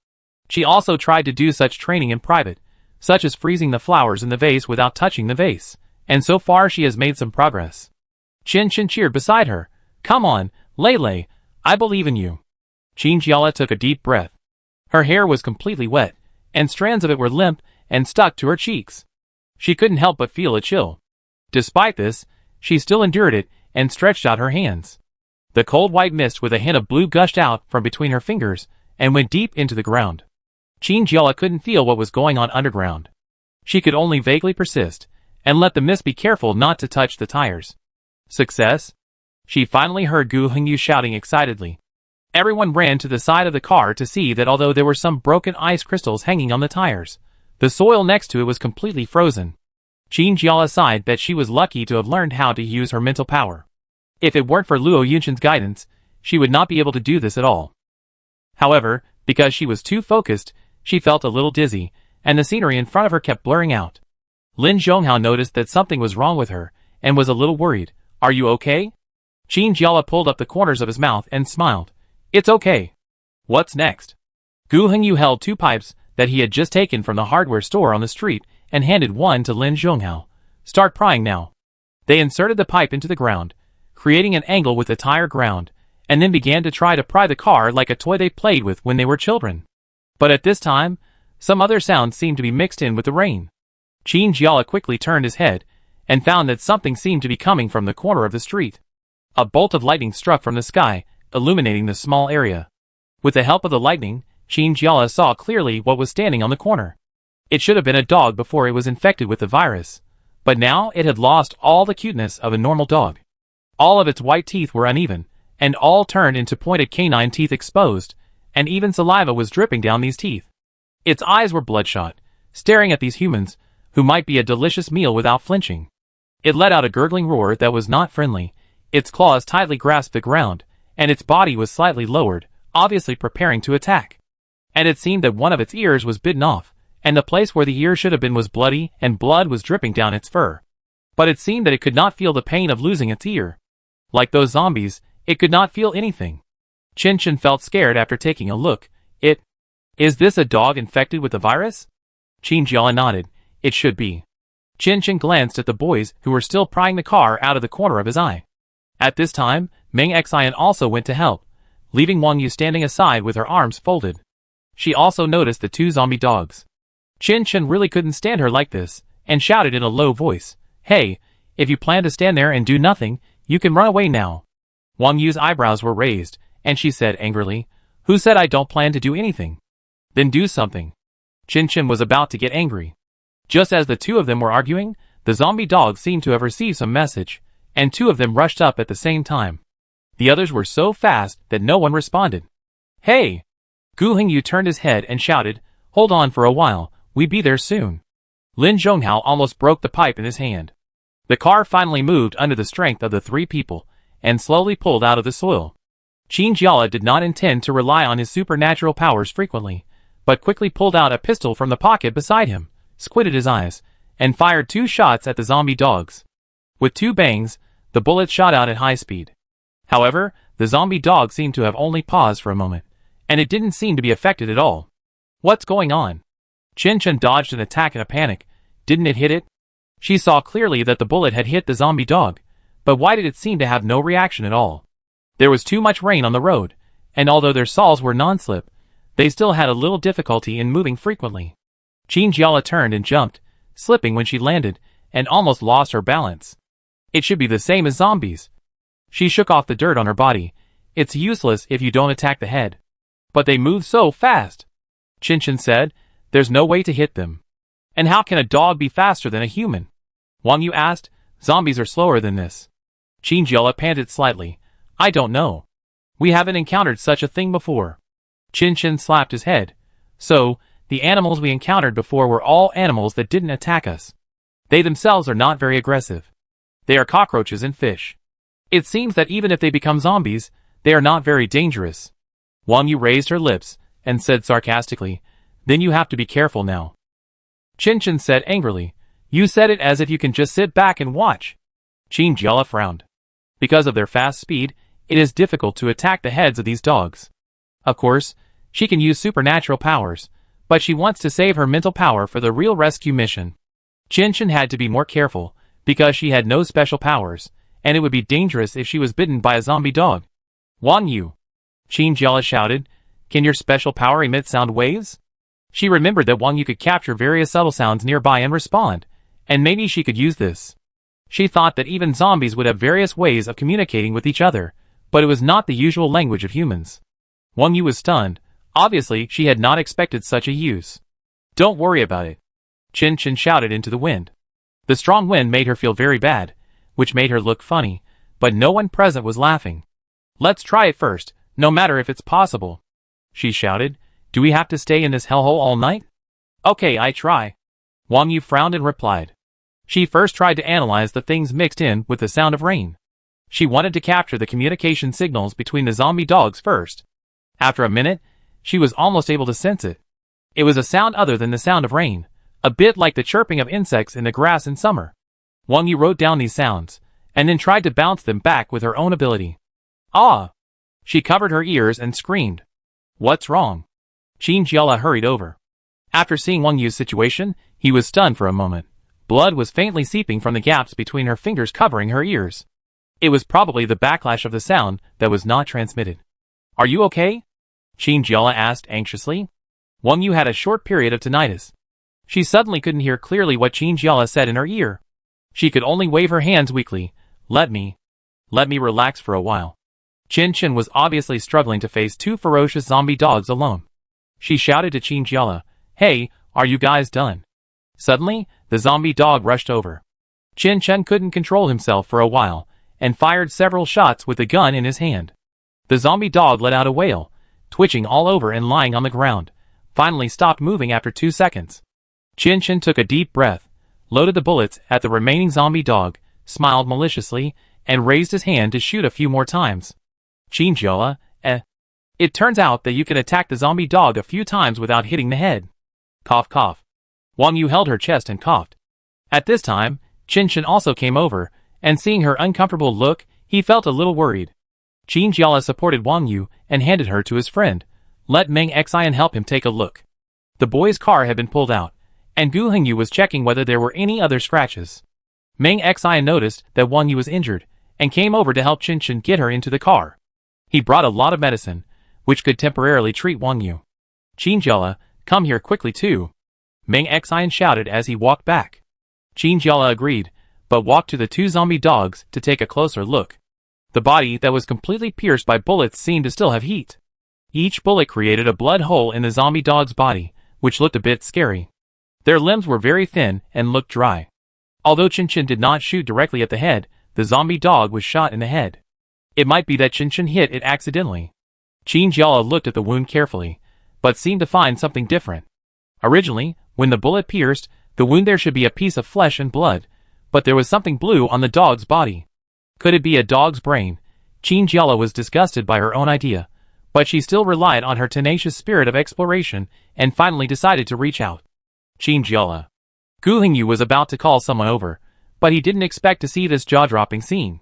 A: She also tried to do such training in private, such as freezing the flowers in the vase without touching the vase, and so far she has made some progress. Chen Chen cheered beside her. Come on, Lei Lei, I believe in you. Qin Jiala took a deep breath. Her hair was completely wet, and strands of it were limp and stuck to her cheeks. She couldn't help but feel a chill. Despite this, she still endured it and stretched out her hands. The cold white mist with a hint of blue gushed out from between her fingers and went deep into the ground. Qin Jiala couldn't feel what was going on underground. She could only vaguely persist and let the mist be careful not to touch the tires. Success? She finally heard Gu Hengyu shouting excitedly. Everyone ran to the side of the car to see that although there were some broken ice crystals hanging on the tires, the soil next to it was completely frozen. Qin Jiala sighed that she was lucky to have learned how to use her mental power. If it weren't for Luo Yunshan's guidance, she would not be able to do this at all. However, because she was too focused, she felt a little dizzy, and the scenery in front of her kept blurring out. Lin Zhonghao noticed that something was wrong with her, and was a little worried. Are you okay? Qin Jiala pulled up the corners of his mouth and smiled. It's okay. What's next? Gu Hengyu held 2 pipes that he had just taken from the hardware store on the street and handed one to Lin Zhonghao. Start prying now. They inserted the pipe into the ground, creating an angle with the tire ground, and then began to try to pry the car like a toy they played with when they were children. But at this time, some other sounds seemed to be mixed in with the rain. Qin Jiala quickly turned his head, and found that something seemed to be coming from the corner of the street. A bolt of lightning struck from the sky, illuminating the small area. With the help of the lightning, Qin Jiala saw clearly what was standing on the corner. It should have been a dog before it was infected with the virus, but now it had lost all the cuteness of a normal dog. All of its white teeth were uneven, and all turned into pointed canine teeth exposed, and even saliva was dripping down these teeth. Its eyes were bloodshot, staring at these humans, who might be a delicious meal without flinching. It let out a gurgling roar that was not friendly. Its claws tightly grasped the ground, and its body was slightly lowered, obviously preparing to attack. And it seemed that one of its ears was bitten off, and the place where the ear should have been was bloody, and blood was dripping down its fur. But it seemed that it could not feel the pain of losing its ear. Like those zombies, it could not feel anything. Chen Chen felt scared after taking a look. Is this a dog infected with the virus? Qin Jiala nodded. It should be. Chen Chen glanced at the boys who were still prying the car out of the corner of his eye. At this time, Ming Xian also went to help, leaving Wang Yu standing aside with her arms folded. She also noticed the 2 zombie dogs. Chen Chen really couldn't stand her like this, and shouted in a low voice, Hey, if you plan to stand there and do nothing, you can run away now. Wang Yu's eyebrows were raised, and she said angrily, Who said I don't plan to do anything? Then do something. Chen Chen was about to get angry. Just as the 2 of them were arguing, the zombie dogs seemed to have received some message, and 2 of them rushed up at the same time. The others were so fast that no one responded. Hey! Gu Hengyu turned his head and shouted, Hold on for a while, We be there soon. Lin Zhonghao almost broke the pipe in his hand. The car finally moved under the strength of the three people, and slowly pulled out of the soil. Qin Jiala did not intend to rely on his supernatural powers frequently, but quickly pulled out a pistol from the pocket beside him, squinted his eyes, and fired 2 shots at the zombie dogs. With 2 bangs, the bullets shot out at high speed. However, the zombie dog seemed to have only paused for a moment, and it didn't seem to be affected at all. What's going on? Chen Chen dodged an attack in a panic. Didn't it hit it? She saw clearly that the bullet had hit the zombie dog, but why did it seem to have no reaction at all? There was too much rain on the road, and although their soles were non-slip, they still had a little difficulty in moving frequently. Qin Jiala turned and jumped, slipping when she landed, and almost lost her balance. It should be the same as zombies. She shook off the dirt on her body. It's useless if you don't attack the head. But they move so fast. Qin Chen said, there's no way to hit them. And how can a dog be faster than a human? Wang Yu asked, zombies are slower than this. Qin Jiala panted slightly. I don't know. We haven't encountered such a thing before. Qin Chen slapped his head. So, the animals we encountered before were all animals that didn't attack us. They themselves are not very aggressive. They are cockroaches and fish. It seems that even if they become zombies, they are not very dangerous. Wang Yu raised her lips and said sarcastically, then you have to be careful now. Qin Chen said angrily, you said it as if you can just sit back and watch. Qin Jiala frowned. Because of their fast speed, it is difficult to attack the heads of these dogs. Of course, she can use supernatural powers, but she wants to save her mental power for the real rescue mission. Qin Chen had to be more careful, because she had no special powers, and it would be dangerous if she was bitten by a zombie dog. Wang Yu! Qin Jiala shouted, can your special power emit sound waves? She remembered that Wang Yu could capture various subtle sounds nearby and respond, and maybe she could use this. She thought that even zombies would have various ways of communicating with each other, but it was not the usual language of humans. Wang Yu was stunned. Obviously, she had not expected such a use. Don't worry about it. Qin Chen shouted into the wind. The strong wind made her feel very bad, which made her look funny, but no one present was laughing. Let's try it first, no matter if it's possible. She shouted, do we have to stay in this hellhole all night? Okay, I try. Wang Yu frowned and replied. She first tried to analyze the things mixed in with the sound of rain. She wanted to capture the communication signals between the zombie dogs first. After a minute, she was almost able to sense it. It was a sound other than the sound of rain, a bit like the chirping of insects in the grass in summer. Wang Yu wrote down these sounds, and then tried to bounce them back with her own ability. Ah! She covered her ears and screamed. What's wrong? Qin Jiala hurried over. After seeing Wang Yu's situation, he was stunned for a moment. Blood was faintly seeping from the gaps between her fingers covering her ears. It was probably the backlash of the sound that was not transmitted. Are you okay? Qin Jiala asked anxiously. Wang Yu had a short period of tinnitus. She suddenly couldn't hear clearly what Qin Jiala said in her ear. She could only wave her hands weakly. Let me relax for a while. Qin Chen was obviously struggling to face 2 ferocious zombie dogs alone. She shouted to Qin Jiala, hey, are you guys done? Suddenly, the zombie dog rushed over. Qin Chen couldn't control himself for a while, and fired several shots with the gun in his hand. The zombie dog let out a wail, twitching all over and lying on the ground, finally stopped moving after 2 seconds. Qin Chen took a deep breath, loaded the bullets at the remaining zombie dog, smiled maliciously, and raised his hand to shoot a few more times. Qin Jiala, It turns out that you can attack the zombie dog a few times without hitting the head. Cough cough. Wang Yu held her chest and coughed. At this time, Qin Chen also came over, and seeing her uncomfortable look, he felt a little worried. Qin Jiala supported Wang Yu and handed her to his friend. Let Meng Xian help him take a look. The boy's car had been pulled out, and Gu Hengyu was checking whether there were any other scratches. Meng Xian noticed that Wang Yu was injured, and came over to help Qin Chen get her into the car. He brought a lot of medicine, which could temporarily treat Wang Yu. Qin Jiala, come here quickly too. Meng Xian shouted as he walked back. Qin Jiala agreed, but walked to the 2 zombie dogs to take a closer look. The body that was completely pierced by bullets seemed to still have heat. Each bullet created a blood hole in the zombie dog's body, which looked a bit scary. Their limbs were very thin and looked dry. Although Qin Chen did not shoot directly at the head, the zombie dog was shot in the head. It might be that Qin Chen hit it accidentally. Qin Jiala looked at the wound carefully, but seemed to find something different. Originally, When the bullet pierced the wound, there should be a piece of flesh and blood, but there was something blue on the dog's body. Could it be a dog's brain? Qinjiala was disgusted by her own idea, but she still relied on her tenacious spirit of exploration and finally decided to reach out. Qinjiala. Gu Hingyu was about to call someone over, but he didn't expect to see this jaw-dropping scene.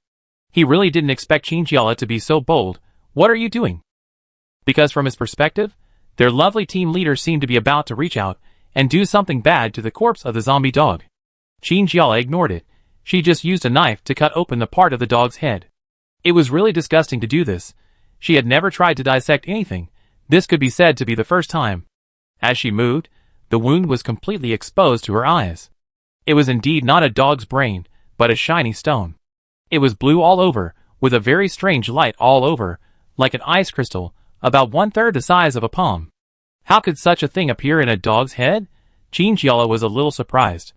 A: He really didn't expect Qinjiala to be so bold. What are you doing? Because from his perspective, their lovely team leader seemed to be about to reach out and do something bad to the corpse of the zombie dog. Qinjiala ignored it. She just used a knife to cut open the part of the dog's head. It was really disgusting to do this. She had never tried to dissect anything. This could be said to be the first time. As she moved, the wound was completely exposed to her eyes. It was indeed not a dog's brain, but a shiny stone. It was blue all over, with a very strange light all over, like an ice crystal, about 1/3 the size of a palm. How could such a thing appear in a dog's head? Qinjiala was a little surprised.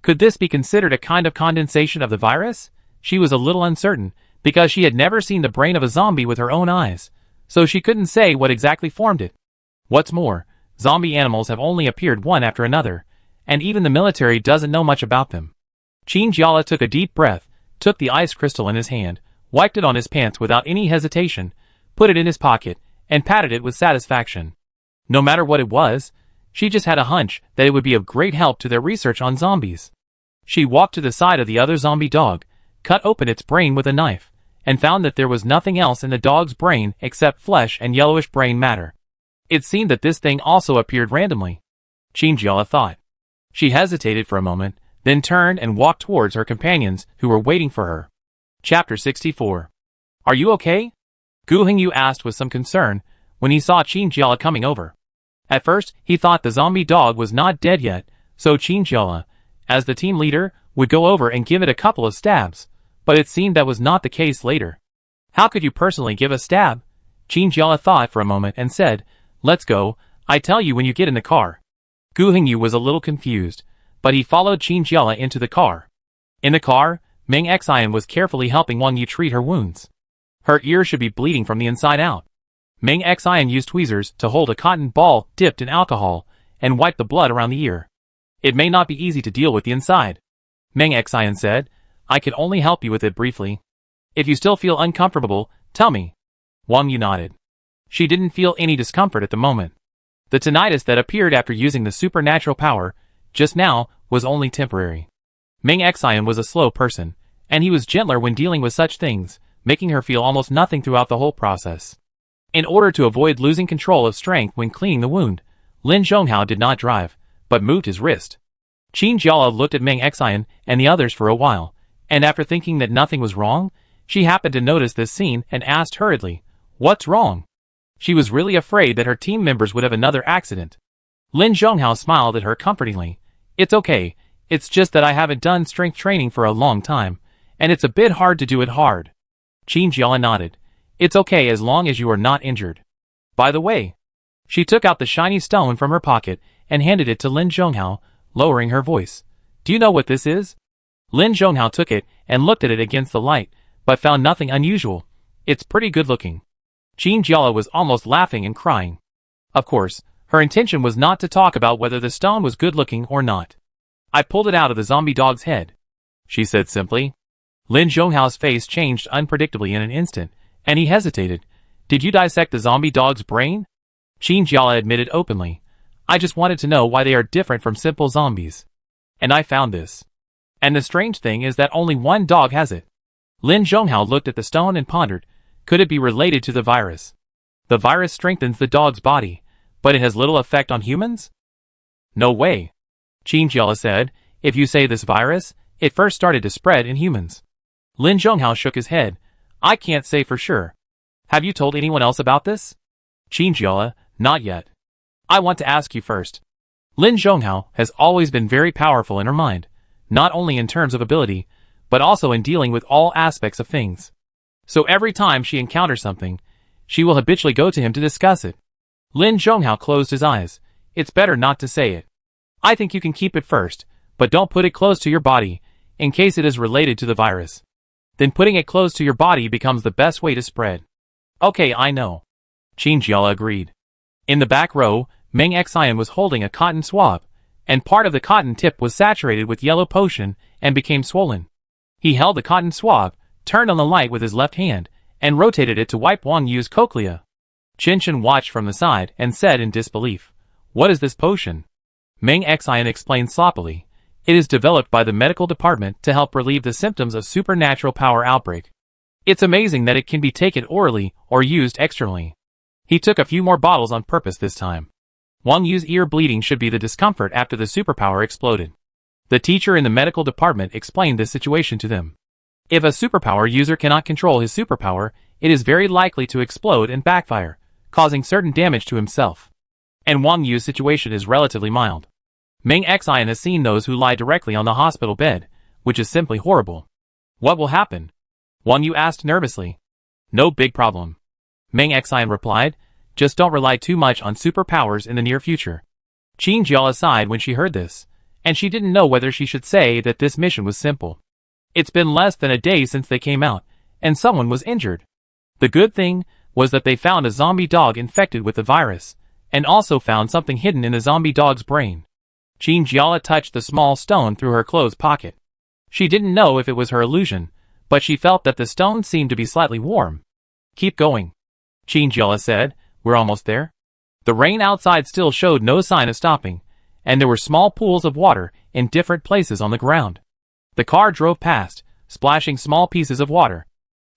A: Could this be considered a kind of condensation of the virus? She was a little uncertain, because she had never seen the brain of a zombie with her own eyes, so she couldn't say what exactly formed it. What's more, zombie animals have only appeared one after another, and even the military doesn't know much about them. Qinjiala took a deep breath, took the ice crystal in his hand, wiped it on his pants without any hesitation, put it in his pocket, and patted it with satisfaction. No matter what it was, she just had a hunch that it would be of great help to their research on zombies. She walked to the side of the other zombie dog, cut open its brain with a knife, and found that there was nothing else in the dog's brain except flesh and yellowish brain matter. It seemed that this thing also appeared randomly. Qinjiala thought. She hesitated for a moment, then turned and walked towards her companions who were waiting for her. Chapter 64. Are you okay? Gu Hingyu asked with some concern when he saw Qinjiala coming over. At first, he thought the zombie dog was not dead yet, so Qinjiala, as the team leader, would go over and give it a couple of stabs, but it seemed that was not the case later. How could you personally give a stab? Qinjiala thought for a moment and said, Let's go, I tell you when you get in the car. Gu Hingyu was a little confused, but he followed Qinjiala into the car. In the car, Meng Xian was carefully helping Wang Yu treat her wounds. Her ear should be bleeding from the inside out. Meng Xian used tweezers to hold a cotton ball dipped in alcohol and wipe the blood around the ear. It may not be easy to deal with the inside. Meng Xian said, I can only help you with it briefly. If you still feel uncomfortable, tell me. Wang Yu nodded. She didn't feel any discomfort at the moment. The tinnitus that appeared after using the supernatural power, just now, was only temporary. Meng Xian was a slow person, and he was gentler when dealing with such things, making her feel almost nothing throughout the whole process. In order to avoid losing control of strength when cleaning the wound, Lin Zhonghao did not drive, but moved his wrist. Qinjiala looked at Meng Xian and the others for a while, and after thinking that nothing was wrong, she happened to notice this scene and asked hurriedly, What's wrong? She was really afraid that her team members would have another accident. Lin Zhonghao smiled at her comfortingly. It's okay, it's just that I haven't done strength training for a long time, and it's a bit hard to do it hard. Qinjiala nodded. It's okay as long as you are not injured. By the way, she took out the shiny stone from her pocket and handed it to Lin Zhonghao, lowering her voice. Do you know what this is? Lin Zhonghao took it and looked at it against the light, but found nothing unusual. It's pretty good looking. Qinjiala was almost laughing and crying. Of course, her intention was not to talk about whether the stone was good looking or not. I pulled it out of the zombie dog's head, she said simply. Lin Zhonghao's face changed unpredictably in an instant, and he hesitated. Did you dissect the zombie dog's brain? Qinjiala admitted openly. I just wanted to know why they are different from simple zombies. And I found this. And the strange thing is that only one dog has it. Lin Zhonghao looked at the stone and pondered. Could it be related to the virus? The virus strengthens the dog's body, but it has little effect on humans? No way. Qinjiala said, if you say this virus, it first started to spread in humans. Lin Zhonghao shook his head. I can't say for sure. Have you told anyone else about this? Qinjiala, not yet. I want to ask you first. Lin Zhonghao has always been very powerful in her mind, not only in terms of ability, but also in dealing with all aspects of things. So every time she encounters something, she will habitually go to him to discuss it. Lin Zhonghao closed his eyes. It's better not to say it. I think you can keep it first, but don't put it close to your body, in case it is related to the virus. Then putting it close to your body becomes the best way to spread. Okay, I know. Qinjiala agreed. In the back row, Meng Xian was holding a cotton swab. and part of the cotton tip was saturated with yellow potion and became swollen. He held the cotton swab, turned on the light with his left hand, and rotated it to wipe Wang Yu's cochlea. Chen watched from the side and said in disbelief, "What is this potion?" Meng Xian explained sloppily, "It is developed by the medical department to help relieve the symptoms of supernatural power outbreak. It's amazing that it can be taken orally or used externally." He took a few more bottles on purpose this time. Wang Yu's ear bleeding should be the discomfort after the superpower exploded. The teacher in the medical department explained this situation to them. If a superpower user cannot control his superpower, it is very likely to explode and backfire, causing certain damage to himself. And Wang Yu's situation is relatively mild. Meng Xian has seen those who lie directly on the hospital bed, which is simply horrible. "What will happen?" Wang Yu asked nervously. "No big problem," Meng Xian replied. "Just don't rely too much on superpowers in the near future." Qin Jiala sighed when she heard this, and she didn't know whether she should say that this mission was simple. It's been less than a day since they came out, and someone was injured. The good thing was that they found a zombie dog infected with the virus, and also found something hidden in the zombie dog's brain. Qin Jiala touched the small stone through her clothes pocket. She didn't know if it was her illusion, but she felt that the stone seemed to be slightly warm. "Keep going," Qin Jiala said. "We're almost there." The rain outside still showed no sign of stopping, and there were small pools of water in different places on the ground. The car drove past, splashing small pieces of water.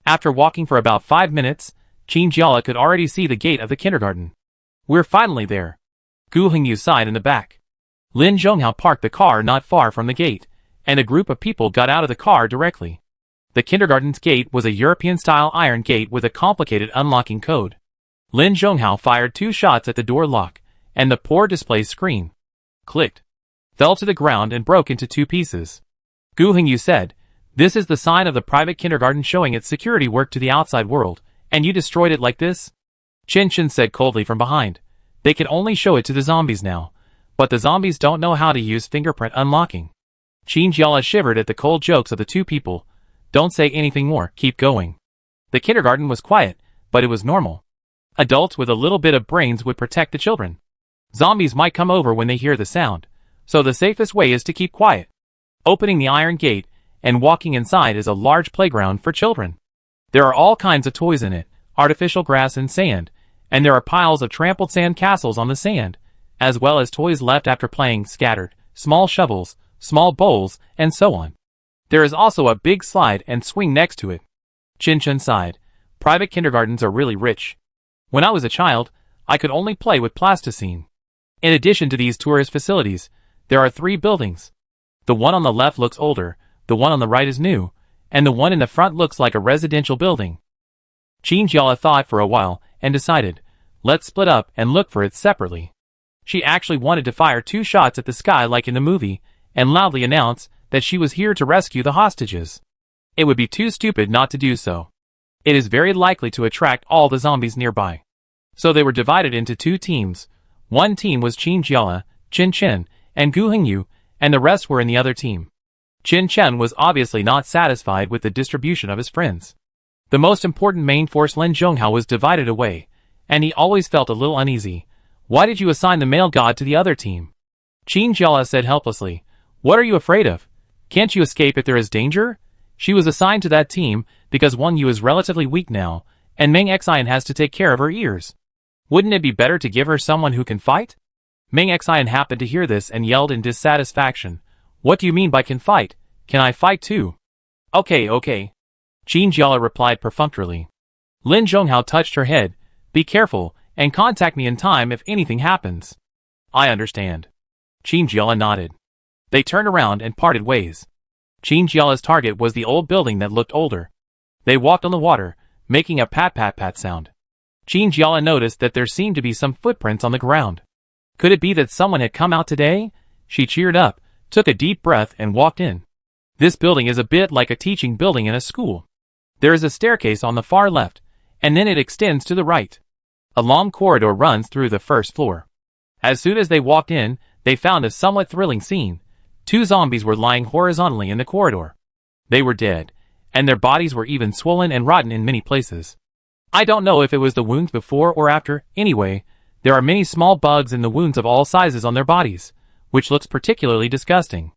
A: After walking for about 5 minutes, Qin Jiala could already see the gate of the kindergarten. "We're finally there," Gu Hengyu sighed in the back. Lin Zhonghao parked the car not far from the gate, and a group of people got out of the car directly. The kindergarten's gate was a European-style iron gate with a complicated unlocking code. Lin Zhonghao fired 2 shots at the door lock, and the poor display screen clicked, fell to the ground and broke into 2 pieces. Gu Hengyu said, "This is the sign of the private kindergarten showing its security work to the outside world, and you destroyed it like this?" Chen said coldly from behind, "They can only show it to the zombies now, but the zombies don't know how to use fingerprint unlocking." Qin Jiala shivered at the cold jokes of the 2 people. "Don't say anything more, keep going." The kindergarten was quiet, but it was normal. Adults with a little bit of brains would protect the children. Zombies might come over when they hear the sound, so the safest way is to keep quiet. Opening the iron gate and walking inside is a large playground for children. There are all kinds of toys in it, artificial grass and sand, and there are piles of trampled sand castles on the sand, as well as toys left after playing scattered, small shovels, small bowls, and so on. There is also a big slide and swing next to it. Qin sighed. Private kindergartens are really rich. When I was a child, I could only play with plasticine. In addition to these tourist facilities, there are 3 buildings. The one on the left looks older, the one on the right is new, and the one in the front looks like a residential building. Qin Jiala thought for a while and decided, let's split up and look for it separately. She actually wanted to fire 2 shots at the sky like in the movie, and loudly announce that she was here to rescue the hostages. It would be too stupid not to do so. It is very likely to attract all the zombies nearby. So they were divided into 2 teams. One team was Qin Jiala, Chen, and Gu Hengyu, and the rest were in the other team. Chen was obviously not satisfied with the distribution of his friends. The most important main force Lin Zhonghao was divided away, and he always felt a little uneasy. Why did you assign the male god to the other team? Qin Jiala said helplessly. What are you afraid of? Can't you escape if there is danger? She was assigned to that team because Wang Yu is relatively weak now, and Meng Xian has to take care of her ears. Wouldn't it be better to give her someone who can fight? Meng Xian happened to hear this and yelled in dissatisfaction. What do you mean by can fight? Can I fight too? Okay. Qin Jiala replied perfunctorily. Lin Zhonghao touched her head. Be careful, and contact me in time if anything happens. I understand. Qin Jiala nodded. They turned around and parted ways. Qin Jiala's target was the old building that looked older. They walked on the water, making a pat sound. Qin Jiala noticed that there seemed to be some footprints on the ground. Could it be that someone had come out today? She cheered up, took a deep breath and walked in. This building is a bit like a teaching building in a school. There is a staircase on the far left, and then it extends to the right. A long corridor runs through the first floor. As soon as they walked in, they found a somewhat thrilling scene. 2 zombies were lying horizontally in the corridor. They were dead, and their bodies were even swollen and rotten in many places. I don't know if it was the wounds before or after. Anyway, there are many small bugs in the wounds of all sizes on their bodies. which looks particularly disgusting.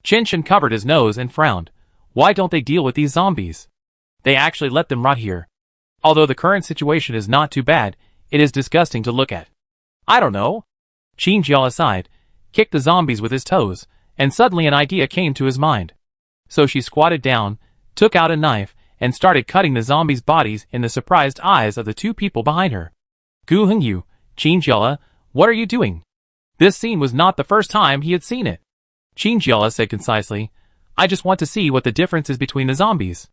A: Chinchin covered his nose and frowned. Why don't they deal with these zombies? They actually let them rot here. Although the current situation is not too bad, it is disgusting to look at. I don't know. Qinjiala sighed, kicked the zombies with his toes, and suddenly an idea came to his mind. So she squatted down, took out a knife, and started cutting the zombies' bodies in the surprised eyes of the two people behind her. Gu Hengyu, Qinjiala, what are you doing? This scene was not the first time he had seen it. Qinjiala said concisely, I just want to see what the difference is between the zombies.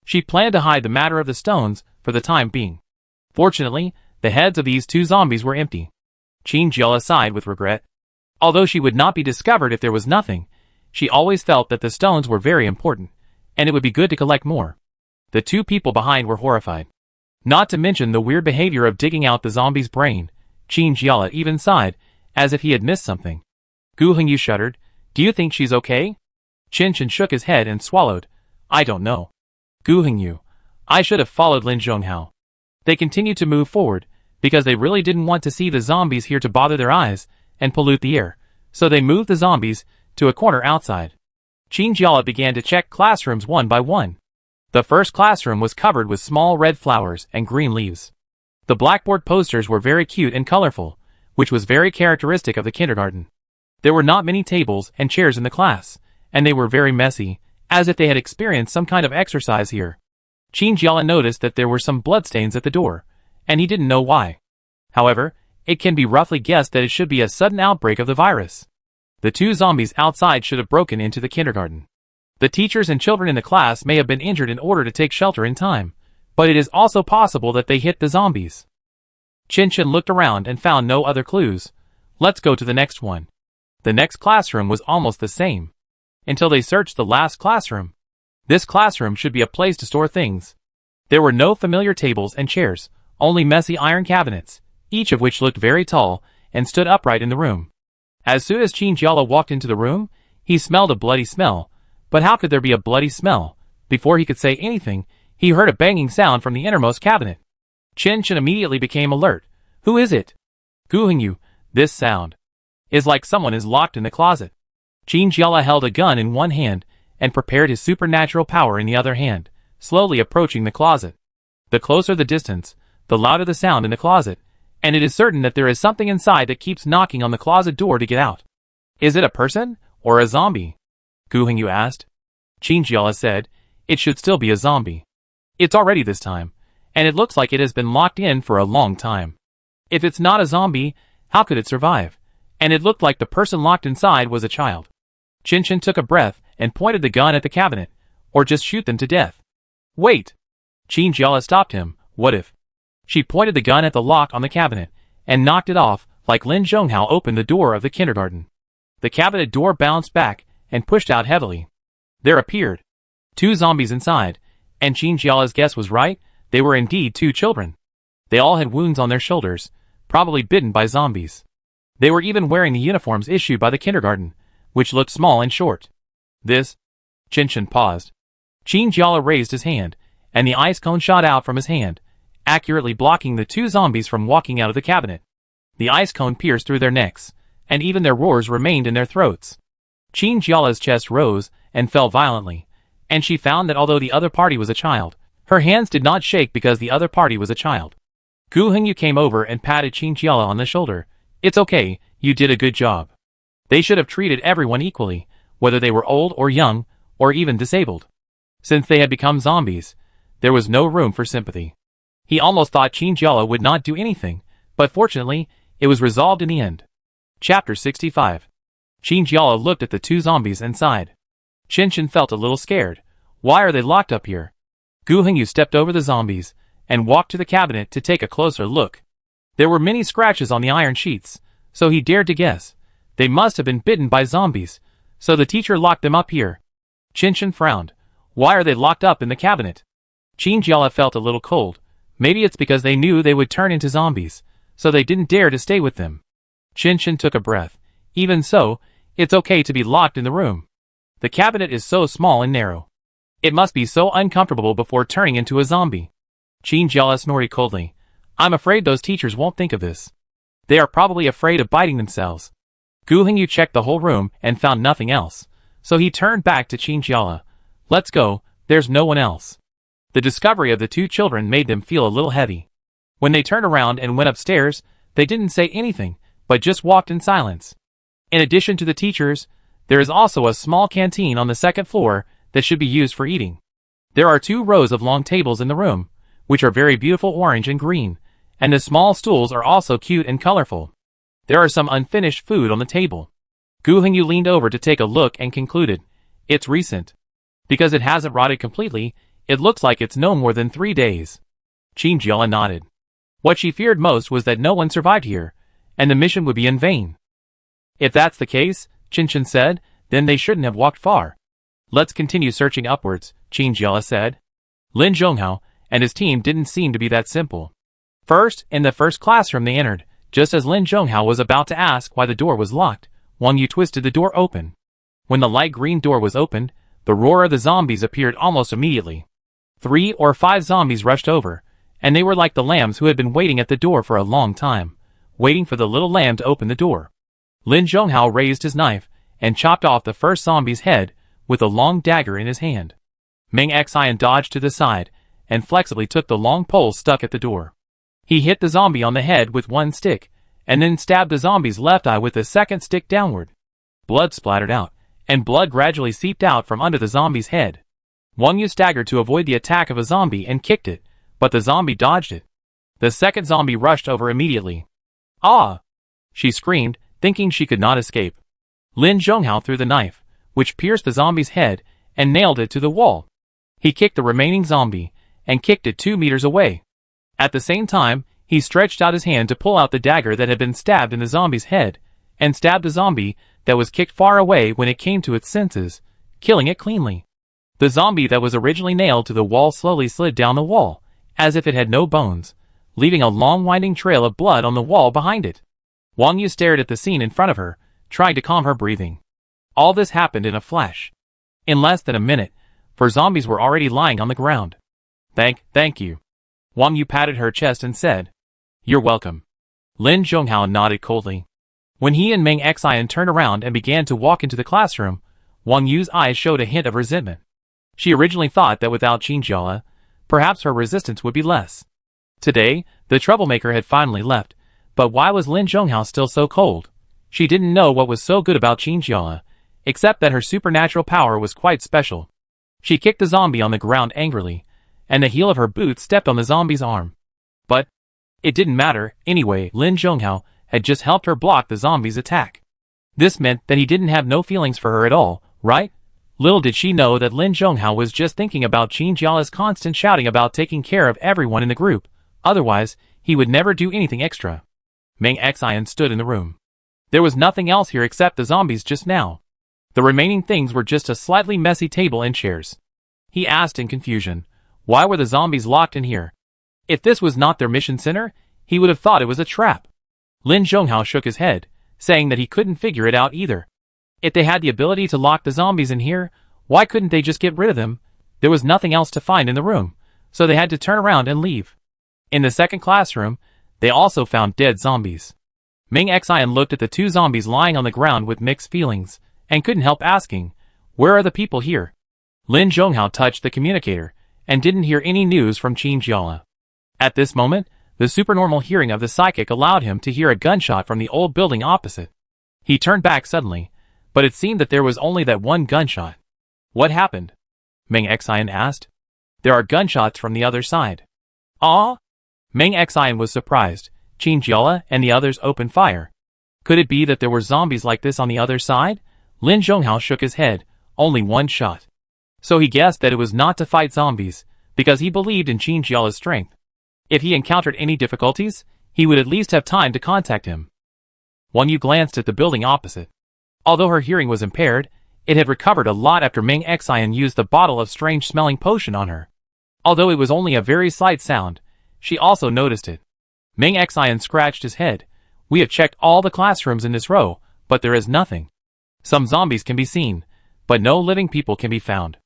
A: She planned to hide the matter of the stones for the time being. Fortunately, the heads of these two zombies were empty. Qinjiala sighed with regret. Although she would not be discovered if there was nothing, she always felt that the stones were very important, and it would be good to collect more. The two people behind were horrified. Not to mention the weird behavior of digging out the zombie's brain. Qinjiala even sighed, as if he had missed something. Gu Hengyu shuddered. Do you think she's okay? Chinchin shook his head and swallowed. I don't know. Gu Hengyu, I should have followed Lin Zhonghao. They continued to move forward, because they really didn't want to see the zombies here to bother their eyes and pollute the air, so they moved the zombies to a corner outside. Qinjiala began to check classrooms one by one. The first classroom was covered with small red flowers and green leaves. The blackboard posters were very cute and colorful, which was very characteristic of the kindergarten. There were not many tables and chairs in the class, and they were very messy, as if they had experienced some kind of exercise here. Qinjiala noticed that there were some bloodstains at the door, and he didn't know why. However, it can be roughly guessed that it should be a sudden outbreak of the virus. The two zombies outside should have broken into the kindergarten. The teachers and children in the class may have been injured in order to take shelter in time, but it is also possible that they hit the zombies. Chinchin looked around and found no other clues. Let's go to the next one. The next classroom was almost the same, until they searched the last classroom. This classroom should be a place to store things. There were no familiar tables and chairs, only messy iron cabinets, each of which looked very tall and stood upright in the room. As soon as Qinjiala walked into the room, he smelled a bloody smell. But how could there be a bloody smell? Before he could say anything, he heard a banging sound from the innermost cabinet. Chinchin immediately became alert. Who is it? Gu Hengyu, this sound is like someone is locked in the closet. Qinjiala held a gun in one hand and prepared his supernatural power in the other hand, slowly approaching the closet. The closer the distance, the louder the sound in the closet, and it is certain that there is something inside that keeps knocking on the closet door to get out. Is it a person or a zombie? Gu Hengyu asked. Qinjiala said, it should still be a zombie. It's already this time, and it looks like it has been locked in for a long time. If it's not a zombie, how could it survive? And it looked like the person locked inside was a child. Chinchin took a breath and pointed the gun at the cabinet, or just shoot them to death. Wait! Qinjiala stopped him. What if? She pointed the gun at the lock on the cabinet, and knocked it off, like Lin Zhonghao opened the door of the kindergarten. The cabinet door bounced back, and pushed out heavily. There appeared two zombies inside, and Qinjiala's guess was right, they were indeed two children. They all had wounds on their shoulders, probably bitten by zombies. They were even wearing the uniforms issued by the kindergarten, which looked small and short. This? Chinchin paused. Qinjiala raised his hand, and the ice cone shot out from his hand, accurately blocking the two zombies from walking out of the cabinet. The ice cone pierced through their necks, and even their roars remained in their throats. Qinjiala's chest rose and fell violently, and she found that although the other party was a child, her hands did not shake because the other party was a child. Gu Hengyu came over and patted Qinjiala on the shoulder. It's okay, you did a good job. They should have treated everyone equally, whether they were old or young, or even disabled. Since they had become zombies, there was no room for sympathy. He almost thought Qinjiala would not do anything, but fortunately, it was resolved in the end. Chapter 65. Qinjiala looked at the two zombies and sighed. Chinchin felt a little scared. Why are they locked up here? Gu Hengyu stepped over the zombies, and walked to the cabinet to take a closer look. There were many scratches on the iron sheets, so he dared to guess. They must have been bitten by zombies, so the teacher locked them up here. Chinchin frowned. Why are they locked up in the cabinet? Qinjiala felt a little cold. Maybe it's because they knew they would turn into zombies, so they didn't dare to stay with them. Chinchin took a breath. Even so, it's okay to be locked in the room. The cabinet is so small and narrow. It must be so uncomfortable before turning into a zombie. Qinjiala snorted coldly. I'm afraid those teachers won't think of this. They are probably afraid of biting themselves. Gu Hingyu checked the whole room and found nothing else, so he turned back to Qin Jiala. Let's go, there's no one else. The discovery of the two children made them feel a little heavy. When they turned around and went upstairs, they didn't say anything, but just walked in silence. In addition to the teachers, there is also a small canteen on the second floor that should be used for eating. There are 2 rows of long tables in the room, which are very beautiful orange and green, and the small stools are also cute and colorful. There are some unfinished food on the table. Gu Hingyu leaned over to take a look and concluded, it's recent. Because it hasn't rotted completely, it looks like it's no more than 3 days. Qin Jiala nodded. What she feared most was that no one survived here, and the mission would be in vain. If that's the case, Qin said, then they shouldn't have walked far. Let's continue searching upwards, Qin Jiala said. Lin Zhonghao and his team didn't seem to be that simple. First, in the first classroom they entered, just as Lin Zhonghao was about to ask why the door was locked, Wang Yu twisted the door open. When the light green door was opened, the roar of the zombies appeared almost immediately. 3 or 5 zombies rushed over, and they were like the lambs who had been waiting at the door for a long time, waiting for the little lamb to open the door. Lin Zhonghao raised his knife and chopped off the first zombie's head with a long dagger in his hand. Meng Xian dodged to the side and flexibly took the long pole stuck at the door. He hit the zombie on the head with one stick, and then stabbed the zombie's left eye with the second stick downward. Blood splattered out, and blood gradually seeped out from under the zombie's head. Wang Yu staggered to avoid the attack of a zombie and kicked it, but the zombie dodged it. The second zombie rushed over immediately. Ah! She screamed, thinking she could not escape. Lin Zhonghao threw the knife, which pierced the zombie's head, and nailed it to the wall. He kicked the remaining zombie, and kicked it 2 meters away. At the same time, he stretched out his hand to pull out the dagger that had been stabbed in the zombie's head, and stabbed the zombie that was kicked far away when it came to its senses, killing it cleanly. The zombie that was originally nailed to the wall slowly slid down the wall, as if it had no bones, leaving a long winding trail of blood on the wall behind it. Wang Yu stared at the scene in front of her, trying to calm her breathing. All this happened in a flash. In less than a minute, 4 zombies were already lying on the ground. Thank you. Wang Yu patted her chest and said, You're welcome. Lin Zhonghao nodded coldly. When he and Meng Xian turned around and began to walk into the classroom, Wang Yu's eyes showed a hint of resentment. She originally thought that without Qin Jiala, perhaps her resistance would be less. Today, the troublemaker had finally left, but why was Lin Zhonghao still so cold? She didn't know what was so good about Qin Jiala, except that her supernatural power was quite special. She kicked the zombie on the ground angrily, and the heel of her boot stepped on the zombie's arm. But it didn't matter, anyway. Lin Zhonghao had just helped her block the zombie's attack. This meant that he didn't have no feelings for her at all, right? Little did she know that Lin Zhonghao was just thinking about Qin Jiala's constant shouting about taking care of everyone in the group, otherwise he would never do anything extra. Meng Xian stood in the room. There was nothing else here except the zombies just now. The remaining things were just a slightly messy table and chairs. He asked in confusion, why were the zombies locked in here? If this was not their mission center, he would have thought it was a trap. Lin Zhonghao shook his head, saying that he couldn't figure it out either. If they had the ability to lock the zombies in here, why couldn't they just get rid of them? There was nothing else to find in the room, so they had to turn around and leave. In the second classroom, they also found dead zombies. Meng Xian looked at the 2 zombies lying on the ground with mixed feelings, and couldn't help asking, where are the people here? Lin Zhonghao touched the communicator, and didn't hear any news from Qin Jiala. At this moment, the supernormal hearing of the psychic allowed him to hear a gunshot from the old building opposite. He turned back suddenly, but it seemed that there was only that one gunshot. What happened? Meng Xian asked. There are gunshots from the other side. Ah? Meng Xian was surprised. Qin Jiala and the others opened fire. Could it be that there were zombies like this on the other side? Lin Zhonghao shook his head. Only one shot. So he guessed that it was not to fight zombies, because he believed in Qin Jiala's strength. If he encountered any difficulties, he would at least have time to contact him. Wang Yu glanced at the building opposite. Although her hearing was impaired, it had recovered a lot after Meng Xian used the bottle of strange-smelling potion on her. Although it was only a very slight sound, she also noticed it. Meng Xian scratched his head. We have checked all the classrooms in this row, but there is nothing. Some zombies can be seen, but no living people can be found.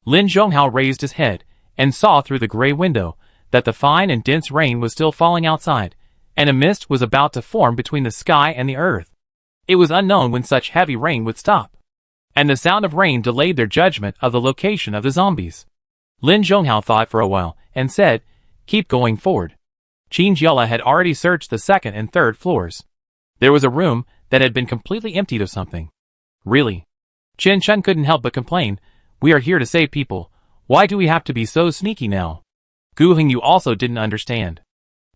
A: Lin Zhonghao raised his head, and saw through the gray window that the fine and dense rain was still falling outside, and a mist was about to form between the sky and the earth. It was unknown when such heavy rain would stop, and the sound of rain delayed their judgment of the location of the zombies. Lin Zhonghao thought for a while and said, "Keep going forward." Qin Jiala had already searched the second and third floors. There was a room that had been completely emptied of something. Really? Chen Chen couldn't help but complain, "We are here to save people. Why do we have to be so sneaky now?" Gu Hengyu also didn't understand.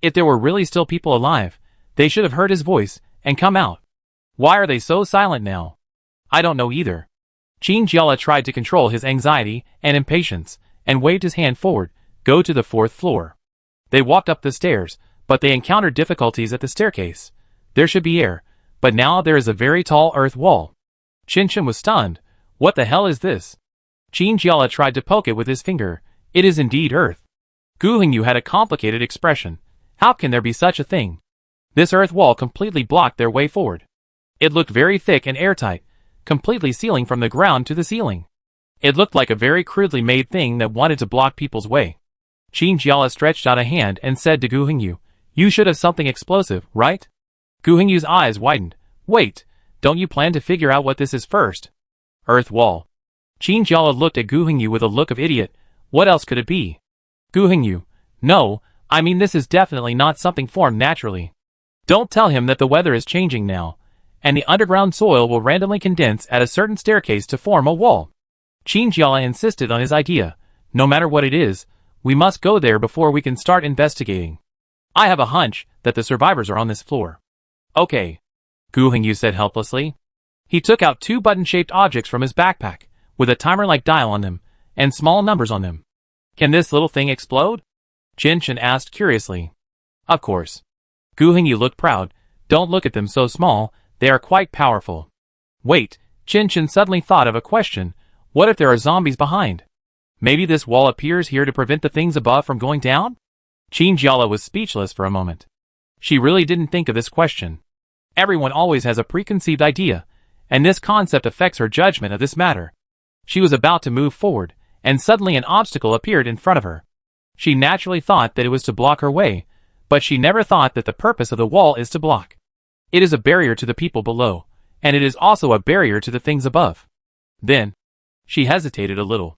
A: If there were really still people alive, they should have heard his voice and come out. Why are they so silent now? I don't know either. Qin Jiala tried to control his anxiety and impatience and waved his hand forward, "Go to the fourth floor." They walked up the stairs, but they encountered difficulties at the staircase. There should be air, but now there is a very tall earth wall. Qin Chen was stunned. What the hell is this? Qin Jiala tried to poke it with his finger. It is indeed earth. Gu Hengyu had a complicated expression. How can there be such a thing? This earth wall completely blocked their way forward. It looked very thick and airtight, completely sealing from the ground to the ceiling. It looked like a very crudely made thing that wanted to block people's way. Qin Jiala stretched out a hand and said to Gu Hengyu, "You should have something explosive, right?" Gu Hengyu's eyes widened. "Wait, don't you plan to figure out what this is first?" Earth wall. Qin Jiala looked at Gu Hengyu with a look of idiot. What else could it be? Gu Hengyu, "No, I mean this is definitely not something formed naturally. Don't tell him that the weather is changing now, and the underground soil will randomly condense at a certain staircase to form a wall." Qin Jiala insisted on his idea. "No matter what it is, we must go there before we can start investigating. I have a hunch that the survivors are on this floor." "Okay," Gu Hengyu said helplessly. He took out two button-shaped objects from his backpack, with a timer-like dial on them, and small numbers on them. "Can this little thing explode?" Qin Chen asked curiously. "Of course." Gu Hengyu looked proud. "Don't look at them so small, they are quite powerful." Wait, Qin Chen suddenly thought of a question. What if there are zombies behind? Maybe this wall appears here to prevent the things above from going down? Qin Jiala was speechless for a moment. She really didn't think of this question. Everyone always has a preconceived idea, and this concept affects her judgment of this matter. She was about to move forward, and suddenly an obstacle appeared in front of her. She naturally thought that it was to block her way, but she never thought that the purpose of the wall is to block. It is a barrier to the people below, and it is also a barrier to the things above. Then, she hesitated a little.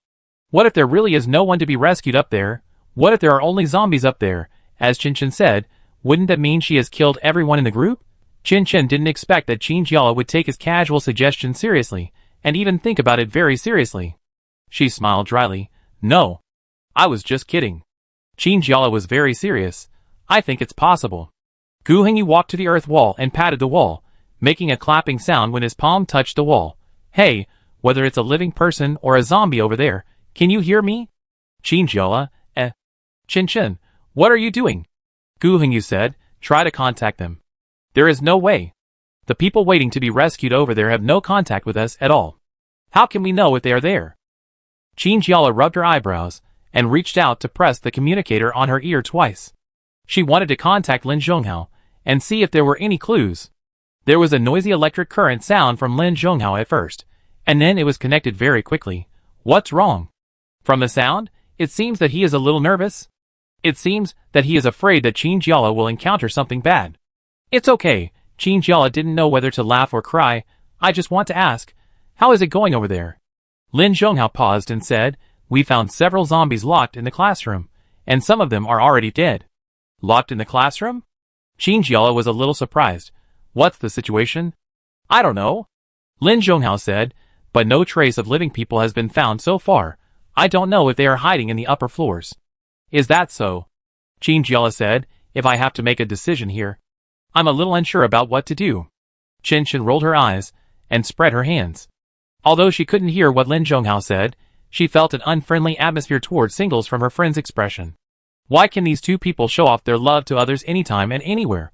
A: What if there really is no one to be rescued up there? What if there are only zombies up there? As Qin Chen said, wouldn't that mean she has killed everyone in the group? Qin Chen didn't expect that Qin Jiala would take his casual suggestion seriously, and even think about it very seriously. She smiled dryly. "No. I was just kidding." Qin Jiala was very serious. "I think it's possible." Gu Hengyu walked to the earth wall and patted the wall, making a clapping sound when his palm touched the wall. "Hey, whether it's a living person or a zombie over there, can you hear me?" Qin Jiala, Qin Chen, what are you doing? Gu Hengyu said, "Try to contact them." "There is no way. The people waiting to be rescued over there have no contact with us at all. How can we know if they are there?" Qin Jiala rubbed her eyebrows and reached out to press the communicator on her ear twice. She wanted to contact Lin Zhonghao and see if there were any clues. There was a noisy electric current sound from Lin Zhonghao at first, and then it was connected very quickly. What's wrong? From the sound, it seems that he is a little nervous. It seems that he is afraid that Qin Jiala will encounter something bad. It's okay. Qin Jiala didn't know whether to laugh or cry. "I just want to ask, how is it going over there?" Lin Zhonghao paused and said, "We found several zombies locked in the classroom, and some of them are already dead." "Locked in the classroom?" Qin Jiala was a little surprised. "What's the situation?" "I don't know," Lin Zhonghao said, "but no trace of living people has been found so far. I don't know if they are hiding in the upper floors." "Is that so?" Qin Jiala said, "If I have to make a decision here, I'm a little unsure about what to do." Qin Chen rolled her eyes and spread her hands. Although she couldn't hear what Lin Zhonghao said, she felt an unfriendly atmosphere towards singles from her friend's expression. Why can these two people show off their love to others anytime and anywhere?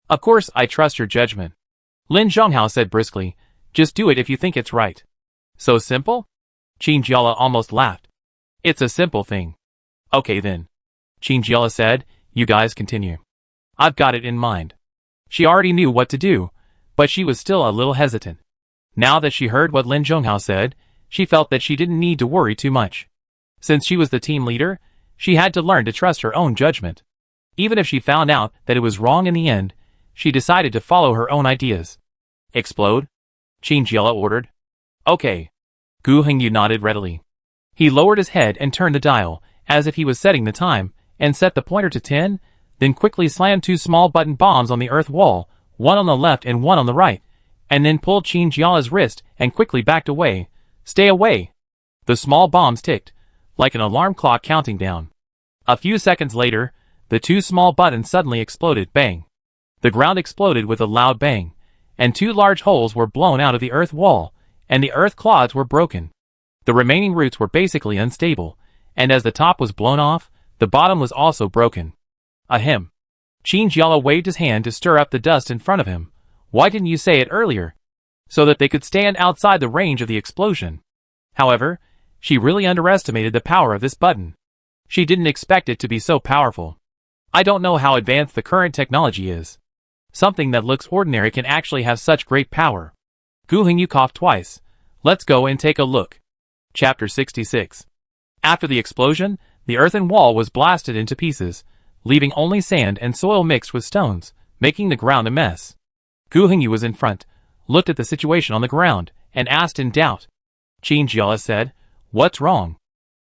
A: "Of course I trust your judgment," Lin Zhonghao said briskly. "Just do it if you think it's right." "So simple?" Qin Jiala almost laughed. "It's a simple thing." "Okay then," Qin Jiala said, "you guys continue. I've got it in mind." She already knew what to do, but she was still a little hesitant. Now that she heard what Lin Zhonghao said, she felt that she didn't need to worry too much. Since she was the team leader, she had to learn to trust her own judgment. Even if she found out that it was wrong in the end, she decided to follow her own ideas. Explode? Qinjiala ordered. Okay. Gu Hengyu nodded readily. He lowered his head and turned the dial, as if he was setting the time, and set the pointer to 10, then quickly slammed 2 small button bombs on the earth wall, one on the left and one on the right, and then pulled Qinjiala's wrist and quickly backed away. Stay away! The small bombs ticked, like an alarm clock counting down. A few seconds later, the 2 small buttons suddenly exploded. Bang! The ground exploded with a loud bang, and 2 large holes were blown out of the earth wall, and the earth clods were broken. The remaining roots were basically unstable, and as the top was blown off, the bottom was also broken. Ahem. Qinjiala waved his hand to stir up the dust in front of him. Why didn't you say it earlier? So that they could stand outside the range of the explosion. However, she really underestimated the power of this button. She didn't expect it to be so powerful. I don't know how advanced the current technology is. Something that looks ordinary can actually have such great power. Gu Hengyu coughed twice. Let's go and take a look. Chapter 66. After the explosion, the earthen wall was blasted into pieces, leaving only sand and soil mixed with stones, making the ground a mess. Gu Hengyu was in front, looked at the situation on the ground, and asked in doubt. Qinjiala said, "What's wrong?"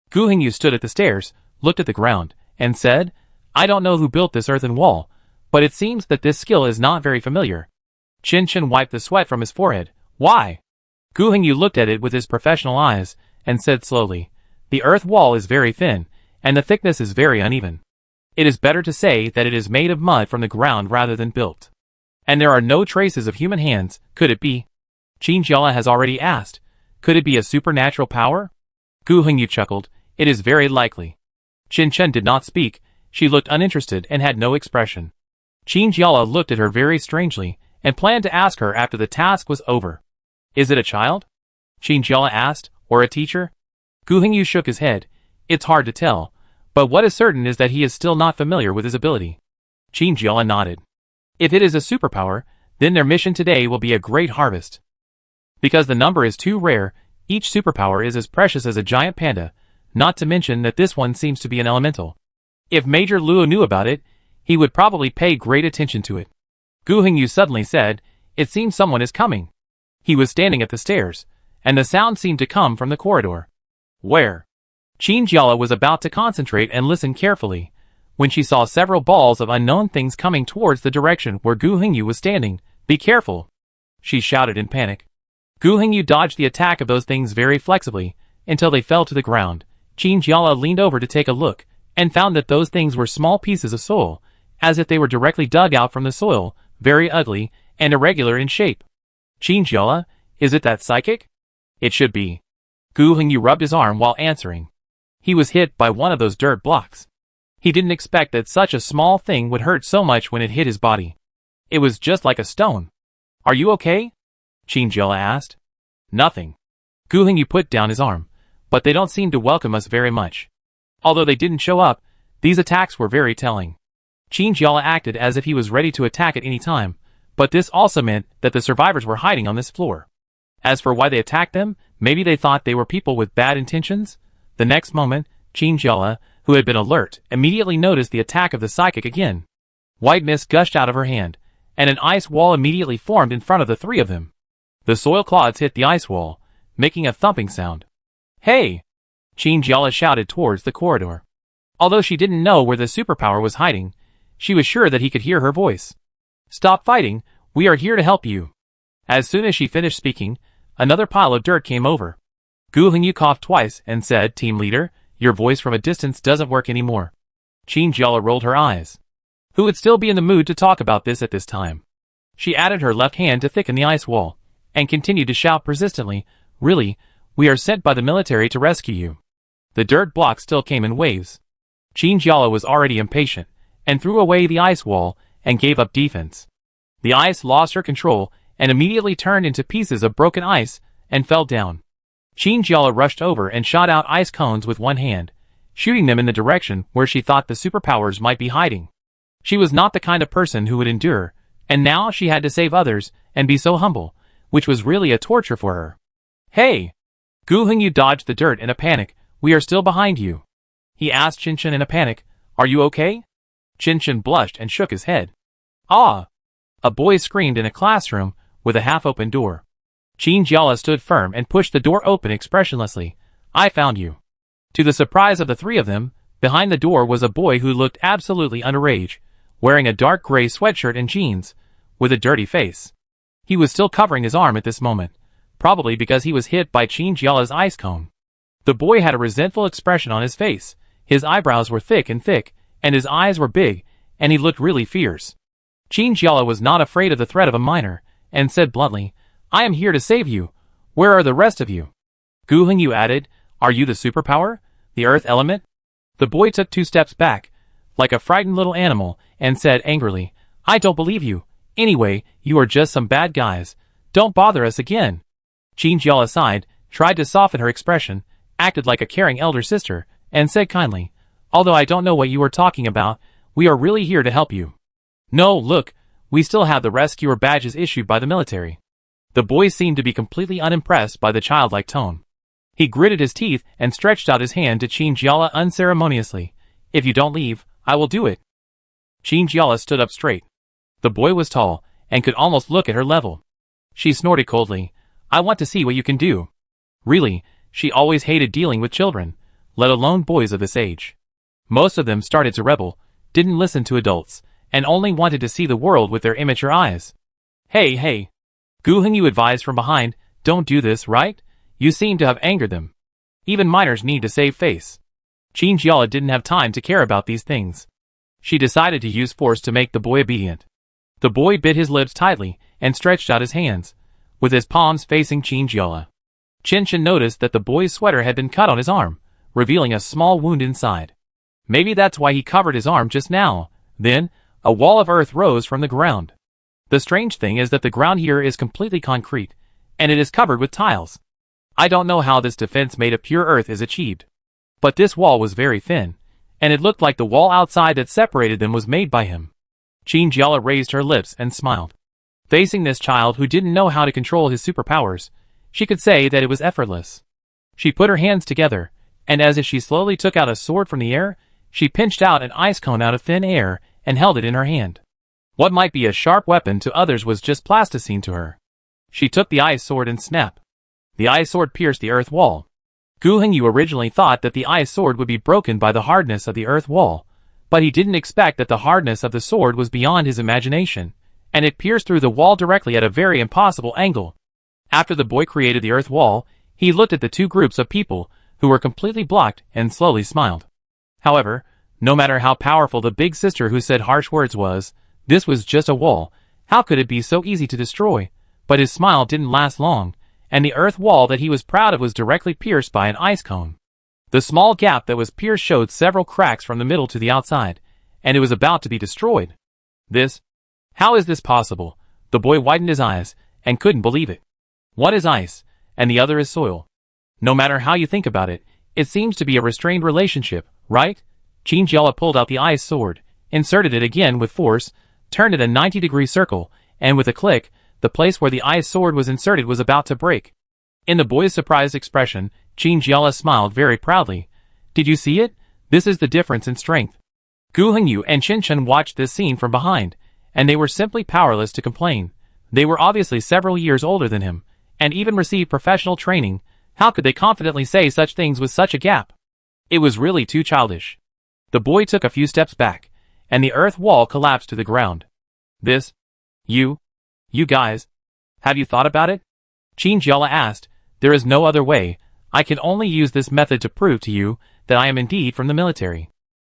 A: Gu Hengyu stood at the stairs, looked at the ground, and said, "I don't know who built this earthen wall, but it seems that this skill is not very familiar." Qin wiped the sweat from his forehead. Why? Gu Hengyu looked at it with his professional eyes, and said slowly, "The earth wall is very thin, and the thickness is very uneven. It is better to say that it is made of mud from the ground rather than built. And there are no traces of human hands. Could it be?" Qinjiala has already asked. Could it be a supernatural power? Gu Hengyu chuckled. It is very likely. Qin did not speak. She looked uninterested and had no expression. Qinjiala looked at her very strangely, and planned to ask her after the task was over. Is it a child? Qinjiala asked, or a teacher? Gu Hengyu shook his head. It's hard to tell, but what is certain is that he is still not familiar with his ability. Qinjiala nodded. If it is a superpower, then their mission today will be a great harvest. Because the number is too rare, each superpower is as precious as a giant panda, not to mention that this one seems to be an elemental. If Major Luo knew about it, he would probably pay great attention to it. Gu Hengyu suddenly said, "It seems someone is coming." He was standing at the stairs, and the sound seemed to come from the corridor. Where? Qinjiala was about to concentrate and listen carefully, when she saw several balls of unknown things coming towards the direction where Gu Hengyu was standing. "Be careful!" she shouted in panic. Gu Hengyu dodged the attack of those things very flexibly, until they fell to the ground. Qinjiala leaned over to take a look, and found that those things were small pieces of soil, as if they were directly dug out from the soil, very ugly, and irregular in shape. Qinjiala, is it that psychic? It should be. Gu Hengyu rubbed his arm while answering. He was hit by one of those dirt blocks. He didn't expect that such a small thing would hurt so much when it hit his body. It was just like a stone. Are you okay? Qinjiala asked. Nothing. Gu Hengyu put down his arm, but they don't seem to welcome us very much. Although they didn't show up, these attacks were very telling. Qinjiala acted as if he was ready to attack at any time, but this also meant that the survivors were hiding on this floor. As for why they attacked them, maybe they thought they were people with bad intentions? The next moment, Qinjiala, who had been alert, immediately noticed the attack of the psychic again. White mist gushed out of her hand, and an ice wall immediately formed in front of the three of them. The soil clods hit the ice wall, making a thumping sound. Hey! Qinjiala shouted towards the corridor. Although she didn't know where the superpower was hiding, she was sure that he could hear her voice. Stop fighting, we are here to help you. As soon as she finished speaking, another pile of dirt came over. Gu Hengyu coughed twice and said, Team leader, your voice from a distance doesn't work anymore. Qinjiala rolled her eyes. Who would still be in the mood to talk about this at this time? She added her left hand to thicken the ice wall, and continued to shout persistently, Really, we are sent by the military to rescue you. The dirt blocks still came in waves. Qinjiala was already impatient, and threw away the ice wall, and gave up defense. The ice lost her control, and immediately turned into pieces of broken ice, and fell down. Qinjiala rushed over and shot out ice cones with one hand, shooting them in the direction where she thought the superpowers might be hiding. She was not the kind of person who would endure, and now she had to save others, and be so humble, which was really a torture for her. Hey! Gu Hengyu dodged the dirt in a panic. We are still behind you. He asked Qin in a panic, Are you okay? Qin blushed and shook his head. Ah! A boy screamed in a classroom, with a half-open door. Qin Jiala stood firm and pushed the door open expressionlessly. I found you. To the surprise of the three of them, behind the door was a boy who looked absolutely underage, wearing a dark gray sweatshirt and jeans, with a dirty face. He was still covering his arm at this moment, probably because he was hit by Qin Jiala's ice cone. The boy had a resentful expression on his face, his eyebrows were thick, and his eyes were big, and he looked really fierce. Qin Jiala was not afraid of the threat of a minor, and said bluntly, I am here to save you. Where are the rest of you? Gu Hengyu added, Are you the superpower? The earth element? The boy took 2 steps back, like a frightened little animal, and said angrily, I don't believe you. Anyway, you are just some bad guys. Don't bother us again. Qin Jiala sighed, tried to soften her expression, acted like a caring elder sister, and said kindly, Although I don't know what you are talking about, we are really here to help you. No, look, we still have the rescuer badges issued by the military. The boy seemed to be completely unimpressed by the childlike tone. He gritted his teeth and stretched out his hand to Qin Jiala unceremoniously. If you don't leave, I will do it. Qin Jiala stood up straight. The boy was tall, and could almost look at her level. She snorted coldly, I want to see what you can do. Really, she always hated dealing with children, let alone boys of this age. Most of them started to rebel, didn't listen to adults, and only wanted to see the world with their immature eyes. Hey. Gu Hengyu advised from behind, don't do this, right? You seem to have angered them. Even minors need to save face. Qin Jiala didn't have time to care about these things. She decided to use force to make the boy obedient. The boy bit his lips tightly and stretched out his hands, with his palms facing Qin Jiala. Qinshan noticed that the boy's sweater had been cut on his arm, revealing a small wound inside. Maybe that's why he covered his arm just now. Then, a wall of earth rose from the ground. The strange thing is that the ground here is completely concrete, and it is covered with tiles. I don't know how this defense made of pure earth is achieved. But this wall was very thin, and it looked like the wall outside that separated them was made by him. Qin Jiala raised her lips and smiled. Facing this child who didn't know how to control his superpowers, she could say that it was effortless. She put her hands together, and as if she slowly took out a sword from the air, she pinched out an ice cone out of thin air and held it in her hand. What might be a sharp weapon to others was just plasticine to her. She took the ice sword and snap. The ice sword pierced the earth wall. Gu Hengyu originally thought that the ice sword would be broken by the hardness of the earth wall, but he didn't expect that the hardness of the sword was beyond his imagination, and it pierced through the wall directly at a very impossible angle. After the boy created the earth wall, he looked at the 2 groups of people, who were completely blocked, and slowly smiled. However, no matter how powerful the big sister who said harsh words was, this was just a wall. How could it be so easy to destroy? But his smile didn't last long, and the earth wall that he was proud of was directly pierced by an ice cone. The small gap that was pierced showed several cracks from the middle to the outside, and it was about to be destroyed. How is this possible? The boy widened his eyes, and couldn't believe it. One is ice, and the other is soil. No matter how you think about it, it seems to be a restrained relationship, right? Qin Jiala pulled out the ice sword, inserted it again with force, turned it a 90-degree circle, and with a click, the place where the ice sword was inserted was about to break. In the boy's surprised expression, Qin Jiala smiled very proudly. Did you see it? This is the difference in strength. Gu Hengyu and Qinshan watched this scene from behind, and they were simply powerless to complain. They were obviously several years older than him, and even received professional training. How could they confidently say such things with such a gap? It was really too childish. The boy took a few steps back, and the earth wall collapsed to the ground. You guys, have you thought about it? Qin Jiala asked. There is no other way. I can only use this method to prove to you that I am indeed from the military.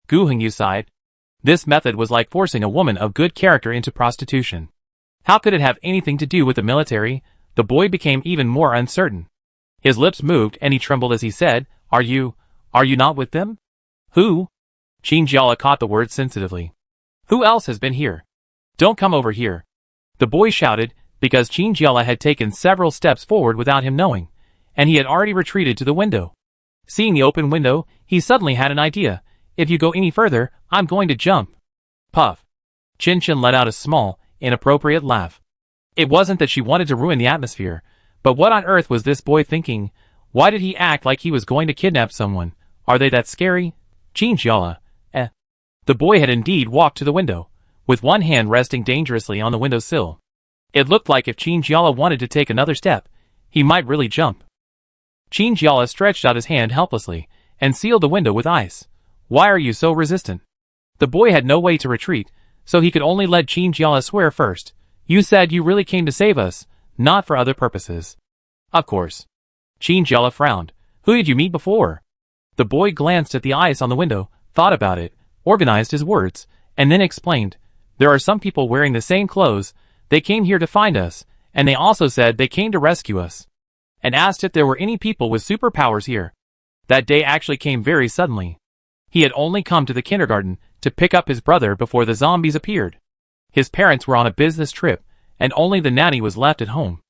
A: Gu Hengyu sighed. This method was like forcing a woman of good character into prostitution. How could it have anything to do with the military? The boy became even more uncertain. His lips moved and he trembled as he said, Are you not with them? Who? Qin Jiala caught the word sensitively. Who else has been here? Don't come over here. The boy shouted, because Qin Jiala had taken several steps forward without him knowing, and he had already retreated to the window. Seeing the open window, he suddenly had an idea. If you go any further, I'm going to jump. Puff. Qinshan let out a small, inappropriate laugh. It wasn't that she wanted to ruin the atmosphere, but what on earth was this boy thinking? Why did he act like he was going to kidnap someone? Are they that scary? Qin Jiala. The boy had indeed walked to the window, with one hand resting dangerously on the windowsill. It looked like if Chinjiala wanted to take another step, he might really jump. Chinjiala stretched out his hand helplessly and sealed the window with ice. Why are you so resistant? The boy had no way to retreat, so he could only let Chinjiala swear first. You said you really came to save us, not for other purposes. Of course. Chinjiala frowned. Who did you meet before? The boy glanced at the ice on the window, thought about it, organized his words, and then explained. There are some people wearing the same clothes. They came here to find us, and they also said they came to rescue us. And asked if there were any people with superpowers here. That day actually came very suddenly. He had only come to the kindergarten to pick up his brother before the zombies appeared. His parents were on a business trip, and only the nanny was left at home.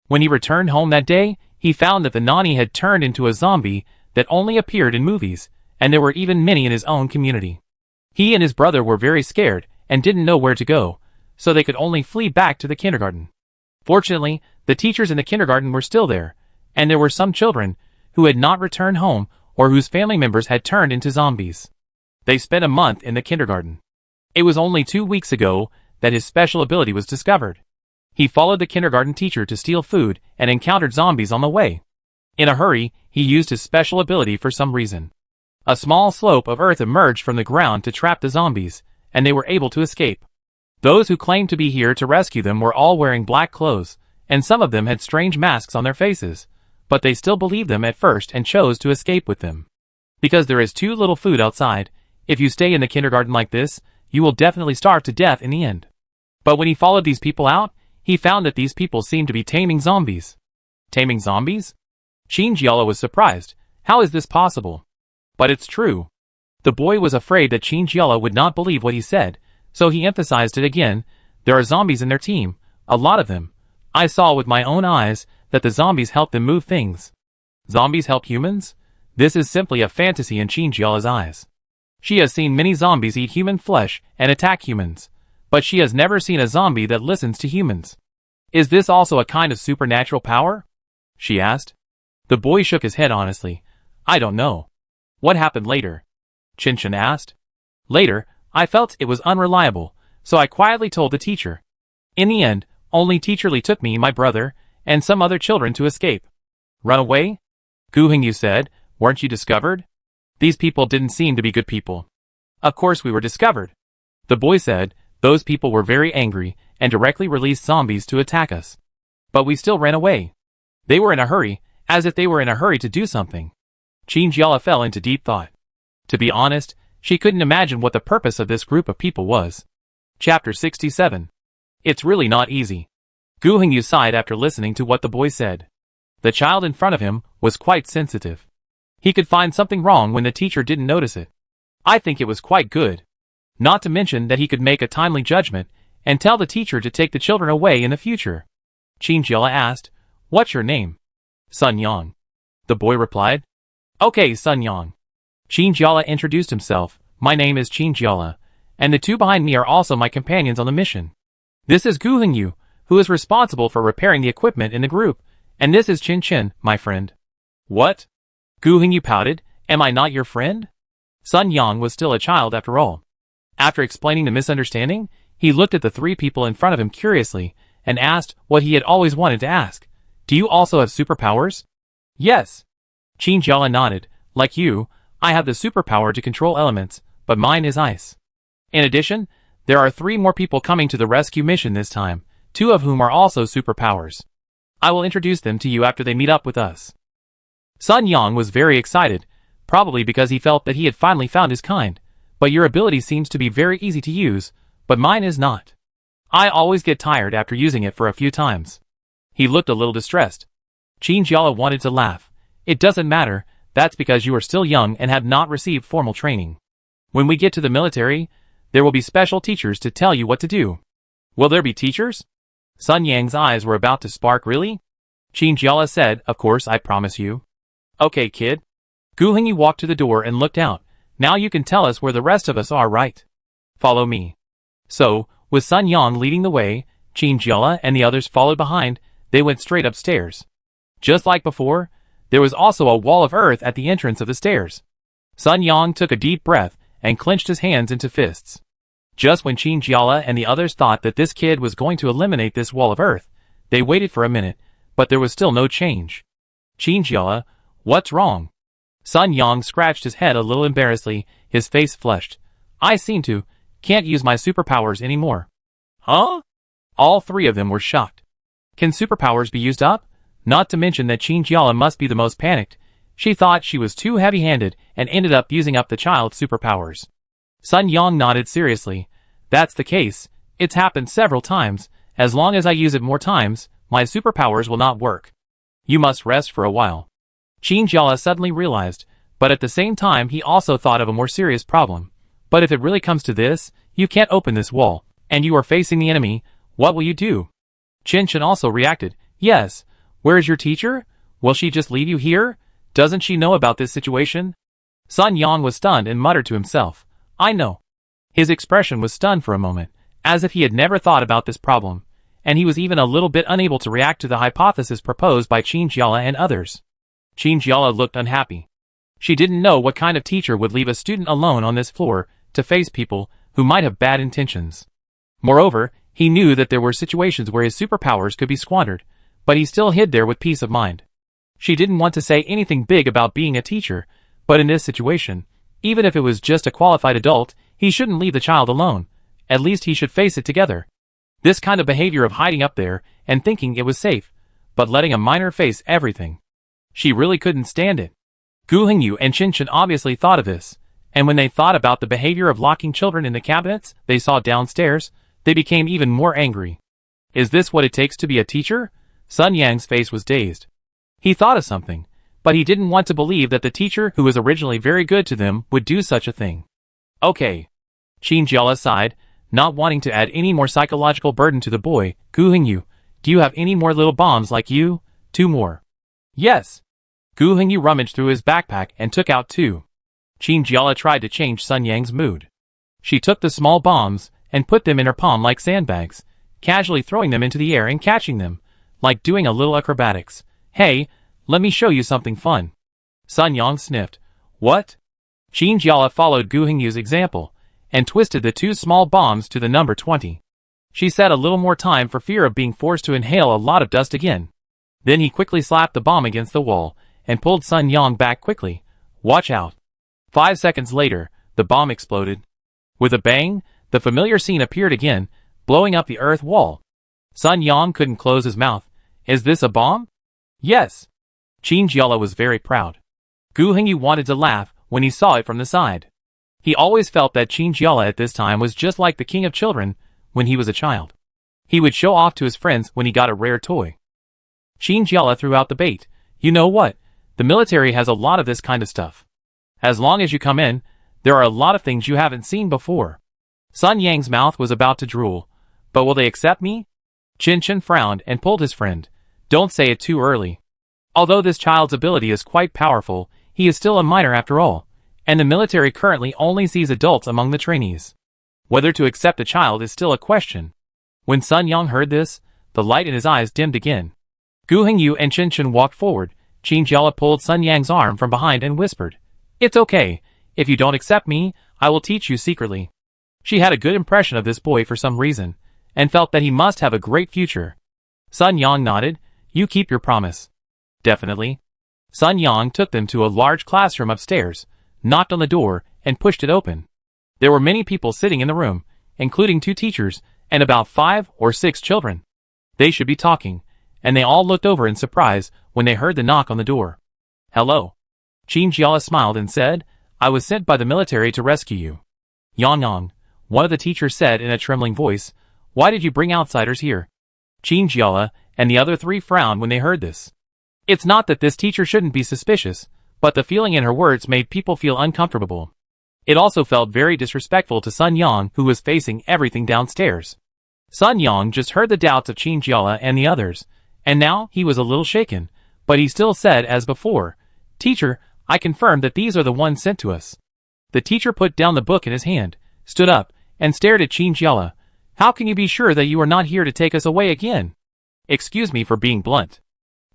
A: When he returned home that day, he found that the nanny had turned into a zombie that only appeared in movies, and there were even many in his own community. He and his brother were very scared and didn't know where to go, so they could only flee back to the kindergarten. Fortunately, the teachers in the kindergarten were still there, and there were some children who had not returned home or whose family members had turned into zombies. They spent a month in the kindergarten. It was only 2 weeks ago that his special ability was discovered. He followed the kindergarten teacher to steal food and encountered zombies on the way. In a hurry, he used his special ability for some reason. A small slope of earth emerged from the ground to trap the zombies, and they were able to escape. Those who claimed to be here to rescue them were all wearing black clothes, and some of them had strange masks on their faces, but they still believed them at first and chose to escape with them. Because there is too little food outside, if you stay in the kindergarten like this, you will definitely starve to death in the end. But when he followed these people out, he found that these people seemed to be taming zombies. Taming zombies? Chinjiala was surprised. How is this possible? But it's true. The boy was afraid that Chinjiala would not believe what he said, so he emphasized it again. There are zombies in their team, a lot of them. I saw with my own eyes that the zombies help them move things. Zombies help humans? This is simply a fantasy in Chinjiala's eyes. She has seen many zombies eat human flesh and attack humans, but she has never seen a zombie that listens to humans. Is this also a kind of supernatural power? She asked. The boy shook his head honestly. I don't know. What happened later? Chinchin asked. Later, I felt it was unreliable, so I quietly told the teacher. In the end, only Teacher Lee took me, my brother, and some other children to escape. Run away? Guhing, you said, weren't you discovered? These people didn't seem to be good people. Of course we were discovered. The boy said, those people were very angry and directly released zombies to attack us. But we still ran away. They were in a hurry, as if they were in a hurry to do something. Chinjiala fell into deep thought. To be honest, she couldn't imagine what the purpose of this group of people was. Chapter 67. It's really not easy. Guhingyu sighed after listening to what the boy said. The child in front of him was quite sensitive. He could find something wrong when the teacher didn't notice it. I think it was quite good. Not to mention that he could make a timely judgment and tell the teacher to take the children away in the future. Chinjiala asked, What's your name? Sun Yang. The boy replied. Okay, Sun Yang. Chinjiala introduced himself. My name is Chinjiala, and the two behind me are also my companions on the mission. This is Guhingyu, who is responsible for repairing the equipment in the group, and this is Chin, my friend. What? Guhingyu pouted. Am I not your friend? Sun Yang was still a child after all. After explaining the misunderstanding, he looked at the three people in front of him curiously and asked what he had always wanted to ask. Do you also have superpowers? Yes. Chinjiala nodded. Like you, I have the superpower to control elements, but mine is ice. In addition, there are 3 more people coming to the rescue mission this time, 2 of whom are also superpowers. I will introduce them to you after they meet up with us. Sun Yang was very excited, probably because he felt that he had finally found his kind. But your ability seems to be very easy to use, but mine is not. I always get tired after using it for a few times. He looked a little distressed. Chinjiala wanted to laugh. It doesn't matter, that's because you are still young and have not received formal training. When we get to the military, there will be special teachers to tell you what to do. Will there be teachers? Sun Yang's eyes were about to spark. Really? Chinjiala said, Of course, I promise you. Okay, kid. Guhingyu walked to the door and looked out. Now you can tell us where the rest of us are, right? Follow me. So, with Sun Yang leading the way, Chinjiala and the others followed behind. They went straight upstairs. Just like before, there was also a wall of earth at the entrance of the stairs. Sun Yang took a deep breath and clenched his hands into fists. Just when Qin Jiala and the others thought that this kid was going to eliminate this wall of earth, they waited for a minute, but there was still no change. Qin Jiala, what's wrong? Sun Yang scratched his head a little embarrassedly, his face flushed. I seem to, can't use my superpowers anymore. Huh? All three of them were shocked. Can superpowers be used up? Not to mention that Qin Jiala must be the most panicked. She thought she was too heavy-handed and ended up using up the child's superpowers. Sun Yang nodded seriously. That's the case. It's happened several times. As long as I use it more times, my superpowers will not work. You must rest for a while. Qin Jiala suddenly realized, but at the same time he also thought of a more serious problem. But if it really comes to this, you can't open this wall, and you are facing the enemy, what will you do? Qin Shan also reacted, yes. Where is your teacher? Will she just leave you here? Doesn't she know about this situation? Sun Yang was stunned and muttered to himself, I know. His expression was stunned for a moment, as if he had never thought about this problem, and he was even a little bit unable to react to the hypothesis proposed by Qin Jiala and others. Qin Jiala looked unhappy. She didn't know what kind of teacher would leave a student alone on this floor to face people who might have bad intentions. Moreover, he knew that there were situations where his superpowers could be squandered, but he still hid there with peace of mind. She didn't want to say anything big about being a teacher, but in this situation, even if it was just a qualified adult, he shouldn't leave the child alone. At least he should face it together. This kind of behavior of hiding up there and thinking it was safe, but letting a minor face everything. She really couldn't stand it. Gu Hengyu and Qin Shan obviously thought of this, and when they thought about the behavior of locking children in the cabinets they saw downstairs, they became even more angry. Is this what it takes to be a teacher? Sun Yang's face was dazed. He thought of something, but he didn't want to believe that the teacher who was originally very good to them would do such a thing. Okay. Qin Jiala sighed, not wanting to add any more psychological burden to the boy. Gu Hengyu, do you have any more little bombs like you? 2 more. Yes. Gu Hengyu rummaged through his backpack and took out 2. Qin Jiala tried to change Sun Yang's mood. She took the small bombs and put them in her palm like sandbags, casually throwing them into the air and catching them, like doing a little acrobatics. Hey, let me show you something fun. Sun Yang sniffed. What? Qin Jiala followed Gu Hengyu's example, and twisted the 2 small bombs to the number 20. She said a little more time for fear of being forced to inhale a lot of dust again. Then he quickly slapped the bomb against the wall, and pulled Sun Yang back quickly. Watch out. 5 seconds later, the bomb exploded. With a bang, the familiar scene appeared again, blowing up the earth wall. Sun Yang couldn't close his mouth. Is this a bomb? Yes. Qin Jiala was very proud. Gu Hengyu wanted to laugh when he saw it from the side. He always felt that Qin Jiala at this time was just like the king of children when he was a child. He would show off to his friends when he got a rare toy. Qin Jiala threw out the bait. You know what? The military has a lot of this kind of stuff. As long as you come in, there are a lot of things you haven't seen before. Sun Yang's mouth was about to drool. But will they accept me? Qin Shan frowned and pulled his friend. Don't say it too early. Although this child's ability is quite powerful, he is still a minor after all, and the military currently only sees adults among the trainees. Whether to accept a child is still a question. When Sun Yang heard this, the light in his eyes dimmed again. Gu Hengyu and Qin Shan walked forward. Qin Jiala pulled Sun Yang's arm from behind and whispered, It's okay. If you don't accept me, I will teach you secretly. She had a good impression of this boy for some reason, and felt that he must have a great future. Sun Yang nodded. You keep your promise. Definitely. Sun Yang took them to a large classroom upstairs, knocked on the door, and pushed it open. There were many people sitting in the room, including 2 teachers, and about 5 or 6 children. They should be talking, and they all looked over in surprise when they heard the knock on the door. Hello. Qin Jiala smiled and said, I was sent by the military to rescue you. Yang, one of the teachers said in a trembling voice, why did you bring outsiders here? Qin Jiala and the other 3 frowned when they heard this. It's not that this teacher shouldn't be suspicious, but the feeling in her words made people feel uncomfortable. It also felt very disrespectful to Sun Yang, who was facing everything downstairs. Sun Yang just heard the doubts of Qin Jiala and the others, and now he was a little shaken, but he still said as before, Teacher, I confirm that these are the ones sent to us. The teacher put down the book in his hand, stood up, and stared at Qin Jiala. How can you be sure that you are not here to take us away again? Excuse me for being blunt.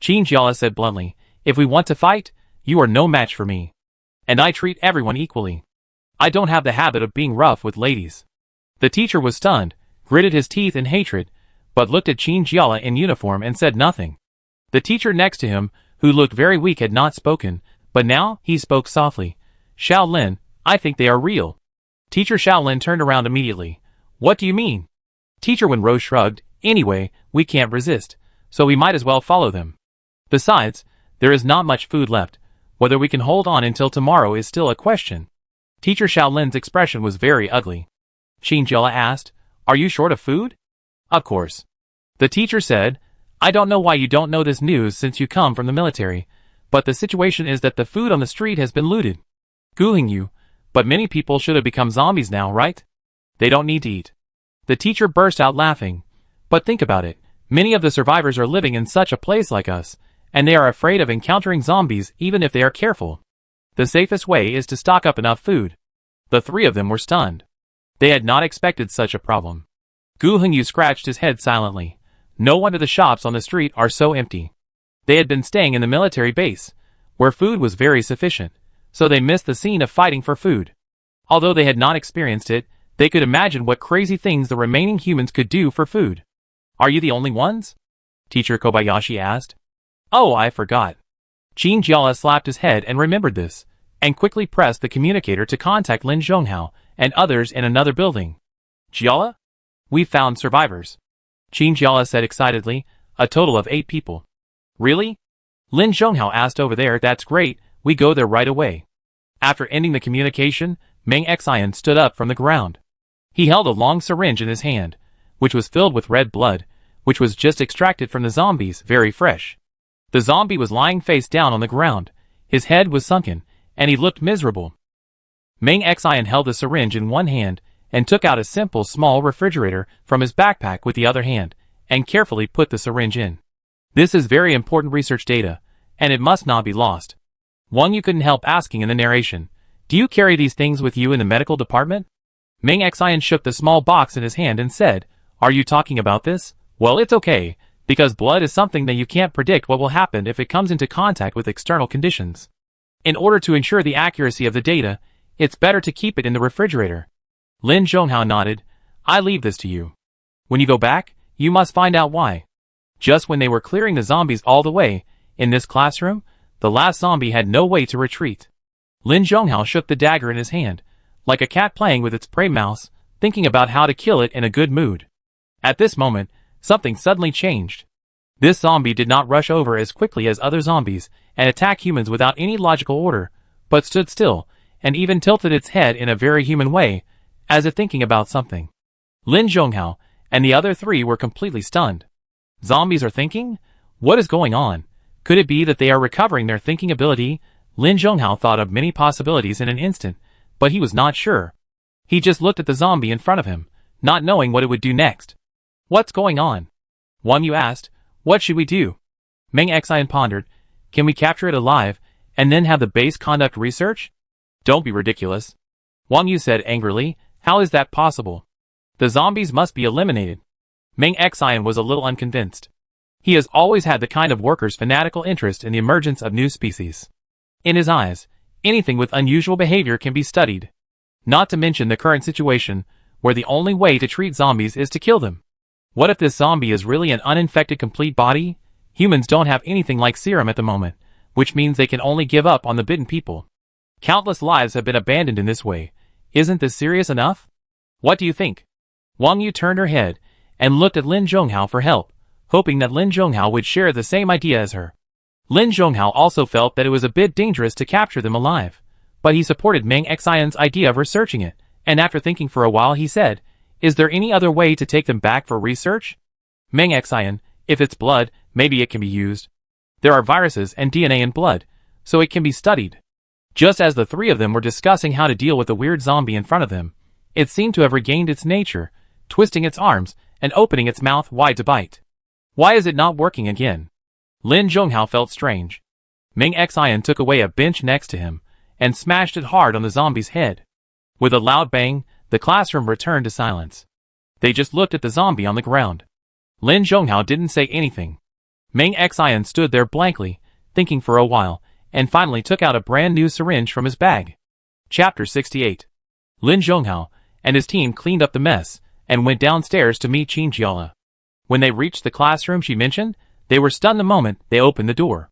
A: Qin Jiala said bluntly, if we want to fight, you are no match for me. And I treat everyone equally. I don't have the habit of being rough with ladies. The teacher was stunned, gritted his teeth in hatred, but looked at Qin Jiala in uniform and said nothing. The teacher next to him, who looked very weak, had not spoken, but now he spoke softly. Shaolin, I think they are real. Teacher Shaolin turned around immediately. What do you mean? Teacher Wenro shrugged. Anyway, we can't resist, so we might as well follow them. Besides, there is not much food left. Whether we can hold on until tomorrow is still a question. Teacher Shaolin's expression was very ugly. Qin Jiala asked, Are you short of food? Of course. The teacher said, I don't know why you don't know this news since you come from the military, but the situation is that the food on the street has been looted. Gooling you, but many people should have become zombies now, right? They don't need to eat. The teacher burst out laughing. But think about it, many of the survivors are living in such a place like us, and they are afraid of encountering zombies even if they are careful. The safest way is to stock up enough food. The three of them were stunned. They had not expected such a problem. Gu Hengyu scratched his head silently. No wonder the shops on the street are so empty. They had been staying in the military base, where food was very sufficient, so they missed the scene of fighting for food. Although they had not experienced it, they could imagine what crazy things the remaining humans could do for food. Are you the only ones? Teacher Kobayashi asked. Oh, I forgot. Qin Jiala slapped his head and remembered this, and quickly pressed the communicator to contact Lin Zhonghao and others in another building. Jiala? We found survivors. Qin Jiala said excitedly, a total of 8 people. Really? Lin Zhonghao asked over there. That's great, we go there right away. After ending the communication, Meng Xian stood up from the ground. He held a long syringe in his hand, which was filled with red blood, which was just extracted from the zombies, very fresh. The zombie was lying face down on the ground, his head was sunken, and he looked miserable. Meng Xian held the syringe in one hand, and took out a simple small refrigerator from his backpack with the other hand, and carefully put the syringe in. This is very important research data, and it must not be lost. Wang Yu couldn't help asking in the narration, do you carry these things with you in the medical department? Meng Xian shook the small box in his hand and said, are you talking about this? Well, it's okay, because blood is something that you can't predict what will happen if it comes into contact with external conditions. In order to ensure the accuracy of the data, it's better to keep it in the refrigerator. Lin Zhonghao nodded. I leave this to you. When you go back, you must find out why. Just when they were clearing the zombies all the way, in this classroom, the last zombie had no way to retreat. Lin Zhonghao shook the dagger in his hand, like a cat playing with its prey mouse, thinking about how to kill it in a good mood. At this moment, something suddenly changed. This zombie did not rush over as quickly as other zombies and attack humans without any logical order, but stood still, and even tilted its head in a very human way, as if thinking about something. Lin Zhonghao and the other 3 were completely stunned. Zombies are thinking? What is going on? Could it be that they are recovering their thinking ability? Lin Zhonghao thought of many possibilities in an instant, but he was not sure. He just looked at the zombie in front of him, not knowing what it would do next. What's going on? Wang Yu asked, what should we do? Meng Xian pondered, can we capture it alive, and then have the base conduct research? Don't be ridiculous. Wang Yu said angrily, how is that possible? The zombies must be eliminated. Meng Xian was a little unconvinced. He has always had the kind of worker's fanatical interest in the emergence of new species. In his eyes, anything with unusual behavior can be studied. Not to mention the current situation, where the only way to treat zombies is to kill them. What if this zombie is really an uninfected complete body? Humans don't have anything like serum at the moment, which means they can only give up on the bitten people. Countless lives have been abandoned in this way. Isn't this serious enough? What do you think? Wang Yu turned her head and looked at Lin Zhonghao for help, hoping that Lin Zhonghao would share the same idea as her. Lin Zhonghao also felt that it was a bit dangerous to capture them alive, but he supported Meng Xian's idea of researching it, and after thinking for a while he said, is there any other way to take them back for research? Meng Xian, if it's blood, maybe it can be used. There are viruses and DNA in blood, so it can be studied. Just as the 3 of them were discussing how to deal with the weird zombie in front of them, it seemed to have regained its nature, twisting its arms and opening its mouth wide to bite. Why is it not working again? Lin Zhonghao felt strange. Meng Xian took away a bench next to him and smashed it hard on the zombie's head. With a loud bang, the classroom returned to silence. They just looked at the zombie on the ground. Lin Zhonghao didn't say anything. Meng Xian stood there blankly, thinking for a while, and finally took out a brand new syringe from his bag. Chapter 68. Lin Zhonghao and his team cleaned up the mess and went downstairs to meet Qin. When they reached the classroom she mentioned, they were stunned the moment they opened the door.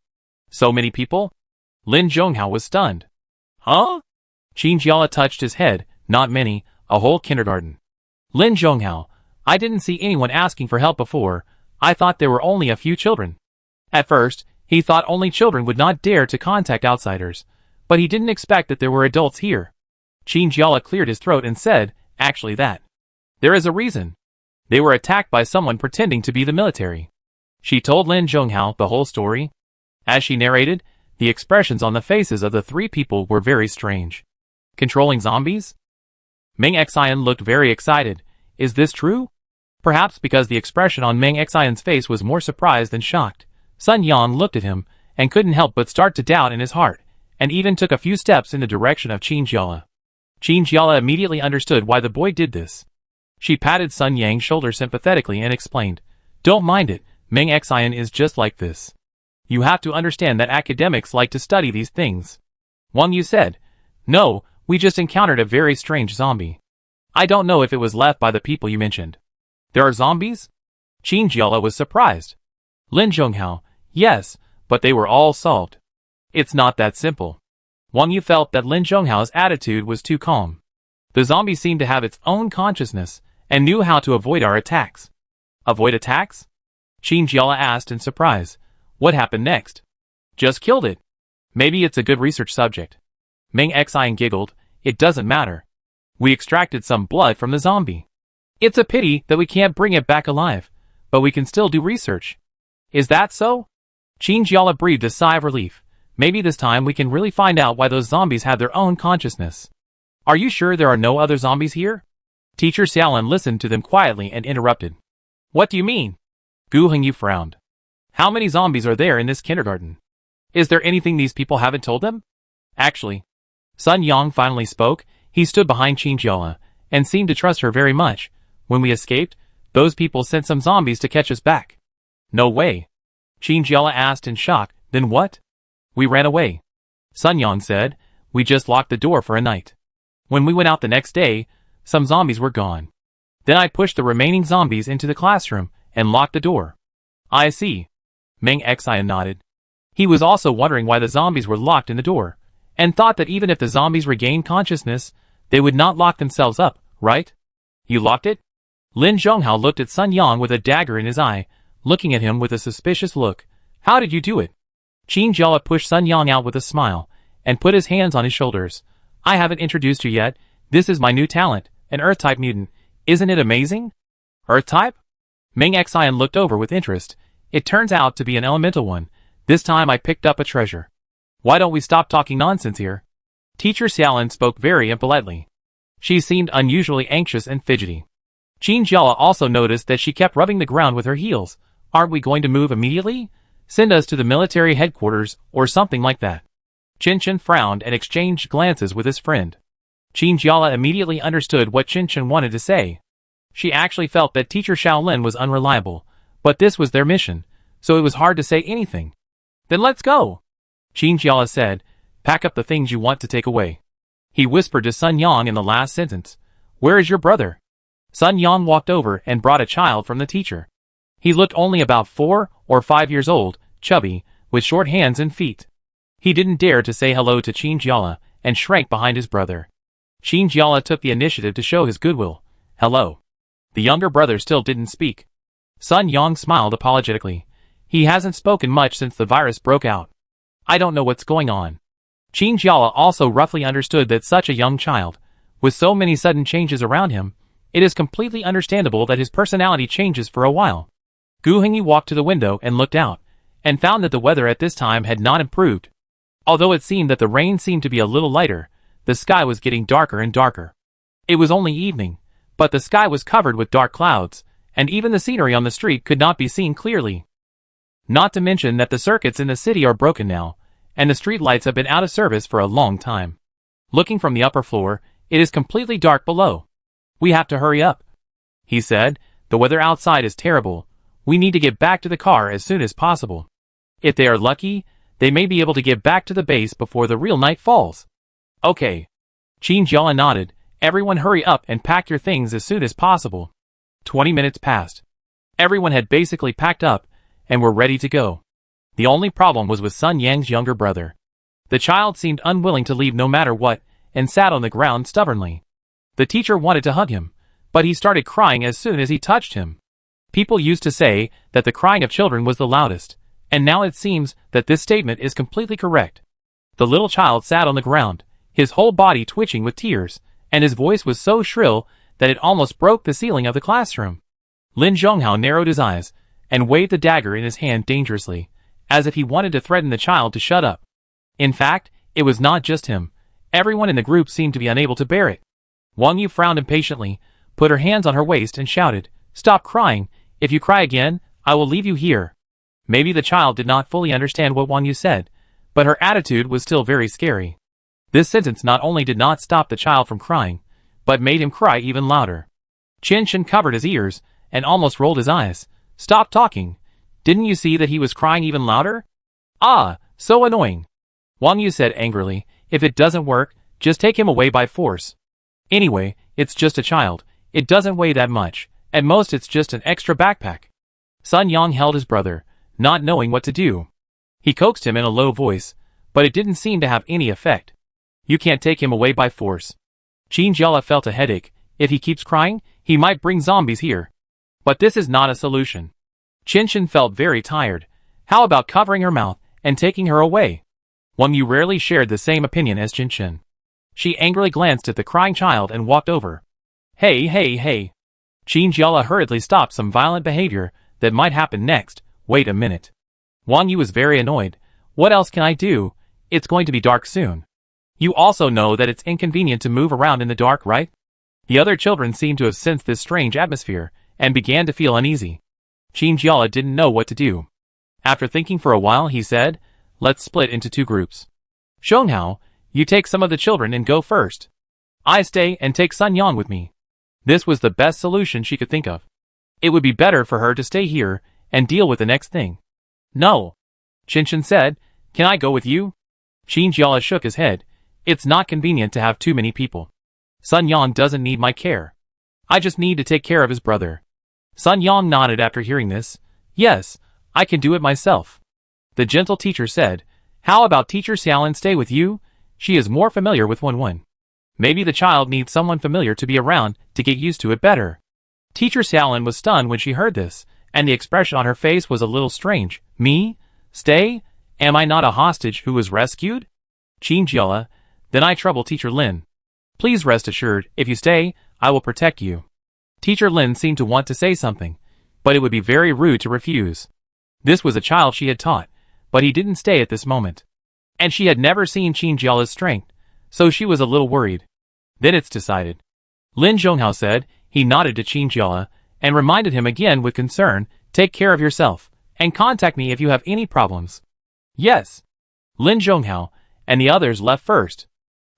A: So many people? Lin Zhonghao was stunned. Huh? Qin touched his head. Not many, a whole kindergarten. Lin Zhonghao, I didn't see anyone asking for help before. I thought there were only a few children. At first, he thought only children would not dare to contact outsiders, but he didn't expect that there were adults here. Qin cleared his throat and said, actually that. There is a reason. They were attacked by someone pretending to be the military. She told Lin Zhonghao the whole story. As she narrated, the expressions on the faces of the three people were very strange. Controlling zombies? Meng Xian looked very excited. Is this true? Perhaps because the expression on Meng Xian's face was more surprised than shocked. Sun Yang looked at him, and couldn't help but start to doubt in his heart, and even took a few steps in the direction of Qin. Qin immediately understood why the boy did this. She patted Sun Yang's shoulder sympathetically and explained, Don't mind it, Meng Xian is just like this. You have to understand that academics like to study these things. Wang Yu said, No, we just encountered a very strange zombie. I don't know if it was left by the people you mentioned. There are zombies? Qin was surprised. Lin Zhonghao, yes, but they were all solved. It's not that simple. Wang Yu felt that Lin Zhonghao's attitude was too calm. The zombie seemed to have its own consciousness, and knew how to avoid our attacks. Avoid attacks? Qin asked in surprise. What happened next? Just killed it. Maybe it's a good research subject. Meng Xian giggled. It doesn't matter. We extracted some blood from the zombie. It's a pity that we can't bring it back alive, but we can still do research. Is that so? Qin breathed a sigh of relief. Maybe this time we can really find out why those zombies have their own consciousness. Are you sure there are no other zombies here? Teacher Xiaolin listened to them quietly and interrupted. What do you mean? Gu Hengyu frowned. How many zombies are there in this kindergarten? Is there anything these people haven't told them? Actually, Sun Yang finally spoke. He stood behind Qin and seemed to trust her very much. When we escaped, those people sent some zombies to catch us back. No way. Qin asked in shock. Then what? We ran away. Sun Yang said, we just locked the door for a night. When we went out the next day, some zombies were gone. Then I pushed the remaining zombies into the classroom and locked the door. I see. Meng Xian nodded. He was also wondering why the zombies were locked in the door, and thought that even if the zombies regained consciousness, they would not lock themselves up, right? You locked it? Lin Zhonghao looked at Sun Yang with a dagger in his eye, looking at him with a suspicious look. How did you do it? Qin pushed Sun Yang out with a smile, and put his hands on his shoulders. I haven't introduced you yet. This is my new talent, an Earth-type mutant. Isn't it amazing? Earth-type? Meng Xian looked over with interest. It turns out to be an elemental one. This time I picked up a treasure. Why don't we stop talking nonsense here? Teacher Xiaolin spoke very impolitely. She seemed unusually anxious and fidgety. Qin also noticed that she kept rubbing the ground with her heels. Aren't we going to move immediately? Send us to the military headquarters, or something like that. Qin frowned and exchanged glances with his friend. Qin immediately understood what Qin wanted to say. She actually felt that Teacher Xiaolin was unreliable, but this was their mission, so it was hard to say anything. Then let's go, Qin said. Pack up the things you want to take away. He whispered to Sun Yang in the last sentence. Where is your brother? Sun Yang walked over and brought a child from the teacher. He looked only about 4 or 5 years old, chubby, with short hands and feet. He didn't dare to say hello to Qin and shrank behind his brother. Qin took the initiative to show his goodwill. Hello. The younger brother still didn't speak. Sun Yang smiled apologetically. He hasn't spoken much since the virus broke out. I don't know what's going on. Qin also roughly understood that such a young child, with so many sudden changes around him, it is completely understandable that his personality changes for a while. Gu Hengyu walked to the window and looked out, and found that the weather at this time had not improved. Although it seemed that the rain seemed to be a little lighter, the sky was getting darker and darker. It was only evening, but the sky was covered with dark clouds, and even the scenery on the street could not be seen clearly. Not to mention that the circuits in the city are broken now, and the street lights have been out of service for a long time. Looking from the upper floor, it is completely dark below. We have to hurry up, he said. The weather outside is terrible. We need to get back to the car as soon as possible. If they are lucky, they may be able to get back to the base before the real night falls. Okay. Qin nodded, Everyone hurry up and pack your things as soon as possible. 20 minutes passed. Everyone had basically packed up and were ready to go. The only problem was with Sun Yang's younger brother. The child seemed unwilling to leave no matter what and sat on the ground stubbornly. The teacher wanted to hug him, but he started crying as soon as he touched him. People used to say that the crying of children was the loudest, and now it seems that this statement is completely correct. The little child sat on the ground, his whole body twitching with tears, and his voice was so shrill that it almost broke the ceiling of the classroom. Lin Zhonghao narrowed his eyes and waved the dagger in his hand dangerously, as if he wanted to threaten the child to shut up. In fact, it was not just him. Everyone in the group seemed to be unable to bear it. Wang Yu frowned impatiently, put her hands on her waist and shouted, "Stop crying! If you cry again, I will leave you here." Maybe the child did not fully understand what Wang Yu said, but her attitude was still very scary. This sentence not only did not stop the child from crying, but made him cry even louder. Qin Shen covered his ears and almost rolled his eyes. "Stop talking. Didn't you see that he was crying even louder? Ah, so annoying." Wang Yu said angrily, "If it doesn't work, just take him away by force. Anyway, it's just a child. It doesn't weigh that much. At most it's just an extra backpack." Sun Yang held his brother, not knowing what to do. He coaxed him in a low voice, but it didn't seem to have any effect. "You can't take him away by force." Qin Jiala felt a headache. If he keeps crying, he might bring zombies here. But this is not a solution. Qin Shen felt very tired. How about covering her mouth and taking her away? Wang Yu rarely shared the same opinion as Qin Shen. She angrily glanced at the crying child and walked over. Hey! Qin Jiala hurriedly stopped some violent behavior that might happen next. Wait a minute. Wang Yu was very annoyed. What else can I do? It's going to be dark soon. You also know that it's inconvenient to move around in the dark, right? The other children seemed to have sensed this strange atmosphere and began to feel uneasy. Qin Jiala didn't know what to do. After thinking for a while, he said, "Let's split into two groups. Zhonghao, you take some of the children and go first. I stay and take Sun Yang with me." This was the best solution she could think of. It would be better for her to stay here and deal with the next thing. "No," Qin Shen said, "can I go with you?" Qin Jiala shook his head. "It's not convenient to have too many people. Sun Yang doesn't need my care. I just need to take care of his brother." Sun Yang nodded after hearing this. "Yes, I can do it myself." The gentle teacher said, "How about Teacher Xiaolin stay with you? She is more familiar with Wen. Maybe the child needs someone familiar to be around to get used to it better." Teacher Xiaolin was stunned when she heard this, and the expression on her face was a little strange. "Me? Stay? Am I not a hostage who was rescued?" "Qin Jiala, then I trouble Teacher Lin. Please rest assured, if you stay, I will protect you." Teacher Lin seemed to want to say something, but it would be very rude to refuse. This was a child she had taught, but he didn't stay at this moment. And she had never seen Qin Jiala's strength, so she was a little worried. "Then it's decided." Lin Zhonghao said. He nodded to Qin Jiala and reminded him again with concern, "Take care of yourself, and contact me if you have any problems." "Yes." Lin Zhonghao and the others left first.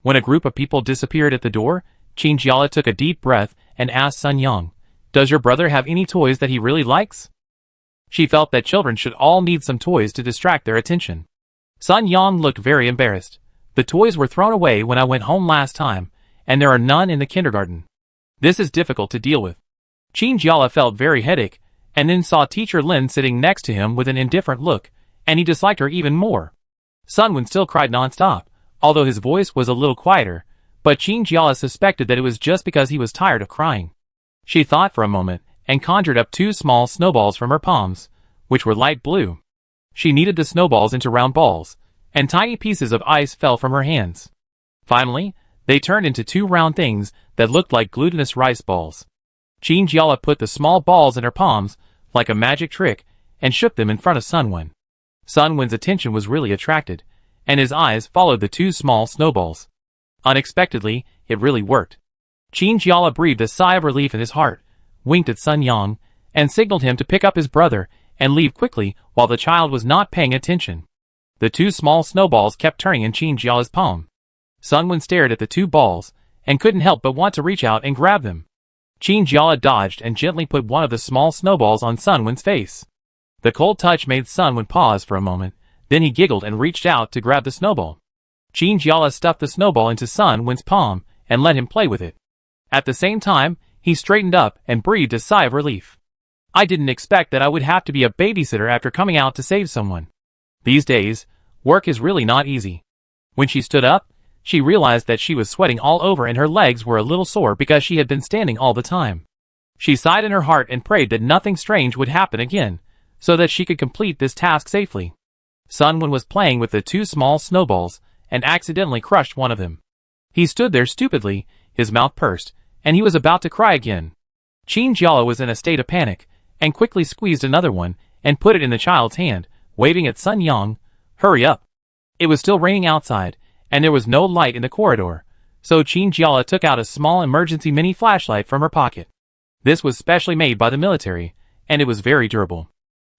A: When a group of people disappeared at the door, Qin Jiala took a deep breath and asked Sun Yang, "Does your brother have any toys that he really likes?" She felt that children should all need some toys to distract their attention. Sun Yang looked very embarrassed. "The toys were thrown away when I went home last time, and there are none in the kindergarten. This is difficult to deal with." Qin Jiala felt very headache, and then saw Teacher Lin sitting next to him with an indifferent look, and he disliked her even more. Sun Wen still cried non-stop, although his voice was a little quieter, but Qin Jiala suspected that it was just because he was tired of crying. She thought for a moment, and conjured up two small snowballs from her palms, which were light blue. She kneaded the snowballs into round balls, and tiny pieces of ice fell from her hands. Finally, they turned into two round things that looked like glutinous rice balls. Qin Jiala put the small balls in her palms, like a magic trick, and shook them in front of Sun Wen. Sun Wen's attention was really attracted, and his eyes followed the two small snowballs. Unexpectedly, it really worked. Qin Jiala breathed a sigh of relief in his heart, winked at Sun Yang, and signaled him to pick up his brother and leave quickly while the child was not paying attention. The two small snowballs kept turning in Qin Jiala's palm. Sun Wen stared at the two balls, and couldn't help but want to reach out and grab them. Qin Jiala dodged and gently put one of the small snowballs on Sun Wen's face. The cold touch made Sun Wen pause for a moment, then he giggled and reached out to grab the snowball. Qin Jiala stuffed the snowball into Sun Wen's palm and let him play with it. At the same time, he straightened up and breathed a sigh of relief. I didn't expect that I would have to be a babysitter after coming out to save someone. These days, work is really not easy. When she stood up, she realized that she was sweating all over and her legs were a little sore because she had been standing all the time. She sighed in her heart and prayed that nothing strange would happen again, so that she could complete this task safely. Sunwon was playing with the two small snowballs and accidentally crushed one of them. He stood there stupidly, his mouth pursed, and he was about to cry again. Qin was in a state of panic, and quickly squeezed another one and put it in the child's hand, waving at Sun Yang. Hurry up. It was still raining outside, and there was no light in the corridor, so Qin took out a small emergency mini flashlight from her pocket. This was specially made by the military, and it was very durable.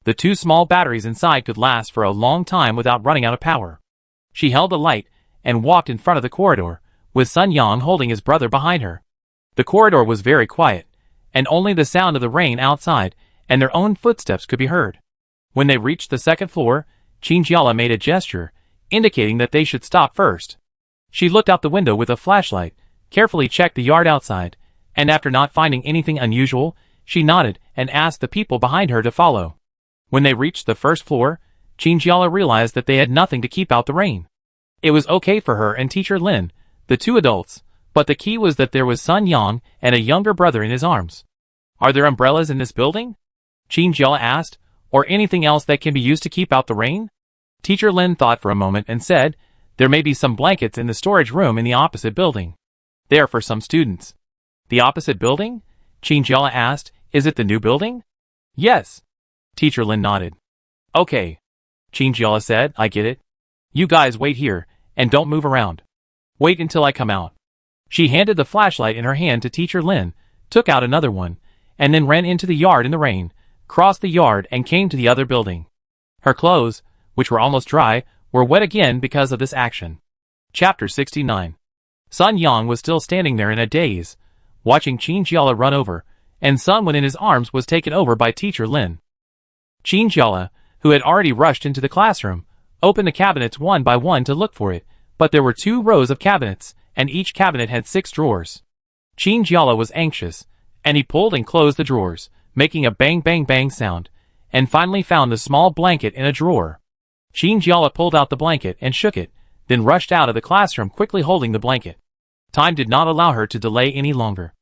A: The two small batteries inside could last for a long time without running out of power. She held the light and walked in front of the corridor, with Sun Yang holding his brother behind her. The corridor was very quiet, and only the sound of the rain outside and their own footsteps could be heard. When they reached the second floor, Qin made a gesture, indicating that they should stop first. She looked out the window with a flashlight, carefully checked the yard outside, and after not finding anything unusual, she nodded and asked the people behind her to follow. When they reached the first floor, Qin realized that they had nothing to keep out the rain. It was okay for her and teacher Lin, the two adults, but the key was that there was Sun Yang and a younger brother in his arms. Are there umbrellas in this building? Qin asked, or anything else that can be used to keep out the rain? Teacher Lin thought for a moment and said, there may be some blankets in the storage room in the opposite building. They are for some students. The opposite building? Qin asked, is it the new building? Yes. Teacher Lin nodded. Okay. Qin said, I get it. You guys wait here, and don't move around. Wait until I come out. She handed the flashlight in her hand to Teacher Lin, took out another one, and then ran into the yard in the rain, crossed the yard and came to the other building. Her clothes, which were almost dry, were wet again because of this action. Chapter 69. Sun Yang was still standing there in a daze, watching Qin run over, and Sunwon in his arms was taken over by Teacher Lin. Qin, who had already rushed into the classroom, opened the cabinets one by one to look for it, but there were 2 rows of cabinets, and each cabinet had 6 drawers. Qin was anxious, and he pulled and closed the drawers, making a bang bang bang sound, and finally found the small blanket in a drawer. Qin pulled out the blanket and shook it, then rushed out of the classroom quickly holding the blanket. Time did not allow her to delay any longer.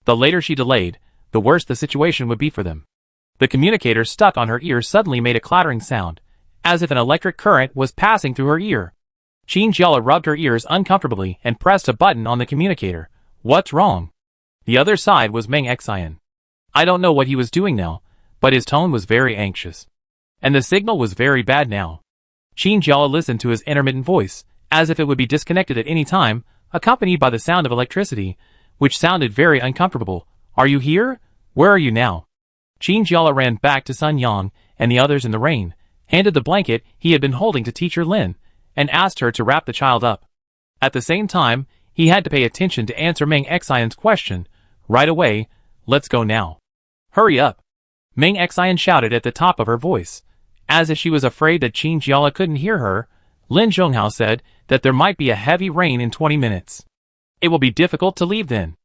A: The later she delayed, the worse the situation would be for them. The communicator stuck on her ear suddenly made a clattering sound, as if an electric current was passing through her ear. Qin rubbed her ears uncomfortably and pressed a button on the communicator. What's wrong? The other side was Meng Xian. I don't know what he was doing now, but his tone was very anxious. And the signal was very bad now. Qin listened to his intermittent voice, as if it would be disconnected at any time, accompanied by the sound of electricity, which sounded very uncomfortable. Are you here? Where are you now? Qin ran back to Sun Yang and the others in the rain, handed the blanket he had been holding to Teacher Lin, and asked her to wrap the child up. At the same time, he had to pay attention to answer Meng Xian's question. Right away, let's go now. Hurry up. Meng Xian shouted at the top of her voice. As if she was afraid that Qin couldn't hear her, Lin Zhonghao said that there might be a heavy rain in 20 minutes. It will be difficult to leave then.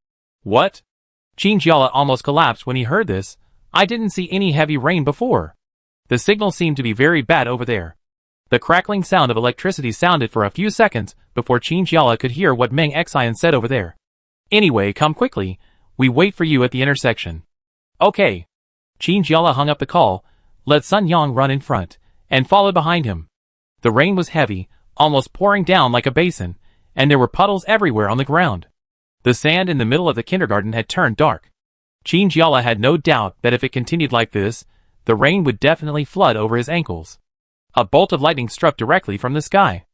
A: What? Qin almost collapsed when he heard this. I didn't see any heavy rain before. The signal seemed to be very bad over there. The crackling sound of electricity sounded for a few seconds before Qin could hear what Meng Xian said over there. Anyway, come quickly. We wait for you at the intersection. Okay. Qin hung up the call, let Sun Yang run in front, and followed behind him. The rain was heavy, almost pouring down like a basin, and there were puddles everywhere on the ground. The sand in the middle of the kindergarten had turned dark. Qin had no doubt that if it continued like this, the rain would definitely flood over his ankles. A bolt of lightning struck directly from the sky.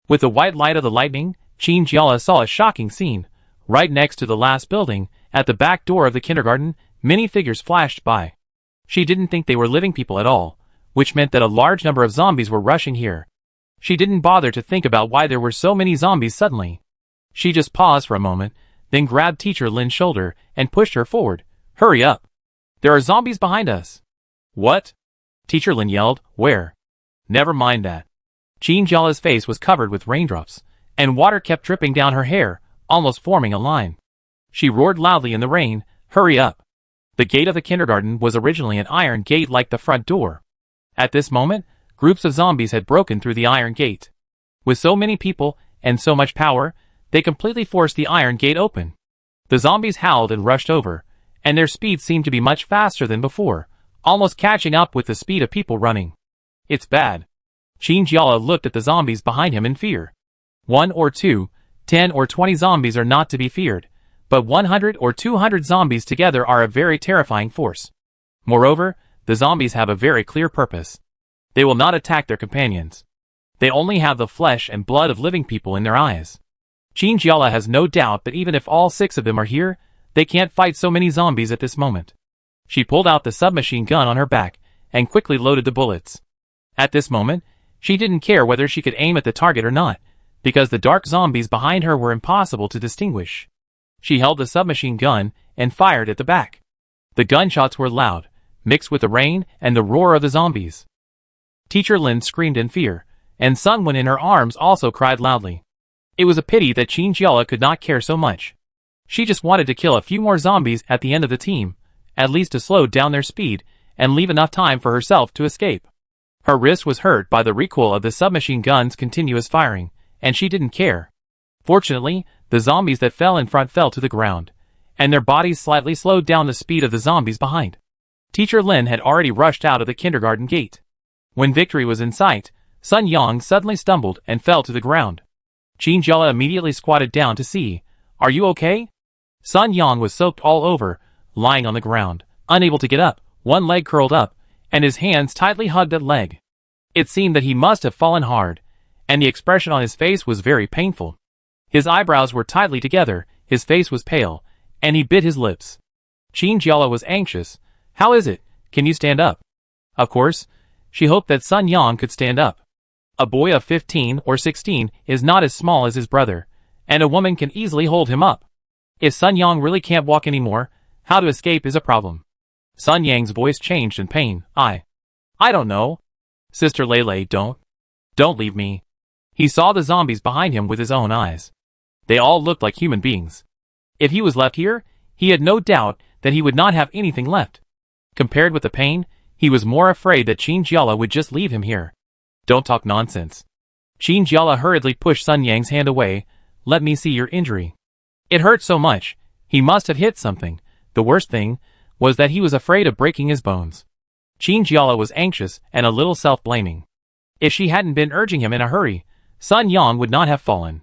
A: With the white light of the lightning, Qin saw a shocking scene. Right next to the last building, at the back door of the kindergarten, many figures flashed by. She didn't think they were living people at all, which meant that a large number of zombies were rushing here. She didn't bother to think about why there were so many zombies suddenly. She just paused for a moment, then grabbed Teacher Lin's shoulder and pushed her forward. Hurry up. There are zombies behind us. What? Teacher Lin yelled. Where? Never mind that. Qin's face was covered with raindrops, and water kept dripping down her hair, almost forming a line. She roared loudly in the rain, "Hurry up!" The gate of the kindergarten was originally an iron gate like the front door. At this moment, groups of zombies had broken through the iron gate. With so many people and so much power, they completely forced the iron gate open. The zombies howled and rushed over, and their speed seemed to be much faster than before, almost catching up with the speed of people running. It's bad. Chinjiala looked at the zombies behind him in fear. 1 or 2, 10 or 20 zombies are not to be feared, but 100 or 200 zombies together are a very terrifying force. Moreover, the zombies have a very clear purpose. They will not attack their companions. They only have the flesh and blood of living people in their eyes. Chinjiala has no doubt that even if all 6 of them are here, they can't fight so many zombies at this moment. She pulled out the submachine gun on her back and quickly loaded the bullets. At this moment, she didn't care whether she could aim at the target or not, because the dark zombies behind her were impossible to distinguish. She held the submachine gun and fired at the back. The gunshots were loud, mixed with the rain and the roar of the zombies. Teacher Lin screamed in fear, and Sunwon in her arms also cried loudly. It was a pity that Chinjiala could not care so much. She just wanted to kill a few more zombies at the end of the team, at least to slow down their speed and leave enough time for herself to escape. Her wrist was hurt by the recoil of the submachine gun's continuous firing, and she didn't care. Fortunately, the zombies that fell in front fell to the ground, and their bodies slightly slowed down the speed of the zombies behind. Teacher Lin had already rushed out of the kindergarten gate. When victory was in sight, Sun Yang suddenly stumbled and fell to the ground. Chinjiala immediately squatted down to see. "Are you okay?" Sun Yang was soaked all over, lying on the ground, unable to get up, one leg curled up, and his hands tightly hugged that leg. It seemed that he must have fallen hard, and the expression on his face was very painful. His eyebrows were tightly together, his face was pale, and he bit his lips. Chinjiala was anxious. "How is it? Can you stand up?" Of course, she hoped that Sun Yang could stand up. A boy of 15 or 16 is not as small as his brother, and a woman can easily hold him up. If Sun Yang really can't walk anymore, how to escape is a problem. Sun Yang's voice changed in pain. I don't know. Sister Lele, don't leave me." He saw the zombies behind him with his own eyes. They all looked like human beings. If he was left here, he had no doubt that he would not have anything left. Compared with the pain, he was more afraid that Chinjiala would just leave him here. "Don't talk nonsense." Chinjiala hurriedly pushed Sun Yang's hand away. "Let me see your injury." It hurt so much. He must have hit something. The worst thing was that he was afraid of breaking his bones. Chinjiala was anxious and a little self-blaming. If she hadn't been urging him in a hurry, Sun Yang would not have fallen.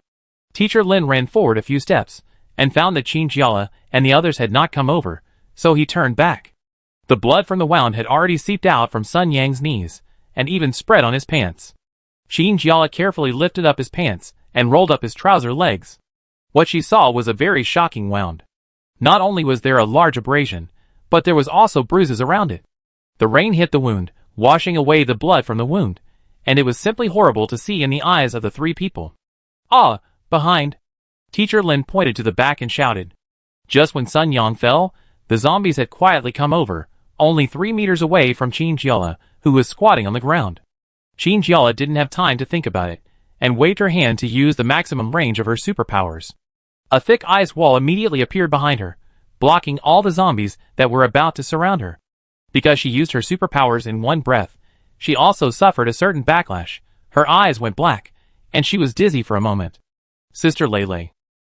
A: Teacher Lin ran forward a few steps and found that Chinjiala and the others had not come over, so he turned back. The blood from the wound had already seeped out from Sun Yang's knees and even spread on his pants. Chinjiala carefully lifted up his pants and rolled up his trouser legs. What she saw was a very shocking wound. Not only was there a large abrasion, but there was also bruises around it. The rain hit the wound, washing away the blood from the wound, and it was simply horrible to see in the eyes of the 3 people. "Ah, behind!" Teacher Lin pointed to the back and shouted. Just when Sun Yang fell, the zombies had quietly come over, only 3 meters away from Chinjiala, who was squatting on the ground. Chinjiala didn't have time to think about it, and waved her hand to use the maximum range of her superpowers. A thick ice wall immediately appeared behind her, blocking all the zombies that were about to surround her. Because she used her superpowers in one breath, she also suffered a certain backlash. Her eyes went black, and she was dizzy for a moment. "Sister Lele."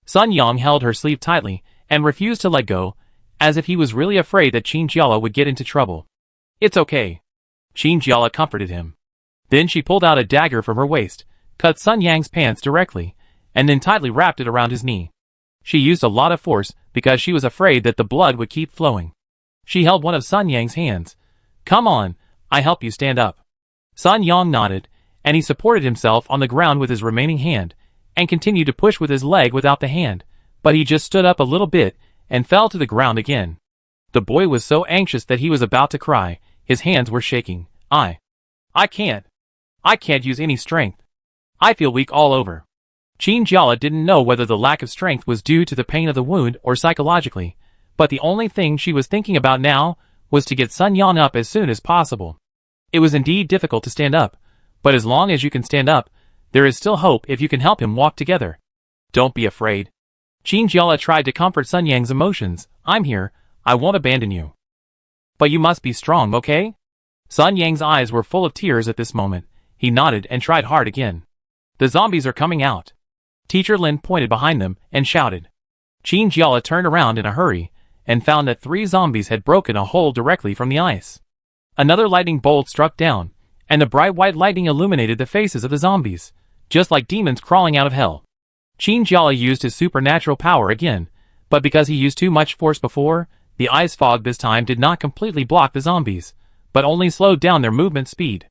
A: Sun Yang held her sleeve tightly and refused to let go, as if he was really afraid that Chinjiala would get into trouble. "It's okay." Chinjiala comforted him. Then she pulled out a dagger from her waist, cut Sun Yang's pants directly, and then tightly wrapped it around his knee. She used a lot of force because she was afraid that the blood would keep flowing. She held one of Sun Yang's hands. "Come on, I help you stand up." Sun Yang nodded, and he supported himself on the ground with his remaining hand, and continued to push with his leg without the hand, but he just stood up a little bit and fell to the ground again. The boy was so anxious that he was about to cry. His hands were shaking. I can't use any strength. I feel weak all over." Chinjiala didn't know whether the lack of strength was due to the pain of the wound or psychologically, but the only thing she was thinking about now was to get Sun Yang up as soon as possible. It was indeed difficult to stand up, but as long as you can stand up, there is still hope if you can help him walk together. "Don't be afraid." Qin Jiala tried to comfort Sun Yang's emotions. I'm here, I won't abandon you. But you must be strong, okay? Sun Yang's eyes were full of tears at this moment. He nodded and tried hard again. The zombies are coming out. Teacher Lin pointed behind them and shouted. Qin Jiala turned around in a hurry and found that 3 zombies had broken a hole directly from the ice. Another lightning bolt struck down, and the bright white lightning illuminated the faces of the zombies, just like demons crawling out of hell. Qin Jiala used his supernatural power again, but because he used too much force before, the ice fog this time did not completely block the zombies, but only slowed down their movement speed.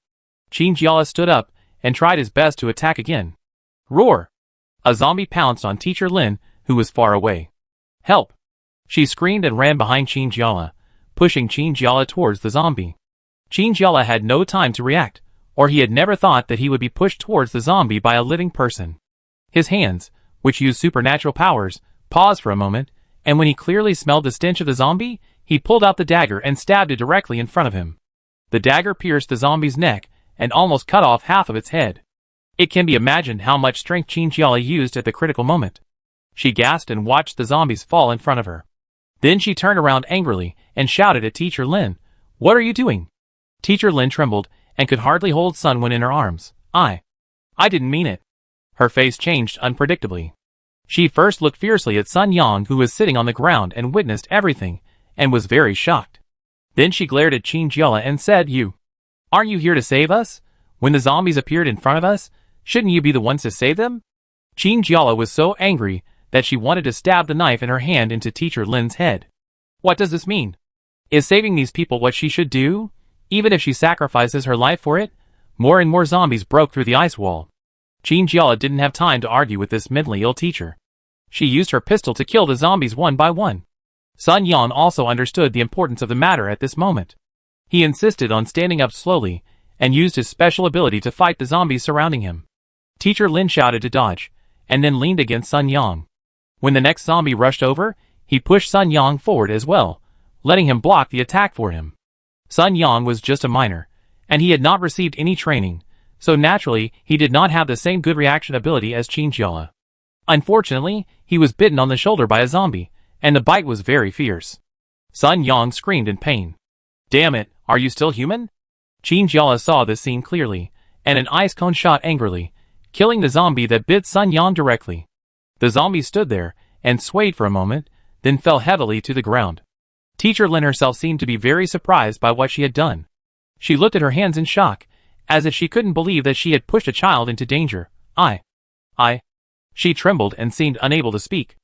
A: Qin Jiala stood up and tried his best to attack again. Roar! A zombie pounced on Teacher Lin, who was far away. Help! She screamed and ran behind Qin Jiala, pushing Qin Jiala towards the zombie. Qin Jiala had no time to react, or he had never thought that he would be pushed towards the zombie by a living person. His hands, which used supernatural powers, paused for a moment, and when he clearly smelled the stench of the zombie, he pulled out the dagger and stabbed it directly in front of him. The dagger pierced the zombie's neck and almost cut off half of its head. It can be imagined how much strength Qin Jiala used at the critical moment. She gasped and watched the zombies fall in front of her. Then she turned around angrily and shouted at Teacher Lin, "What are you doing?" Teacher Lin trembled and could hardly hold Sun Wen in her arms. I didn't mean it. Her face changed unpredictably. She first looked fiercely at Sun Yang, who was sitting on the ground and witnessed everything, and was very shocked. Then she glared at Qin Jiala and said, Aren't you here to save us? When the zombies appeared in front of us, shouldn't you be the ones to save them? Qin Jiala was so angry that she wanted to stab the knife in her hand into Teacher Lin's head. What does this mean? Is saving these people what she should do? Even if she sacrifices her life for it? More and more zombies broke through the ice wall. Qin Jiala didn't have time to argue with this mentally ill teacher. She used her pistol to kill the zombies one by one. Sun Yang also understood the importance of the matter at this moment. He insisted on standing up slowly and used his special ability to fight the zombies surrounding him. Teacher Lin shouted to dodge, and then leaned against Sun Yang. When the next zombie rushed over, he pushed Sun Yang forward as well, letting him block the attack for him. Sun Yang was just a minor, and he had not received any training, so naturally he did not have the same good reaction ability as Qin Jiala. Unfortunately, he was bitten on the shoulder by a zombie, and the bite was very fierce. Sun Yang screamed in pain. Damn it, are you still human? Qin Jiala saw this scene clearly, and an ice cone shot angrily, killing the zombie that bit Sun Yang directly. The zombie stood there and swayed for a moment, then fell heavily to the ground. Teacher Lin herself seemed to be very surprised by what she had done. She looked at her hands in shock, as if she couldn't believe that she had pushed a child into danger. She trembled and seemed unable to speak.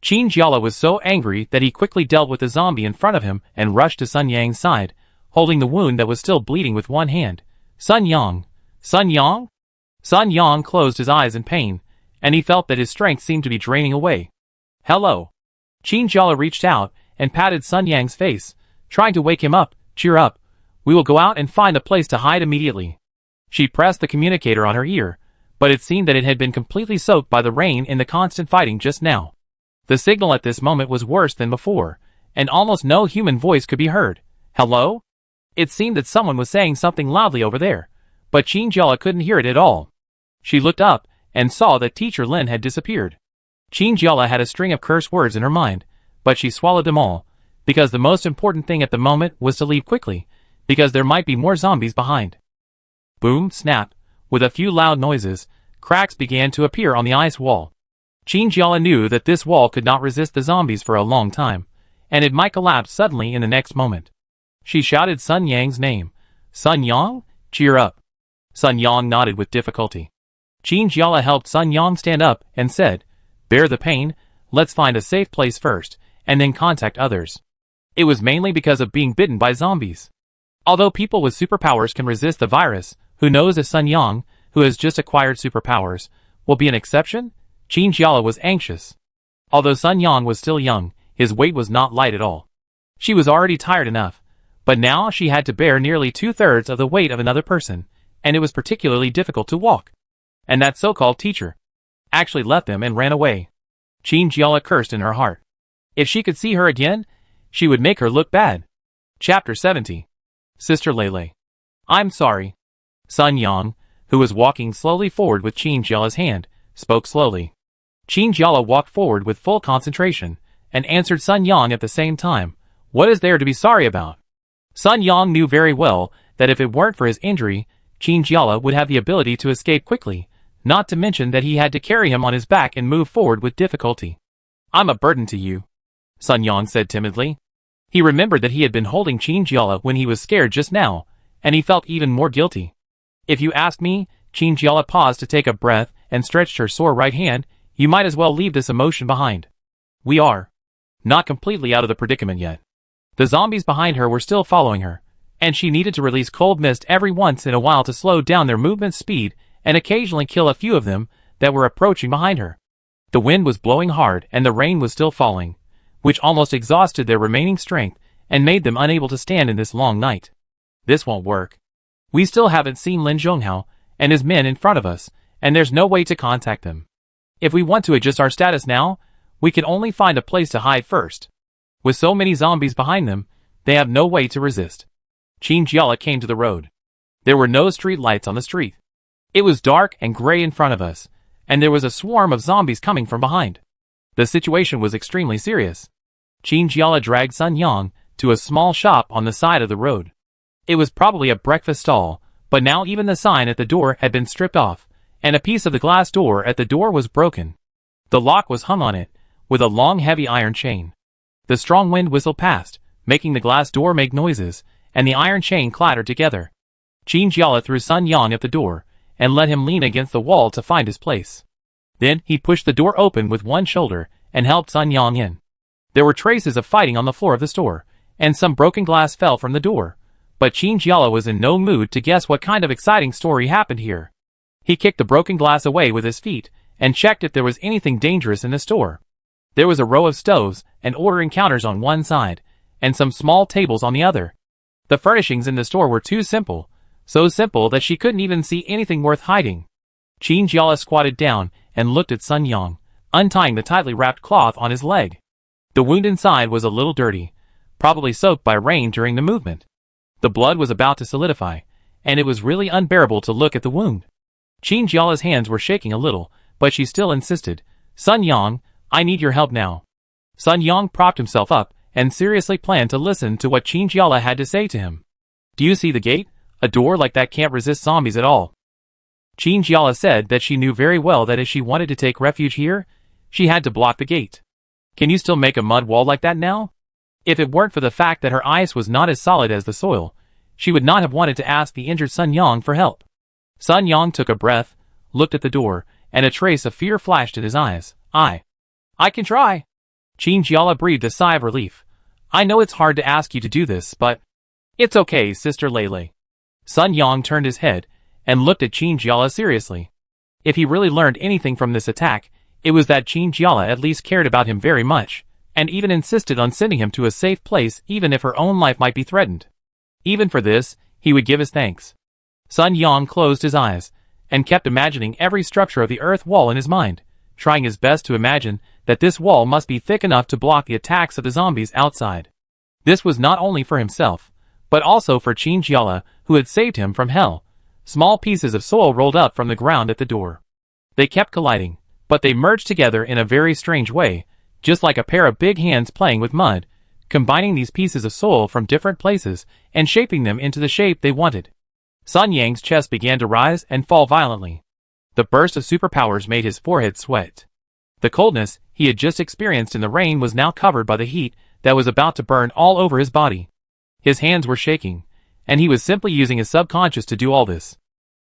A: Qin Jiala was so angry that he quickly dealt with the zombie in front of him and rushed to Sun Yang's side, holding the wound that was still bleeding with one hand. Sun Yang? Sun Yang? Sun Yang closed his eyes in pain, and he felt that his strength seemed to be draining away. Hello. Qin Jiala reached out and patted Sun Yang's face, trying to wake him up. Cheer up. We will go out and find a place to hide immediately. She pressed the communicator on her ear, but it seemed that it had been completely soaked by the rain in the constant fighting just now. The signal at this moment was worse than before, and almost no human voice could be heard. Hello? It seemed that someone was saying something loudly over there, but Qin Jiala couldn't hear it at all. She looked up and saw that Teacher Lin had disappeared. Qin Jiala had a string of curse words in her mind, but she swallowed them all, because the most important thing at the moment was to leave quickly, because there might be more zombies behind. Boom, snap, with a few loud noises, cracks began to appear on the ice wall. Qin Jiala knew that this wall could not resist the zombies for a long time, and it might collapse suddenly in the next moment. She shouted Sun Yang's name. Sun Yang? Cheer up. Sun Yang nodded with difficulty. Qin Jiala helped Sun Yang stand up and said, Bear the pain, let's find a safe place first, and then contact others. It was mainly because of being bitten by zombies. Although people with superpowers can resist the virus, who knows if Sun Yang, who has just acquired superpowers, will be an exception? Qin Jiala was anxious. Although Sun Yang was still young, his weight was not light at all. She was already tired enough, but now she had to bear nearly 2/3 of the weight of another person, and it was particularly difficult to walk. And that so-called teacher actually left them and ran away. Qin Jiala cursed in her heart. If she could see her again, she would make her look bad. Chapter 70. Sister Lele. I'm sorry. Sun Yang, who was walking slowly forward with Qin Jiala's hand, spoke slowly. Qin Jiala walked forward with full concentration, and answered Sun Yang at the same time. What is there to be sorry about? Sun Yang knew very well that if it weren't for his injury, Qin Jiala would have the ability to escape quickly, not to mention that he had to carry him on his back and move forward with difficulty. I'm a burden to you, Sun Yang said timidly. He remembered that he had been holding Qin Jiala when he was scared just now, and he felt even more guilty. If you ask me, Qin Jiala paused to take a breath and stretched her sore right hand, you might as well leave this emotion behind. We are not completely out of the predicament yet. The zombies behind her were still following her, and she needed to release cold mist every once in a while to slow down their movement speed and occasionally kill a few of them that were approaching behind her. The wind was blowing hard and the rain was still falling, which almost exhausted their remaining strength and made them unable to stand in this long night. This won't work. We still haven't seen Lin Zhonghao and his men in front of us, and there's no way to contact them. If we want to adjust our status now, we can only find a place to hide first. With so many zombies behind them, they have no way to resist. Qin Jiala came to the road. There were no street lights on the street. It was dark and gray in front of us, and there was a swarm of zombies coming from behind. The situation was extremely serious. Qin Jiala dragged Sun Yang to a small shop on the side of the road. It was probably a breakfast stall, but now even the sign at the door had been stripped off, and a piece of the glass door at the door was broken. The lock was hung on it, with a long heavy iron chain. The strong wind whistled past, making the glass door make noises, and the iron chain clattered together. Qin Jiala threw Sun Yang at the door, and let him lean against the wall to find his place. Then he pushed the door open with one shoulder, and helped Sun Yang in. There were traces of fighting on the floor of the store, and some broken glass fell from the door, but Qin Jiala was in no mood to guess what kind of exciting story happened here. He kicked the broken glass away with his feet, and checked if there was anything dangerous in the store. There was a row of stoves and ordering counters on one side, and some small tables on the other. The furnishings in the store were too simple, so simple that she couldn't even see anything worth hiding. Qin Jiala squatted down and looked at Sun Yang, untying the tightly wrapped cloth on his leg. The wound inside was a little dirty, probably soaked by rain during the movement. The blood was about to solidify, and it was really unbearable to look at the wound. Qin Jiala's hands were shaking a little, but she still insisted, Sun Yang, I need your help now. Sun Yang propped himself up and seriously planned to listen to what Qin Jiala had to say to him. Do you see the gate? A door like that can't resist zombies at all. Qin Jiala said that she knew very well that if she wanted to take refuge here, she had to block the gate. Can you still make a mud wall like that now? If it weren't for the fact that her ice was not as solid as the soil, she would not have wanted to ask the injured Sun Yang for help. Sun Yang took a breath, looked at the door, and a trace of fear flashed in his eyes. I can try. Qin Jiala breathed a sigh of relief. I know it's hard to ask you to do this, but it's okay, Sister Lele. Sun Yang turned his head and looked at Qin Jiala seriously. If he really learned anything from this attack, it was that Qin Jiala at least cared about him very much, and even insisted on sending him to a safe place even if her own life might be threatened. Even for this, he would give his thanks. Sun Yang closed his eyes, and kept imagining every structure of the earth wall in his mind, trying his best to imagine that this wall must be thick enough to block the attacks of the zombies outside. This was not only for himself, but also for Qin Jiala, who had saved him from hell. Small pieces of soil rolled up from the ground at the door. They kept colliding, but they merged together in a very strange way, just like a pair of big hands playing with mud, combining these pieces of soil from different places and shaping them into the shape they wanted. Sun Yang's chest began to rise and fall violently. The burst of superpowers made his forehead sweat. The coldness he had just experienced in the rain was now covered by the heat that was about to burn all over his body. His hands were shaking, and he was simply using his subconscious to do all this.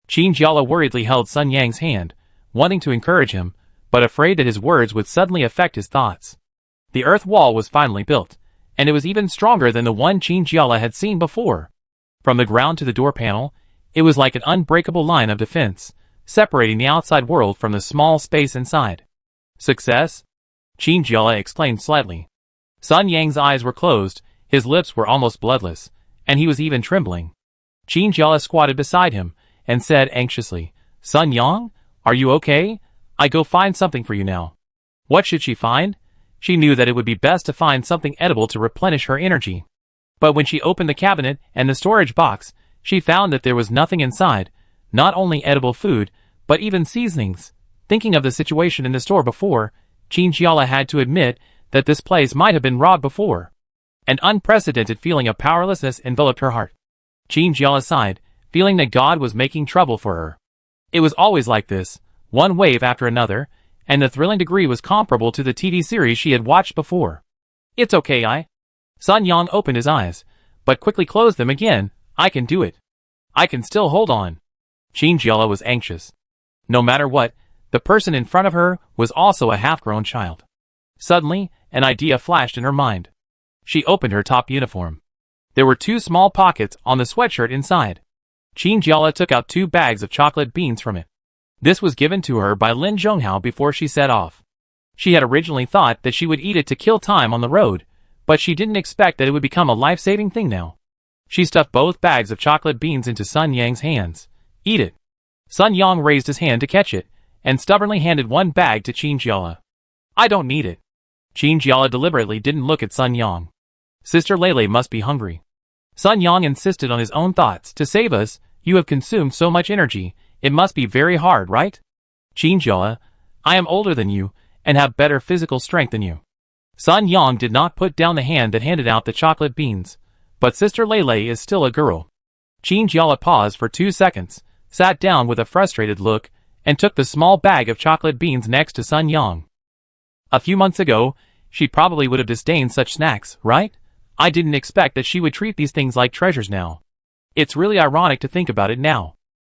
A: Qin Jiala worriedly held Sun Yang's hand, wanting to encourage him, but afraid that his words would suddenly affect his thoughts. The earth wall was finally built, and it was even stronger than the one Qin Jiala had seen before. From the ground to the door panel, it was like an unbreakable line of defense, separating the outside world from the small space inside. Success? Qin Jiala exclaimed slightly. Sun Yang's eyes were closed, his lips were almost bloodless, and he was even trembling. Qin Jiala squatted beside him, and said anxiously, Sun Yang, are you okay? I go find something for you now. What should she find? She knew that it would be best to find something edible to replenish her energy. But when she opened the cabinet and the storage box, she found that there was nothing inside, not only edible food, but even seasonings, Thinking of the situation in the store before, Qin had to admit that this place might have been robbed before. An unprecedented feeling of powerlessness enveloped her heart. Qin sighed, feeling that God was making trouble for her. It was always like this, one wave after another, and the thrilling degree was comparable to the TV series she had watched before. It's okay, Sun Yang opened his eyes, but quickly closed them again. I can do it. I can still hold on. Qin was anxious. No matter what, the person in front of her was also a half-grown child. Suddenly, an idea flashed in her mind. She opened her top uniform. There were 2 small pockets on the sweatshirt inside. Qin took out 2 bags of chocolate beans from it. This was given to her by Lin Zhonghao before she set off. She had originally thought that she would eat it to kill time on the road, but she didn't expect that it would become a life-saving thing now. She stuffed both bags of chocolate beans into Sun Yang's hands. Eat it. Sun Yang raised his hand to catch it, and stubbornly handed 1 bag to Qin. I don't need it. Qin deliberately didn't look at Sun Yang. Sister Lele must be hungry. Sun Yang insisted on his own thoughts. To save us, you have consumed so much energy, it must be very hard, right? Qin, I am older than you, and have better physical strength than you. Sun Yang did not put down the hand that handed out the chocolate beans, but Sister Lele is still a girl. Qin paused for 2 seconds, sat down with a frustrated look, and took the small bag of chocolate beans next to Sun Yang. A few months ago, she probably would have disdained such snacks, right? I didn't expect that she would treat these things like treasures now. It's really ironic to think about it now.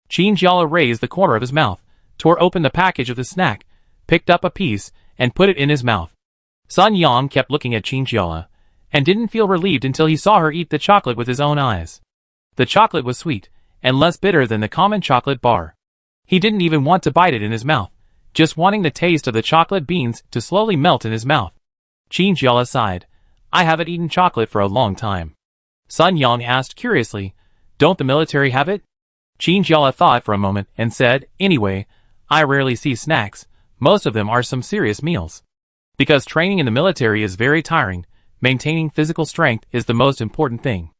A: Qin raised the corner of his mouth, tore open the package of the snack, picked up a piece, and put it in his mouth. Sun Yang kept looking at Qin, and didn't feel relieved until he saw her eat the chocolate with his own eyes. The chocolate was sweet, and less bitter than the common chocolate bar. He didn't even want to bite it in his mouth, just wanting the taste of the chocolate beans to slowly melt in his mouth. Qin sighed. I haven't eaten chocolate for a long time. Sun Yang asked curiously, don't the military have it? Qin thought for a moment and said, anyway, I rarely see snacks, most of them are some serious meals. Because training in the military is very tiring, maintaining physical strength is the most important thing.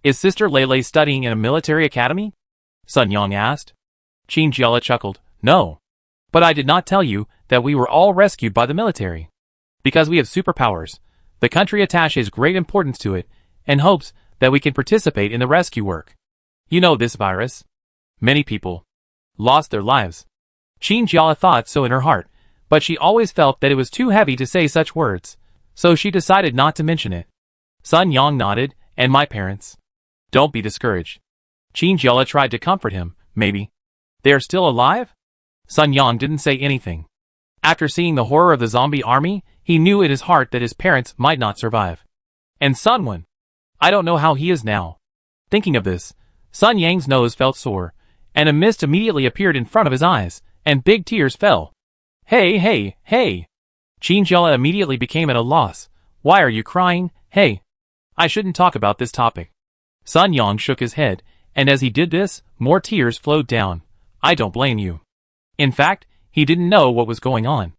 A: Is Sister Lele studying in a military academy? Sun Yang asked. Qin chuckled, no. But I did not tell you that we were all rescued by the military. Because we have superpowers, the country attaches great importance to it, and hopes that we can participate in the rescue work. You know this virus. Many people lost their lives. Qin thought so in her heart, but she always felt that it was too heavy to say such words, so she decided not to mention it. Sun Yang nodded, and my parents. Don't be discouraged. Qin tried to comfort him, maybe. They are still alive? Sun Yang didn't say anything. After seeing the horror of the zombie army, he knew in his heart that his parents might not survive. And Sunwon? I don't know how he is now. Thinking of this, Sun Yang's nose felt sore, and a mist immediately appeared in front of his eyes, and big tears fell. Hey! Qin immediately became at a loss. Why are you crying? Hey! I shouldn't talk about this topic. Sun Yang shook his head, and as he did this, more tears flowed down. I don't blame you. In fact, he didn't know what was going on.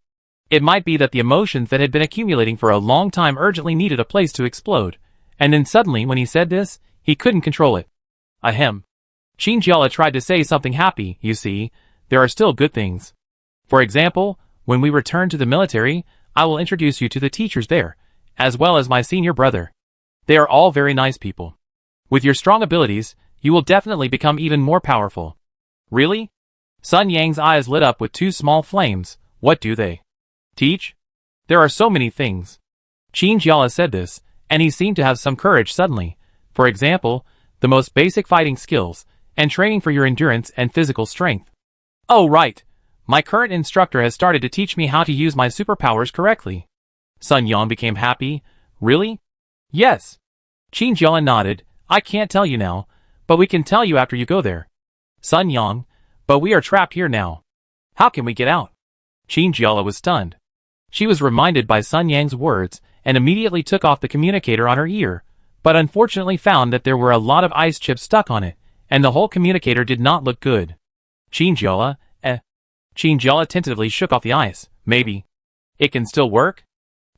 A: It might be that the emotions that had been accumulating for a long time urgently needed a place to explode, and then suddenly when he said this, he couldn't control it. Ahem. Qin tried to say something happy. You see, there are still good things. For example, when we return to the military, I will introduce you to the teachers there, as well as my senior brother. They are all very nice people. With your strong abilities, you will definitely become even more powerful. Really? Sun Yang's eyes lit up with 2 small flames. What do they teach? There are so many things. Qin said this, and he seemed to have some courage suddenly. For example, the most basic fighting skills, and training for your endurance and physical strength. Oh right. My current instructor has started to teach me how to use my superpowers correctly. Sun Yang became happy. Really? Yes. Qin nodded. I can't tell you now, but we can tell you after you go there. Sun Yang, but we are trapped here now. How can we get out? Qin was stunned. She was reminded by Sun Yang's words and immediately took off the communicator on her ear, but unfortunately found that there were a lot of ice chips stuck on it, and the whole communicator did not look good. Qin tentatively shook off the ice. Maybe it can still work?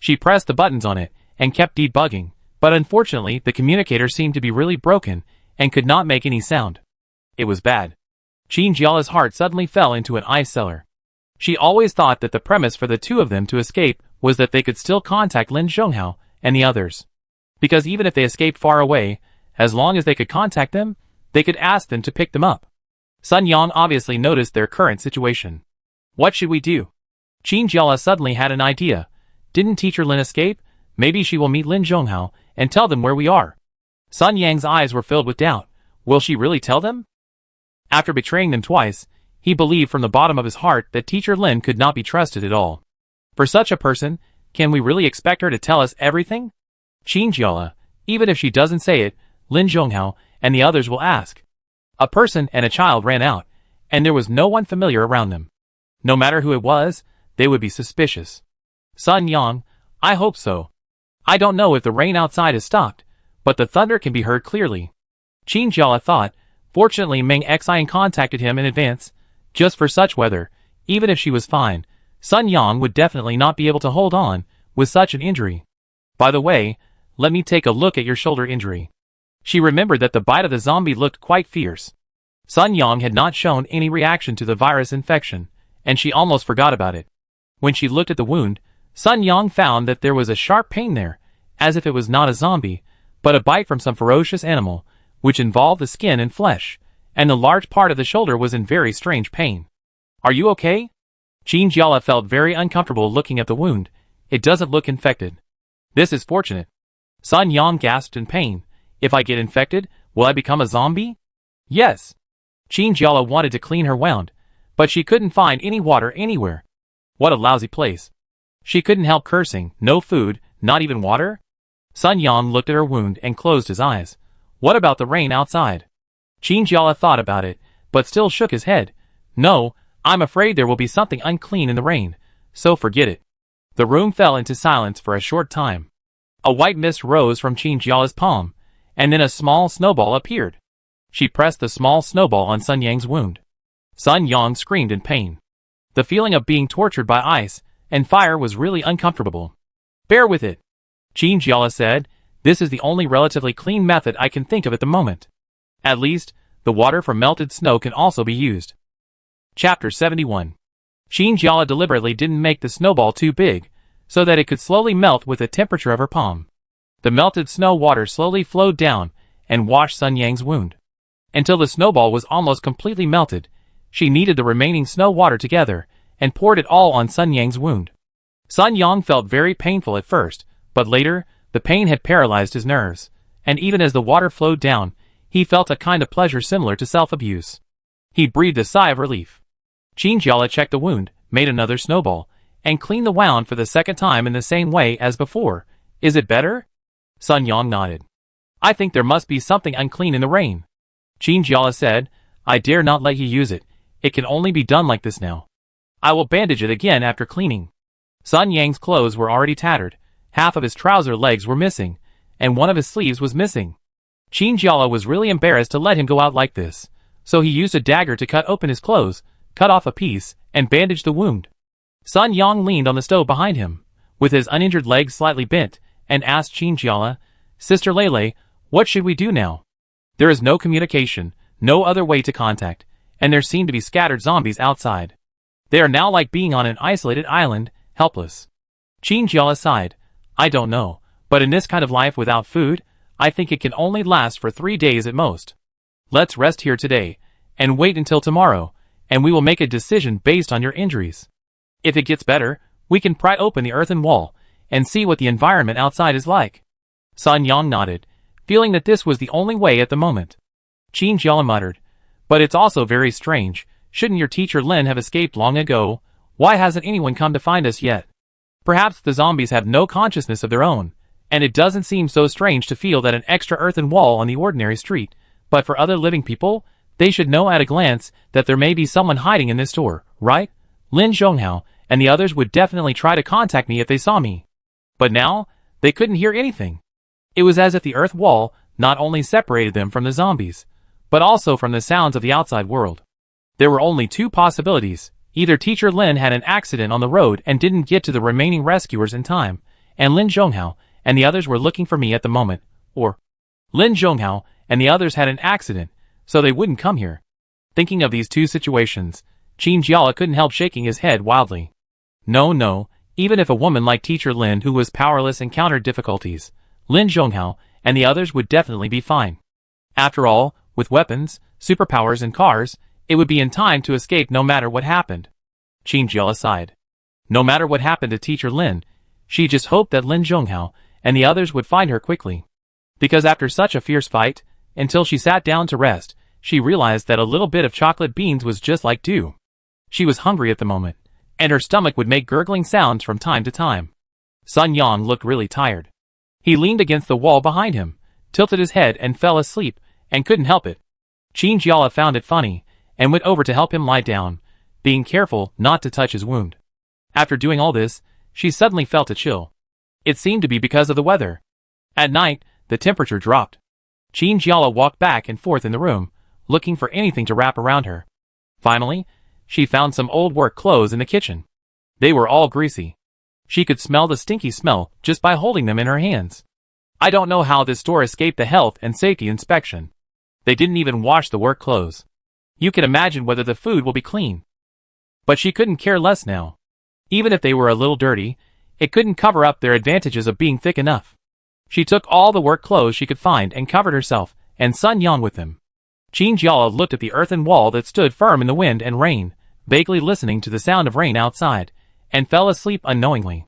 A: She pressed the buttons on it and kept debugging, but unfortunately the communicator seemed to be really broken and could not make any sound. It was bad. Qin's heart suddenly fell into an ice cellar. She always thought that the premise for the two of them to escape was that they could still contact Lin Zhonghao and the others. Because even if they escaped far away, as long as they could contact them, they could ask them to pick them up. Sun Yang obviously noticed their current situation. What should we do? Qin Jiala suddenly had an idea. Didn't Teacher Lin escape? Maybe she will meet Lin Zhonghao and tell them where we are. Sun Yang's eyes were filled with doubt. Will she really tell them? After betraying them twice, he believed from the bottom of his heart that Teacher Lin could not be trusted at all. For such a person, can we really expect her to tell us everything? Qin Jiala, even if she doesn't say it, Lin Zhonghao and the others will ask. A person and a child ran out, and there was no one familiar around them. No matter who it was, they would be suspicious. Sun Yang, I hope so. I don't know if the rain outside has stopped, but the thunder can be heard clearly. Qin Jiala thought. Fortunately, Meng Xian contacted him in advance, just for such weather. Even if she was fine, Sun Yang would definitely not be able to hold on with such an injury. By the way, let me take a look at your shoulder injury. She remembered that the bite of the zombie looked quite fierce. Sun Yang had not shown any reaction to the virus infection, and she almost forgot about it. When she looked at the wound, Sun Yang found that there was a sharp pain there, as if it was not a zombie, but a bite from some ferocious animal, which involved the skin and flesh, and the large part of the shoulder was in very strange pain. Are you okay? Qin Jiala felt very uncomfortable looking at the wound. It doesn't look infected. This is fortunate. Sun Yang gasped in pain. If I get infected, will I become a zombie? Yes. Qin Jiala wanted to clean her wound, but she couldn't find any water anywhere. What a lousy place. She couldn't help cursing. No food, not even water? Sun Yang looked at her wound and closed his eyes. What about the rain outside? Qin Jiala thought about it, but still shook his head. No, I'm afraid there will be something unclean in the rain, so forget it. The room fell into silence for a short time. A white mist rose from Qin Jiala's palm, and then a small snowball appeared. She pressed the small snowball on Sun Yang's wound. Sun Yang screamed in pain. The feeling of being tortured by ice and fire was really uncomfortable. Bear with it. Qin Jiala said, this is the only relatively clean method I can think of at the moment. At least, the water from melted snow can also be used. Chapter 71. Qin Jiala deliberately didn't make the snowball too big, so that it could slowly melt with the temperature of her palm. The melted snow water slowly flowed down and washed Sun Yang's wound. Until the snowball was almost completely melted, she kneaded the remaining snow water together and poured it all on Sun Yang's wound. Sun Yang felt very painful at first, but later, the pain had paralyzed his nerves, and even as the water flowed down, he felt a kind of pleasure similar to self-abuse. He breathed a sigh of relief. Qin Jiala checked the wound, made another snowball, and cleaned the wound for the second time in the same way as before. Is it better? Sun Yang nodded. I think there must be something unclean in the rain. Qin Jiala said, I dare not let you use it. It can only be done like this now. I will bandage it again after cleaning. Sun Yang's clothes were already tattered. Half of his trouser legs were missing, and one of his sleeves was missing. Qin Jiala was really embarrassed to let him go out like this, so he used a dagger to cut open his clothes, cut off a piece, and bandage the wound. Sun Yang leaned on the stove behind him, with his uninjured legs slightly bent, and asked Qin Jiala, Sister Lele, what should we do now? There is no communication, no other way to contact, and there seem to be scattered zombies outside. They are now like being on an isolated island, helpless. Qin Jiala sighed. I don't know, but in this kind of life without food, I think it can only last for 3 days at most. Let's rest here today, and wait until tomorrow, and we will make a decision based on your injuries. If it gets better, we can pry open the earthen wall, and see what the environment outside is like. Sun Yang nodded, feeling that this was the only way at the moment. Qin Jiala muttered, but it's also very strange, shouldn't your teacher Lin have escaped long ago? Why hasn't anyone come to find us yet? Perhaps the zombies have no consciousness of their own, and it doesn't seem so strange to feel that an extra earthen wall on the ordinary street, but for other living people, they should know at a glance that there may be someone hiding in this store, right? Lin Zhonghao and the others would definitely try to contact me if they saw me. But now, they couldn't hear anything. It was as if the earth wall not only separated them from the zombies, but also from the sounds of the outside world. There were only two possibilities. Either Teacher Lin had an accident on the road and didn't get to the remaining rescuers in time, and Lin Zhonghao and the others were looking for me at the moment, or Lin Zhonghao and the others had an accident, so they wouldn't come here. Thinking of these two situations, Qin Jiala couldn't help shaking his head wildly. No, even if a woman like Teacher Lin, who was powerless, encountered difficulties, Lin Zhonghao and the others would definitely be fine. After all, with weapons, superpowers and cars, it would be in time to escape no matter what happened. Qin Jiala sighed. No matter what happened to Teacher Lin, she just hoped that Lin Zhonghao and the others would find her quickly. Because after such a fierce fight, until she sat down to rest, she realized that a little bit of chocolate beans was just like dew. She was hungry at the moment, and her stomach would make gurgling sounds from time to time. Sun Yang looked really tired. He leaned against the wall behind him, tilted his head and fell asleep, and couldn't help it. Qin Jiala found it funny, and went over to help him lie down, being careful not to touch his wound. After doing all this, she suddenly felt a chill. It seemed to be because of the weather. At night, the temperature dropped. Qin Jiala walked back and forth in the room, looking for anything to wrap around her. Finally, she found some old work clothes in the kitchen. They were all greasy. She could smell the stinky smell just by holding them in her hands. I don't know how this store escaped the health and safety inspection. They didn't even wash the work clothes. You can imagine whether the food will be clean. But she couldn't care less now. Even if they were a little dirty, it couldn't cover up their advantages of being thick enough. She took all the work clothes she could find and covered herself and Sun Yang with them. Qin Jiala looked at the earthen wall that stood firm in the wind and rain, vaguely listening to the sound of rain outside, and fell asleep unknowingly.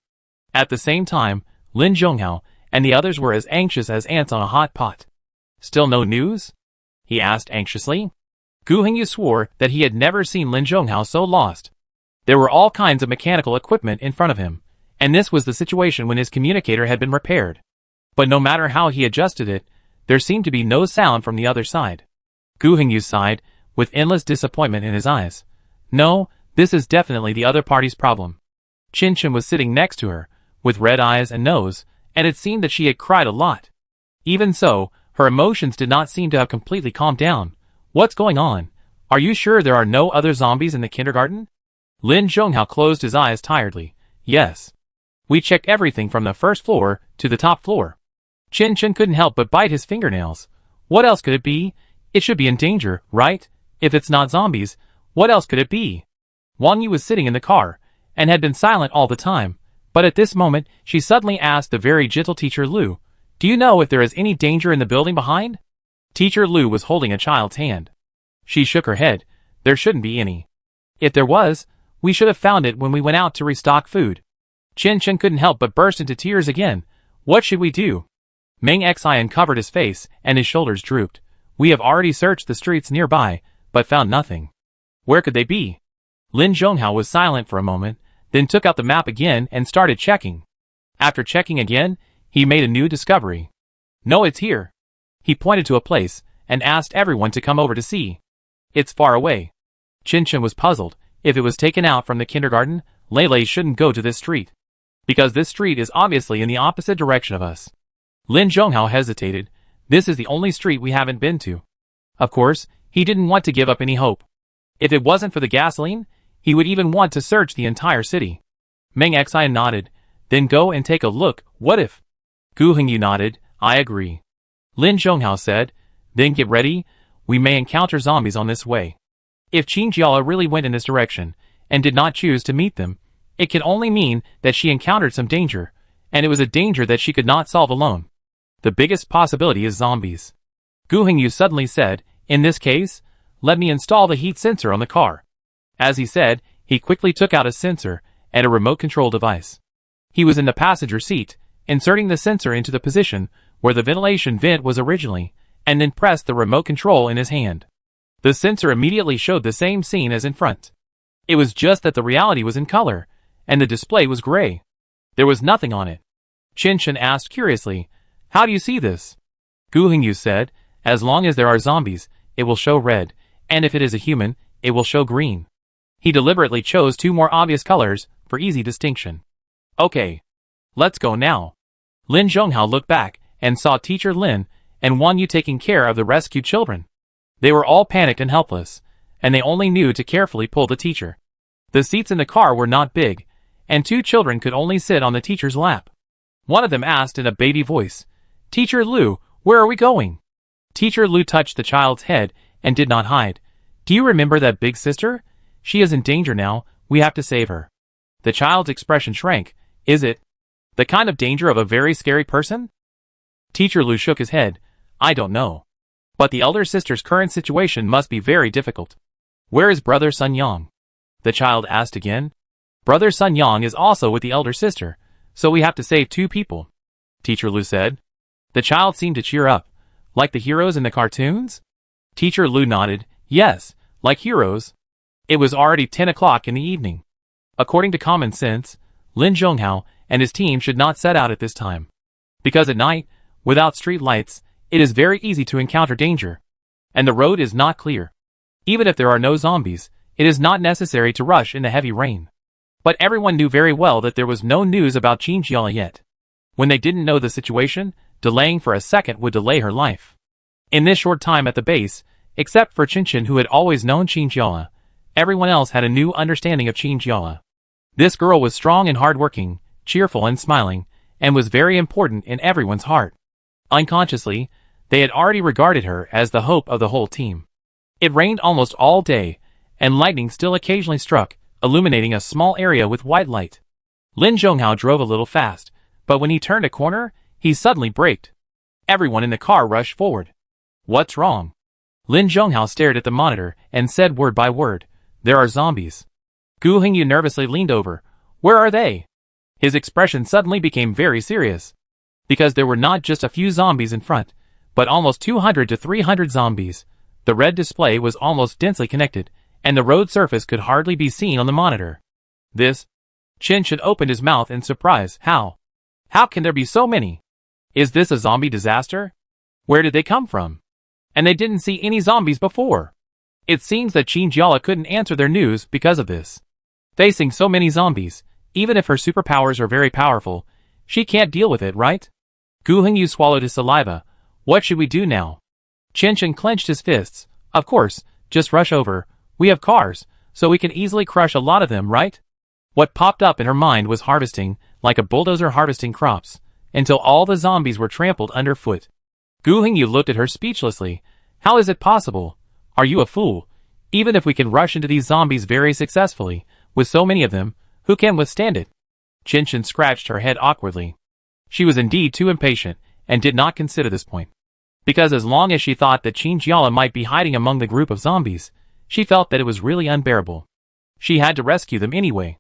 A: At the same time, Lin Zhonghao and the others were as anxious as ants on a hot pot. Still no news? He asked anxiously. Gu Hengyu swore that he had never seen Lin Zhonghao so lost. There were all kinds of mechanical equipment in front of him, and this was the situation when his communicator had been repaired. But no matter how he adjusted it, there seemed to be no sound from the other side. Gu Hengyu sighed, with endless disappointment in his eyes. No, this is definitely the other party's problem. Qin Chen was sitting next to her, with red eyes and nose, and it seemed that she had cried a lot. Even so, her emotions did not seem to have completely calmed down. What's going on? Are you sure there are no other zombies in the kindergarten? Lin Zhonghao closed his eyes tiredly. Yes. We checked everything from the first floor to the top floor. Qin Chen couldn't help but bite his fingernails. What else could it be? It should be in danger, right? If it's not zombies, what else could it be? Wang Yu was sitting in the car, and had been silent all the time, but at this moment, she suddenly asked the very gentle Teacher Lu, "Do you know if there is any danger in the building behind?" Teacher Lu was holding a child's hand. She shook her head. There shouldn't be any. If there was, we should have found it when we went out to restock food. Qin Chen couldn't help but burst into tears again. What should we do? Meng Xi uncovered his face, and his shoulders drooped. We have already searched the streets nearby, but found nothing. Where could they be? Lin Zhonghao was silent for a moment, then took out the map again and started checking. After checking again, he made a new discovery. No, it's here. He pointed to a place, and asked everyone to come over to see. It's far away. Qin Chen was puzzled. If it was taken out from the kindergarten, Lele shouldn't go to this street. Because this street is obviously in the opposite direction of us. Lin Zhonghao hesitated. This is the only street we haven't been to. Of course, he didn't want to give up any hope. If it wasn't for the gasoline, he would even want to search the entire city. Meng Xi nodded. Then go and take a look. What if? Gu Hengyu nodded. I agree. Lin Zhonghao said. Then get ready. We may encounter zombies on this way. If Qin Jiala really went in this direction, and did not choose to meet them, it can only mean that she encountered some danger, and it was a danger that she could not solve alone. The biggest possibility is zombies. Gu Hengyu suddenly said, in this case, let me install the heat sensor on the car. As he said, he quickly took out a sensor and a remote control device. He was in the passenger seat, inserting the sensor into the position where the ventilation vent was originally, and then pressed the remote control in his hand. The sensor immediately showed the same scene as in front. It was just that the reality was in color, and the display was gray. There was nothing on it. Qin Chen asked curiously, how do you see this? Gu Hengyu said, as long as there are zombies, it will show red, and if it is a human, it will show green. He deliberately chose two more obvious colors for easy distinction. Okay. Let's go now. Lin Zhonghao looked back and saw Teacher Lin and Wang Yu taking care of the rescued children. They were all panicked and helpless, and they only knew to carefully pull the teacher. The seats in the car were not big, and two children could only sit on the teacher's lap. One of them asked in a baby voice, Teacher Lu, where are we going? Teacher Lu touched the child's head and did not hide. Do you remember that big sister? She is in danger now, we have to save her. The child's expression shrank. Is it the kind of danger of a very scary person? Teacher Lu shook his head. I don't know. But the elder sister's current situation must be very difficult. Where is brother Sun Yang? The child asked again. Brother Sun Yang is also with the elder sister, so we have to save 2 people. Teacher Lu said. The child seemed to cheer up. Like the heroes in the cartoons? Teacher Lu nodded. Yes, like heroes. It was already 10 o'clock in the evening. According to common sense, Lin Zhonghao and his team should not set out at this time. Because at night, without street lights, it is very easy to encounter danger. And the road is not clear. Even if there are no zombies, it is not necessary to rush in the heavy rain. But everyone knew very well that there was no news about Qinjiala yet. When they didn't know the situation, delaying for a second would delay her life. In this short time at the base, except for Qinchin who had always known Qinjiala, everyone else had a new understanding of Qinjiala. This girl was strong and hardworking, cheerful and smiling, and was very important in everyone's heart. Unconsciously, they had already regarded her as the hope of the whole team. It rained almost all day, and lightning still occasionally struck, illuminating a small area with white light. Lin Zhonghao drove a little fast, but when he turned a corner, he suddenly braked. Everyone in the car rushed forward. What's wrong? Lin Zhonghao stared at the monitor and said word by word, There are zombies. Gu Hingyu nervously leaned over. Where are they? His expression suddenly became very serious. Because there were not just a few zombies in front, but almost 200 to 300 zombies. The red display was almost densely connected, and the road surface could hardly be seen on the monitor. This? Qinchin opened his mouth in surprise. How? How can there be so many? Is this a zombie disaster? Where did they come from? And they didn't see any zombies before. It seems that Qinjiala couldn't answer their news because of this. Facing so many zombies, even if her superpowers are very powerful, she can't deal with it, right? Gu Hingyu swallowed his saliva. What should we do now? Qinchin clenched his fists. Of course, just rush over. We have cars, so we can easily crush a lot of them, right? What popped up in her mind was harvesting, like a bulldozer harvesting crops, until all the zombies were trampled underfoot. Gu Hingyu looked at her speechlessly. How is it possible? Are you a fool? Even if we can rush into these zombies very successfully, with so many of them, who can withstand it? Qinchin scratched her head awkwardly. She was indeed too impatient, and did not consider this point. Because as long as she thought that Qinjiala might be hiding among the group of zombies, she felt that it was really unbearable. She had to rescue them anyway.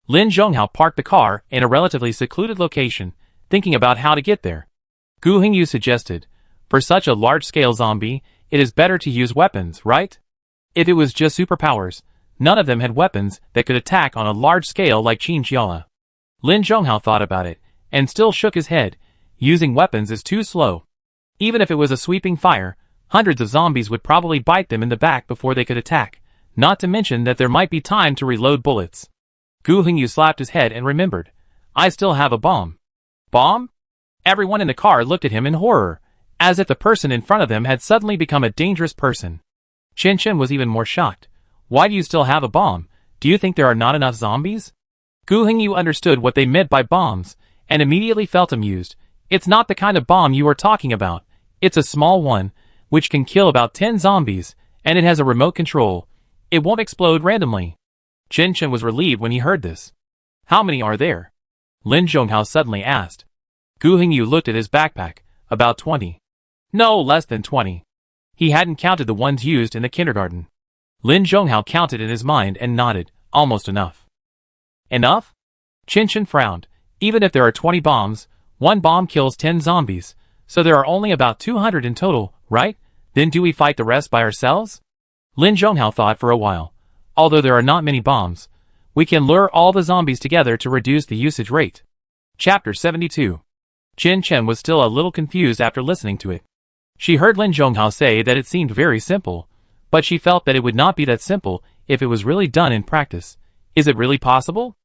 A: Lin Zhonghao parked the car in a relatively secluded location, thinking about how to get there. Gu Hingyu suggested, for such a large-scale zombie, it is better to use weapons, right? If it was just superpowers, none of them had weapons that could attack on a large scale like Qinjiala. Lin Zhonghao thought about it, and still shook his head. Using weapons is too slow. Even if it was a sweeping fire, hundreds of zombies would probably bite them in the back before they could attack, not to mention that there might be time to reload bullets. Gu Hingyu slapped his head and remembered. I still have a bomb. Bomb? Everyone in the car looked at him in horror, as if the person in front of them had suddenly become a dangerous person. Qinchin was even more shocked. Why do you still have a bomb? Do you think there are not enough zombies? Gu Hingyu understood what they meant by bombs, and immediately felt amused. It's not the kind of bomb you are talking about. It's a small one, which can kill about 10 zombies, and it has a remote control. It won't explode randomly. Qinchin was relieved when he heard this. How many are there? Lin Zhonghao suddenly asked. Gu Hingyu looked at his backpack. About 20. No, less than 20. He hadn't counted the ones used in the kindergarten. Lin Zhonghao counted in his mind and nodded. Almost enough. Enough? Qinchin frowned. Even if there are 20 bombs, one bomb kills 10 zombies, so there are only about 200 in total, right? Then do we fight the rest by ourselves? Lin Zhonghao thought for a while. Although there are not many bombs, we can lure all the zombies together to reduce the usage rate. Chapter 72. Qinchin was still a little confused after listening to it. She heard Lin Zhonghao say that it seemed very simple, but she felt that it would not be that simple if it was really done in practice. Is it really possible?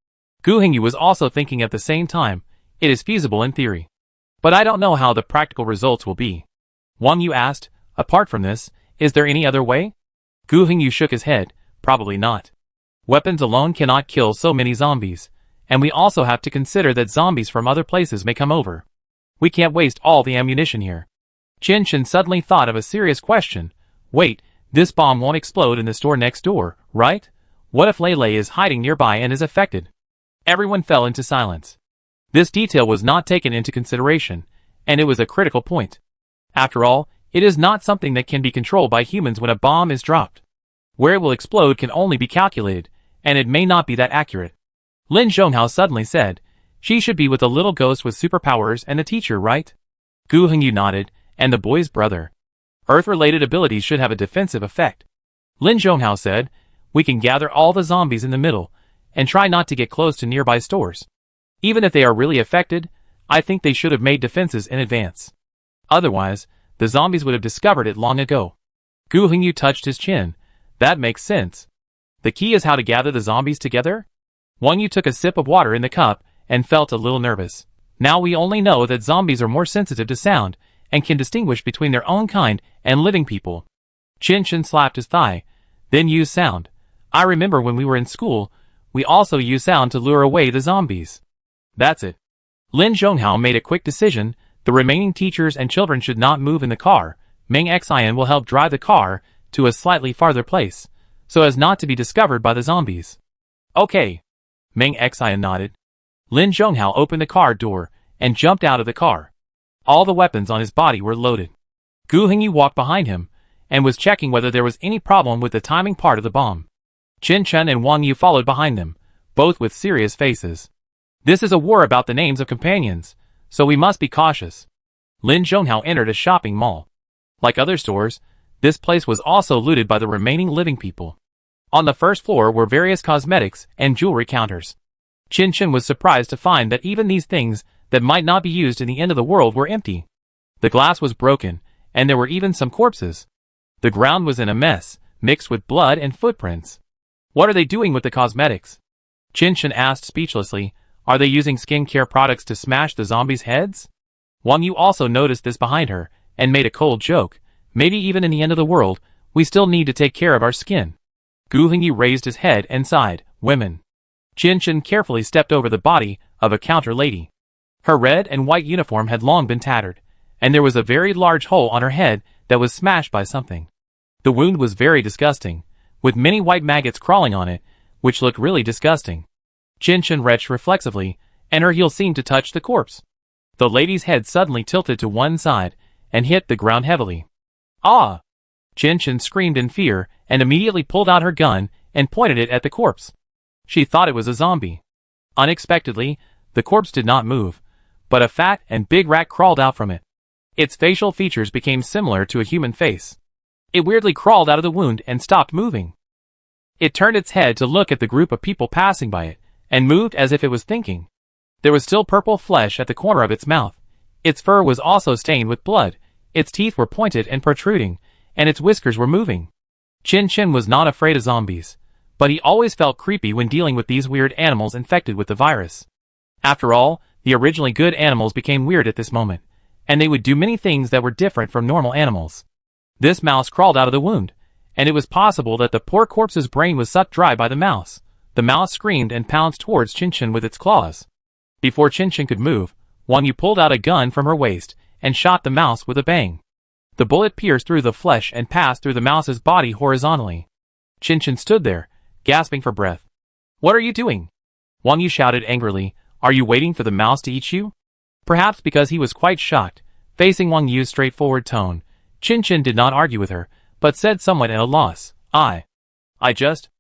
A: Gu Hingyu was also thinking at the same time. It is feasible in theory. But I don't know how the practical results will be. Wang Yu asked, apart from this, is there any other way? Gu Hingyu shook his head. Probably not. Weapons alone cannot kill so many zombies, and we also have to consider that zombies from other places may come over. We can't waste all the ammunition here. Qinchin suddenly thought of a serious question. Wait, this bomb won't explode in the store next door, right? What if Lele is hiding nearby and is affected? Everyone fell into silence. This detail was not taken into consideration, and it was a critical point. After all, it is not something that can be controlled by humans when a bomb is dropped. Where it will explode can only be calculated, and it may not be that accurate. Lin Zhonghao suddenly said, "She should be with the little ghost with superpowers and the teacher, right?" Gu Hengyu nodded, "And the boy's brother. Earth-related abilities should have a defensive effect." Lin Zhonghao said, "We can gather all the zombies in the middle, and try not to get close to nearby stores. Even if they are really affected, I think they should have made defenses in advance. Otherwise, the zombies would have discovered it long ago." Gu Hengyu touched his chin. "That makes sense. The key is how to gather the zombies together?" Wang Yu took a sip of water in the cup and felt a little nervous. Now we only know that zombies are more sensitive to sound and can distinguish between their own kind and living people. Qin Shen slapped his thigh, "Then use sound. I remember when we were in school, we also used sound to lure away the zombies." "That's it." Lin Zhonghao made a quick decision. The remaining teachers and children should not move in the car. Meng Xian will help drive the car to a slightly farther place, so as not to be discovered by the zombies. "Okay." Meng Xian nodded. Lin Zhonghao opened the car door and jumped out of the car. All the weapons on his body were loaded. Gu Hengyu walked behind him and was checking whether there was any problem with the timing part of the bomb. Qin Chen and Wang Yu followed behind them, both with serious faces. "This is a war about the names of companions, so we must be cautious." Lin Zhonghao entered a shopping mall. Like other stores, this place was also looted by the remaining living people. On the first floor were various cosmetics and jewelry counters. Qin Chen was surprised to find that even these things that might not be used in the end of the world were empty. The glass was broken, and there were even some corpses. The ground was in a mess, mixed with blood and footprints. "What are they doing with the cosmetics?" Qin Chen asked speechlessly. "Are they using skincare products to smash the zombies' heads?" Wang Yu also noticed this behind her, and made a cold joke. "Maybe even in the end of the world, we still need to take care of our skin." Gu Hengyu raised his head and sighed. "Women." Qin Chen carefully stepped over the body of a counter lady. Her red and white uniform had long been tattered, and there was a very large hole on her head that was smashed by something. The wound was very disgusting, with many white maggots crawling on it, which looked really disgusting. Qin Chen retched reflexively, and her heel seemed to touch the corpse. The lady's head suddenly tilted to one side and hit the ground heavily. "Ah!" Qin Chen screamed in fear and immediately pulled out her gun and pointed it at the corpse. She thought it was a zombie. Unexpectedly, the corpse did not move, but a fat and big rat crawled out from it. Its facial features became similar to a human face. It weirdly crawled out of the wound and stopped moving. It turned its head to look at the group of people passing by it, and moved as if it was thinking. There was still purple flesh at the corner of its mouth. Its fur was also stained with blood, its teeth were pointed and protruding, and its whiskers were moving. Qin Chen was not afraid of zombies, but he always felt creepy when dealing with these weird animals infected with the virus. After all, the originally good animals became weird at this moment, and they would do many things that were different from normal animals. This mouse crawled out of the wound, and it was possible that the poor corpse's brain was sucked dry by the mouse. The mouse screamed and pounced towards Qin Chen with its claws. Before Qin Chen could move, Wang Yu pulled out a gun from her waist and shot the mouse with a bang. The bullet pierced through the flesh and passed through the mouse's body horizontally. Qin Chen stood there, gasping for breath. "What are you doing?" Wang Yu shouted angrily. "Are you waiting for the mouse to eat you?" Perhaps because he was quite shocked, facing Wang Yu's straightforward tone, Qin Chen did not argue with her, but said somewhat at a loss, I just...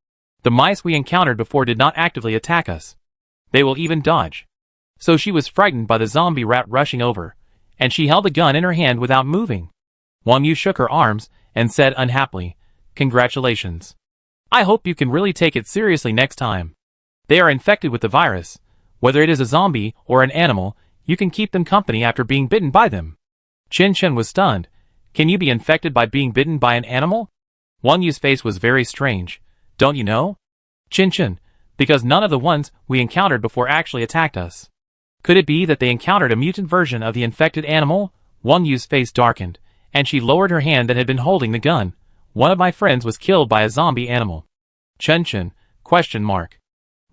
A: The mice we encountered before did not actively attack us. They will even dodge." So she was frightened by the zombie rat rushing over, and she held the gun in her hand without moving. Wang Yu shook her arms and said unhappily, "Congratulations. I hope you can really take it seriously next time. They are infected with the virus. Whether it is a zombie or an animal, you can keep them company after being bitten by them." Qin Chen was stunned. "Can you be infected by being bitten by an animal?" Wang Yu's face was very strange. "Don't you know?" "Qin Chen, because none of the ones we encountered before actually attacked us." Could it be that they encountered a mutant version of the infected animal? Wang Yu's face darkened, and she lowered her hand that had been holding the gun. "One of my friends was killed by a zombie animal." "Qin Chen? ?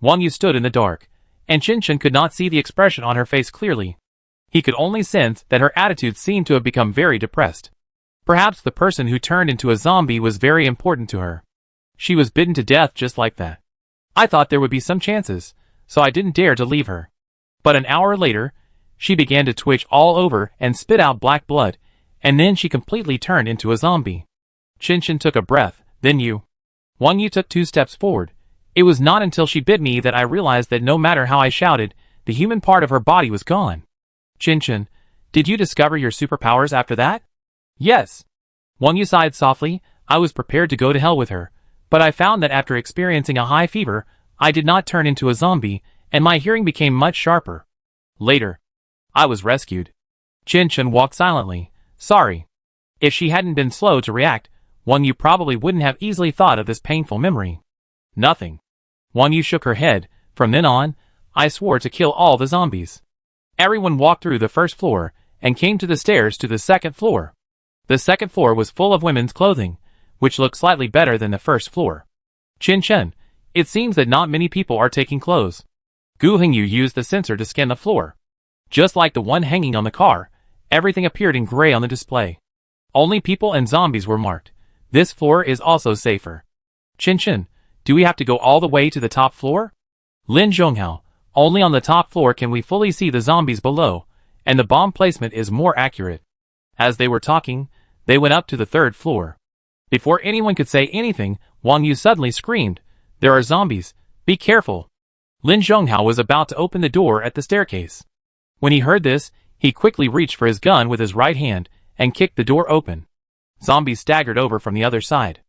A: Wang Yu stood in the dark, and Qin Chen could not see the expression on her face clearly. He could only sense that her attitude seemed to have become very depressed. Perhaps the person who turned into a zombie was very important to her. She was bitten to death just like that. I thought there would be some chances, so I didn't dare to leave her. But an hour later, she began to twitch all over and spit out black blood, and then she completely turned into a zombie. Qinshan took a breath, then Wang Yu took 2 steps forward. It was not until she bit me that I realized that no matter how I shouted, the human part of her body was gone. Qinshan, did you discover your superpowers after that? Yes. Wang Yu sighed softly. I was prepared to go to hell with her, but I found that after experiencing a high fever, I did not turn into a zombie, and my hearing became much sharper. Later, I was rescued. Qinshan walked silently. Sorry. If she hadn't been slow to react, Wang Yu probably wouldn't have easily thought of this painful memory. Nothing. Wang Yu shook her head. From then on, I swore to kill all the zombies. Everyone walked through the first floor and came to the stairs to the second floor. The second floor was full of women's clothing, which looked slightly better than the first floor. Qinshan, it seems that not many people are taking clothes. Gu Hengyu used the sensor to scan the floor. Just like the one hanging on the car, everything appeared in gray on the display. Only people and zombies were marked. This floor is also safer. Qinshan, do we have to go all the way to the top floor? Lin Zhonghao, only on the top floor can we fully see the zombies below, and the bomb placement is more accurate. As they were talking, they went up to the third floor. Before anyone could say anything, Wang Yu suddenly screamed, "There are zombies, be careful." Lin Zhonghao was about to open the door at the staircase. When he heard this, he quickly reached for his gun with his right hand and kicked the door open. Zombies staggered over from the other side.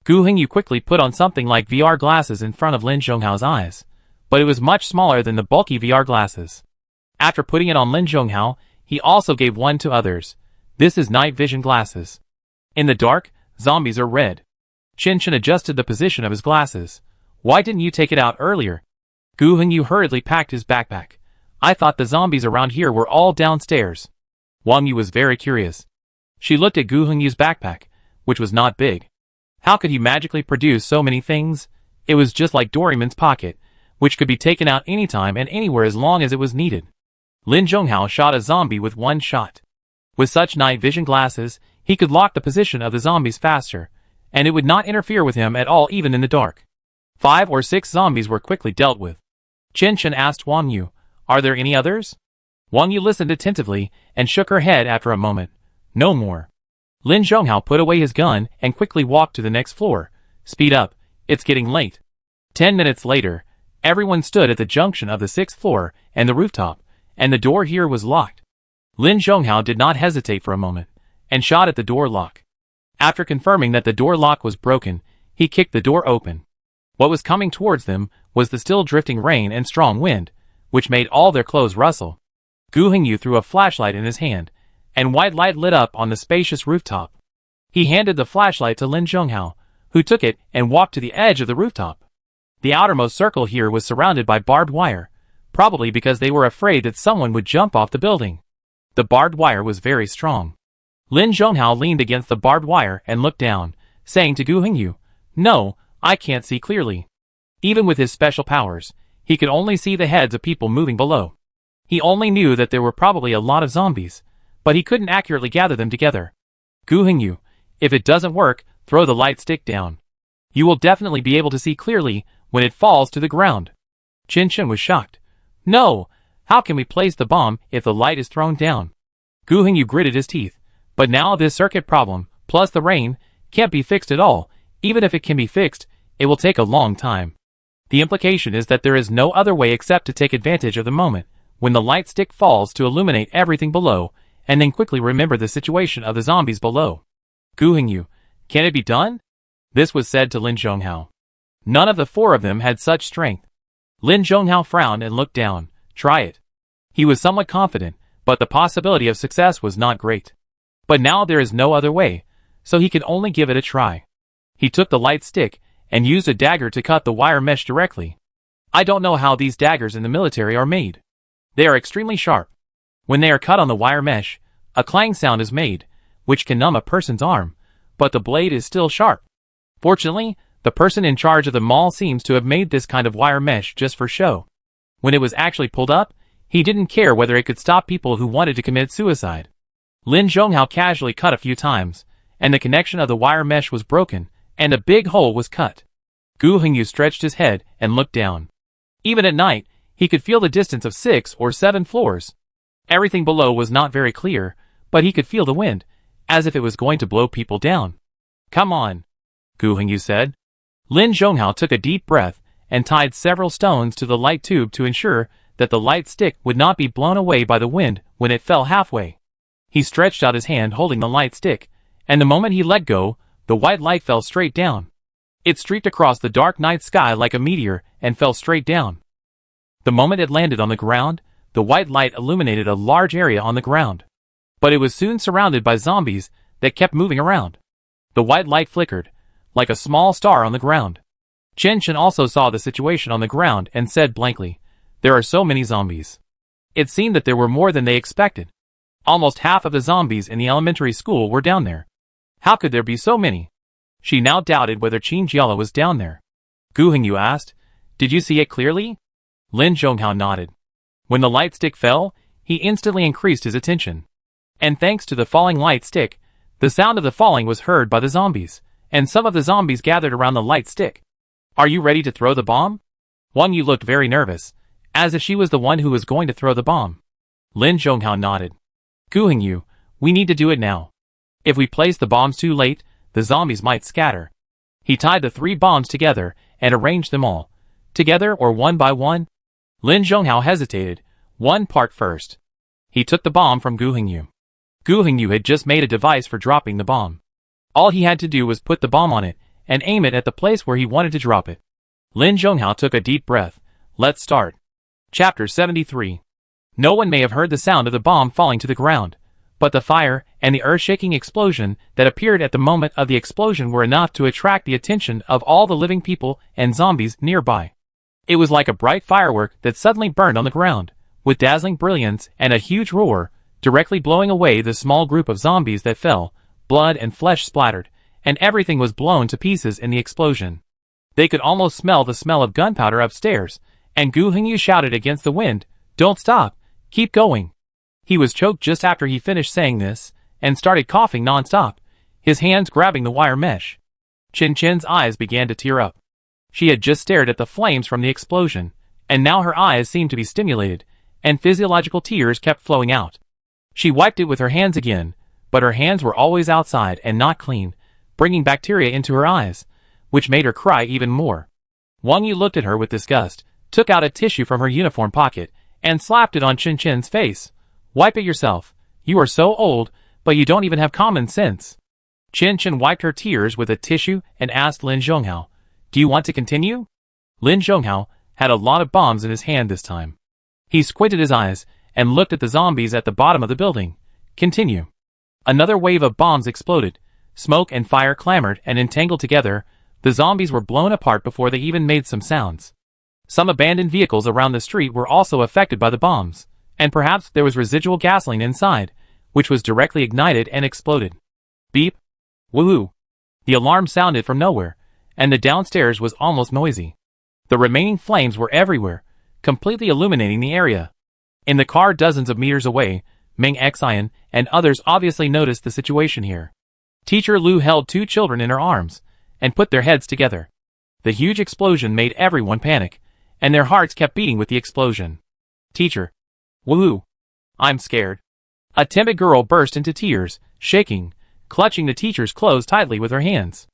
A: Gu Hengyu quickly put on something like VR glasses in front of Lin Zhonghao's eyes, but it was much smaller than the bulky VR glasses. After putting it on Lin Zhonghao, he also gave one to others. This is night vision glasses. In the dark, zombies are red. Qinshan adjusted the position of his glasses. Why didn't you take it out earlier? Gu Hengyu hurriedly packed his backpack. I thought the zombies around here were all downstairs. Wang Yu was very curious. She looked at Gu Hengyu's backpack, which was not big. How could he magically produce so many things? It was just like Doraemon's pocket, which could be taken out anytime and anywhere as long as it was needed. Lin Zhonghao shot a zombie with one shot. With such night vision glasses, he could lock the position of the zombies faster, and it would not interfere with him at all even in the dark. 5 or 6 zombies were quickly dealt with. Qinshan asked Wang Yu, "Are there any others?" Wang Yu listened attentively and shook her head after a moment. No more. Lin Zhonghao put away his gun and quickly walked to the next floor. Speed up, it's getting late. 10 minutes later, everyone stood at the junction of the 6th floor and the rooftop, and the door here was locked. Lin Zhonghao did not hesitate for a moment, and shot at the door lock. After confirming that the door lock was broken, he kicked the door open. What was coming towards them was the still drifting rain and strong wind, which made all their clothes rustle. Gu Hengyu threw a flashlight in his hand, and white light lit up on the spacious rooftop. He handed the flashlight to Lin Zhonghao, who took it and walked to the edge of the rooftop. The outermost circle here was surrounded by barbed wire, probably because they were afraid that someone would jump off the building. The barbed wire was very strong. Lin Zhonghao leaned against the barbed wire and looked down, saying to Gu Hengyu, "No, I can't see clearly." Even with his special powers, he could only see the heads of people moving below. He only knew that there were probably a lot of zombies, but he couldn't accurately gather them together. Gu Hengyu, if it doesn't work, throw the light stick down. You will definitely be able to see clearly when it falls to the ground. Qinshan was shocked. No, how can we place the bomb if the light is thrown down? Gu Hengyu gritted his teeth. But now this circuit problem, plus the rain, can't be fixed at all. Even if it can be fixed, it will take a long time. The implication is that there is no other way except to take advantage of the moment when the light stick falls to illuminate everything below, and then quickly remember the situation of the zombies below. Gu Hengyu, can it be done? This was said to Lin Zhonghao. None of the 4 of them had such strength. Lin Zhonghao frowned and looked down. Try it. He was somewhat confident, but the possibility of success was not great. But now there is no other way, so he could only give it a try. He took the light stick and used a dagger to cut the wire mesh directly. I don't know how these daggers in the military are made. They are extremely sharp. When they are cut on the wire mesh, a clang sound is made, which can numb a person's arm, but the blade is still sharp. Fortunately, the person in charge of the mall seems to have made this kind of wire mesh just for show. When it was actually pulled up, he didn't care whether it could stop people who wanted to commit suicide. Lin Zhonghao casually cut a few times, and the connection of the wire mesh was broken, and a big hole was cut. Gu Hengyu stretched his head and looked down. Even at night, he could feel the distance of 6 or 7 floors. Everything below was not very clear, but he could feel the wind, as if it was going to blow people down. Come on, Gu Hengyu said. Lin Zhonghao took a deep breath and tied several stones to the light tube to ensure that the light stick would not be blown away by the wind when it fell halfway. He stretched out his hand holding the light stick, and the moment he let go, the white light fell straight down. It streaked across the dark night sky like a meteor and fell straight down. The moment it landed on the ground, the white light illuminated a large area on the ground. But it was soon surrounded by zombies that kept moving around. The white light flickered, like a small star on the ground. Chen Chen also saw the situation on the ground and said blankly, "There are so many zombies." It seemed that there were more than they expected. Almost half of the zombies in the elementary school were down there. How could there be so many? She now doubted whether Qin Jiala was down there. Gu Hengyu asked, "Did you see it clearly?" Lin Zhonghao nodded. When the light stick fell, he instantly increased his attention. And thanks to the falling light stick, the sound of the falling was heard by the zombies, and some of the zombies gathered around the light stick. "Are you ready to throw the bomb?" Wang Yu looked very nervous, as if she was the one who was going to throw the bomb. Lin Zhonghao nodded. "Gu Hengyu, we need to do it now. If we place the bombs too late, the zombies might scatter." He tied the 3 bombs together and arranged them all, together or one by one. Lin Zhonghao hesitated, one part first. He took the bomb from Gu Hengyu. Gu Hengyu had just made a device for dropping the bomb. All he had to do was put the bomb on it and aim it at the place where he wanted to drop it. Lin Zhonghao took a deep breath. Let's start. Chapter 73. No one may have heard the sound of the bomb falling to the ground, but the fire and the earth-shaking explosion that appeared at the moment of the explosion were enough to attract the attention of all the living people and zombies nearby. It was like a bright firework that suddenly burned on the ground, with dazzling brilliance and a huge roar, directly blowing away the small group of zombies that fell. Blood and flesh splattered, and everything was blown to pieces in the explosion. They could almost smell the smell of gunpowder upstairs, and Gu Hengyu shouted against the wind, "Don't stop, keep going." He was choked just after he finished saying this, and started coughing non-stop, his hands grabbing the wire mesh. Chen Chen's eyes began to tear up. She had just stared at the flames from the explosion, and now her eyes seemed to be stimulated, and physiological tears kept flowing out. She wiped it with her hands again, but her hands were always outside and not clean, bringing bacteria into her eyes, which made her cry even more. Wang Yu looked at her with disgust, took out a tissue from her uniform pocket, and slapped it on Chen Chen's face. "Wipe it yourself. You are so old, but you don't even have common sense." Chen Chen wiped her tears with a tissue and asked Lin Zhonghao, "Do you want to continue?" Lin Zhonghao had a lot of bombs in his hand this time. He squinted his eyes and looked at the zombies at the bottom of the building. "Continue." Another wave of bombs exploded. Smoke and fire clamored and entangled together. The zombies were blown apart before they even made some sounds. Some abandoned vehicles around the street were also affected by the bombs, and perhaps there was residual gasoline inside, which was directly ignited and exploded. Beep. Woohoo. The alarm sounded from nowhere, and the downstairs was almost noisy. The remaining flames were everywhere, completely illuminating the area. In the car dozens of meters away, Meng Xian and others obviously noticed the situation here. Teacher Lu held 2 children in her arms, and put their heads together. The huge explosion made everyone panic, and their hearts kept beating with the explosion. "Teacher. Woohoo. I'm scared." A timid girl burst into tears, shaking, clutching the teacher's clothes tightly with her hands.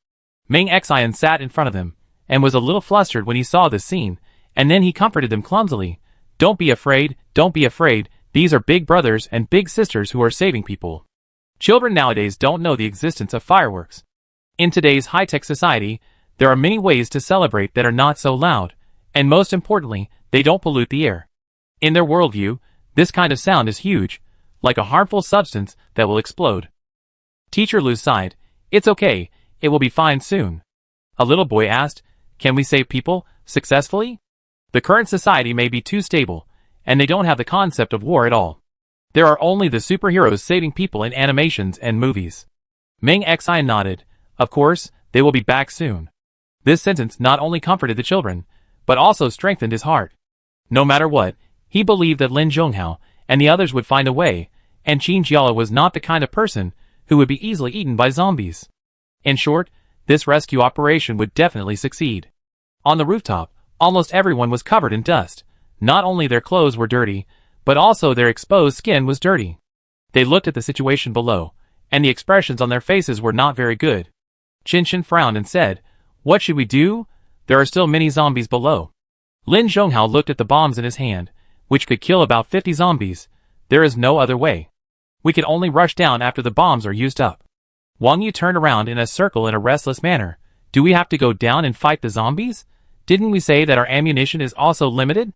A: Meng Xian sat in front of them, and was a little flustered when he saw this scene, and then he comforted them clumsily. "Don't be afraid, don't be afraid. These are big brothers and big sisters who are saving people." Children nowadays don't know the existence of fireworks. In today's high-tech society, there are many ways to celebrate that are not so loud, and most importantly, they don't pollute the air. In their worldview, this kind of sound is huge, like a harmful substance that will explode. Teacher Lu sighed. "It's okay, it will be fine soon." A little boy asked, "Can we save people, successfully?" The current society may be too stable, and they don't have the concept of war at all. There are only the superheroes saving people in animations and movies. Meng Xian nodded. Of course, they will be back soon. This sentence not only comforted the children, but also strengthened his heart. No matter what, he believed that Lin Zhonghao and the others would find a way, and Qin Jiala was not the kind of person who would be easily eaten by zombies. In short, this rescue operation would definitely succeed. On the rooftop, almost everyone was covered in dust. Not only their clothes were dirty, but also their exposed skin was dirty. They looked at the situation below, and the expressions on their faces were not very good. Qinshan frowned and said, "What should we do? There are still many zombies below." Lin Zhonghao looked at the bombs in his hand, which could kill about 50 zombies. There is no other way. We can only rush down after the bombs are used up. Wang Yu turned around in a circle in a restless manner. Do we have to go down and fight the zombies? Didn't we say that our ammunition is also limited?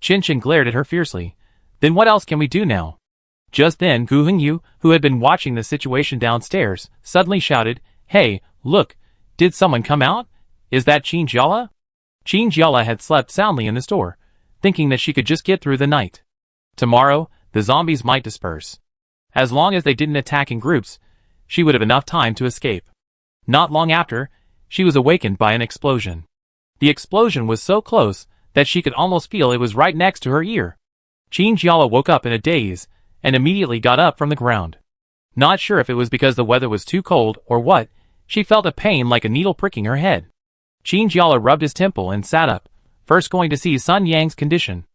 A: Qinshan glared at her fiercely. Then what else can we do now? Just then Gu Hengyu, who had been watching the situation downstairs, suddenly shouted, "Hey, look, did someone come out? Is that Qin Jiala?" Qin Jiala had slept soundly in the store, thinking that she could just get through the night. Tomorrow, the zombies might disperse. As long as they didn't attack in groups, she would have enough time to escape. Not long after, she was awakened by an explosion. The explosion was so close that she could almost feel it was right next to her ear. Qin Jiala woke up in a daze and immediately got up from the ground. Not sure if it was because the weather was too cold or what, she felt a pain like a needle pricking her head. Qin Jiala rubbed his temple and sat up, first going to see Sun Yang's condition.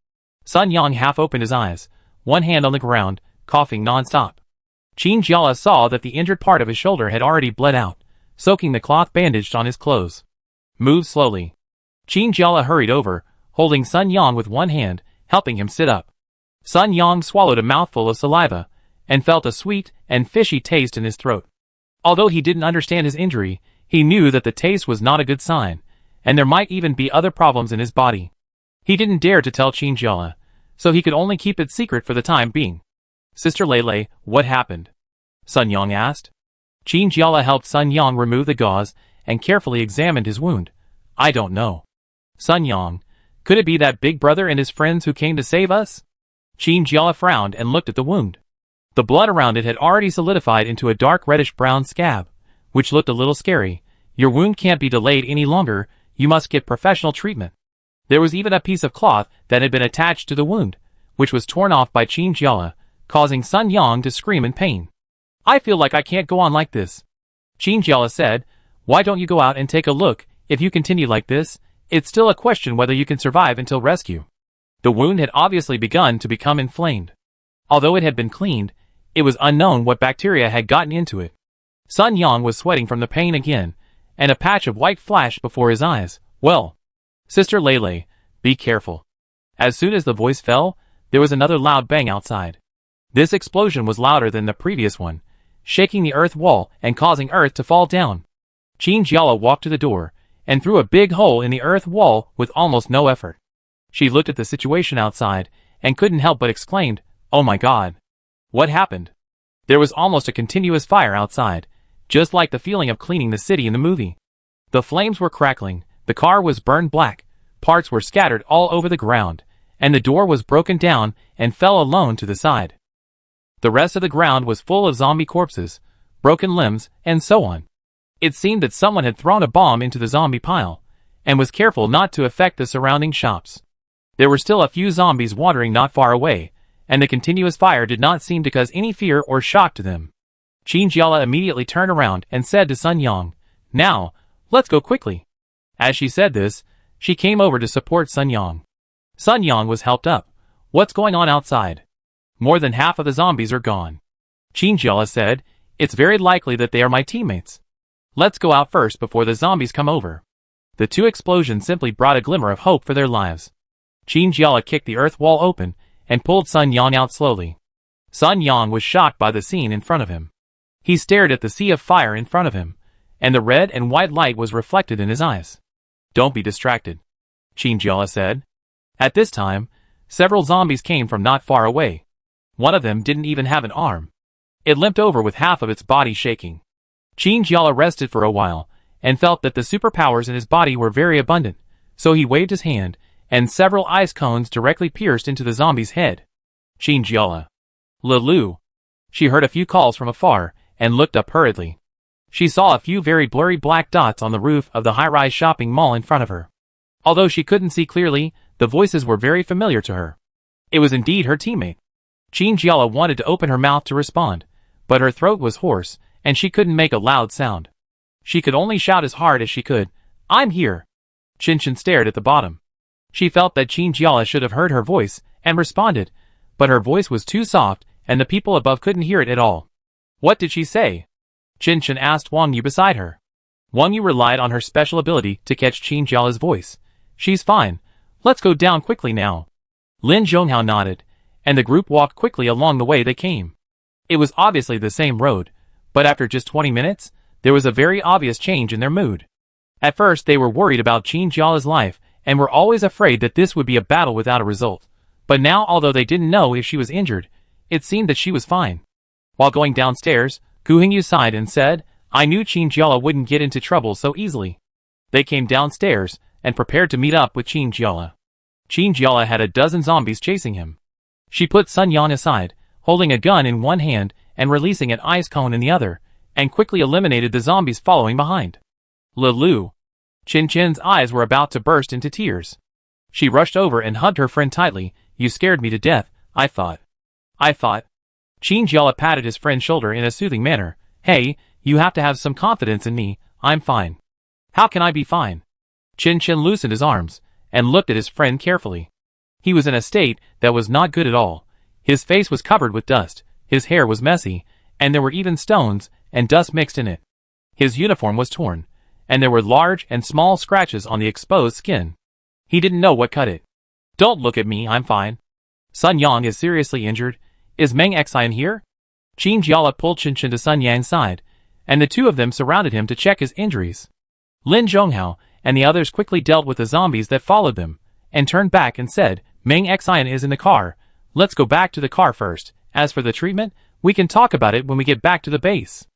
A: Sun Yang half opened his eyes, one hand on the ground, coughing non-stop. Qin Jiala saw that the injured part of his shoulder had already bled out, soaking the cloth bandaged on his clothes. Move slowly. Qin Jiala hurried over, holding Sun Yang with one hand, helping him sit up. Sun Yang swallowed a mouthful of saliva, and felt a sweet and fishy taste in his throat. Although he didn't understand his injury, he knew that the taste was not a good sign, and there might even be other problems in his body. He didn't dare to tell Qin Jiala, so he could only keep it secret for the time being. "Sister Lele, what happened?" Sun Yang asked. Qin Jiala helped Sun Yang remove the gauze and carefully examined his wound. "I don't know." "Sun Yang, could it be that big brother and his friends who came to save us?" Qin Jiala frowned and looked at the wound. The blood around it had already solidified into a dark reddish-brown scab, which looked a little scary. "Your wound can't be delayed any longer, you must get professional treatment." There was even a piece of cloth that had been attached to the wound, which was torn off by Qin Jiala, causing Sun Yang to scream in pain. "I feel like I can't go on like this." Qin Jiala said, "Why don't you go out and take a look? If you continue like this, it's still a question whether you can survive until rescue." The wound had obviously begun to become inflamed. Although it had been cleaned, it was unknown what bacteria had gotten into it. Sun Yang was sweating from the pain again, and a patch of white flashed before his eyes. "Well, Sister Lele, be careful." As soon as the voice fell, there was another loud bang outside. This explosion was louder than the previous one, shaking the earth wall and causing earth to fall down. Qin Jiala walked to the door and threw a big hole in the earth wall with almost no effort. She looked at the situation outside and couldn't help but exclaimed, "Oh my God! What happened?" There was almost a continuous fire outside, just like the feeling of cleaning the city in the movie. The flames were crackling, the car was burned black, parts were scattered all over the ground, and the door was broken down and fell alone to the side. The rest of the ground was full of zombie corpses, broken limbs, and so on. It seemed that someone had thrown a bomb into the zombie pile, and was careful not to affect the surrounding shops. There were still a few zombies wandering not far away, and the continuous fire did not seem to cause any fear or shock to them. Qin Jiala immediately turned around and said to Sun Yang, "Now, let's go quickly." As she said this, she came over to support Sun Yang. Sun Yang was helped up. "What's going on outside?" "More than half of the zombies are gone." Qin Jiala said, "It's very likely that they are my teammates. Let's go out first before the zombies come over." The two explosions simply brought a glimmer of hope for their lives. Qin Jiala kicked the earth wall open and pulled Sun Yang out slowly. Sun Yang was shocked by the scene in front of him. He stared at the sea of fire in front of him, and the red and white light was reflected in his eyes. "Don't be distracted," Qin Jiala said. At this time, several zombies came from not far away. One of them didn't even have an arm. It limped over with half of its body shaking. Qin Jiala rested for a while, and felt that the superpowers in his body were very abundant, so he waved his hand, and several ice cones directly pierced into the zombie's head. Qin Jiala. "Lulu." She heard a few calls from afar, and looked up hurriedly. She saw a few very blurry black dots on the roof of the high-rise shopping mall in front of her. Although she couldn't see clearly, the voices were very familiar to her. It was indeed her teammate. Qin Jiala wanted to open her mouth to respond, but her throat was hoarse, and she couldn't make a loud sound. She could only shout as hard as she could, "I'm here!" Chen stared at the bottom. She felt that Qin Jiala should have heard her voice and responded, but her voice was too soft and the people above couldn't hear it at all. What did she say? Chen asked Wang Yu beside her. Wang Yu relied on her special ability to catch Qin Jiala's voice. She's fine. Let's go down quickly now. Lin Zhonghao nodded, and the group walked quickly along the way they came. It was obviously the same road, but after just 20 minutes, there was a very obvious change in their mood. At first they were worried about Qin Jiala's life and were always afraid that this would be a battle without a result. But now, although they didn't know if she was injured, it seemed that she was fine. While going downstairs, Gu Hingyu sighed and said, I knew Qin Jiala wouldn't get into trouble so easily. They came downstairs and prepared to meet up with Qin Jiala. Qin Jiala had a dozen zombies chasing him. She put Sun Yang aside, holding a gun in one hand and releasing an ice cone in the other, and quickly eliminated the zombies following behind. Lulu. Chen's eyes were about to burst into tears. She rushed over and hugged her friend tightly. You scared me to death, I thought. Qin Jiala patted his friend's shoulder in a soothing manner. Hey, you have to have some confidence in me, I'm fine. How can I be fine? Chen loosened his arms and looked at his friend carefully. He was in a state that was not good at all. His face was covered with dust, his hair was messy, and there were even stones and dust mixed in it. His uniform was torn, and there were large and small scratches on the exposed skin. He didn't know what cut it. Don't look at me, I'm fine. Sun Yang is seriously injured. Is Meng Xian here? Qin Jiala pulled Chen to Sun Yang's side, and the two of them surrounded him to check his injuries. Lin Zhonghao and the others quickly dealt with the zombies that followed them, and turned back and said, Meng Xian is in the car. Let's go back to the car first. As for the treatment, we can talk about it when we get back to the base.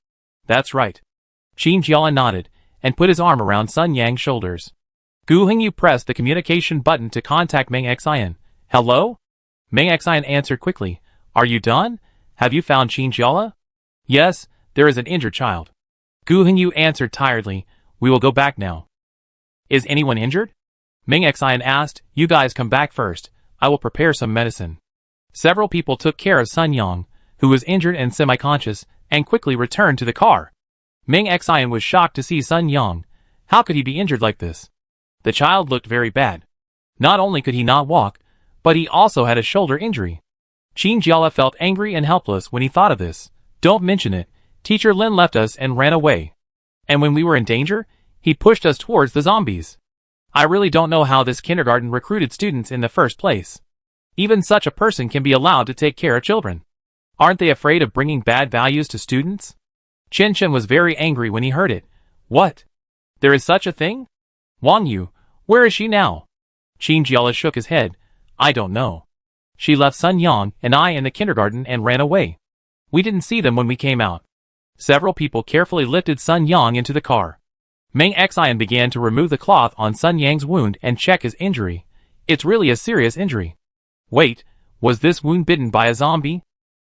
A: That's right. Qin Jiala nodded, and put his arm around Sun Yang's shoulders. Gu Hingyu pressed the communication button to contact Meng Xian. Hello? Meng Xian answered quickly. Are you done? Have you found Qin Jiala? Yes, there is an injured child. Gu Hingyu answered tiredly. We will go back now. Is anyone injured? Meng Xian asked. You guys come back first. I will prepare some medicine. Several people took care of Sun Yang, who was injured and semi-conscious, and quickly returned to the car. Meng Xian was shocked to see Sun Yang. How could he be injured like this? The child looked very bad. Not only could he not walk, but he also had a shoulder injury. Qin Jiala felt angry and helpless when he thought of this. Don't mention it. Teacher Lin left us and ran away. And when we were in danger, he pushed us towards the zombies. I really don't know how this kindergarten recruited students in the first place. Even such a person can be allowed to take care of children. Aren't they afraid of bringing bad values to students? Chen was very angry when he heard it. What? There is such a thing? Wang Yu, where is she now? Qin Jiala shook his head. I don't know. She left Sun Yang and I in the kindergarten and ran away. We didn't see them when we came out. Several people carefully lifted Sun Yang into the car. Meng Xian began to remove the cloth on Sun Yang's wound and check his injury. It's really a serious injury. Wait, was this wound bitten by a zombie?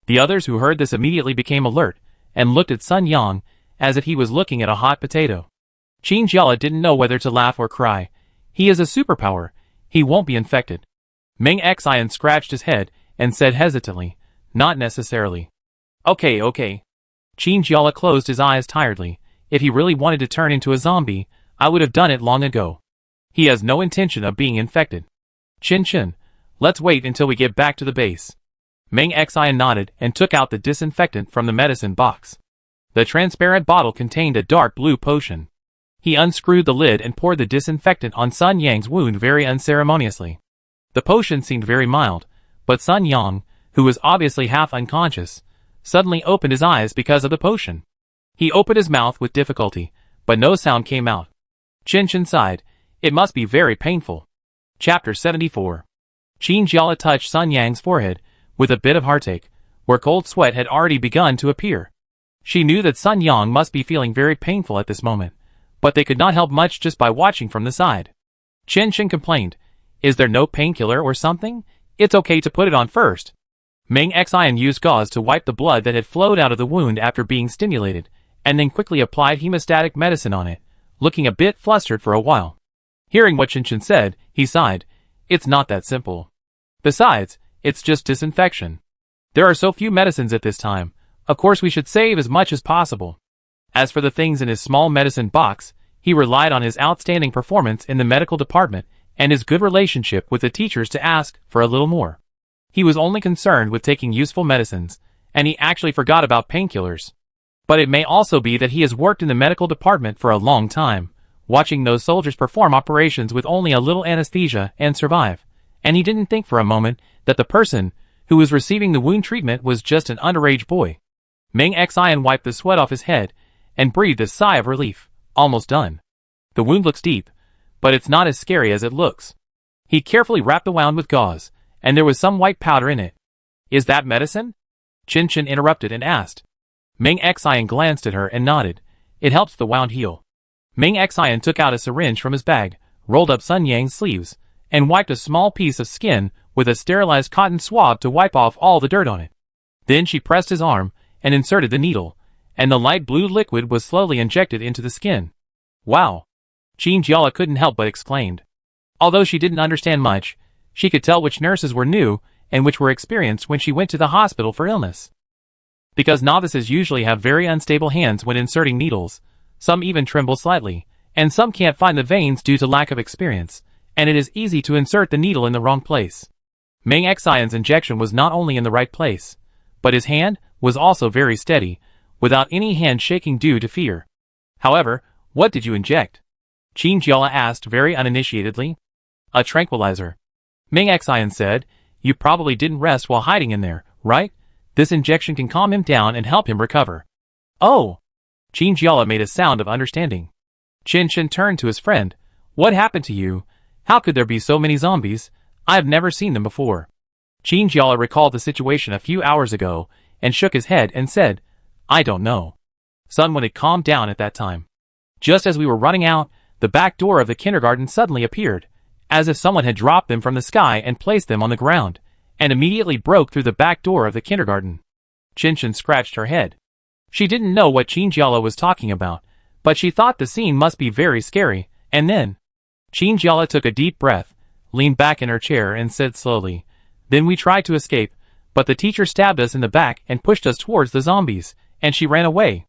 A: The others who heard this immediately became alert and looked at Sun Yang as if he was looking at a hot potato. Qin Jiala didn't know whether to laugh or cry. He is a superpower. He won't be infected. Meng Xian scratched his head and said hesitantly, not necessarily. Okay. Qin Jiala closed his eyes tiredly. If he really wanted to turn into a zombie, I would have done it long ago. He has no intention of being infected. Chen, let's wait until we get back to the base. Meng Xian nodded and took out the disinfectant from the medicine box. The transparent bottle contained a dark blue potion. He unscrewed the lid and poured the disinfectant on Sun Yang's wound very unceremoniously. The potion seemed very mild, but Sun Yang, who was obviously half unconscious, suddenly opened his eyes because of the potion. He opened his mouth with difficulty, but no sound came out. Chen sighed. It must be very painful. Chapter 74. Qin Jiala touched Sun Yang's forehead with a bit of heartache, where cold sweat had already begun to appear. She knew that Sun Yang must be feeling very painful at this moment, but they could not help much just by watching from the side. Chen complained. Is there no painkiller or something? It's okay to put it on first. Meng Xian used gauze to wipe the blood that had flowed out of the wound after being stimulated, and then quickly applied hemostatic medicine on it, looking a bit flustered for a while. Hearing what Chen said, he sighed. It's not that simple. Besides, it's just disinfection. There are so few medicines at this time. Of course we should save as much as possible. As for the things in his small medicine box, He relied on his outstanding performance in the medical department and his good relationship with the teachers to ask for a little more. He was only concerned with taking useful medicines, and he actually forgot about painkillers. But it may also be that he has worked in the medical department for a long time, watching those soldiers perform operations with only a little anesthesia and survive, and he didn't think for a moment that the person who was receiving the wound treatment was just an underage boy. Meng Xian wiped the sweat off his head and breathed a sigh of relief. Almost done. The wound looks deep, but it's not as scary as it looks. He carefully wrapped the wound with gauze, and there was some white powder in it. Is that medicine? Qin Shen interrupted and asked. Meng Xian glanced at her and nodded. It helps the wound heal. Meng Xian took out a syringe from his bag, rolled up Sun Yang's sleeves, and wiped a small piece of skin with a sterilized cotton swab to wipe off all the dirt on it. Then she pressed his arm and inserted the needle, and the light blue liquid was slowly injected into the skin. Wow! Qin Jiala couldn't help but exclaimed. Although she didn't understand much, she could tell which nurses were new and which were experienced when she went to the hospital for illness. Because novices usually have very unstable hands when inserting needles, some even tremble slightly, and some can't find the veins due to lack of experience, and it is easy to insert the needle in the wrong place. Meng Xian's injection was not only in the right place, but his hand was also very steady, without any hand shaking due to fear. However, what did you inject? Qin Jiala asked very uninitiatedly. A tranquilizer. Meng Xian said, you probably didn't rest while hiding in there, right? This injection can calm him down and help him recover. Oh! Qin Jiala made a sound of understanding. Qin Shen turned to his friend. What happened to you? How could there be so many zombies? I have never seen them before. Qin Jiala recalled the situation a few hours ago and shook his head and said, I don't know. Sunwon had calmed down at that time. Just as we were running out, the back door of the kindergarten suddenly appeared, as if someone had dropped them from the sky and placed them on the ground, and immediately broke through the back door of the kindergarten. Qin Shen scratched her head. She didn't know what Qin Jiala was talking about, but she thought the scene must be very scary, and then Qin Jiala took a deep breath, leaned back in her chair and said slowly, then we tried to escape, but the teacher stabbed us in the back and pushed us towards the zombies, and she ran away.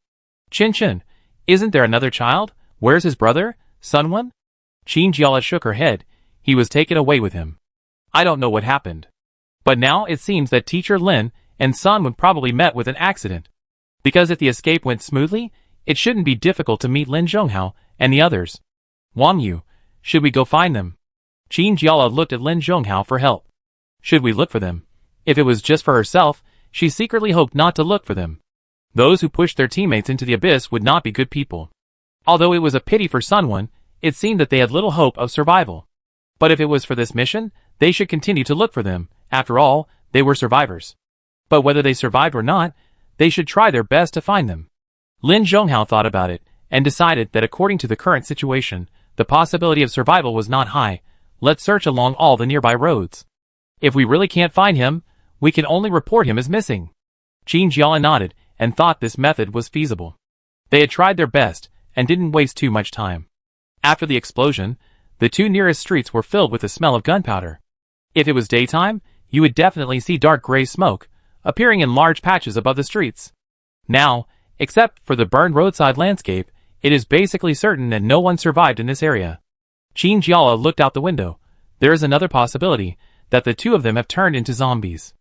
A: Qin Shen, isn't there another child? Where's his brother, Sunwon? Qin Jiala shook her head. He was taken away with him. I don't know what happened. But now it seems that Teacher Lin and Sunwon probably met with an accident. Because if the escape went smoothly, it shouldn't be difficult to meet Lin Zhonghao and the others. Wang Yu, should we go find them? Qin Jiala looked at Lin Zhonghao for help. Should we look for them? If it was just for herself, she secretly hoped not to look for them. Those who pushed their teammates into the abyss would not be good people. Although it was a pity for Sunwon, it seemed that they had little hope of survival. But if it was for this mission, they should continue to look for them. After all, they were survivors. But whether they survived or not, they should try their best to find them. Lin Zhonghao thought about it, and decided that according to the current situation, the possibility of survival was not high. Let's search along all the nearby roads. If we really can't find him, we can only report him as missing. Qin Jiala nodded, and thought this method was feasible. They had tried their best, and didn't waste too much time. After the explosion, the two nearest streets were filled with the smell of gunpowder. If it was daytime, you would definitely see dark gray smoke, appearing in large patches above the streets. Now, except for the burned roadside landscape, it is basically certain that no one survived in this area. Qin Jiala looked out the window. There is another possibility, that the two of them have turned into zombies.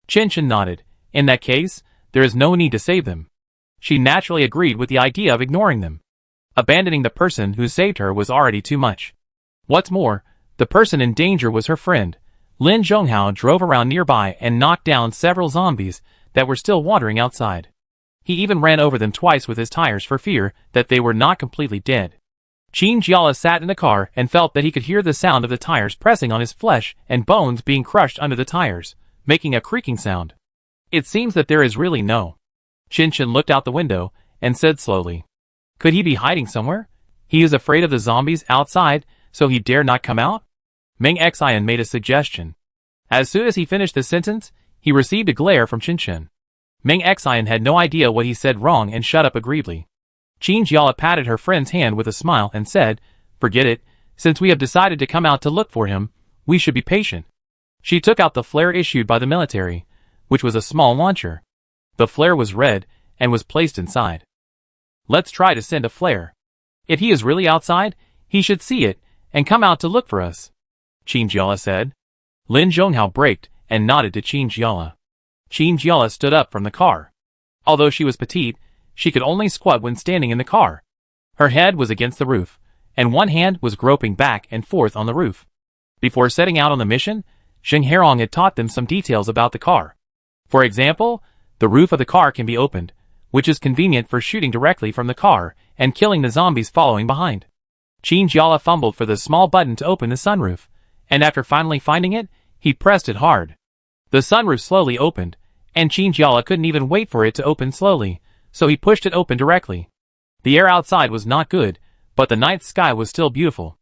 A: Qin Shen nodded. In that case, there is no need to save them. She naturally agreed with the idea of ignoring them. Abandoning the person who saved her was already too much. What's more, the person in danger was her friend. Lin Zhonghao drove around nearby and knocked down several zombies that were still wandering outside. He even ran over them twice with his tires for fear that they were not completely dead. Qin Jiala sat in the car and felt that he could hear the sound of the tires pressing on his flesh and bones being crushed under the tires, making a creaking sound. It seems that there is really no. Qin Shen looked out the window and said slowly. Could he be hiding somewhere? He is afraid of the zombies outside, so he dare not come out? Meng Xian made a suggestion. As soon as he finished the sentence, he received a glare from Qin Shen. Meng Xian had no idea what he said wrong and shut up agreeably. Qin Jiala patted her friend's hand with a smile and said, forget it, since we have decided to come out to look for him, we should be patient. She took out the flare issued by the military, which was a small launcher. The flare was red and was placed inside. Let's try to send a flare. If he is really outside, he should see it and come out to look for us, Qin Jiala said. Lin Zhonghao braked and nodded to Qin Jiala. Qin Jiala stood up from the car. Although she was petite, she could only squat when standing in the car. Her head was against the roof, and one hand was groping back and forth on the roof. Before setting out on the mission, Zheng Herong had taught them some details about the car. For example, the roof of the car can be opened, which is convenient for shooting directly from the car and killing the zombies following behind. Qin Jiala fumbled for the small button to open the sunroof, and after finally finding it, he pressed it hard. The sunroof slowly opened, and Qin Jiala couldn't even wait for it to open slowly, so he pushed it open directly. The air outside was not good, but the night sky was still beautiful.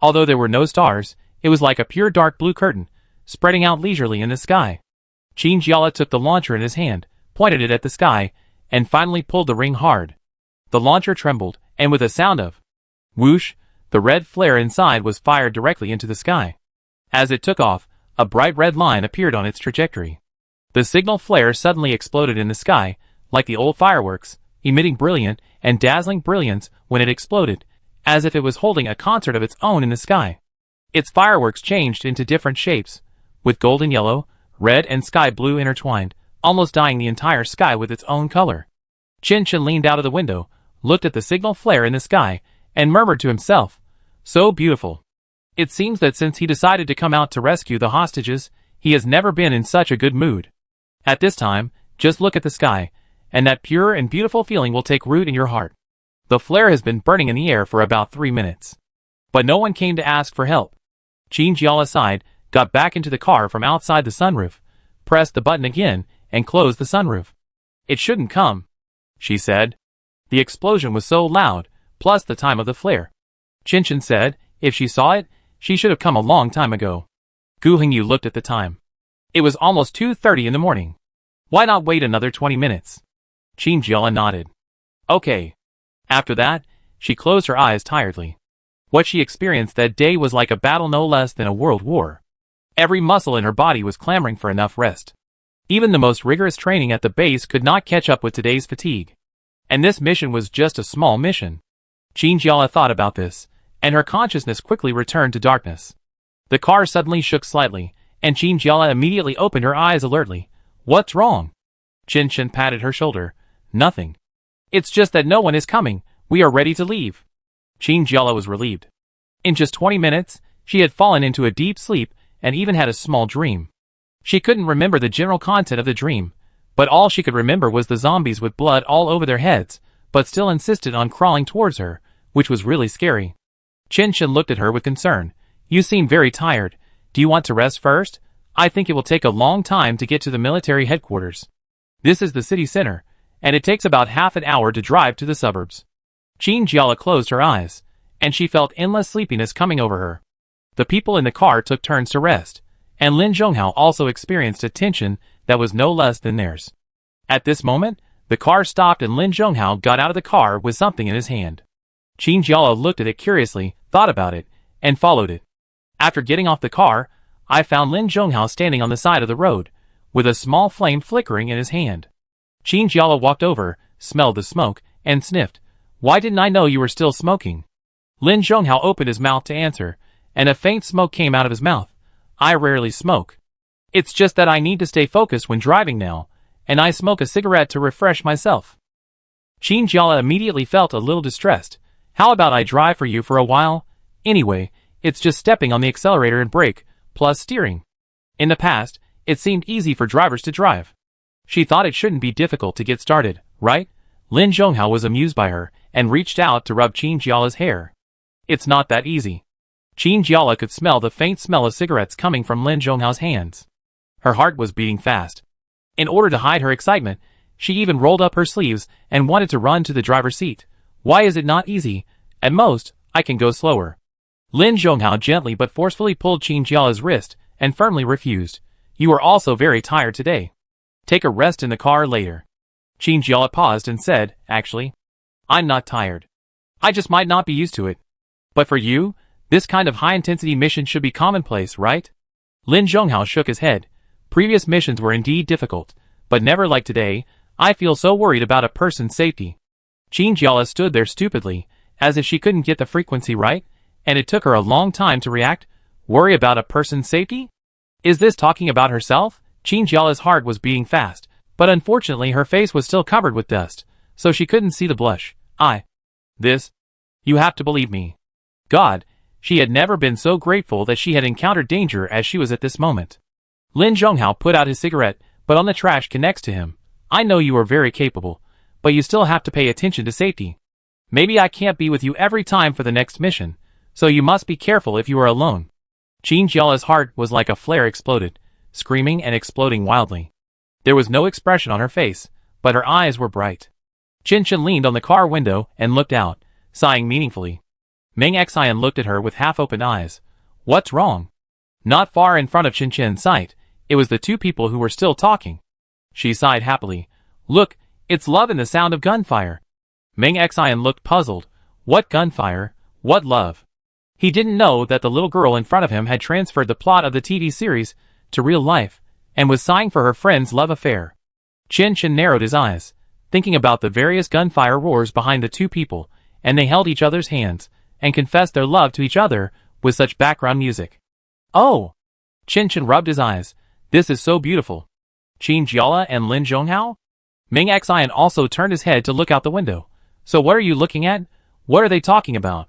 A: Although there were no stars, it was like a pure dark blue curtain, spreading out leisurely in the sky. Qin Jiala took the launcher in his hand, pointed it at the sky, and finally pulled the ring hard. The launcher trembled, and with a sound of whoosh, the red flare inside was fired directly into the sky. As it took off, a bright red line appeared on its trajectory. The signal flare suddenly exploded in the sky, like the old fireworks, emitting brilliant and dazzling brilliance when it exploded, as if it was holding a concert of its own in the sky. Its fireworks changed into different shapes, with golden yellow, red and sky blue intertwined, almost dyeing the entire sky with its own color. Qin Shen leaned out of the window, looked at the signal flare in the sky, and murmured to himself, "So beautiful." It seems that since he decided to come out to rescue the hostages, he has never been in such a good mood. At this time, just look at the sky, and that pure and beautiful feeling will take root in your heart. The flare has been burning in the air for about 3 minutes. But no one came to ask for help. Qin Jiala sighed, got back into the car from outside the sunroof, pressed the button again, and closed the sunroof. "It shouldn't come," she said. The explosion was so loud, plus the time of the flare. Qin Shen said, if she saw it, she should have come a long time ago. Gu Hengyu looked at the time. It was almost 2:30 in the morning. Why not wait another 20 minutes? Qin Jiala nodded. Okay. After that, she closed her eyes tiredly. What she experienced that day was like a battle no less than a world war. Every muscle in her body was clamoring for enough rest. Even the most rigorous training at the base could not catch up with today's fatigue. And this mission was just a small mission. Qin Jiala thought about this, and her consciousness quickly returned to darkness. The car suddenly shook slightly, and Qin Jiala immediately opened her eyes alertly. "What's wrong?" Qin Shen patted her shoulder. "Nothing. It's just that no one is coming. We are ready to leave." Qin Jiala was relieved. In just 20 minutes, she had fallen into a deep sleep and even had a small dream. She couldn't remember the general content of the dream, but all she could remember was the zombies with blood all over their heads, but still insisted on crawling towards her, which was really scary. Qin Shen looked at her with concern. "You seem very tired. Do you want to rest first? I think it will take a long time to get to the military headquarters. This is the city center, and it takes about half an hour to drive to the suburbs." Qin Jiala closed her eyes, and she felt endless sleepiness coming over her. The people in the car took turns to rest, and Lin Zhonghao also experienced a tension that was no less than theirs. At this moment, the car stopped and Lin Zhonghao got out of the car with something in his hand. Qin Jiala looked at it curiously, thought about it, and followed it. After getting off the car, I found Lin Zhonghao standing on the side of the road, with a small flame flickering in his hand. Qin Jiala walked over, smelled the smoke, and sniffed. "Why didn't I know you were still smoking?" Lin Zhonghao opened his mouth to answer, and a faint smoke came out of his mouth. "I rarely smoke. It's just that I need to stay focused when driving now, and I smoke a cigarette to refresh myself." Qin Jiala immediately felt a little distressed. "How about I drive for you for a while? Anyway, it's just stepping on the accelerator and brake, plus steering." In the past, it seemed easy for drivers to drive. She thought it shouldn't be difficult to get started, right? Lin Zhonghao was amused by her, and reached out to rub Qin Jiala's hair. "It's not that easy." Qin Jiala could smell the faint smell of cigarettes coming from Lin Zhonghao's hands. Her heart was beating fast. In order to hide her excitement, she even rolled up her sleeves and wanted to run to the driver's seat. "Why is it not easy? At most, I can go slower." Lin Zhonghao gently but forcefully pulled Qin Jiala's wrist and firmly refused. "You are also very tired today. Take a rest in the car later." Qin Jiala paused and said, "Actually, I'm not tired. I just might not be used to it. But for you, this kind of high-intensity mission should be commonplace, right?" Lin Zhonghao shook his head. "Previous missions were indeed difficult, but never like today. I feel so worried about a person's safety." Qin Jiala stood there stupidly, As if she couldn't get the frequency right, and it took her a long time to react. Worry about a person's safety? Is this talking about herself? Qinjiala's heart was beating fast, but unfortunately her face was still covered with dust, so she couldn't see the blush. This? You have to believe me. God, she had never been so grateful that she had encountered danger as she was at this moment. Lin Zhonghao put out his cigarette, but on the trash can next to him. I know you are very capable, but you still have to pay attention to safety. Maybe I can't be with you every time for the next mission, so you must be careful if you are alone. Qinjiala's heart was like a flare exploded, screaming and exploding wildly. There was no expression on her face, but her eyes were bright. Qinshan leaned on the car window and looked out, sighing meaningfully. Meng Xian looked at her with half-open eyes. What's wrong? Not far in front of Qinshan's sight, it was the two people who were still talking. She sighed happily. Look, it's love and the sound of gunfire. Meng Xian looked puzzled. What gunfire? What love? He didn't know that the little girl in front of him had transferred the plot of the TV series to real life, and was sighing for her friend's love affair. Qinshan narrowed his eyes, thinking about the various gunfire roars behind the two people, and they held each other's hands, and confessed their love to each other with such background music. Oh! Qinshan rubbed his eyes. This is so beautiful. Qinjiala and Lin Zhonghao? Meng Xian also turned his head to look out the window. So what are you looking at? What are they talking about?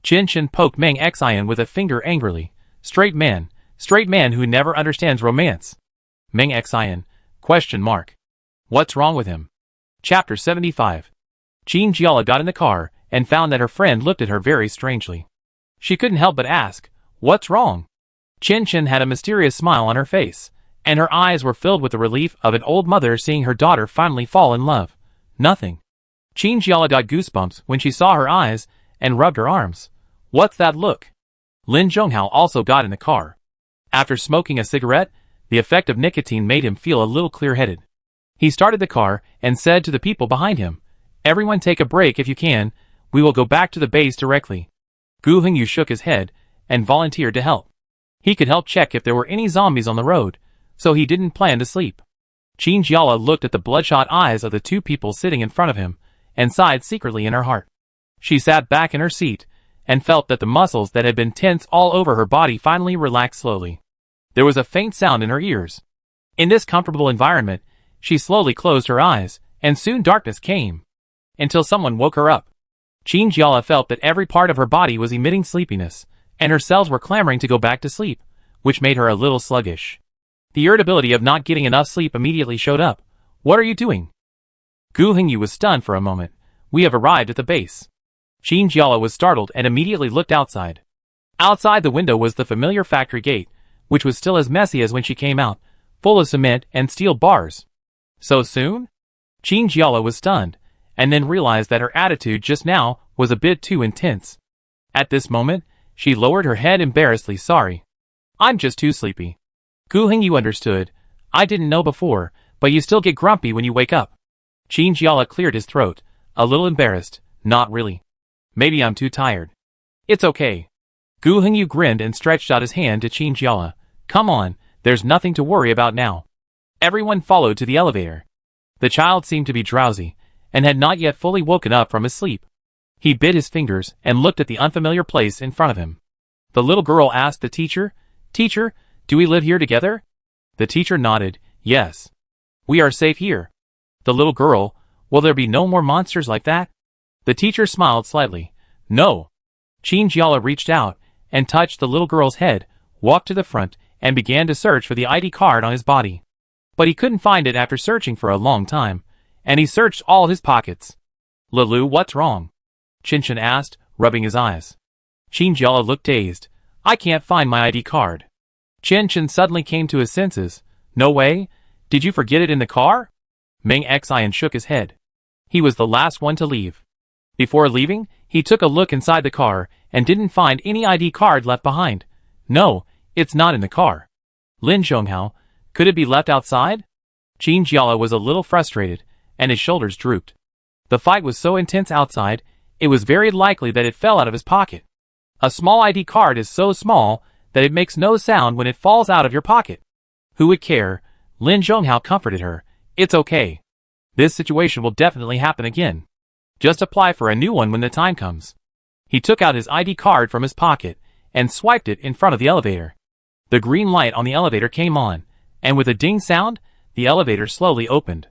A: Qinshan poked Meng Xian with a finger angrily. Straight man who never understands romance. Meng Xian, ? What's wrong with him? Chapter 75. Qinjiala got in the car and found that her friend looked at her very strangely. She couldn't help but ask, what's wrong? Qinshan had a mysterious smile on her face, and her eyes were filled with the relief of an old mother seeing her daughter finally fall in love. Nothing. Qinjiala got goosebumps when she saw her eyes and rubbed her arms. What's that look? Lin Zhonghao also got in the car. After smoking a cigarette, the effect of nicotine made him feel a little clear-headed. He started the car and said to the people behind him, Everyone take a break if you can, we will go back to the base directly. Gu Hengyu shook his head and volunteered to help. He could help check if there were any zombies on the road, so he didn't plan to sleep. Qinjiala looked at the bloodshot eyes of the two people sitting in front of him, and sighed secretly in her heart. She sat back in her seat, and felt that the muscles that had been tense all over her body finally relaxed slowly. There was a faint sound in her ears. In this comfortable environment, she slowly closed her eyes, and soon darkness came. Until someone woke her up. Qinjiala felt that every part of her body was emitting sleepiness, and her cells were clamoring to go back to sleep, which made her a little sluggish. The irritability of not getting enough sleep immediately showed up. What are you doing? Gu Hengyu was stunned for a moment. We have arrived at the base. Qinjiala was startled and immediately looked outside. Outside the window was the familiar factory gate, which was still as messy as when she came out, full of cement and steel bars. So soon? Qinjiala was stunned, and then realized that her attitude just now was a bit too intense. At this moment, she lowered her head embarrassedly. Sorry. I'm just too sleepy. Gu Hengyu understood. I didn't know before, but you still get grumpy when you wake up. Qinjiala cleared his throat, a little embarrassed. Not really. Maybe I'm too tired. It's okay. Gu Hengyu grinned and stretched out his hand to Qinjiala. Come on, there's nothing to worry about now. Everyone followed to the elevator. The child seemed to be drowsy, and had not yet fully woken up from his sleep. He bit his fingers and looked at the unfamiliar place in front of him. The little girl asked the teacher, Teacher, do we live here together? The teacher nodded, Yes. We are safe here. The little girl, will there be no more monsters like that? The teacher smiled slightly. No. Qinjiala reached out and touched the little girl's head, walked to the front, and began to search for the ID card on his body. But he couldn't find it after searching for a long time, and he searched all his pockets. Lulu, what's wrong? Qinshan asked, rubbing his eyes. Qinjiala looked dazed. I can't find my ID card. Qinshan suddenly came to his senses. No way? Did you forget it in the car? Meng Xian shook his head. He was the last one to leave. Before leaving, he took a look inside the car and didn't find any ID card left behind. No, it's not in the car. Lin Zhonghao, could it be left outside? Qinjiala was a little frustrated, and his shoulders drooped. The fight was so intense outside, it was very likely that it fell out of his pocket. A small ID card is so small that it makes no sound when it falls out of your pocket. Who would care? Lin Zhonghao comforted her. It's okay. This situation will definitely happen again. Just apply for a new one when the time comes. He took out his ID card from his pocket and swiped it in front of the elevator. The green light on the elevator came on, and with a ding sound, the elevator slowly opened.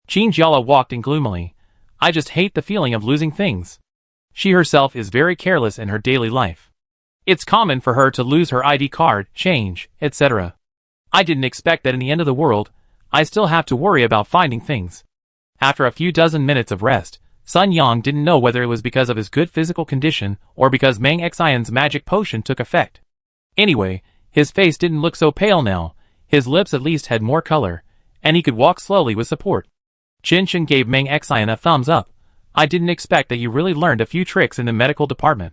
A: Chinjiala walked in gloomily. I just hate the feeling of losing things. She herself is very careless in her daily life. It's common for her to lose her ID card, change, etc. I didn't expect that in the end of the world, I still have to worry about finding things. After a few dozen minutes of rest, Sun Yang didn't know whether it was because of his good physical condition or because Meng Xian's magic potion took effect. Anyway, his face didn't look so pale now, his lips at least had more color, and he could walk slowly with support. Qinshan gave Meng Xian a thumbs up. I didn't expect that you really learned a few tricks in the medical department.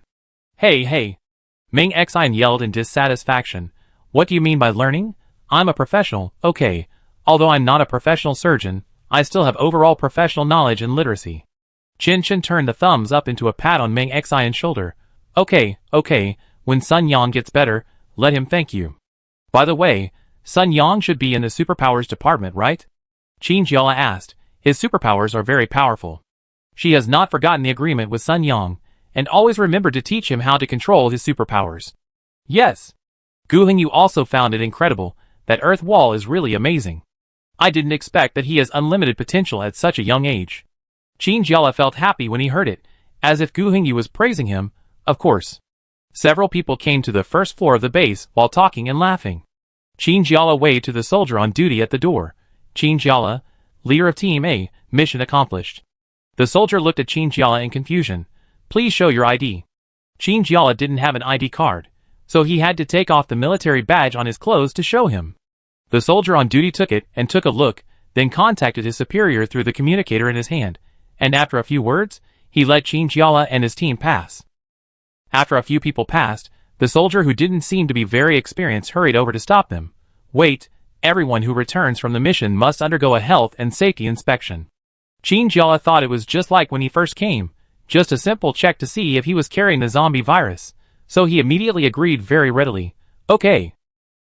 A: Hey. Meng Xian yelled in dissatisfaction. What do you mean by learning? I'm a professional, okay. Although I'm not a professional surgeon, I still have overall professional knowledge and literacy. Qinshan turned the thumbs up into a pat on Meng Xian's shoulder. Okay, when Sun Yang gets better, let him thank you. By the way, Sun Yang should be in the superpowers department, right? Chinjiala asked. His superpowers are very powerful. She has not forgotten the agreement with Sun Yang, and always remembered to teach him how to control his superpowers. Yes. Gu Hengyu also found it incredible that Earth Wall is really amazing. I didn't expect that he has unlimited potential at such a young age. Chinjiala felt happy when he heard it, as if Gu Hengyu was praising him, of course. Several people came to the first floor of the base while talking and laughing. Chinjiala waved to the soldier on duty at the door. Chinjiala, leader of Team A, mission accomplished. The soldier looked at Chinjiala in confusion. Please show your ID. Chinjiala didn't have an ID card, so he had to take off the military badge on his clothes to show him. The soldier on duty took it and took a look, then contacted his superior through the communicator in his hand, and after a few words, he let Chinjiala and his team pass. After a few people passed, the soldier who didn't seem to be very experienced hurried over to stop them. Wait, everyone who returns from the mission must undergo a health and safety inspection. Chinjiala thought it was just like when he first came, just a simple check to see if he was carrying the zombie virus, so he immediately agreed very readily. Okay.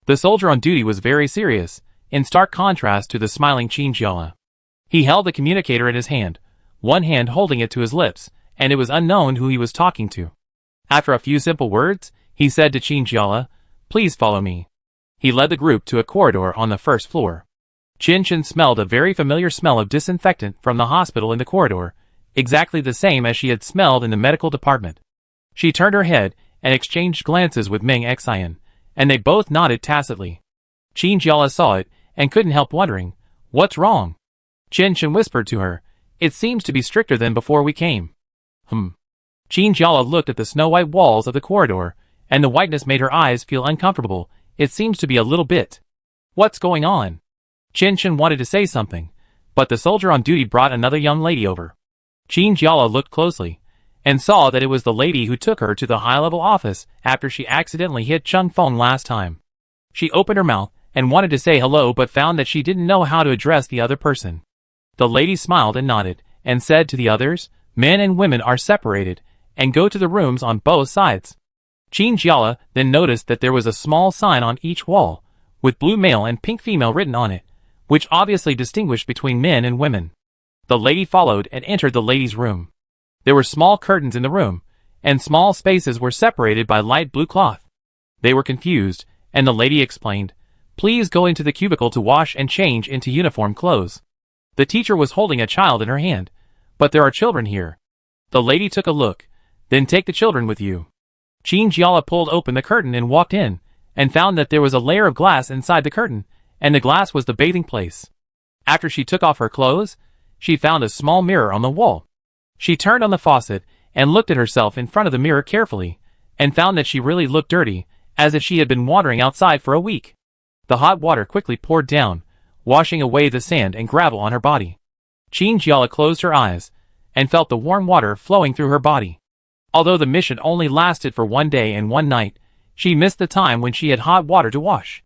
A: The soldier on duty was very serious, in stark contrast to the smiling Chinjiala. He held the communicator in his hand, one hand holding it to his lips, and it was unknown who he was talking to. After a few simple words, he said to Chinjiala, please follow me. He led the group to a corridor on the first floor. Qinshan smelled a very familiar smell of disinfectant from the hospital in the corridor, exactly the same as she had smelled in the medical department. She turned her head and exchanged glances with Meng Xian, and they both nodded tacitly. Chinjiala saw it and couldn't help wondering, what's wrong? Qinshan whispered to her, it seems to be stricter than before we came. Chinjiala looked at the snow-white walls of the corridor, and the whiteness made her eyes feel uncomfortable. It seems to be a little bit. What's going on? Qinshan wanted to say something, but the soldier on duty brought another young lady over. Chinjiala looked closely, and saw that it was the lady who took her to the high-level office after she accidentally hit Chung Feng last time. She opened her mouth and wanted to say hello but found that she didn't know how to address the other person. The lady smiled and nodded, and said to the others, men and women are separated, and go to the rooms on both sides. Chinjiala then noticed that there was a small sign on each wall, with blue male and pink female written on it, which obviously distinguished between men and women. The lady followed and entered the ladies' room. There were small curtains in the room, and small spaces were separated by light blue cloth. They were confused, and the lady explained, please go into the cubicle to wash and change into uniform clothes. The teacher was holding a child in her hand, but there are children here. The lady took a look, then take the children with you. Chinjiala pulled open the curtain and walked in, and found that there was a layer of glass inside the curtain, and the glass was the bathing place. After she took off her clothes, she found a small mirror on the wall. She turned on the faucet and looked at herself in front of the mirror carefully, and found that she really looked dirty, as if she had been wandering outside for a week. The hot water quickly poured down, washing away the sand and gravel on her body. Chinjiala closed her eyes, and felt the warm water flowing through her body. Although the mission only lasted for 1 day and 1 night, she missed the time when she had hot water to wash.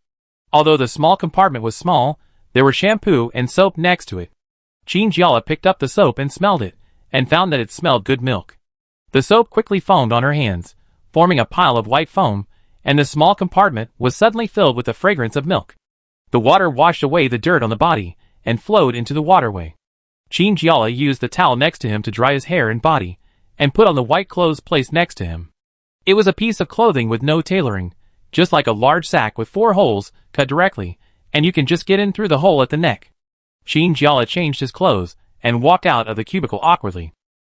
A: Although the small compartment was small, there were shampoo and soap next to it. Chinjiala picked up the soap and smelled it, and found that it smelled good milk. The soap quickly foamed on her hands, forming a pile of white foam, and the small compartment was suddenly filled with the fragrance of milk. The water washed away the dirt on the body, and flowed into the waterway. Chinjiala used the towel next to him to dry his hair and body, and put on the white clothes placed next to him. It was a piece of clothing with no tailoring, just like a large sack with 4 holes cut directly, and you can just get in through the hole at the neck. Qin changed his clothes and walked out of the cubicle awkwardly.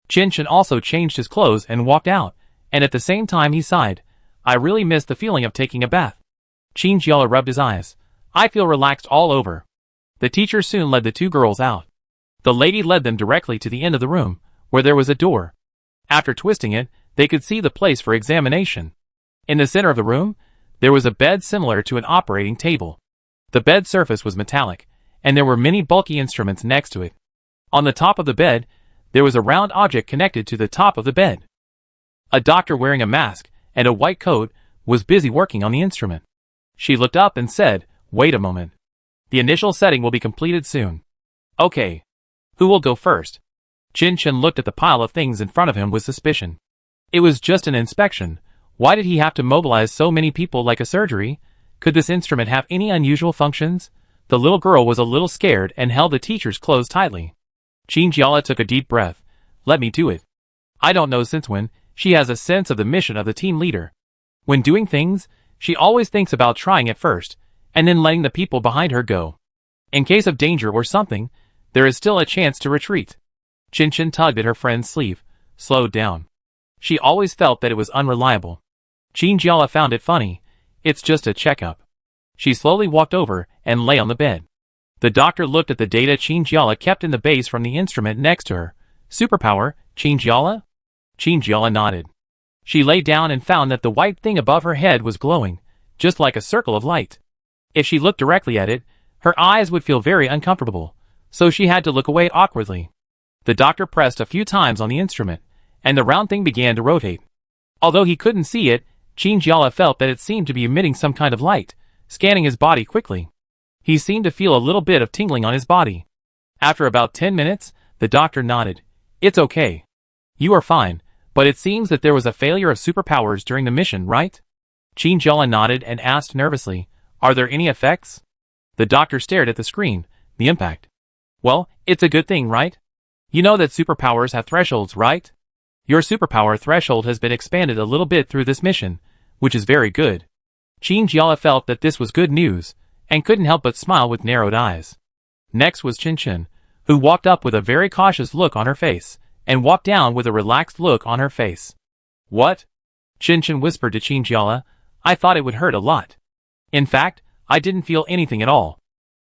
A: Chen also changed his clothes and walked out, and at the same time he sighed. I really miss the feeling of taking a bath. Qin rubbed his eyes. I feel relaxed all over. The teacher soon led the 2 girls out. The lady led them directly to the end of the room, where there was a door. After twisting it, they could see the place for examination. In the center of the room, there was a bed similar to an operating table. The bed surface was metallic, and there were many bulky instruments next to it. On the top of the bed, there was a round object connected to the top of the bed. A doctor wearing a mask and a white coat was busy working on the instrument. She looked up and said, "Wait a moment. The initial setting will be completed soon." "Okay. Who will go first?" Qin looked at the pile of things in front of him with suspicion. It was just an inspection. Why did he have to mobilize so many people like a surgery? Could this instrument have any unusual functions? The little girl was a little scared and held the teacher's clothes tightly. Qin took a deep breath. "Let me do it." I don't know since when, she has a sense of the mission of the team leader. When doing things, she always thinks about trying it first, and then letting the people behind her go. In case of danger or something, there is still a chance to retreat. Qin tugged at her friend's sleeve, slowed down. She always felt that it was unreliable. Qin found it funny. It's just a checkup. She slowly walked over and lay on the bed. The doctor looked at the data Qin kept in the base from the instrument next to her. "Superpower, Qin?" Qin nodded. She lay down and found that the white thing above her head was glowing, just like a circle of light. If she looked directly at it, her eyes would feel very uncomfortable, so she had to look away awkwardly. The doctor pressed a few times on the instrument, and the round thing began to rotate. Although he couldn't see it, Qin felt that it seemed to be emitting some kind of light, scanning his body quickly. He seemed to feel a little bit of tingling on his body. After about 10 minutes, the doctor nodded. "It's okay. You are fine, but it seems that there was a failure of superpowers during the mission, right?" Qin nodded and asked nervously, "Are there any effects?" The doctor stared at the screen. "The impact. Well, it's a good thing, right? You know that superpowers have thresholds, right? Your superpower threshold has been expanded a little bit through this mission, which is very good." Qin felt that this was good news, and couldn't help but smile with narrowed eyes. Next was Chen, who walked up with a very cautious look on her face, and walked down with a relaxed look on her face. "What?" Chen whispered to Qin. "I thought it would hurt a lot. In fact, I didn't feel anything at all."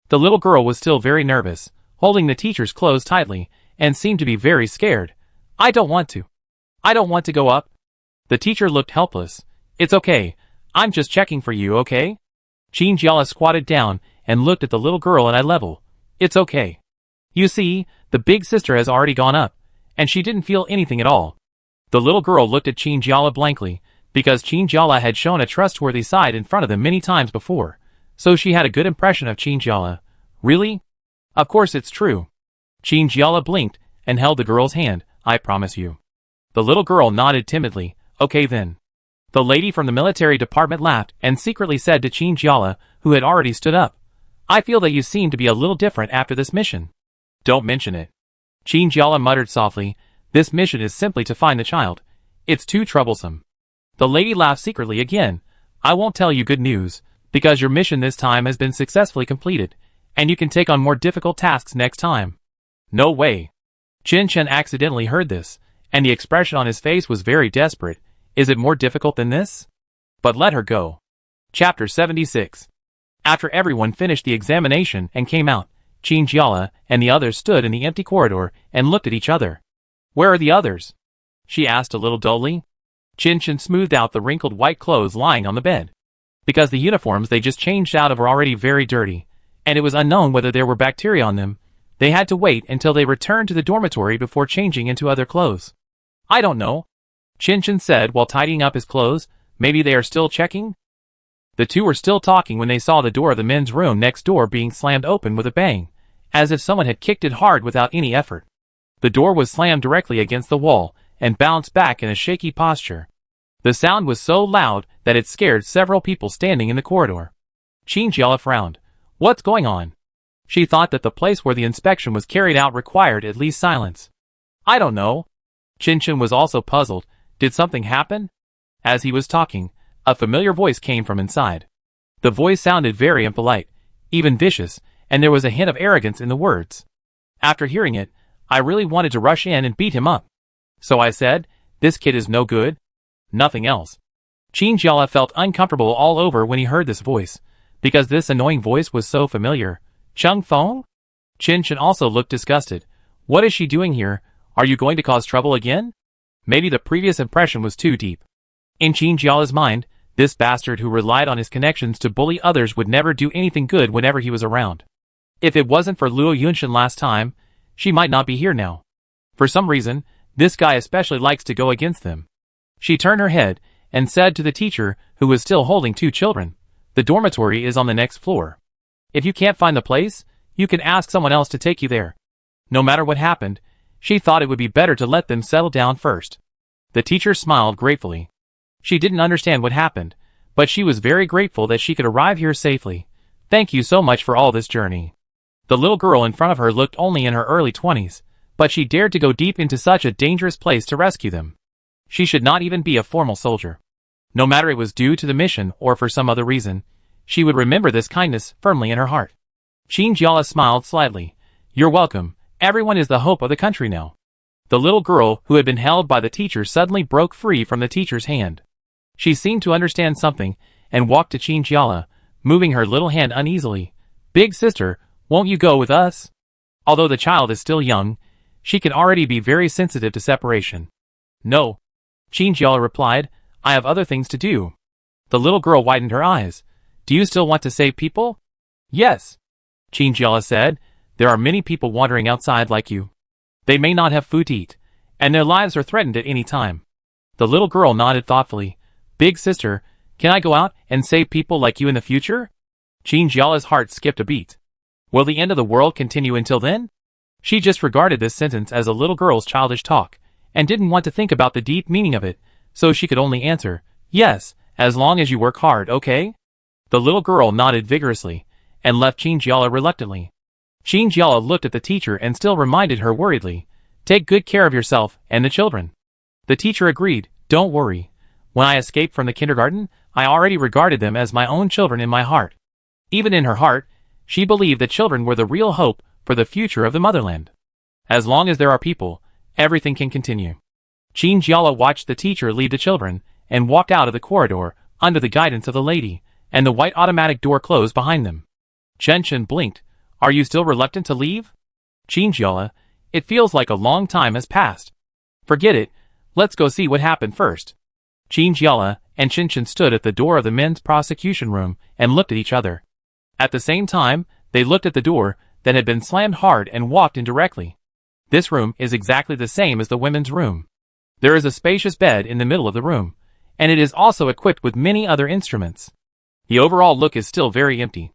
A: The little girl was still very nervous, holding the teacher's clothes tightly, and seemed to be very scared. I don't want to go up." The teacher looked helpless. "It's okay. I'm just checking for you, okay?" Qin squatted down and looked at the little girl at eye level. "It's okay. You see, the big sister has already gone up, and she didn't feel anything at all." The little girl looked at Qin blankly, because Qin had shown a trustworthy side in front of them many times before, so she had a good impression of Qin. "Really? Of course it's true." Qin blinked and held the girl's hand. "I promise you." The little girl nodded timidly. "Okay then." The lady from the military department laughed and secretly said to Qin, who had already stood up, "I feel that you seem to be a little different after this mission." "Don't mention it." Qin muttered softly. "This mission is simply to find the child. It's too troublesome." The lady laughed secretly again. "I won't tell you good news, because your mission this time has been successfully completed, and you can take on more difficult tasks next time." "No way." Qin accidentally heard this, and the expression on his face was very desperate. "Is it more difficult than this?" But let her go. Chapter 76. After everyone finished the examination and came out, Qin and the others stood in the empty corridor and looked at each other. "Where are the others?" she asked a little dully. Qin smoothed out the wrinkled white clothes lying on the bed. Because the uniforms they just changed out of were already very dirty, and it was unknown whether there were bacteria on them, they had to wait until they returned to the dormitory before changing into other clothes. "I don't know," Qin said while tidying up his clothes. "Maybe they are still checking?" The two were still talking when they saw the door of the men's room next door being slammed open with a bang, as if someone had kicked it hard without any effort. The door was slammed directly against the wall and bounced back in a shaky posture. The sound was so loud that it scared several people standing in the corridor. Qin frowned. "What's going on?" She thought that the place where the inspection was carried out required at least silence. "I don't know." Chin was also puzzled. Did something happen? As he was talking, a familiar voice came from inside. The voice sounded very impolite, even vicious, and there was a hint of arrogance in the words. After hearing it, I really wanted to rush in and beat him up. So I said, this kid is no good? Nothing else. Qinjiala felt uncomfortable all over when he heard this voice, because this annoying voice was so familiar. Chung Feng? Chin also looked disgusted. What is she doing here? Are you going to cause trouble again? Maybe the previous impression was too deep. In Qinjiala's mind, this bastard who relied on his connections to bully others would never do anything good whenever he was around. If it wasn't for Luo Yunshan last time, she might not be here now. For some reason, this guy especially likes to go against them. She turned her head and said to the teacher, who was still holding 2 children, the dormitory is on the next floor. If you can't find the place, you can ask someone else to take you there. No matter what happened, she thought it would be better to let them settle down first. The teacher smiled gratefully. She didn't understand what happened, but she was very grateful that she could arrive here safely. Thank you so much for all this journey. The little girl in front of her looked only in her early 20s, but she dared to go deep into such a dangerous place to rescue them. She should not even be a formal soldier. No matter it was due to the mission or for some other reason, she would remember this kindness firmly in her heart. Qinjiala smiled slightly. You're welcome. Everyone is the hope of the country now. The little girl who had been held by the teacher suddenly broke free from the teacher's hand. She seemed to understand something and walked to Qinjiala, moving her little hand uneasily. Big sister, won't you go with us? Although the child is still young, she can already be very sensitive to separation. No. Qinjiala replied, I have other things to do. The little girl widened her eyes. Do you still want to save people? Yes. Qinjiala said, there are many people wandering outside like you. They may not have food to eat, and their lives are threatened at any time. The little girl nodded thoughtfully. Big sister, can I go out and save people like you in the future? Qinjiala's heart skipped a beat. Will the end of the world continue until then? She just regarded this sentence as a little girl's childish talk, and didn't want to think about the deep meaning of it, so she could only answer, yes, as long as you work hard, okay? The little girl nodded vigorously, and left Qinjiala reluctantly. Qinjiala looked at the teacher and still reminded her worriedly, take good care of yourself and the children. The teacher agreed, don't worry. When I escaped from the kindergarten, I already regarded them as my own children in my heart. Even in her heart, she believed that children were the real hope for the future of the motherland. As long as there are people, everything can continue. Qinjiala watched the teacher lead the children, and walked out of the corridor, under the guidance of the lady, and the white automatic door closed behind them. Chen blinked. Are you still reluctant to leave? Qinjiala, it feels like a long time has passed. Forget it, let's go see what happened first. Qinjiala and Chen stood at the door of the men's prosecution room and looked at each other. At the same time, they looked at the door that had been slammed hard and walked in directly. This room is exactly the same as the women's room. There is a spacious bed in the middle of the room, and it is also equipped with many other instruments. The overall look is still very empty.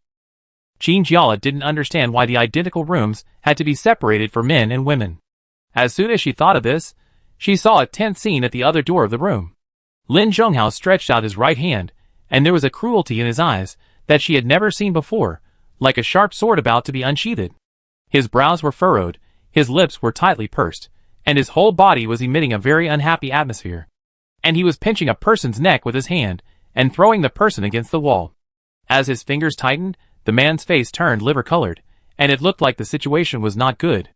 A: Qinjiala didn't understand why the identical rooms had to be separated for men and women. As soon as she thought of this, she saw a tense scene at the other door of the room. Lin Zhonghao stretched out his right hand, and there was a cruelty in his eyes that she had never seen before, like a sharp sword about to be unsheathed. His brows were furrowed, his lips were tightly pursed, and his whole body was emitting a very unhappy atmosphere. And he was pinching a person's neck with his hand, and throwing the person against the wall. As his fingers tightened, the man's face turned liver-colored, and it looked like the situation was not good.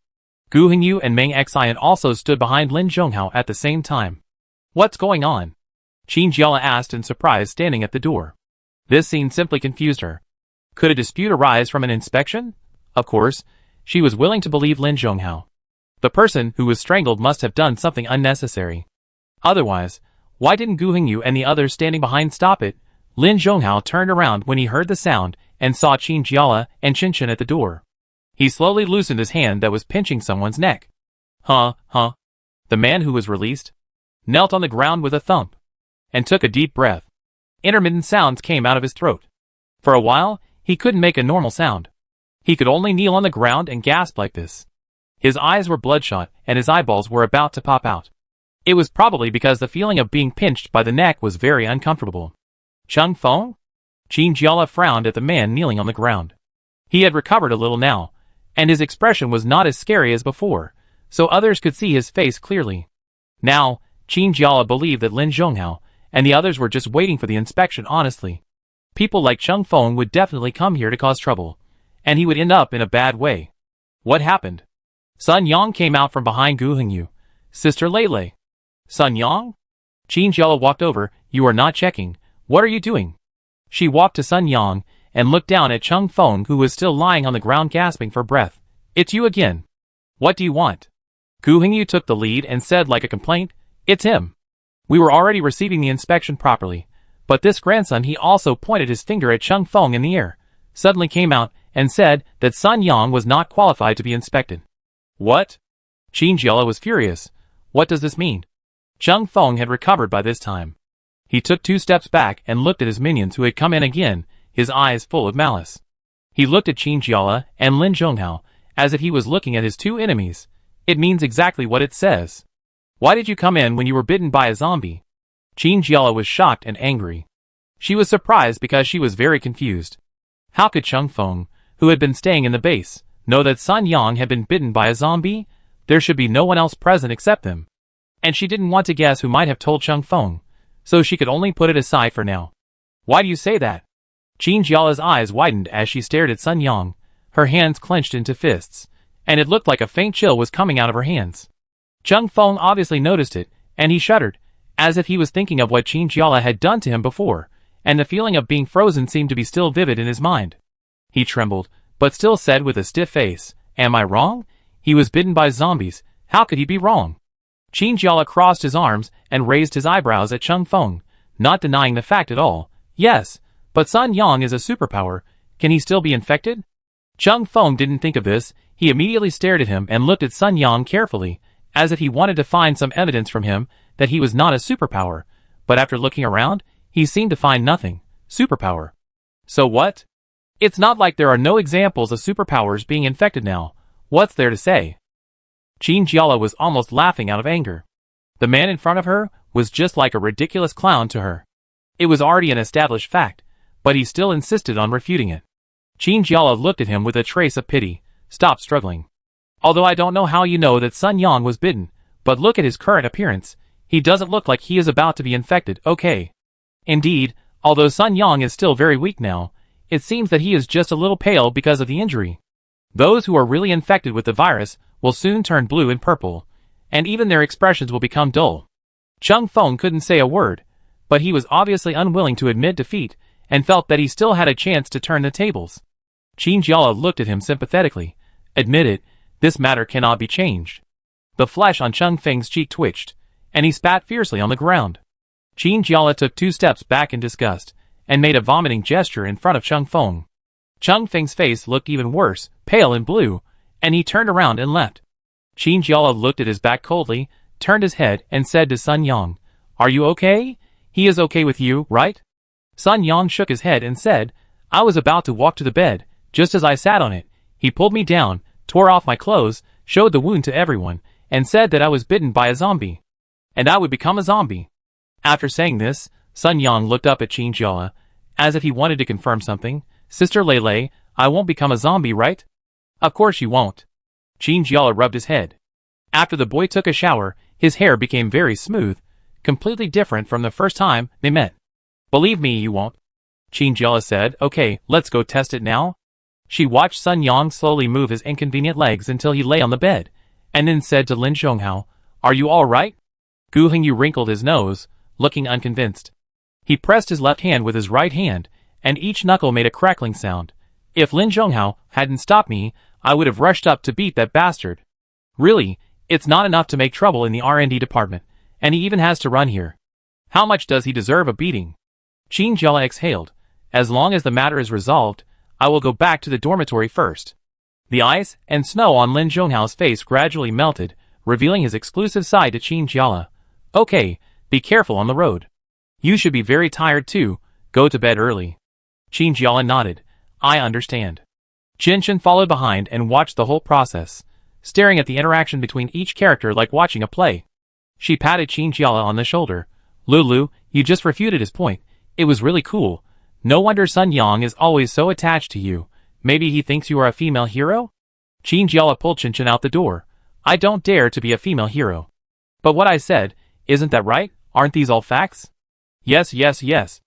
A: Gu Hengyu and Meng Xian also stood behind Lin Zhonghao at the same time. What's going on? Qinjiala asked in surprise, standing at the door. This scene simply confused her. Could a dispute arise from an inspection? Of course, she was willing to believe Lin Zhonghao. The person who was strangled must have done something unnecessary. Otherwise, why didn't Gu Hengyu and the others standing behind stop it? Lin Zhonghao turned around when he heard the sound and saw Qinjiala and Chen at the door. He slowly loosened his hand that was pinching someone's neck. Huh. The man who was released knelt on the ground with a thump and took a deep breath. Intermittent sounds came out of his throat. For a while, he couldn't make a normal sound. He could only kneel on the ground and gasp like this. His eyes were bloodshot and his eyeballs were about to pop out. It was probably because the feeling of being pinched by the neck was very uncomfortable. Chung Feng? Qinjiala frowned at the man kneeling on the ground. He had recovered a little now, and his expression was not as scary as before, so others could see his face clearly. Now, Qin Jiala believed that Lin Zhonghao and the others were just waiting for the inspection honestly. People like Cheng Feng would definitely come here to cause trouble, and he would end up in a bad way. What happened? Sun Yang came out from behind Gu Hengyu. Sister Lei. Sun Yang? Qin Jiala walked over. You are not checking. What are you doing? She walked to Sun Yang and looked down at Cheng Feng, who was still lying on the ground gasping for breath. It's you again. What do you want? Gu Hengyu took the lead and said like a complaint, It's him. We were already receiving the inspection properly, but this grandson, he also pointed his finger at Cheng Feng in the air, suddenly came out and said that Sun Yang was not qualified to be inspected. What? Qin Jiala was furious. What does this mean? Cheng Feng had recovered by this time. He took 2 steps back and looked at his minions who had come in again, his eyes full of malice. He looked at Qin Jiala and Lin Zhonghao as if he was looking at his 2 enemies. It means exactly what it says. Why did you come in when you were bitten by a zombie? Qin Jiala was shocked and angry. She was surprised because she was very confused. How could Cheng Feng, who had been staying in the base, know that Sun Yang had been bitten by a zombie? There should be no one else present except them. And she didn't want to guess who might have told Cheng Feng, so she could only put it aside for now. Why do you say that? Qin Jiala's eyes widened as she stared at Sun Yang, her hands clenched into fists, and it looked like a faint chill was coming out of her hands. Cheng Feng obviously noticed it, and he shuddered, as if he was thinking of what Qin Jiala had done to him before, and the feeling of being frozen seemed to be still vivid in his mind. He trembled, but still said with a stiff face, Am I wrong? He was bitten by zombies. How could he be wrong? Qin Jiala crossed his arms and raised his eyebrows at Cheng Feng, not denying the fact at all. Yes, but Sun Yang is a superpower. Can he still be infected? Cheng Feng didn't think of this. He immediately stared at him and looked at Sun Yang carefully, as if he wanted to find some evidence from him that he was not a superpower, but after looking around, he seemed to find nothing. Superpower. So what? It's not like there are no examples of superpowers being infected now. What's there to say? Qin Jiala was almost laughing out of anger. The man in front of her was just like a ridiculous clown to her. It was already an established fact, but he still insisted on refuting it. Qin Jiala looked at him with a trace of pity. Stop struggling. Although I don't know how you know that Sun Yang was bitten, but look at his current appearance. He doesn't look like he is about to be infected, okay? Indeed, although Sun Yang is still very weak now, it seems that he is just a little pale because of the injury. Those who are really infected with the virus will soon turn blue and purple, and even their expressions will become dull. Cheng Feng couldn't say a word, but he was obviously unwilling to admit defeat and felt that he still had a chance to turn the tables. Qin Jiala looked at him sympathetically. Admit it, this matter cannot be changed. The flesh on Cheng Feng's cheek twitched, and he spat fiercely on the ground. Qin Jiala took 2 steps back in disgust, and made a vomiting gesture in front of Cheng Feng. Cheng Feng's face looked even worse, pale and blue, and he turned around and left. Qin Jiala looked at his back coldly, turned his head, and said to Sun Yang, Are you okay? He is okay with you, right? Sun Yang shook his head and said, I was about to walk to the bed. Just as I sat on it, he pulled me down, tore off my clothes, showed the wound to everyone, and said that I was bitten by a zombie. And I would become a zombie. After saying this, Sun Yang looked up at Qin Jiala, as if he wanted to confirm something. Sister Lei, I won't become a zombie, right? Of course you won't. Qin Jiala rubbed his head. After the boy took a shower, his hair became very smooth, completely different from the first time they met. Believe me, you won't. Qin Jiala said, Okay, let's go test it now. She watched Sun Yang slowly move his inconvenient legs until he lay on the bed, and then said to Lin Zhonghao, Are you all right? Gu Hengyu wrinkled his nose, looking unconvinced. He pressed his left hand with his right hand, and each knuckle made a crackling sound. If Lin Zhonghao hadn't stopped me, I would have rushed up to beat that bastard. Really, it's not enough to make trouble in the R&D department, and he even has to run here. How much does he deserve a beating? Qin Jiala exhaled. As long as the matter is resolved, I will go back to the dormitory first. The ice and snow on Lin Zhonghao's face gradually melted, revealing his exclusive side to Qin Jiala. Okay, be careful on the road. You should be very tired too. Go to bed early. Qin Jiala nodded. I understand. Qin Shen followed behind and watched the whole process, staring at the interaction between each character like watching a play. She patted Qin Jiala on the shoulder. Lulu, you just refuted his point. It was really cool. No wonder Sun Yang is always so attached to you. Maybe he thinks you are a female hero? Qin Jiala pulled Qin Shen out the door. I don't dare to be a female hero. But what I said, isn't that right? Aren't these all facts? Yes, yes, yes.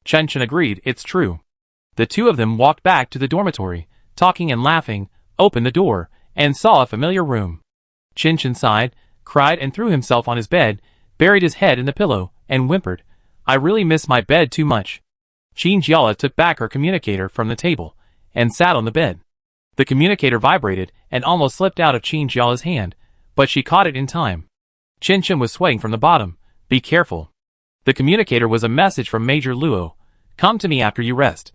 A: Chen agreed, it's true. The two of them walked back to the dormitory, talking and laughing, opened the door, and saw a familiar room. Chen sighed, cried and threw himself on his bed, buried his head in the pillow, and whimpered, I really miss my bed too much. Qin Jiala took back her communicator from the table, and sat on the bed. The communicator vibrated and almost slipped out of Qin Jiala's hand, but she caught it in time. Chen was sweating from the bottom. Be careful. The communicator was a message from Major Luo. Come to me after you rest.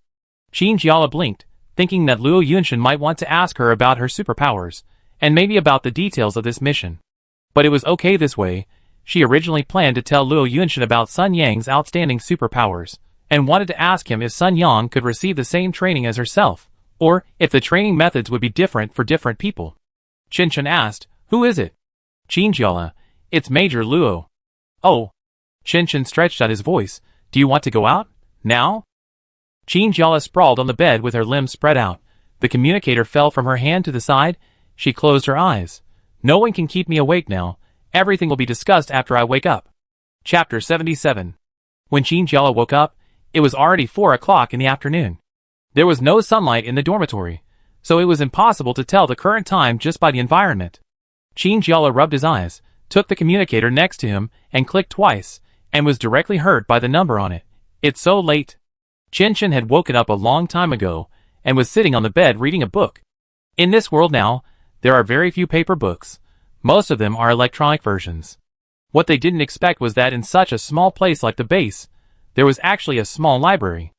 A: Qin Jiala blinked, thinking that Luo Yunshin might want to ask her about her superpowers, and maybe about the details of this mission. But it was okay this way. She originally planned to tell Luo Yunshin about Sun Yang's outstanding superpowers, and wanted to ask him if Sun Yang could receive the same training as herself, or if the training methods would be different for different people. Chen asked, Who is it? Qin Jiala, it's Major Luo. Oh. Chen stretched out his voice, Do you want to go out? Now? Qin Jiala sprawled on the bed with her limbs spread out. The communicator fell from her hand to the side. She closed her eyes. No one can keep me awake now. Everything will be discussed after I wake up. Chapter 77. When Qin Jiala woke up, it was already 4 o'clock in the afternoon. There was no sunlight in the dormitory, so it was impossible to tell the current time just by the environment. Qin Jiala rubbed his eyes, took the communicator next to him, and clicked twice, and was directly hurt by the number on it. It's so late. Chen had woken up a long time ago, and was sitting on the bed reading a book. In this world now, there are very few paper books. Most of them are electronic versions. What they didn't expect was that in such a small place like the base, there was actually a small library.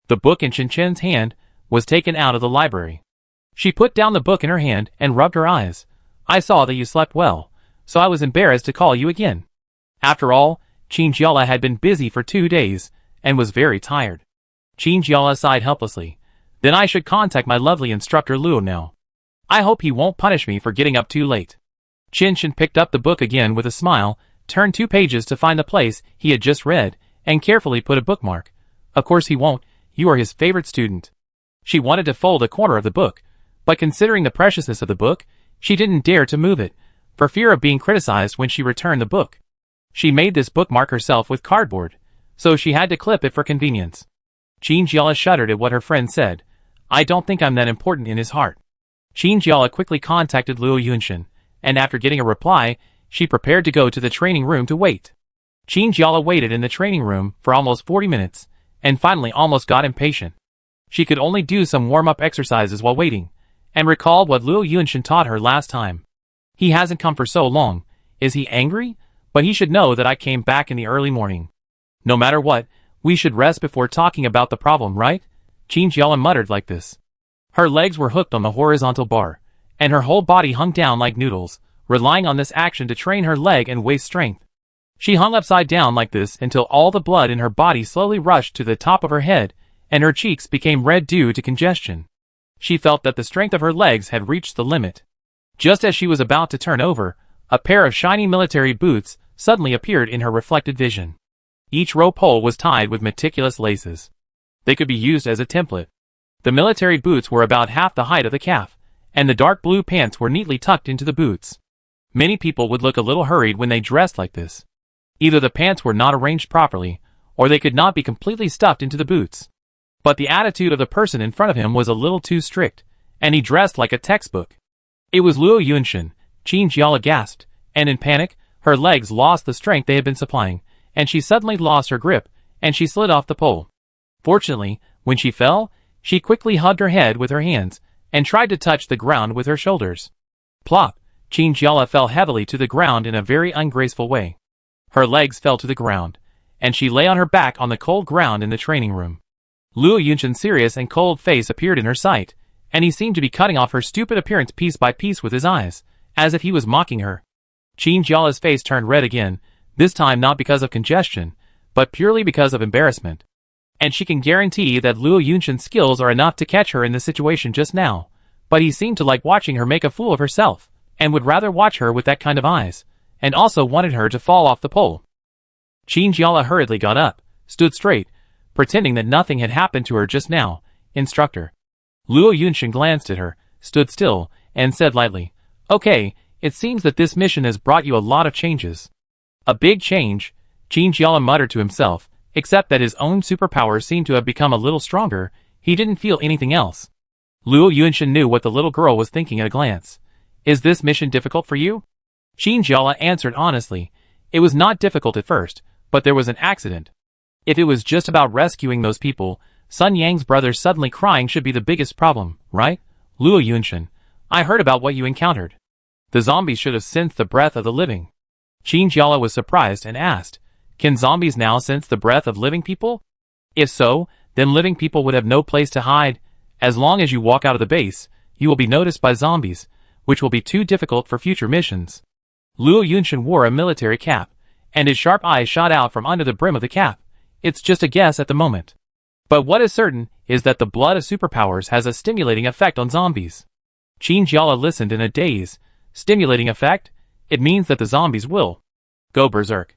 A: The book in Chen hand was taken out of the library. She put down the book in her hand and rubbed her eyes. I saw that you slept well, so I was embarrassed to call you again. After all, Qin Jiala had been busy for 2 days, and was very tired. Qin Jiala sighed helplessly. Then I should contact my lovely instructor Luo now. I hope he won't punish me for getting up too late. Chen picked up the book again with a smile, turned 2 pages to find the place he had just read, and carefully put a bookmark. Of course he won't, you are his favorite student. She wanted to fold a corner of the book, but considering the preciousness of the book, she didn't dare to move it, for fear of being criticized when she returned the book. She made this bookmark herself with cardboard, so she had to clip it for convenience. Qin Jiala shuddered at what her friend said. I don't think I'm that important in his heart. Qin Jiala quickly contacted Luo Yunshin, and after getting a reply, she prepared to go to the training room to wait. Qin Jiala waited in the training room for almost 40 minutes, and finally almost got impatient. She could only do some warm-up exercises while waiting, and recalled what Luo Yunshin taught her last time. He hasn't come for so long. Is he angry? But he should know that I came back in the early morning. No matter what, we should rest before talking about the problem, right? Qin Jiala muttered like this. Her legs were hooked on the horizontal bar, and her whole body hung down like noodles, relying on this action to train her leg and waist strength. She hung upside down like this until all the blood in her body slowly rushed to the top of her head, and her cheeks became red due to congestion. She felt that the strength of her legs had reached the limit. Just as she was about to turn over, a pair of shiny military boots suddenly appeared in her reflected vision. Each rope hole was tied with meticulous laces. They could be used as a template. The military boots were about half the height of the calf, and the dark blue pants were neatly tucked into the boots. Many people would look a little hurried when they dressed like this. Either the pants were not arranged properly, or they could not be completely stuffed into the boots. But the attitude of the person in front of him was a little too strict, and he dressed like a textbook. It was Luo Yunshin. Qin Jiala gasped, and in panic, her legs lost the strength they had been supplying, and she suddenly lost her grip, and she slid off the pole. Fortunately, when she fell, she quickly hugged her head with her hands, and tried to touch the ground with her shoulders. Plop! Qin Jiala fell heavily to the ground in a very ungraceful way. Her legs fell to the ground, and she lay on her back on the cold ground in the training room. Luo Yunshin's serious and cold face appeared in her sight, and he seemed to be cutting off her stupid appearance piece by piece with his eyes, as if he was mocking her. Qin Jiala's face turned red again, this time not because of congestion, but purely because of embarrassment. And she can guarantee that Luo Yunshin's skills are enough to catch her in the situation just now, but he seemed to like watching her make a fool of herself, and would rather watch her with that kind of eyes, and also wanted her to fall off the pole. Qin Jiala hurriedly got up, stood straight, pretending that nothing had happened to her just now. Instructor. Luo Yunshin glanced at her, stood still, and said lightly, Okay, it seems that this mission has brought you a lot of changes. A big change, Jinjiala muttered to himself, except that his own superpowers seemed to have become a little stronger. He didn't feel anything else. Luo Yunshin knew what the little girl was thinking at a glance. Is this mission difficult for you? Jinjiala answered honestly. It was not difficult at first, but there was an accident. If it was just about rescuing those people, Sun Yang's brother suddenly crying should be the biggest problem, right? Luo Yunshin, I heard about what you encountered. The zombies should have sensed the breath of the living. Jinjiala was surprised and asked, can zombies now sense the breath of living people? If so, then living people would have no place to hide. As long as you walk out of the base, you will be noticed by zombies, which will be too difficult for future missions. Luo Yunshin wore a military cap, and his sharp eyes shot out from under the brim of the cap. It's just a guess at the moment. But what is certain is that the blood of superpowers has a stimulating effect on zombies. Jinjiala listened in a daze. Stimulating effect? It means that the zombies will go berserk.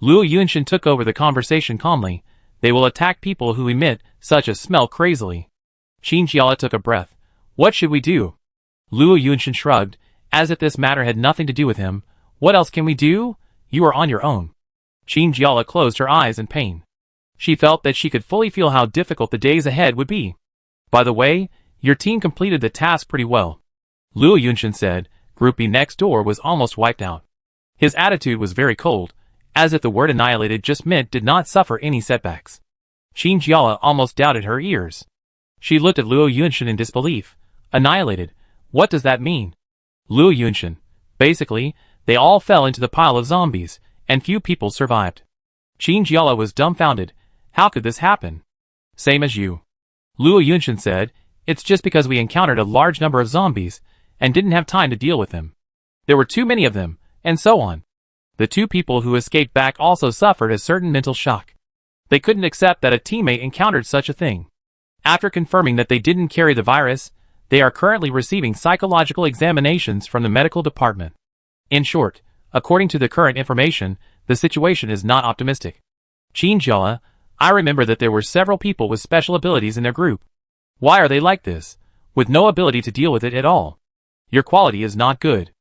A: Luo Yunshin took over the conversation calmly. They will attack people who emit such a smell crazily. Jinjiala took a breath. What should we do? Luo Yunshin shrugged, as if this matter had nothing to do with him. What else can we do? You are on your own. Jinjiala closed her eyes in pain. She felt that she could fully feel how difficult the days ahead would be. By the way, your team completed the task pretty well. Luo Yunshin said. Groupie next door was almost wiped out. His attitude was very cold, as if the word annihilated just meant did not suffer any setbacks. Jinjiala almost doubted her ears. She looked at Luo Yunshin in disbelief. Annihilated? What does that mean? Luo Yunshin. Basically, they all fell into the pile of zombies, and few people survived. Jinjiala was dumbfounded. How could this happen? Same as you. Luo Yunshin said, it's just because we encountered a large number of zombies, and didn't have time to deal with them. There were too many of them, and so on. The two people who escaped back also suffered a certain mental shock. They couldn't accept that a teammate encountered such a thing. After confirming that they didn't carry the virus, they are currently receiving psychological examinations from the medical department. In short, according to the current information, the situation is not optimistic. Jinjiala, I remember that there were several people with special abilities in their group. Why are they like this, with no ability to deal with it at all? Your quality is not good.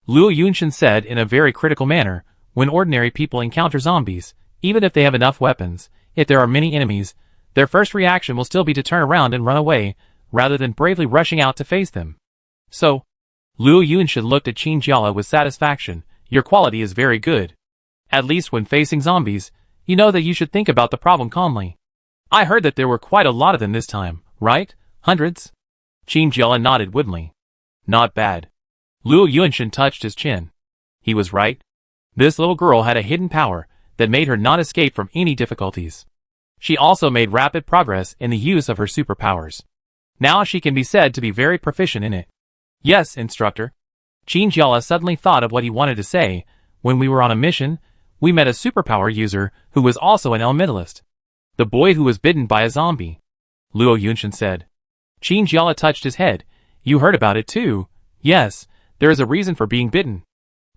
A: Luo Yunshin said in a very critical manner, when ordinary people encounter zombies, even if they have enough weapons, if there are many enemies, their first reaction will still be to turn around and run away, rather than bravely rushing out to face them. So, Luo Yunshin looked at Jinjiala with satisfaction. Your quality is very good. At least when facing zombies, you know that you should think about the problem calmly. I heard that there were quite a lot of them this time, right? Hundreds? Jinjiala nodded woodenly. Not bad. Luo Yunshin touched his chin. He was right. This little girl had a hidden power that made her not escape from any difficulties. She also made rapid progress in the use of her superpowers. Now she can be said to be very proficient in it. Yes, instructor. Jinjiala suddenly thought of what he wanted to say. When we were on a mission, we met a superpower user who was also an elementalist. The boy who was bitten by a zombie. Luo Yunshin said. Jinjiala touched his head. You heard about it too. Yes, there is a reason for being bitten.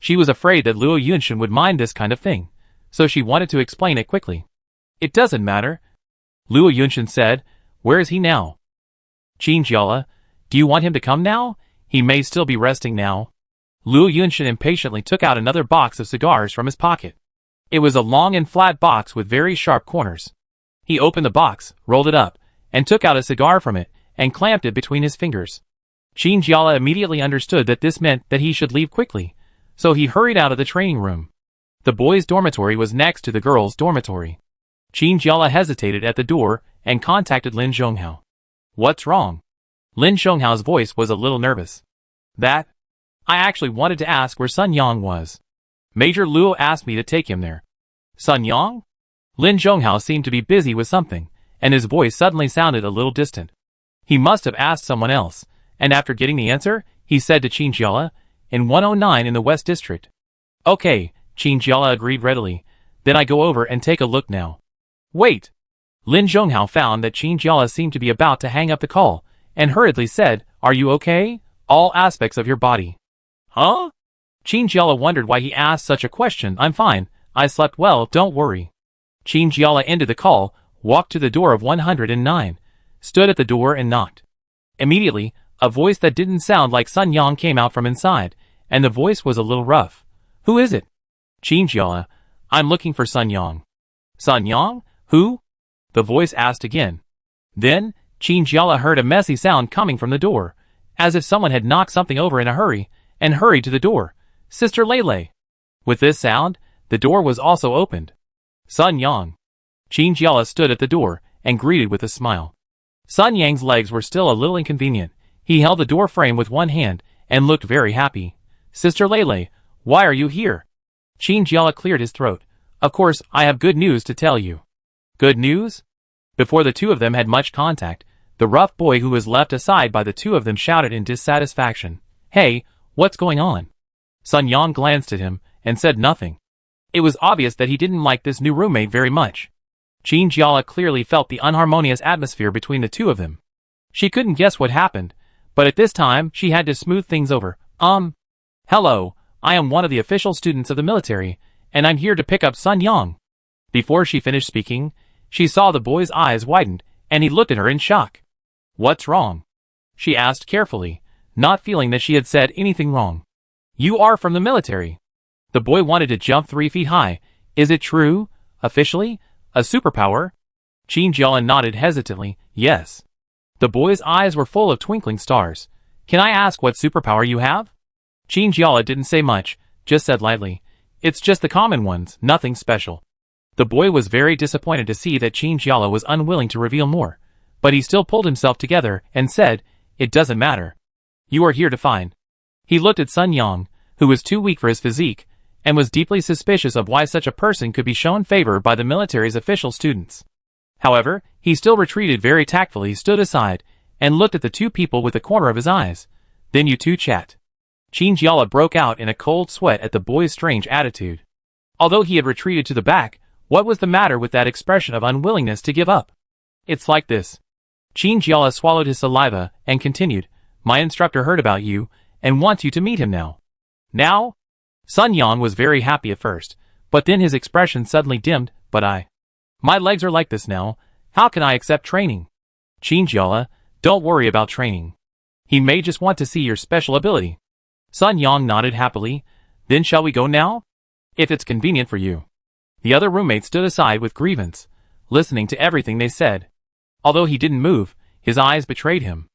A: She was afraid that Luo Yunshin would mind this kind of thing, so she wanted to explain it quickly. It doesn't matter. Luo Yunshin said. Where is he now? Jinjiala, do you want him to come now? He may still be resting now. Luo Yunshin impatiently took out another box of cigars from his pocket. It was a long and flat box with very sharp corners. He opened the box, rolled it up, and took out a cigar from it, and clamped it between his fingers. Jinjiala immediately understood that this meant that he should leave quickly, so he hurried out of the training room. The boys' dormitory was next to the girls' dormitory. Jinjiala hesitated at the door and contacted Lin Zhonghao. What's wrong? Lin Zhonghao's voice was a little nervous. That? I actually wanted to ask where Sun Yang was. Major Luo asked me to take him there. Sun Yang? Lin Zhonghao seemed to be busy with something, and his voice suddenly sounded a little distant. He must have asked someone else, and after getting the answer, he said to Jinjiala, in 109 in the West District. Okay, Jinjiala agreed readily. Then I go over and take a look now. Wait! Lin Zhonghao found that Jinjiala seemed to be about to hang up the call, and hurriedly said, Are you okay? All aspects of your body. Huh? Jinjiala wondered why he asked such a question. I'm fine. I slept well, don't worry. Jinjiala ended the call, walked to the door of 109, stood at the door and knocked. Immediately, a voice that didn't sound like Sun Yang came out from inside, and the voice was a little rough. Who is it? Jinjiala, I'm looking for Sun Yang. Sun Yang? Who? The voice asked again. Then, Qin Jiala heard a messy sound coming from the door, as if someone had knocked something over in a hurry, and hurried to the door. Sister Lele. With this sound, the door was also opened. Sun Yang. Qin Jiala stood at the door, and greeted with a smile. Sun Yang's legs were still a little inconvenient. He held the door frame with one hand, and looked very happy. Sister Lele, why are you here? Qin Jiala cleared his throat. Of course, I have good news to tell you. Good news? Before the two of them had much contact, the rough boy who was left aside by the two of them shouted in dissatisfaction. Hey, what's going on? Sun Yang glanced at him, and said nothing. It was obvious that he didn't like this new roommate very much. Qin Jiala clearly felt the unharmonious atmosphere between the two of them. She couldn't guess what happened, but at this time she had to smooth things over. Hello, I am one of the official students of the military, and I'm here to pick up Sun Yang. Before she finished speaking, she saw the boy's eyes widened, and he looked at her in shock. What's wrong? She asked carefully, not feeling that she had said anything wrong. You are from the military. The boy wanted to jump 3 feet high. Is it true? Officially? A superpower? Qin Jiala nodded hesitantly. Yes. The boy's eyes were full of twinkling stars. Can I ask what superpower you have? Qin Jiala didn't say much, just said lightly. It's just the common ones, nothing special. The boy was very disappointed to see that Qin Jiala was unwilling to reveal more, but he still pulled himself together and said, It doesn't matter. You are here to find. He looked at Sun Yang, who was too weak for his physique, and was deeply suspicious of why such a person could be shown favor by the military's official students. However, he still retreated very tactfully, stood aside, and looked at the two people with the corner of his eyes. Then you two chat. Qin Jiala broke out in a cold sweat at the boy's strange attitude. Although he had retreated to the back, what was the matter with that expression of unwillingness to give up? It's like this. Qin Jiala swallowed his saliva and continued, My instructor heard about you, and wants you to meet him now. Now? Sun Yang was very happy at first, but then his expression suddenly dimmed. My legs are like this now, how can I accept training? Qin Jiala, don't worry about training. He may just want to see your special ability. Sun Yang nodded happily. Then shall we go now? If it's convenient for you. The other roommate stood aside with grievance, listening to everything they said. Although he didn't move, his eyes betrayed him.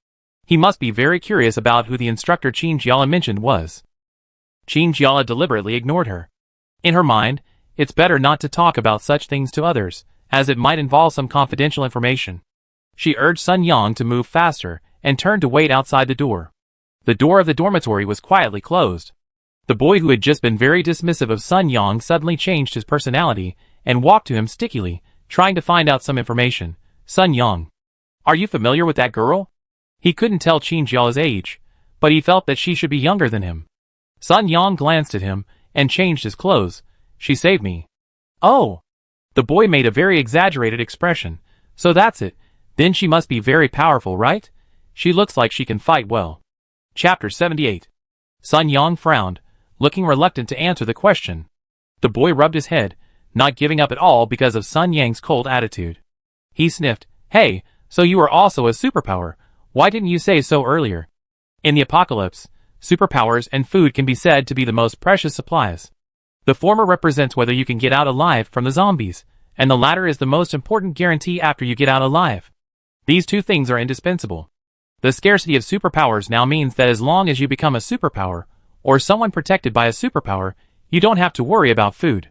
A: He must be very curious about who the instructor Qin Jiala mentioned was. Qin Jiala deliberately ignored her. In her mind, it's better not to talk about such things to others, as it might involve some confidential information. She urged Sun Yang to move faster, and turned to wait outside the door. The door of the dormitory was quietly closed. The boy who had just been very dismissive of Sun Yang suddenly changed his personality, and walked to him stickily, trying to find out some information. Sun Yang. Are you familiar with that girl? He couldn't tell Qin Jiala's age, but he felt that she should be younger than him. Sun Yang glanced at him, and changed his clothes. She saved me. Oh! The boy made a very exaggerated expression. So that's it. Then she must be very powerful, right? She looks like she can fight well. Chapter 78. Sun Yang frowned, looking reluctant to answer the question. The boy rubbed his head, not giving up at all because of Sun Yang's cold attitude. He sniffed. Hey, so you are also a superpower. Why didn't you say so earlier? In the apocalypse, superpowers and food can be said to be the most precious supplies. The former represents whether you can get out alive from the zombies, and the latter is the most important guarantee after you get out alive. These two things are indispensable. The scarcity of superpowers now means that as long as you become a superpower, or someone protected by a superpower, you don't have to worry about food.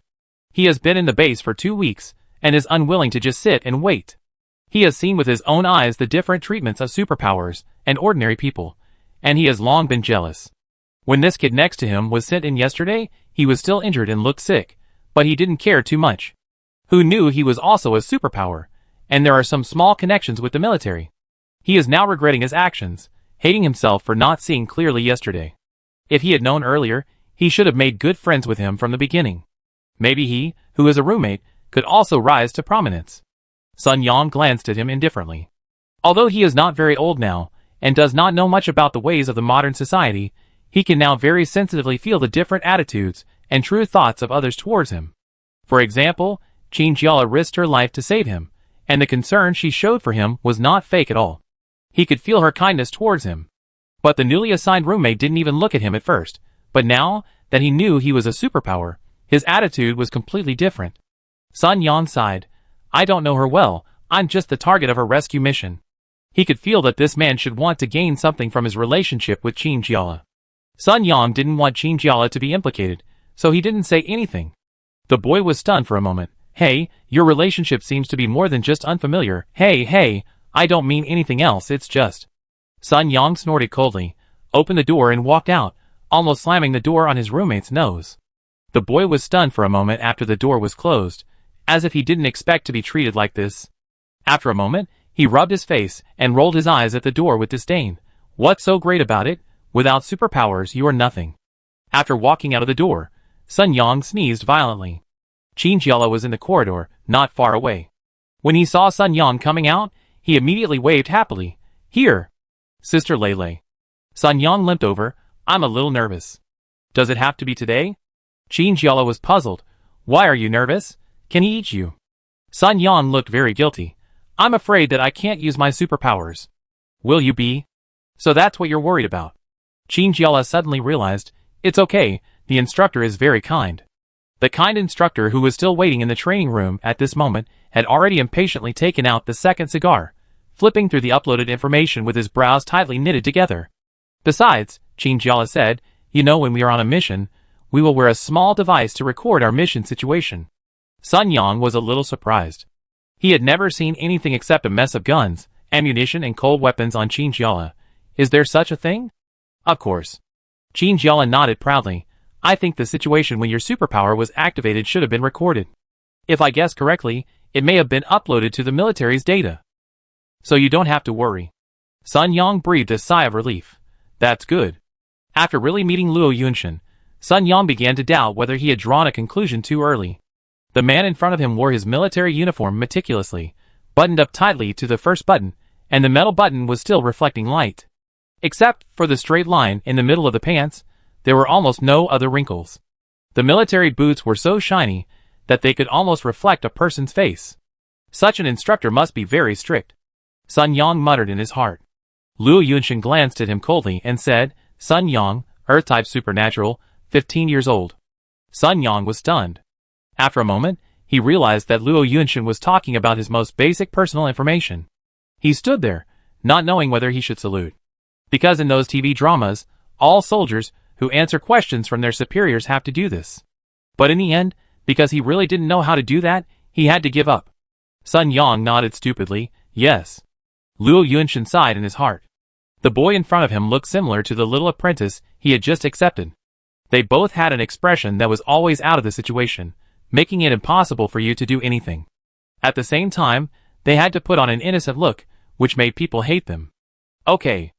A: He has been in the base for 2 weeks, and is unwilling to just sit and wait. He has seen with his own eyes the different treatments of superpowers and ordinary people, and he has long been jealous. When this kid next to him was sent in yesterday, he was still injured and looked sick, but he didn't care too much. Who knew he was also a superpower, and there are some small connections with the military. He is now regretting his actions, hating himself for not seeing clearly yesterday. If he had known earlier, he should have made good friends with him from the beginning. Maybe he, who is a roommate, could also rise to prominence. Sun Yang glanced at him indifferently. Although he is not very old now, and does not know much about the ways of the modern society, he can now very sensitively feel the different attitudes and true thoughts of others towards him. For example, Qin Jiala risked her life to save him, and the concern she showed for him was not fake at all. He could feel her kindness towards him. But the newly assigned roommate didn't even look at him at first, but now that he knew he was a superpower, His attitude was completely different. Sun Yang sighed. I don't know her well, I'm just the target of her rescue mission. He could feel that this man should want to gain something from his relationship with Qin Jiala. Sun Yang didn't want Qin Jiala to be implicated, so he didn't say anything. The boy was stunned for a moment. Hey, your relationship seems to be more than just unfamiliar. Hey, I don't mean anything else, it's just... Sun Yang snorted coldly, opened the door and walked out, almost slamming the door on his roommate's nose. The boy was stunned for a moment after the door was closed, as if he didn't expect to be treated like this. After a moment, he rubbed his face and rolled his eyes at the door with disdain. What's so great about it? Without superpowers, you are nothing. After walking out of the door, Sun Yang sneezed violently. Qin Jiala was in the corridor, not far away. When he saw Sun Yang coming out, he immediately waved happily. Here, Sister Lele. Sun Yang limped over. I'm a little nervous. Does it have to be today? Qin Jiala was puzzled. Why are you nervous? Can he eat you? Sun Yang looked very guilty. I'm afraid that I can't use my superpowers. Will you be? So that's what you're worried about. Qin Jiala suddenly realized, it's okay, the instructor is very kind. The kind instructor who was still waiting in the training room at this moment had already impatiently taken out the second cigar, flipping through the uploaded information with his brows tightly knitted together. Besides, Qin Jiala said, you know, when we are on a mission, we will wear a small device to record our mission situation. Sun Yang was a little surprised. He had never seen anything except a mess of guns, ammunition and cold weapons on Qin Jiala. Is there such a thing? Of course. Qin Jiala nodded proudly. I think the situation when your superpower was activated should have been recorded. If I guess correctly, it may have been uploaded to the military's data. So you don't have to worry. Sun Yang breathed a sigh of relief. That's good. After really meeting Luo Yunshin, Sun Yang began to doubt whether he had drawn a conclusion too early. The man in front of him wore his military uniform meticulously, buttoned up tightly to the first button, and the metal button was still reflecting light. Except for the straight line in the middle of the pants, there were almost no other wrinkles. The military boots were so shiny that they could almost reflect a person's face. Such an instructor must be very strict. Sun Yang muttered in his heart. Luo Yunshin glanced at him coldly and said, Sun Yang, Earth-type supernatural, 15 years old. Sun Yang was stunned. After a moment, he realized that Luo Yunshin was talking about his most basic personal information. He stood there, not knowing whether he should salute. Because in those TV dramas, all soldiers who answer questions from their superiors have to do this. But in the end, because he really didn't know how to do that, he had to give up. Sun Yang nodded stupidly, yes. Luo Yunshin sighed in his heart. The boy in front of him looked similar to the little apprentice he had just accepted. They both had an expression that was always out of the situation, making it impossible for you to do anything. At the same time, they had to put on an innocent look, which made people hate them. Okay.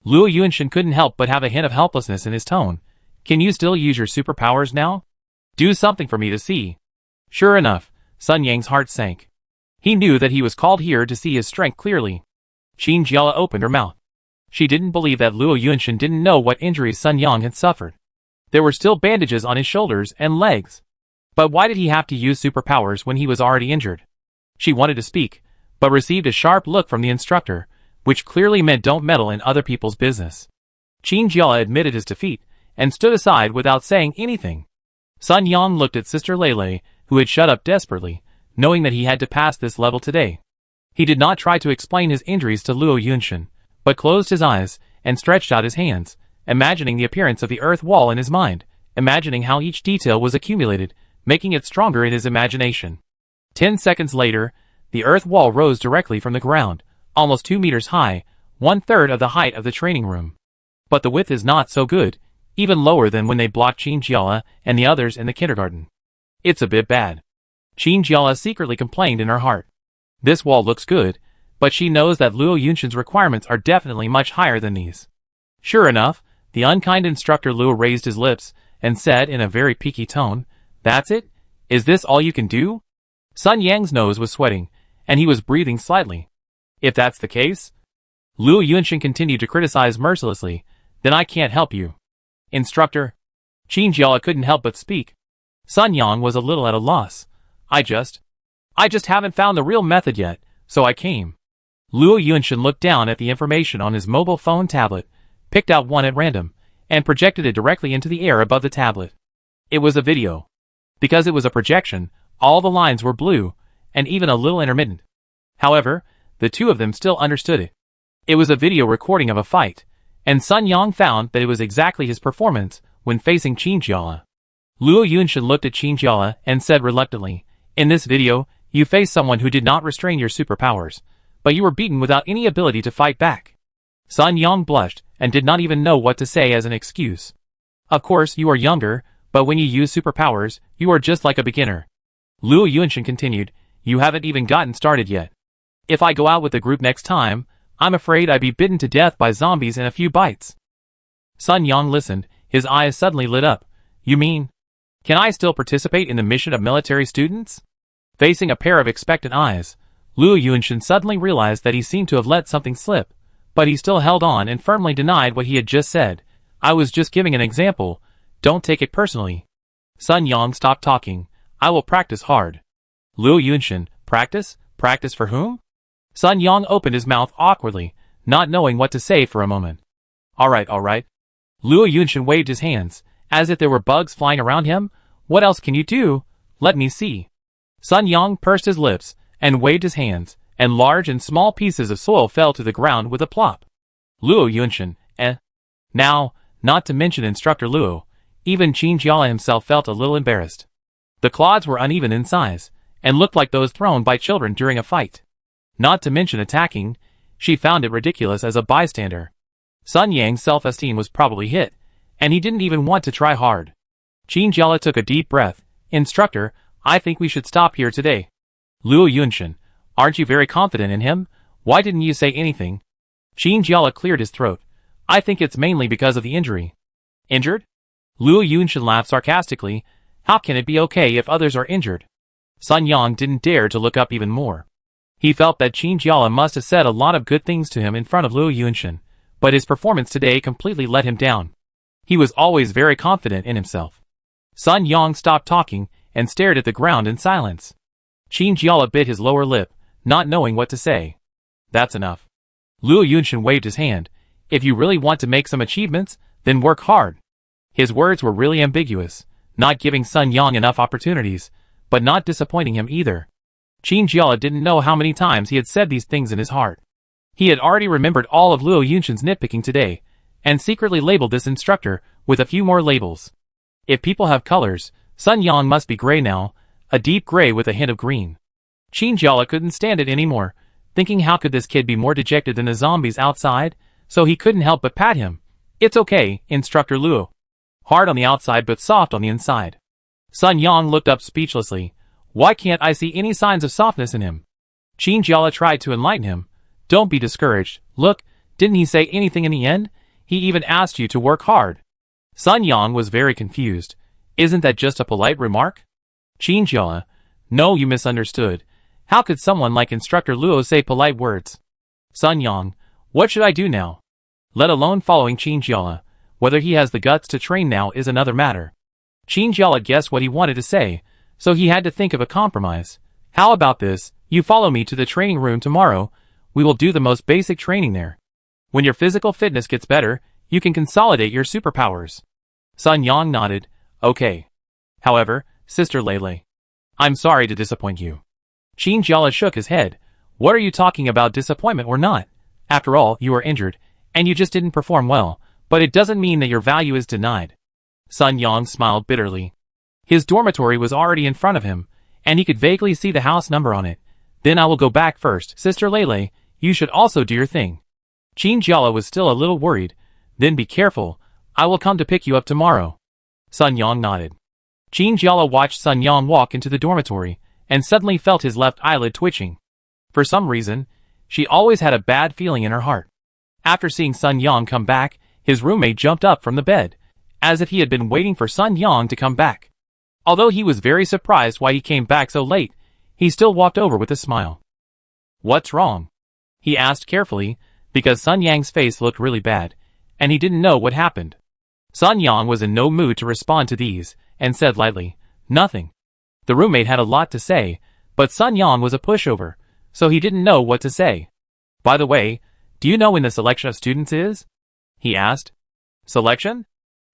A: Luo Yunshin couldn't help but have a hint of helplessness in his tone. Can you still use your superpowers now? Do something for me to see. Sure enough, Sun Yang's heart sank. He knew that he was called here to see his strength clearly. Qin Jiala opened her mouth. She didn't believe that Luo Yunshin didn't know what injuries Sun Yang had suffered. There were still bandages on his shoulders and legs. But why did he have to use superpowers when he was already injured? She wanted to speak, but received a sharp look from the instructor, which clearly meant don't meddle in other people's business. Qin Jiala admitted his defeat, and stood aside without saying anything. Sun Yang looked at Sister Lele, who had shut up desperately, knowing that he had to pass this level today. He did not try to explain his injuries to Luo Yunshin, but closed his eyes, and stretched out his hands, imagining the appearance of the earth wall in his mind, imagining how each detail was accumulated, making it stronger in his imagination. 10 seconds later, the earth wall rose directly from the ground, almost 2 meters high, 1/3 of the height of the training room. But the width is not so good, even lower than when they blocked Qin Jiala and the others in the kindergarten. It's a bit bad. Qin Jiala secretly complained in her heart. This wall looks good, but she knows that Luo Yunshin's requirements are definitely much higher than these. Sure enough, the unkind instructor Luo raised his lips and said in a very peaky tone, That's it? Is this all you can do? Sun Yang's nose was sweating, and he was breathing slightly. If that's the case, Luo Yunshin continued to criticize mercilessly, then I can't help you. Instructor. Qin Jiala couldn't help but speak. Sun Yang was a little at a loss. I just haven't found the real method yet, so I came. Luo Yunshin looked down at the information on his mobile phone tablet, picked out one at random, and projected it directly into the air above the tablet. It was a video. Because it was a projection, all the lines were blue, and even a little intermittent. However, the two of them still understood it. It was a video recording of a fight, and Sun Yang found that it was exactly his performance when facing Qin Jiala. Luo Yunshin looked at Qin Jiala and said reluctantly, "In this video, you faced someone who did not restrain your superpowers, but you were beaten without any ability to fight back." Sun Yang blushed and did not even know what to say as an excuse. "Of course, you are younger, but when you use superpowers, you are just like a beginner." Luo Yunshin continued, "You haven't even gotten started yet. If I go out with the group next time, I'm afraid I'd be bitten to death by zombies in a few bites." Sun Yang listened, his eyes suddenly lit up. "You mean, can I still participate in the mission of military students?" Facing a pair of expectant eyes, Luo Yunshin suddenly realized that he seemed to have let something slip, but he still held on and firmly denied what he had just said. "I was just giving an example. Don't take it personally." Sun Yang stopped talking. "I will practice hard." Luo Yunshin, practice? Practice for whom? Sun Yang opened his mouth awkwardly, not knowing what to say for a moment. All right. Luo Yunshin waved his hands, as if there were bugs flying around him. "What else can you do? Let me see." Sun Yang pursed his lips and waved his hands, and large and small pieces of soil fell to the ground with a plop. Luo Yunshin, Now, not to mention Instructor Luo, even Qin Jiala himself felt a little embarrassed. The clods were uneven in size, and looked like those thrown by children during a fight. Not to mention attacking, she found it ridiculous as a bystander. Sun Yang's self-esteem was probably hit, and he didn't even want to try hard. Qin Jiala took a deep breath. "Instructor, I think we should stop here today." Luo Yunshin, aren't you very confident in him? Why didn't you say anything? Qin Jiala cleared his throat. "I think it's mainly because of the injury." "Injured?" Luo Yunshin laughed sarcastically. "How can it be okay if others are injured?" Sun Yang didn't dare to look up even more. He felt that Qin Jiala must have said a lot of good things to him in front of Luo Yunshin, but his performance today completely let him down. He was always very confident in himself. Sun Yang stopped talking and stared at the ground in silence. Qin Jiala bit his lower lip, not knowing what to say. "That's enough." Luo Yunshin waved his hand. "If you really want to make some achievements, then work hard." His words were really ambiguous, not giving Sun Yang enough opportunities, but not disappointing him either. Qin Jiala didn't know how many times he had said these things in his heart. He had already remembered all of Luo Yunshin's nitpicking today, and secretly labeled this instructor with a few more labels. If people have colors, Sun Yang must be gray now, a deep gray with a hint of green. Qin Jiala couldn't stand it anymore, thinking how could this kid be more dejected than the zombies outside, so he couldn't help but pat him. "It's okay, Instructor Luo. Hard on the outside but soft on the inside." Sun Yang looked up speechlessly. "Why can't I see any signs of softness in him?" Qin Jiala tried to enlighten him. "Don't be discouraged. Look, didn't he say anything in the end? He even asked you to work hard." Sun Yang was very confused. "Isn't that just a polite remark?" Qin Jiala, "No, you misunderstood. How could someone like Instructor Luo say polite words?" Sun Yang, "What should I do now?" Let alone following Qin Jiala. Whether he has the guts to train now is another matter. Qin Jiala guessed what he wanted to say, so he had to think of a compromise. "How about this, you follow me to the training room tomorrow, we will do the most basic training there. When your physical fitness gets better, you can consolidate your superpowers." Sun Yang nodded. "Okay. However, Sister Lele, I'm sorry to disappoint you." Qin Jiala shook his head. "What are you talking about, disappointment or not? After all, you are injured, and you just didn't perform well, but it doesn't mean that your value is denied." Sun Yang smiled bitterly. His dormitory was already in front of him, and he could vaguely see the house number on it. "Then I will go back first. Sister Lele, you should also do your thing." Qin Jiala was still a little worried. "Then be careful. I will come to pick you up tomorrow." Sun Yang nodded. Qin Jiala watched Sun Yang walk into the dormitory, and suddenly felt his left eyelid twitching. For some reason, she always had a bad feeling in her heart. After seeing Sun Yang come back, his roommate jumped up from the bed, as if he had been waiting for Sun Yang to come back. Although he was very surprised why he came back so late, he still walked over with a smile. "What's wrong?" he asked carefully, because Sun Yang's face looked really bad, and he didn't know what happened. Sun Yang was in no mood to respond to these, and said lightly, "Nothing." The roommate had a lot to say, but Sun Yang was a pushover, so he didn't know what to say. "By the way, do you know when the selection of students is?" he asked. "Selection?"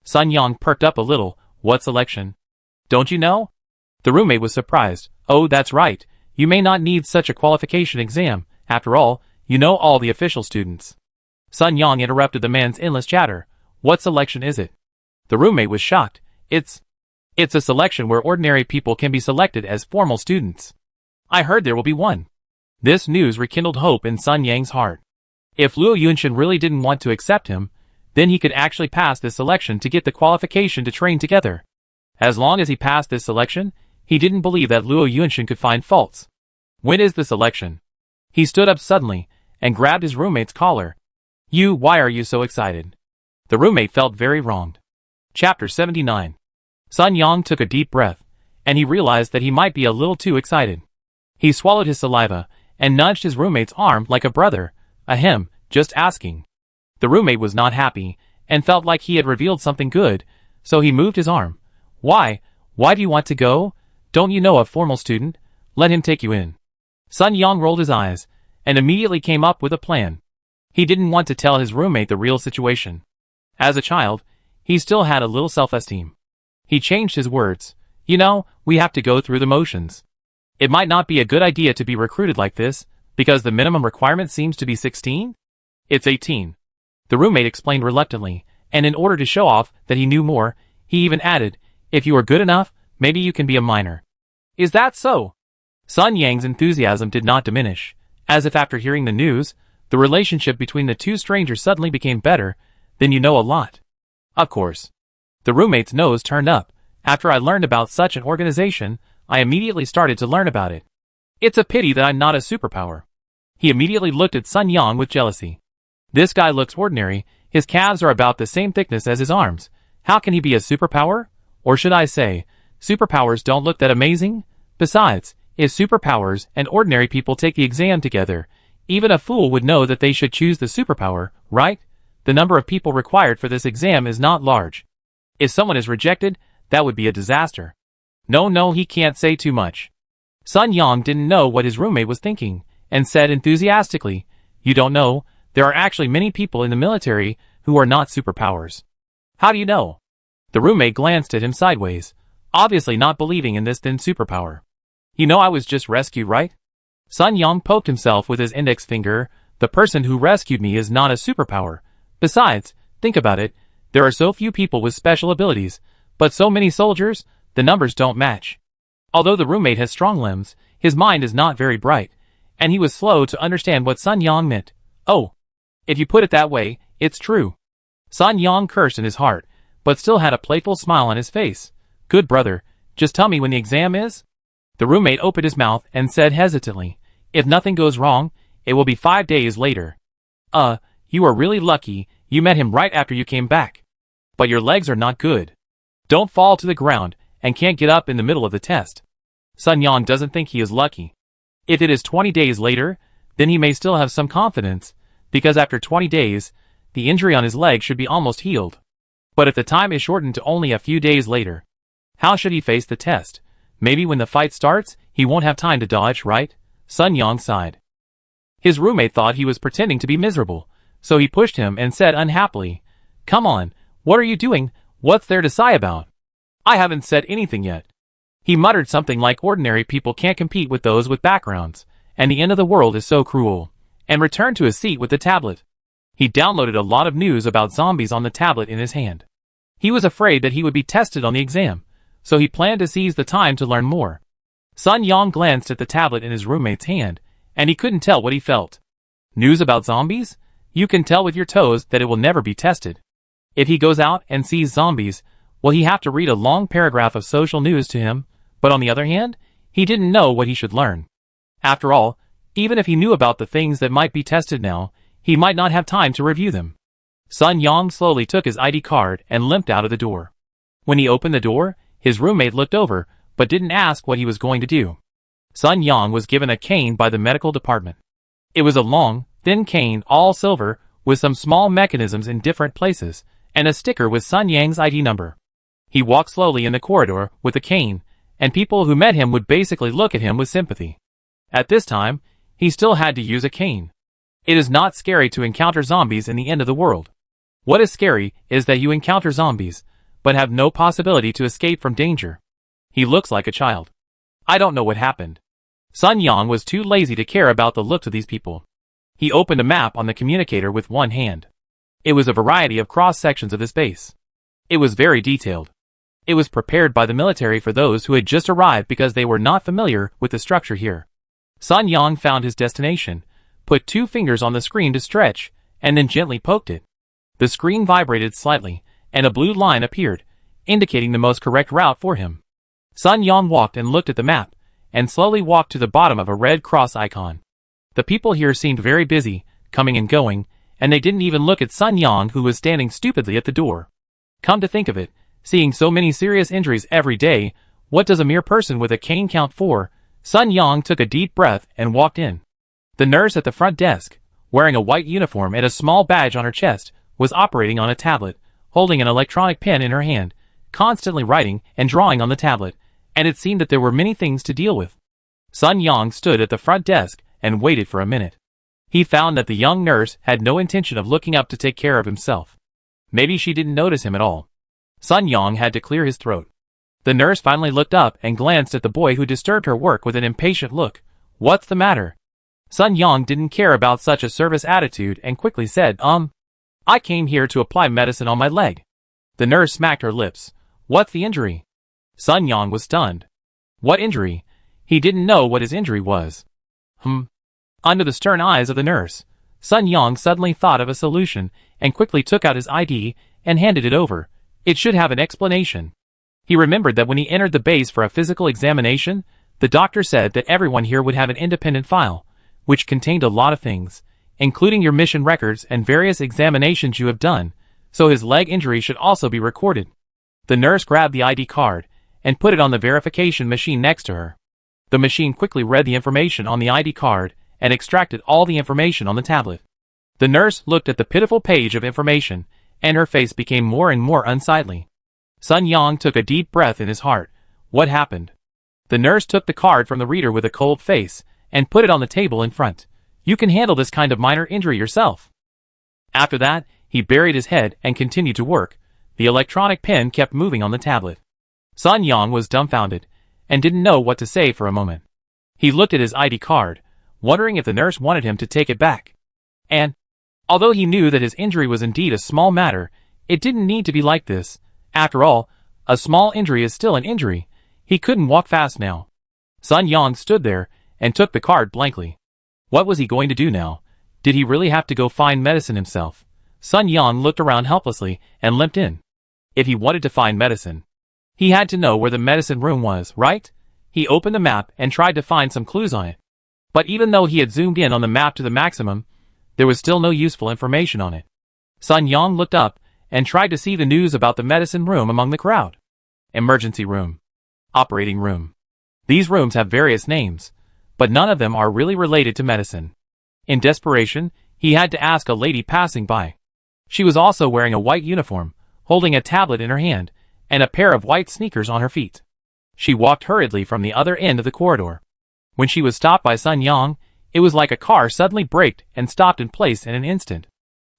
A: Sun Yang perked up a little. "What selection? Don't you know?" The roommate was surprised. Oh, that's right. You may not need such a qualification exam. After all, you know all the official students. Sun Yang interrupted the man's endless chatter. What selection is it? The roommate was shocked. It's a selection where ordinary people can be selected as formal students. I heard there will be one. This news rekindled hope in Sun Yang's heart. If Luo Yunshin really didn't want to accept him, then he could actually pass this selection to get the qualification to train together. As long as he passed this selection, he didn't believe that Luo Yunshin could find faults. When is the selection? He stood up suddenly and grabbed his roommate's collar. Why are you so excited? The roommate felt very wronged. Chapter 79. Sun Yang took a deep breath, and he realized that he might be a little too excited. He swallowed his saliva and nudged his roommate's arm like a brother. Ahem, just asking. The roommate was not happy and felt like he had revealed something good, so he moved his arm. Why do you want to go? Don't you know a formal student? Let him take you in. Sun Yang rolled his eyes and immediately came up with a plan. He didn't want to tell his roommate the real situation. As a child, he still had a little self-esteem. He changed his words. You know, we have to go through the motions. It might not be a good idea to be recruited like this, because the minimum requirement seems to be 16? It's 18. The roommate explained reluctantly, and in order to show off that he knew more, he even added, if you are good enough, maybe you can be a minor. Is that so? Sun Yang's enthusiasm did not diminish, as if after hearing the news, the relationship between the two strangers suddenly became better. Then you know a lot. Of course. The roommate's nose turned up. After I learned about such an organization, I immediately started to learn about it. It's a pity that I'm not a superpower. He immediately looked at Sun Yang with jealousy. This guy looks ordinary. His calves are about the same thickness as his arms. How can he be a superpower? Or should I say, superpowers don't look that amazing? Besides, if superpowers and ordinary people take the exam together, even a fool would know that they should choose the superpower, right? The number of people required for this exam is not large. If someone is rejected, that would be a disaster. No, he can't say too much. Sun Yang didn't know what his roommate was thinking, and said enthusiastically, you don't know, there are actually many people in the military who are not superpowers. How do you know? The roommate glanced at him sideways, obviously not believing in this thin superpower. You know I was just rescued, right? Sun Yang poked himself with his index finger. The person who rescued me is not a superpower. Besides, think about it, there are so few people with special abilities, but so many soldiers, the numbers don't match. Although the roommate has strong limbs, his mind is not very bright, and he was slow to understand what Sun Yang meant. Oh, if you put it that way, it's true. Sun Yang cursed in his heart, but still had a playful smile on his face. Good brother, just tell me when the exam is? The roommate opened his mouth and said hesitantly, if nothing goes wrong, it will be 5 days later. You are really lucky, you met him right after you came back. But your legs are not good. Don't fall to the ground, and can't get up in the middle of the test. Sun Yang doesn't think he is lucky. If it is 20 days later, then he may still have some confidence, because after 20 days, the injury on his leg should be almost healed. But if the time is shortened to only a few days later, how should he face the test? Maybe when the fight starts, he won't have time to dodge, right? Sun Yang sighed. His roommate thought he was pretending to be miserable, so he pushed him and said unhappily, come on, what are you doing? What's there to sigh about? I haven't said anything yet. He muttered something like ordinary people can't compete with those with backgrounds, and the end of the world is so cruel, and returned to his seat with the tablet. He downloaded a lot of news about zombies on the tablet in his hand. He was afraid that he would be tested on the exam, so he planned to seize the time to learn more. Sun Yang glanced at the tablet in his roommate's hand, and he couldn't tell what he felt. News about zombies? You can tell with your toes that it will never be tested. If he goes out and sees zombies, will he have to read a long paragraph of social news to him? But on the other hand, he didn't know what he should learn. After all, even if he knew about the things that might be tested now, he might not have time to review them. Sun Yang slowly took his ID card and limped out of the door. When he opened the door, his roommate looked over, but didn't ask what he was going to do. Sun Yang was given a cane by the medical department. It was a long, thin cane, all silver, with some small mechanisms in different places, and a sticker with Sun Yang's ID number. He walked slowly in the corridor with the cane, and people who met him would basically look at him with sympathy. At this time, he still had to use a cane. It is not scary to encounter zombies in the end of the world. What is scary is that you encounter zombies, but have no possibility to escape from danger. He looks like a child. I don't know what happened. Sun Yang was too lazy to care about the looks of these people. He opened a map on the communicator with one hand. It was a variety of cross-sections of this base. It was very detailed. It was prepared by the military for those who had just arrived because they were not familiar with the structure here. Sun Yang found his destination, put 2 fingers on the screen to stretch, and then gently poked it. The screen vibrated slightly, and a blue line appeared, indicating the most correct route for him. Sun Yang walked and looked at the map, and slowly walked to the bottom of a red cross icon. The people here seemed very busy, coming and going, and they didn't even look at Sun Yang, who was standing stupidly at the door. Come to think of it, seeing so many serious injuries every day, what does a mere person with a cane count for? Sun Yang took a deep breath and walked in. The nurse at the front desk, wearing a white uniform and a small badge on her chest, was operating on a tablet, holding an electronic pen in her hand, constantly writing and drawing on the tablet, and it seemed that there were many things to deal with. Sun Yang stood at the front desk and waited for a minute. He found that the young nurse had no intention of looking up to take care of himself. Maybe she didn't notice him at all. Sun Yang had to clear his throat. The nurse finally looked up and glanced at the boy who disturbed her work with an impatient look. What's the matter? Sun Yang didn't care about such a service attitude and quickly said, I came here to apply medicine on my leg. The nurse smacked her lips. What's the injury? Sun Yang was stunned. What injury? He didn't know what his injury was. Under the stern eyes of the nurse, Sun Yang suddenly thought of a solution and quickly took out his ID and handed it over. It should have an explanation. He remembered that when he entered the base for a physical examination, the doctor said that everyone here would have an independent file, which contained a lot of things, including your mission records and various examinations you have done, so his leg injury should also be recorded. The nurse grabbed the ID card and put it on the verification machine next to her. The machine quickly read the information on the ID card and extracted all the information on the tablet. The nurse looked at the pitiful page of information, and her face became more and more unsightly. Sun Yang took a deep breath in his heart. What happened? The nurse took the card from the reader with a cold face and put it on the table in front. You can handle this kind of minor injury yourself. After that, he buried his head and continued to work. The electronic pen kept moving on the tablet. Sun Yang was dumbfounded and didn't know what to say for a moment. He looked at his ID card, wondering if the nurse wanted him to take it back. And, although he knew that his injury was indeed a small matter, it didn't need to be like this. After all, a small injury is still an injury. He couldn't walk fast now. Sun Yang stood there and took the card blankly. What was he going to do now? Did he really have to go find medicine himself? Sun Yang looked around helplessly and limped in. If he wanted to find medicine, he had to know where the medicine room was, right? He opened the map and tried to find some clues on it. But even though he had zoomed in on the map to the maximum, there was still no useful information on it. Sun Yang looked up and tried to see the news about the medicine room among the crowd. Emergency room. Operating room. These rooms have various names, but none of them are really related to medicine. In desperation, he had to ask a lady passing by. She was also wearing a white uniform, holding a tablet in her hand, and a pair of white sneakers on her feet. She walked hurriedly from the other end of the corridor. When she was stopped by Sun Yang, it was like a car suddenly braked and stopped in place in an instant.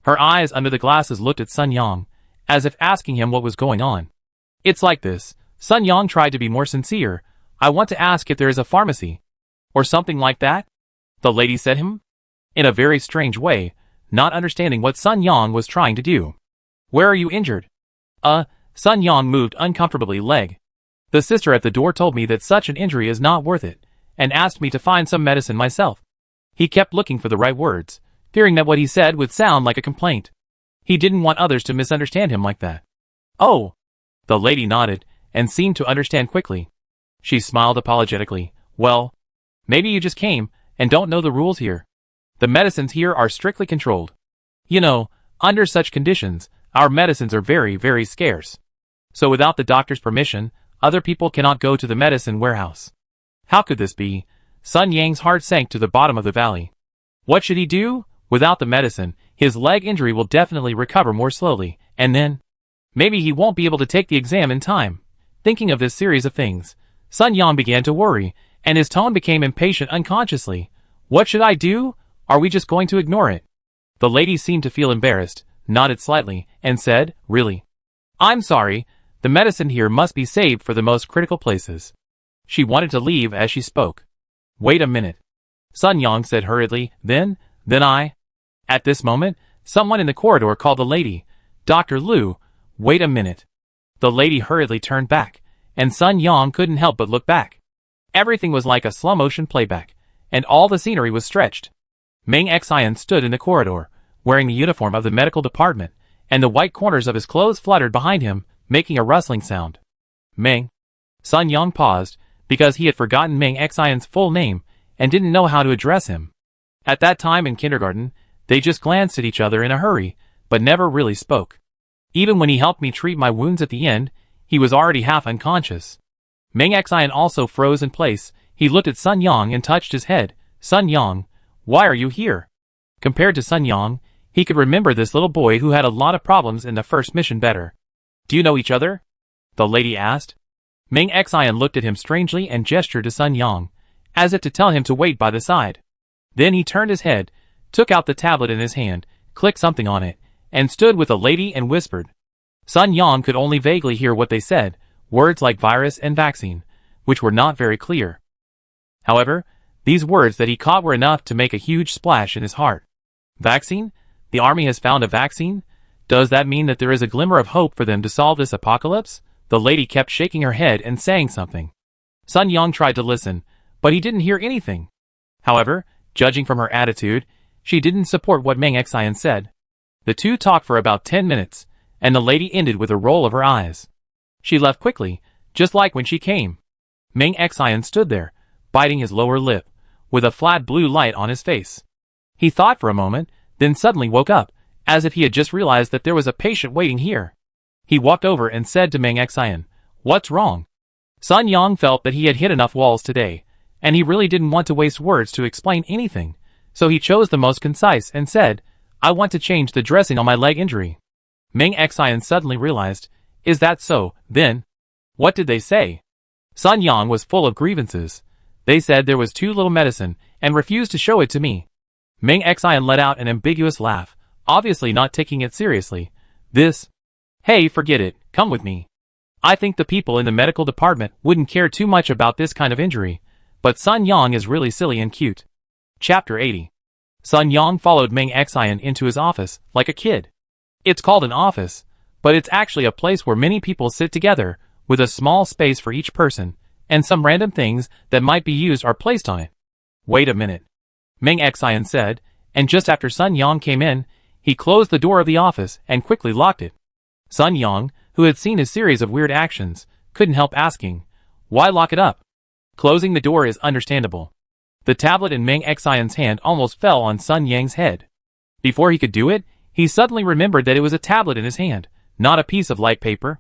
A: Her eyes under the glasses looked at Sun Yang, as if asking him what was going on. It's like this. Sun Yang tried to be more sincere. I want to ask if there is a pharmacy. Or something like that? The lady said in a very strange way, not understanding what Sun Yang was trying to do. Where are you injured? Sun Yang moved uncomfortably leg. The sister at the door told me that such an injury is not worth it, and asked me to find some medicine myself. He kept looking for the right words, fearing that what he said would sound like a complaint. He didn't want others to misunderstand him like that. Oh! The lady nodded, and seemed to understand quickly. She smiled apologetically. Well, maybe you just came, and don't know the rules here. The medicines here are strictly controlled. You know, under such conditions, our medicines are very, very scarce. So without the doctor's permission, other people cannot go to the medicine warehouse. How could this be? Sun Yang's heart sank to the bottom of the valley. What should he do? Without the medicine, his leg injury will definitely recover more slowly, and then maybe he won't be able to take the exam in time. Thinking of this series of things, Sun Yang began to worry, and his tone became impatient unconsciously. What should I do? Are we just going to ignore it? The lady seemed to feel embarrassed, nodded slightly, and said, Really? I'm sorry, the medicine here must be saved for the most critical places. She wanted to leave as she spoke. Wait a minute. Sun Yang said hurriedly, then I... At this moment, someone in the corridor called the lady. Dr. Liu, wait a minute. The lady hurriedly turned back, and Sun Yang couldn't help but look back. Everything was like a slow-motion playback, and all the scenery was stretched. Meng Xian stood in the corridor, wearing the uniform of the medical department, and the white corners of his clothes fluttered behind him, making a rustling sound. Meng. Sun Yang paused, because he had forgotten Meng Xian's full name, and didn't know how to address him. At that time in kindergarten, they just glanced at each other in a hurry, but never really spoke. Even when he helped me treat my wounds at the end, he was already half unconscious. Meng Xian also froze in place. He looked at Sun Yang and touched his head. Sun Yang, why are you here? Compared to Sun Yang, he could remember this little boy who had a lot of problems in the first mission better. Do you know each other? The lady asked. Meng Xian looked at him strangely and gestured to Sun Yang, as if to tell him to wait by the side. Then he turned his head, took out the tablet in his hand, clicked something on it, and stood with the lady and whispered. Sun Yang could only vaguely hear what they said, words like virus and vaccine, which were not very clear. However, these words that he caught were enough to make a huge splash in his heart. Vaccine? The army has found a vaccine? Does that mean that there is a glimmer of hope for them to solve this apocalypse? The lady kept shaking her head and saying something. Sun Yang tried to listen, but he didn't hear anything. However, judging from her attitude, she didn't support what Meng Xian said. The two talked for about 10 minutes, and the lady ended with a roll of her eyes. She left quickly, just like when she came. Meng Xian stood there, biting his lower lip, with a flat blue light on his face. He thought for a moment, then suddenly woke up, as if he had just realized that there was a patient waiting here. He walked over and said to Meng Xian, "What's wrong?" Sun Yang felt that he had hit enough walls today, and he really didn't want to waste words to explain anything, so he chose the most concise and said, "I want to change the dressing on my leg injury." Meng Xian suddenly realized, "Is that so, then? What did they say?" Sun Yang was full of grievances. They said there was too little medicine, and refused to show it to me. Meng Xian let out an ambiguous laugh, obviously not taking it seriously. Hey, forget it, come with me. I think the people in the medical department wouldn't care too much about this kind of injury, but Sun Yang is really silly and cute. Chapter 80. Sun Yang followed Meng Xian into his office, like a kid. It's called an office, but it's actually a place where many people sit together, with a small space for each person, and some random things that might be used are placed on it. Wait a minute. Meng Xian said, and just after Sun Yang came in, he closed the door of the office and quickly locked it. Sun Yang, who had seen a series of weird actions, couldn't help asking, why lock it up? Closing the door is understandable. The tablet in Meng Xian's hand almost fell on Sun Yang's head. Before he could do it, he suddenly remembered that it was a tablet in his hand, not a piece of light paper.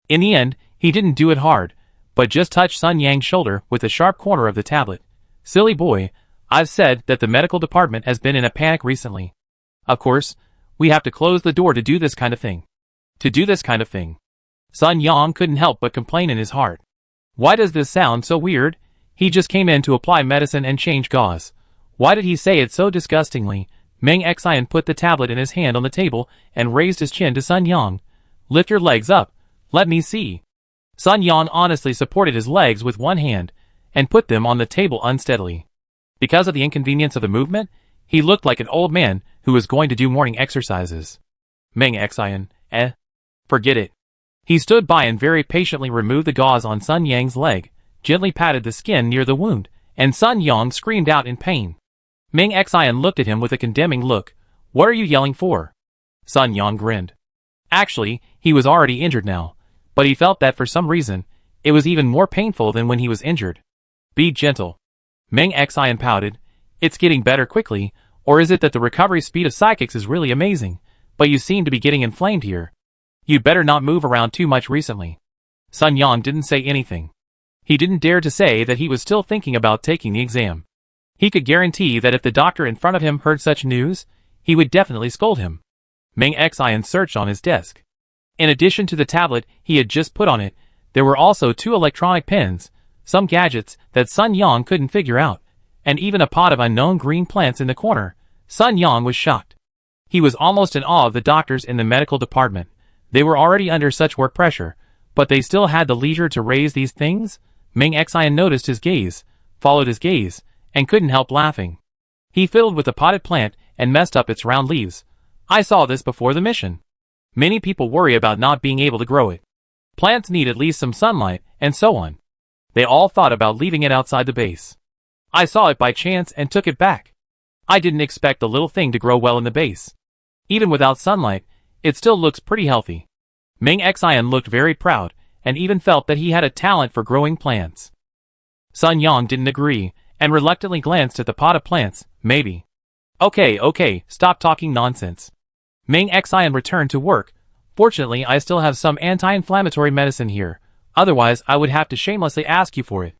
A: In the end, he didn't do it hard, but just touched Sun Yang's shoulder with the sharp corner of the tablet. Silly boy, I've said that the medical department has been in a panic recently. Of course, we have to close the door to do this kind of thing. Sun Yang couldn't help but complain in his heart. Why does this sound so weird? He just came in to apply medicine and change gauze. Why did he say it so disgustingly? Meng Xian put the tablet in his hand on the table and raised his chin to Sun Yang. Lift your legs up. Let me see. Sun Yang honestly supported his legs with one hand, and put them on the table unsteadily. Because of the inconvenience of the movement, he looked like an old man who was going to do morning exercises. Meng Xian, forget it. He stood by and very patiently removed the gauze on Sun Yang's leg, gently patted the skin near the wound, and Sun Yang screamed out in pain. Meng Xian looked at him with a condemning look. What are you yelling for? Sun Yang grinned. Actually, he was already injured now, but he felt that for some reason, it was even more painful than when he was injured. Be gentle. Meng Xian pouted. It's getting better quickly, or is it that the recovery speed of psychics is really amazing, but you seem to be getting inflamed here. You'd better not move around too much recently. Sun Yang didn't say anything. He didn't dare to say that he was still thinking about taking the exam. He could guarantee that if the doctor in front of him heard such news, he would definitely scold him. Meng Xian searched on his desk. In addition to the tablet he had just put on it, there were also 2 electronic pens, some gadgets that Sun Yang couldn't figure out, and even a pot of unknown green plants in the corner. Sun Yang was shocked. He was almost in awe of the doctors in the medical department. They were already under such work pressure, but they still had the leisure to raise these things? Ming Xian noticed his gaze, followed his gaze, and couldn't help laughing. He fiddled with the potted plant and messed up its round leaves. I saw this before the mission. Many people worry about not being able to grow it. Plants need at least some sunlight, and so on. They all thought about leaving it outside the base. I saw it by chance and took it back. I didn't expect the little thing to grow well in the base. Even without sunlight, it still looks pretty healthy. Ming Xian looked very proud, and even felt that he had a talent for growing plants. Sun Yang didn't agree, and reluctantly glanced at the pot of plants. Maybe. Okay, stop talking nonsense. Ming Xian returned to work. Fortunately, I still have some anti-inflammatory medicine here, otherwise I would have to shamelessly ask you for it.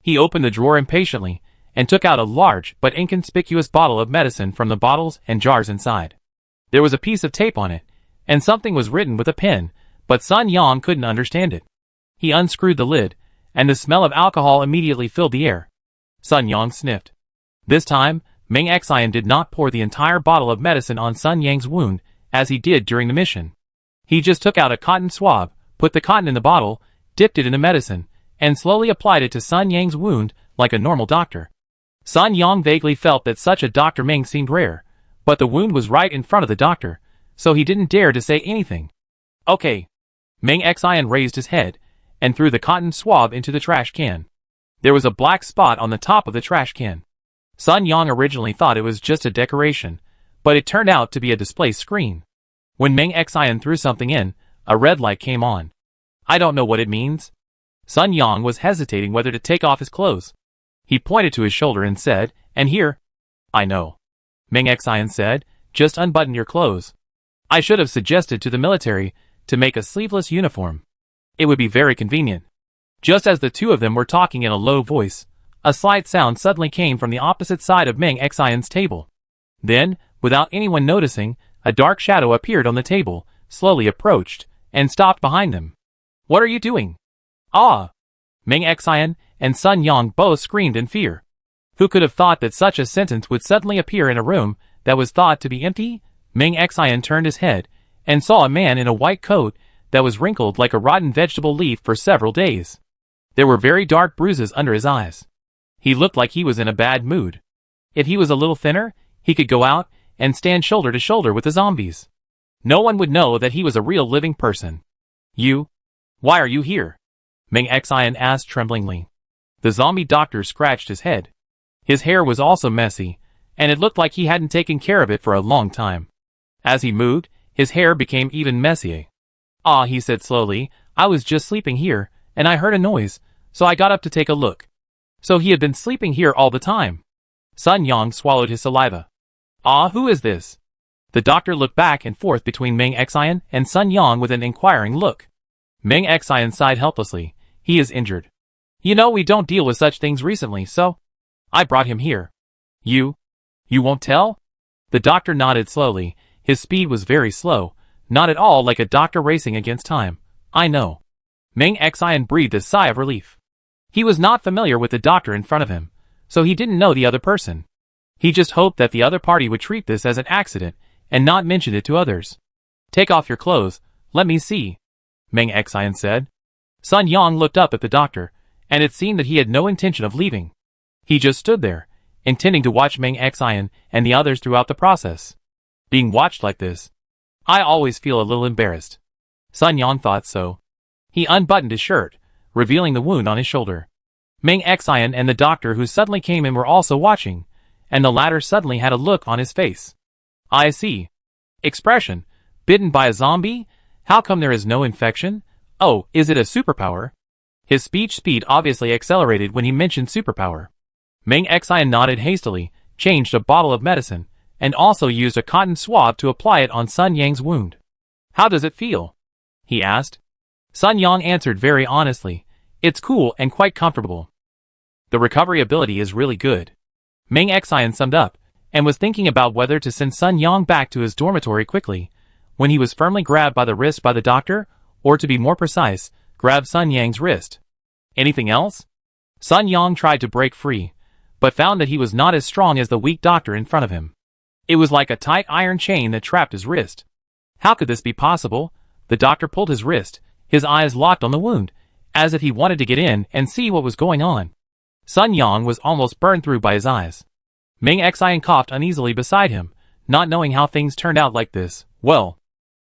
A: He opened the drawer impatiently, and took out a large but inconspicuous bottle of medicine from the bottles and jars inside. There was a piece of tape on it, and something was written with a pen, but Sun Yang couldn't understand it. He unscrewed the lid, and the smell of alcohol immediately filled the air. Sun Yang sniffed. This time, Ming Xian did not pour the entire bottle of medicine on Sun Yang's wound, as he did during the mission. He just took out a cotton swab, put the cotton in the bottle, dipped it in the medicine, and slowly applied it to Sun Yang's wound, like a normal doctor. Sun Yang vaguely felt that such a Dr. Ming seemed rare, but the wound was right in front of the doctor, so he didn't dare to say anything. Okay. Ming Xian raised his head, and threw the cotton swab into the trash can. There was a black spot on the top of the trash can. Sun Yang originally thought it was just a decoration, but it turned out to be a display screen. When Ming Xian threw something in, a red light came on. I don't know what it means. Sun Yang was hesitating whether to take off his clothes. He pointed to his shoulder and said, and here. I know. Ming Xian said, just unbutton your clothes. I should have suggested to the military to make a sleeveless uniform. It would be very convenient. Just as the two of them were talking in a low voice, a slight sound suddenly came from the opposite side of Ming Xian's table. Then, without anyone noticing, a dark shadow appeared on the table, slowly approached, and stopped behind them. What are you doing? Ah! Ming Xian and Sun Yang both screamed in fear. Who could have thought that such a sentence would suddenly appear in a room that was thought to be empty? Ming Xian turned his head, and saw a man in a white coat that was wrinkled like a rotten vegetable leaf for several days. There were very dark bruises under his eyes. He looked like he was in a bad mood. If he was a little thinner, he could go out and stand shoulder to shoulder with the zombies. No one would know that he was a real living person. You? Why are you here? Ming Xian asked tremblingly. The zombie doctor scratched his head. His hair was also messy, and it looked like he hadn't taken care of it for a long time. As he moved, his hair became even messier. Ah, he said slowly, I was just sleeping here, and I heard a noise, so I got up to take a look. So he had been sleeping here all the time. Sun Yang swallowed his saliva. Ah, who is this? The doctor looked back and forth between Ming Xian and Sun Yang with an inquiring look. Ming Xian sighed helplessly. He is injured. You know we don't deal with such things recently, so I brought him here. You won't tell? The doctor nodded slowly. His speed was very slow, not at all like a doctor racing against time. I know. Ming Xian breathed a sigh of relief. He was not familiar with the doctor in front of him, so he didn't know the other person. He just hoped that the other party would treat this as an accident and not mention it to others. Take off your clothes, let me see, Ming Xian said. Sun Yang looked up at the doctor, and it seemed that he had no intention of leaving. He just stood there, intending to watch Ming Xian and the others throughout the process. Being watched like this, I always feel a little embarrassed. Sun Yang thought so. He unbuttoned his shirt, revealing the wound on his shoulder. Ming Xian and the doctor who suddenly came in were also watching, and the latter suddenly had a look on his face. I see. Expression. Bitten by a zombie? How come there is no infection? Oh, is it a superpower? His speech speed obviously accelerated when he mentioned superpower. Ming Xian nodded hastily, changed a bottle of medicine, and also used a cotton swab to apply it on Sun Yang's wound. How does it feel? He asked. Sun Yang answered very honestly. It's cool and quite comfortable. The recovery ability is really good. Ming Xian summed up, and was thinking about whether to send Sun Yang back to his dormitory quickly, when he was firmly grabbed by the wrist by the doctor, or to be more precise, grab Sun Yang's wrist. Anything else? Sun Yang tried to break free, but found that he was not as strong as the weak doctor in front of him. It was like a tight iron chain that trapped his wrist. How could this be possible? The doctor pulled his wrist, his eyes locked on the wound, as if he wanted to get in and see what was going on. Sun Yang was almost burned through by his eyes. Ming Xian coughed uneasily beside him, not knowing how things turned out like this. Well,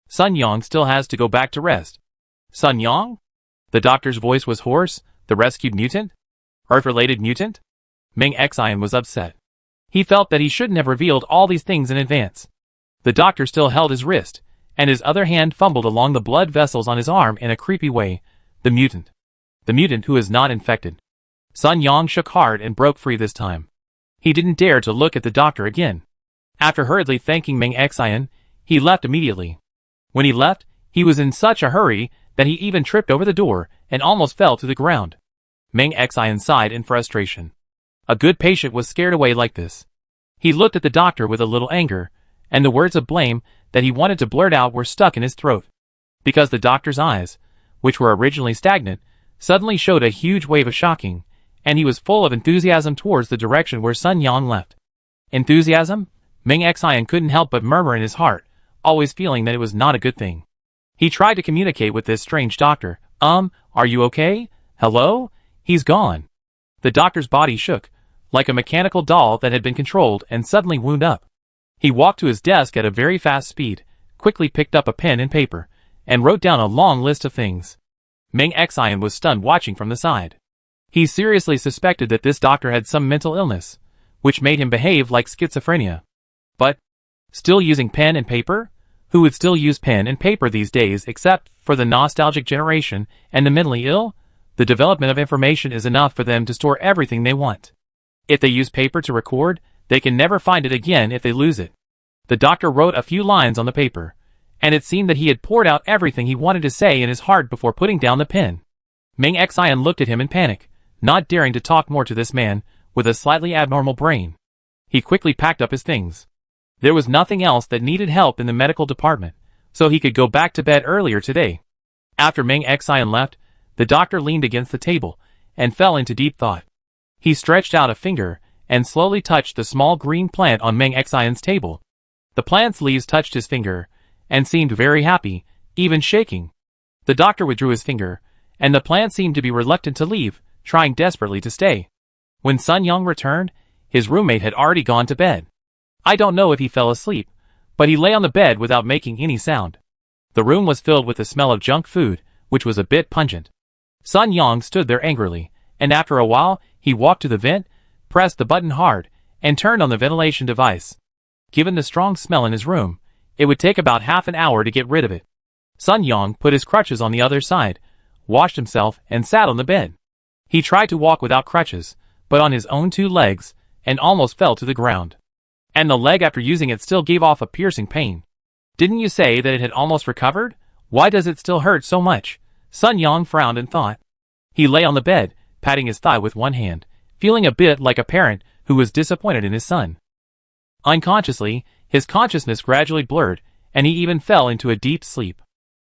A: Sun Yang still has to go back to rest. Sun Yang? The doctor's voice was hoarse. The rescued mutant? Earth-related mutant? Ming Xian was upset. He felt that he shouldn't have revealed all these things in advance. The doctor still held his wrist, and his other hand fumbled along the blood vessels on his arm in a creepy way. The mutant. The mutant who is not infected. Sun Yang shook hard and broke free this time. He didn't dare to look at the doctor again. After hurriedly thanking Ming Xian, he left immediately. When he left, he was in such a hurry that he even tripped over the door and almost fell to the ground. Ming Xian sighed in frustration. A good patient was scared away like this. He looked at the doctor with a little anger, and the words of blame that he wanted to blurt out were stuck in his throat. Because the doctor's eyes, which were originally stagnant, suddenly showed a huge wave of shocking, and he was full of enthusiasm towards the direction where Sun Yang left. Enthusiasm? Ming Xian couldn't help but murmur in his heart, always feeling that it was not a good thing. He tried to communicate with this strange doctor. Are you okay? Hello? He's gone. The doctor's body shook, like a mechanical doll that had been controlled and suddenly wound up. He walked to his desk at a very fast speed, quickly picked up a pen and paper, and wrote down a long list of things. Ming Xian was stunned watching from the side. He seriously suspected that this doctor had some mental illness, which made him behave like schizophrenia. But, still using pen and paper? Who would still use pen and paper these days except for the nostalgic generation and the mentally ill? The development of information is enough for them to store everything they want. If they use paper to record, they can never find it again if they lose it. The doctor wrote a few lines on the paper, and it seemed that he had poured out everything he wanted to say in his heart before putting down the pen. Ming Xian looked at him in panic, not daring to talk more to this man with a slightly abnormal brain. He quickly packed up his things. There was nothing else that needed help in the medical department, so he could go back to bed earlier today. After Ming Xian left, the doctor leaned against the table and fell into deep thought. He stretched out a finger and slowly touched the small green plant on Ming Xian's table. The plant's leaves touched his finger and seemed very happy, even shaking. The doctor withdrew his finger, and the plant seemed to be reluctant to leave, trying desperately to stay. When Sun Yang returned, his roommate had already gone to bed. I don't know if he fell asleep, but he lay on the bed without making any sound. The room was filled with the smell of junk food, which was a bit pungent. Sun Yang stood there angrily, and after a while, he walked to the vent, pressed the button hard, and turned on the ventilation device. Given the strong smell in his room, it would take about half an hour to get rid of it. Sun Yang put his crutches on the other side, washed himself, and sat on the bed. He tried to walk without crutches, but on his own 2 legs, and almost fell to the ground. And the leg after using it still gave off a piercing pain. Didn't you say that it had almost recovered? Why does it still hurt so much? Sun Yang frowned and thought. He lay on the bed, patting his thigh with one hand, feeling a bit like a parent who was disappointed in his son. Unconsciously, his consciousness gradually blurred, and he even fell into a deep sleep.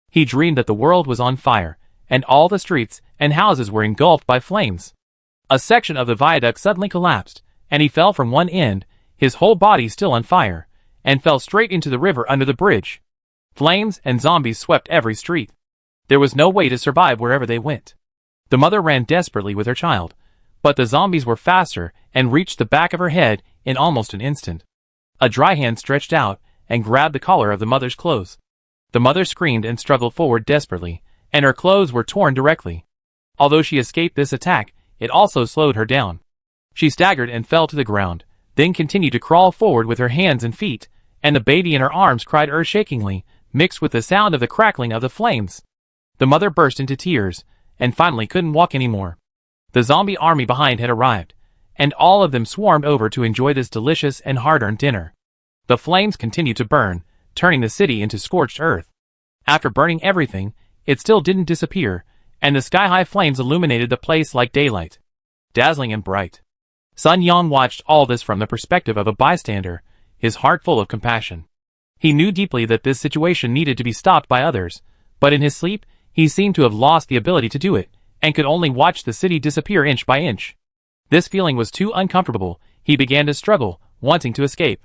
A: He dreamed that the world was on fire, and all the streets and houses were engulfed by flames. A section of the viaduct suddenly collapsed, and he fell from one end, his whole body still on fire, and fell straight into the river under the bridge. Flames and zombies swept every street. There was no way to survive wherever they went. The mother ran desperately with her child, but the zombies were faster and reached the back of her head in almost an instant. A dry hand stretched out and grabbed the collar of the mother's clothes. The mother screamed and struggled forward desperately, and her clothes were torn directly. Although she escaped this attack, it also slowed her down. She staggered and fell to the ground, then continued to crawl forward with her hands and feet, and the baby in her arms cried earth-shakingly, mixed with the sound of the crackling of the flames. The mother burst into tears, and finally couldn't walk anymore. The zombie army behind had arrived, and all of them swarmed over to enjoy this delicious and hard-earned dinner. The flames continued to burn, turning the city into scorched earth. After burning everything, it still didn't disappear, and the sky-high flames illuminated the place like daylight. Dazzling and bright. Sun Yang watched all this from the perspective of a bystander, his heart full of compassion. He knew deeply that this situation needed to be stopped by others, but in his sleep, he seemed to have lost the ability to do it, and could only watch the city disappear inch by inch. This feeling was too uncomfortable. He began to struggle, wanting to escape.